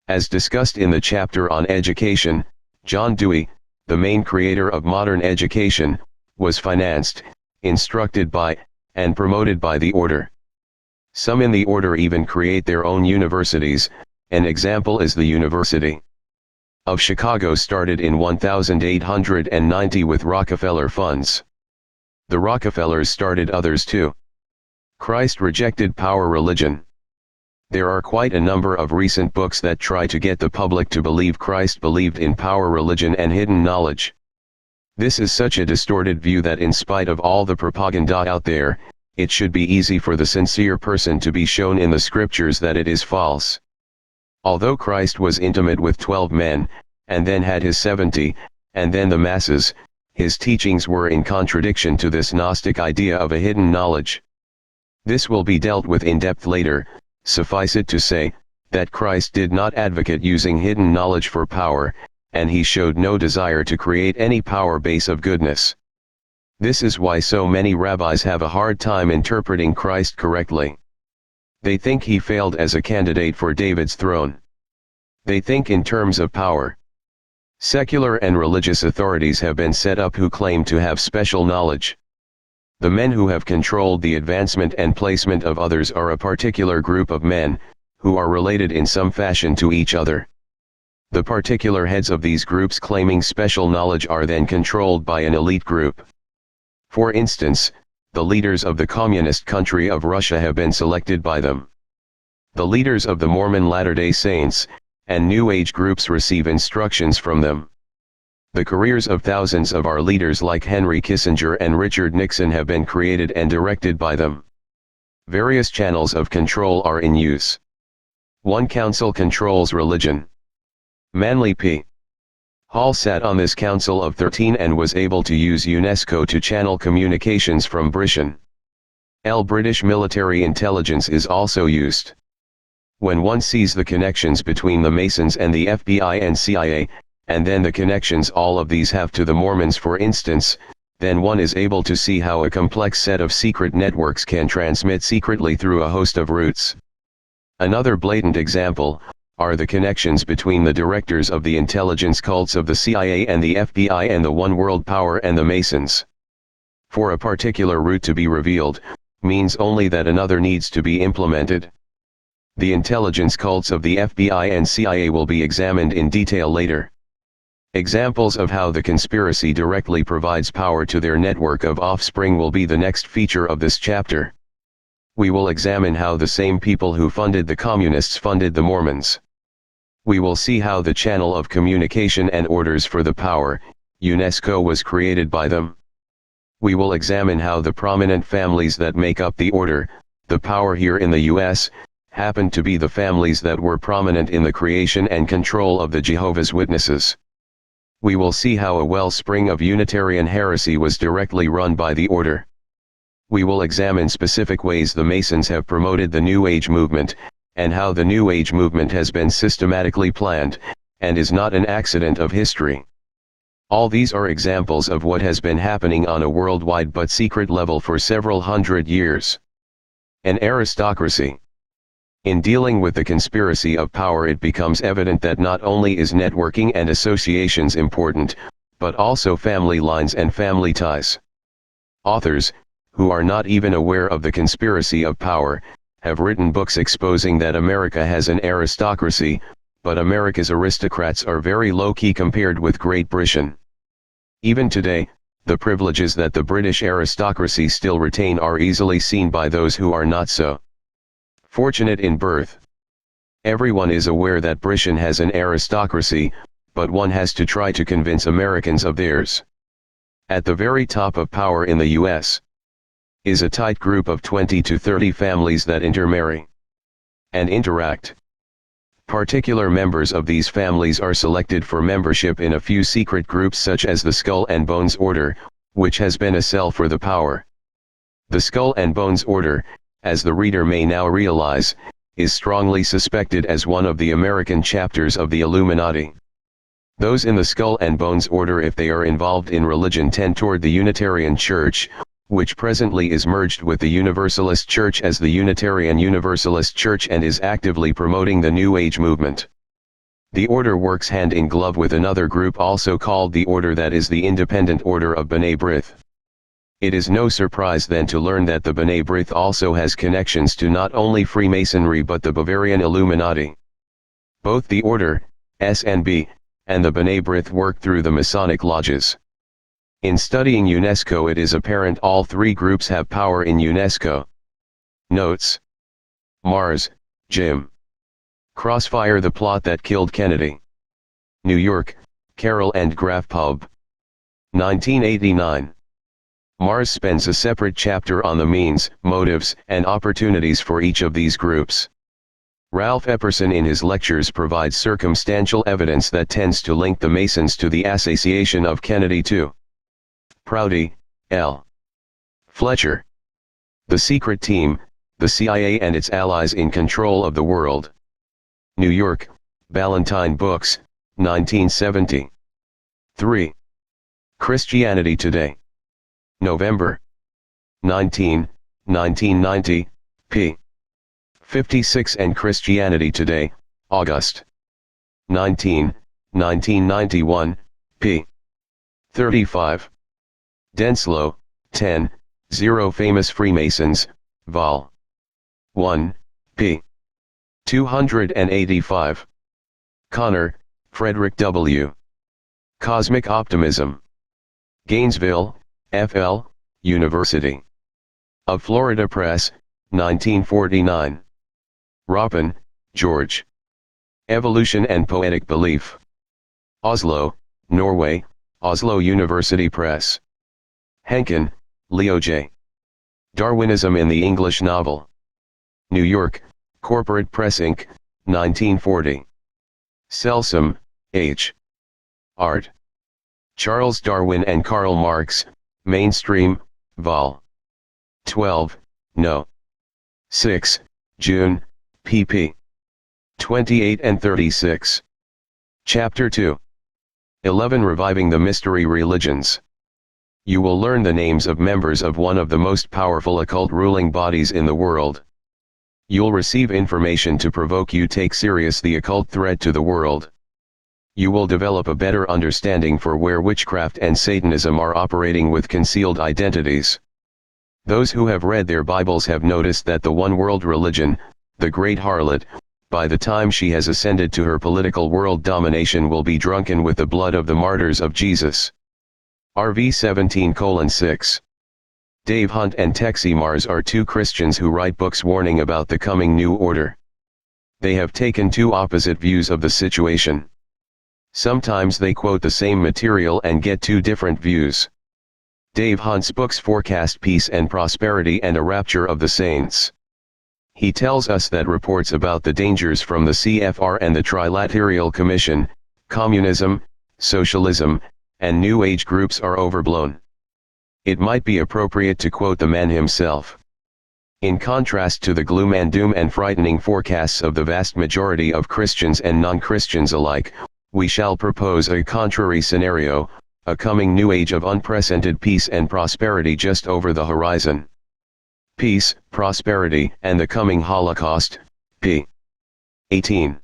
As discussed in the chapter on education, John Dewey, the main creator of modern education, was financed, instructed by, and promoted by the order. Some in the order even create their own universities. An example is the University of Chicago, started in 1890 with Rockefeller funds. The Rockefellers started others too. Christ rejected power religion. There are quite a number of recent books that try to get the public to believe Christ believed in power religion and hidden knowledge. This is such a distorted view that in spite of all the propaganda out there, it should be easy for the sincere person to be shown in the scriptures that it is false. Although Christ was intimate with 12 men, and then had his 70, and then the masses, his teachings were in contradiction to this Gnostic idea of a hidden knowledge. This will be dealt with in depth later. Suffice it to say, that Christ did not advocate using hidden knowledge for power, and he showed no desire to create any power base of goodness. This is why so many rabbis have a hard time interpreting Christ correctly. They think he failed as a candidate for David's throne. They think in terms of power. Secular and religious authorities have been set up who claim to have special knowledge. The men who have controlled the advancement and placement of others are a particular group of men, who are related in some fashion to each other. The particular heads of these groups claiming special knowledge are then controlled by an elite group. For instance, the leaders of the communist country of Russia have been selected by them. The leaders of the Mormon Latter-day Saints, and New Age groups receive instructions from them. The careers of thousands of our leaders like Henry Kissinger and Richard Nixon have been created and directed by them. Various channels of control are in use. One council controls religion. Manly P. Hall sat on this council of 13 and was able to use UNESCO to channel communications from Britain. British military intelligence is also used. When one sees the connections between the Masons and the FBI and CIA, and then the connections all of these have to the Mormons for instance, then one is able to see how a complex set of secret networks can transmit secretly through a host of routes. Another blatant example are the connections between the directors of the intelligence cults of the CIA and the FBI and the One World Power and the Masons. For a particular route to be revealed, means only that another needs to be implemented. The intelligence cults of the FBI and CIA will be examined in detail later. Examples of how the conspiracy directly provides power to their network of offspring will be the next feature of this chapter. We will examine how the same people who funded the communists funded the Mormons. We will see how the channel of communication and orders for the power, UNESCO, was created by them. We will examine how the prominent families that make up the order, the power here in the US, happened to be the families that were prominent in the creation and control of the Jehovah's Witnesses. We will see how a wellspring of Unitarian heresy was directly run by the order. We will examine specific ways the Masons have promoted the New Age movement, and how the New Age movement has been systematically planned, and is not an accident of history. All these are examples of what has been happening on a worldwide but secret level for several hundred years. An aristocracy. In dealing with the conspiracy of power, it becomes evident that not only is networking and associations important, but also family lines and family ties. Authors, who are not even aware of the conspiracy of power, have written books exposing that America has an aristocracy, but America's aristocrats are very low-key compared with Great Britain. Even today, the privileges that the British aristocracy still retain are easily seen by those who are not so fortunate in birth. Everyone is aware that Britain has an aristocracy, but one has to try to convince Americans of theirs. At the very top of power in the US is a tight group of 20 to 30 families that intermarry and interact. Particular members of these families are selected for membership in a few secret groups such as the Skull and Bones Order, which has been a cell for the power. The Skull and Bones Order, as the reader may now realize, is strongly suspected as one of the American chapters of the Illuminati. Those in the Skull and Bones Order, if they are involved in religion, tend toward the Unitarian Church, which presently is merged with the Universalist Church as the Unitarian Universalist Church and is actively promoting the New Age movement. The order works hand in glove with another group also called the Order, that is the Independent Order of B'nai B'rith. It is no surprise then to learn that the B'nai B'rith also has connections to not only Freemasonry but the Bavarian Illuminati. Both the Order, SNB, and the B'nai B'rith work through the Masonic lodges. In studying UNESCO, it is apparent all three groups have power in UNESCO. Notes: Mars, Jim. Crossfire: The Plot That Killed Kennedy. New York, Carroll and Graf Pub. 1989. Mars spends a separate chapter on the means, motives, and opportunities for each of these groups. Ralph Epperson in his lectures provides circumstantial evidence that tends to link the Masons to the assassination of Kennedy too. Prouty, L. Fletcher. The Secret Team, the CIA and its allies in control of the world. New York, Ballantine Books, 1970. 3. Christianity Today. November 19, 1990, p. 56 and Christianity Today, August 19, 1991, p. 35. Denslow, 10, 0 Famous Freemasons, Vol. 1, p. 285. Connor, Frederick W. Cosmic Optimism. Gainesville, FL, University of Florida Press, 1949. Roppen, George. Evolution and Poetic Belief. Oslo, Norway, Oslo University Press. Henkin, Leo J. Darwinism in the English Novel. New York, Corporate Press Inc., 1940. Selsom, H. Art. Charles Darwin and Karl Marx, Mainstream, Vol. 12, No. 6, June, pp. 28 and 36. Chapter 2. 11 Reviving the Mystery Religions. You will learn the names of members of one of the most powerful occult ruling bodies in the world. You'll receive information to provoke you take serious the occult threat to the world. You will develop a better understanding for where witchcraft and Satanism are operating with concealed identities. Those who have read their Bibles have noticed that the one world religion, the great harlot, by the time she has ascended to her political world domination, will be drunken with the blood of the martyrs of Jesus. RV 17:6. Dave Hunt and Texie Mars are two Christians who write books warning about the coming new order. They have taken two opposite views of the situation. Sometimes they quote the same material and get two different views. Dave Hunt's books forecast peace and prosperity and a rapture of the saints. He tells us that reports about the dangers from the CFR and the Trilateral Commission, communism, socialism, and New Age groups are overblown. It might be appropriate to quote the man himself. In contrast to the gloom and doom and frightening forecasts of the vast majority of Christians and non-Christians alike, we shall propose a contrary scenario, a coming new age of unprecedented peace and prosperity just over the horizon. Peace, prosperity, and the coming Holocaust, p. 18.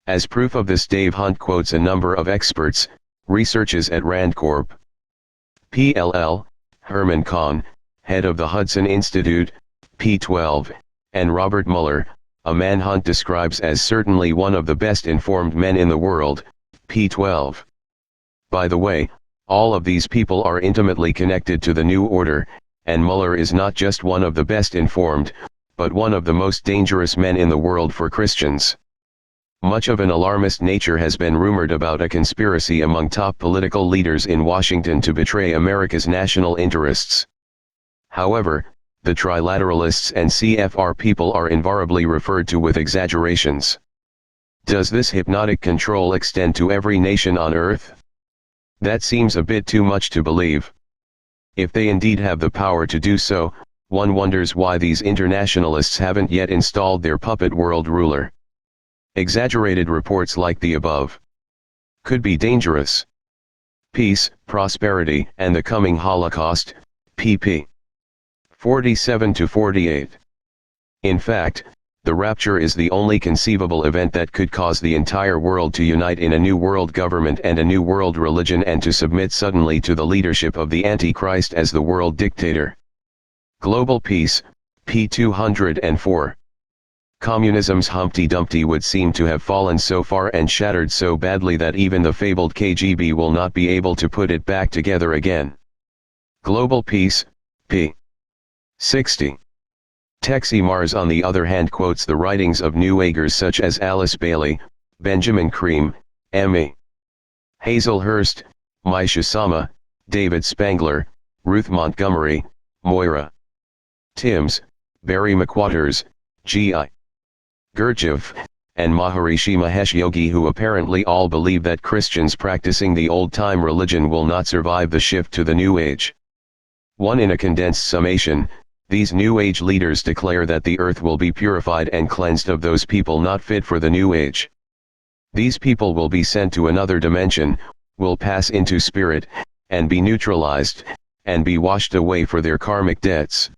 As proof of this, Dave Hunt quotes a number of experts, researchers at Rand Corp. PLL, Herman Kahn, head of the Hudson Institute, P12, and Robert Mueller, a man Hunt describes as certainly one of the best informed men in the world, P12. By the way, all of these people are intimately connected to the New Order, and Mueller is not just one of the best informed, but one of the most dangerous men in the world for Christians. Much of an alarmist nature has been rumored about a conspiracy among top political leaders in Washington to betray America's national interests. However, the trilateralists and CFR people are invariably referred to with exaggerations. Does this hypnotic control extend to every nation on earth? That seems a bit too much to believe. If they indeed have the power to do so, one wonders why these internationalists haven't yet installed their puppet world ruler. Exaggerated reports like the above could be dangerous. Peace, prosperity, and the coming Holocaust, pp. 47-48. In fact, the rapture is the only conceivable event that could cause the entire world to unite in a new world government and a new world religion and to submit suddenly to the leadership of the Antichrist as the world dictator. Global Peace, p. 204. Communism's Humpty Dumpty would seem to have fallen so far and shattered so badly that even the fabled KGB will not be able to put it back together again. Global Peace, p. 60. Texie Mars on the other hand quotes the writings of New Agers such as Alice Bailey, Benjamin Creme, M.E. Hazelhurst, Misha Sama, David Spangler, Ruth Montgomery, Moira Timms, Barry McWatters, G.I. Gurdjieff, and Maharishi Mahesh Yogi, who apparently all believe that Christians practicing the old-time religion will not survive the shift to the New Age. In a condensed summation, these New Age leaders declare that the earth will be purified and cleansed of those people not fit for the New Age. These people will be sent to another dimension, will pass into spirit, and be neutralized, and be washed away for their karmic debts.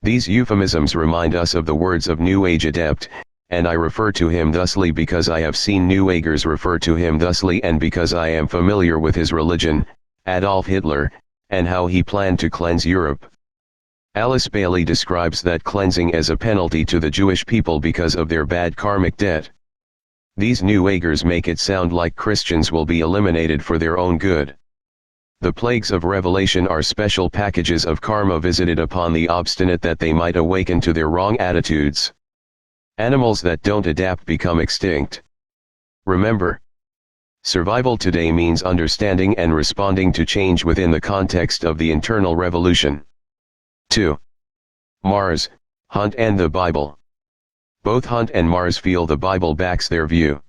These euphemisms remind us of the words of New Age adept, and I refer to him thusly because I have seen New Agers refer to him thusly and because I am familiar with his religion, Adolf Hitler, and how he planned to cleanse Europe. Alice Bailey describes that cleansing as a penalty to the Jewish people because of their bad karmic debt. These New Agers make it sound like Christians will be eliminated for their own good. The plagues of Revelation are special packages of karma visited upon the obstinate that they might awaken to their wrong attitudes. Animals that don't adapt become extinct. Remember, survival today means understanding and responding to change within the context of the internal revolution. 2. Mars, Hunt and the Bible. Both Hunt and Mars feel the Bible backs their view.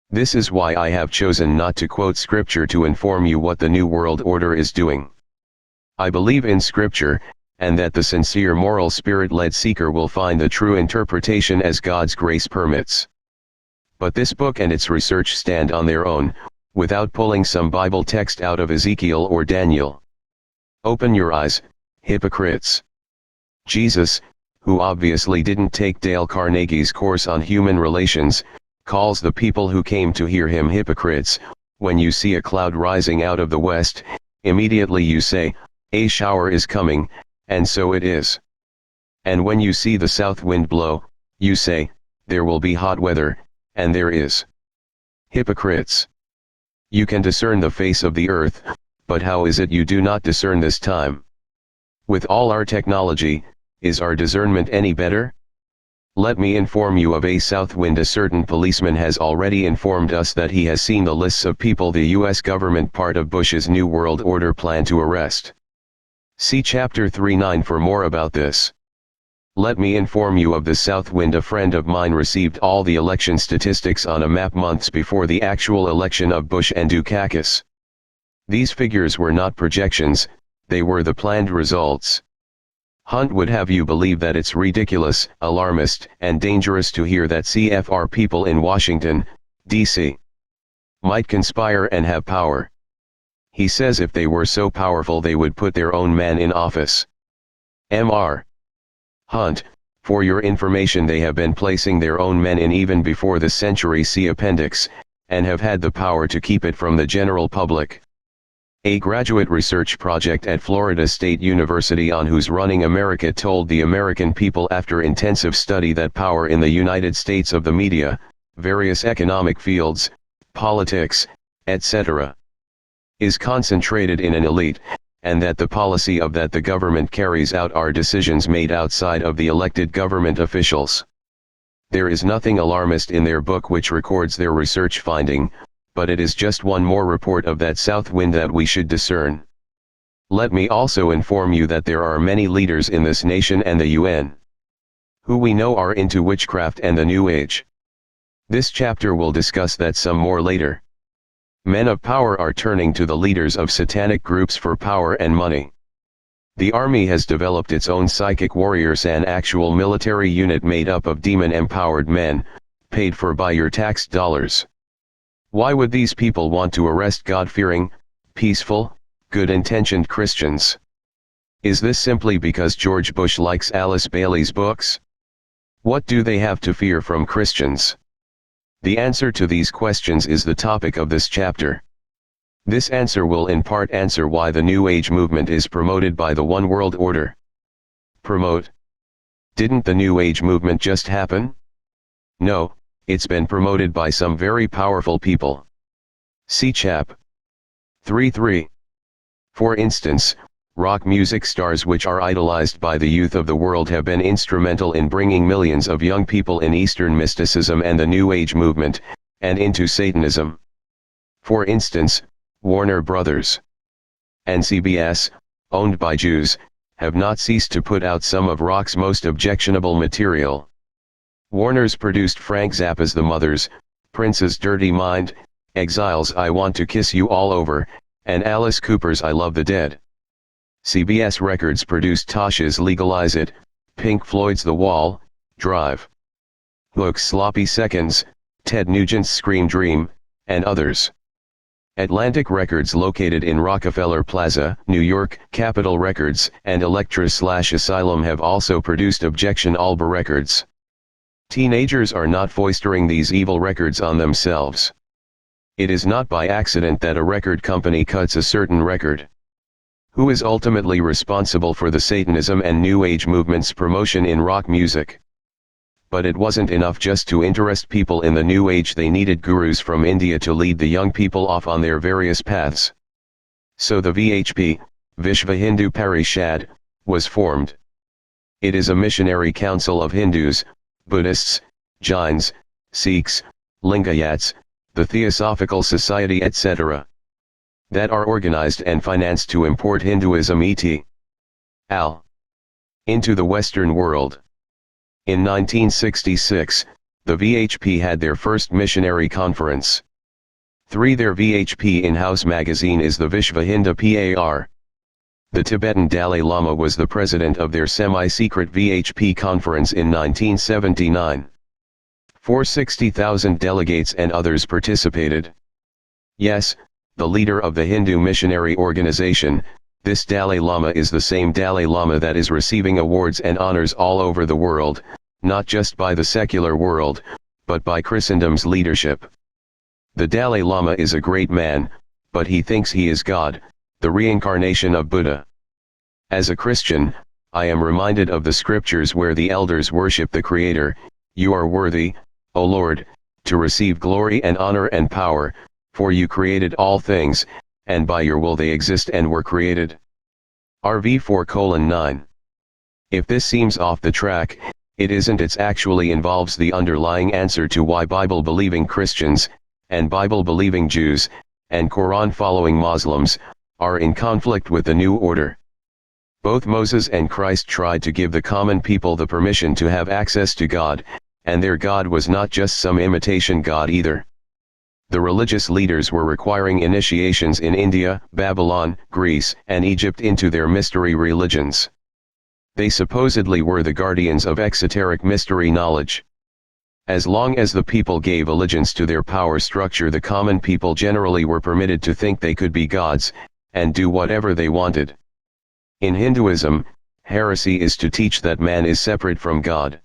This is why I have chosen not to quote scripture to inform you what the New World Order is doing. I believe in scripture, and that the sincere moral spirit-led seeker will find the true interpretation as God's grace permits. But this book and its research stand on their own, without pulling some Bible text out of Ezekiel or Daniel. Open your eyes, hypocrites. Jesus, who obviously didn't take Dale Carnegie's course on human relations, calls the people who came to hear him hypocrites. When you see a cloud rising out of the west, immediately you say, "A shower is coming," and so it is. And when you see the south wind blow, you say, "There will be hot weather," and there is. Hypocrites. You can discern the face of the earth, but how is it you do not discern this time? With all our technology, is our discernment any better? Let me inform you of a south wind. A certain policeman has already informed us that he has seen the lists of people the U.S. government part of Bush's New World Order plan to arrest. See Chapter 39 for more about this. Let me inform you of the south wind. A friend of mine received all the election statistics on a map months before the actual election of Bush and Dukakis. These figures were not projections, they were the planned results. Hunt would have you believe that it's ridiculous, alarmist, and dangerous to hear that CFR people in Washington, D.C. might conspire and have power. He says if they were so powerful they would put their own man in office. Mr. Hunt, for your information, they have been placing their own men in even before the century, see appendix, and have had the power to keep it from the general public. A graduate research project at Florida State University on Who's Running America told the American people after intensive study that power in the United States of the media, various economic fields, politics, etc., is concentrated in an elite, and that the policy of that the government carries out are decisions made outside of the elected government officials. There is nothing alarmist in their book which records their research finding, but it is just one more report of that south wind that we should discern. Let me also inform you that there are many leaders in this nation and the UN, who we know are into witchcraft and the New Age. This chapter will discuss that some more later. Men of power are turning to the leaders of satanic groups for power and money. The army has developed its own psychic warriors, an actual military unit made up of demon-empowered men, paid for by your tax dollars. Why would these people want to arrest God-fearing, peaceful, good-intentioned Christians? Is this simply because George Bush likes Alice Bailey's books? What do they have to fear from Christians? The answer to these questions is the topic of this chapter. This answer will in part answer why the New Age movement is promoted by the One World Order. Promote? Didn't the New Age movement just happen? No, it's been promoted by some very powerful people. See Chap. 3.3. For instance, rock music stars which are idolized by the youth of the world have been instrumental in bringing millions of young people in Eastern mysticism and the New Age movement, and into Satanism. For instance, Warner Brothers and CBS, owned by Jews, have not ceased to put out some of rock's most objectionable material. Warner's produced Frank Zappa's The Mothers, Prince's Dirty Mind, Exile's I Want to Kiss You All Over, and Alice Cooper's I Love the Dead. CBS Records produced Tasha's Legalize It, Pink Floyd's The Wall, Drive, Hook's Sloppy Seconds, Ted Nugent's Scream Dream, and others. Atlantic Records, located in Rockefeller Plaza, New York, Capitol Records, and Elektra/Asylum have also produced Objection Alba Records. Teenagers are not foistering these evil records on themselves. It is not by accident that a record company cuts a certain record. Who is ultimately responsible for the Satanism and New Age movement's promotion in rock music? But it wasn't enough just to interest people in the New Age, they needed gurus from India to lead the young people off on their various paths. So the VHP, Vishva Hindu Parishad, was formed. It is a missionary council of Hindus, Buddhists, Jains, Sikhs, Lingayats, the Theosophical Society etc. that are organized and financed to import Hinduism et.al. into the Western world. In 1966, the VHP had their first missionary conference. 3. Their VHP in-house magazine is the Vishva Hindu Par. The Tibetan Dalai Lama was the president of their semi-secret VHP conference in 1979. 460,000 delegates and others participated. Yes, the leader of the Hindu missionary organization, this Dalai Lama is the same Dalai Lama that is receiving awards and honors all over the world, not just by the secular world, but by Christendom's leadership. The Dalai Lama is a great man, but he thinks he is God, the reincarnation of Buddha. As a Christian, I am reminded of the scriptures where the elders worship the Creator. You are worthy, O Lord, to receive glory and honor and power, for you created all things, and by your will they exist and were created. RV 4:9. If this seems off the track, it isn't. It actually involves the underlying answer to why Bible-believing Christians, and Bible-believing Jews, and Quran-following Muslims, are in conflict with the New Order. Both Moses and Christ tried to give the common people the permission to have access to God, and their God was not just some imitation God either. The religious leaders were requiring initiations in India, Babylon, Greece, and Egypt into their mystery religions. They supposedly were the guardians of exoteric mystery knowledge. As long as the people gave allegiance to their power structure, the common people generally were permitted to think they could be gods, and do whatever they wanted. In Hinduism, heresy is to teach that man is separate from God.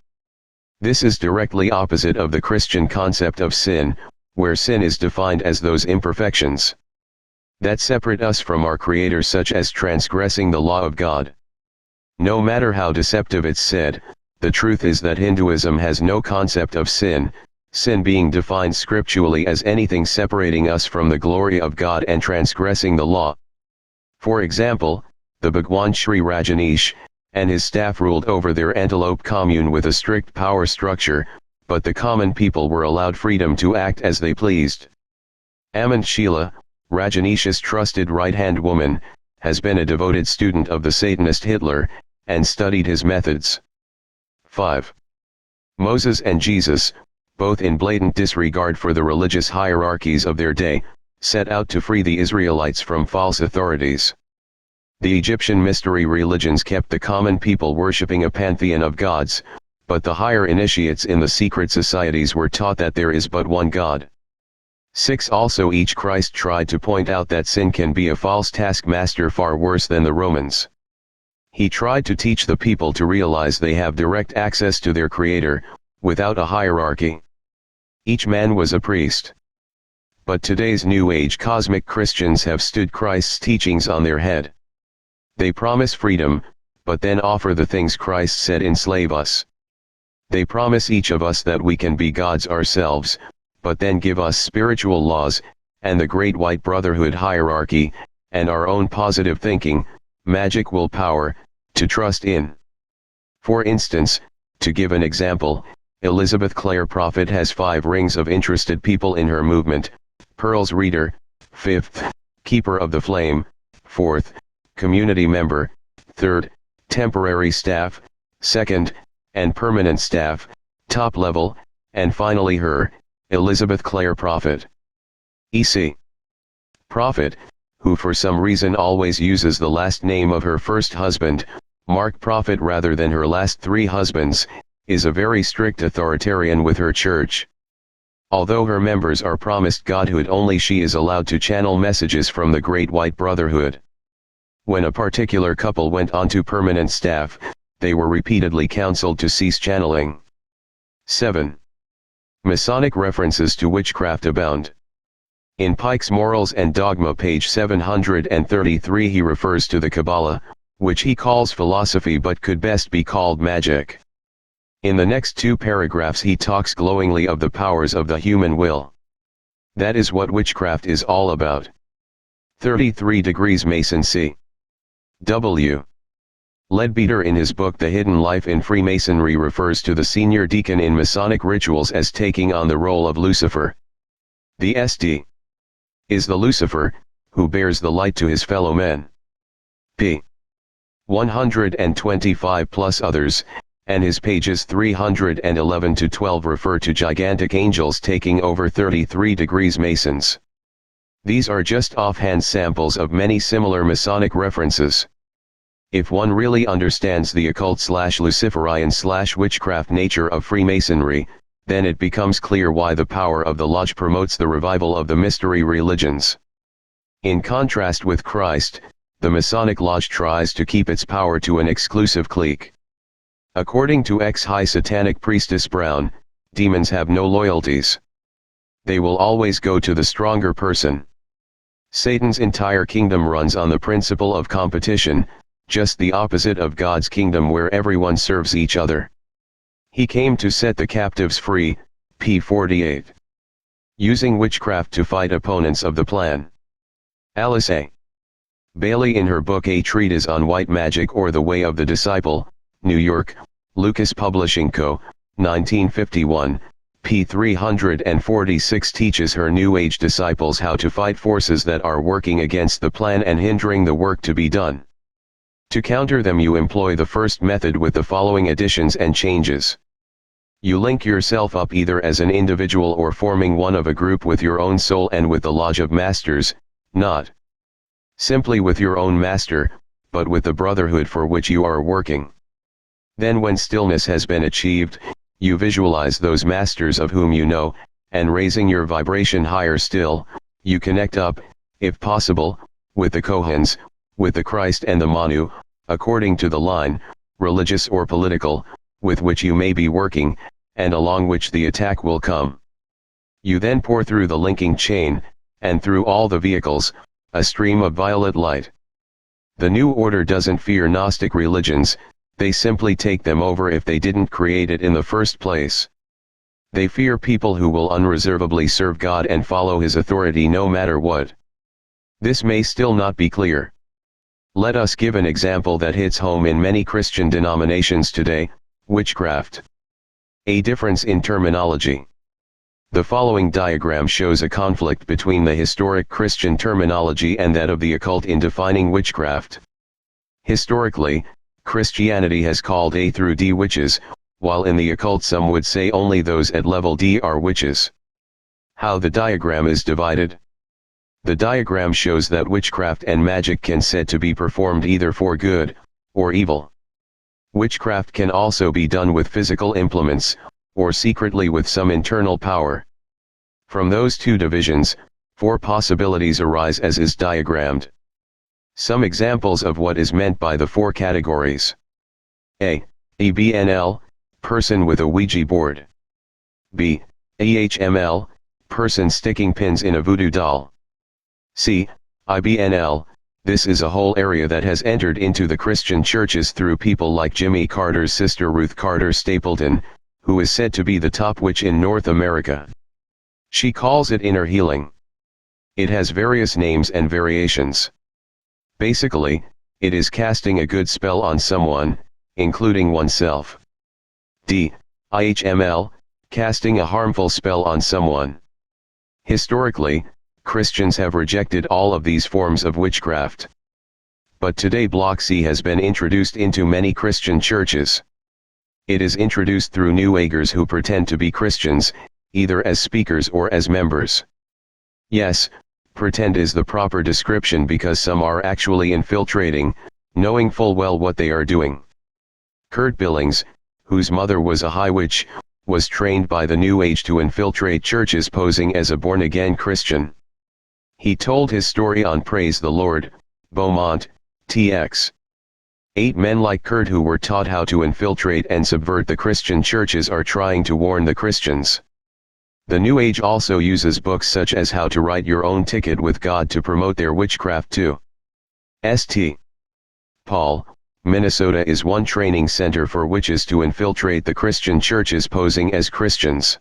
This is directly opposite of the Christian concept of sin, where sin is defined as those imperfections that separate us from our Creator, such as transgressing the law of God. No matter how deceptive it's said, the truth is that Hinduism has no concept of sin, sin being defined scripturally as anything separating us from the glory of God and transgressing the law. For example, the Bhagwan Sri Rajneesh and his staff ruled over their antelope commune with a strict power structure, but the common people were allowed freedom to act as they pleased. Amand Sheila, Rajneesh's trusted right-hand woman, has been a devoted student of the Satanist Hitler, and studied his methods. 5. Moses and Jesus, both in blatant disregard for the religious hierarchies of their day, set out to free the Israelites from false authorities. The Egyptian mystery religions kept the common people worshipping a pantheon of gods, but the higher initiates in the secret societies were taught that there is but one God. 6. Also, each Christ tried to point out that sin can be a false taskmaster far worse than the Romans. He tried to teach the people to realize they have direct access to their Creator, without a hierarchy. Each man was a priest. But today's New Age cosmic Christians have stood Christ's teachings on their head. They promise freedom, but then offer the things Christ said enslave us. They promise each of us that we can be gods ourselves, but then give us spiritual laws, and the Great White Brotherhood hierarchy, and our own positive thinking, magic willpower, to trust in. For instance, to give an example, Elizabeth Clare Prophet has 5 rings of interested people in her movement: Pearl's Reader, 5th, Keeper of the Flame, 4th, Community Member, 3rd, Temporary Staff, 2nd, and Permanent Staff, top level, and finally her, Elizabeth Clare Prophet. E.C. Prophet, who for some reason always uses the last name of her first husband, Mark Prophet, rather than her last 3 husbands, is a very strict authoritarian with her church. Although her members are promised godhood, only she is allowed to channel messages from the Great White Brotherhood. When a particular couple went onto permanent staff, they were repeatedly counseled to cease channeling. 7. Masonic references to witchcraft abound. In Pike's Morals and Dogma, page 733, he refers to the Kabbalah, which he calls philosophy but could best be called magic. In the next 2 paragraphs he talks glowingly of the powers of the human will. That is what witchcraft is all about. 33 degrees Mason C. W. Leadbeater, in his book The Hidden Life in Freemasonry, refers to the senior deacon in Masonic rituals as taking on the role of Lucifer. The SD is the Lucifer, who bears the light to his fellow men. P. 125 plus others, and his pages 311 to 12 refer to gigantic angels taking over 33 degrees Masons. These are just offhand samples of many similar Masonic references. If one really understands the occult/Luciferian/witchcraft nature of Freemasonry, then it becomes clear why the power of the Lodge promotes the revival of the mystery religions. In contrast with Christ, the Masonic Lodge tries to keep its power to an exclusive clique. According to ex-High Satanic Priestess Brown, demons have no loyalties. They will always go to the stronger person. Satan's entire kingdom runs on the principle of competition, just the opposite of God's kingdom where everyone serves each other. He came to set the captives free, p. 48. Using witchcraft to fight opponents of the plan. Alice A. Bailey, in her book A Treatise on White Magic or the Way of the Disciple, New York, Lucas Publishing Co., 1951, p. 346, teaches her New Age disciples how to fight forces that are working against the plan and hindering the work to be done. To counter them you employ the first method with the following additions and changes. You link yourself up either as an individual or forming one of a group with your own soul and with the Lodge of Masters, not simply with your own master, but with the brotherhood for which you are working. Then when stillness has been achieved, you visualize those masters of whom you know, and raising your vibration higher still, you connect up, if possible, with the Kohens, with the Christ and the Manu, according to the line, religious or political, with which you may be working, and along which the attack will come. You then pour through the linking chain, and through all the vehicles, a stream of violet light. The new order doesn't fear Gnostic religions, they simply take them over if they didn't create it in the first place. They fear people who will unreservedly serve God and follow His authority no matter what. This may still not be clear. Let us give an example that hits home in many Christian denominations today: witchcraft. A difference in terminology. The following diagram shows a conflict between the historic Christian terminology and that of the occult in defining witchcraft. Historically, Christianity has called A through D witches, while in the occult some would say only those at level D are witches. How the diagram is divided? The diagram shows that witchcraft and magic can said to be performed either for good, or evil. Witchcraft can also be done with physical implements, or secretly with some internal power. From those two divisions, 4 possibilities arise as is diagrammed. Some examples of what is meant by the 4 categories. A. EBNL, person with a Ouija board. B. EHML, person sticking pins in a voodoo doll. C. IBNL, this is a whole area that has entered into the Christian churches through people like Jimmy Carter's sister Ruth Carter Stapleton, who is said to be the top witch in North America. She calls it inner healing. It has various names and variations. Basically, it is casting a good spell on someone, including oneself. D. IHML, casting a harmful spell on someone. Historically, Christians have rejected all of these forms of witchcraft. But today Block C has been introduced into many Christian churches. It is introduced through New Agers who pretend to be Christians, either as speakers or as members. Yes, pretend is the proper description because some are actually infiltrating, knowing full well what they are doing. Kurt Billings, whose mother was a high witch, was trained by the New Age to infiltrate churches posing as a born-again Christian. He told his story on Praise the Lord, Beaumont, TX. 8 men like Kurt who were taught how to infiltrate and subvert the Christian churches are trying to warn the Christians. The New Age also uses books such as How to Write Your Own Ticket with God to promote their witchcraft too. St. Paul, Minnesota is one training center for witches to infiltrate the Christian churches posing as Christians.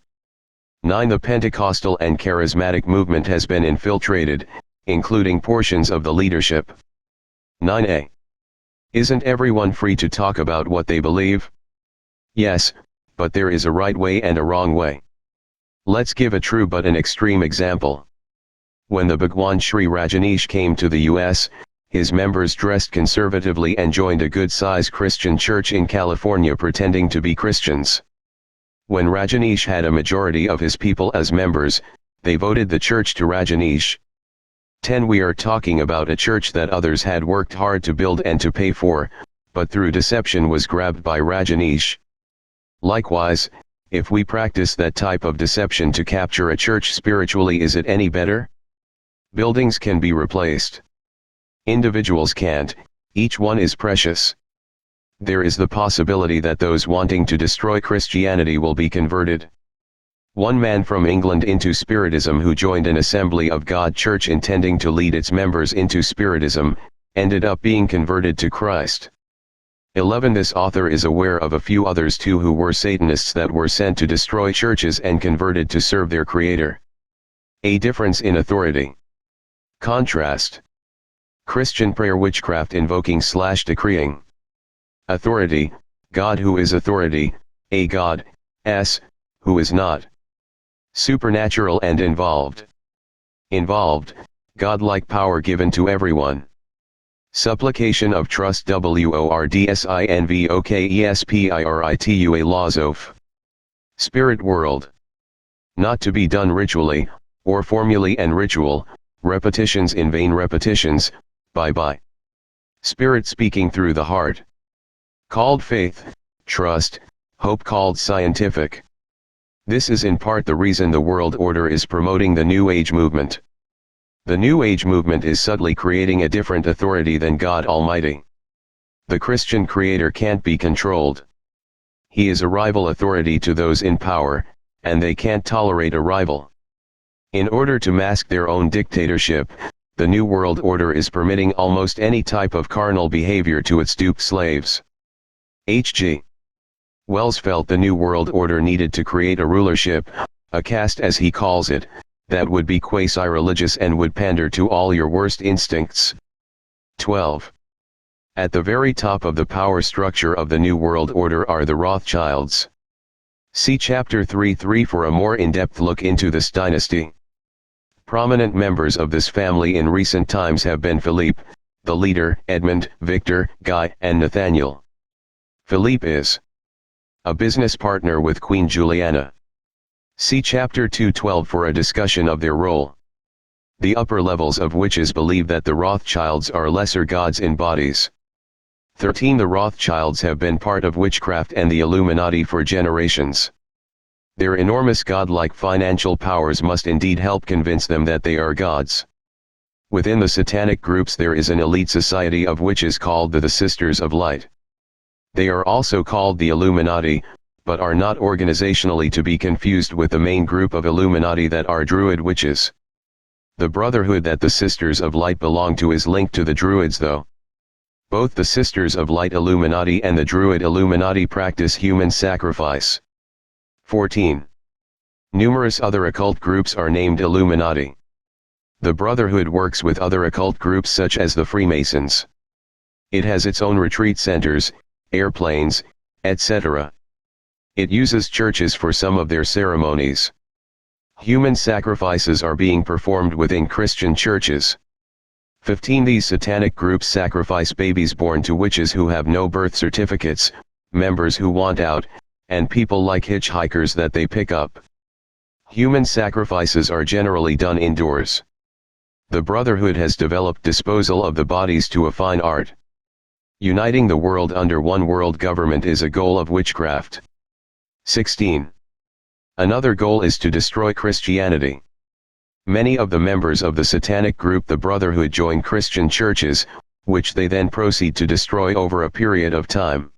9. The Pentecostal and Charismatic movement has been infiltrated, including portions of the leadership. 9a. Isn't everyone free to talk about what they believe? Yes, but there is a right way and a wrong way. Let's give a true but an extreme example. When the Bhagwan Sri Rajneesh came to the US, his members dressed conservatively and joined a good-sized Christian church in California pretending to be Christians. When Rajneesh had a majority of his people as members, they voted the church to Rajneesh. 10. We are talking about a church that others had worked hard to build and to pay for, but through deception was grabbed by Rajneesh. Likewise, if we practice that type of deception to capture a church spiritually, is it any better? Buildings can be replaced. Individuals can't, each one is precious. There is the possibility that those wanting to destroy Christianity will be converted. One man from England into Spiritism who joined an Assembly of God church intending to lead its members into Spiritism, ended up being converted to Christ. 11. This author is aware of a few others too who were Satanists that were sent to destroy churches and converted to serve their Creator. A difference in authority. Contrast. Christian prayer witchcraft invoking/decreeing. Authority, God who is authority, a God, s, who is not. Supernatural and involved. Involved, God-like power given to everyone. Supplication of Trust WORDSINVOKESPIRITUA Laws of Spirit World. Not to be done ritually, or formulae and ritual, repetitions in vain repetitions, by Spirit speaking through the heart. Called faith, trust, hope called scientific. This is in part the reason the world order is promoting the New Age movement. The New Age movement is subtly creating a different authority than God Almighty. The Christian Creator can't be controlled. He is a rival authority to those in power, and they can't tolerate a rival. In order to mask their own dictatorship, the New World Order is permitting almost any type of carnal behavior to its duped slaves. H.G. Wells felt the New World Order needed to create a rulership, a caste as he calls it, that would be quasi-religious and would pander to all your worst instincts. 12. At the very top of the power structure of the New World Order are the Rothschilds. See Chapter 3.3 for a more in-depth look into this dynasty. Prominent members of this family in recent times have been Philippe, the leader, Edmund, Victor, Guy, and Nathaniel. Philippe is a business partner with Queen Juliana. See Chapter 2.12 for a discussion of their role. The upper levels of witches believe that the Rothschilds are lesser gods in bodies. 13. The Rothschilds have been part of witchcraft and the Illuminati for generations. Their enormous godlike financial powers must indeed help convince them that they are gods. Within the satanic groups there is an elite society of witches called the Sisters of Light. They are also called the Illuminati, but are not organizationally to be confused with the main group of Illuminati that are Druid witches. The brotherhood that the Sisters of Light belong to is linked to the Druids though. Both the Sisters of Light Illuminati and the Druid Illuminati practice human sacrifice. 14. Numerous other occult groups are named Illuminati. The Brotherhood works with other occult groups such as the Freemasons. It has its own retreat centers, airplanes, etc. It uses churches for some of their ceremonies. Human sacrifices are being performed within Christian churches. 15. These satanic groups sacrifice babies born to witches who have no birth certificates, members who want out, and people like hitchhikers that they pick up. Human sacrifices are generally done indoors. The Brotherhood has developed disposal of the bodies to a fine art. Uniting the world under one world government is a goal of witchcraft. 16. Another goal is to destroy Christianity. Many of the members of the satanic group the Brotherhood join Christian churches, which they then proceed to destroy over a period of time.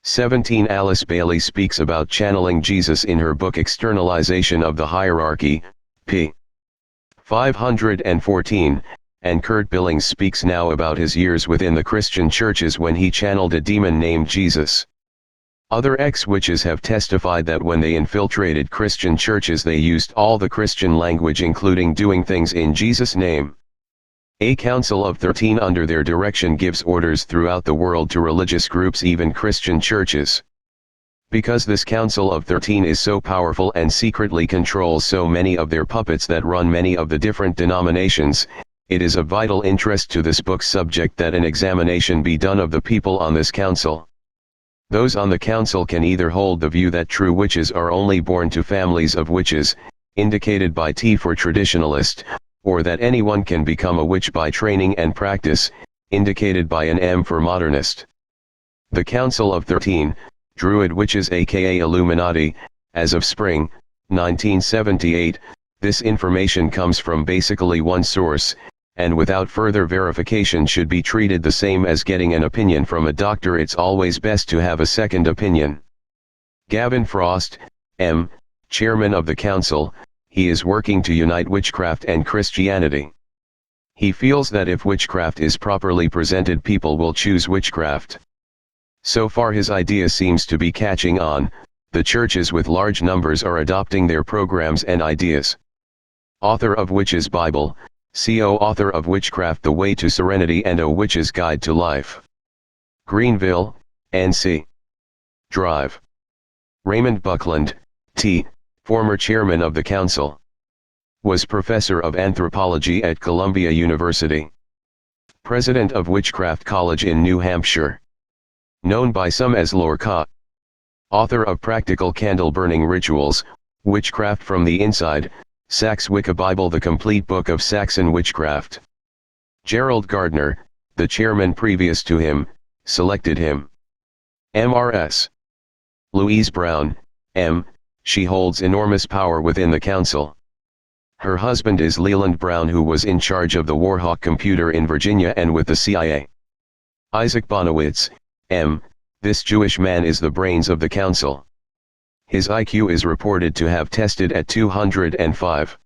17. Alice Bailey speaks about channeling Jesus in her book Externalization of the Hierarchy, p. 514, and Kurt Billings speaks now about his years within the Christian churches when he channeled a demon named Jesus. Other ex-witches have testified that when they infiltrated Christian churches they used all the Christian language including doing things in Jesus' name. A Council of 13 under their direction gives orders throughout the world to religious groups, even Christian churches. Because this Council of 13 is so powerful and secretly controls so many of their puppets that run many of the different denominations, it is of vital interest to this book's subject that an examination be done of the people on this council. Those on the council can either hold the view that true witches are only born to families of witches, indicated by T for traditionalist, or that anyone can become a witch by training and practice, indicated by an M for modernist. The Council of 13, Druid witches aka Illuminati, as of spring, 1978, this information comes from basically one source, and without further verification should be treated the same as getting an opinion from a doctor. It's always best to have a second opinion. Gavin Frost, M., chairman of the council, he is working to unite witchcraft and Christianity. He feels that if witchcraft is properly presented people will choose witchcraft. So far his idea seems to be catching on, the churches with large numbers are adopting their programs and ideas. Author of Witch's Bible, CO author of Witchcraft The Way to Serenity and A Witch's Guide to Life. Greenville, NC. Drive. Raymond Buckland, T., former chairman of the council. Was professor of anthropology at Columbia University. President of Witchcraft College in New Hampshire. Known by some as Lorca. Author of Practical Candle-Burning Rituals, Witchcraft from the Inside, Saxe Wicca Bible, The Complete Book of Saxon Witchcraft. Gerald Gardner, the chairman previous to him, selected him. Mrs. Louise Brown, M., she holds enormous power within the council. Her husband is Leland Brown, who was in charge of the Warhawk computer in Virginia and with the CIA. Isaac Bonowitz, M., this Jewish man is the brains of the council. His IQ is reported to have tested at 205.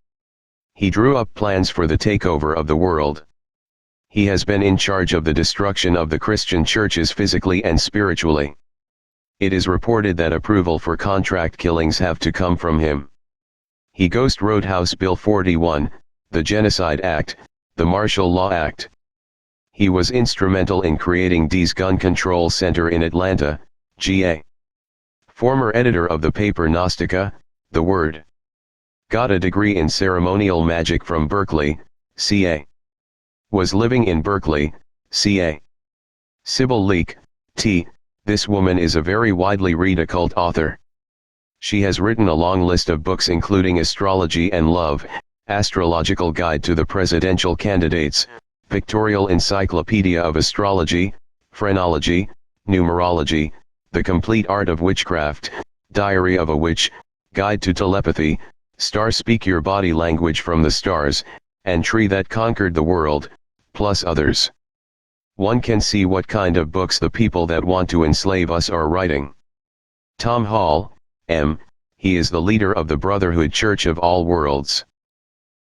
He drew up plans for the takeover of the world. He has been in charge of the destruction of the Christian churches physically and spiritually. It is reported that approval for contract killings have to come from him. He ghost wrote House Bill 41, the Genocide Act, the Martial Law Act. He was instrumental in creating Dee's Gun Control Center in Atlanta, GA. Former editor of the paper Gnostica, The Word. Got a degree in ceremonial magic from Berkeley, CA. Was living in Berkeley, CA. Sybil Leek, T. This woman is a very widely read occult author. She has written a long list of books including Astrology and Love, Astrological Guide to the Presidential Candidates, Pictorial Encyclopedia of Astrology, Phrenology, Numerology, The Complete Art of Witchcraft, Diary of a Witch, Guide to Telepathy, Star Speak Your Body Language from the Stars, and Tree That Conquered the World, plus others. One can see what kind of books the people that want to enslave us are writing. Tom Hall, M., he is the leader of the Brotherhood Church of All Worlds.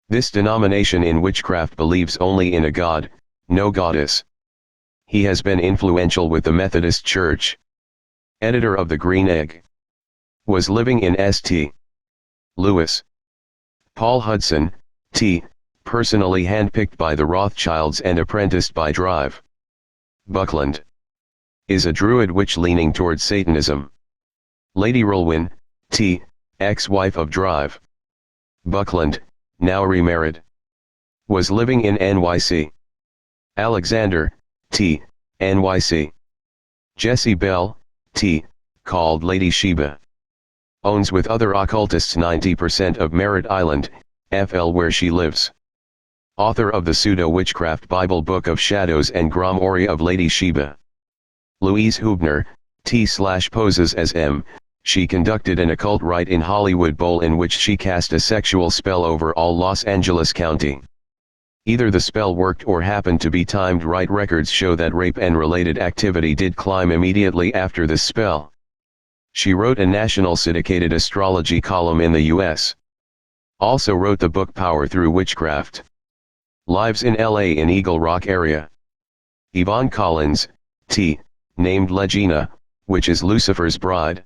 This denomination in witchcraft believes only in a god, no goddess. He has been influential with the Methodist Church. Editor of the Green Egg. Was living in St. Louis. Paul Hudson, T., personally handpicked by the Rothschilds and apprenticed by Drive. Buckland. Is a Druid witch leaning towards Satanism. Lady Rolwyn, T., ex-wife of Drive. Buckland, now remarried. Was living in NYC. Alexander, T., NYC. Jessie Bell, T., called Lady Sheba. Owns with other occultists 90% of Merritt Island, FL, where she lives. Author of the pseudo-witchcraft Bible Book of Shadows and Grimoire of Lady Sheba. Louise Hubner, T. poses as M. She conducted an occult rite in Hollywood Bowl in which she cast a sexual spell over all Los Angeles County. Either the spell worked or happened to be timed right. Records show that rape and related activity did climb immediately after the spell. She wrote a national syndicated astrology column in the U.S. Also wrote the book Power Through Witchcraft. Lives in L.A. in Eagle Rock area. Yvonne Collins, T., named Legina, which is Lucifer's bride.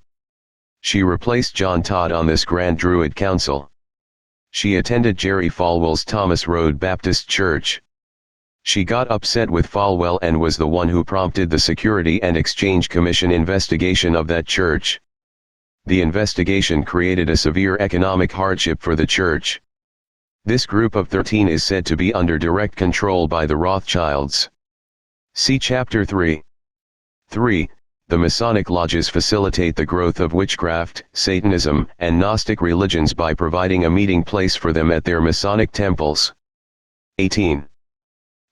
She replaced John Todd on this Grand Druid Council. She attended Jerry Falwell's Thomas Road Baptist Church. She got upset with Falwell and was the one who prompted the Security and Exchange Commission investigation of that church. The investigation created a severe economic hardship for the church. This group of 13 is said to be under direct control by the Rothschilds. See Chapter 3. 3. The Masonic lodges facilitate the growth of witchcraft, Satanism, and Gnostic religions by providing a meeting place for them at their Masonic temples. 18.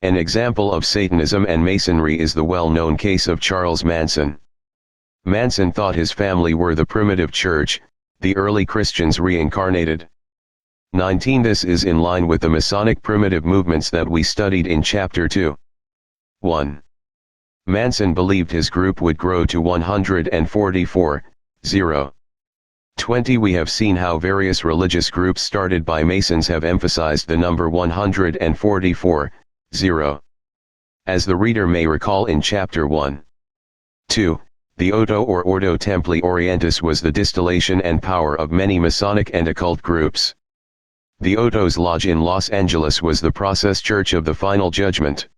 An example of Satanism and Masonry is the well-known case of Charles Manson. Manson thought his family were the primitive church, the early Christians reincarnated. 19. This is in line with the Masonic primitive movements that we studied in Chapter 2. 1. Manson believed his group would grow to 144. 0. 20. We have seen how various religious groups started by Masons have emphasized the number 144. 0. As the reader may recall in Chapter 1. 2. The Ordo or Ordo Templi Orientis was the distillation and power of many Masonic and occult groups. The Oto's Lodge in Los Angeles was the process church of the Final Judgment.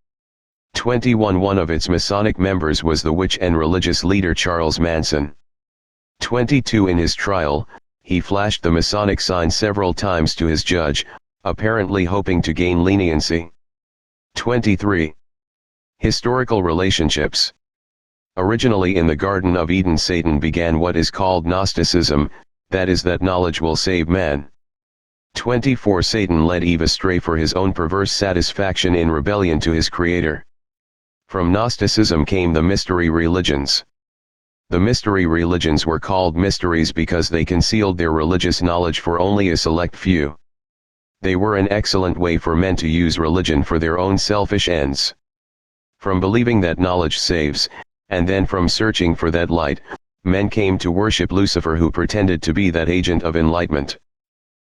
21. One of its Masonic members was the witch and religious leader Charles Manson. 22. In his trial, he flashed the Masonic sign several times to his judge, apparently hoping to gain leniency. 23. Historical relationships. Originally in the Garden of Eden, Satan began what is called Gnosticism, that is, that knowledge will save man. 24 Satan led Eve astray for his own perverse satisfaction in rebellion to his Creator. From Gnosticism came the mystery religions. The mystery religions were called mysteries because they concealed their religious knowledge for only a select few. They were an excellent way for men to use religion for their own selfish ends. From believing that knowledge saves, and then from searching for that light, men came to worship Lucifer, who pretended to be that agent of enlightenment.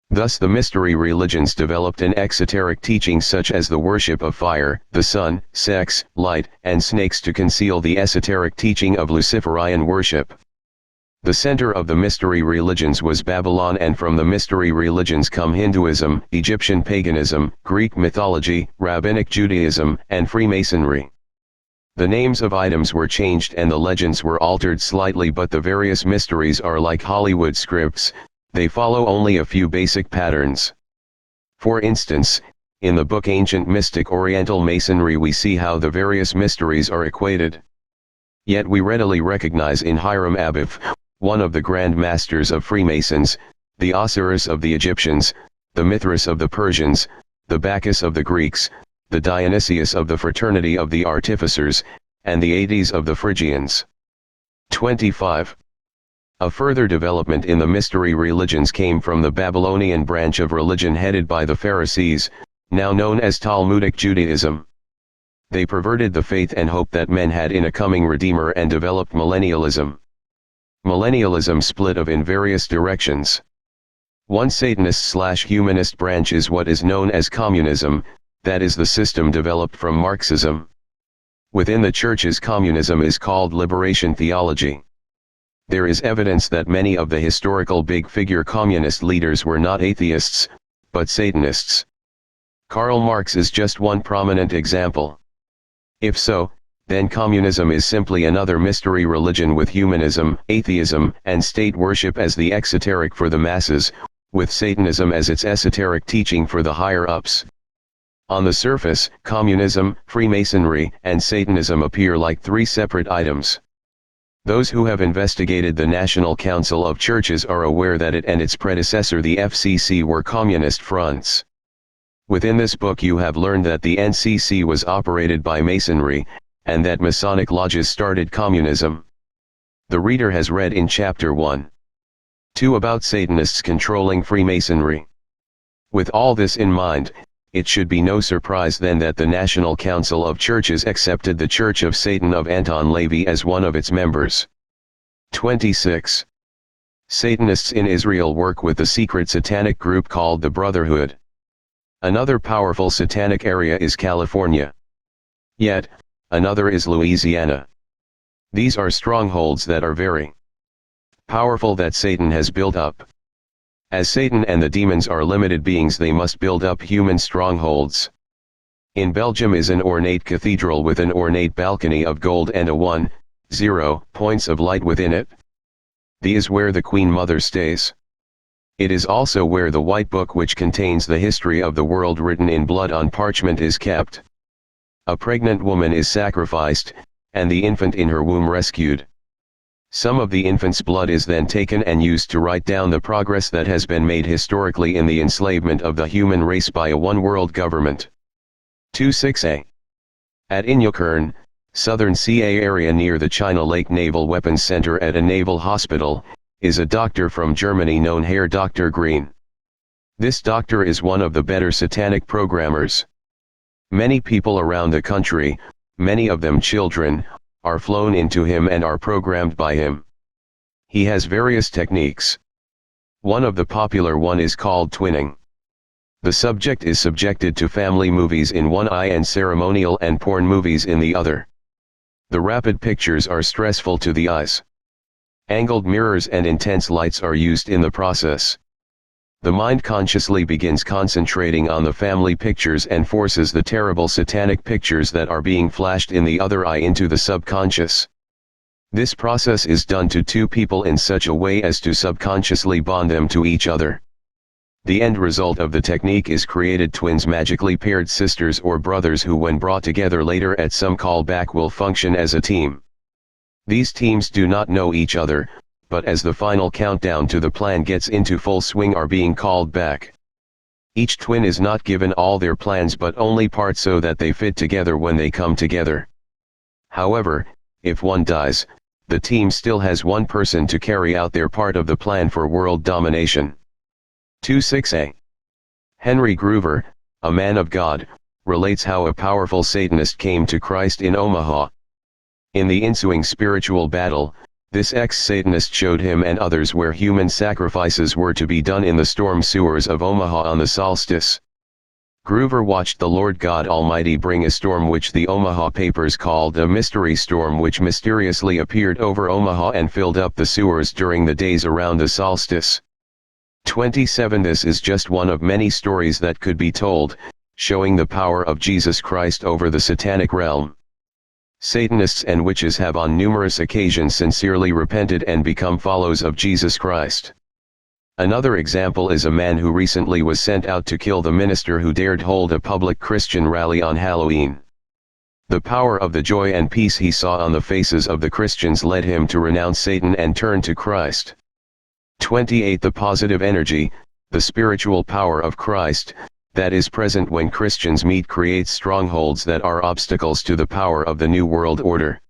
Thus the mystery religions developed an exoteric teaching such as the worship of fire, the sun, sex, light, and snakes to conceal the esoteric teaching of Luciferian worship. The center of the mystery religions was Babylon, and from the mystery religions come Hinduism, Egyptian paganism, Greek mythology, Rabbinic Judaism, and Freemasonry. The names of items were changed and the legends were altered slightly, but the various mysteries are like Hollywood scripts, they follow only a few basic patterns. For instance, in the book Ancient Mystic Oriental Masonry we see how the various mysteries are equated. Yet we readily recognize in Hiram Abiff, one of the Grand Masters of Freemasons, the Osiris of the Egyptians, the Mithras of the Persians, the Bacchus of the Greeks, the Dionysius of the Fraternity of the Artificers, and the Hades of the Phrygians. 25. A further development in the mystery religions came from the Babylonian branch of religion headed by the Pharisees, now known as Talmudic Judaism. They perverted the faith and hope that men had in a coming Redeemer and developed millennialism. Millennialism split off in various directions. One Satanist/humanist branch is what is known as communism, that is the system developed from Marxism. Within the churches, communism is called liberation theology. There is evidence that many of the historical big-figure communist leaders were not atheists, but Satanists. Karl Marx is just one prominent example. If so, then communism is simply another mystery religion with humanism, atheism, and state worship as the exoteric for the masses, with Satanism as its esoteric teaching for the higher-ups. On the surface, communism, Freemasonry, and Satanism appear like three separate items. Those who have investigated the National Council of Churches are aware that it and its predecessor the FCC were communist fronts. Within this book you have learned that the NCC was operated by Masonry, and that Masonic lodges started communism. The reader has read in Chapter 1. 2 about Satanists controlling Freemasonry. With all this in mind, it should be no surprise then that the National Council of Churches accepted the Church of Satan of Anton LaVey as one of its members. 26. Satanists in Israel work with the secret satanic group called the Brotherhood. Another powerful satanic area is California. Yet, another is Louisiana. These are strongholds that are very powerful that Satan has built up. As Satan and the demons are limited beings, they must build up human strongholds. In Belgium is an ornate cathedral with an ornate balcony of gold and a 1.0 points of light within it. The is where the Queen Mother stays. It is also where the White Book, which contains the history of the world written in blood on parchment, is kept. A pregnant woman is sacrificed, and the infant in her womb rescued. Some of the infant's blood is then taken and used to write down the progress that has been made historically in the enslavement of the human race by a one-world government. 26a. At Inyokern, southern CA area near the China Lake Naval Weapons Center at a naval hospital, is a doctor from Germany known Herr Dr. Green. This doctor is one of the better satanic programmers. Many people around the country, many of them children, are flown into him and are programmed by him. He has various techniques. One of the popular one is called twinning. The subject is subjected to family movies in one eye and ceremonial and porn movies in the other. The rapid pictures are stressful to the eyes. Angled mirrors and intense lights are used in the process. The mind consciously begins concentrating on the family pictures and forces the terrible satanic pictures that are being flashed in the other eye into the subconscious. This process is done to two people in such a way as to subconsciously bond them to each other. The end result of the technique is created twins, magically paired sisters or brothers who, when brought together later at some callback, will function as a team. These teams do not know each other, but as the final countdown to the plan gets into full swing are being called back. Each twin is not given all their plans but only part so that they fit together when they come together. However, if one dies, the team still has one person to carry out their part of the plan for world domination. 26a. Henry Groover, a man of God, relates how a powerful Satanist came to Christ in Omaha. In the ensuing spiritual battle, this ex-Satanist showed him and others where human sacrifices were to be done in the storm sewers of Omaha on the solstice. Groover watched the Lord God Almighty bring a storm which the Omaha papers called a mystery storm, which mysteriously appeared over Omaha and filled up the sewers during the days around the solstice. 27. This is just one of many stories that could be told, showing the power of Jesus Christ over the satanic realm. Satanists and witches have on numerous occasions sincerely repented and become followers of Jesus Christ. Another example is a man who recently was sent out to kill the minister who dared hold a public Christian rally on Halloween. The power of the joy and peace he saw on the faces of the Christians led him to renounce Satan and turn to Christ. 28. The positive energy, the spiritual power of Christ, that is present when Christians meet, creates strongholds that are obstacles to the power of the New World Order.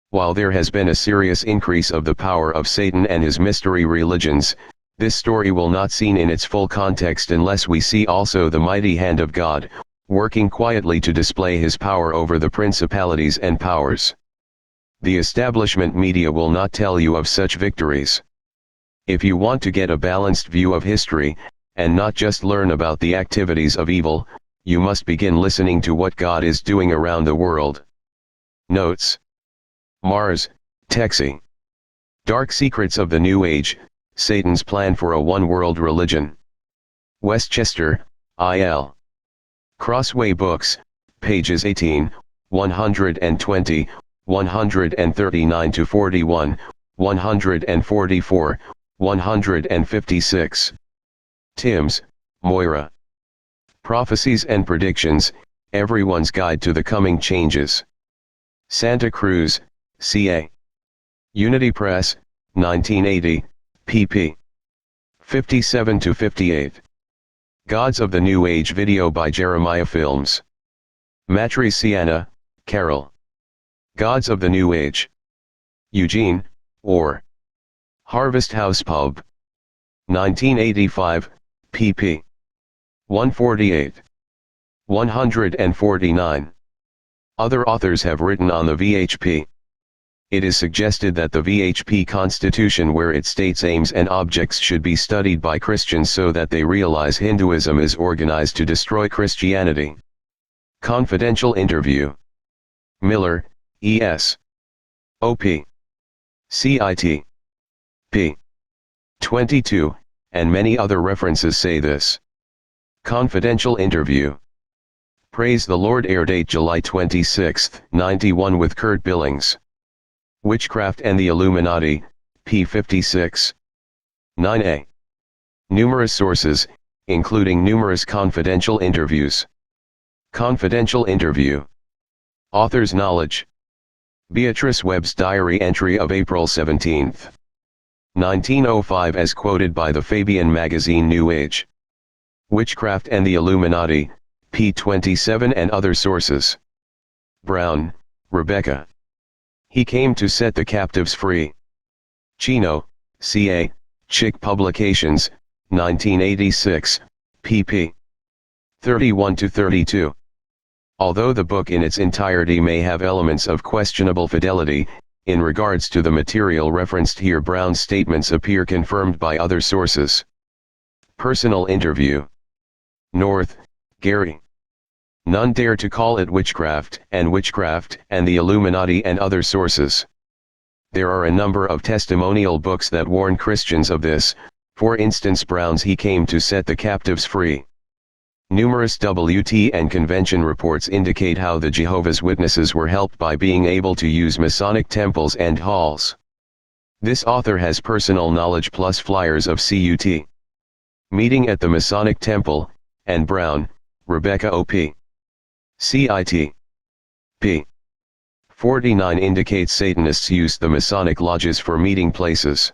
While there has been a serious increase of the power of Satan and his mystery religions, this story will not be seen in its full context unless we see also the mighty hand of God, working quietly to display his power over the principalities and powers. The establishment media will not tell you of such victories. If you want to get a balanced view of history, and not just learn about the activities of evil, you must begin listening to what God is doing around the world. Notes. Mars, Texi. Dark Secrets of the New Age, Satan's Plan for a One-World Religion. Westchester, IL. Crossway Books, pages 18, 120, 139-41, 144, 156. Timms, Moira. Prophecies and Predictions, Everyone's Guide to the Coming Changes. Santa Cruz, CA. Unity Press, 1980, pp. 57-58. Gods of the New Age video by Jeremiah Films. Matriciana, Carol. Gods of the New Age. Eugene, or. Harvest House Pub. 1985, pp. 148. 149. Other authors have written on the VHP. It is suggested that the VHP Constitution, where it states aims and objects, should be studied by Christians so that they realize Hinduism is organized to destroy Christianity. Confidential interview. Miller, E.S. O.P. CIT. p. 22, and many other references say this. Confidential interview. Praise the Lord, air date July 26, 91, with Kurt Billings. Witchcraft and the Illuminati, p. 56. 9a. Numerous sources, including numerous confidential interviews. Confidential interview. Author's knowledge. Beatrice Webb's diary entry of April 17, 1905, as quoted by the Fabian magazine New Age. Witchcraft and the Illuminati, p. 27, and other sources. Brown, Rebecca. He Came to Set the Captives Free. Chino, C.A., Chick Publications, 1986, pp. 31-32. Although the book in its entirety may have elements of questionable fidelity, in regards to the material referenced here, Brown's statements appear confirmed by other sources. Personal interview. North, Gary. None dare to call it witchcraft and the Illuminati and other sources. There are a number of testimonial books that warn Christians of this, for instance Brown's He Came to Set the Captives Free. Numerous WT and convention reports indicate how the Jehovah's Witnesses were helped by being able to use Masonic temples and halls. This author has personal knowledge plus flyers of CUT. Meeting at the Masonic Temple, and Brown, Rebecca O.P. CIT. p. 49 indicates Satanists use the Masonic lodges for meeting places.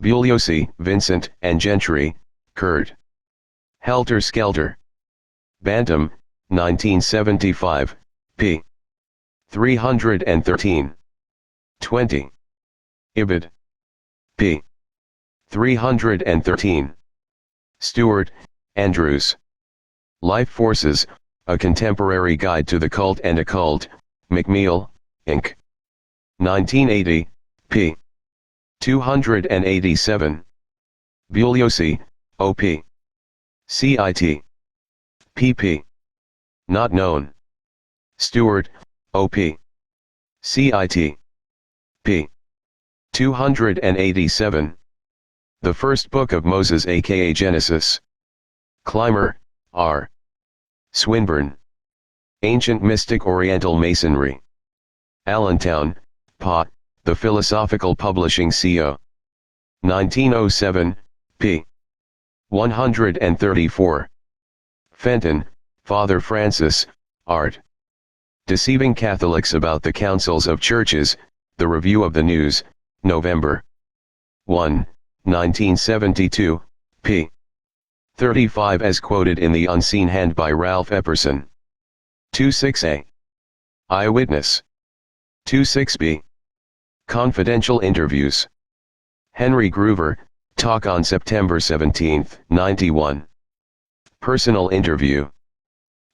Bugliosi, Vincent, and Gentry, Kurt. Helter Skelter. Bantam, 1975, p. 313. 20. Ibid. p. 313. Stewart, Andrews. Life Forces, A Contemporary Guide to the Cult and Occult, McMeel, Inc. 1980, p. 287. Bugliosi, O.P. CIT. pp. Not known. Stewart, O.P. CIT. p. 287. The First Book of Moses aka Genesis. Clymer, R. Swinburne. Ancient Mystic Oriental Masonry. Allentown, Pa., The Philosophical Publishing Co. 1907, p. 134. Fenton, Father Francis, Art. Deceiving Catholics About the Councils of Churches, The Review of the News, November 1, 1972, p. 35 as quoted in The Unseen Hand by Ralph Epperson. 26a. Eyewitness. 26b. Confidential Interviews. Henry Groover, Talk on September 17, 91. Personal Interview.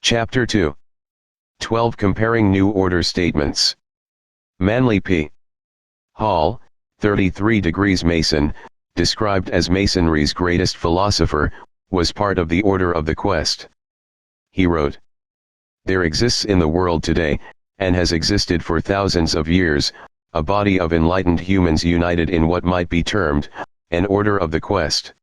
Chapter 2. 12 Comparing New Order Statements. Manly P. Hall, 33 degrees Mason, described as Masonry's greatest philosopher, was part of the Order of the Quest. He wrote, "There exists in the world today, and has existed for thousands of years, a body of enlightened humans united in what might be termed an Order of the Quest.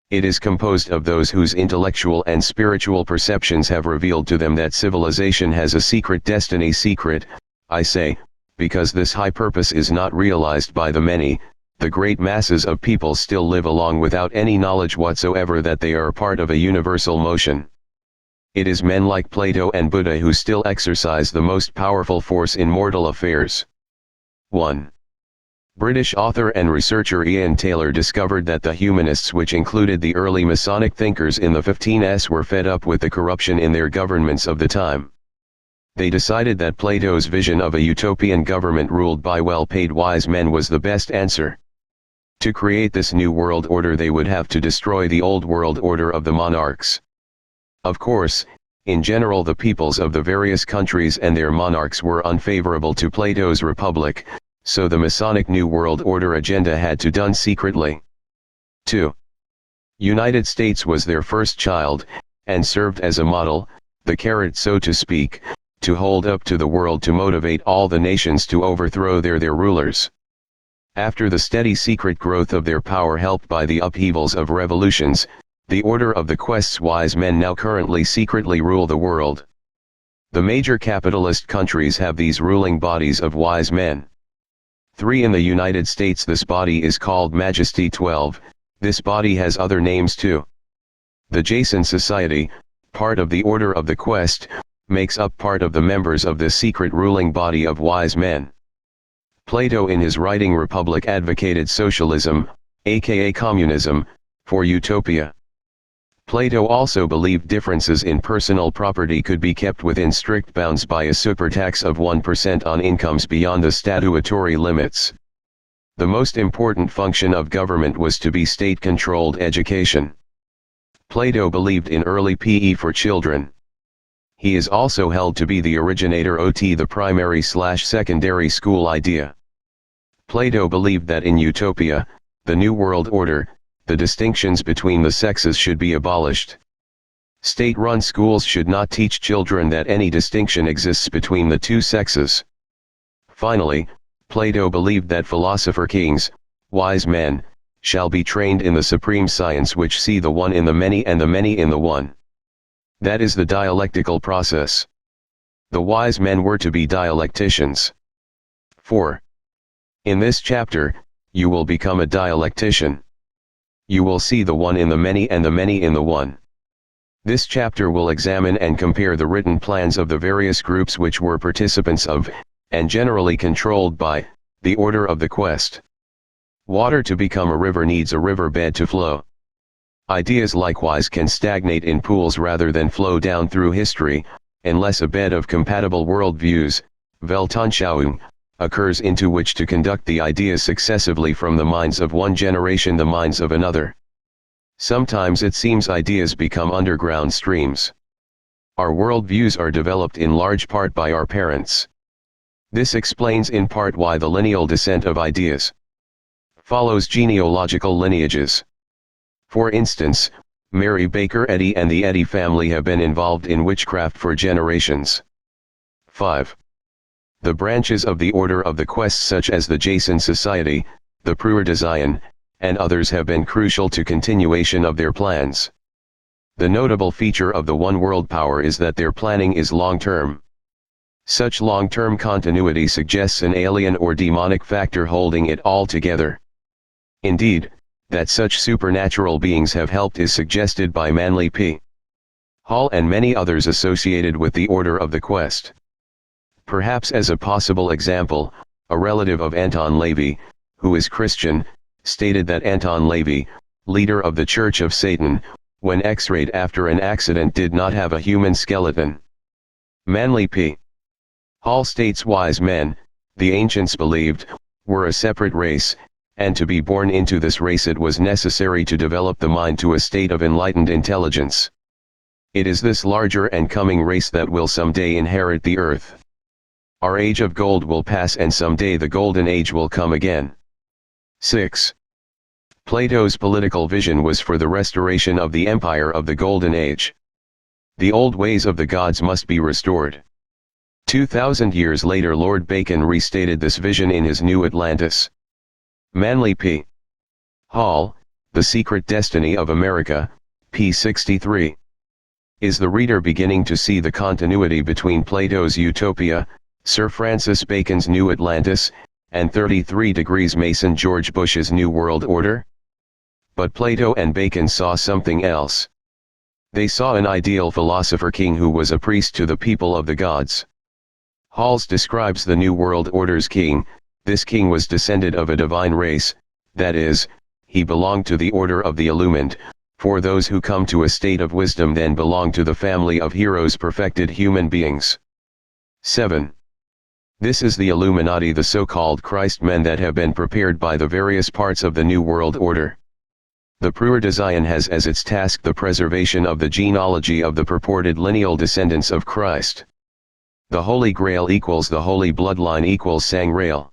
It is composed of those whose intellectual and spiritual perceptions have revealed to them that civilization has a secret destiny. Secret, I say, because this high purpose is not realized by the many. The great masses of people still live along without any knowledge whatsoever that they are part of a universal motion. It is men like Plato and Buddha who still exercise the most powerful force in mortal affairs." 1. British author and researcher Ian Taylor discovered that the humanists, which included the early Masonic thinkers in the 15s, were fed up with the corruption in their governments of the time. They decided that Plato's vision of a utopian government ruled by well-paid wise men was the best answer. To create this new world order they would have to destroy the old world order of the monarchs. Of course, in general the peoples of the various countries and their monarchs were unfavorable to Plato's republic, so the Masonic New World Order agenda had to done secretly. 2. United States was their first child, and served as a model, the carrot so to speak, to hold up to the world to motivate all the nations to overthrow their rulers. After the steady secret growth of their power helped by the upheavals of revolutions, the Order of the Quest's wise men now currently secretly rule the world. The major capitalist countries have these ruling bodies of wise men. 3. In the United States this body is called Majesty 12, this body has other names too. The Jason Society, part of the Order of the Quest, makes up part of the members of this secret ruling body of wise men. Plato in his writing Republic advocated socialism, aka communism, for utopia. Plato also believed differences in personal property could be kept within strict bounds by a supertax of 1% on incomes beyond the statutory limits. The most important function of government was to be state-controlled education. Plato believed in early PE for children. He is also held to be the originator of the primary/secondary school idea. Plato believed that in utopia, the New World Order, the distinctions between the sexes should be abolished. State-run schools should not teach children that any distinction exists between the two sexes. Finally, Plato believed that philosopher kings, wise men, shall be trained in the supreme science which see the one in the many and the many in the one. That is the dialectical process. The wise men were to be dialecticians. 4. In this chapter, you will become a dialectician. You will see the one in the many and the many in the one. This chapter will examine and compare the written plans of the various groups which were participants of, and generally controlled by, the order of the quest. Water to become a river needs a riverbed to flow. Ideas likewise can stagnate in pools rather than flow down through history, unless a bed of compatible worldviews, Weltanschauung, occurs into which to conduct the ideas successively from the minds of one generation the minds of another. Sometimes it seems ideas become underground streams. Our worldviews are developed in large part by our parents. This explains in part why the lineal descent of ideas follows genealogical lineages. For instance, Mary Baker Eddy and the Eddy family have been involved in witchcraft for generations. 5. The branches of the order of the quest such as the Jason Society, the Preur de Zion, and others have been crucial to continuation of their plans. The notable feature of the One World Power is that their planning is long-term. Such long-term continuity suggests an alien or demonic factor holding it all together. Indeed, that such supernatural beings have helped is suggested by Manly P. Hall and many others associated with the order of the quest. Perhaps as a possible example, a relative of Anton LaVey, who is Christian, stated that Anton LaVey, leader of the Church of Satan, when x-rayed after an accident did not have a human skeleton. Manly P. Hall states wise men, the ancients believed, were a separate race, and to be born into this race it was necessary to develop the mind to a state of enlightened intelligence. It is this larger and coming race that will someday inherit the earth. Our age of gold will pass and someday the golden age will come again. 6. Plato's political vision was for the restoration of the empire of the golden age. The old ways of the gods must be restored. 2,000 years later Lord Bacon restated this vision in his New Atlantis. Manly P. Hall, The Secret Destiny of America, p. 63. Is the reader beginning to see the continuity between Plato's Utopia, Sir Francis Bacon's New Atlantis, and 33 Degrees Mason George Bush's New World Order? But Plato and Bacon saw something else. They saw an ideal philosopher king who was a priest to the people of the gods. Halls describes the New World Order's king. This king was descended of a divine race, that is, he belonged to the order of the illumined, for those who come to a state of wisdom then belong to the family of heroes perfected human beings. 7. This is the Illuminati, the so-called Christ men that have been prepared by the various parts of the New World Order. The Preur de Zion has as its task the preservation of the genealogy of the purported lineal descendants of Christ. The Holy Grail equals the Holy Bloodline equals Sangreal.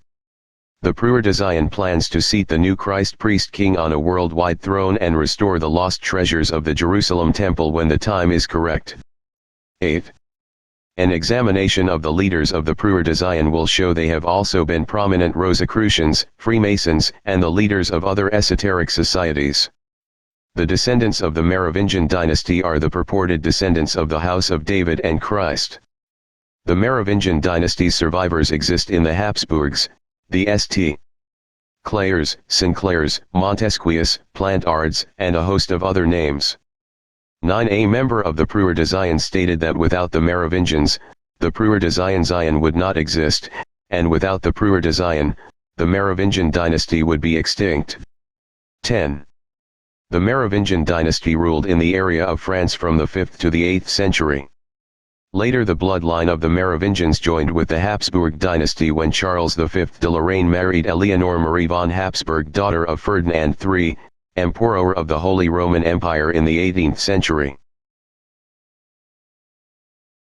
The Preur de Zion plans to seat the new Christ priest king on a worldwide throne and restore the lost treasures of the Jerusalem temple when the time is correct. 8. An examination of the leaders of the Preur de Zion will show they have also been prominent Rosicrucians, Freemasons, and the leaders of other esoteric societies. The descendants of the Merovingian dynasty are the purported descendants of the House of David and Christ. The Merovingian dynasty's survivors exist in the Habsburgs, the St. Clairs, Sinclairs, Montesquieu's, Plantards, and a host of other names. 9. A member of the Preur de Zion stated that without the Merovingians, the Preur de Zion would not exist, and without the Preur de Zion, the Merovingian dynasty would be extinct. 10. The Merovingian dynasty ruled in the area of France from the 5th to the 8th century. Later the bloodline of the Merovingians joined with the Habsburg dynasty when Charles V de Lorraine married Eleanor Marie von Habsburg, daughter of Ferdinand III, Emperor of the Holy Roman Empire in the 18th century.